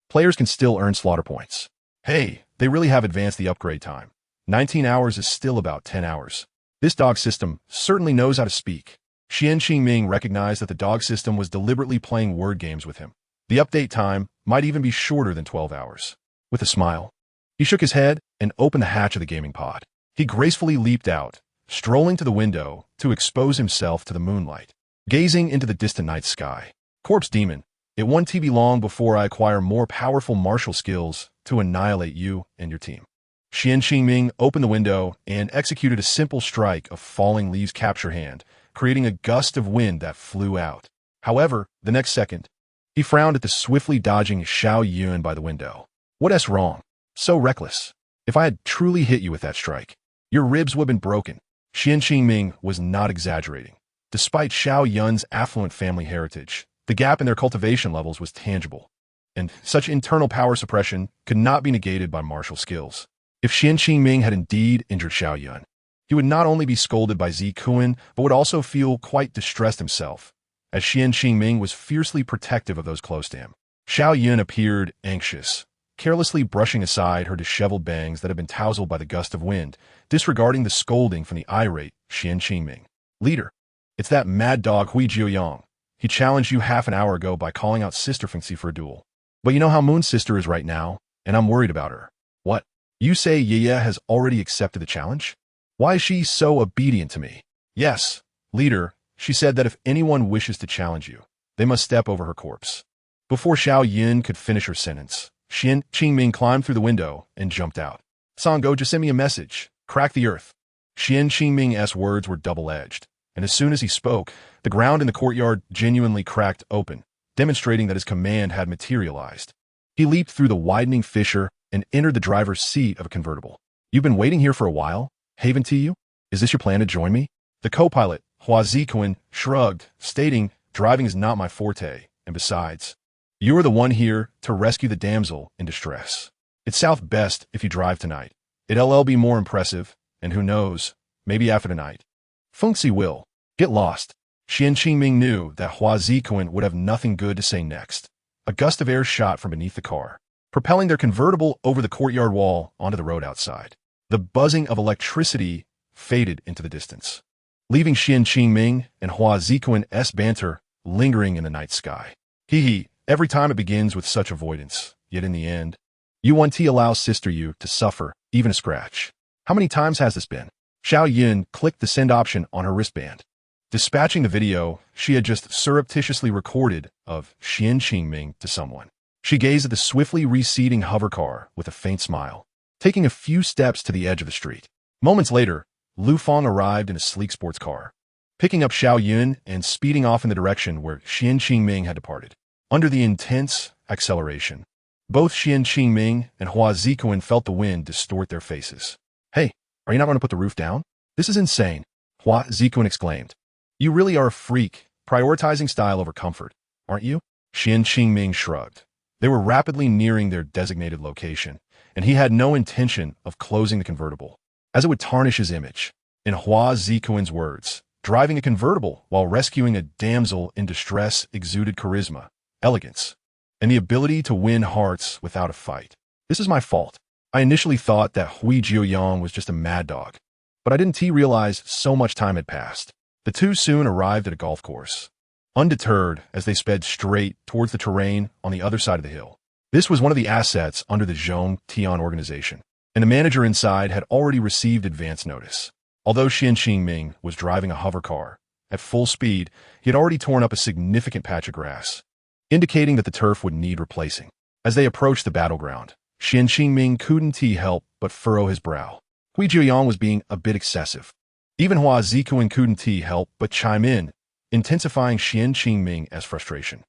players can still earn slaughter points. Hey, they really have advanced the upgrade time. 19 hours is still about 10 hours. This dog system certainly knows how to speak. Xian Qingming recognized that the dog system was deliberately playing word games with him. The update time might even be shorter than 12 hours. With a smile, he shook his head and opened the hatch of the gaming pod. He gracefully leaped out, strolling to the window to expose himself to the moonlight, gazing into the distant night sky. "Corpse Demon, it won't be long before I acquire more powerful martial skills to annihilate you and your team." Xian Qingming opened the window and executed a simple strike of falling leaves capture hand, creating a gust of wind that flew out. However, the next second, He frowned at the swiftly dodging Xiao Yun by the window. What's wrong? So reckless. If I had truly hit you with that strike, your ribs would have been broken. Xian Qingming was not exaggerating. Despite Xiao Yun's affluent family heritage, the gap in their cultivation levels was tangible, and such internal power suppression could not be negated by martial skills. If Xian Qingming had indeed injured Xiao Yun, he would not only be scolded by Zi Kuan, but would also feel quite distressed himself, as Xian Qingming was fiercely protective of those close to him. Xiao Yun appeared anxious, carelessly brushing aside her disheveled bangs that had been tousled by the gust of wind, disregarding the scolding from the irate Xian Qingming. Leader, it's that mad dog Hui Jiuyang. He challenged you half an hour ago by calling out Sister Fengxi for a duel. But you know how Moon's sister is right now, and I'm worried about her. What? You say Ye has already accepted the challenge? Why is she so obedient to me? Yes, leader, she said that if anyone wishes to challenge you, they must step over her corpse. Before Xiao Yin could finish her sentence, Xian Qingming climbed through the window and jumped out. Sango, just send me a message. Crack the earth. Xian Qingming's words were double-edged, and as soon as he spoke, the ground in the courtyard genuinely cracked open, demonstrating that his command had materialized. He leaped through the widening fissure and entered the driver's seat of a convertible. You've been waiting here for a while? Haven to you? Is this your plan to join me? The co-pilot, Hua Zikuan, shrugged, stating, driving is not my forte, and besides, you are the one here to rescue the damsel in distress. It's south best if you drive tonight. It'll be more impressive, and who knows, maybe after tonight. Fengxi will. Get lost. Xian Qingming knew that Hua Zikuan would have nothing good to say next. A gust of air shot from beneath the car, propelling their convertible over the courtyard wall onto the road outside. The buzzing of electricity faded into the distance, leaving Xian Qingming and Hua Zikuan's banter lingering in the night sky. Hee, every time it begins with such avoidance, yet in the end, U1T allows Sister Yu to suffer even a scratch. How many times has this been? Xiao Yin clicked the send option on her wristband, dispatching the video she had just surreptitiously recorded of Xian Qingming to someone. She gazed at the swiftly receding hovercar with a faint smile, taking a few steps to the edge of the street. Moments later, Lu Feng arrived in a sleek sports car, picking up Xiao Yun and speeding off in the direction where Xian Qingming had departed. Under the intense acceleration, both Xian Qingming and Hua Zikuan felt the wind distort their faces. Hey, are you not going to put the roof down? This is insane, Hua Zikuan exclaimed. You really are a freak, prioritizing style over comfort, aren't you? Xian Qingming shrugged. They were rapidly nearing their designated location, and he had no intention of closing the convertible, as it would tarnish his image. In Hua Zikuan's words, driving a convertible while rescuing a damsel in distress exuded charisma, elegance, and the ability to win hearts without a fight. This is my fault. I initially thought that Hui Jiuyang was just a mad dog, but I didn't realize so much time had passed. The two soon arrived at a golf course, undeterred as they sped straight towards the terrain on the other side of the hill. This was one of the assets under the Zhong Tian organization, and the manager inside had already received advance notice. Although Xian Qingming was driving a hover car at full speed, he had already torn up a significant patch of grass, indicating that the turf would need replacing. As they approached the battleground, Xian Qingming couldn't help but furrow his brow. Hui Jiuyang was being a bit excessive. Even Hua Zikuan couldn't help but chime in, intensifying Xian Qingming's frustration.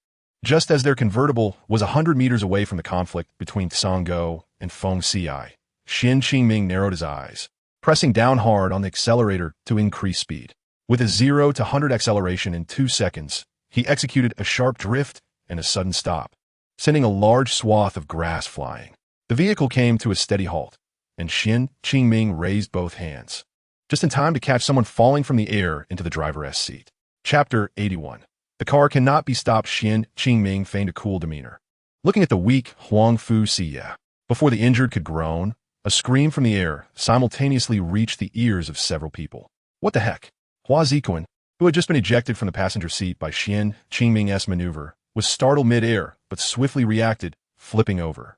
Just as their convertible was 100 meters away from the conflict between Sango and Feng Xi, Xian Qingming narrowed his eyes, pressing down hard on the accelerator to increase speed. With a 0 to 100 acceleration in 2 seconds, he executed a sharp drift and a sudden stop, sending a large swath of grass flying. The vehicle came to a steady halt, and Xian Qingming raised both hands, just in time to catch someone falling from the air into the driver's seat. Chapter 81. The car cannot be stopped. Xian Qingming feigned a cool demeanor, looking at the weak Huang Fu Xia. Before the injured could groan, a scream from the air simultaneously reached the ears of several people. What the heck? Hua Zikuan, who had just been ejected from the passenger seat by Xian Qingming's maneuver, was startled mid-air, but swiftly reacted, flipping over.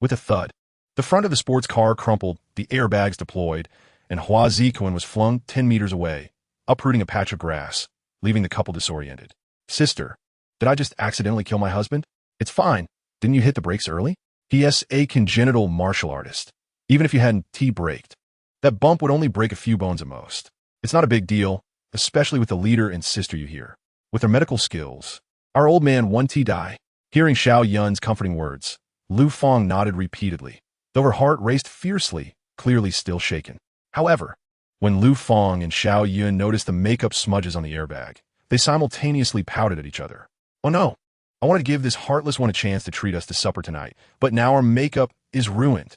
With a thud, the front of the sports car crumpled, the airbags deployed, and Hua Zikuan was flung 10 meters away, uprooting a patch of grass, leaving the couple disoriented. Sister, did I just accidentally kill my husband? It's fine. Didn't you hit the brakes early? He.S. a congenital martial artist. Even if you hadn't T-braked, that bump would only break a few bones at most. It's not a big deal, especially with the leader and Sister Yu here. With their medical skills, Our old man one T die. Hearing Xiao Yun's comforting words, Lu Fang nodded repeatedly, though her heart raced fiercely, clearly still shaken. However, when Lu Fang and Xiao Yun noticed the makeup smudges on the airbag, they simultaneously pouted at each other. Oh no, I want to give this heartless one a chance to treat us to supper tonight, but now our makeup is ruined.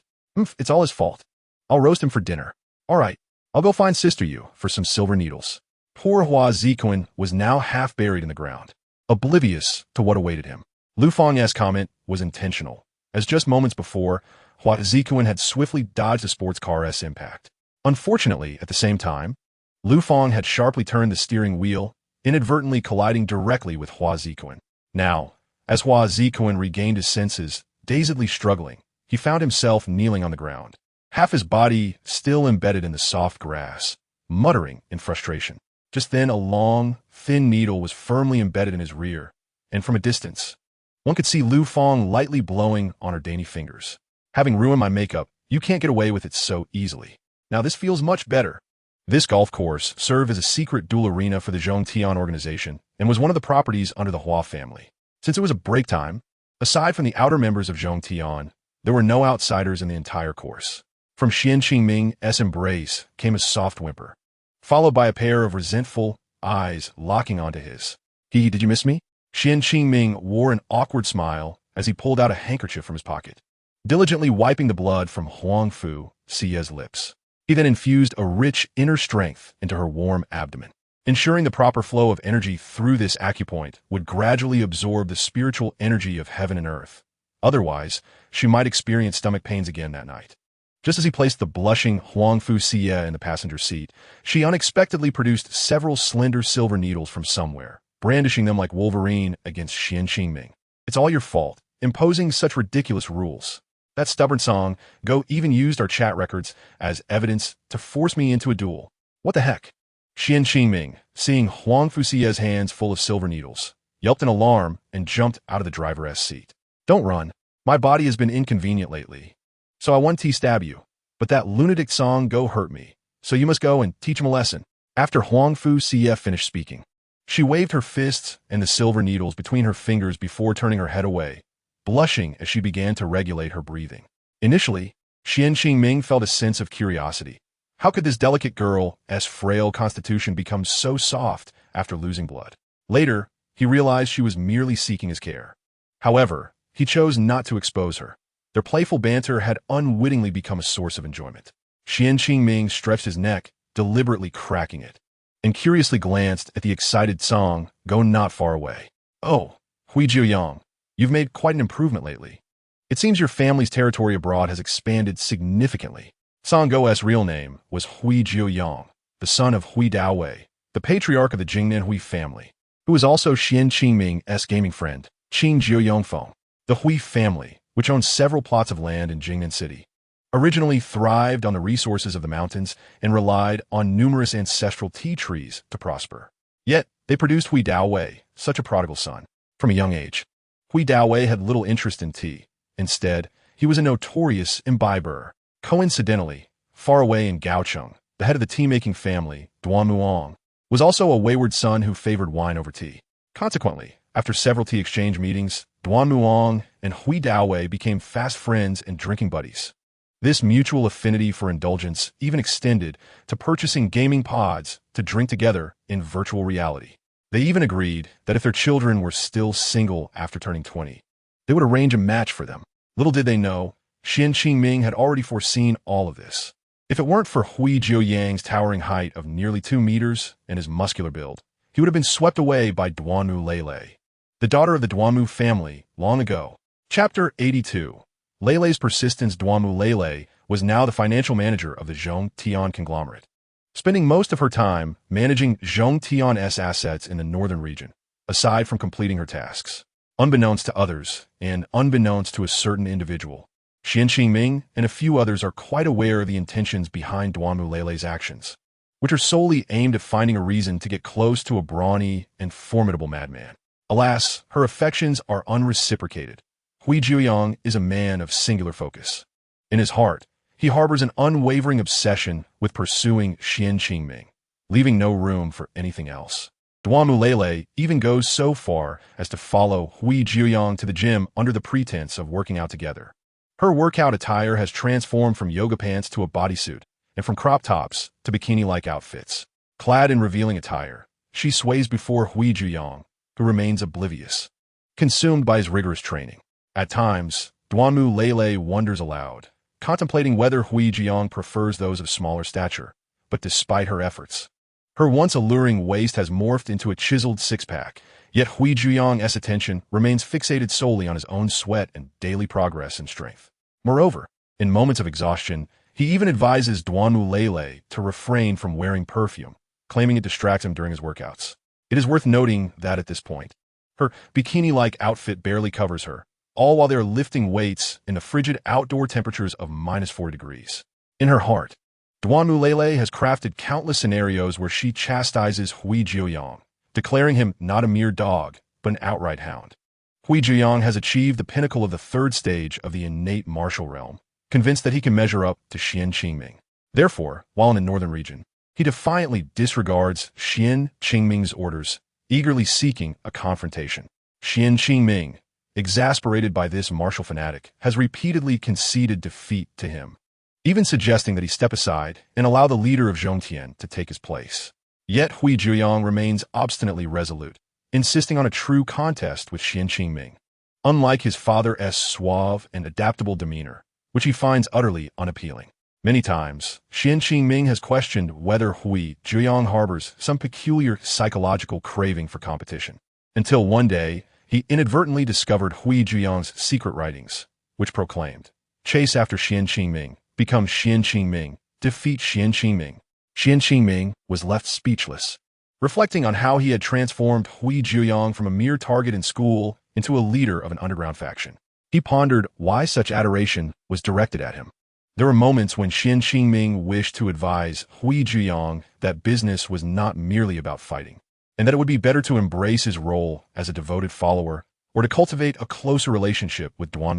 It's all his fault. I'll roast him for dinner. All right, I'll go find Sister Yu for some silver needles. Poor Hua Ziquan was now half buried in the ground, oblivious to what awaited him. Lu Fang's comment was intentional, as just moments before, Hua Ziquan had swiftly dodged the sports car's impact. Unfortunately, at the same time, Lu Fang had sharply turned the steering wheel, inadvertently colliding directly with Hua Ziquan. Now, as Hua Ziquan regained his senses, dazedly struggling, he found himself kneeling on the ground, half his body still embedded in the soft grass, muttering in frustration. Just then, a long, thin needle was firmly embedded in his rear, and from a distance, one could see Lu Fang lightly blowing on her dainty fingers. Having ruined my makeup, you can't get away with it so easily. Now this feels much better. This golf course served as a secret duel arena for the Zhong Tian organization and was one of the properties under the Hua family. Since it was a break time, aside from the outer members of Zhong Tian, there were no outsiders in the entire course. From Xian Qingming's embrace came a soft whimper, followed by a pair of resentful eyes locking onto his. Did you miss me? Xian Qingming wore an awkward smile as he pulled out a handkerchief from his pocket, diligently wiping the blood from Huang Fu Xie's lips. He then infused a rich inner strength into her warm abdomen, ensuring the proper flow of energy through this acupoint would gradually absorb the spiritual energy of heaven and earth. Otherwise, she might experience stomach pains again that night. Just as he placed the blushing Huang Fu Xie in the passenger seat, she unexpectedly produced several slender silver needles from somewhere, brandishing them like Wolverine against Xian Qingming. It's all your fault, imposing such ridiculous rules. That stubborn Song Go even used our chat records as evidence to force me into a duel. What the heck? Xian Qingming, seeing Huang Fu Xie's hands full of silver needles, yelped in alarm and jumped out of the driver's seat. Don't run. My body has been inconvenient lately, so I want to stab you. But that lunatic Song Go hurt me, so you must go and teach him a lesson. After Huang Fu Xie finished speaking, she waved her fists and the silver needles between her fingers before turning her head away, blushing as she began to regulate her breathing. Initially, Xian Qingming felt a sense of curiosity. How could this delicate girl's frail constitution become so soft after losing blood? Later, he realized she was merely seeking his care. However, he chose not to expose her. Their playful banter had unwittingly become a source of enjoyment. Xian Qingming stretched his neck, deliberately cracking it, and curiously glanced at the excited Song Go not far away. Oh, Hui Jiuyang, you've made quite an improvement lately. It seems your family's territory abroad has expanded significantly. Song Go's real name was Hui Jiuyang, the son of Hui Daowei, the patriarch of the Jingnan Hui family, who was also Xian Qingming's gaming friend, Qing Jiuyongfeng. The Hui family, which owned several plots of land in Jingnan City, originally thrived on the resources of the mountains and relied on numerous ancestral tea trees to prosper. Yet, they produced Hui Daowei, such a prodigal son. From a young age, Hui Daowei had little interest in tea. Instead, he was a notorious imbiber. Coincidentally, far away in Gaocheng, the head of the tea-making family, Duan Muong, was also a wayward son who favored wine over tea. Consequently, after several tea exchange meetings, Duan Muong and Hui Daowei became fast friends and drinking buddies. This mutual affinity for indulgence even extended to purchasing gaming pods to drink together in virtual reality. They even agreed that if their children were still single after turning 20, they would arrange a match for them. Little did they know, Xian Qingming had already foreseen all of this. If it weren't for Hui Jiuyang's towering height of nearly 2 meters and his muscular build, he would have been swept away by Duanmu Lele, the daughter of the Duanmu family, long ago. Chapter 82. Lele's persistence. Duanmu Lele was now the financial manager of the Zhong Tian conglomerate, spending most of her time managing Zhong Tian's assets in the northern region, aside from completing her tasks. Unbeknownst to others, and unbeknownst to a certain individual, Xian Qingming and a few others are quite aware of the intentions behind Duanmu Lele's actions, which are solely aimed at finding a reason to get close to a brawny and formidable madman. Alas, her affections are unreciprocated. Hui Jiuyang is a man of singular focus. In his heart, he harbors an unwavering obsession with pursuing Xian Qingming, leaving no room for anything else. Duan even goes so far as to follow Hui Jiuyang to the gym under the pretense of working out together. Her workout attire has transformed from yoga pants to a bodysuit, and from crop tops to bikini-like outfits. Clad in revealing attire, she sways before Hui Jiuyang, who remains oblivious, consumed by his rigorous training. At times, Duan wonders aloud, contemplating whether Hui Jiuyang prefers those of smaller stature, but despite her efforts, her once alluring waist has morphed into a chiseled six-pack, yet Hui Jiuyang's attention remains fixated solely on his own sweat and daily progress in strength. Moreover, in moments of exhaustion, he even advises Duan to refrain from wearing perfume, claiming it distracts him during his workouts. It is worth noting that at this point, her bikini-like outfit barely covers her, all while they are lifting weights in the frigid outdoor temperatures of -40 degrees. In her heart, Duan has crafted countless scenarios where she chastises Hui Jiuyang, declaring him not a mere dog, but an outright hound. Hui Jiuyang has achieved the pinnacle of the third stage of the innate martial realm, convinced that he can measure up to Xian Qingming. Therefore, while in the northern region, he defiantly disregards Xian Qingming's orders, eagerly seeking a confrontation. Xian Qingming, exasperated by this martial fanatic, has repeatedly conceded defeat to him, even suggesting that he step aside and allow the leader of Zhongtian to take his place. Yet Hui Jiuyang remains obstinately resolute, insisting on a true contest with Xian Qingming. Unlike his father's suave and adaptable demeanor, which he finds utterly unappealing. Many times, Xian Qingming has questioned whether Hui Jiuyang harbors some peculiar psychological craving for competition, until one day, he inadvertently discovered Hui Jiuyang's secret writings, which proclaimed, "Chase after Xian Qingming, become Xian Qingming, defeat Xian Qingming." Xian Qingming was left speechless, reflecting on how he had transformed Hui Jiuyang from a mere target in school into a leader of an underground faction. He pondered why such adoration was directed at him. There were moments when Xian Qingming wished to advise Hui Jiuyang that business was not merely about fighting, and that it would be better to embrace his role as a devoted follower or to cultivate a closer relationship with Duan.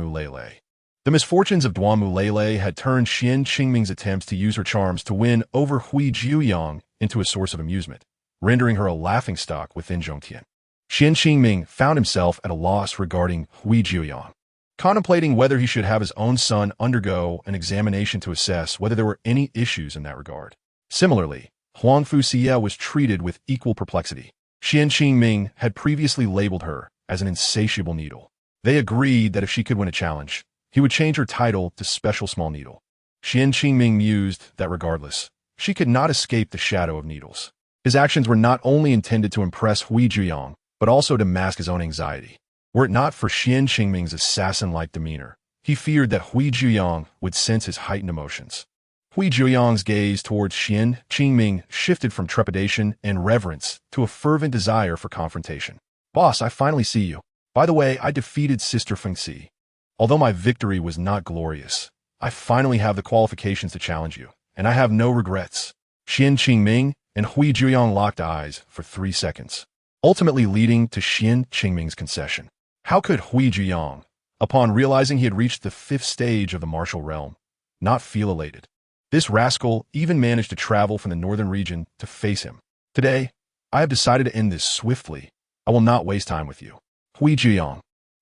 The misfortunes of Duan had turned Xian Qingming's attempts to use her charms to win over Hui Jiuyang into a source of amusement, rendering her a laughingstock within Zhongtian. Xian Qingming found himself at a loss regarding Hui Jiuyang, contemplating whether he should have his own son undergo an examination to assess whether there were any issues in that regard. Similarly, Huang Fuxia was treated with equal perplexity. Xian Qingming had previously labeled her as an insatiable needle. They agreed that if she could win a challenge, he would change her title to Special Small Needle. Xian Qingming mused that regardless, she could not escape the shadow of needles. His actions were not only intended to impress Hui Jiuyang, but also to mask his own anxiety. Were it not for Xian Qingming's assassin-like demeanor, he feared that Hui Jiuyang would sense his heightened emotions. Hui Jiuyang's gaze towards Xian Qingming shifted from trepidation and reverence to a fervent desire for confrontation. "Boss, I finally see you. By the way, I defeated Sister Fengxi. Although my victory was not glorious, I finally have the qualifications to challenge you, and I have no regrets." Xian Qingming and Hui Jiuyang locked eyes for 3 seconds, ultimately leading to Xian Qingming's concession. How could Hui Jiuyang, upon realizing he had reached the 5th stage of the martial realm, not feel elated? This rascal even managed to travel from the northern region to face him. "Today, I have decided to end this swiftly. I will not waste time with you." Hui Jiuyang,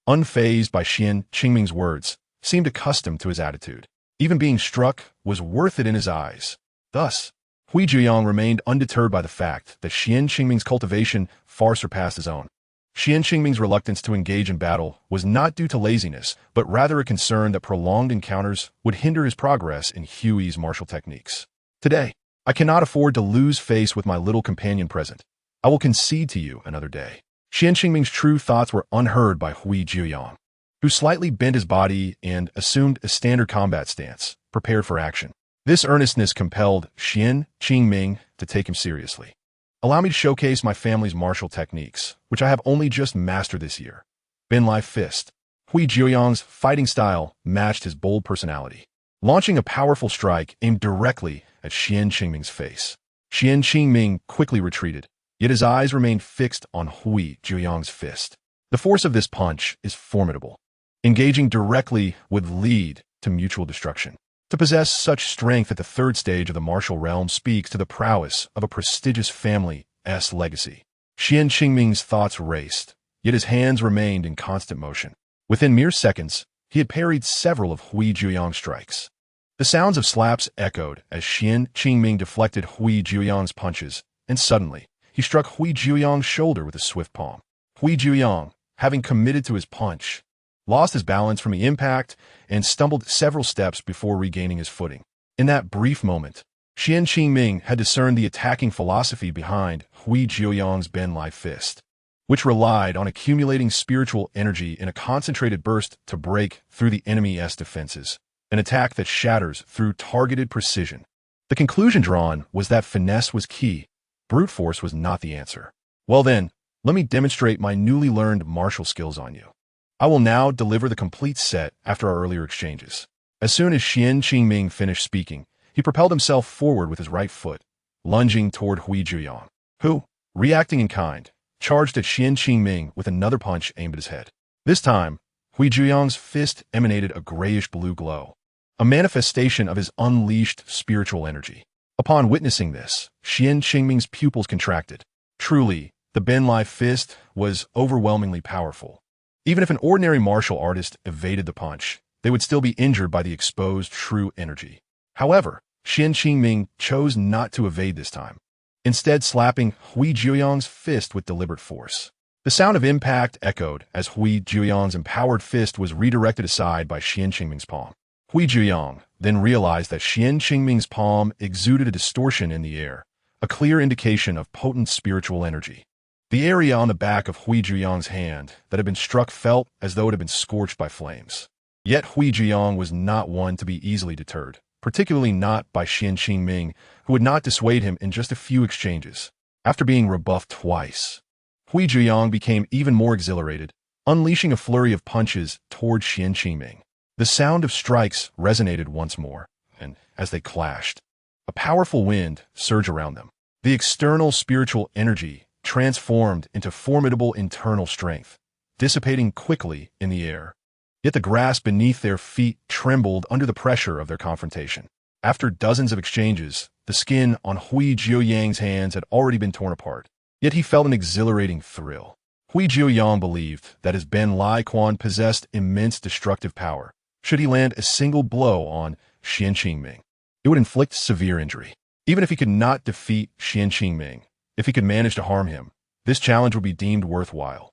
unfazed by Xian Qingming's words, seemed accustomed to his attitude. Even being struck was worth it in his eyes. Thus, Hui Jiuyang remained undeterred by the fact that Xian Qingming's cultivation far surpassed his own. Xian Qingming's reluctance to engage in battle was not due to laziness, but rather a concern that prolonged encounters would hinder his progress in Hui's martial techniques. "Today, I cannot afford to lose face with my little companion present. I will concede to you another day." Xian Qingming's true thoughts were unheard by Hui Jiuyang, who slightly bent his body and assumed a standard combat stance, prepared for action. This earnestness compelled Xian Qingming to take him seriously. "Allow me to showcase my family's martial techniques, which I have only just mastered this year." Benlai Fist. Hui Jiuyang's fighting style matched his bold personality, launching a powerful strike aimed directly at Xian Qingming's face. Xian Qingming quickly retreated, yet his eyes remained fixed on Hui Jiuyang's fist. The force of this punch is formidable. Engaging directly would lead to mutual destruction. To possess such strength at the 3rd stage of the martial realm speaks to the prowess of a prestigious family's legacy. Qian Qingming's thoughts raced, yet his hands remained in constant motion. Within mere seconds, he had parried several of Hui Jiuyang's strikes. The sounds of slaps echoed as Qian Qingming deflected Hui Jiuyang's punches, and suddenly, he struck Hui Jiuyang's shoulder with a swift palm. Hui Jiuyang, having committed to his punch, lost his balance from the impact and stumbled several steps before regaining his footing. In that brief moment, Qian Qingming had discerned the attacking philosophy behind Hui Jiuyang's Benlai fist, which relied on accumulating spiritual energy in a concentrated burst to break through the enemy's defenses, an attack that shatters through targeted precision. The conclusion drawn was that finesse was key, brute force was not the answer. Well then, let me demonstrate my newly learned martial skills on you. I will now deliver the complete set after our earlier exchanges. As soon as Qian Qingming finished speaking, he propelled himself forward with his right foot, lunging toward Hui Jiuyang, who, reacting in kind, charged at Qian Qingming with another punch aimed at his head. This time, Hui Jiuyang's fist emanated a grayish-blue glow, a manifestation of his unleashed spiritual energy. Upon witnessing this, Qian Qingming's pupils contracted. Truly, the Benlai fist was overwhelmingly powerful. Even if an ordinary martial artist evaded the punch, they would still be injured by the exposed true energy. However, Qian Qingming chose not to evade this time, instead slapping Hui Jiuyang's fist with deliberate force. The sound of impact echoed as Hui Jiuyang's empowered fist was redirected aside by Qian Qingming's palm. Hui Jiuyang then realized that Qian Qingming's palm exuded a distortion in the air, a clear indication of potent spiritual energy. The area on the back of Hui Jiuyang's hand that had been struck felt as though it had been scorched by flames. Yet Hui Jiuyang was not one to be easily deterred, particularly not by Qian Qingming, who would not dissuade him in just a few exchanges. After being rebuffed twice, Hui Jiuyang became even more exhilarated, unleashing a flurry of punches toward Qian Qingming. The sound of strikes resonated once more, and as they clashed, a powerful wind surged around them. The external spiritual energy transformed into formidable internal strength, dissipating quickly in the air. Yet the grass beneath their feet trembled under the pressure of their confrontation. After dozens of exchanges, the skin on Hui Jiuyang's hands had already been torn apart. Yet he felt an exhilarating thrill. Hui Jiuyang believed that his Benlai Quan possessed immense destructive power. Should he land a single blow on Qian Qingming, it would inflict severe injury. Even if he could not defeat Qian Qingming, if he could manage to harm him, this challenge would be deemed worthwhile.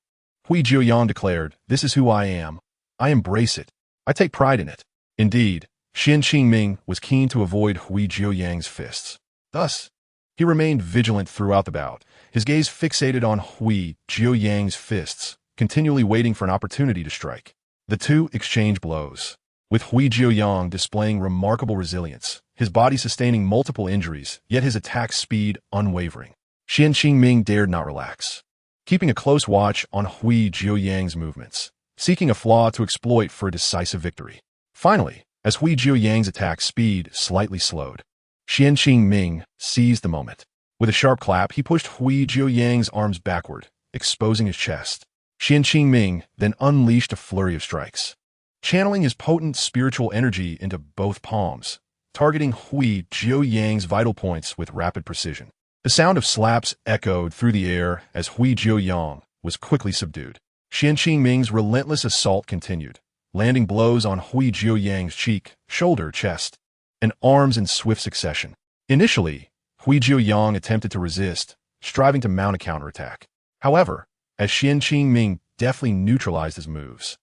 Hui Jiuyang declared, "This is who I am. I embrace it. I take pride in it." Indeed, Qian Qingming was keen to avoid Hui Jiuyang's fists. Thus, he remained vigilant throughout the bout, his gaze fixated on Hui Jiuyang's fists, continually waiting for an opportunity to strike. The two exchanged blows, with Hui Jiuyang displaying remarkable resilience, his body sustaining multiple injuries, yet his attack speed unwavering. Qian Qingming dared not relax, keeping a close watch on Hui Jiuyang's movements, seeking a flaw to exploit for a decisive victory. Finally, as Hui Jiuyang's attack speed slightly slowed, Qian Qingming seized the moment. With a sharp clap, he pushed Hui Jiuyang's arms backward, exposing his chest. Qian Qingming then unleashed a flurry of strikes, channeling his potent spiritual energy into both palms, targeting Hui Jiuyang's vital points with rapid precision. The sound of slaps echoed through the air as Hui Jiuyang was quickly subdued. Qian Qingming's relentless assault continued, landing blows on Hui Jiuyang's cheek, shoulder, chest, and arms in swift succession. Initially, Hui Jiuyang attempted to resist, striving to mount a counterattack. However, as Qian Qingming deftly neutralized his moves,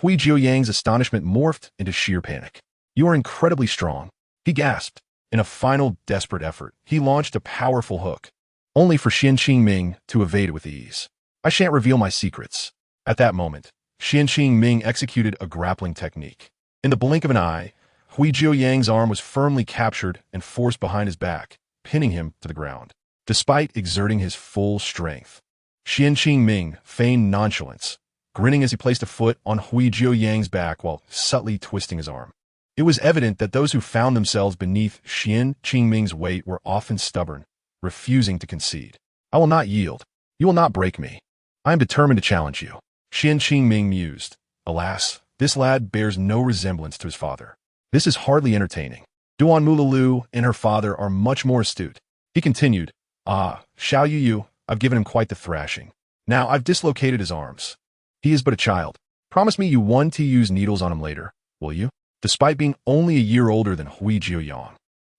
Hui Jiuyang's astonishment morphed into sheer panic. "You are incredibly strong," he gasped. In a final desperate effort, he launched a powerful hook, only for Qian Qingming to evade it with ease. "I shan't reveal my secrets." At that moment, Qian Qingming executed a grappling technique. In the blink of an eye, Hui Jiuyang's arm was firmly captured and forced behind his back, pinning him to the ground. Despite exerting his full strength, Qian Qingming feigned nonchalance, grinning as he placed a foot on Hui Jiuyang's back while subtly twisting his arm. It was evident that those who found themselves beneath Qian Qingming's weight were often stubborn, refusing to concede. "I will not yield. You will not break me. I am determined to challenge you." Qian Qingming mused. "Alas, this lad bears no resemblance to his father. This is hardly entertaining. Duan Mululu and her father are much more astute." He continued, "Ah, Xiao Yu, I've given him quite the thrashing. Now I've dislocated his arms. He is but a child. Promise me you want to use needles on him later, will you? Despite being only a year older than Hui Jiuyang,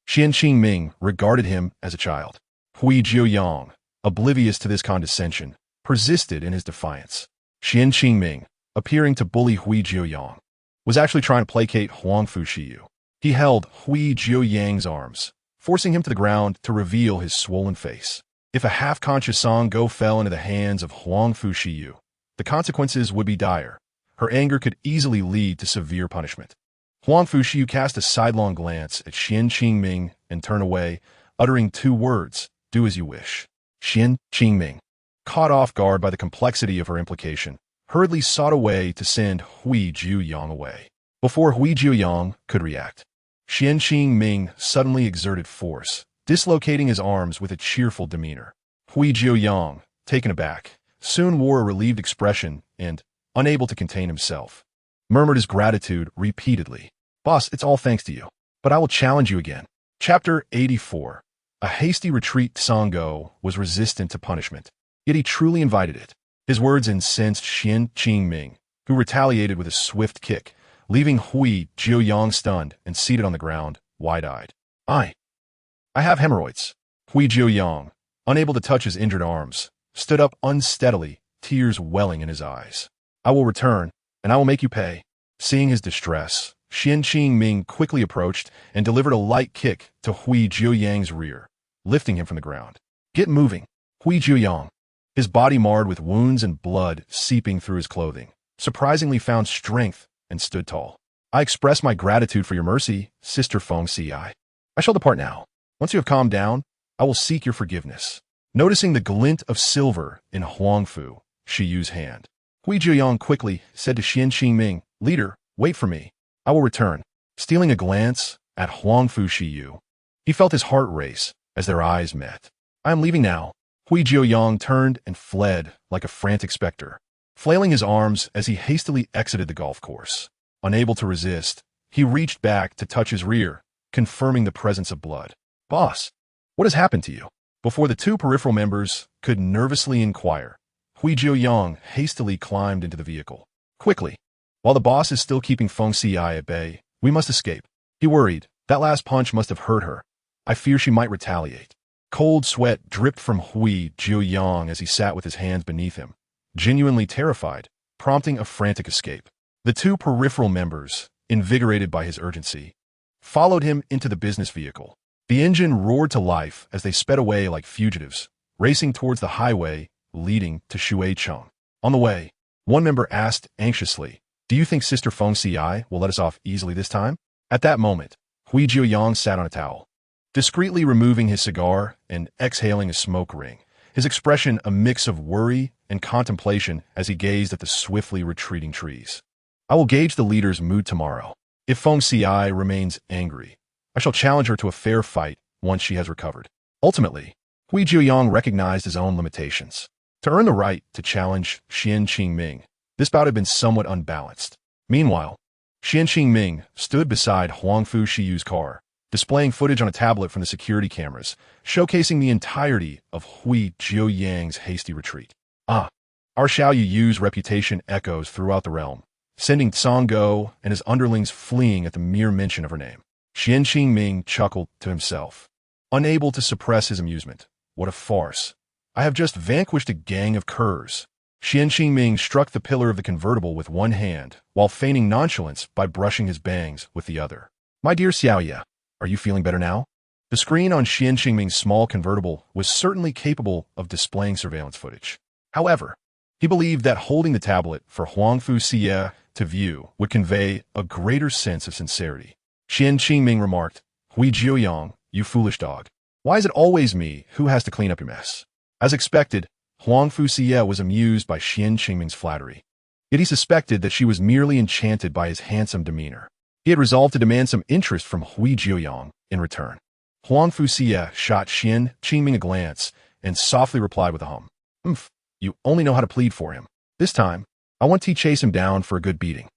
Xian Qingming regarded him as a child. Hui Jiuyang, oblivious to this condescension, persisted in his defiance. Xian Qingming, appearing to bully Hui Jiuyang, was actually trying to placate Huangfu Shiyu. He held Hui Jiuyang's arms, forcing him to the ground to reveal his swollen face. If a half-conscious Song Go fell into the hands of Huangfu Shiyu, the consequences would be dire. Her anger could easily lead to severe punishment. Huangfu Shiyu cast a sidelong glance at Xian Qingming and turned away, uttering two words, "Do as you wish." Xian Qingming, caught off guard by the complexity of her implication, hurriedly sought a way to send Hui Jiuyang away. Before Hui Jiuyang could react, Xian Qingming suddenly exerted force, dislocating his arms with a cheerful demeanor. Hui Jiuyang, taken aback, soon wore a relieved expression and, unable to contain himself, murmured his gratitude repeatedly. "Boss, it's all thanks to you. But I will challenge you again." Chapter 84. A hasty retreat. Songo was resistant to punishment, yet he truly invited it. His words incensed Xian Qingming, who retaliated with a swift kick, leaving Hui Jiuyang stunned and seated on the ground, wide-eyed. I have hemorrhoids." Hui Jiuyang, unable to touch his injured arms, stood up unsteadily, tears welling in his eyes. "I will return, and I will make you pay." Seeing his distress, Xian Qingming quickly approached and delivered a light kick to Hui Jiuyang's rear, lifting him from the ground. "Get moving." Hui Jiuyang, his body marred with wounds and blood seeping through his clothing, surprisingly found strength and stood tall. "I express my gratitude for your mercy, Sister Feng Ci. I shall depart now. Once you have calmed down, I will seek your forgiveness." Noticing the glint of silver in Huangfu Shiyu's hand, Hui Jiuyang quickly said to Xian Qingming, "Leader, wait for me. I will return." Stealing a glance at Huangfu Shiyu, he felt his heart race as their eyes met. "I am leaving now." Hui Jiuyang turned and fled like a frantic specter, flailing his arms as he hastily exited the golf course. Unable to resist, he reached back to touch his rear, confirming the presence of blood. "Boss, what has happened to you?" Before the two peripheral members could nervously inquire, Hui Jiuyang hastily climbed into the vehicle. "Quickly, while the boss is still keeping Feng Ci at bay, we must escape." He worried. That last punch must have hurt her. I fear she might retaliate. Cold sweat dripped from Hui Jiuyang as he sat with his hands beneath him, genuinely terrified, prompting a frantic escape. The two peripheral members, invigorated by his urgency, followed him into the business vehicle. The engine roared to life as they sped away like fugitives, racing towards the highway leading to Shuaicheng. On the way, one member asked anxiously, "Do you think Sister Feng Ci will let us off easily this time?" At that moment, Hui Jiuyang sat on a towel, discreetly removing his cigar and exhaling a smoke ring, his expression a mix of worry and contemplation as he gazed at the swiftly retreating trees. "I will gauge the leader's mood tomorrow. If Feng Ci remains angry, I shall challenge her to a fair fight once she has recovered." Ultimately, Hui Jiuyang recognized his own limitations. To earn the right to challenge Xian Qingming, this bout had been somewhat unbalanced. Meanwhile, Xian Qingming stood beside Huangfu Shiyu's car, displaying footage on a tablet from the security cameras, showcasing the entirety of Hui Jiuyang's hasty retreat. Our Xiao Yu's reputation echoes throughout the realm, sending Songo and his underlings fleeing at the mere mention of her name. Xian Qingming chuckled to himself, unable to suppress his amusement. What a farce. I have just vanquished a gang of curs. Xian Qingming struck the pillar of the convertible with one hand, while feigning nonchalance by brushing his bangs with the other. "My dear Xiaoya, are you feeling better now?" The screen on Xian Qingming's small convertible was certainly capable of displaying surveillance footage. However, he believed that holding the tablet for Huangfu Xie to view would convey a greater sense of sincerity. Xian Qingming remarked, "Hui Jiuyang, you foolish dog. Why is it always me who has to clean up your mess?" As expected, Huangfu Xie was amused by Xian Qingming's flattery. Yet he suspected that she was merely enchanted by his handsome demeanor. He had resolved to demand some interest from Hui Jiuyang in return. Huangfu Xie shot Xian Qingming a glance and softly replied with a hum. You only know how to plead for him. This time, I want to chase him down for a good beating.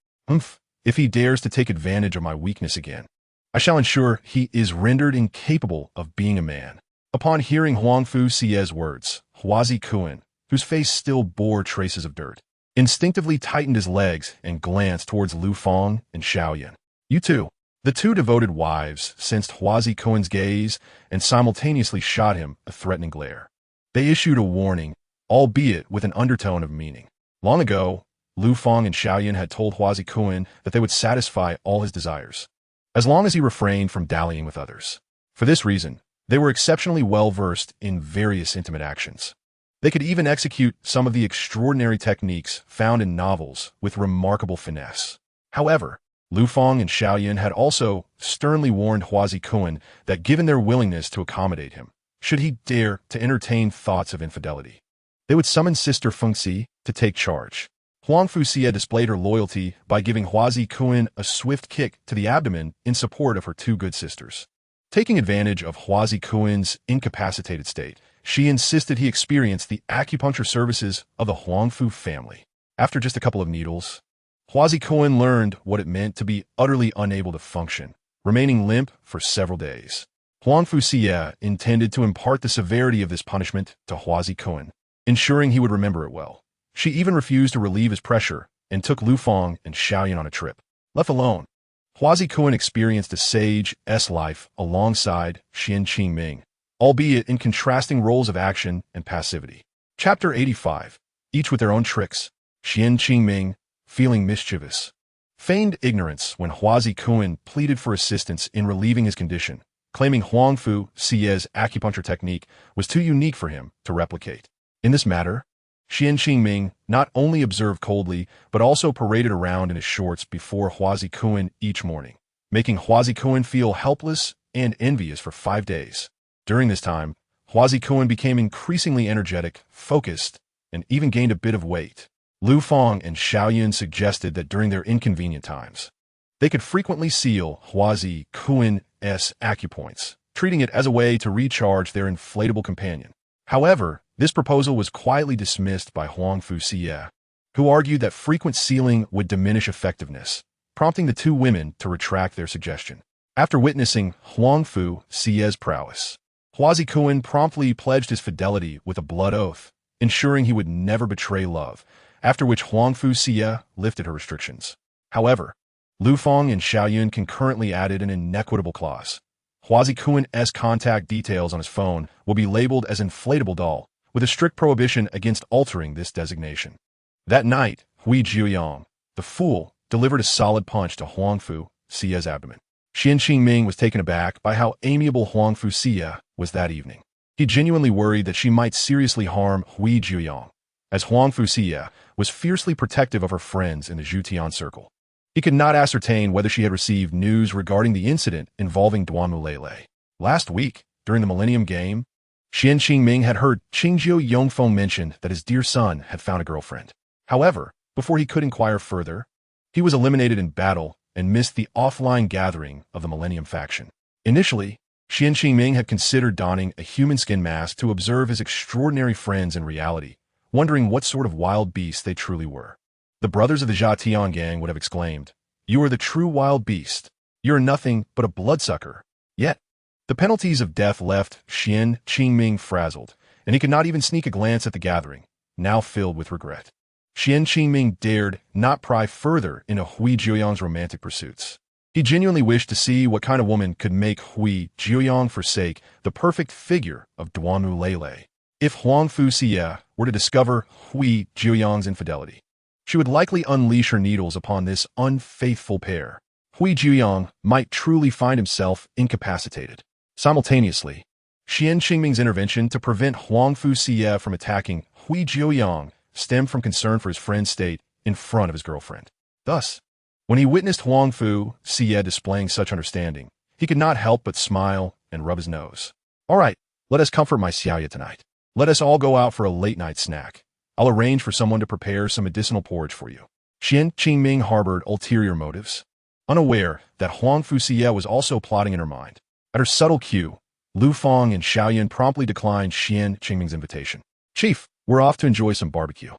If he dares to take advantage of my weakness again, I shall ensure he is rendered incapable of being a man." Upon hearing Huangfu Xie's words, Huazi Kuan, whose face still bore traces of dirt, instinctively tightened his legs and glanced towards Lu Fang and Xiaoyan. You too. The two devoted wives sensed Huazi Kuan's gaze and simultaneously shot him a threatening glare. They issued a warning, albeit with an undertone of meaning. Long ago, Lu Fang and Xiaoyan had told Huazi Kuan that they would satisfy all his desires, as long as he refrained from dallying with others. For this reason, they were exceptionally well-versed in various intimate actions. They could even execute some of the extraordinary techniques found in novels with remarkable finesse. However, Lu Fang and Xiaoyan had also sternly warned Huazi Kuan that given their willingness to accommodate him, should he dare to entertain thoughts of infidelity, they would summon Sister Fengxi to take charge. Huang Fuxia displayed her loyalty by giving Huazi Kuan a swift kick to the abdomen in support of her two good sisters. Taking advantage of Huazi Kuan's incapacitated state, she insisted he experience the acupuncture services of the Huangfu family. After just a couple of needles, Huazi Kuan learned what it meant to be utterly unable to function, remaining limp for several days. Huang Fuxia intended to impart the severity of this punishment to Huazi Kuan, ensuring he would remember it well. She even refused to relieve his pressure and took Lu Fang and Xiaoyan on a trip. Left alone, Huazi Kuan experienced a sage's life alongside Xian Qingming, albeit in contrasting roles of action and passivity. Chapter 85. Each with their own tricks. Xian Qingming, feeling mischievous, feigned ignorance when Huazi Kuan pleaded for assistance in relieving his condition, claiming Huang Fuxia's acupuncture technique was too unique for him to replicate. In this matter, Xian Qingming not only observed coldly, but also paraded around in his shorts before Huazi Kuan each morning, making Huazi Kuan feel helpless and envious for 5 days. During this time, Huazi Kuan became increasingly energetic, focused, and even gained a bit of weight. Lu Fang and Xiaoyan suggested that during their inconvenient times, they could frequently seal Huazi Kuan's acupoints, treating it as a way to recharge their inflatable companion. However, this proposal was quietly dismissed by Huang Fuxia, who argued that frequent sealing would diminish effectiveness, prompting the two women to retract their suggestion. After witnessing Huang Fuxia's prowess, Huazi Kuan promptly pledged his fidelity with a blood oath, ensuring he would never betray love, after which Huang Fuxia lifted her restrictions. However, Lu Fang and Xiaoyan concurrently added an inequitable clause. Huazi Kuan's contact details on his phone will be labeled as inflatable doll, with a strict prohibition against altering this designation. That night, Hui Jiuyang, the fool, delivered a solid punch to Huang Fuxia's abdomen. Xian Qingming was taken aback by how amiable Huang Fuxia was that evening. He genuinely worried that she might seriously harm Hui Jiuyang, as Huang Fuxia was fiercely protective of her friends in the Zhutian circle. He could not ascertain whether she had received news regarding the incident involving Duanmu. Last week, during the Millennium Game, Xian Qingming had heard Qingjiu Yongfeng mention that his dear son had found a girlfriend. However, before he could inquire further, he was eliminated in battle and missed the offline gathering of the Millennium faction. Initially, Xian Qingming had considered donning a human skin mask to observe his extraordinary friends in reality, wondering what sort of wild beasts they truly were. The brothers of the Zhatian gang would have exclaimed, "You are the true wild beast. You are nothing but a bloodsucker." Yet, the penalties of death left Xian Qingming frazzled, and he could not even sneak a glance at the gathering, now filled with regret. Xian Qingming dared not pry further into Hui Jiuyang's romantic pursuits. He genuinely wished to see what kind of woman could make Hui Jiuyang forsake the perfect figure of Duanmu. If Huang Fuxia were to discover Hui Jiuyang's infidelity, she would likely unleash her needles upon this unfaithful pair. Hui Jiuyang might truly find himself incapacitated. Simultaneously, Xian Qingming's intervention to prevent Huang Fuxia from attacking Hui Jiuyang stemmed from concern for his friend's state in front of his girlfriend. Thus, when he witnessed Huang Fuxia displaying such understanding, he could not help but smile and rub his nose. "All right, let us comfort my Xiaoya tonight. Let us all go out for a late-night snack. I'll arrange for someone to prepare some medicinal porridge for you." Xian Qingming harbored ulterior motives, unaware that Huang Fuxia was also plotting in her mind. At her subtle cue, Lu Fang and Xiaoyan promptly declined Xian Qingming's invitation. "Chief, we're off to enjoy some barbecue,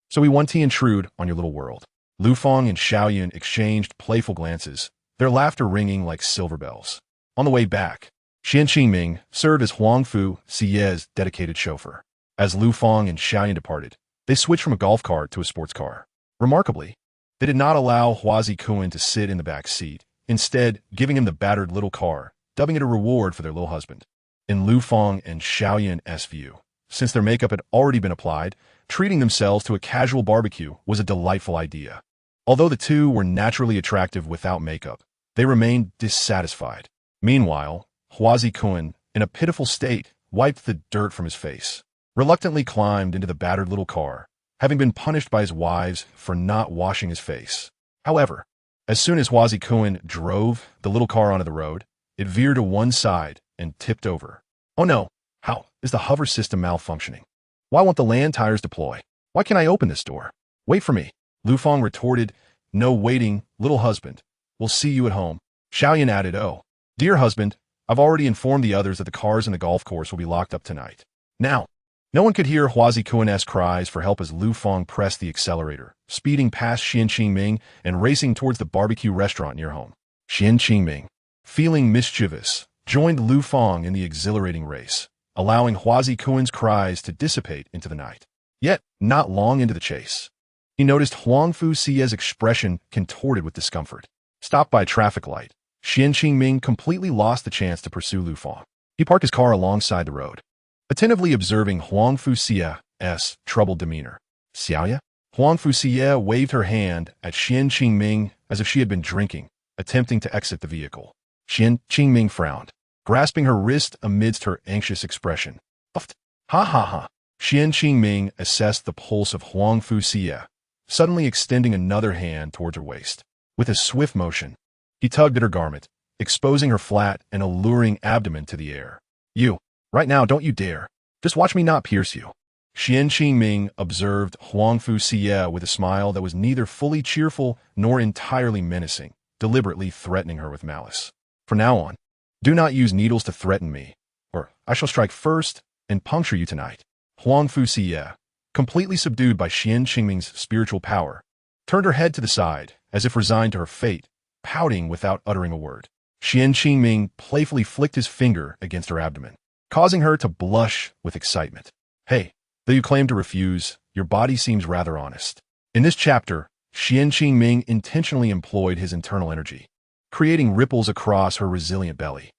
so we want to intrude on your little world." Lu Fang and Xiaoyan exchanged playful glances, their laughter ringing like silver bells. On the way back, Xian Qingming served as Huang Fuxia's dedicated chauffeur. As Lu Fang and Xiaoyan departed, they switched from a golf cart to a sports car. Remarkably, they did not allow Huazi Kun to sit in the back seat, instead giving him the battered little car, dubbing it a reward for their little husband. In Lu Fang and Xiaoyan's view, since their makeup had already been applied, treating themselves to a casual barbecue was a delightful idea. Although the two were naturally attractive without makeup, they remained dissatisfied. Meanwhile, Huazi Kun, in a pitiful state, wiped the dirt from his face, reluctantly climbed into the battered little car, having been punished by his wives for not washing his face. However, as soon as Huazi Kun drove the little car onto the road, it veered to one side and tipped over. Oh no, how is the hover system malfunctioning? Why won't the land tires deploy? Why can't I open this door? Wait for me. Lu Fang retorted, no waiting, little husband. We'll see you at home. Xiaoyan added, oh, dear husband, I've already informed the others that the cars in the golf course will be locked up tonight. Now, no one could hear Huazi Kun's cries for help as Lu Fang pressed the accelerator, speeding past Xian Qingming and racing towards the barbecue restaurant near home. Xian Qingming, feeling mischievous, joined Lu Fang in the exhilarating race, allowing Huazi Kun's cries to dissipate into the night. Yet, not long into the chase, he noticed Huang Fu Xie's expression contorted with discomfort. Stopped by a traffic light, Xian Qingming completely lost the chance to pursue Lu Fang. He parked his car alongside the road, attentively observing Huang Fu Xie's troubled demeanor. Xiaoya? Huang Fu Xie waved her hand at Xian Qingming as if she had been drinking, attempting to exit the vehicle. Xian Qingming frowned, grasping her wrist amidst her anxious expression. Puffed. Ha ha ha. Xian Qingming assessed the pulse of Huang Fu Xie, suddenly extending another hand towards her waist. With a swift motion, he tugged at her garment, exposing her flat and alluring abdomen to the air. You, right now, don't you dare. Just watch me not pierce you. Xian Qingming observed Huang Fu Xie with a smile that was neither fully cheerful nor entirely menacing, deliberately threatening her with malice. From now on, do not use needles to threaten me, or I shall strike first and puncture you tonight. Huang Fu Xie, completely subdued by Xian Qingming's spiritual power, turned her head to the side, as if resigned to her fate, pouting without uttering a word. Xian Qingming playfully flicked his finger against her abdomen, causing her to blush with excitement. Hey, though you claim to refuse, your body seems rather honest. In this chapter, Xian Qingming intentionally employed his internal energy, creating ripples across her resilient belly.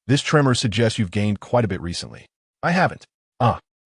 This tremor suggests you've gained quite a bit recently. I haven't.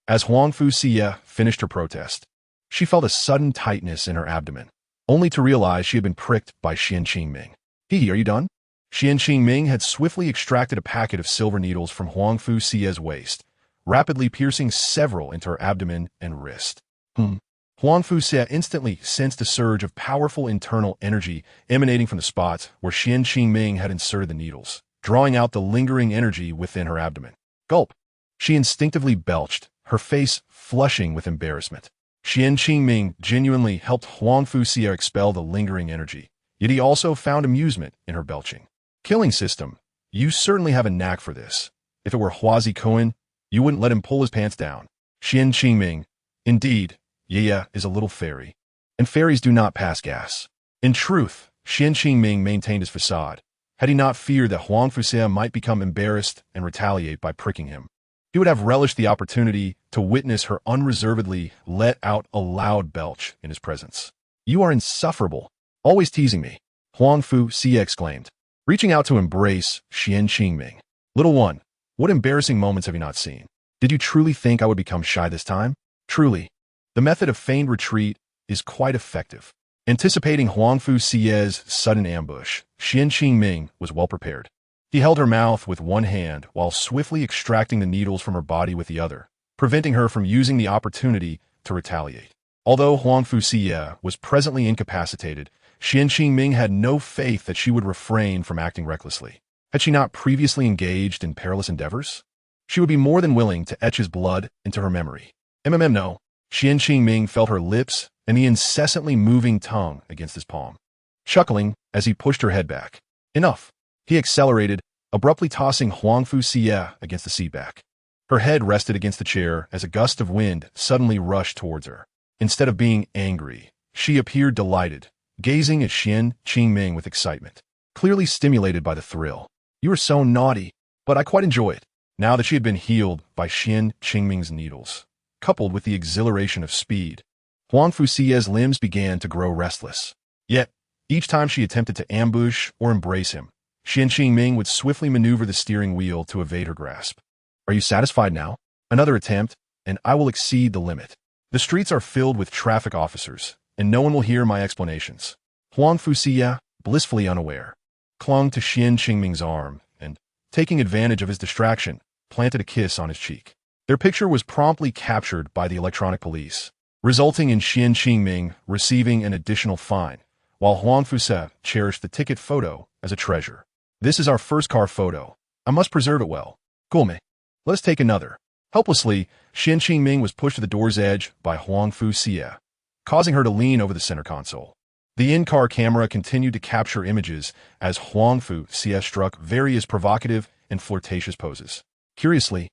As Huang Fu Xie finished her protest, she felt a sudden tightness in her abdomen, only to realize she had been pricked by Xian Qingming. Are you done? Xian Qingming had swiftly extracted a packet of silver needles from Huang Fu Xie's waist, rapidly piercing several into her abdomen and wrist. Huang Fu Xie instantly sensed a surge of powerful internal energy emanating from the spots where Xian Qingming had inserted the needles, drawing out the lingering energy within her abdomen. Gulp! She instinctively belched, her face flushing with embarrassment. Xian Qingming genuinely helped Huang Fu Xie expel the lingering energy, yet he also found amusement in her belching. Killing system, you certainly have a knack for this. If it were Huazi Kun, you wouldn't let him pull his pants down. Xian Qingming, indeed, Yaya is a little fairy, and fairies do not pass gas. In truth, Xian Qingming maintained his facade, had he not feared that Huang Fu Xie might become embarrassed and retaliate by pricking him. He would have relished the opportunity to witness her unreservedly let out a loud belch in his presence. You are insufferable, always teasing me, Huang Fu Xie exclaimed, reaching out to embrace Xian Qingming. Little one, what embarrassing moments have you not seen? Did you truly think I would become shy this time? Truly, the method of feigned retreat is quite effective. Anticipating Huang Fu Xie's sudden ambush, Xian Qingming was well prepared. He held her mouth with one hand while swiftly extracting the needles from her body with the other, preventing her from using the opportunity to retaliate. Although Huang Fu Xie was presently incapacitated, Xian Qingming had no faith that she would refrain from acting recklessly. Had she not previously engaged in perilous endeavors? She would be more than willing to etch his blood into her memory. No. Xian Qingming felt her lips and the incessantly moving tongue against his palm. Chuckling as he pushed her head back. Enough. He accelerated, abruptly tossing Huang Fu Xie against the seat back. Her head rested against the chair as a gust of wind suddenly rushed towards her. Instead of being angry, she appeared delighted, gazing at Xian Qingming with excitement, clearly stimulated by the thrill. You are so naughty, but I quite enjoy it. Now that she had been healed by Xian Qingming's needles, coupled with the exhilaration of speed. Huang Fuxie's limbs began to grow restless. Yet, each time she attempted to ambush or embrace him, Xian Qingming would swiftly maneuver the steering wheel to evade her grasp. Are you satisfied now? Another attempt, and I will exceed the limit. The streets are filled with traffic officers, and no one will hear my explanations. Huang Fuxie, blissfully unaware, clung to Xian Qingming's arm and, taking advantage of his distraction, planted a kiss on his cheek. Their picture was promptly captured by the electronic police, resulting in Xian Qingming receiving an additional fine, while Huang Fuxie cherished the ticket photo as a treasure. This is our first car photo. I must preserve it well. Gulme. Let us take another. Helplessly, Xian Qingming was pushed to the door's edge by Huang Fuxie, causing her to lean over the center console. The in-car camera continued to capture images as Huang Fuxie struck various provocative and flirtatious poses. Curiously,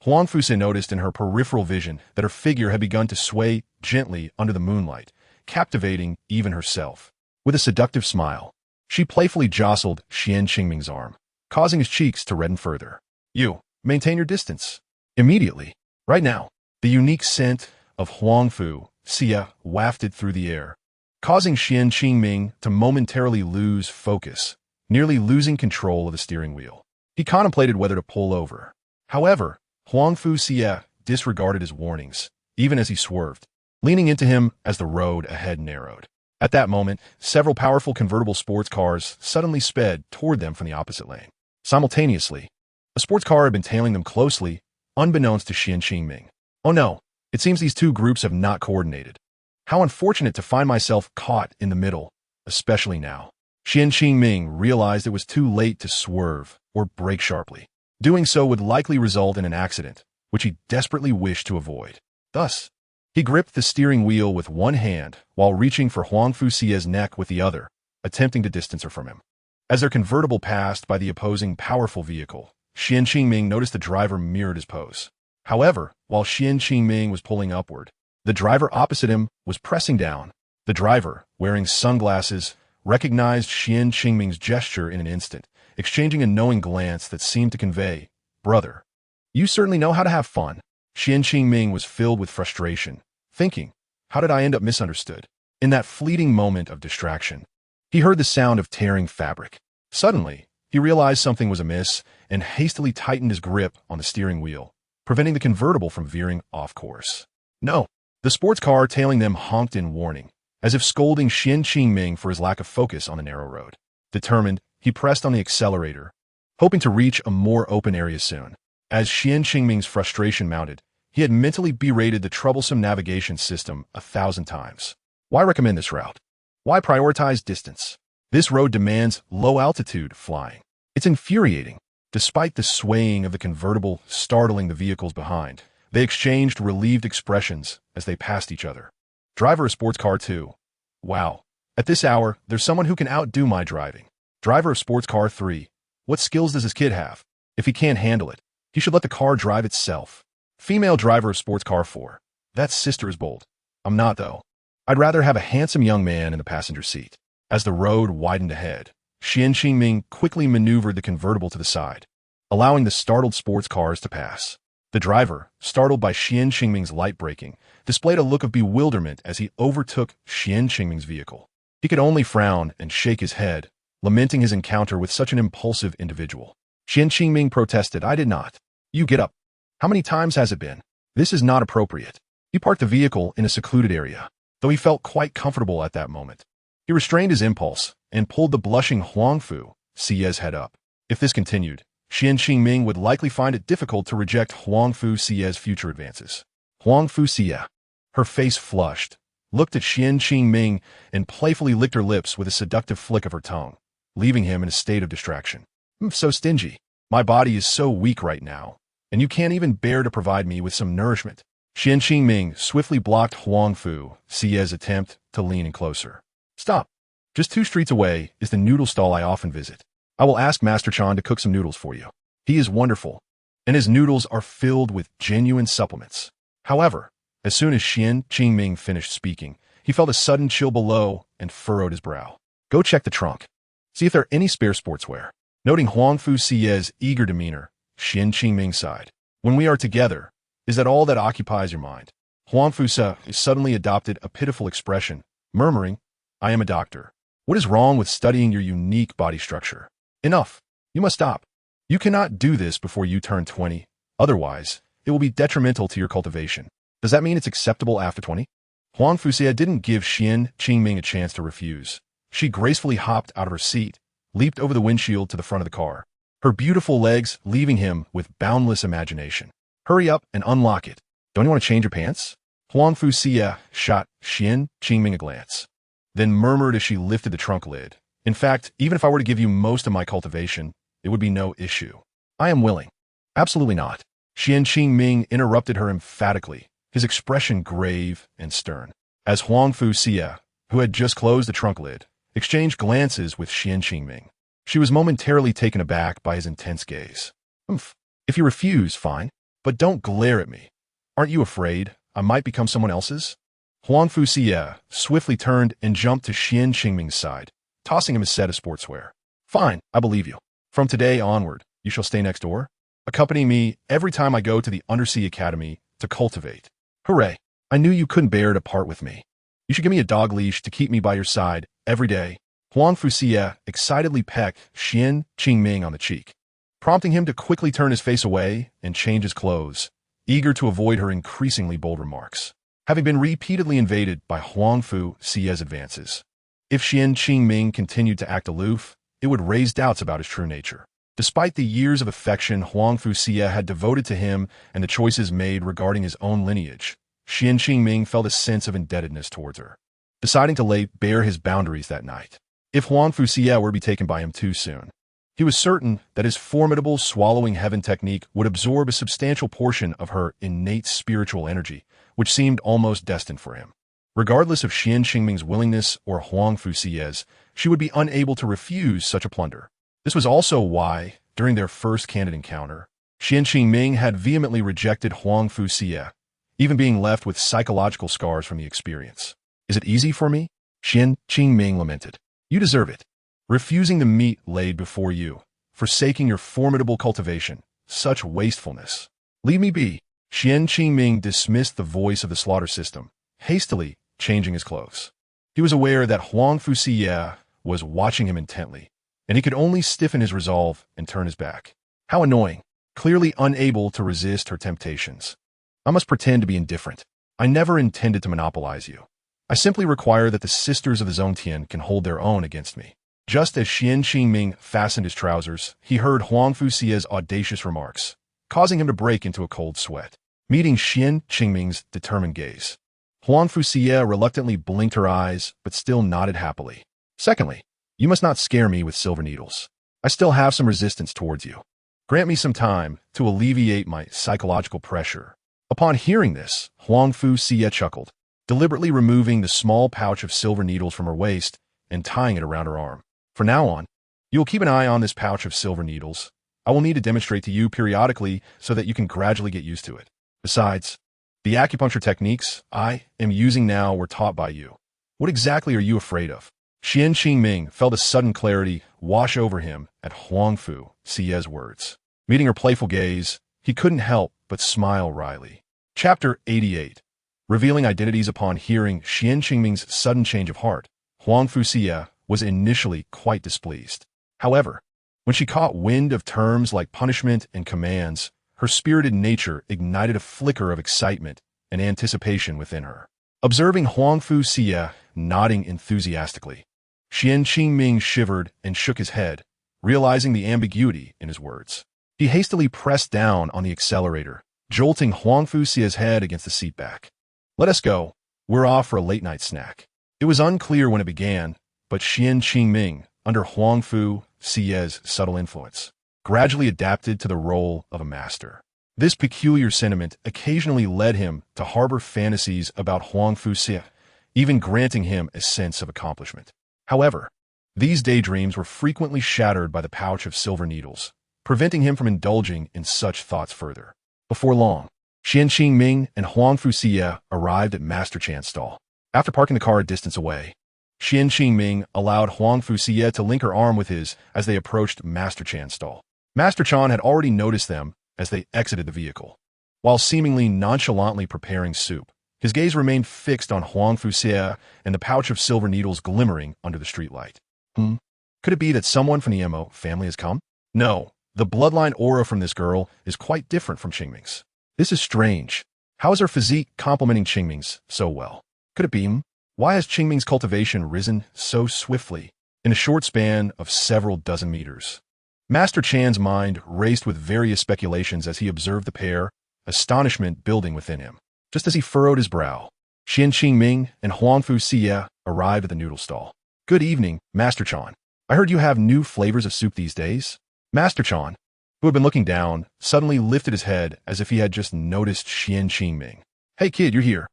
Huang Fuxie noticed in her peripheral vision that her figure had begun to sway gently under the moonlight, captivating even herself. With a seductive smile, she playfully jostled Xian Qingming's arm, causing his cheeks to redden further. You, maintain your distance. Immediately. Right now. The unique scent of Huang Fuxie wafted through the air, causing Xian Qingming to momentarily lose focus, nearly losing control of the steering wheel. He contemplated whether to pull over. However, Huang Fuxie disregarded his warnings, even as he swerved, leaning into him as the road ahead narrowed. At that moment, several powerful convertible sports cars suddenly sped toward them from the opposite lane. Simultaneously, a sports car had been tailing them closely, unbeknownst to Xian Qingming. Oh no, it seems these two groups have not coordinated. How unfortunate to find myself caught in the middle, especially now. Xian Qingming realized it was too late to swerve or brake sharply. Doing so would likely result in an accident, which he desperately wished to avoid. Thus, he gripped the steering wheel with one hand while reaching for Huang Fuxie's neck with the other, attempting to distance her from him. As their convertible passed by the opposing powerful vehicle, Xian Qingming noticed the driver mirrored his pose. However, while Xian Qingming was pulling upward, the driver opposite him was pressing down. The driver, wearing sunglasses, recognized Xian Qingming's gesture in an instant, exchanging a knowing glance that seemed to convey, "Brother, you certainly know how to have fun." Xian Qingming was filled with frustration, thinking, how did I end up misunderstood? In that fleeting moment of distraction, he heard the sound of tearing fabric. Suddenly, he realized something was amiss and hastily tightened his grip on the steering wheel, preventing the convertible from veering off course. No! The sports car tailing them honked in warning, as if scolding Xian Qingming for his lack of focus on the narrow road. Determined, he pressed on the accelerator, hoping to reach a more open area soon. As Xian Qingming's frustration mounted, he had mentally berated the troublesome navigation system 1,000 times. Why recommend this route? Why prioritize distance? This road demands low-altitude flying. It's infuriating. Despite the swaying of the convertible startling the vehicles behind, they exchanged relieved expressions as they passed each other. Driver of sports car 2. Wow. At this hour, there's someone who can outdo my driving. Driver of sports car 3. What skills does this kid have? If he can't handle it, he should let the car drive itself. Female driver of sports car 4. That sister is bold. I'm not, though. I'd rather have a handsome young man in the passenger seat. As the road widened ahead, Xian Qingming quickly maneuvered the convertible to the side, allowing the startled sports cars to pass. The driver, startled by Xian Qingming's light braking, displayed a look of bewilderment as he overtook Xian Qingming's vehicle. He could only frown and shake his head, lamenting his encounter with such an impulsive individual. Xian Qingming protested, I did not. You get up. How many times has it been? This is not appropriate. He parked the vehicle in a secluded area, though he felt quite comfortable at that moment. He restrained his impulse and pulled the blushing Huang Fuxie's head up. If this continued, Xian Qingming would likely find it difficult to reject Huang Fuxie's future advances. Huang Fuxie, her face flushed, looked at Xian Qingming and playfully licked her lips with a seductive flick of her tongue, leaving him in a state of distraction. I'm so stingy. My body is so weak right now, and you can't even bear to provide me with some nourishment. Xian Qingming swiftly blocked Huang Fuxie's attempt to lean in closer. Stop. Just 2 streets away is the noodle stall I often visit. I will ask Master Chan to cook some noodles for you. He is wonderful, and his noodles are filled with genuine supplements. However, as soon as Xian Qingming finished speaking, he felt a sudden chill below and furrowed his brow. Go check the trunk. See if there are any spare sportswear. Noting Huang Fuxie's eager demeanor, Xian Qingming sighed. When we are together, Is that all that occupies your mind? Huang Fusa suddenly adopted a pitiful expression, murmuring, I am a doctor. What is wrong with studying your unique body structure? Enough. You must stop. You cannot do this before you turn 20. Otherwise, it will be detrimental to your cultivation. Does that mean it's acceptable after 20? Huang Fuxia didn't give Xian Qingming a chance to refuse. She gracefully hopped out of her seat, leaped over the windshield to the front of the car, her beautiful legs leaving him with boundless imagination. Hurry up and unlock it. Don't you want to change your pants? Huang Fuxia shot Xian Qingming a glance, then murmured as she lifted the trunk lid. In fact, even if I were to give you most of my cultivation, it would be no issue. I am willing. Absolutely not. Xian Qingming interrupted her emphatically, his expression grave and stern. As Huang Fuxia, who had just closed the trunk lid, exchanged glances with Xian Qingming, she was momentarily taken aback by his intense gaze. If you refuse, fine, but don't glare at me. Aren't you afraid I might become someone else's? Huang Fuxia swiftly turned and jumped to Xian Qingming's side, tossing him a set of sportswear. Fine, I believe you. From today onward, you shall stay next door. Accompany me every time I go to the Undersea Academy to cultivate. Hooray! I knew you couldn't bear to part with me. You should give me a dog leash to keep me by your side every day. Huang Fuxia excitedly pecked Xian Qingming on the cheek, prompting him to quickly turn his face away and change his clothes, eager to avoid her increasingly bold remarks. Having been repeatedly invaded by Huang Fuxia's advances, if Xian Qingming continued to act aloof, it would raise doubts about his true nature. Despite the years of affection Huang Fuxia had devoted to him and the choices made regarding his own lineage, Xian Qingming felt a sense of indebtedness towards her, deciding to lay bare his boundaries that night. If Huang Fuxia were to be taken by him too soon, he was certain that his formidable swallowing heaven technique would absorb a substantial portion of her innate spiritual energy, which seemed almost destined for him. Regardless of Xian Qingming's willingness or Huang Fuxia's, she would be unable to refuse such a plunder. This was also why, during their first candid encounter, Xian Qingming had vehemently rejected Huang Fuxia, even being left with psychological scars from the experience. Is it easy for me? Xian Qingming lamented. You deserve it. Refusing the meat laid before you, forsaking your formidable cultivation, such wastefulness. Leave me be. Xian Qingming dismissed the voice of the slaughter system, hastily changing his clothes. He was aware that Huang Fuxia was watching him intently, and he could only stiffen his resolve and turn his back. How annoying, clearly unable to resist her temptations. I must pretend to be indifferent. I never intended to monopolize you. I simply require that the sisters of the Zongtian can hold their own against me. Just as Xian Qingming fastened his trousers, he heard Huang Fuxia's audacious remarks, causing him to break into a cold sweat. Meeting Xian Qingming's determined gaze, Huang Fuxia reluctantly blinked her eyes, but still nodded happily. Secondly, you must not scare me with silver needles. I still have some resistance towards you. Grant me some time to alleviate my psychological pressure. Upon hearing this, Huang Fuxia chuckled, deliberately removing the small pouch of silver needles from her waist and tying it around her arm. From now on, you will keep an eye on this pouch of silver needles. I will need to demonstrate to you periodically so that you can gradually get used to it. Besides, the acupuncture techniques I am using now were taught by you. What exactly are you afraid of? Xian Qingming felt a sudden clarity wash over him at Huang Fuxia's words. Meeting her playful gaze, he couldn't help but smile wryly. Chapter 88. Revealing identities. Upon hearing Xian Qingming's sudden change of heart, Huang Fuxia was initially quite displeased. However, when she caught wind of terms like punishment and commands, her spirited nature ignited a flicker of excitement and anticipation within her. Observing Huang Fuxia nodding enthusiastically, Xian Qingming shivered and shook his head, realizing the ambiguity in his words. He hastily pressed down on the accelerator, jolting Huang Fuxia's head against the seat back. Let us go. We're off for a late-night snack. It was unclear when it began, but Xian Qingming, under Huang Fuxia's subtle influence, gradually adapted to the role of a master. This peculiar sentiment occasionally led him to harbor fantasies about Huang Fuxia, even granting him a sense of accomplishment. However, these daydreams were frequently shattered by the pouch of silver needles, preventing him from indulging in such thoughts further. Before long, Xian Qingming and Huang Fuxia arrived at Master Chan's stall. After parking the car a distance away, Xian Qingming allowed Huang Fuxia to link her arm with his as they approached Master Chan's stall. Master Chan had already noticed them as they exited the vehicle. While seemingly nonchalantly preparing soup, his gaze remained fixed on Huang Fuxie and the pouch of silver needles glimmering under the streetlight. Could it be that someone from the Mo family has come? No, the bloodline aura from this girl is quite different from Qingming's. This is strange. How is her physique complementing Qingming's so well? Could it be? Why has Qingming's cultivation risen so swiftly in a short span of several dozen meters? Master Chan's mind raced with various speculations as he observed the pair, astonishment building within him. Just as he furrowed his brow, Qingming and Huang Fuxie arrived at the noodle stall. Good evening, Master Chan. I heard you have new flavors of soup these days. Master Chan, who had been looking down, suddenly lifted his head as if he had just noticed Qingming. Hey kid, you're here.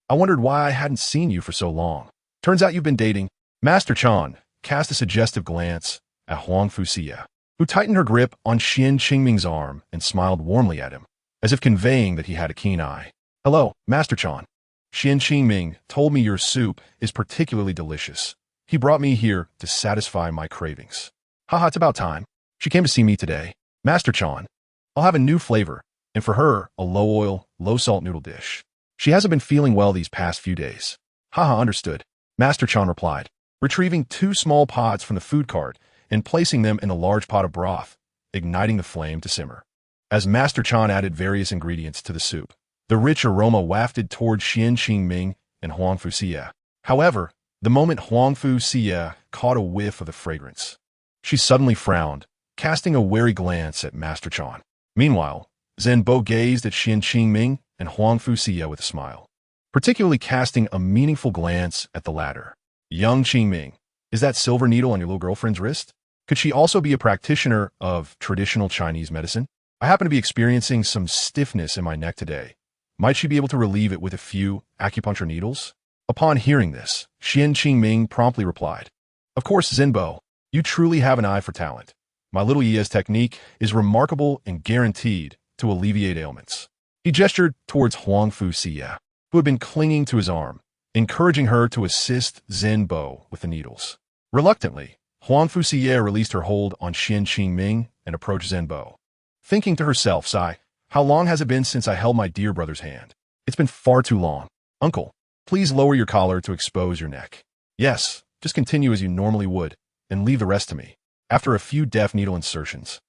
I wondered why I hadn't seen you for so long. Turns out you've been dating. Master Chan cast a suggestive glance at Huang Fuxie, who tightened her grip on Qingming's arm and smiled warmly at him, as if conveying that he had a keen eye. Hello, Master Chan. Qingming told me your soup is particularly delicious. He brought me here to satisfy my cravings. Haha, it's about time. She came to see me today. Master Chan, I'll have a new flavor, and for her, a low-oil, low-salt noodle dish. She hasn't been feeling well these past few days. Haha, understood. Master Chan replied, retrieving 2 small pots from the food cart and placing them in a large pot of broth, igniting the flame to simmer. As Master Chan added various ingredients to the soup, the rich aroma wafted toward Qingming and Huang Fuxie. However, the moment Huang Fuxie caught a whiff of the fragrance, she suddenly frowned, casting a wary glance at Master Chan. Meanwhile, Zhenbo gazed at Qingming and Huang Fuxie with a smile, particularly casting a meaningful glance at the latter. Young Qingming, is that silver needle on your little girlfriend's wrist? Could she also be a practitioner of traditional Chinese medicine? I happen to be experiencing some stiffness in my neck today. Might she be able to relieve it with a few acupuncture needles? Upon hearing this, Qingming promptly replied, Of course, Zhenbo, you truly have an eye for talent. My little Ye's technique is remarkable and guaranteed to alleviate ailments. He gestured towards Huang Fuxie, who had been clinging to his arm, encouraging her to assist Zhenbo with the needles. Reluctantly, Huang Fuxie released her hold on Qingming and approached Zhenbo. Thinking to herself, sigh, how long has it been since I held my dear brother's hand? It's been far too long. Uncle, please lower your collar to expose your neck. Yes, just continue as you normally would, and leave the rest to me. After a few deft needle insertions,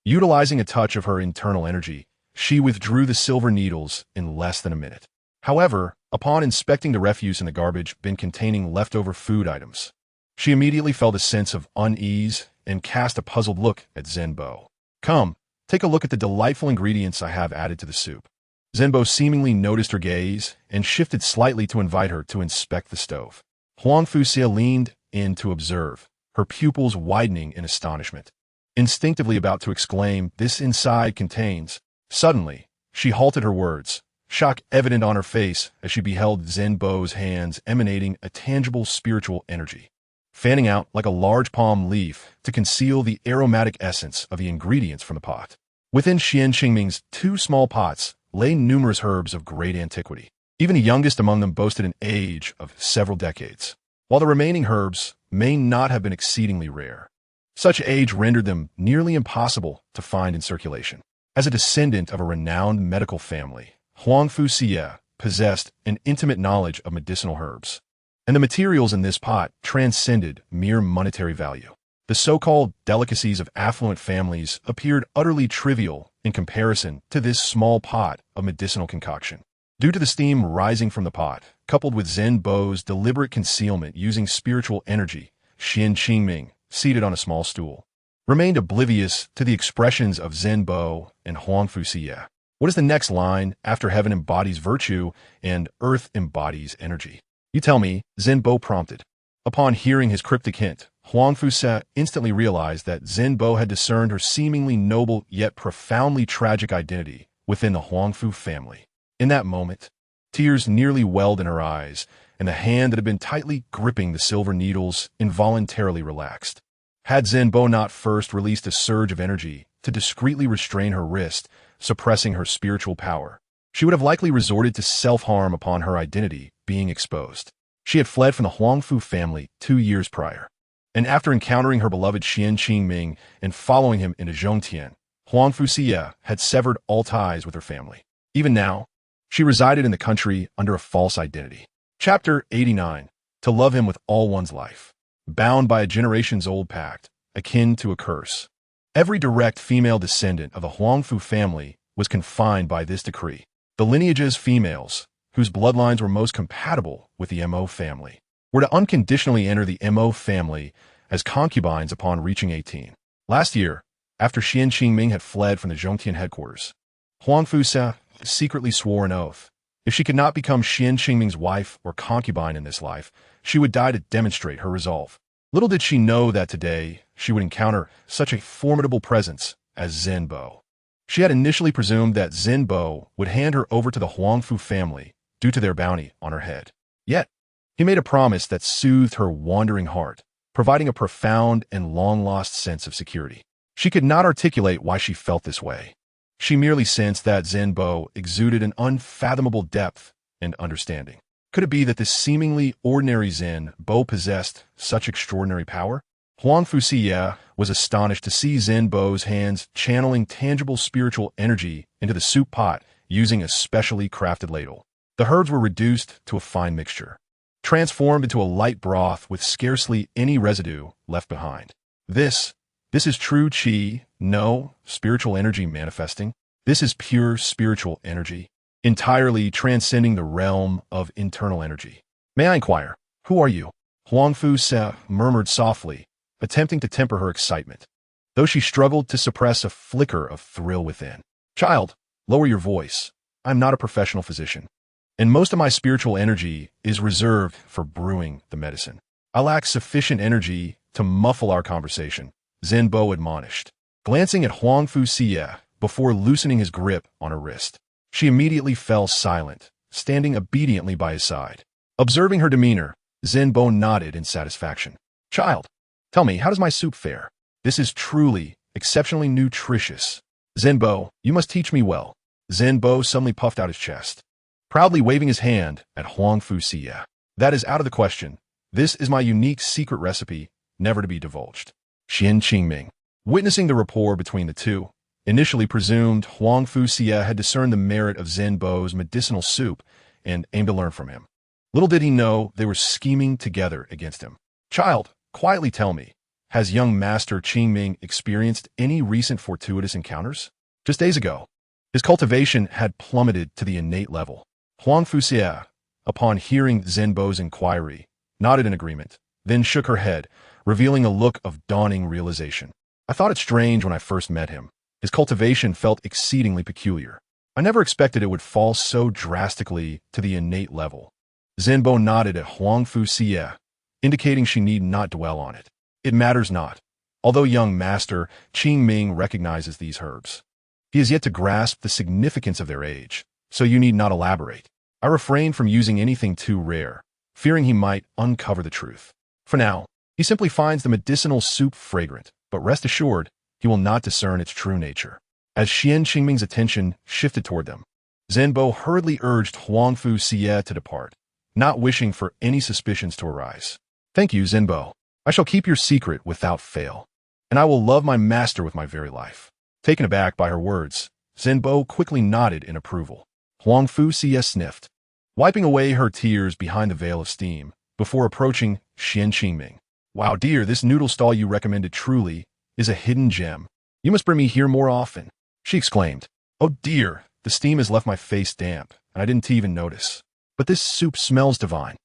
utilizing a touch of her internal energy, she withdrew the silver needles in less than a minute. However, upon inspecting the refuse in the garbage bin containing leftover food items, she immediately felt a sense of unease and cast a puzzled look at Zhenbo. Come, take a look at the delightful ingredients I have added to the soup. Zhenbo seemingly noticed her gaze and shifted slightly to invite her to inspect the stove. Huang Fuxie leaned in to observe, her pupils widening in astonishment. Instinctively about to exclaim, "This inside contains..." Suddenly, she halted her words, shock evident on her face as she beheld Zhenbo's hands emanating a tangible spiritual energy, fanning out like a large palm leaf to conceal the aromatic essence of the ingredients from the pot. Within Qingming's 2 small pots lay numerous herbs of great antiquity. Even the youngest among them boasted an age of several decades, while the remaining herbs may not have been exceedingly rare. Such age rendered them nearly impossible to find in circulation. As a descendant of a renowned medical family, Huang Fuxie possessed an intimate knowledge of medicinal herbs, and the materials in this pot transcended mere monetary value. The so-called delicacies of affluent families appeared utterly trivial in comparison to this small pot of medicinal concoction. Due to the steam rising from the pot, coupled with Zhenbo's deliberate concealment using spiritual energy, Qingming, seated on a small stool, remained oblivious to the expressions of Zhenbo and Huang Fuxie. What is the next line after heaven embodies virtue and earth embodies energy? You tell me, Zhenbo prompted. Upon hearing his cryptic hint, Huang Fuxie instantly realized that Zhenbo had discerned her seemingly noble yet profoundly tragic identity within the Huangfu family. In that moment, tears nearly welled in her eyes, and the hand that had been tightly gripping the silver needles involuntarily relaxed. Had Zhenbo not first released a surge of energy to discreetly restrain her wrist, suppressing her spiritual power, she would have likely resorted to self-harm upon her identity being exposed. She had fled from the Huangfu family 2 years prior, and after encountering her beloved Qingming and following him into Zhongtian, Huang Fuxie had severed all ties with her family. Even now, she resided in the country under a false identity. Chapter 89. To love him with all one's life. Bound by a generations-old pact, akin to a curse. Every direct female descendant of the Huangfu family was confined by this decree. The lineage's females, whose bloodlines were most compatible with the Mo family, were to unconditionally enter the Mo family as concubines upon reaching 18. Last year, after Xian Qingming had fled from the Zhongtian headquarters, Huangfu Se secretly swore an oath. If she could not become Xian Qingming's wife or concubine in this life, she would die to demonstrate her resolve. Little did she know that today she would encounter such a formidable presence as Zhen Bo. She had initially presumed that Zhen Bo would hand her over to the Huangfu family due to their bounty on her head. Yet, he made a promise that soothed her wandering heart, providing a profound and long-lost sense of security. She could not articulate why she felt this way. She merely sensed that Zhen Bo exuded an unfathomable depth and understanding. Could it be that this seemingly ordinary Zhen Bo possessed such extraordinary power? Huangfu Siye was astonished to see Zhen Bo's hands channeling tangible spiritual energy into the soup pot using a specially crafted ladle. The herbs were reduced to a fine mixture, transformed into a light broth with scarcely any residue left behind. This is true qi, no spiritual energy manifesting. This is pure spiritual energy, entirely transcending the realm of internal energy. May I inquire, who are you? Huangfu Se murmured softly, attempting to temper her excitement, though she struggled to suppress a flicker of thrill within. Child, lower your voice. I'm not a professional physician, and most of my spiritual energy is reserved for brewing the medicine. I lack sufficient energy to muffle our conversation, Zhen Bo admonished, glancing at Huangfu Siye before loosening his grip on her wrist. She immediately fell silent, standing obediently by his side. Observing her demeanor, Zhen Bo nodded in satisfaction. Child, tell me, how does my soup fare? This is truly, exceptionally nutritious. Zhen Bo, you must teach me well. Zhen Bo suddenly puffed out his chest, proudly waving his hand at Huangfu Siye. That is out of the question. This is my unique secret recipe, never to be divulged. Xian Qingming, witnessing the rapport between the two, initially presumed Huangfu Siye had discerned the merit of Zhen Bo's medicinal soup and aimed to learn from him. Little did he know they were scheming together against him. Child, quietly tell me, has young Master Qingming experienced any recent fortuitous encounters? Just days ago, his cultivation had plummeted to the innate level. Huangfu Siye, upon hearing Zhen Bo's inquiry, nodded in agreement, then shook her head, revealing a look of dawning realization. I thought it strange when I first met him. His cultivation felt exceedingly peculiar. I never expected it would fall so drastically to the innate level. Zhen Bo nodded at Huangfu Siye, indicating she need not dwell on it. It matters not, although young Master Qingming recognizes these herbs. He has yet to grasp the significance of their age, so you need not elaborate. I refrain from using anything too rare, fearing he might uncover the truth. For now, he simply finds the medicinal soup fragrant, but rest assured, he will not discern its true nature. As Xian Qingming's attention shifted toward them, Zhen Bo hurriedly urged Huangfu Siye to depart, not wishing for any suspicions to arise. Thank you, Zhen Bo. I shall keep your secret without fail, and I will love my master with my very life. Taken aback by her words, Zhen Bo quickly nodded in approval. Huangfu Siye sniffed, wiping away her tears behind the veil of steam, before approaching Xian Qingming. Wow, dear, this noodle stall you recommended truly is a hidden gem. You must bring me here more often, she exclaimed. Oh dear, the steam has left my face damp, and I didn't even notice. But this soup smells divine.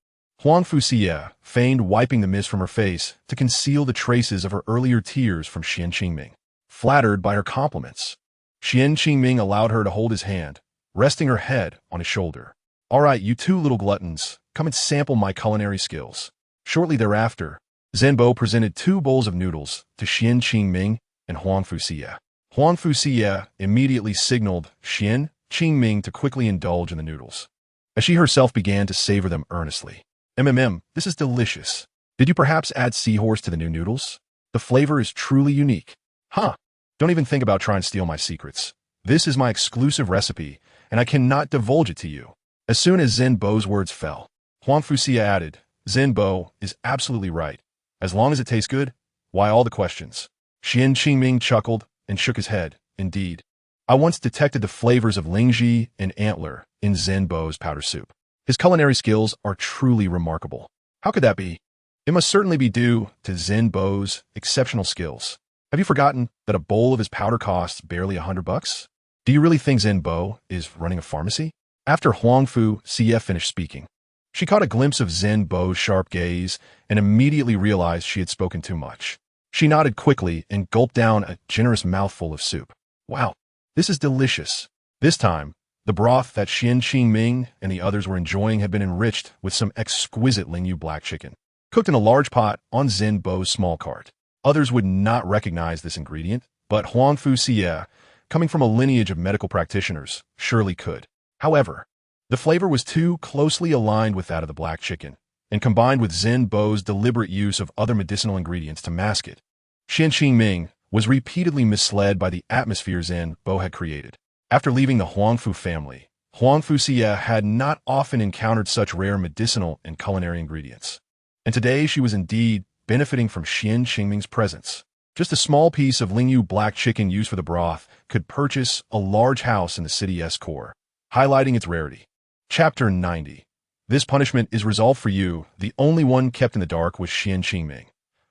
Huangfu Siye feigned wiping the mist from her face to conceal the traces of her earlier tears from Xian Qingming. Flattered by her compliments, Xian Qingming allowed her to hold his hand, resting her head on his shoulder. All right, you two little gluttons, come and sample my culinary skills. Shortly thereafter, Zhen Bo presented 2 bowls of noodles to Xian Qingming and Huangfu Siye. Huangfu Siye immediately signaled Xian Qingming to quickly indulge in the noodles, as she herself began to savor them earnestly. This is delicious. Did you perhaps add seahorse to the new noodles? The flavor is truly unique. Huh. Don't even think about trying to steal my secrets. This is my exclusive recipe, and I cannot divulge it to you. As soon as Zhen Bo's words fell, Huangfu Siye added, Zhen Bo is absolutely right. As long as it tastes good, why all the questions? Xian Qingming chuckled and shook his head. Indeed, I once detected the flavors of lingji and antler in Zenbo's powder soup. His culinary skills are truly remarkable. How could that be? It must certainly be due to Zenbo's exceptional skills. Have you forgotten that a bowl of his powder costs barely $100? Do you really think Zenbo is running a pharmacy? After Huangfu CF finished speaking, she caught a glimpse of Zenbo's sharp gaze and immediately realized she had spoken too much. She nodded quickly and gulped down a generous mouthful of soup. Wow, this is delicious. This time, the broth that Xian Qingming and the others were enjoying had been enriched with some exquisite Lingyu black chicken, cooked in a large pot on Zenbo's small cart. Others would not recognize this ingredient, but Huangfu Xie, coming from a lineage of medical practitioners, surely could. However, the flavor was too closely aligned with that of the black chicken, and combined with Zenbo's deliberate use of other medicinal ingredients to mask it. Xian Qingming was repeatedly misled by the atmosphere Zenbo had created. After leaving the Huangfu family, Huangfu Xie had not often encountered such rare medicinal and culinary ingredients. And today she was indeed benefiting from Xian Qingming's presence. Just a small piece of Lingyu black chicken used for the broth could purchase a large house in the city's core, highlighting its rarity. Chapter 90. This punishment is resolved for you. The only one kept in the dark was Xian Qingming.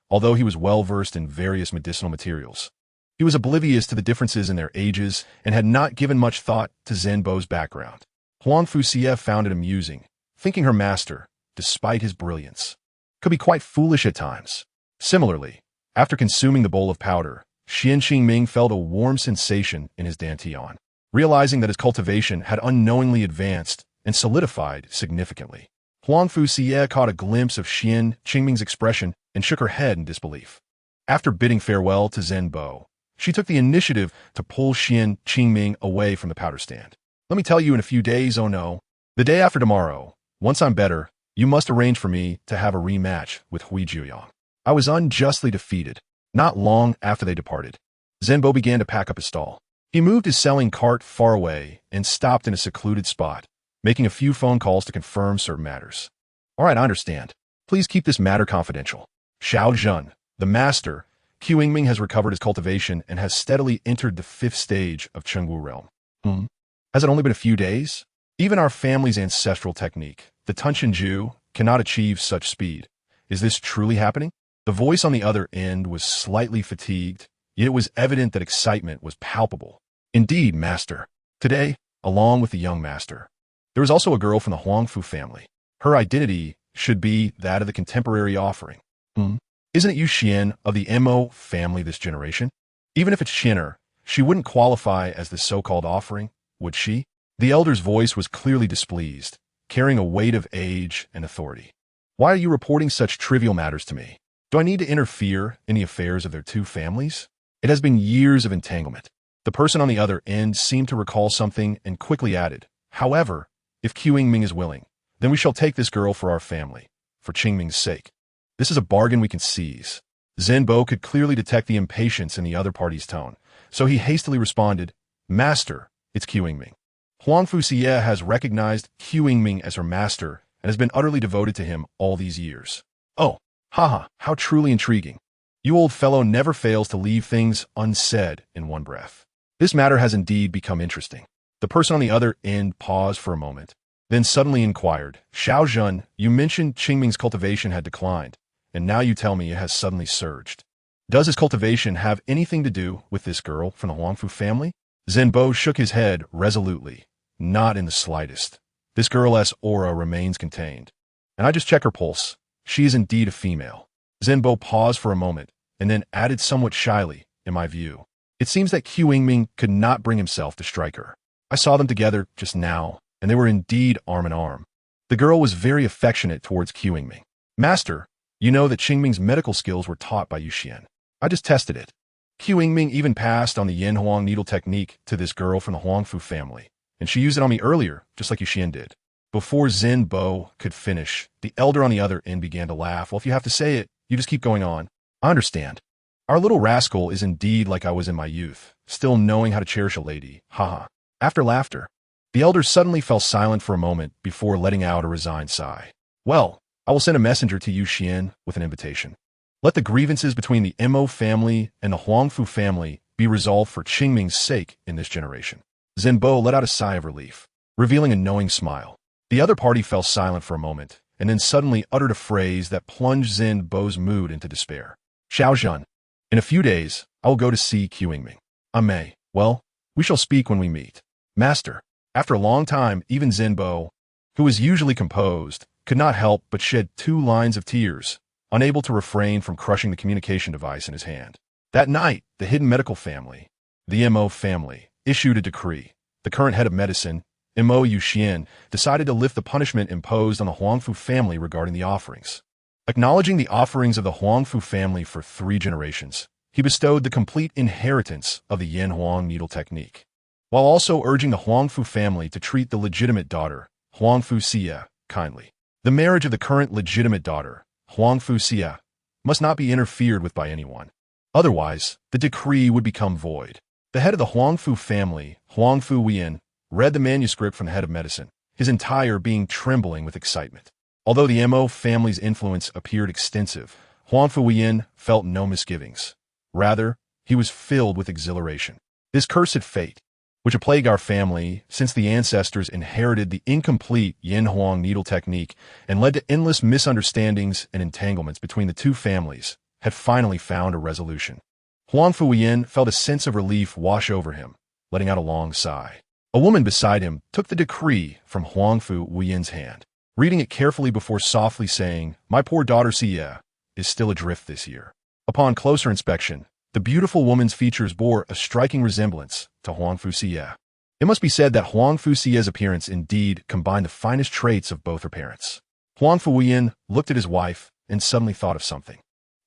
Although he was well-versed in various medicinal materials, he was oblivious to the differences in their ages and had not given much thought to Zenbo's background. Huangfu Xie found it amusing, thinking her master, despite his brilliance, could be quite foolish at times. Similarly, after consuming the bowl of powder, Xian Qingming felt a warm sensation in his dantian, realizing that his cultivation had unknowingly advanced and solidified significantly. Huangfu Xie caught a glimpse of Xian Qingming's expression and shook her head in disbelief. After bidding farewell to Zenbo, she took the initiative to pull Xian Qingming away from the powder stand. Let me tell you in a few days, oh no. The day after tomorrow, once I'm better, you must arrange for me to have a rematch with Hui Jiuyang. I was unjustly defeated. Not long after they departed, Zenbo began to pack up his stall. He moved his selling cart far away and stopped in a secluded spot, making a few phone calls to confirm certain matters. All right, I understand. Please keep this matter confidential. Xiao Zhen, the master, Qingming has recovered his cultivation and has steadily entered the 5th stage of Chengwu realm. Has it only been a few days? Even our family's ancestral technique, the Tunshinju, cannot achieve such speed. Is this truly happening? The voice on the other end was slightly fatigued, yet it was evident that excitement was palpable. Indeed, master. Today, along with the young master, there was also a girl from the Huangfu family. Her identity should be that of the contemporary offering. Isn't it you Xian of the Mo family this generation? Even if it's Xianer, she wouldn't qualify as the so-called offering, would she? The elder's voice was clearly displeased, carrying a weight of age and authority. Why are you reporting such trivial matters to me? Do I need to interfere in the affairs of their two families? It has been years of entanglement. The person on the other end seemed to recall something and quickly added, however, if Qingming is willing, then we shall take this girl for our family, for Qingming's sake. This is a bargain we can seize. Zenbo could clearly detect the impatience in the other party's tone, so he hastily responded, Master, it's Qingming. Huangfu Xie has recognized Qingming as her master and has been utterly devoted to him all these years. Oh, haha, how truly intriguing. You old fellow never fails to leave things unsaid in one breath. This matter has indeed become interesting. The person on the other end paused for a moment, then suddenly inquired, Xiao Zhen, you mentioned Qingming's cultivation had declined, and now you tell me it has suddenly surged. Does his cultivation have anything to do with this girl from the Huangfu family? Zenbo shook his head resolutely. Not in the slightest. This girl's aura remains contained. And I just check her pulse. She is indeed a female. Zenbo paused for a moment, and then added somewhat shyly, in my view. It seems that Qingming could not bring himself to strike her. I saw them together just now, and they were indeed arm in arm. The girl was very affectionate towards Qingming. Master, you know that Qingming's medical skills were taught by Yuxian. I just tested it. Qingming even passed on the Yanhuang needle technique to this girl from the Huangfu family, and she used it on me earlier, just like Yuxian did. Before Zenbo could finish, the elder on the other end began to laugh. Well, if you have to say it, you just keep going on. I understand. Our little rascal is indeed like I was in my youth, still knowing how to cherish a lady. Haha. After laughter, the elder suddenly fell silent for a moment before letting out a resigned sigh. Well, I will send a messenger to Yuxian with an invitation. Let the grievances between the Mo family and the Huangfu family be resolved for Qingming's sake in this generation. Zhenbo let out a sigh of relief, revealing a knowing smile. The other party fell silent for a moment, and then suddenly uttered a phrase that plunged Zhenbo's mood into despair. Xiaozhen, in a few days, I will go to see Qingming. I may. Well, we shall speak when we meet. Master. After a long time, even Zhenbo, who was usually composed, could not help but shed 2 lines of tears, unable to refrain from crushing the communication device in his hand. That night, the hidden medical family, the Mo family, issued a decree. The current head of medicine, Mo Yuxian, decided to lift the punishment imposed on the Huangfu family regarding the offerings. Acknowledging the offerings of the Huangfu family for 3 generations, he bestowed the complete inheritance of the Yin Huang needle technique, while also urging the Huangfu family to treat the legitimate daughter, Huangfu Xie, kindly. The marriage of the current legitimate daughter, Huangfu Xie, must not be interfered with by anyone. Otherwise, the decree would become void. The head of the Huangfu family, Huangfu Weiyan, read the manuscript from the head of medicine, his entire being trembling with excitement. Although the Mo family's influence appeared extensive, Huangfu Weiyan felt no misgivings. Rather, he was filled with exhilaration. This cursed fate, which had plagued our family since the ancestors inherited the incomplete Yin Huang needle technique and led to endless misunderstandings and entanglements between the 2 families, had finally found a resolution. Huangfu Weiyan felt a sense of relief wash over him, letting out a long sigh. A woman beside him took the decree from Huangfu Weiyan's hand, reading it carefully before softly saying, "My poor daughter Xie is still adrift this year." Upon closer inspection, the beautiful woman's features bore a striking resemblance to Huangfu Xie. It must be said that Huangfu Xie's appearance indeed combined the finest traits of both her parents. Huangfu Weiyan looked at his wife and suddenly thought of something.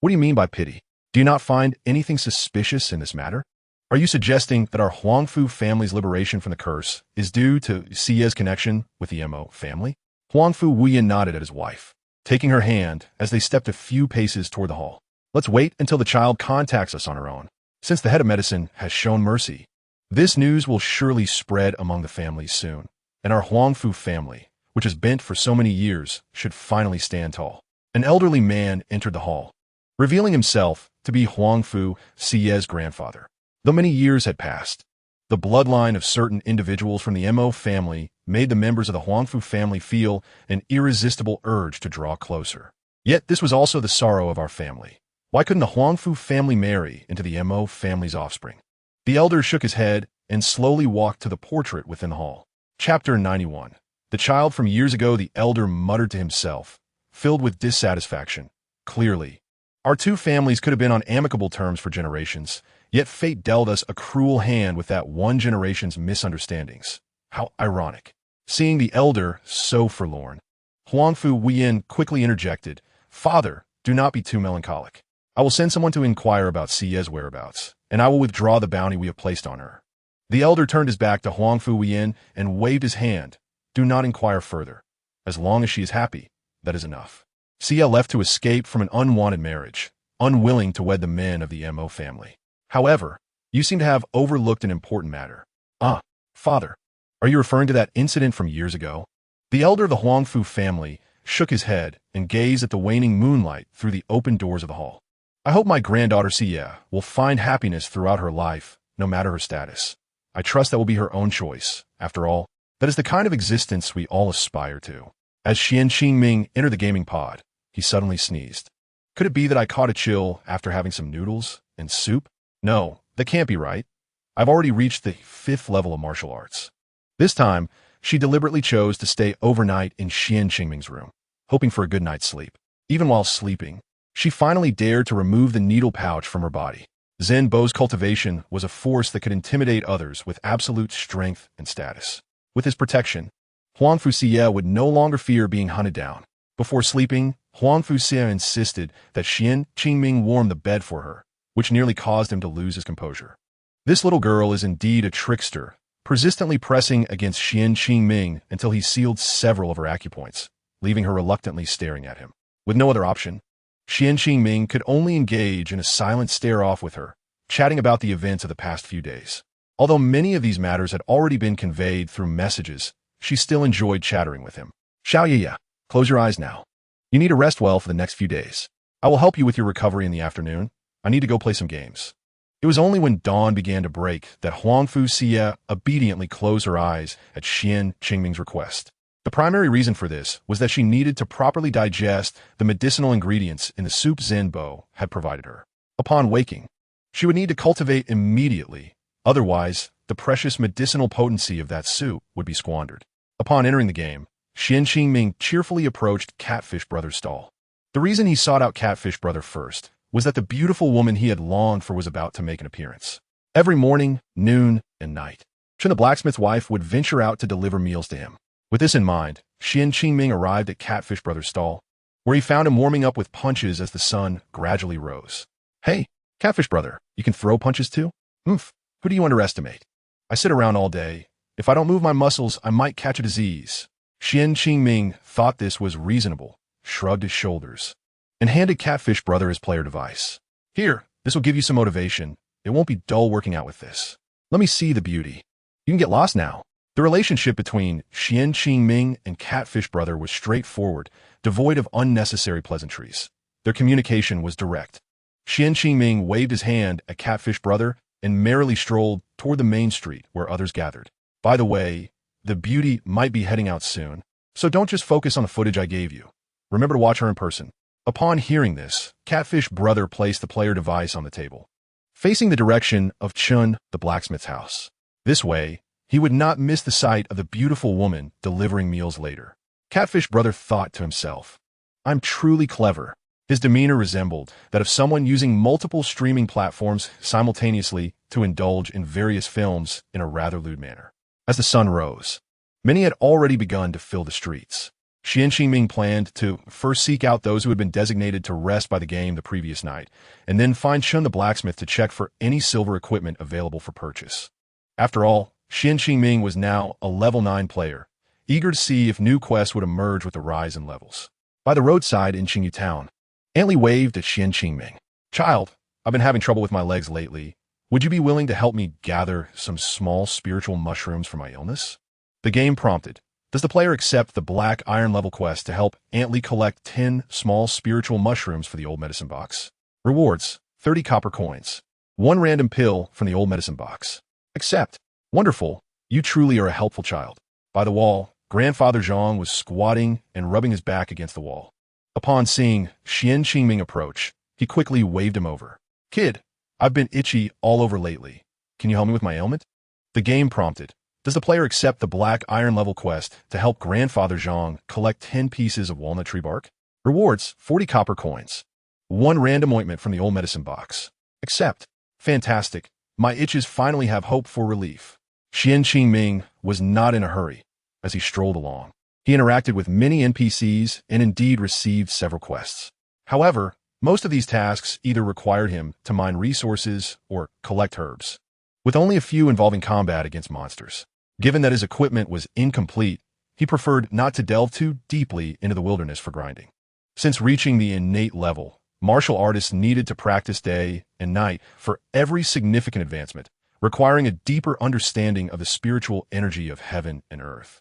"What do you mean by pity? Do you not find anything suspicious in this matter? Are you suggesting that our Huangfu family's liberation from the curse is due to Xie's connection with the Mo family?" Huangfu Weiyan nodded at his wife, taking her hand as they stepped a few paces toward the hall. "Let's wait until the child contacts us on her own. Since the head of medicine has shown mercy, this news will surely spread among the families soon, and our Huangfu family, which has bent for so many years, should finally stand tall." An elderly man entered the hall, revealing himself to be Huangfu Xie's grandfather. Though many years had passed, the bloodline of certain individuals from the Mo family made the members of the Huangfu family feel an irresistible urge to draw closer. Yet this was also the sorrow of our family. Why couldn't the Huangfu family marry into the Mo family's offspring? The elder shook his head and slowly walked to the portrait within the hall. Chapter 91. The child from years ago, the elder muttered to himself, filled with dissatisfaction. Clearly, our 2 families could have been on amicable terms for generations, yet fate dealt us a cruel hand with that one generation's misunderstandings. How ironic. Seeing the elder so forlorn, Huangfu Weiyan quickly interjected, "Father, do not be too melancholic. I will send someone to inquire about Xie's whereabouts, and I will withdraw the bounty we have placed on her." The elder turned his back to Huangfu Weiyan and waved his hand. "Do not inquire further. As long as she is happy, that is enough." Xie left to escape from an unwanted marriage, unwilling to wed the men of the Mo family. "However, you seem to have overlooked an important matter." Father, are you referring to that incident from years ago?" The elder of the Huangfu family shook his head and gazed at the waning moonlight through the open doors of the hall. "I hope my granddaughter Xie will find happiness throughout her life, no matter her status. I trust that will be her own choice. After all, that is the kind of existence we all aspire to." As Qingming entered the gaming pod, he suddenly sneezed. "Could it be that I caught a chill after having some noodles and soup? No, that can't be right. I've already reached the 5th level of martial arts." This time, she deliberately chose to stay overnight in Qingming's room, hoping for a good night's sleep. Even while sleeping, she finally dared to remove the needle pouch from her body. Zhenbo's cultivation was a force that could intimidate others with absolute strength and status. With his protection, Huangfu Xie would no longer fear being hunted down. Before sleeping, Huangfu Xie insisted that Qingming warm the bed for her, which nearly caused him to lose his composure. This little girl is indeed a trickster, persistently pressing against Qingming until he sealed several of her acupoints, leaving her reluctantly staring at him. With no other option, Qingming could only engage in a silent stare-off with her, chatting about the events of the past few days. Although many of these matters had already been conveyed through messages, she still enjoyed chattering with him. "Xiaoye, close your eyes now. You need to rest well for the next few days. I will help you with your recovery in the afternoon. I need to go play some games." It was only when dawn began to break that Huangfu Xie obediently closed her eyes at Xian Qingming's request. The primary reason for this was that she needed to properly digest the medicinal ingredients in the soup Zhenbo had provided her. Upon waking, she would need to cultivate immediately, otherwise the precious medicinal potency of that soup would be squandered. Upon entering the game, Xian Qingming cheerfully approached Catfish Brother's stall. The reason he sought out Catfish Brother first was that the beautiful woman he had longed for was about to make an appearance. Every morning, noon, and night, Chen the blacksmith's wife would venture out to deliver meals to him. With this in mind, Xian Qingming arrived at Catfish Brother's stall, where he found him warming up with punches as the sun gradually rose. Hey, Catfish Brother, you can throw punches too? Who do you underestimate? I sit around all day. If I don't move my muscles, I might catch a disease. Xian Qingming thought this was reasonable, shrugged his shoulders, and handed Catfish Brother his player device. Here, this will give you some motivation. It won't be dull working out with this. Let me see the beauty. You can get lost now. The relationship between Xian Qingming and Catfish Brother was straightforward, devoid of unnecessary pleasantries. Their communication was direct. Xian Qingming waved his hand at Catfish Brother and merrily strolled toward the main street where others gathered. By the way, the beauty might be heading out soon, so don't just focus on the footage I gave you. Remember to watch her in person. Upon hearing this, Catfish Brother placed the player device on the table, facing the direction of Chun, the blacksmith's house. This way, he would not miss the sight of the beautiful woman delivering meals later. Catfish Brother thought to himself, I'm truly clever. His demeanor resembled that of someone using multiple streaming platforms simultaneously to indulge in various films in a rather lewd manner. As the sun rose, many had already begun to fill the streets. Xian Qingming planned to first seek out those who had been designated to rest by the game the previous night, and then find Chun the blacksmith to check for any silver equipment available for purchase. After all, Xian Qingming was now a level 9 player, eager to see if new quests would emerge with the rise in levels. By the roadside in Qingyu Town, Antley waved at Xian Qingming. Child, I've been having trouble with my legs lately. Would you be willing to help me gather some small spiritual mushrooms for my illness? The game prompted. Does the player accept the Black Iron level quest to help Antley collect 10 small spiritual mushrooms for the old medicine box? Rewards, 30 copper coins. 1 random pill from the old medicine box. Accept. Wonderful. You truly are a helpful child. By the wall, Grandfather Zhang was squatting and rubbing his back against the wall. Upon seeing Xian Qingming approach, he quickly waved him over. Kid, I've been itchy all over lately. Can you help me with my ailment? The game prompted. Does the player accept the Black Iron level quest to help Grandfather Zhang collect 10 pieces of walnut tree bark? Rewards, 40 copper coins. 1 random ointment from the old medicine box. Accept. Fantastic. My itches finally have hope for relief. Xian Qingming was not in a hurry as he strolled along. He interacted with many NPCs and indeed received several quests. However, most of these tasks either required him to mine resources or collect herbs, with only a few involving combat against monsters. Given that his equipment was incomplete, he preferred not to delve too deeply into the wilderness for grinding. Since reaching the innate level, martial artists needed to practice day and night for every significant advancement, requiring a deeper understanding of the spiritual energy of heaven and earth.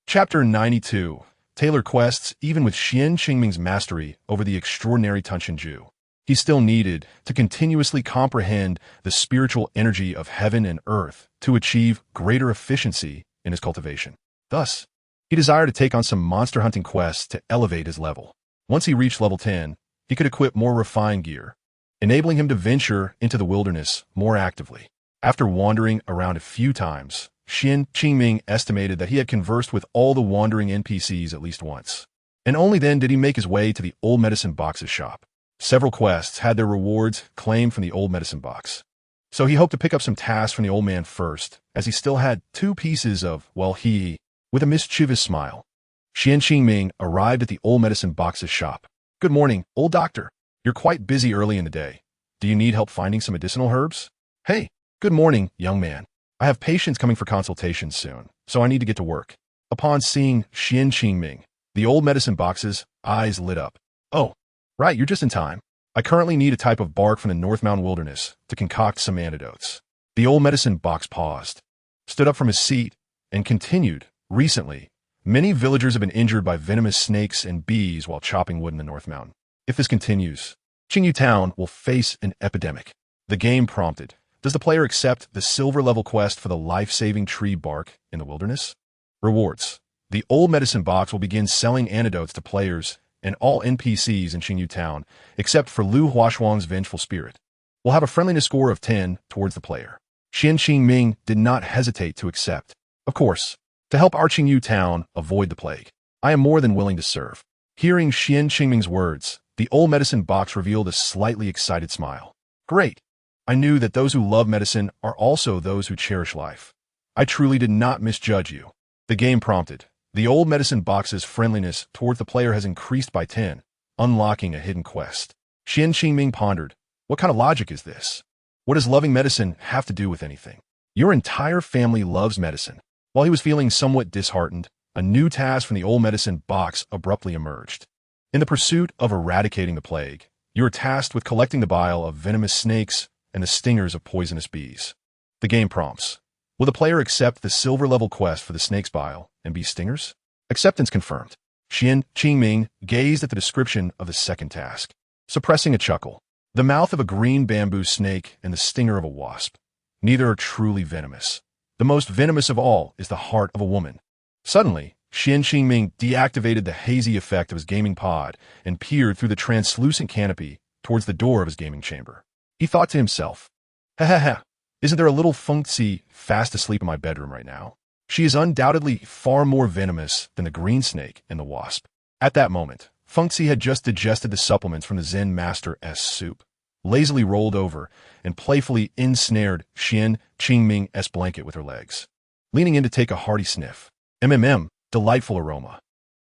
Chapter 92. Tailor quests. Even with Xian Qingming's mastery over the extraordinary Tunshinju, he still needed to continuously comprehend the spiritual energy of heaven and earth to achieve greater efficiency in his cultivation. Thus, he desired to take on some monster hunting quests to elevate his level. Once he reached level 10, he could equip more refined gear, enabling him to venture into the wilderness more actively. After wandering around a few times, Xian Qingming estimated that he had conversed with all the wandering NPCs at least once, and only then did he make his way to the old medicine box's shop. Several quests had their rewards claimed from the old medicine box, so he hoped to pick up some tasks from the old man first, as he still had 2 pieces of, well, with a mischievous smile. Xian Qingming arrived at the old medicine box's shop. Good morning, old doctor. You're quite busy early in the day. Do you need help finding some medicinal herbs? Hey, good morning, young man. I have patients coming for consultations soon, so I need to get to work. Upon seeing Xian Qingming, the old medicine box's eyes lit up. Oh, right, you're just in time. I currently need a type of bark from the North Mountain Wilderness to concoct some antidotes. The old medicine box paused, stood up from his seat, and continued. Recently, many villagers have been injured by venomous snakes and bees while chopping wood in the North Mountain. If this continues, Qingyu Town will face an epidemic. The game prompted. Does the player accept the silver-level quest for the life-saving tree bark in the wilderness? Rewards. The old medicine box will begin selling antidotes to players and all NPCs in Qingyu Town, except for Lu Huashuang's vengeful spirit. Will have a friendliness score of 10 towards the player. Xian Qingming did not hesitate to accept. Of course, to help our Qingyu Town avoid the plague, I am more than willing to serve. Hearing Xian Qingming's words, the old medicine box revealed a slightly excited smile. Great. I knew that those who love medicine are also those who cherish life. I truly did not misjudge you. The game prompted. The old medicine box's friendliness towards the player has increased by 10, unlocking a hidden quest. Xian Qingming pondered, what kind of logic is this? What does loving medicine have to do with anything? Your entire family loves medicine. While he was feeling somewhat disheartened, a new task from the old medicine box abruptly emerged. In the pursuit of eradicating the plague, you are tasked with collecting the bile of venomous snakes and the stingers of poisonous bees. The game prompts. Will the player accept the silver-level quest for the snake's bile and bee stingers? Acceptance confirmed. Xian Qingming gazed at the description of the second task, suppressing a chuckle. The mouth of a green bamboo snake and the stinger of a wasp. Neither are truly venomous. The most venomous of all is the heart of a woman. Suddenly, Xian Qingming deactivated the hazy effect of his gaming pod and peered through the translucent canopy towards the door of his gaming chamber. He thought to himself, ha ha ha, isn't there a little Fengzi fast asleep in my bedroom right now? She is undoubtedly far more venomous than the green snake and the wasp. At that moment, Fengzi had just digested the supplements from the Zen Master's soup, lazily rolled over, and playfully ensnared Xian Qingming's blanket with her legs, leaning in to take a hearty sniff. Delightful aroma.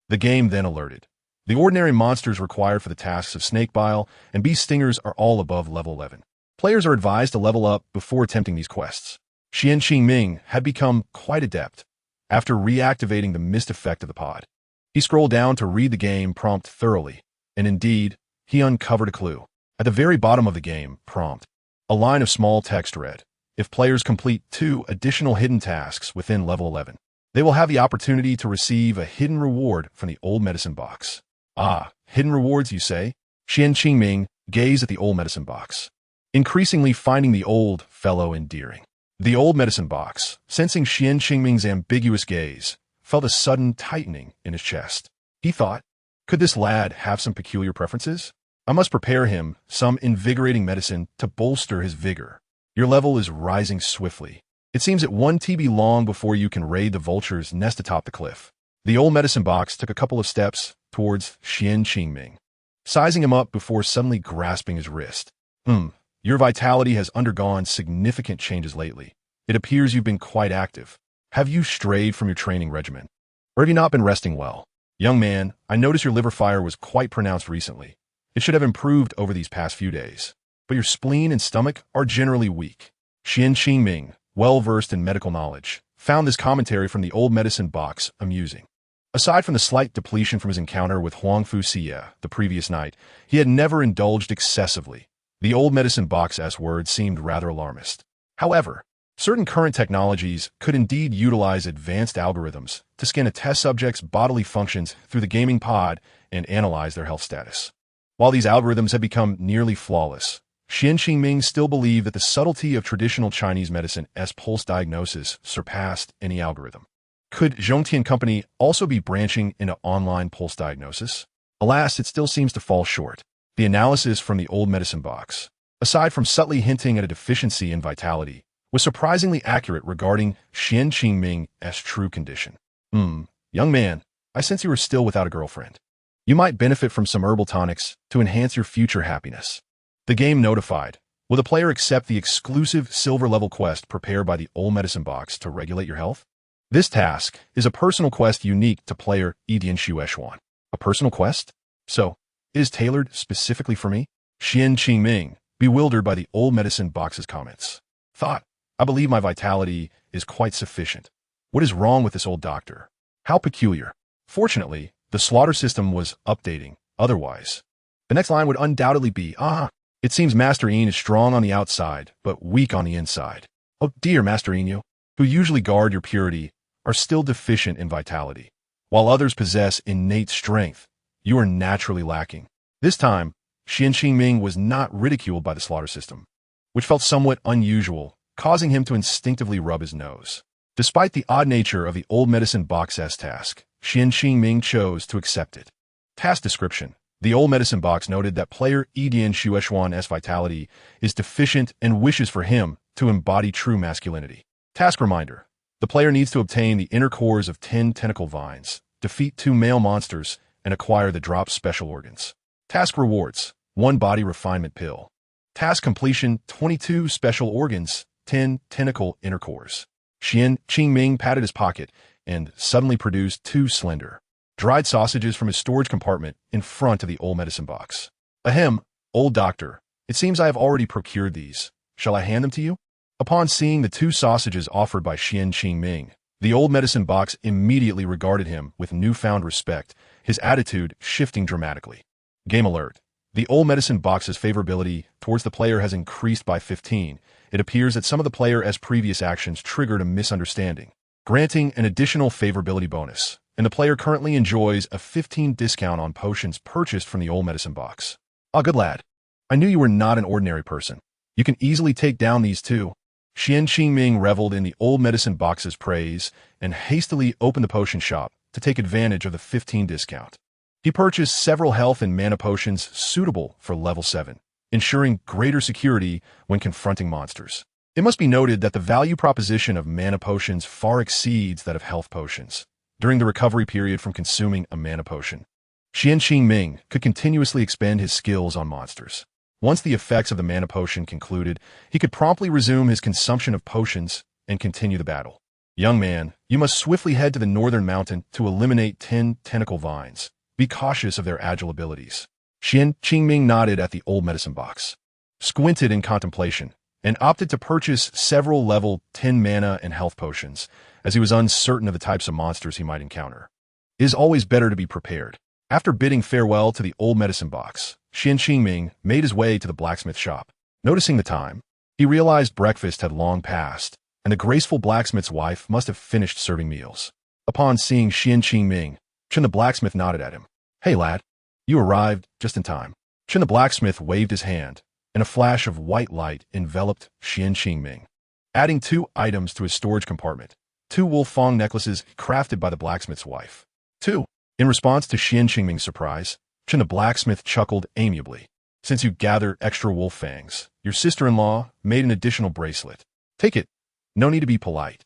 The game then alerted. The ordinary monsters required for the tasks of snake bile and bee stingers are all above level 11. Players are advised to level up before attempting these quests. Xian Qingming had become quite adept after reactivating the mist effect of the pod. He scrolled down to read the game prompt thoroughly, and indeed, he uncovered a clue. At the very bottom of the game prompt, a line of small text read, if players complete 2 additional hidden tasks within level 11, they will have the opportunity to receive a hidden reward from the old medicine box. Ah, hidden rewards, you say? Xian Qingming gazed at the old medicine box, increasingly finding the old fellow endearing. The old medicine box, sensing Xian Qingming's ambiguous gaze, felt a sudden tightening in his chest. He thought, could this lad have some peculiar preferences? I must prepare him some invigorating medicine to bolster his vigor. Your level is rising swiftly. It seems that 1 TB long before you can raid the vulture's nest atop the cliff. The old medicine box took a couple of steps towards Xian Qingming, sizing him up before suddenly grasping his wrist. Your vitality has undergone significant changes lately. It appears you've been quite active. Have you strayed from your training regimen? Or have you not been resting well? Young man, I notice your liver fire was quite pronounced recently. It should have improved over these past few days. But your spleen and stomach are generally weak. Xian Qingming, well-versed in medical knowledge, found this commentary from the old medicine box amusing. Aside from the slight depletion from his encounter with Huang Fu Xie the previous night, he had never indulged excessively. The old medicine box's words seemed rather alarmist. However, certain current technologies could indeed utilize advanced algorithms to scan a test subject's bodily functions through the gaming pod and analyze their health status. While these algorithms had become nearly flawless, Xian Qingming still believed that the subtlety of traditional Chinese medicine's pulse diagnosis surpassed any algorithm. Could Zhongtian Company also be branching into online pulse diagnosis? Alas, it still seems to fall short. The analysis from the old medicine box, aside from subtly hinting at a deficiency in vitality, was surprisingly accurate regarding Xian Qingming's true condition. Young man, I sense you are still without a girlfriend. You might benefit from some herbal tonics to enhance your future happiness. The game notified. Will the player accept the exclusive silver-level quest prepared by the old medicine box to regulate your health? This task is a personal quest unique to player Edian Shueshuan. A personal quest? So, it is tailored specifically for me? Xian Qingming, bewildered by the old medicine box's comments, thought, I believe my vitality is quite sufficient. What is wrong with this old doctor? How peculiar. Fortunately, the slaughter system was updating. Otherwise, the next line would undoubtedly be, it seems Master Yin is strong on the outside, but weak on the inside. Oh dear, Master Yin, who usually guard your purity, are still deficient in vitality. While others possess innate strength, you are naturally lacking. This time, Xian Qingming was not ridiculed by the slaughter system. which felt somewhat unusual, causing him to instinctively rub his nose. Despite the odd nature of the old medicine box's task, Qingming chose to accept it. Task description. The old medicine box noted that player Edian Shueshuan's vitality is deficient and wishes for him to embody true masculinity. Task reminder. The player needs to obtain the inner cores of 10 tentacle vines, defeat 2 male monsters, and acquire the drop special organs. Task rewards. 1 body refinement pill. Task completion, 22 special organs, 10 tentacle inner cores. Qingming patted his pocket and suddenly produced 2 slender, dried sausages from his storage compartment in front of the old medicine box. Ahem, old doctor, it seems I have already procured these. Shall I hand them to you? Upon seeing the 2 sausages offered by Qingming, the old medicine box immediately regarded him with newfound respect, his attitude shifting dramatically. Game alert. The old medicine box's favorability towards the player has increased by 15. It appears that some of the player's previous actions triggered a misunderstanding, granting an additional favorability bonus, and the player currently enjoys a 15% discount on potions purchased from the old medicine box. Ah, good lad. I knew you were not an ordinary person. You can easily take down these 2. Qingming reveled in the old medicine box's praise and hastily opened the potion shop to take advantage of the 15% discount. He purchased several health and mana potions suitable for level 7, ensuring greater security when confronting monsters. It must be noted that the value proposition of mana potions far exceeds that of health potions. During the recovery period from consuming a mana potion, Qingming could continuously expend his skills on monsters. Once the effects of the mana potion concluded, he could promptly resume his consumption of potions and continue the battle. Young man, you must swiftly head to the northern mountain to eliminate 10 tentacle vines. Be cautious of their agile abilities. Qingming nodded at the old medicine box, squinted in contemplation, and opted to purchase several level 10 mana and health potions, as he was uncertain of the types of monsters he might encounter. It is always better to be prepared. After bidding farewell to the old medicine box, Qingming made his way to the blacksmith shop. Noticing the time, he realized breakfast had long passed, and the graceful blacksmith's wife must have finished serving meals. Upon seeing Qingming, Chen the blacksmith nodded at him. Hey lad, you arrived just in time. Chen the blacksmith waved his hand, and a flash of white light enveloped Qingming, adding 2 items to his storage compartment. 2 wolf fang necklaces crafted by the blacksmith's wife. 2. In response to Qingming's surprise, Chen the blacksmith chuckled amiably. Since you gather extra wolf fangs, your sister-in-law made an additional bracelet. Take it. No need to be polite.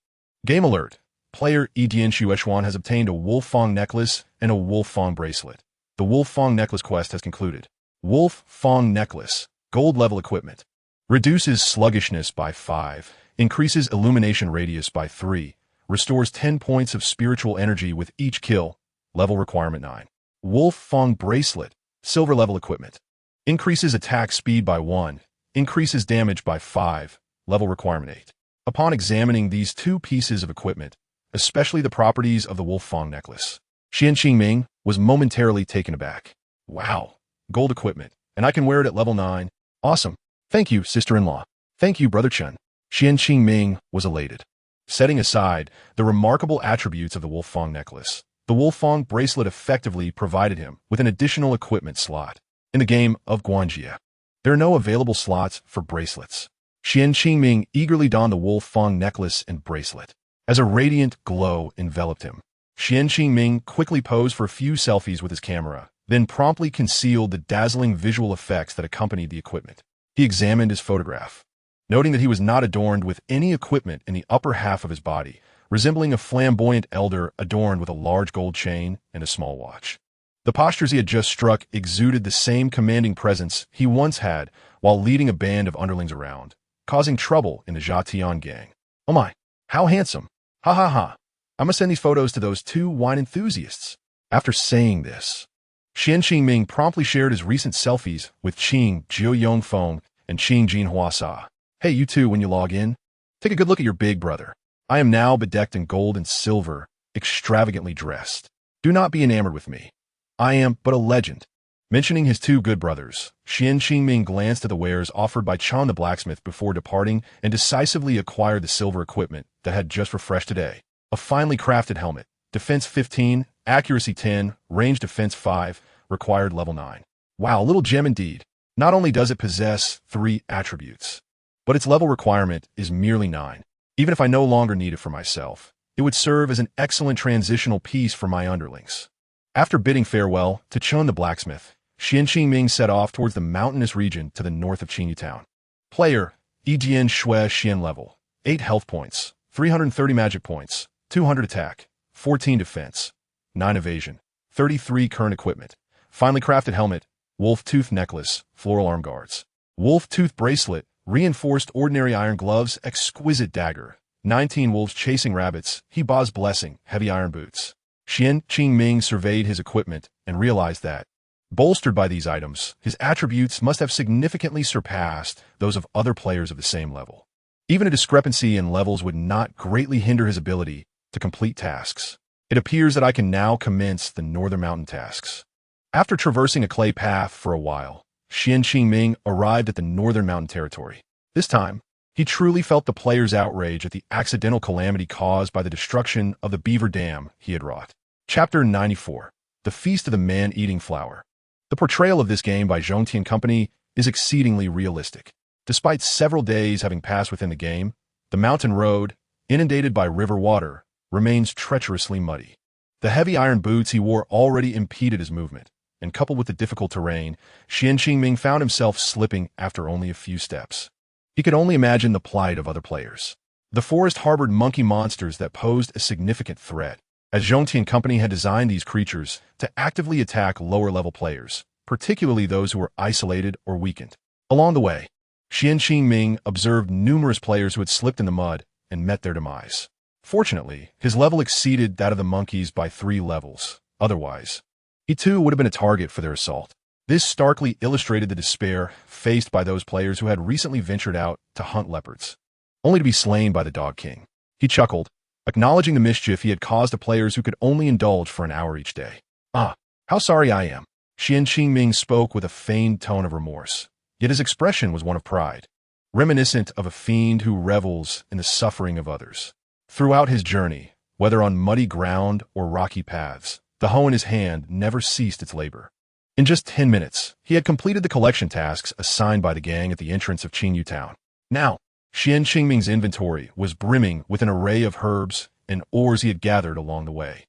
Game alert. Player Edian Shueshuan has obtained a wolf fang necklace and a wolf fang bracelet. The wolf fang necklace quest has concluded. Wolf fang necklace. Gold level equipment. Reduces sluggishness by 5. Increases illumination radius by 3. Restores 10 points of spiritual energy with each kill. Level requirement 9. Wolf fang bracelet. Silver level equipment. Increases attack speed by 1. Increases damage by 5. Level requirement 8. Upon examining these 2 pieces of equipment, especially the properties of the wolf fang necklace, Qingming was momentarily taken aback. Wow, gold equipment, and I can wear it at level 9. Awesome. Thank you, sister-in-law. Thank you, brother Chen. Qingming was elated. Setting aside the remarkable attributes of the wolf fang necklace, the wolf fang bracelet effectively provided him with an additional equipment slot. In the game of Guanjia, there are no available slots for bracelets. Qingming eagerly donned the wolf fang necklace and bracelet. As a radiant glow enveloped him, Qingming quickly posed for a few selfies with his camera, then promptly concealed the dazzling visual effects that accompanied the equipment. He examined his photograph, noting that he was not adorned with any equipment in the upper half of his body, resembling a flamboyant elder adorned with a large gold chain and a small watch. The postures he had just struck exuded the same commanding presence he once had while leading a band of underlings around, causing trouble in the Zhatian gang. Oh my, how handsome. Ha ha ha. I must send these photos to those 2 wine enthusiasts. After saying this, Qingming promptly shared his recent selfies with Qing Jiuyongfeng and Qing Jinhuasa. Hey, you 2, when you log in, take a good look at your big brother. I am now bedecked in gold and silver, extravagantly dressed. Do not be enamored with me. I am but a legend. Mentioning his 2 good brothers, Qingming glanced at the wares offered by Chan the blacksmith before departing and decisively acquired the silver equipment that had just refreshed today. A finely crafted helmet, defense 15, accuracy 10, range defense 5, required level 9. Wow, little gem indeed. Not only does it possess 3 attributes, but its level requirement is merely 9. Even if I no longer need it for myself, it would serve as an excellent transitional piece for my underlings. After bidding farewell to Chun the blacksmith, Xian Qingming set off towards the mountainous region to the north of Qingyu Town. Player, Yijian Shui Xian level, 8 health points, 330 magic points, 200 attack, 14 defense, 9 evasion, 33 current equipment, finely crafted helmet, wolf tooth necklace, floral arm guards, wolf tooth bracelet, reinforced ordinary iron gloves, exquisite dagger, 19 wolves chasing rabbits, Heba's blessing, heavy iron boots. Xian Qingming surveyed his equipment and realized that, bolstered by these items, his attributes must have significantly surpassed those of other players of the same level. Even a discrepancy in levels would not greatly hinder his ability to complete tasks. It appears that I can now commence the northern mountain tasks. After traversing a clay path for a while, Xian Qingming arrived at the northern mountain territory. This time, he truly felt the player's outrage at the accidental calamity caused by the destruction of the beaver dam he had wrought. Chapter 94. The Feast of the Man-Eating Flower. The portrayal of this game by Zhongtian Company is exceedingly realistic. Despite several days having passed within the game, the mountain road, inundated by river water, remains treacherously muddy. The heavy iron boots he wore already impeded his movement, and coupled with the difficult terrain, Xian Qingming found himself slipping after only a few steps. He could only imagine the plight of other players. The forest harbored monkey monsters that posed a significant threat, as Zhongtian Company had designed these creatures to actively attack lower-level players, particularly those who were isolated or weakened. Along the way, Xian Qingming observed numerous players who had slipped in the mud and met their demise. Fortunately, his level exceeded that of the monkeys by 3 levels. Otherwise, he too would have been a target for their assault. This starkly illustrated the despair faced by those players who had recently ventured out to hunt leopards, only to be slain by the Dog King. He chuckled, acknowledging the mischief he had caused to players who could only indulge for an hour each day. Ah, how sorry I am. Xian Qingming spoke with a feigned tone of remorse, yet his expression was one of pride, reminiscent of a fiend who revels in the suffering of others. Throughout his journey, whether on muddy ground or rocky paths, the hoe in his hand never ceased its labor. In just 10 minutes, he had completed the collection tasks assigned by the gang at the entrance of Qingyu Town. Now, Xian Qingming's inventory was brimming with an array of herbs and ores he had gathered along the way.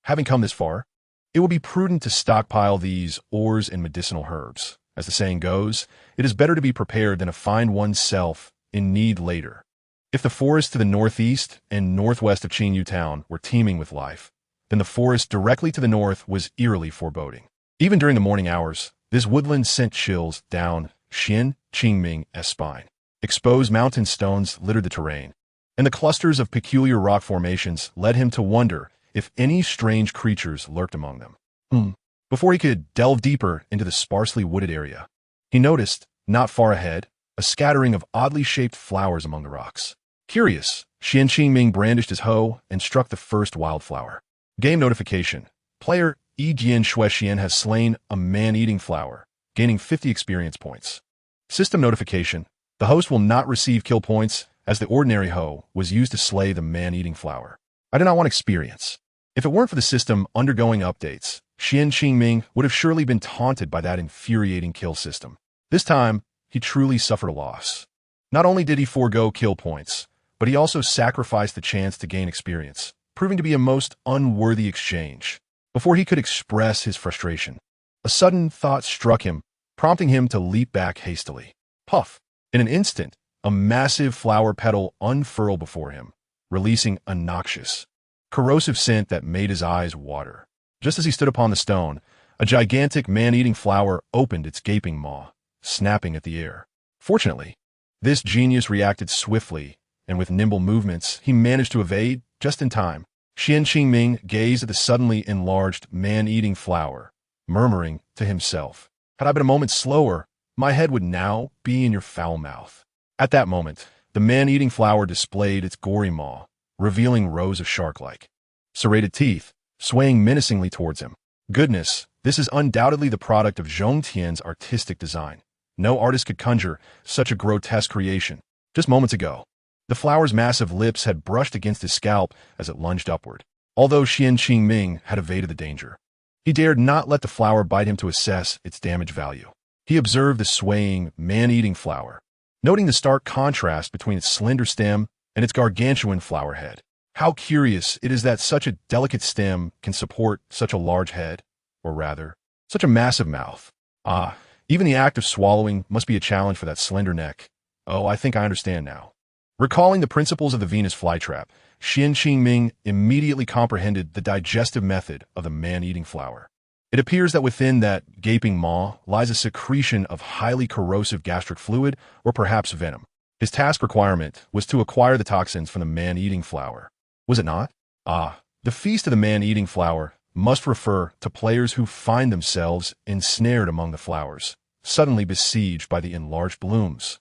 Having come this far, it would be prudent to stockpile these ores and medicinal herbs. As the saying goes, it is better to be prepared than to find oneself in need later. If the forest to the northeast and northwest of Qingyu Town were teeming with life, then the forest directly to the north was eerily foreboding. Even during the morning hours, this woodland sent chills down Xian Qingming's spine. Exposed mountain stones littered the terrain, and the clusters of peculiar rock formations led him to wonder if any strange creatures lurked among them. Before he could delve deeper into the sparsely wooded area, he noticed, not far ahead, a scattering of oddly shaped flowers among the rocks. Curious, Xian Qingming brandished his hoe and struck the first wildflower. Game notification. Player Yijian Shui Xian has slain a man-eating flower, gaining 50 experience points. System notification. The host will not receive kill points as the ordinary hoe was used to slay the man-eating flower. I do not want experience. If it weren't for the system undergoing updates, Xian Qingming would have surely been taunted by that infuriating kill system. This time, he truly suffered a loss. Not only did he forego kill points, but he also sacrificed the chance to gain experience, proving to be a most unworthy exchange. Before he could express his frustration, a sudden thought struck him, prompting him to leap back hastily. Puff! In an instant, a massive flower petal unfurled before him, releasing a noxious, corrosive scent that made his eyes water. Just as he stood upon the stone, a gigantic man-eating flower opened its gaping maw, snapping at the air. Fortunately, this genius reacted swiftly, and with nimble movements, he managed to evade just in time. Xian Qingming gazed at the suddenly enlarged man-eating flower, murmuring to himself, "Had I been a moment slower, my head would now be in your foul mouth." At that moment, the man-eating flower displayed its gory maw, revealing rows of shark-like, serrated teeth, swaying menacingly towards him. Goodness, this is undoubtedly the product of Zhongtian's artistic design. No artist could conjure such a grotesque creation. Just moments ago, the flower's massive lips had brushed against his scalp as it lunged upward. Although Xian Qingming had evaded the danger, he dared not let the flower bite him to assess its damage value. He observed the swaying, man-eating flower, noting the stark contrast between its slender stem and its gargantuan flower head. How curious it is that such a delicate stem can support such a large head, or rather, such a massive mouth. Ah, even the act of swallowing must be a challenge for that slender neck. Oh, I think I understand now. Recalling the principles of the Venus flytrap, Xian Qingming immediately comprehended the digestive method of the man-eating flower. It appears that within that gaping maw lies a secretion of highly corrosive gastric fluid or perhaps venom. His task requirement was to acquire the toxins from the man-eating flower. Was it not? Ah, the feast of the man-eating flower must refer to players who find themselves ensnared among the flowers, suddenly besieged by the enlarged blooms.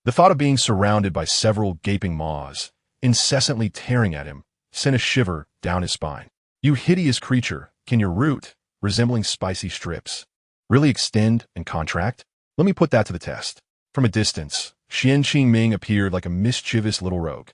The thought of being surrounded by several gaping maws, incessantly tearing at him, sent a shiver down his spine. You hideous creature, can your root, resembling spicy strips, really extend and contract? Let me put that to the test. From a distance, Xian Qingming appeared like a mischievous little rogue,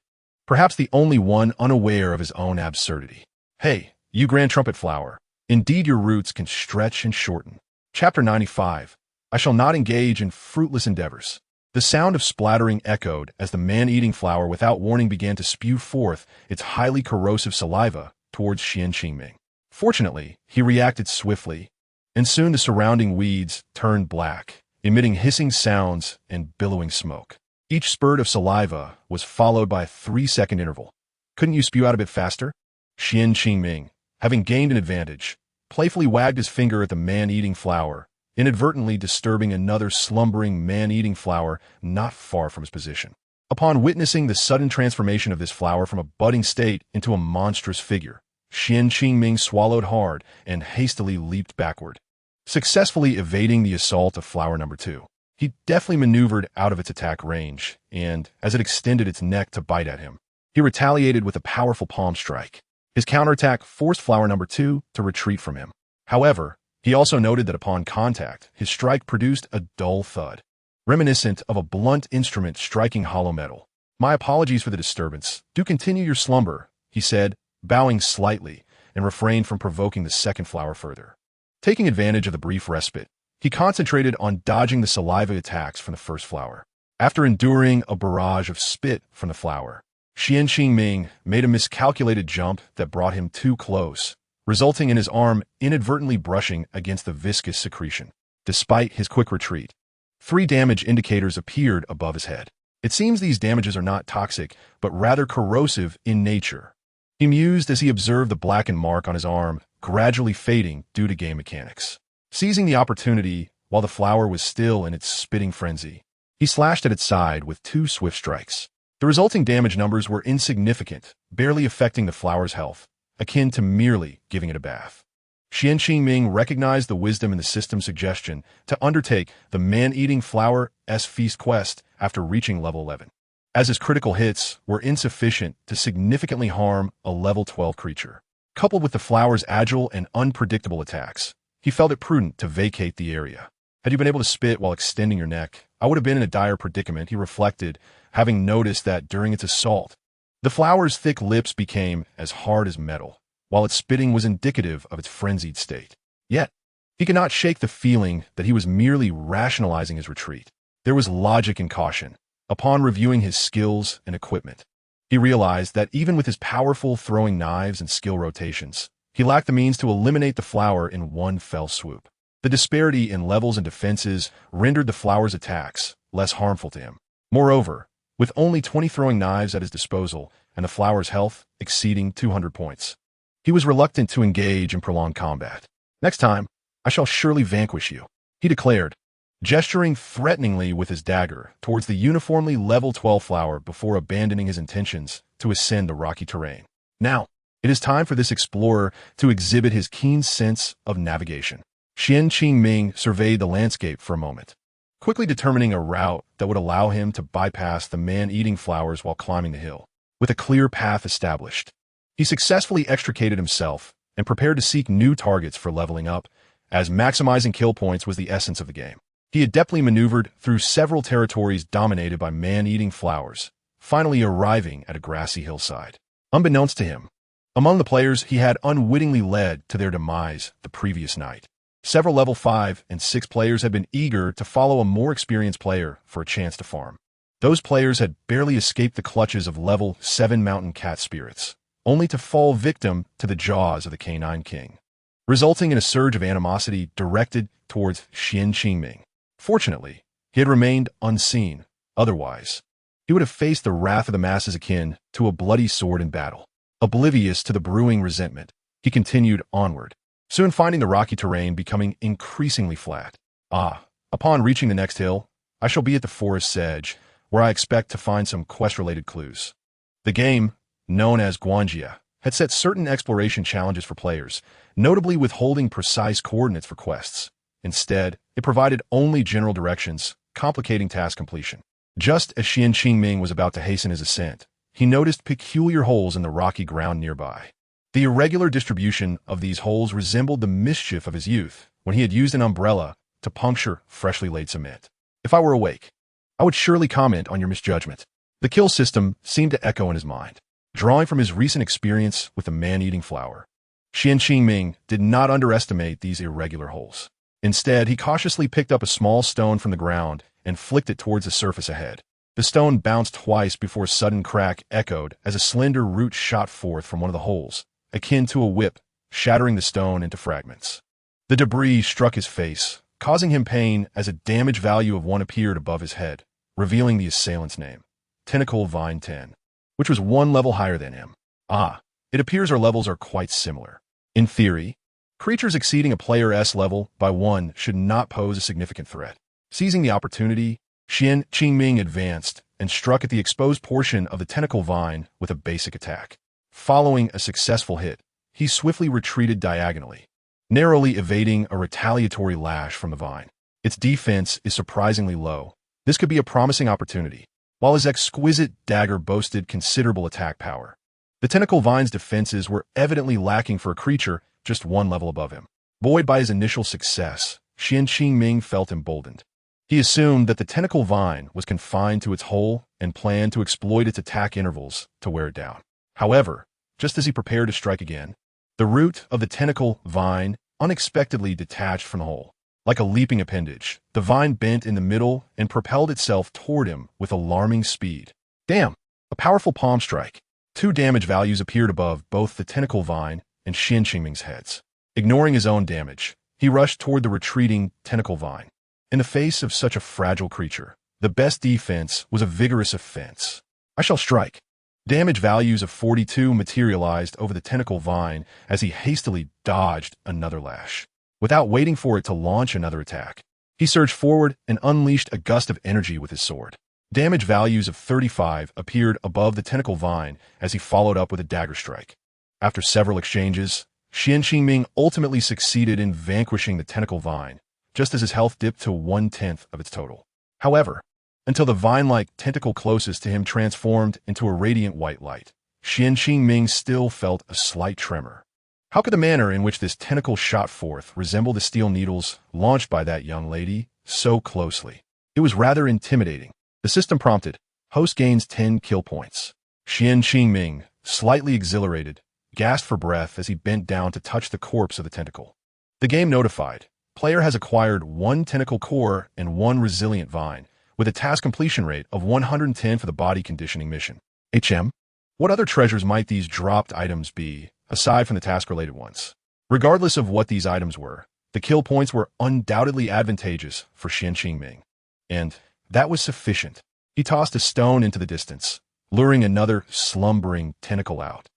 perhaps the only one unaware of his own absurdity. Hey, you grand trumpet flower, indeed your roots can stretch and shorten. Chapter 95. I shall not engage in fruitless endeavors. The sound of splattering echoed as the man-eating flower without warning began to spew forth its highly corrosive saliva towards Xian Qingming. Fortunately, he reacted swiftly, and soon the surrounding weeds turned black, emitting hissing sounds and billowing smoke. Each spurt of saliva was followed by a 3-second interval. Couldn't you spew out a bit faster? Xian Qingming, having gained an advantage, playfully wagged his finger at the man-eating flower, inadvertently disturbing another slumbering man-eating flower not far from his position. Upon witnessing the sudden transformation of this flower from a budding state into a monstrous figure, Xian Qingming swallowed hard and hastily leaped backward, successfully evading the assault of flower number 2. He deftly maneuvered out of its attack range, and, as it extended its neck to bite at him, he retaliated with a powerful palm strike. His counterattack forced flower number 2 to retreat from him. However, he also noted that upon contact, his strike produced a dull thud, reminiscent of a blunt instrument striking hollow metal. My apologies for the disturbance. Do continue your slumber, he said, bowing slightly, and refrained from provoking the second flower further. Taking advantage of the brief respite, he concentrated on dodging the saliva attacks from the first flower. After enduring a barrage of spit from the flower, Xian Qingming made a miscalculated jump that brought him too close, resulting in his arm inadvertently brushing against the viscous secretion. Despite his quick retreat, 3 damage indicators appeared above his head. It seems these damages are not toxic, but rather corrosive in nature. He mused as he observed the blackened mark on his arm gradually fading due to game mechanics. Seizing the opportunity while the flower was still in its spitting frenzy, he slashed at its side with 2 swift strikes. The resulting damage numbers were insignificant, barely affecting the flower's health, akin to merely giving it a bath. Xian Qingming recognized the wisdom in the system's suggestion to undertake the man-eating flower's feast quest after reaching level 11, as his critical hits were insufficient to significantly harm a level 12 creature. Coupled with the flower's agile and unpredictable attacks, he felt it prudent to vacate the area. Had you been able to spit while extending your neck, I would have been in a dire predicament, he reflected, having noticed that during its assault, the flower's thick lips became as hard as metal, while its spitting was indicative of its frenzied state. Yet, he could not shake the feeling that he was merely rationalizing his retreat. There was logic and caution. Upon reviewing his skills and equipment, he realized that even with his powerful throwing knives and skill rotations, he lacked the means to eliminate the flower in one fell swoop. The disparity in levels and defenses rendered the flower's attacks less harmful to him. Moreover, with only 20 throwing knives at his disposal and the flower's health exceeding 200 points, he was reluctant to engage in prolonged combat. Next time, I shall surely vanquish you, he declared, gesturing threateningly with his dagger towards the uniformly level 12 flower before abandoning his intentions to ascend the rocky terrain. Now, it is time for this explorer to exhibit his keen sense of navigation. Xian Qingming surveyed the landscape for a moment, quickly determining a route that would allow him to bypass the man-eating flowers while climbing the hill. With a clear path established, he successfully extricated himself and prepared to seek new targets for leveling up, as maximizing kill points was the essence of the game. He adeptly maneuvered through several territories dominated by man-eating flowers, finally arriving at a grassy hillside. Unbeknownst to him, among the players he had unwittingly led to their demise the previous night, several level 5 and 6 players had been eager to follow a more experienced player for a chance to farm. Those players had barely escaped the clutches of level 7 mountain cat spirits, only to fall victim to the jaws of the Canine King, resulting in a surge of animosity directed towards Xian Qingming. Fortunately, he had remained unseen. Otherwise, he would have faced the wrath of the masses akin to a bloody sword in battle. Oblivious to the brewing resentment, he continued onward, soon finding the rocky terrain becoming increasingly flat. Upon reaching the next hill, I shall be at the forest's edge, where I expect to find some quest-related clues. The game, known as Guanjia, had set certain exploration challenges for players, notably withholding precise coordinates for quests. Instead, it provided only general directions, complicating task completion. Just as Xian Qingming was about to hasten his ascent, he noticed peculiar holes in the rocky ground nearby. The irregular distribution of these holes resembled the mischief of his youth when he had used an umbrella to puncture freshly laid cement. If I were awake, I would surely comment on your misjudgment. The kill system seemed to echo in his mind, drawing from his recent experience with the man-eating flower. Xian Qingming did not underestimate these irregular holes. Instead, he cautiously picked up a small stone from the ground and flicked it towards the surface ahead. The stone bounced twice before a sudden crack echoed as a slender root shot forth from one of the holes, akin to a whip, shattering the stone into fragments. The debris struck his face, causing him pain as a damage value of 1 appeared above his head, revealing the assailant's name, Tentacle Vine 10, which was 1 level higher than him. It appears our levels are quite similar. In theory, creatures exceeding a player's level by 1 should not pose a significant threat. Seizing the opportunity, Xian Qingming advanced and struck at the exposed portion of the tentacle vine with a basic attack. Following a successful hit, he swiftly retreated diagonally, narrowly evading a retaliatory lash from the vine. Its defense is surprisingly low. This could be a promising opportunity. While his exquisite dagger boasted considerable attack power, the tentacle vine's defenses were evidently lacking for a creature just 1 level above him. Buoyed by his initial success, Xian Qingming felt emboldened. He assumed that the tentacle vine was confined to its hole and planned to exploit its attack intervals to wear it down. However, just as he prepared to strike again, the root of the tentacle vine unexpectedly detached from the hole. Like a leaping appendage, the vine bent in the middle and propelled itself toward him with alarming speed. Damn! A powerful palm strike. 2 damage values appeared above both the tentacle vine and Xian Qingming's heads. Ignoring his own damage, he rushed toward the retreating tentacle vine. In the face of such a fragile creature, the best defense was a vigorous offense. I shall strike. Damage values of 42 materialized over the tentacle vine as he hastily dodged another lash. Without waiting for it to launch another attack, he surged forward and unleashed a gust of energy with his sword. Damage values of 35 appeared above the tentacle vine as he followed up with a dagger strike. After several exchanges, Xian Qingming ultimately succeeded in vanquishing the tentacle vine, just as his health dipped to 1/10 of its total. However, until the vine-like tentacle closest to him transformed into a radiant white light, Xian Qingming still felt a slight tremor. How could the manner in which this tentacle shot forth resemble the steel needles launched by that young lady so closely? It was rather intimidating. The system prompted, host gains 10 kill points. Xian Qingming, slightly exhilarated, gasped for breath as he bent down to touch the corpse of the tentacle. The game notified, player has acquired 1 tentacle core and 1 resilient vine, with a task completion rate of 110 for the body conditioning mission. What other treasures might these dropped items be, aside from the task-related ones? Regardless of what these items were, the kill points were undoubtedly advantageous for Xian Qingming. And that was sufficient. He tossed a stone into the distance, luring another slumbering tentacle out.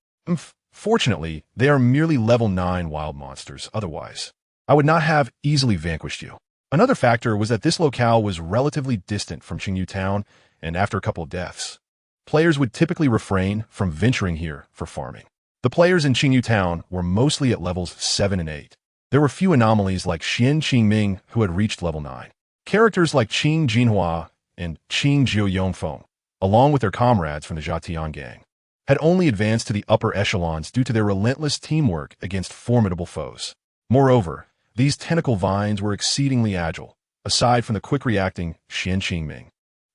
Fortunately, they are merely level 9 wild monsters. Otherwise, I would not have easily vanquished you. Another factor was that this locale was relatively distant from Qingyu Town, and after a couple of deaths, players would typically refrain from venturing here for farming. The players in Qingyu Town were mostly at levels 7 and 8. There were few anomalies like Xian Qingming who had reached level 9. Characters like Qing Jinhua and Qing Jiuyongfeng, along with their comrades from the Zhatian gang, had only advanced to the upper echelons due to their relentless teamwork against formidable foes. Moreover, these tentacle vines were exceedingly agile, aside from the quick-reacting Xian Qingming.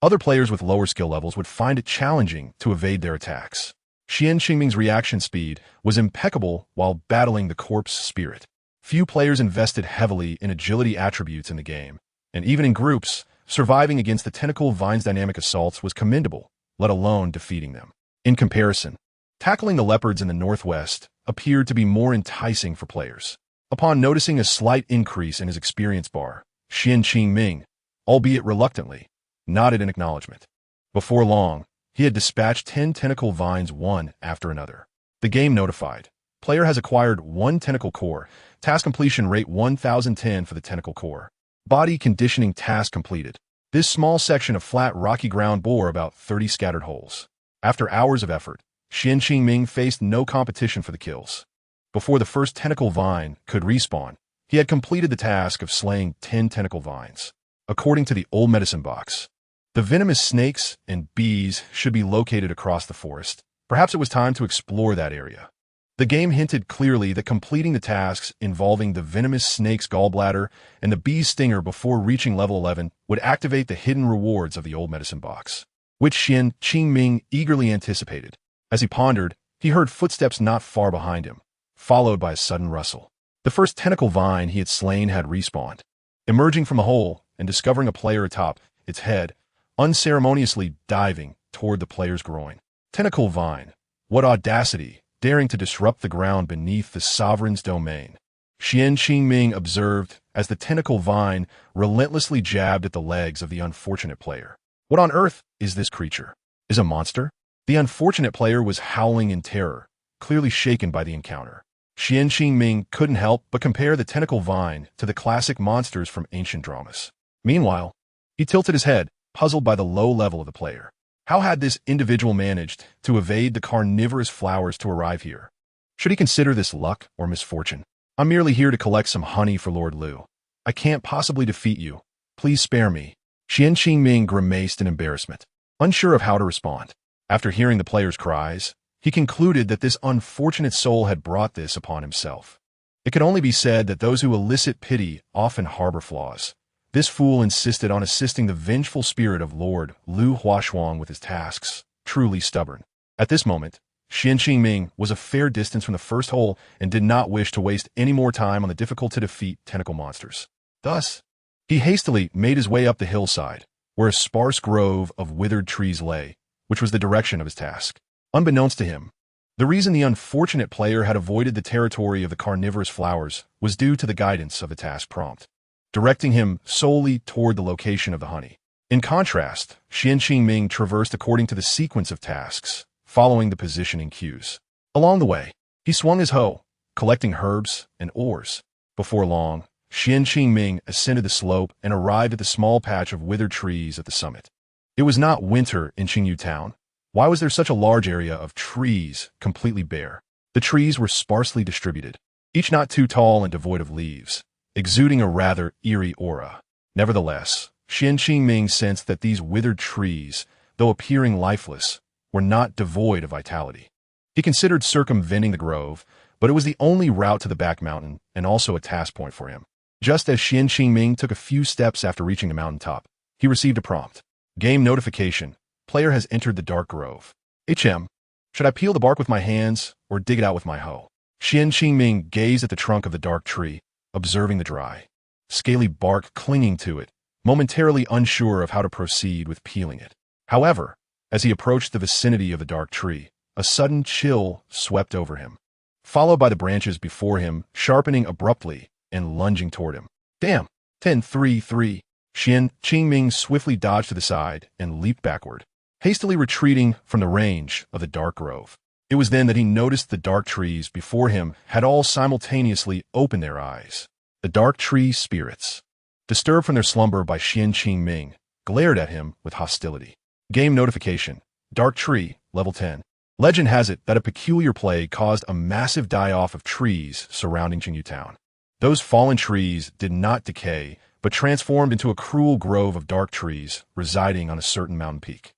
Other players with lower skill levels would find it challenging to evade their attacks. Xian Qingming's reaction speed was impeccable while battling the corpse spirit. Few players invested heavily in agility attributes in the game, and even in groups, surviving against the tentacle vine's dynamic assaults was commendable, let alone defeating them. In comparison, tackling the leopards in the northwest appeared to be more enticing for players. Upon noticing a slight increase in his experience bar, Qingming, albeit reluctantly, nodded in acknowledgement. Before long, he had dispatched 10 tentacle vines one after another. The game notified, player has acquired 1 tentacle core, task completion rate 1010 for the tentacle core. Body conditioning task completed. This small section of flat rocky ground bore about 30 scattered holes. After hours of effort, Qingming faced no competition for the kills. Before the first tentacle vine could respawn, he had completed the task of slaying 10 tentacle vines. According to the old medicine box, the venomous snakes and bees should be located across the forest. Perhaps it was time to explore that area. The game hinted clearly that completing the tasks involving the venomous snake's gallbladder and the bee's stinger before reaching level 11 would activate the hidden rewards of the old medicine box, which Qingming eagerly anticipated. As he pondered, he heard footsteps not far behind him, followed by a sudden rustle. The first tentacle vine he had slain had respawned, emerging from a hole and discovering a player atop its head, unceremoniously diving toward the player's groin. Tentacle vine, what audacity, daring to disrupt the ground beneath the sovereign's domain. Qingming observed as the tentacle vine relentlessly jabbed at the legs of the unfortunate player. What on earth is this creature? Is a monster? The unfortunate player was howling in terror, clearly shaken by the encounter. Qingming couldn't help but compare the tentacle vine to the classic monsters from ancient dramas. Meanwhile, he tilted his head, puzzled by the low level of the player. How had this individual managed to evade the carnivorous flowers to arrive here? Should he consider this luck or misfortune? I'm merely here to collect some honey for Lord Liu. I can't possibly defeat you. Please spare me. Qingming grimaced in embarrassment, unsure of how to respond. After hearing the player's cries, he concluded that this unfortunate soul had brought this upon himself. It could only be said that those who elicit pity often harbor flaws. This fool insisted on assisting the vengeful spirit of Lord Liu Huashuang with his tasks, truly stubborn. At this moment, Qingming was a fair distance from the first hole and did not wish to waste any more time on the difficult-to-defeat tentacle monsters. Thus, he hastily made his way up the hillside, where a sparse grove of withered trees lay, which was the direction of his task. Unbeknownst to him, the reason the unfortunate player had avoided the territory of the carnivorous flowers was due to the guidance of the task prompt, directing him solely toward the location of the honey. In contrast, Qingming traversed according to the sequence of tasks, following the positioning cues. Along the way, he swung his hoe, collecting herbs and ores. Before long, Qingming ascended the slope and arrived at the small patch of withered trees at the summit. It was not winter in Qingyu Town. Why was there such a large area of trees completely bare? The trees were sparsely distributed, each not too tall and devoid of leaves, exuding a rather eerie aura. Nevertheless, Qingming sensed that these withered trees, though appearing lifeless, were not devoid of vitality. He considered circumventing the grove, but it was the only route to the back mountain and also a task point for him. Just as Qingming took a few steps after reaching the mountaintop, he received a prompt. Game notification. Player has entered the dark grove. Should I peel the bark with my hands or dig it out with my hoe? Qingming gazed at the trunk of the dark tree, observing the dry, scaly bark clinging to it, momentarily unsure of how to proceed with peeling it. However, as he approached the vicinity of the dark tree, a sudden chill swept over him, followed by the branches before him sharpening abruptly and lunging toward him. Damn! 10-3-3. Qingming swiftly dodged to the side and leaped backward, hastily retreating from the range of the dark grove. It was then that he noticed the dark trees before him had all simultaneously opened their eyes. The dark tree spirits, disturbed from their slumber by Qingming, glared at him with hostility. Game notification. Dark tree, level 10. Legend has it that a peculiar plague caused a massive die-off of trees surrounding Qingyu Town. Those fallen trees did not decay, but transformed into a cruel grove of dark trees residing on a certain mountain peak.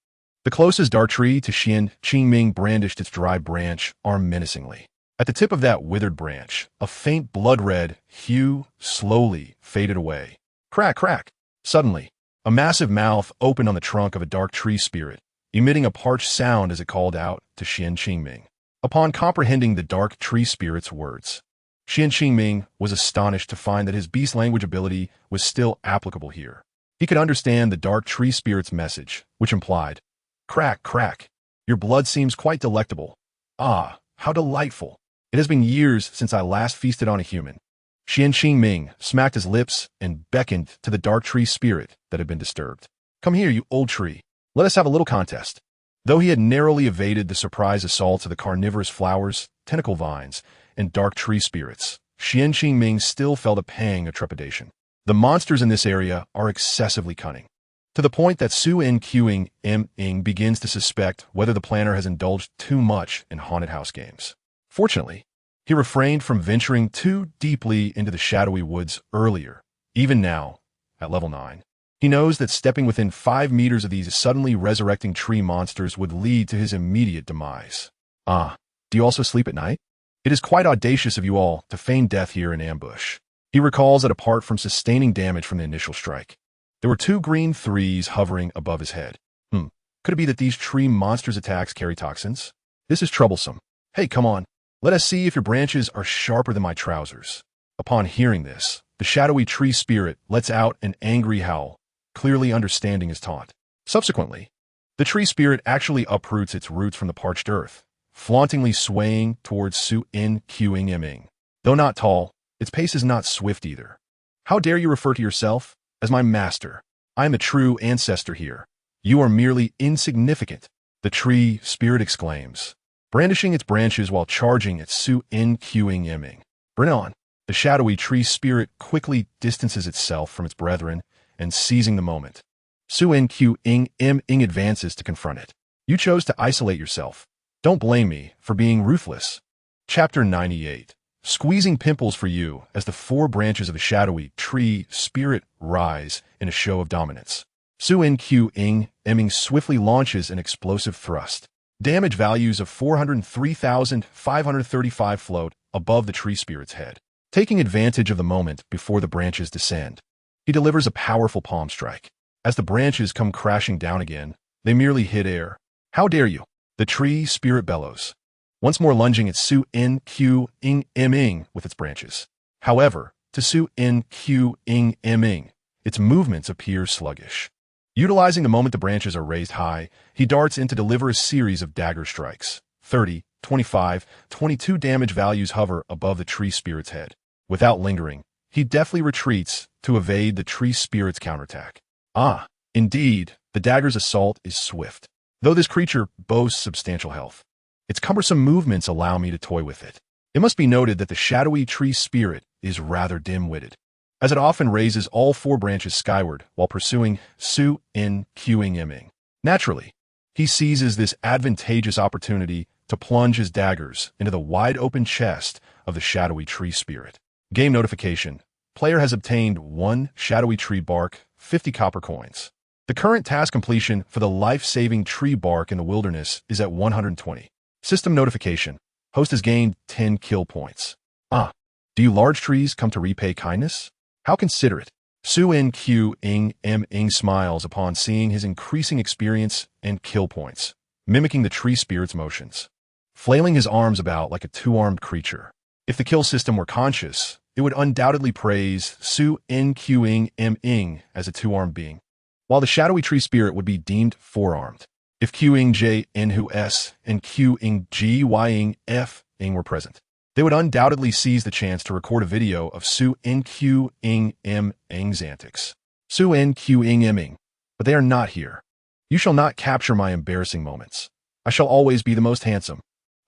The closest dark tree to Qingming brandished its dry branch arm menacingly. At the tip of that withered branch, a faint blood-red hue slowly faded away. Crack, crack! Suddenly, a massive mouth opened on the trunk of a dark tree spirit, emitting a parched sound as it called out to Qingming. Upon comprehending the dark tree spirit's words, Qingming was astonished to find that his beast language ability was still applicable here. He could understand the dark tree spirit's message, which implied, "Crack, crack. Your blood seems quite delectable. Ah, how delightful. It has been years since I last feasted on a human." Qian Ming smacked his lips and beckoned to the dark tree spirit that had been disturbed. "Come here, you old tree. Let us have a little contest." Though he had narrowly evaded the surprise assaults of the carnivorous flowers, tentacle vines, and dark tree spirits, Qian Ming still felt a pang of trepidation. The monsters in this area are excessively cunning, to the point that Su Nqing Ming begins to suspect whether the planner has indulged too much in haunted house games. Fortunately, he refrained from venturing too deeply into the shadowy woods earlier. Even now, at level 9, he knows that stepping within 5 meters of these suddenly resurrecting tree monsters would lead to his immediate demise. "Ah, do you also sleep at night? It is quite audacious of you all to feign death here in ambush." He recalls that apart from sustaining damage from the initial strike, there were 2 green 3s hovering above his head. Could it be that these tree monsters' attacks carry toxins? This is troublesome. Hey, come on. Let us see if your branches are sharper than my trousers. Upon hearing this, the shadowy tree spirit lets out an angry howl, clearly understanding his taunt. Subsequently, the tree spirit actually uproots its roots from the parched earth, flauntingly swaying towards Su Nqing Ming. Though not tall, its pace is not swift either. "How dare you refer to yourself as my master? I am the true ancestor here. You are merely insignificant," the tree spirit exclaims, brandishing its branches while charging at Su Nqing Ming. "Bring on." The shadowy tree spirit quickly distances itself from its brethren, and seizing the moment, Su Nqing Ming advances to confront it. "You chose to isolate yourself. Don't blame me for being ruthless." Chapter 98. Squeezing pimples for you as the 4 branches of the shadowy tree spirit rise in a show of dominance. Su Nqing Ming swiftly launches an explosive thrust. Damage values of 403,535 float above the tree spirit's head. Taking advantage of the moment before the branches descend, he delivers a powerful palm strike. As the branches come crashing down again, they merely hit air. "How dare you!" the tree spirit bellows, once more lunging at Su Nqing Ming with its branches. However, to Su Nqing Ming, its movements appear sluggish. Utilizing the moment the branches are raised high, he darts in to deliver a series of dagger strikes. 30, 25, 22 damage values hover above the tree spirit's head. Without lingering, he deftly retreats to evade the tree spirit's counterattack. Ah, indeed, the dagger's assault is swift. Though this creature boasts substantial health, its cumbersome movements allow me to toy with it. It must be noted that the shadowy tree spirit is rather dim-witted, as it often raises all 4 branches skyward while pursuing Su Nqing Ming. Naturally, he seizes this advantageous opportunity to plunge his daggers into the wide-open chest of the shadowy tree spirit. Game notification. Player has obtained 1 shadowy tree bark, 50 copper coins. The current task completion for the life-saving tree bark in the wilderness is at 120. System notification. Host has gained 10 kill points. Ah, do you large trees come to repay kindness? How considerate. Su Nqing Ming smiles upon seeing his increasing experience and kill points, mimicking the tree spirit's motions, flailing his arms about like a 2-armed creature. If the kill system were conscious, it would undoubtedly praise Su Nqing Ming as a 2-armed being, while the shadowy tree spirit would be deemed 4-armed. If Qing J N Hu S and Qing G Y Ing F Ing were present, they would undoubtedly seize the chance to record a video of Su Nqing Ming's antics. Su Nqing Ming, but they are not here. You shall not capture my embarrassing moments. I shall always be the most handsome.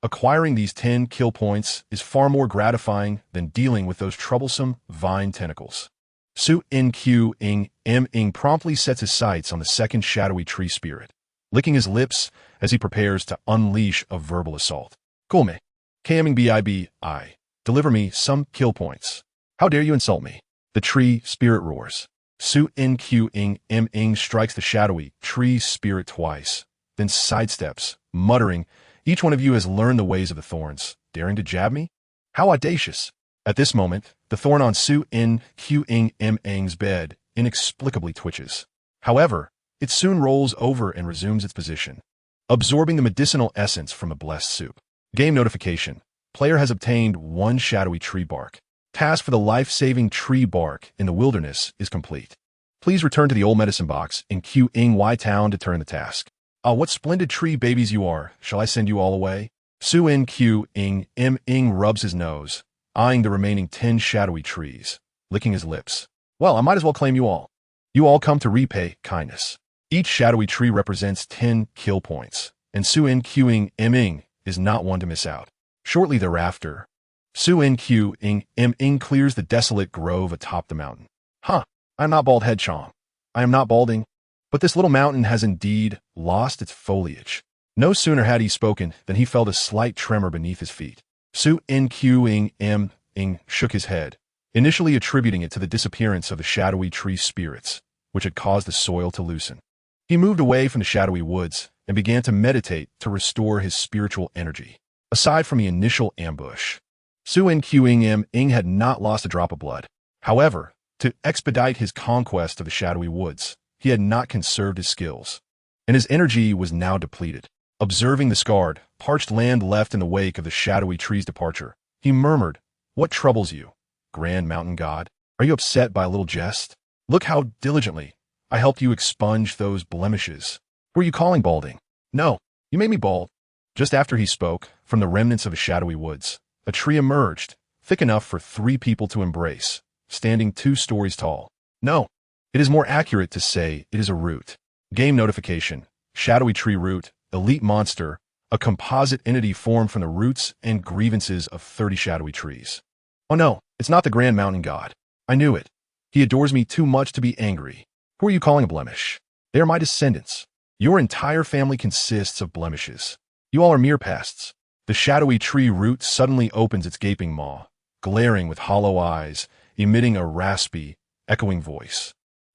Acquiring these 10 kill points is far more gratifying than dealing with those troublesome vine tentacles. Su Nqing Ming promptly sets his sights on the second shadowy tree spirit, licking his lips as he prepares to unleash a verbal assault. Kulme. Kming deliver me some kill points. How dare you insult me? The tree spirit roars. Su Nqing Ming strikes the shadowy tree spirit twice, then sidesteps, muttering, "Each one of you has learned the ways of the thorns, daring to jab me? How audacious!" At this moment, the thorn on Su Nqing Ming's bed inexplicably twitches. However, it soon rolls over and resumes its position, absorbing the medicinal essence from the blessed soup. Game notification. Player has obtained 1 shadowy tree bark. Task for the life-saving tree bark in the wilderness is complete. Please Please return to the old medicine box in Q-Ing-Y Town to turn the task. Ah, what splendid tree babies you are. Shall I send you all away? Su-In Q-Ing-M-Ing rubs his nose, eyeing the remaining 10 shadowy trees, licking his lips. Well, I might as well claim you all. You all come to repay kindness. Each shadowy tree represents 10 kill points, and Su-In Q-Ing-M-Ing is not one to miss out. Shortly thereafter, Su-In Q-Ing-M-Ing clears the desolate grove atop the mountain. Huh, I am not bald head Chong. I am not balding. But this little mountain has indeed lost its foliage. No sooner had he spoken than he felt a slight tremor beneath his feet. Su-In Q-Ing-M-Ing shook his head, initially attributing it to the disappearance of the shadowy tree spirits, which had caused the soil to loosen. He moved away from the shadowy woods and began to meditate to restore his spiritual energy. Aside from the initial ambush, Su-In Q-Ing-M-Ing had not lost a drop of blood. However, to expedite his conquest of the shadowy woods, he had not conserved his skills, and his energy was now depleted. Observing the scarred, parched land left in the wake of the shadowy tree's departure, he murmured, "What troubles you, grand mountain god? Are you upset by a little jest? Look how diligently I helped you expunge those blemishes. Who are you calling balding? No, you made me bald." Just after he spoke, from the remnants of the shadowy woods, a tree emerged, thick enough for 3 people to embrace, standing 2 stories tall. No, it is more accurate to say it is a root. Game notification, shadowy tree root, elite monster, a composite entity formed from the roots and grievances of 30 shadowy trees. Oh no, it's not the grand mountain god. I knew it. He adores me too much to be angry. Who are you calling a blemish? They are my descendants. Your entire family consists of blemishes. You all are mere pests. The shadowy tree root suddenly opens its gaping maw, glaring with hollow eyes, emitting a raspy, echoing voice.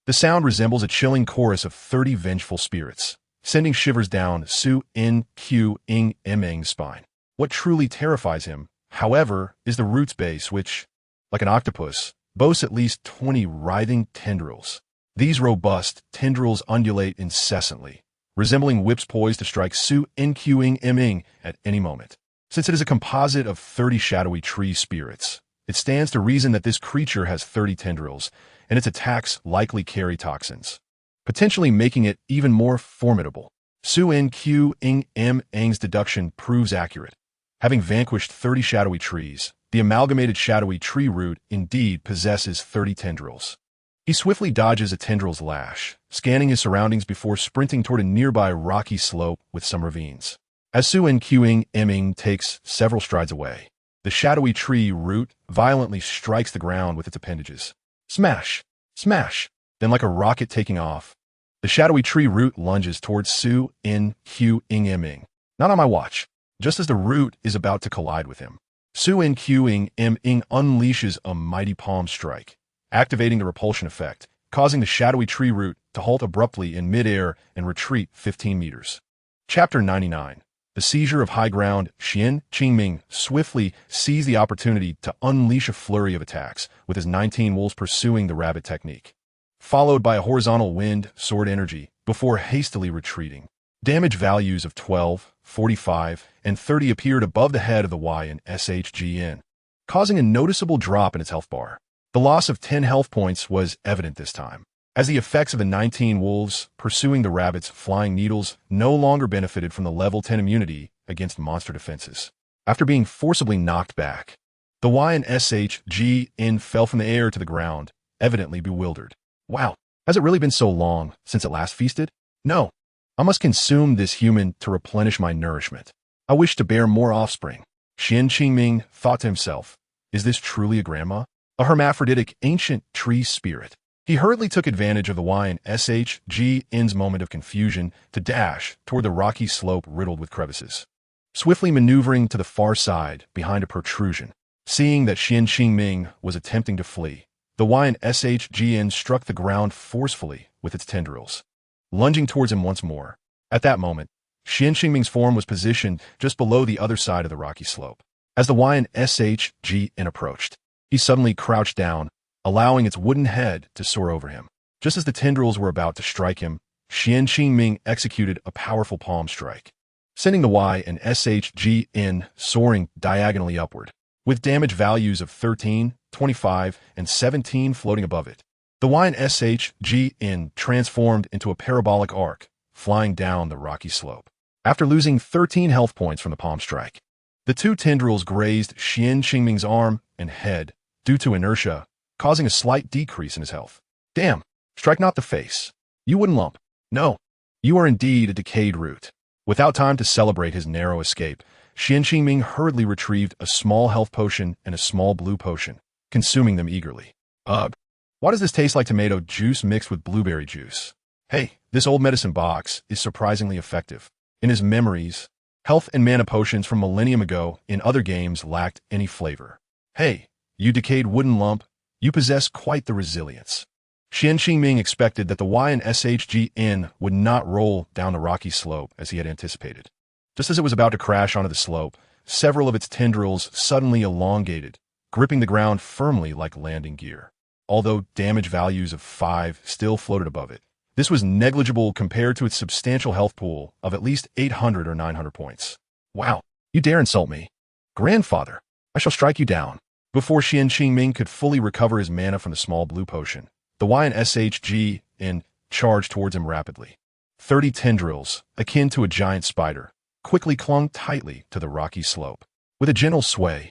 The sound resembles a chilling chorus of 30 vengeful spirits, sending shivers down Su-In Q-Ing-M-Ing's spine. What truly terrifies him, however, is the root's base, which, like an octopus, boasts at least 20 writhing tendrils. These robust tendrils undulate incessantly, resembling whips poised to strike Su-In Q-Ing-M-Ing at any moment. Since it is a composite of 30 shadowy tree spirits, it stands to reason that this creature has 30 tendrils, and its attacks likely carry toxins, potentially making it even more formidable. Su-In Q-Ing-M-Ing's deduction proves accurate. Having vanquished 30 shadowy trees, the amalgamated shadowy tree root indeed possesses 30 tendrils. He swiftly dodges a tendril's lash, scanning his surroundings before sprinting toward a nearby rocky slope with some ravines. As Su-In Q-Ing-M-Ing takes several strides away, the shadowy tree root violently strikes the ground with its appendages. Smash! Smash! Then like a rocket taking off, the shadowy tree root lunges towards Su-In Q-Ing-M-Ing. Not on my watch. Just as the root is about to collide with him, Su-In Q-Ing-M-Ing unleashes a mighty palm strike, activating the repulsion effect, causing the shadowy tree root to halt abruptly in midair and retreat 15 meters. Chapter 99. The Seizure of High Ground. Xian Qingming swiftly seized the opportunity to unleash a flurry of attacks, with his 19 wolves pursuing the rabbit technique, followed by a horizontal wind sword energy, before hastily retreating. Damage values of 12, 45, and 30 appeared above the head of the Y and SHGN, causing a noticeable drop in its health bar. The loss of 10 health points was evident this time, as the effects of the 19 wolves pursuing the rabbit's flying needles no longer benefited from the level 10 immunity against monster defenses. After being forcibly knocked back, the Y and SHGN fell from the air to the ground, evidently bewildered. Wow, has it really been so long since it last feasted? No. I must consume this human to replenish my nourishment. I wish to bear more offspring. Xian Qingming thought to himself, is this truly a grandma? A hermaphroditic ancient tree spirit? He hurriedly took advantage of the Y and SHGN's moment of confusion to dash toward the rocky slope riddled with crevices, swiftly maneuvering to the far side behind a protrusion. Seeing that Xian Qingming was attempting to flee, the Y and SHGN struck the ground forcefully with its tendrils, lunging towards him once more. At that moment, Xian Qingming's form was positioned just below the other side of the rocky slope. As the Y and SHGN approached, he suddenly crouched down, allowing its wooden head to soar over him. Just as the tendrils were about to strike him, Xian Qingming executed a powerful palm strike, sending the Y and SHGN soaring diagonally upward, with damage values of 13, 25, and 17 floating above it. The YNSHGN transformed into a parabolic arc, flying down the rocky slope. After losing 13 health points from the palm strike, the two tendrils grazed Xian Qingming's arm and head due to inertia, causing a slight decrease in his health. Damn, strike not the face. You wooden lump. No, you are indeed a decayed root. Without time to celebrate his narrow escape, Xian Qingming hurriedly retrieved a small health potion and a small blue potion, consuming them eagerly. Ugh. Why does this taste like tomato juice mixed with blueberry juice? Hey, this old medicine box is surprisingly effective. In his memories, health and mana potions from millennium ago in other games lacked any flavor. Hey, you decayed wooden lump, you possess quite the resilience. Xian Qingming expected that the YNSHGN would not roll down the rocky slope as he had anticipated. Just as it was about to crash onto the slope, several of its tendrils suddenly elongated, gripping the ground firmly like landing gear. Although damage values of 5 still floated above it, this was negligible compared to its substantial health pool of at least 800 or 900 points. Wow, you dare insult me. Grandfather, I shall strike you down. Before Xian Qingming could fully recover his mana from the small blue potion, the YNSHGN charged towards him rapidly. 30 tendrils, akin to a giant spider, quickly clung tightly to the rocky slope. With a gentle sway,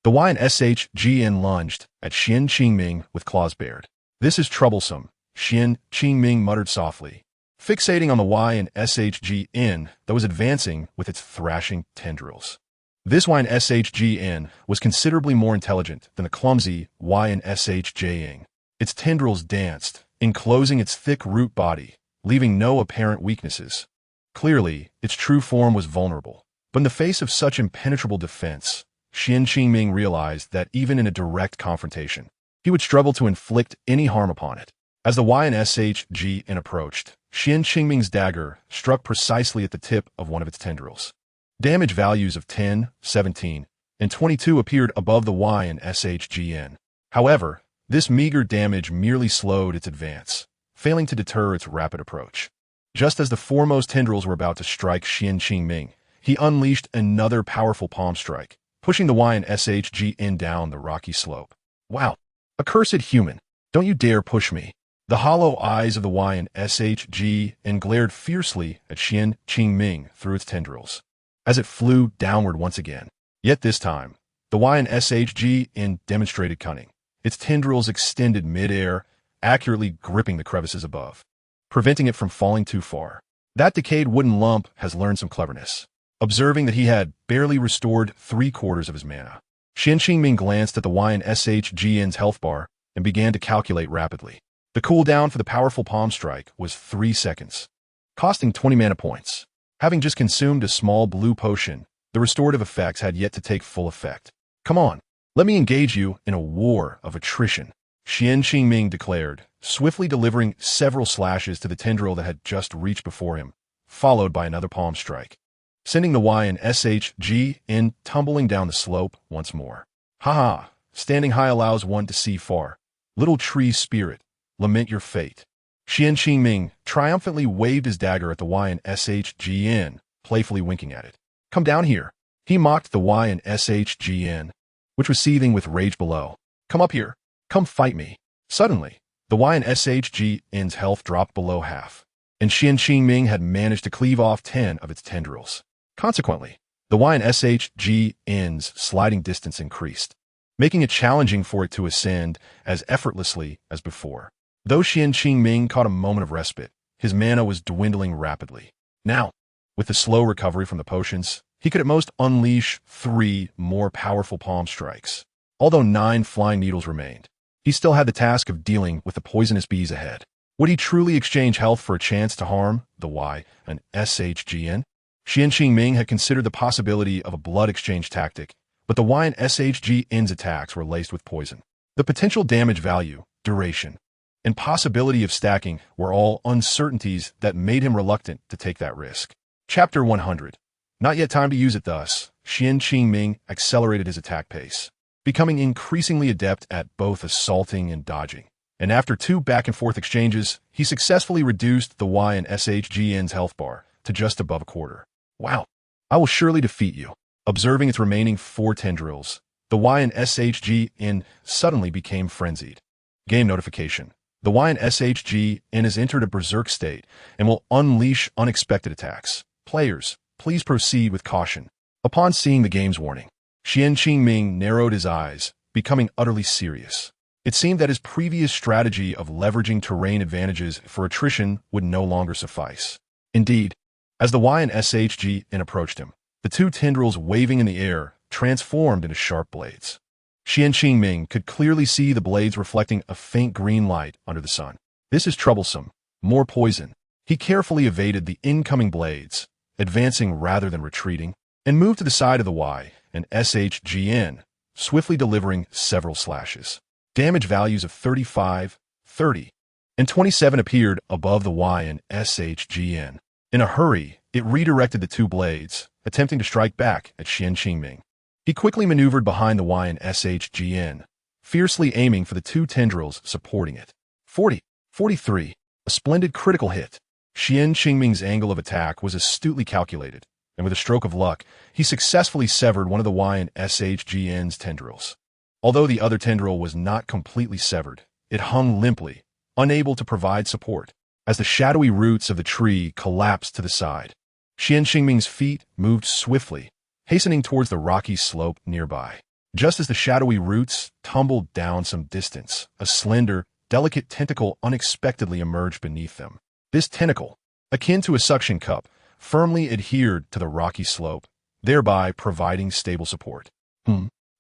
the YNSHGN lunged at Xian Qingming with claws bared. This is troublesome, Xian Qingming muttered softly, fixating on the YNSHGN that was advancing with its thrashing tendrils. This YNSHGN was considerably more intelligent than the clumsy YNSHJing. Its tendrils danced, enclosing its thick root body, leaving no apparent weaknesses. Clearly, its true form was vulnerable. But in the face of such impenetrable defense, Xian Qingming realized that even in a direct confrontation, he would struggle to inflict any harm upon it. As the YNSHGN approached, Xian Qingming's dagger struck precisely at the tip of one of its tendrils. Damage values of 10, 17, and 22 appeared above the YNSHGN. However, this meager damage merely slowed its advance, failing to deter its rapid approach. Just as the foremost tendrils were about to strike Xian Qingming, he unleashed another powerful palm strike, pushing the YNSHGN down the rocky slope. Wow, accursed human, don't you dare push me. The hollow eyes of the YNSHGN glared fiercely at Xian Qingming through its tendrils, as it flew downward once again. Yet this time, the YNSHGN demonstrated cunning. Its tendrils extended mid-air, accurately gripping the crevices above, preventing it from falling too far. That decayed wooden lump has learned some cleverness. Observing that he had barely restored 3/4 of his mana, Xian Qingming glanced at the YNSHGN's health bar and began to calculate rapidly. The cooldown for the powerful palm strike was 3 seconds, costing 20 mana points. Having just consumed a small blue potion, the restorative effects had yet to take full effect. Come on, let me engage you in a war of attrition, Xian Qingming declared, swiftly delivering several slashes to the tendril that had just reached before him, followed by another palm strike, sending the YNSHGN tumbling down the slope once more. Haha, standing high allows one to see far. Little tree spirit, lament your fate. Xian Qingming triumphantly waved his dagger at the YNSHGN, playfully winking at it. Come down here. He mocked the YNSHGN, which was seething with rage below. Come up here. Come fight me. Suddenly, the YNSHGN's health dropped below half, and Xian Qingming had managed to cleave off 10 of its tendrils. Consequently, the YNSHGN's sliding distance increased, making it challenging for it to ascend as effortlessly as before. Though Xian Qingming caught a moment of respite, his mana was dwindling rapidly. Now, with the slow recovery from the potions, he could at most unleash 3 more powerful palm strikes. Although 9 flying needles remained, he still had the task of dealing with the poisonous bees ahead. Would he truly exchange health for a chance to harm the YNSHGN? Xian Qingming had considered the possibility of a blood exchange tactic, but the YNSHGN's attacks were laced with poison. The potential damage value, duration, and possibility of stacking were all uncertainties that made him reluctant to take that risk. Chapter 100. Not yet time to use it thus, Xian Qingming accelerated his attack pace, becoming increasingly adept at both assaulting and dodging. And after 2 back-and-forth exchanges, he successfully reduced the YNSHGN's health bar to just above 1/4. Wow, I will surely defeat you. Observing its remaining 4 tendrils, the YNSHGN suddenly became frenzied. Game notification. The YNSHG has entered a berserk state and will unleash unexpected attacks. Players, please proceed with caution. Upon seeing the game's warning, Xian Qingming narrowed his eyes, becoming utterly serious. It seemed that his previous strategy of leveraging terrain advantages for attrition would no longer suffice. Indeed, as the YNSHG approached him, the two tendrils waving in the air transformed into sharp blades. Xian Qingming could clearly see the blades reflecting a faint green light under the sun. This is troublesome. More poison. He carefully evaded the incoming blades, advancing rather than retreating, and moved to the side of the Y and SHGN, swiftly delivering several slashes. Damage values of 35, 30, and 27 appeared above the Y and SHGN. In a hurry, it redirected the two blades, attempting to strike back at Xian Qingming. He quickly maneuvered behind the Y and SHGN, fiercely aiming for the two tendrils supporting it. 40, 43, a splendid critical hit. Xian Qingming's angle of attack was astutely calculated, and with a stroke of luck, he successfully severed one of the Y and SHGN's tendrils. Although the other tendril was not completely severed, it hung limply, unable to provide support, as the shadowy roots of the tree collapsed to the side. Xian Qingming's feet moved swiftly, hastening towards the rocky slope nearby. Just as the shadowy roots tumbled down some distance, a slender, delicate tentacle unexpectedly emerged beneath them. This tentacle, akin to a suction cup, firmly adhered to the rocky slope, thereby providing stable support.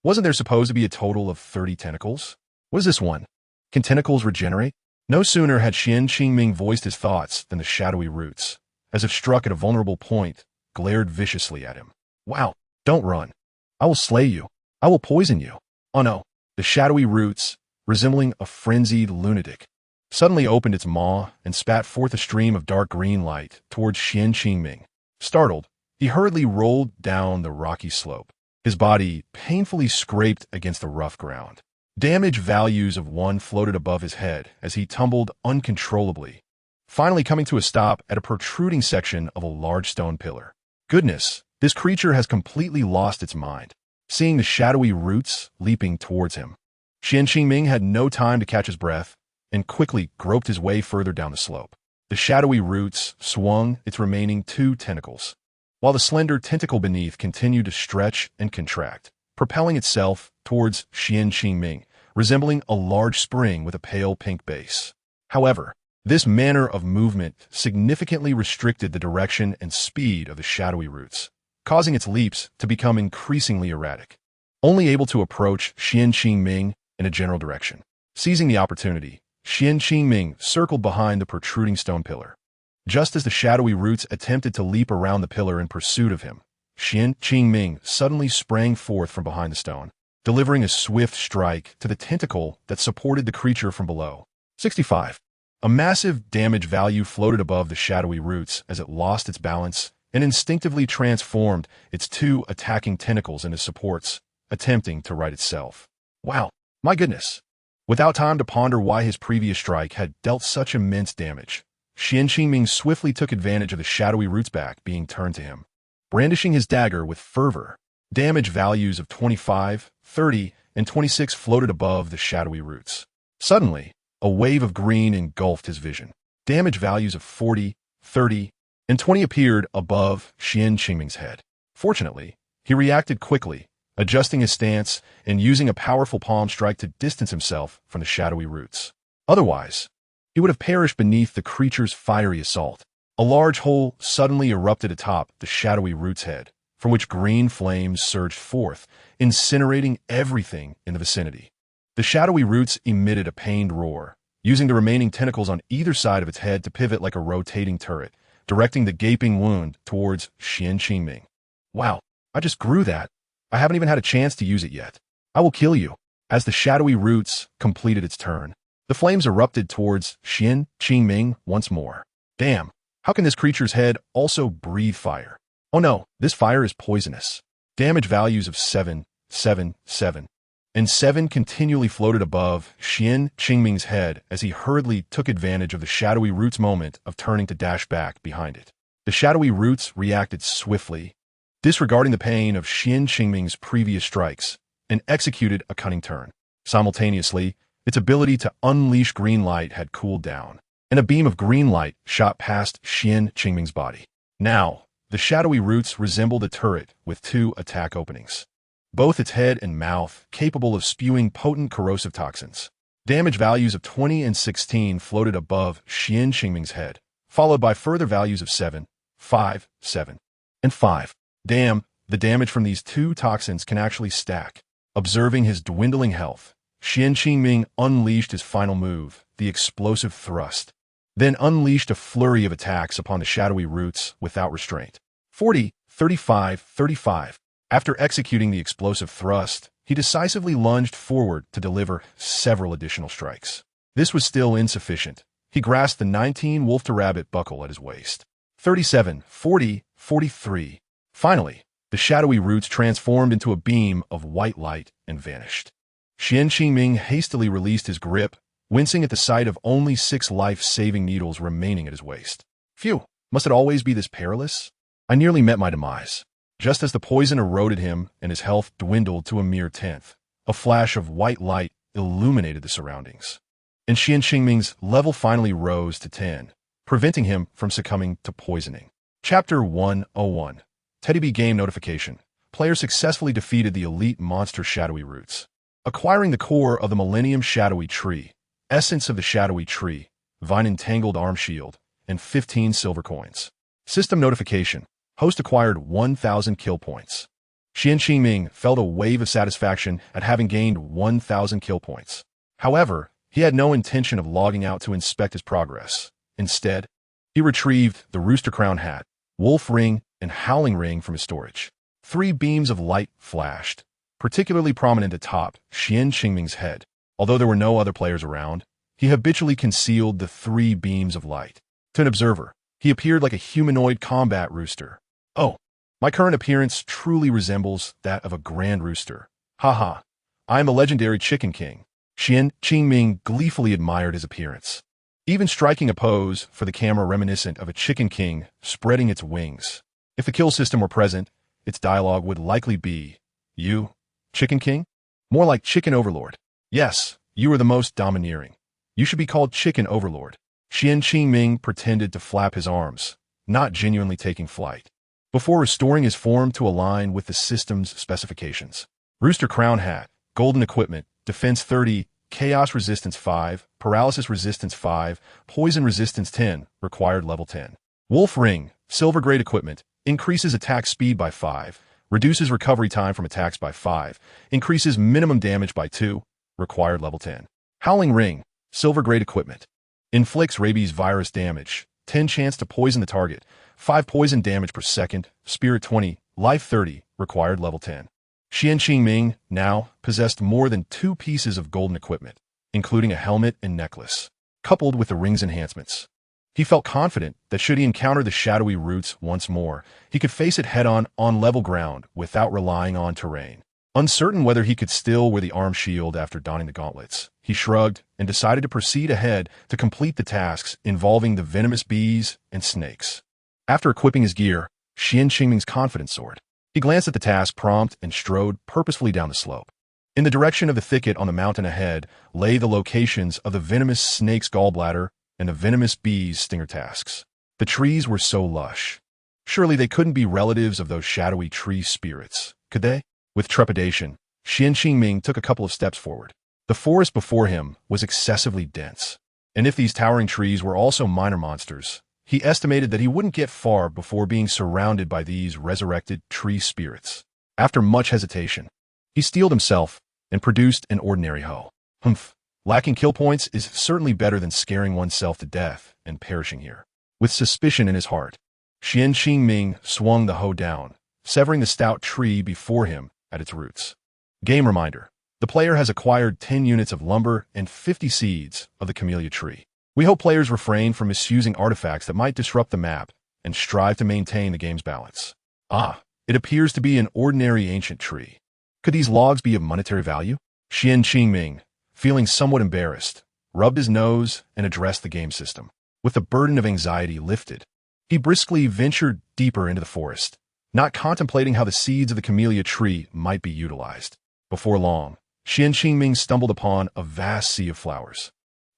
Wasn't there supposed to be a total of 30 tentacles? What is this one? Can tentacles regenerate? No sooner had Xian Qingming voiced his thoughts than the shadowy roots, as if struck at a vulnerable point, glared viciously at him. Wow, don't run. I will slay you. I will poison you. Oh no, the shadowy roots, resembling a frenzied lunatic, suddenly opened its maw and spat forth a stream of dark green light towards Xian Qingming. Startled, he hurriedly rolled down the rocky slope. His body painfully scraped against the rough ground. Damage values of 1 floated above his head as he tumbled uncontrollably, finally coming to a stop at a protruding section of a large stone pillar. Goodness, this creature has completely lost its mind. Seeing the shadowy roots leaping towards him, Xian Qingming had no time to catch his breath and quickly groped his way further down the slope. The shadowy roots swung its remaining 2 tentacles, while the slender tentacle beneath continued to stretch and contract, propelling itself towards Xian Qingming, resembling a large spring with a pale pink base. However, this manner of movement significantly restricted the direction and speed of the shadowy roots, causing its leaps to become increasingly erratic. Only able to approach Xian Qingming in a general direction. Seizing the opportunity, Xian Qingming circled behind the protruding stone pillar. Just as the shadowy roots attempted to leap around the pillar in pursuit of him, Xian Qingming suddenly sprang forth from behind the stone, delivering a swift strike to the tentacle that supported the creature from below. 65. A massive damage value floated above the shadowy roots as it lost its balance and instinctively transformed its 2 attacking tentacles into supports, attempting to right itself. Wow, my goodness. Without time to ponder why his previous strike had dealt such immense damage, Xian Qingming swiftly took advantage of the shadowy roots back being turned to him. Brandishing his dagger with fervor, damage values of 25, 30, and 26 floated above the shadowy roots. Suddenly, a wave of green engulfed his vision. Damage values of 40, 30, and 20 appeared above Xian Qingming's head. Fortunately, he reacted quickly, adjusting his stance and using a powerful palm strike to distance himself from the shadowy roots. Otherwise, he would have perished beneath the creature's fiery assault. A large hole suddenly erupted atop the shadowy root's head, from which green flames surged forth, incinerating everything in the vicinity. The shadowy roots emitted a pained roar, using the remaining tentacles on either side of its head to pivot like a rotating turret, directing the gaping wound towards Xian Qingming. Wow, I just grew that. I haven't even had a chance to use it yet. I will kill you. As the shadowy roots completed its turn, the flames erupted towards Xian Qingming once more. Damn, how can this creature's head also breathe fire? Oh no, this fire is poisonous. Damage values of 7, 7, 7, and 7 continually floated above Xian Qingming's head as he hurriedly took advantage of the shadowy roots moment of turning to dash back behind it. The shadowy roots reacted swiftly, disregarding the pain of Xian Qingming's previous strikes, and executed a cunning turn. Simultaneously, its ability to unleash green light had cooled down, and a beam of green light shot past Xian Qingming's body. Now, the shadowy roots resembled a turret with 2 attack openings, both its head and mouth capable of spewing potent corrosive toxins. Damage values of 20 and 16 floated above Xian Qingming's head, followed by further values of 7, 5, 7, and 5. Damn, the damage from these 2 toxins can actually stack. Observing his dwindling health, Xian Qingming unleashed his final move, the explosive thrust, then unleashed a flurry of attacks upon the shadowy roots without restraint. 40, 35, 35. After executing the explosive thrust, he decisively lunged forward to deliver several additional strikes. This was still insufficient. He grasped the 19 wolf-to-rabbit buckle at his waist. 37, 40, 43. Finally, the shadowy roots transformed into a beam of white light and vanished. Xian Qingming hastily released his grip, wincing at the sight of only 6 life-saving needles remaining at his waist. Phew, must it always be this perilous? I nearly met my demise. Just as the poison eroded him and his health dwindled to a mere 10th, a flash of white light illuminated the surroundings, and Xian Qingming's level finally rose to 10, preventing him from succumbing to poisoning. Chapter 101. Teddy B Game Notification. Player successfully defeated the elite monster Shadowy Roots, acquiring the core of the Millennium Shadowy Tree, essence of the Shadowy Tree, vine-entangled arm shield, and 15 silver coins. System Notification. Host acquired 1,000 kill points. Xian Qingming felt a wave of satisfaction at having gained 1,000 kill points. However, he had no intention of logging out to inspect his progress. Instead, he retrieved the Rooster Crown hat, Wolf Ring, and Howling Ring from his storage. 3 beams of light flashed, particularly prominent atop Xian Qingming's head. Although there were no other players around, he habitually concealed the 3 beams of light. To an observer, he appeared like a humanoid combat rooster. Oh, my current appearance truly resembles that of a grand rooster. Haha, I am a legendary Chicken King. Xian Qingming gleefully admired his appearance, even striking a pose for the camera reminiscent of a Chicken King spreading its wings. If the kill system were present, its dialogue would likely be, "You, Chicken King?" More like Chicken Overlord. Yes, you are the most domineering. You should be called Chicken Overlord. Xian Qingming pretended to flap his arms, not genuinely taking flight, before restoring his form to align with the system's specifications. Rooster Crown Hat, Golden Equipment, Defense 30, Chaos Resistance 5, Paralysis Resistance 5, Poison Resistance 10, required level 10. Wolf Ring, Silver Grade Equipment, increases attack speed by 5, reduces recovery time from attacks by 5, increases minimum damage by 2, required level 10. Howling Ring, Silver Grade Equipment, inflicts rabies virus damage, 10 chance to poison the target, 5 poison damage per second, Spirit 20, Life 30, required level 10. Xian Qingming now possessed more than 2 pieces of golden equipment, including a helmet and necklace, coupled with the ring's enhancements. He felt confident that should he encounter the shadowy roots once more, he could face it head-on on level ground without relying on terrain. Uncertain whether he could still wear the arm shield after donning the gauntlets, he shrugged and decided to proceed ahead to complete the tasks involving the venomous bees and snakes. After equipping his gear, Xian Qingming's confidence soared. He glanced at the task prompt and strode purposefully down the slope. In the direction of the thicket on the mountain ahead lay the locations of the venomous snake's gallbladder and the venomous bee's stinger tasks. The trees were so lush. Surely they couldn't be relatives of those shadowy tree spirits, could they? With trepidation, Xian Qingming took a couple of steps forward. The forest before him was excessively dense, and if these towering trees were also minor monsters, he estimated that he wouldn't get far before being surrounded by these resurrected tree spirits. After much hesitation, he steeled himself and produced an ordinary hoe. Humph. Lacking kill points is certainly better than scaring oneself to death and perishing here. With suspicion in his heart, Xian Qingming swung the hoe down, severing the stout tree before him at its roots. Game reminder. The player has acquired 10 units of lumber and 50 seeds of the camellia tree. We hope players refrain from misusing artifacts that might disrupt the map and strive to maintain the game's balance. Ah, it appears to be an ordinary ancient tree. Could these logs be of monetary value? Xian Qingming, feeling somewhat embarrassed, rubbed his nose and addressed the game system. With the burden of anxiety lifted, he briskly ventured deeper into the forest, not contemplating how the seeds of the camellia tree might be utilized. Before long, Xian Qingming stumbled upon a vast sea of flowers.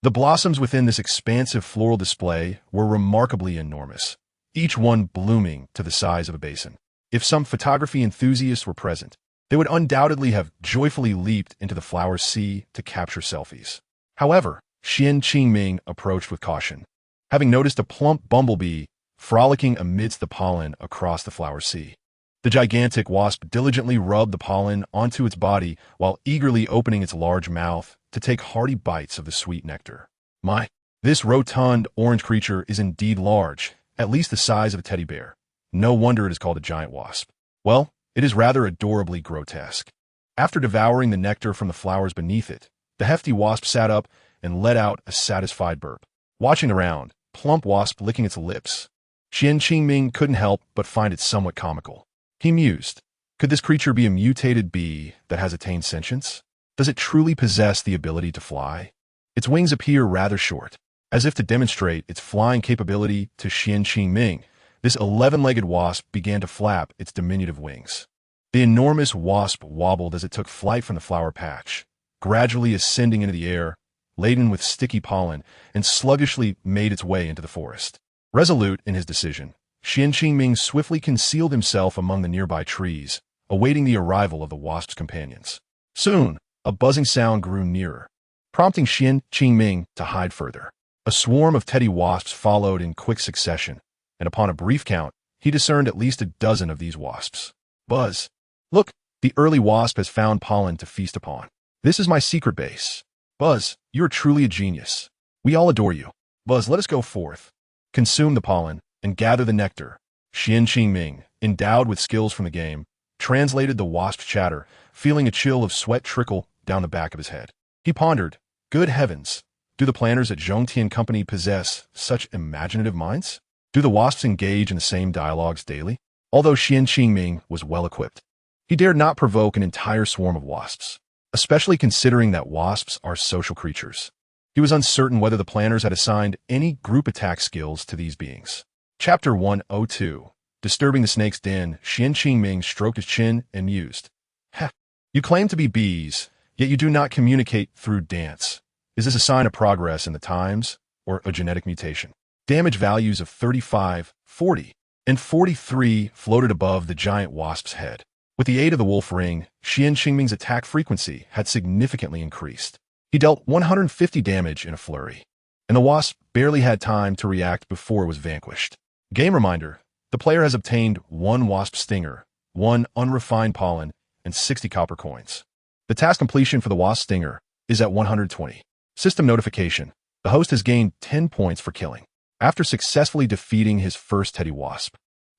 The blossoms within this expansive floral display were remarkably enormous, each one blooming to the size of a basin. If some photography enthusiasts were present, they would undoubtedly have joyfully leaped into the flower sea to capture selfies. However, Xian Qingming approached with caution, having noticed a plump bumblebee frolicking amidst the pollen across the flower sea. The gigantic wasp diligently rubbed the pollen onto its body while eagerly opening its large mouth to take hearty bites of the sweet nectar. My, this rotund orange creature is indeed large, at least the size of a teddy bear. No wonder it is called a giant wasp. Well, it is rather adorably grotesque. After devouring the nectar from the flowers beneath it, the hefty wasp sat up and let out a satisfied burp. Watching around, plump wasp licking its lips, Xian Qingming couldn't help but find it somewhat comical. He mused, could this creature be a mutated bee that has attained sentience? Does it truly possess the ability to fly? Its wings appear rather short, as if to demonstrate its flying capability to Xian Qingming. This 11-legged wasp began to flap its diminutive wings. The enormous wasp wobbled as it took flight from the flower patch, gradually ascending into the air, laden with sticky pollen, and sluggishly made its way into the forest. Resolute in his decision, Xian Qingming swiftly concealed himself among the nearby trees, awaiting the arrival of the wasp's companions. Soon, a buzzing sound grew nearer, prompting Xian Qingming to hide further. A swarm of teddy wasps followed in quick succession, and upon a brief count, he discerned at least a dozen of these wasps. Buzz, look, the early wasp has found pollen to feast upon. This is my secret base. Buzz, you are truly a genius. We all adore you. Buzz, let us go forth, consume the pollen, and gather the nectar. Xian Qingming, endowed with skills from the game, translated the wasp's chatter, feeling a chill of sweat trickle down the back of his head. He pondered, good heavens, do the planners at Zhongtian Company possess such imaginative minds? Do the wasps engage in the same dialogues daily? Although Xian Qingming was well-equipped, he dared not provoke an entire swarm of wasps, especially considering that wasps are social creatures. He was uncertain whether the planners had assigned any group attack skills to these beings. Chapter 102. Disturbing the snake's den, Xian Qingming stroked his chin and mused. Heh, you claim to be bees, yet you do not communicate through dance. Is this a sign of progress in the times, or a genetic mutation? Damage values of 35, 40, and 43 floated above the giant wasp's head. With the aid of the wolf ring, Xian Qingming's attack frequency had significantly increased. He dealt 150 damage in a flurry, and the wasp barely had time to react before it was vanquished. Game reminder, the player has obtained 1 wasp stinger, 1 unrefined pollen, and 60 copper coins. The task completion for the wasp stinger is at 120. System notification, the host has gained 10 points for killing, after successfully defeating his first teddy wasp.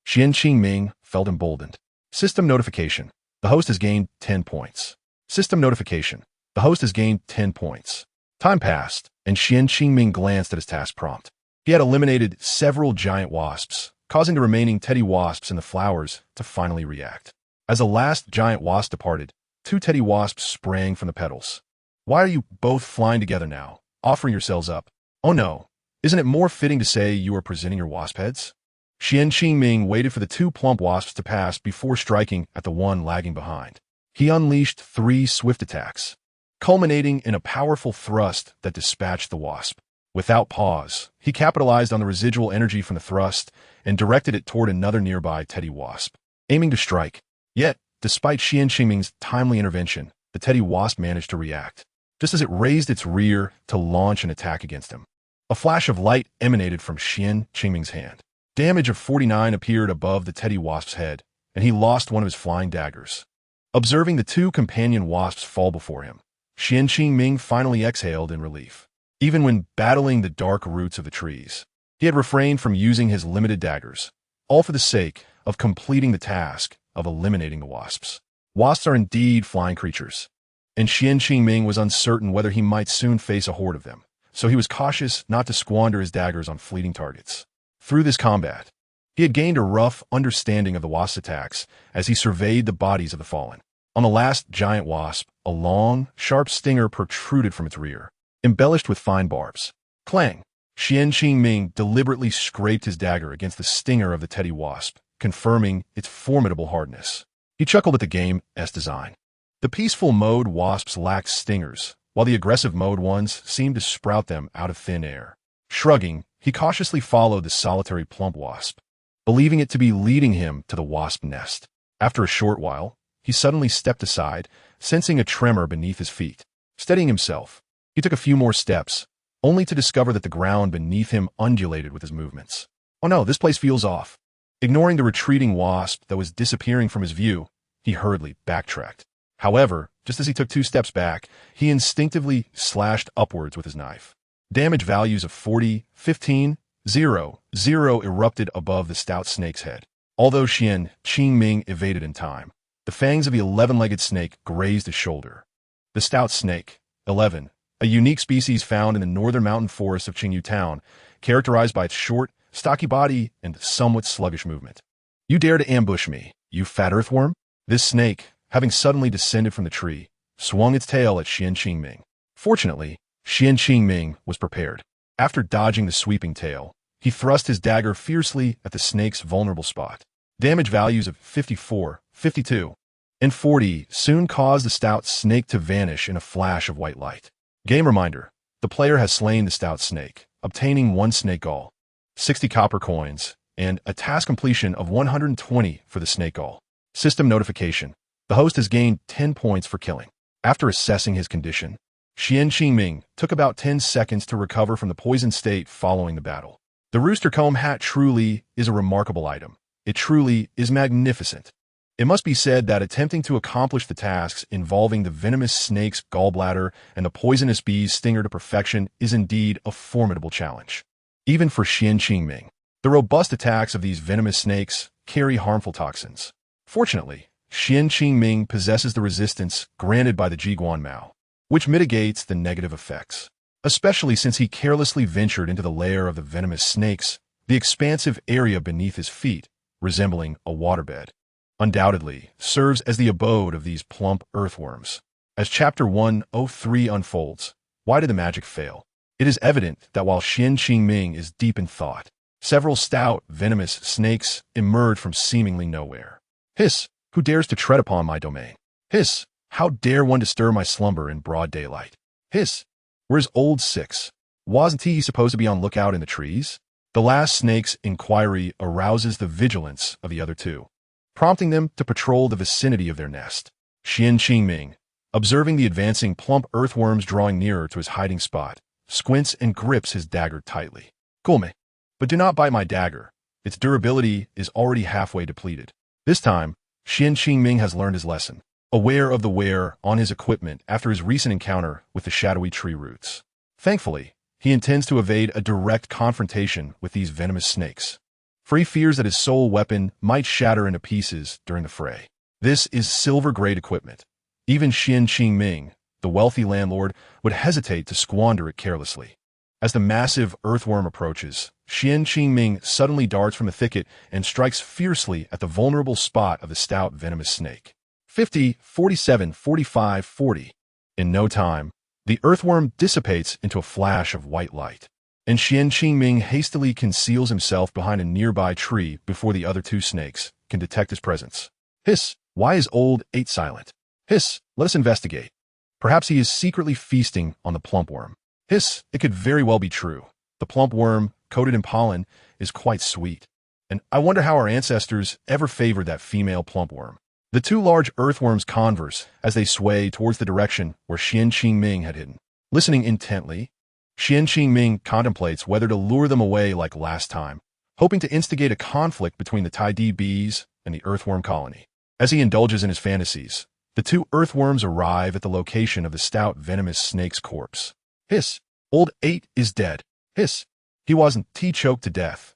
Xian Qingming felt emboldened. System notification, the host has gained 10 points. System notification, the host has gained 10 points. Time passed, and Xian Qingming glanced at his task prompt. He had eliminated several giant wasps, causing the remaining teddy wasps in the flowers to finally react. As the last giant wasp departed, 2 teddy wasps sprang from the petals. Why are you both flying together now, offering yourselves up? Oh no, isn't it more fitting to say you are presenting your wasp heads? Xian Qingming waited for the 2 plump wasps to pass before striking at the one lagging behind. He unleashed 3 swift attacks, culminating in a powerful thrust that dispatched the wasp. Without pause, he capitalized on the residual energy from the thrust and directed it toward another nearby teddy wasp, aiming to strike. Yet, despite Xian Qingming's timely intervention, the teddy wasp managed to react, just as it raised its rear to launch an attack against him. A flash of light emanated from Xian Qingming's hand. Damage of 49 appeared above the teddy wasp's head, and he lost one of his flying daggers. Observing the 2 companion wasps fall before him, Xian Qingming finally exhaled in relief. Even when battling the dark roots of the trees, he had refrained from using his limited daggers, all for the sake of completing the task of eliminating the wasps. Wasps are indeed flying creatures, and Xian Qingming was uncertain whether he might soon face a horde of them, so he was cautious not to squander his daggers on fleeting targets. Through this combat, he had gained a rough understanding of the wasp's attacks as he surveyed the bodies of the fallen. On the last giant wasp, a long, sharp stinger protruded from its rear, embellished with fine barbs. Clang! Xian Qingming deliberately scraped his dagger against the stinger of the teddy wasp, confirming its formidable hardness. He chuckled at the game's design. The peaceful mode wasps lacked stingers, while the aggressive mode ones seemed to sprout them out of thin air. Shrugging, he cautiously followed the solitary plump wasp, believing it to be leading him to the wasp nest. After a short while, he suddenly stepped aside, sensing a tremor beneath his feet. Steadying himself, he took a few more steps, only to discover that the ground beneath him undulated with his movements. Oh no, this place feels off. Ignoring the retreating wasp that was disappearing from his view, he hurriedly backtracked. However, just as he took 2 steps back, he instinctively slashed upwards with his knife. Damage values of 40, 15, 0, 0 erupted above the stout snake's head. Although Qingming evaded in time, the fangs of the 11-legged snake grazed his shoulder. The stout snake, 11, a unique species found in the northern mountain forests of Qingyu Town, characterized by its short, stocky body and somewhat sluggish movement. You dare to ambush me, you fat earthworm? This snake, having suddenly descended from the tree, swung its tail at Qingming. Fortunately, Qingming was prepared. After dodging the sweeping tail, he thrust his dagger fiercely at the snake's vulnerable spot. Damage values of 54, 52, and 40 soon caused the stout snake to vanish in a flash of white light. Game reminder: the player has slain the stout snake, obtaining 1 snake gall, 60 copper coins, and a task completion of 120 for the snake gall. System notification: the host has gained 10 points for killing. After assessing his condition, Qingming took about 10 seconds to recover from the poisoned state following the battle. The rooster comb hat truly is a remarkable item. It truly is magnificent. It must be said that attempting to accomplish the tasks involving the venomous snake's gallbladder and the poisonous bee's stinger to perfection is indeed a formidable challenge. Even for Qingming, the robust attacks of these venomous snakes carry harmful toxins. Fortunately, Qingming possesses the resistance granted by the Jiguan Mao, which mitigates the negative effects. Especially since he carelessly ventured into the lair of the venomous snakes, the expansive area beneath his feet, resembling a waterbed, undoubtedly serves as the abode of these plump earthworms. As Chapter 103 unfolds, why did the magic fail? It is evident that while Qingming is deep in thought, several stout, venomous snakes emerge from seemingly nowhere. Hiss! Who dares to tread upon my domain? Hiss! How dare one disturb my slumber in broad daylight? Hiss! Where's old Six? Wasn't he supposed to be on lookout in the trees? The last snake's inquiry arouses the vigilance of the other 2, prompting them to patrol the vicinity of their nest. Qingming, observing the advancing plump earthworms drawing nearer to his hiding spot, squints and grips his dagger tightly. Cool me, but do not bite my dagger. Its durability is already halfway depleted. This time, Qingming has learned his lesson, aware of the wear on his equipment after his recent encounter with the shadowy tree roots. Thankfully, he intends to evade a direct confrontation with these venomous snakes, for he fears that his sole weapon might shatter into pieces during the fray. This is silver-grade equipment. Even Qingming, the wealthy landlord, would hesitate to squander it carelessly. As the massive earthworm approaches, Qingming suddenly darts from a thicket and strikes fiercely at the vulnerable spot of the stout venomous snake. 50, 47, 45, 40. In no time, the earthworm dissipates into a flash of white light, and Qingming hastily conceals himself behind a nearby tree before the other 2 snakes can detect his presence. Hiss! Why is old 8 silent? Hiss! Let us investigate. Perhaps he is secretly feasting on the plump worm. Hiss! It could very well be true. The plump worm, coated in pollen, is quite sweet, and I wonder how our ancestors ever favored that female plump worm. The 2 large earthworms converse as they sway towards the direction where Qingming had hidden. Listening intently, Qingming contemplates whether to lure them away like last time, hoping to instigate a conflict between the Taidi bees and the earthworm colony. As he indulges in his fantasies, the 2 earthworms arrive at the location of the stout venomous snake's corpse. Hiss! Old 8 is dead. Hiss! He wasn't choked to death.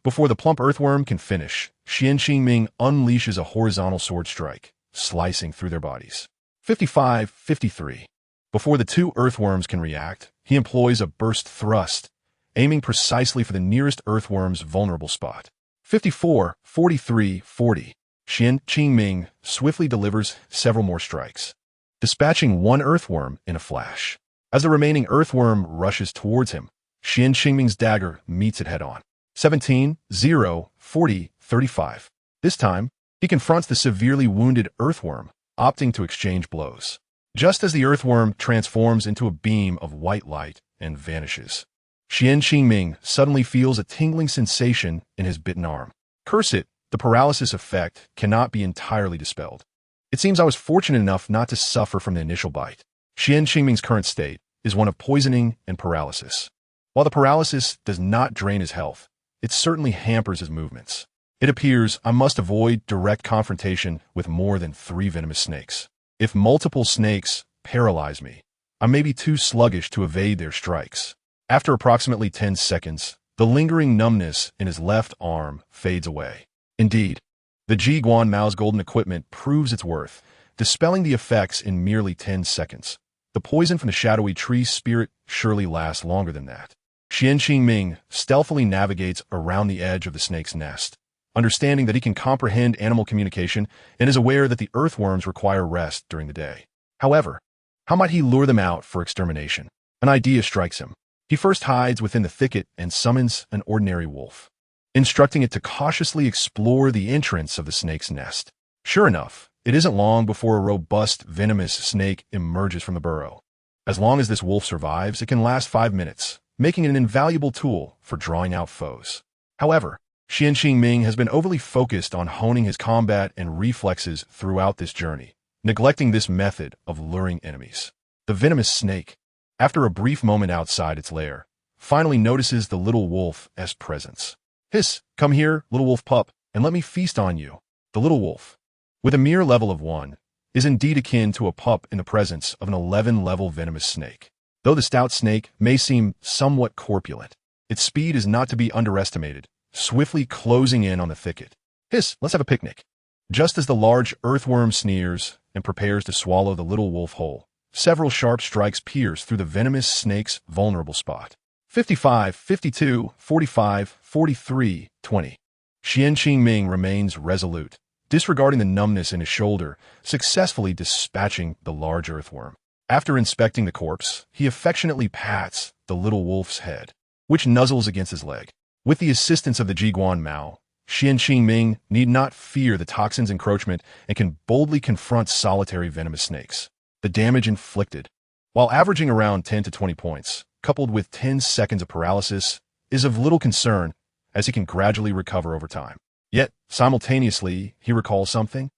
Before the plump earthworm can finish, Qingming unleashes a horizontal sword strike, slicing through their bodies. 55, 53. Before the 2 earthworms can react, he employs a burst thrust, aiming precisely for the nearest earthworm's vulnerable spot. 54, 43, 40. Qingming swiftly delivers several more strikes, dispatching 1 earthworm in a flash. As the remaining earthworm rushes towards him, Qingming's dagger meets it head-on. 17, 0, 40, 35. This time, he confronts the severely wounded earthworm, opting to exchange blows. Just as the earthworm transforms into a beam of white light and vanishes, Qingming suddenly feels a tingling sensation in his bitten arm. Curse it, the paralysis effect cannot be entirely dispelled. It seems I was fortunate enough not to suffer from the initial bite. Qingming's current state is one of poisoning and paralysis. While the paralysis does not drain his health, it certainly hampers his movements. It appears I must avoid direct confrontation with more than 3 venomous snakes. If multiple snakes paralyze me, I may be too sluggish to evade their strikes. After approximately 10 seconds, the lingering numbness in his left arm fades away. Indeed, the Jiguan Mao's golden equipment proves its worth, dispelling the effects in merely 10 seconds. The poison from the shadowy tree spirit surely lasts longer than that. Qingming stealthily navigates around the edge of the snake's nest, understanding that he can comprehend animal communication and is aware that the earthworms require rest during the day. However, how might he lure them out for extermination? An idea strikes him. He first hides within the thicket and summons an ordinary wolf, instructing it to cautiously explore the entrance of the snake's nest. Sure enough, it isn't long before a robust, venomous snake emerges from the burrow. As long as this wolf survives, it can last 5 minutes, making it an invaluable tool for drawing out foes. However, Qingming has been overly focused on honing his combat and reflexes throughout this journey, neglecting this method of luring enemies. The venomous snake, after a brief moment outside its lair, finally notices the little wolf as presence. Hiss, come here, little wolf pup, and let me feast on you. The little wolf, with a mere level of 1, is indeed akin to a pup in the presence of an 11-level venomous snake. Though the stout snake may seem somewhat corpulent, its speed is not to be underestimated, swiftly closing in on the thicket. Hiss, let's have a picnic. Just as the large earthworm sneers and prepares to swallow the little wolf whole, several sharp strikes pierce through the venomous snake's vulnerable spot. 55, 52, 45, 43, 20. Qingming remains resolute, disregarding the numbness in his shoulder, successfully dispatching the large earthworm. After inspecting the corpse, he affectionately pats the little wolf's head, which nuzzles against his leg. With the assistance of the Jiguan Mao, Qingming need not fear the toxin's encroachment and can boldly confront solitary venomous snakes. The damage inflicted, while averaging around 10 to 20 points, coupled with 10 seconds of paralysis, is of little concern as he can gradually recover over time. Yet, simultaneously, he recalls something.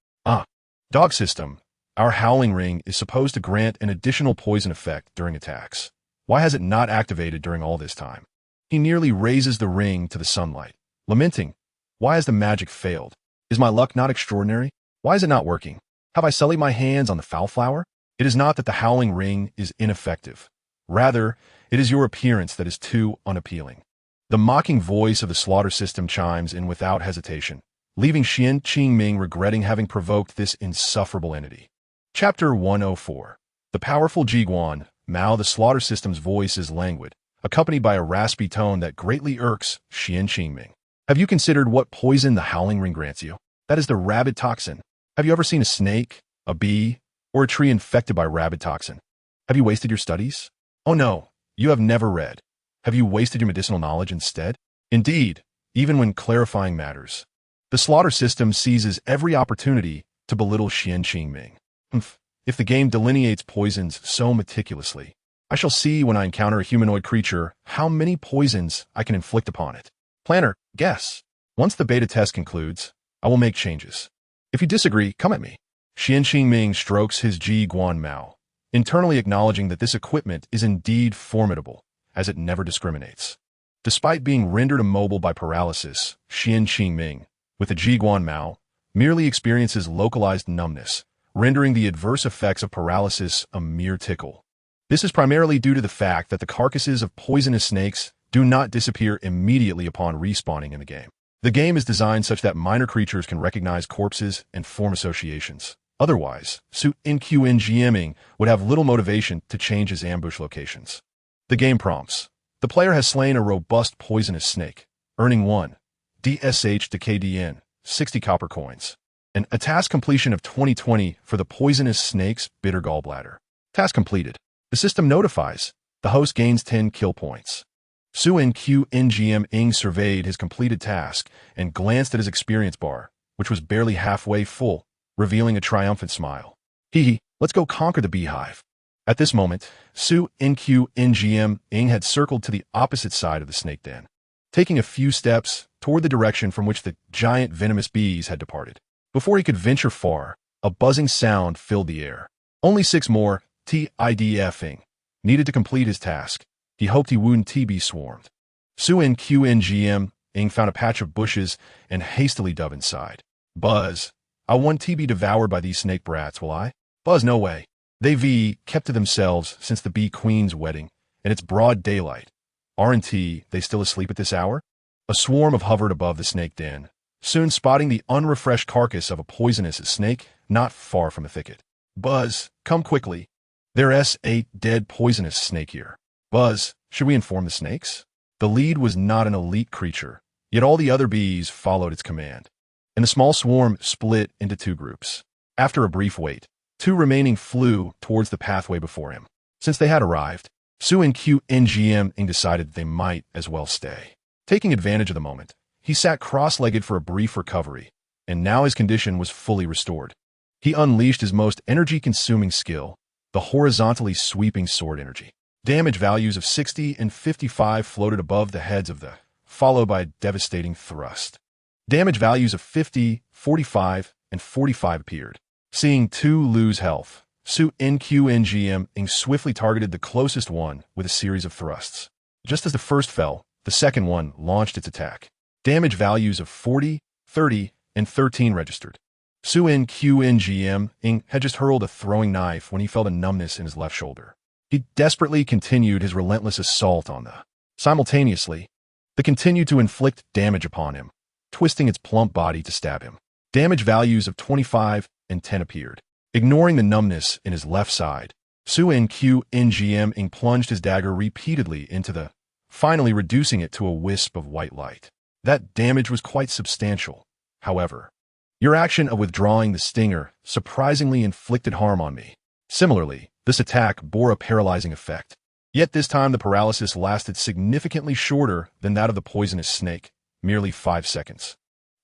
Dog system. Our howling ring is supposed to grant an additional poison effect during attacks. Why has it not activated during all this time? He nearly raises the ring to the sunlight, lamenting, why has the magic failed? Is my luck not extraordinary? Why is it not working? Have I sullied my hands on the foul flower? It is not that the howling ring is ineffective. Rather, it is your appearance that is too unappealing. The mocking voice of the slaughter system chimes in without hesitation, leaving Qingming regretting having provoked this insufferable entity. Chapter 104. The powerful Jiguan Mao. The slaughter system's voice is languid, accompanied by a raspy tone that greatly irks Qingming. Have you considered what poison the howling ring grants you? That is the rabid toxin. Have you ever seen a snake, a bee, or a tree infected by rabid toxin? Have you wasted your studies? Oh no, you have never read. Have you wasted your medicinal knowledge instead? Indeed, even when clarifying matters, the slaughter system seizes every opportunity to belittle Qingming. If the game delineates poisons so meticulously, I shall see when I encounter a humanoid creature how many poisons I can inflict upon it. Planner, guess. Once the beta test concludes, I will make changes. If you disagree, come at me. Qingming strokes his Jiguan Mao, internally acknowledging that this equipment is indeed formidable, as it never discriminates. Despite being rendered immobile by paralysis, Qingming, with the Jiguan Mao, merely experiences localized numbness, rendering the adverse effects of paralysis a mere tickle. This is primarily due to the fact that the carcasses of poisonous snakes do not disappear immediately upon respawning in the game. The game is designed such that minor creatures can recognize corpses and form associations. Otherwise, Qingming would have little motivation to change his ambush locations. The game prompts. The player has slain a robust poisonous snake, earning 1 DSH to KDN, 60 copper coins, and a task completion of 2020 for the poisonous snake's bitter gallbladder. Task completed. The system notifies. The host gains 10 kill points. Qingming surveyed his completed task and glanced at his experience bar, which was barely halfway full, revealing a triumphant smile. Hee, let's go conquer the beehive. At this moment, Su NQ NGM Ing had circled to the opposite side of the snake den, taking a few steps toward the direction from which the giant venomous bees had departed. Before he could venture far, a buzzing sound filled the air. Only 6 more TIDFing needed to complete his task. He hoped he wouldn't be swarmed. Su NQ NGM Ing found a patch of bushes and hastily dove inside. Buzz, I want to be devoured by these snake brats, will I? Buzz, no way. They kept to themselves since the bee queen's wedding, and it's broad daylight. Aren't they still asleep at this hour? A swarm hovered above the snake den, soon spotting the unrefreshed carcass of a poisonous snake not far from the thicket. Buzz, come quickly. There's a dead poisonous snake here. Buzz, should we inform the snakes? The lead was not an elite creature, yet all the other bees followed its command, and the small swarm split into 2 groups. After a brief wait, 2 remaining flew towards the pathway before him. Since they had arrived, Su NQ NGM Ing decided that they might as well stay. Taking advantage of the moment, he sat cross-legged for a brief recovery, and now his condition was fully restored. He unleashed his most energy-consuming skill, the horizontally sweeping sword energy. Damage values of 60 and 55 floated above the heads of the, followed by a devastating thrust. Damage values of 50, 45, and 45 appeared. Seeing 2 lose health, Su NQ NGM Ing swiftly targeted the closest one with a series of thrusts. Just as the first fell, the second one launched its attack. Damage values of 40, 30, and 13 registered. Su NQ NGM Ing had just hurled a throwing knife when he felt a numbness in his left shoulder. He desperately continued his relentless assault on the. Simultaneously, they continued to inflict damage upon him, twisting its plump body to stab him. Damage values of 25 and 10 appeared. Ignoring the numbness in his left side, Su NQ NGM Ing plunged his dagger repeatedly into the, finally reducing it to a wisp of white light. That damage was quite substantial, however. Your action of withdrawing the stinger surprisingly inflicted harm on me. Similarly, this attack bore a paralyzing effect. Yet this time the paralysis lasted significantly shorter than that of the poisonous snake, merely 5 seconds.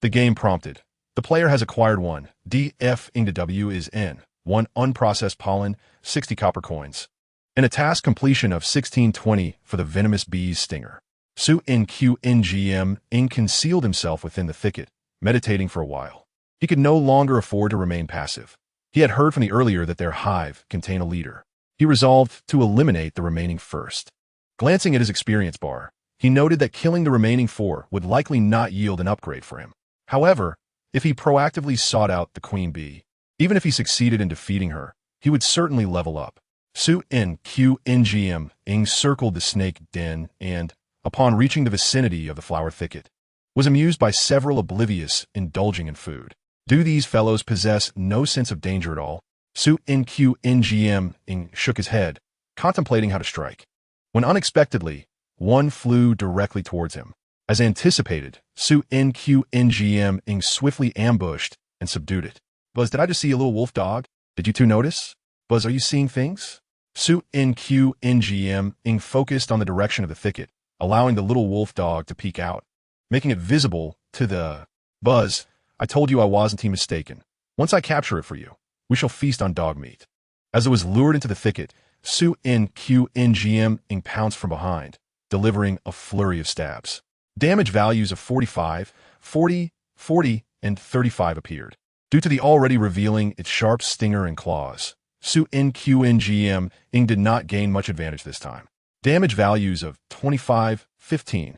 The game prompted. The player has acquired 1 DF Ing to W is N, 1 unprocessed pollen, 60 copper coins, and a task completion of 1620 for the venomous bee's stinger. Su NQ NGM Ing concealed himself within the thicket, meditating for a while. He could no longer afford to remain passive. He had heard from the earlier that their hive contained a leader. He resolved to eliminate the remaining first. Glancing at his experience bar, he noted that killing the remaining 4 would likely not yield an upgrade for him. However, if he proactively sought out the queen bee, even if he succeeded in defeating her, he would certainly level up. Su NQ NGM Ing circled the snake den and, upon reaching the vicinity of the flower thicket, was amused by several oblivious indulging in food. Do these fellows possess no sense of danger at all? Su NQ NGM Ing shook his head, contemplating how to strike, when unexpectedly, one flew directly towards him. As anticipated, Su NQ NGM Ing swiftly ambushed and subdued it. Buzz, did I just see a little wolf dog? Did you 2 notice? Buzz, are you seeing things? Su NQ NGM Ing focused on the direction of the thicket, allowing the little wolf dog to peek out, making it visible to the. Buzz, I told you I wasn't mistaken. Once I capture it for you, we shall feast on dog meat. As it was lured into the thicket, Su NQ NGM Ing pounced from behind, delivering a flurry of stabs. Damage values of 45, 40, 40, and 35 appeared. Due to the already revealing its sharp stinger and claws, Su NQ NGM Ing did not gain much advantage this time. Damage values of 25, 15,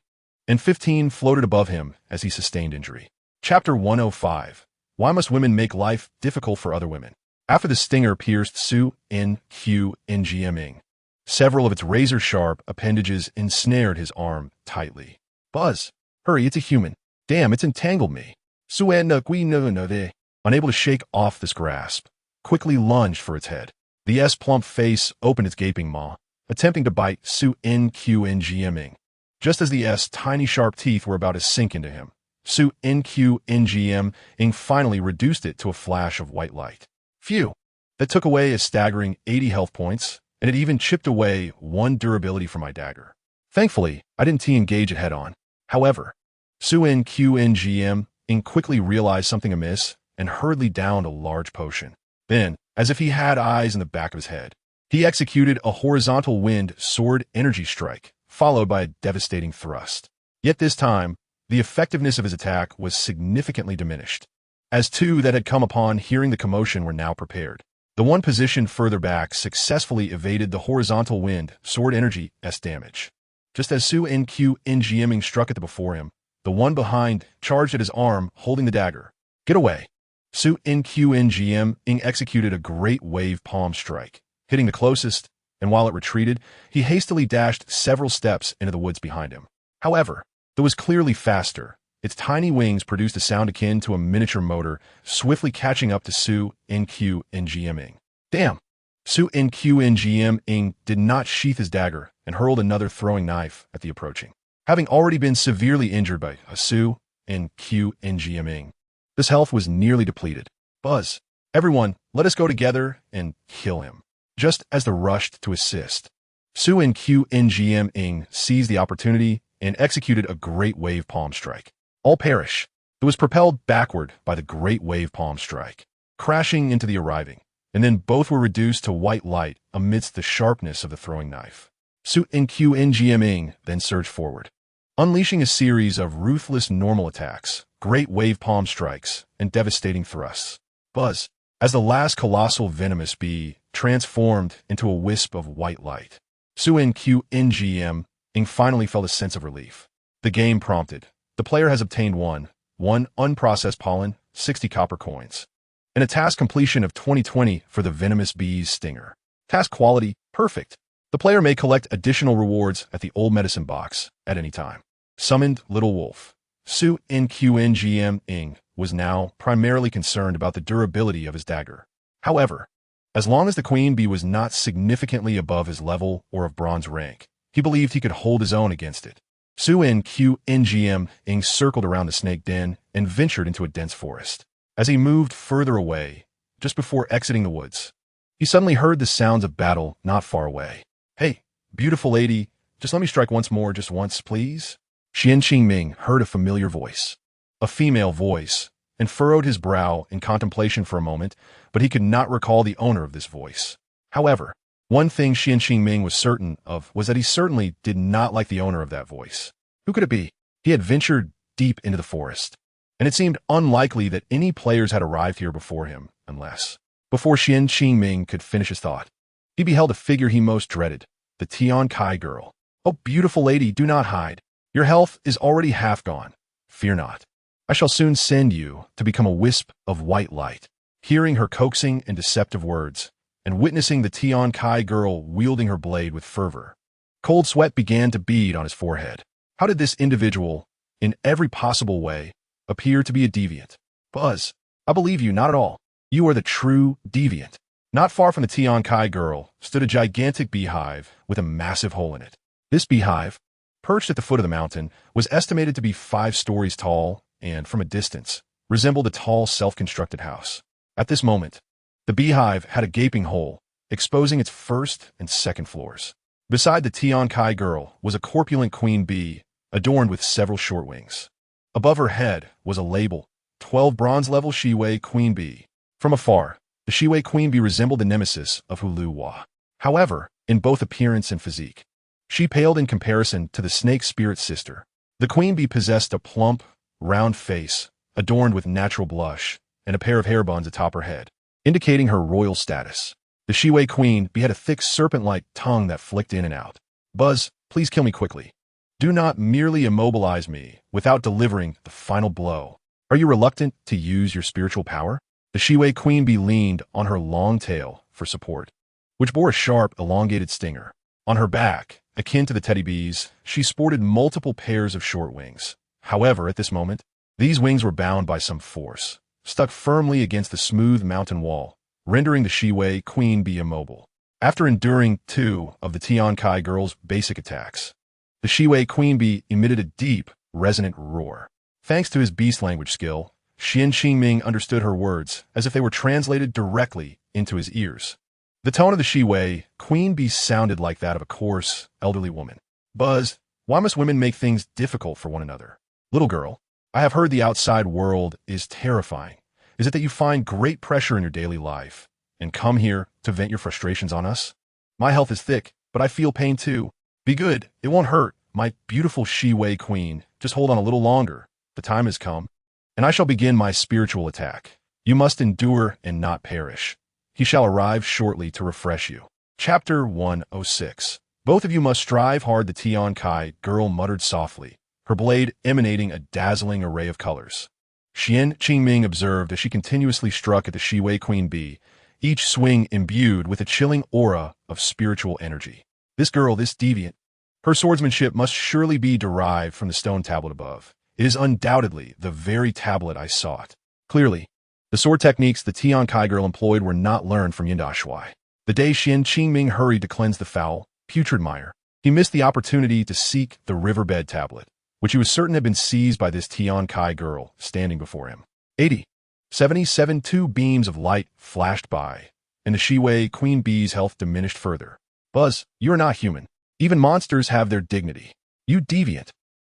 and 15 floated above him as he sustained injury. Chapter 105. Why must women make life difficult for other women? After the stinger pierced Su NQ NGM Ing, several of its razor-sharp appendages ensnared his arm tightly. Buzz, hurry, it's a human. Damn, it's entangled me. Su NQ, unable to shake off this grasp, quickly lunged for its head. The S plump face opened its gaping maw, attempting to bite Su NQ NGM Ing. Just as the S tiny sharp teeth were about to sink into him, Su NQ NGM Ing finally reduced it to a flash of white light. Phew! That took away a staggering 80 health points, and it even chipped away 1 durability from my dagger. Thankfully, I didn't engage it head-on. However, Su NQ NGM Ing quickly realized something amiss and hurriedly downed a large potion. Then, as if he had eyes in the back of his head. He executed a horizontal wind sword energy strike, followed by a devastating thrust. Yet this time, the effectiveness of his attack was significantly diminished, as two that had come upon hearing the commotion were now prepared. The one positioned further back successfully evaded the horizontal wind sword energy S damage. Just as Su NQNGMing struck at the before him, the one behind charged at his arm, holding the dagger. Get away! Su NQNGMing executed a great wave palm strike, hitting the closest, and while it retreated, he hastily dashed several steps into the woods behind him. However, it was clearly faster. Its tiny wings produced a sound akin to a miniature motor, swiftly catching up to Su NQNGMing. Damn! Su NQNGMing did not sheath his dagger and hurled another throwing knife at the approaching. Having already been severely injured by Su NQNGMing, his health was nearly depleted. Buzz! Everyone, let us go together and kill him. Just as the rushed to assist, Su NQNGMing seized the opportunity and executed a great wave palm strike. All perish. It was propelled backward by the great wave palm strike, crashing into the arriving, and then both were reduced to white light amidst the sharpness of the throwing knife. Su NQNGMing then surged forward, unleashing a series of ruthless normal attacks, great wave palm strikes, and devastating thrusts. Buzz! As the last colossal venomous bee transformed into a wisp of white light, Su NQNGMing finally felt a sense of relief. The game prompted. The player has obtained one unprocessed pollen, 60 copper coins, and a task completion of 2020 for the venomous bee's stinger. Task quality, perfect. The player may collect additional rewards at the old medicine box at any time. Summoned Little Wolf. Su NQNGMing was now primarily concerned about the durability of his dagger. However, as long as the queen bee was not significantly above his level or of bronze rank, he believed he could hold his own against it. Su NQNGMing circled around the snake den and ventured into a dense forest. As he moved further away, just before exiting the woods, he suddenly heard the sounds of battle not far away. Hey, beautiful lady, just let me strike once more, just once, please. Qianqingming heard a familiar voice, a female voice, and furrowed his brow in contemplation for a moment, but he could not recall the owner of this voice. However, one thing Qianqingming was certain of was that he certainly did not like the owner of that voice. Who could it be? He had ventured deep into the forest, and it seemed unlikely that any players had arrived here before him, unless... Before Qianqingming could finish his thought, he beheld a figure he most dreaded, the Tian Kai girl. Oh, beautiful lady, do not hide. Your health is already half gone. Fear not. I shall soon send you to become a wisp of white light. Hearing her coaxing and deceptive words, and witnessing the Tian Kai girl wielding her blade with fervor, cold sweat began to bead on his forehead. How did this individual, in every possible way, appear to be a deviant? Buzz, I believe you not at all. You are the true deviant. Not far from the Tian Kai girl stood a gigantic beehive with a massive hole in it. This beehive, perched at the foot of the mountain, was estimated to be 5 stories tall and, from a distance, resembled a tall self-constructed house. At this moment, the beehive had a gaping hole, exposing its first and second floors. Beside the Tian Kai girl was a corpulent queen bee, adorned with several short wings. Above her head was a label, 12 bronze-level Shiwei queen bee. From afar, the Shiwei queen bee resembled the nemesis of Hulu Hua. However, in both appearance and physique, she paled in comparison to the snake spirit sister. The queen bee possessed a plump, round face, adorned with natural blush, and a pair of hair buns atop her head, indicating her royal status. The Shiwei queen bee had a thick serpent-like tongue that flicked in and out. Buzz, please kill me quickly. Do not merely immobilize me without delivering the final blow. Are you reluctant to use your spiritual power? The Shiwei queen bee leaned on her long tail for support, which bore a sharp, elongated stinger. On her back, akin to the teddy bees, she sported multiple pairs of short wings. However, at this moment, these wings were bound by some force, stuck firmly against the smooth mountain wall, rendering the Shiwei queen bee immobile. After enduring 2 of the Tian Kai girl's basic attacks, the Shiwei queen bee emitted a deep, resonant roar. Thanks to his beast language skill, Qianqingming understood her words as if they were translated directly into his ears. The tone of the Shiwei queen bee sounded like that of a coarse, elderly woman. Buzz, why must women make things difficult for one another? Little girl, I have heard the outside world is terrifying. Is it that you find great pressure in your daily life, and come here to vent your frustrations on us? My health is thick, but I feel pain too. Be good, it won't hurt, my beautiful Shi-Wei queen. Just hold on a little longer. The time has come, and I shall begin my spiritual attack. You must endure and not perish. He shall arrive shortly to refresh you. Chapter 106. Both of you must strive hard, the Tian Kai girl muttered softly, her blade emanating a dazzling array of colors. Xian Qingming observed as she continuously struck at the Shi-Wei queen bee, each swing imbued with a chilling aura of spiritual energy. This girl, this deviant, her swordsmanship must surely be derived from the stone tablet above. It is undoubtedly the very tablet I sought. Clearly, the sword techniques the Tian Kai girl employed were not learned from Yin Shui. The day Xian Qingming hurried to cleanse the foul, putrid mire, he missed the opportunity to seek the riverbed tablet, which he was certain had been seized by this Tian Kai girl standing before him. 77 two beams of light flashed by, and the Shi-Wei queen bee's health diminished further. Buzz, you are not human. Even monsters have their dignity. You deviant.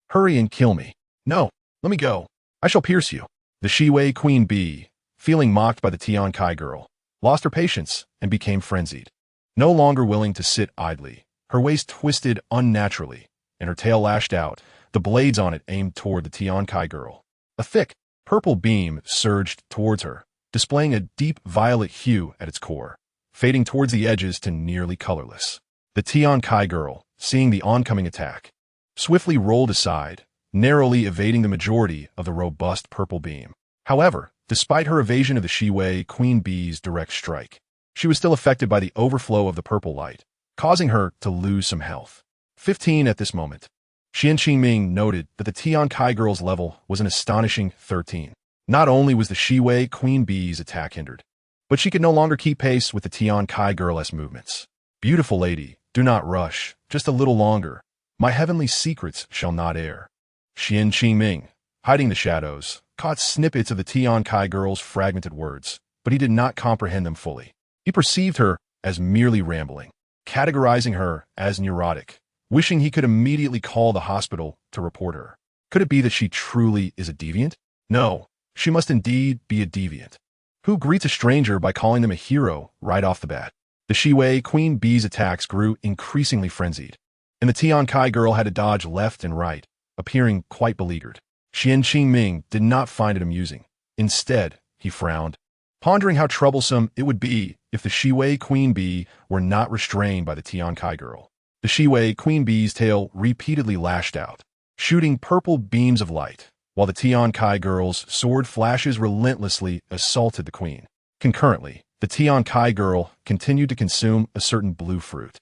Hurry and kill me. No, let me go. I shall pierce you. The Shi-Wei queen bee, feeling mocked by the Tian Kai girl, lost her patience and became frenzied. No longer willing to sit idly, her waist twisted unnaturally, and her tail lashed out, the blades on it aimed toward the Tian Kai girl. A thick, purple beam surged towards her, displaying a deep violet hue at its core, fading towards the edges to nearly colorless. The Tian Kai girl, seeing the oncoming attack, swiftly rolled aside, narrowly evading the majority of the robust purple beam. However, despite her evasion of the Shi-Wei queen bee's direct strike, she was still affected by the overflow of the purple light, causing her to lose some health. 15 at this moment. Xian Qingming noted that the Tian Kai girl's level was an astonishing 13. Not only was the Shi-Wei queen bee's attack hindered, but she could no longer keep pace with the Tian Kai girl's movements. Beautiful lady, do not rush, just a little longer. My heavenly secrets shall not err. Xian Qingming, hiding the shadows, caught snippets of the Tian Kai girl's fragmented words, but he did not comprehend them fully. He perceived her as merely rambling, categorizing her as neurotic, wishing he could immediately call the hospital to report her. Could it be that she truly is a deviant? No, she must indeed be a deviant. Who greets a stranger by calling them a hero right off the bat? The Shi-Wei queen bee's attacks grew increasingly frenzied, and the Tian Kai girl had to dodge left and right, appearing quite beleaguered. Xian Qingming did not find it amusing. Instead, he frowned, pondering how troublesome it would be if the Shi-Wei queen bee were not restrained by the Tian Kai girl. The Shi-Wei queen bee's tail repeatedly lashed out, shooting purple beams of light, while the Tian Kai girl's sword flashes relentlessly assaulted the queen. Concurrently, the Tian Kai girl continued to consume a certain blue fruit.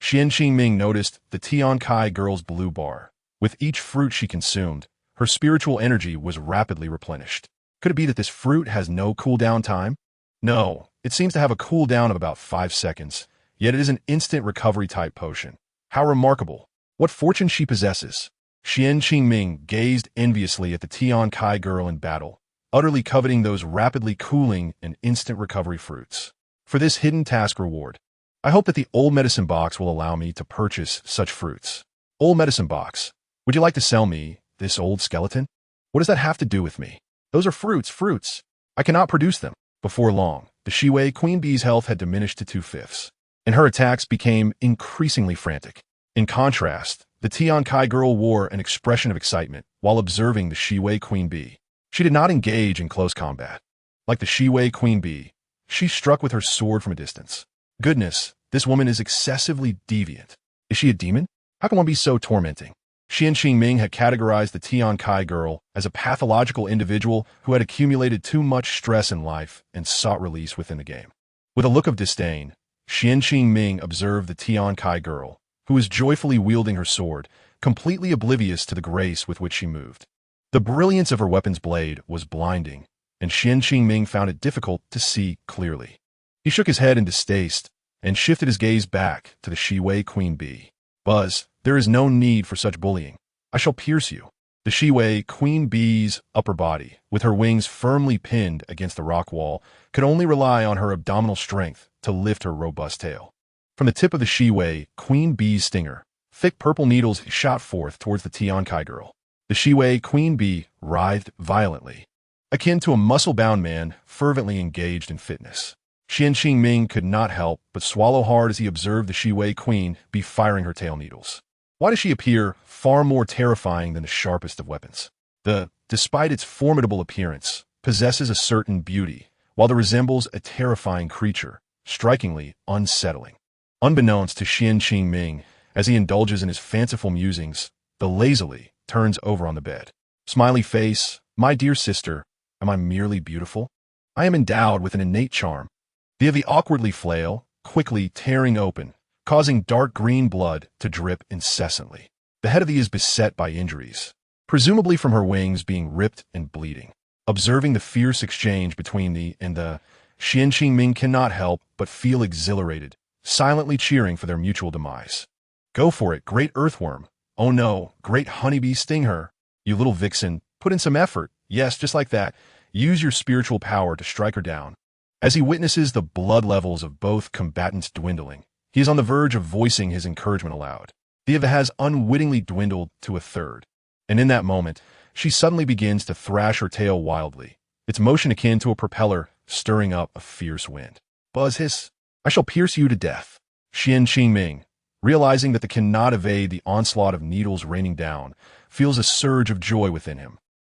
Xian Qingming noticed the Tian Kai girl's blue bar. With each fruit she consumed, her spiritual energy was rapidly replenished. Could it be that this fruit has no cooldown time? No, it seems to have a cooldown of about 5 seconds, yet it is an instant recovery type potion. How remarkable! What fortune she possesses! Xian Qingming gazed enviously at the Tian Kai girl in battle, utterly coveting those rapidly cooling and instant recovery fruits. For this hidden task reward, I hope that the old medicine box will allow me to purchase such fruits. Old medicine box, would you like to sell me this old skeleton? What does that have to do with me? Those are fruits. I cannot produce them. Before long, the Shi-Wei queen bee's health had diminished to 2/5, and her attacks became increasingly frantic. In contrast, the Tian Kai girl wore an expression of excitement while observing the Shi-Wei queen bee. She did not engage in close combat. Like the Shi-Wei queen bee, she struck with her sword from a distance. Goodness, this woman is excessively deviant. Is she a demon? How can one be so tormenting? Xian Qingming had categorized the Tian Kai girl as a pathological individual who had accumulated too much stress in life and sought release within the game. With a look of disdain, Xian Qingming observed the Tian Kai girl, who was joyfully wielding her sword, completely oblivious to the grace with which she moved. The brilliance of her weapon's blade was blinding, and Xian Qingming found it difficult to see clearly. He shook his head in distaste and shifted his gaze back to the Shi-Wei queen bee. Buzz, there is no need for such bullying. I shall pierce you. The Shi-Wei queen bee's upper body, with her wings firmly pinned against the rock wall, could only rely on her abdominal strength to lift her robust tail. From the tip of the Shi-Wei queen bee's stinger, thick purple needles shot forth towards the Tian Kai girl. The Shi-Wei queen bee writhed violently, akin to a muscle-bound man fervently engaged in fitness. Xian Qingming could not help but swallow hard as he observed the Shiwei queen be firing her tail needles. Why does she appear far more terrifying than the sharpest of weapons? Despite its formidable appearance, possesses a certain beauty, while it resembles a terrifying creature, strikingly unsettling. Unbeknownst to Xian Qingming, as he indulges in his fanciful musings, the lazily turns over on the bed. Smiley face, my dear sister, am I merely beautiful? I am endowed with an innate charm. The awkwardly flail, quickly tearing open, causing dark green blood to drip incessantly. The head of the is beset by injuries, presumably from her wings being ripped and bleeding. Observing the fierce exchange between the and the, Xian Qingming cannot help but feel exhilarated, silently cheering for their mutual demise. Go for it, great earthworm. Oh no, great honeybee, sting her. You little vixen, put in some effort. Yes, just like that. Use your spiritual power to strike her down. As he witnesses the blood levels of both combatants dwindling, he is on the verge of voicing his encouragement aloud. Thea has unwittingly dwindled to a third, and in that moment, she suddenly begins to thrash her tail wildly, its motion akin to a propeller stirring up a fierce wind. Buzz hiss, I shall pierce you to death. Xian Qingming, realizing that they cannot evade the onslaught of needles raining down, feels a surge of joy within him.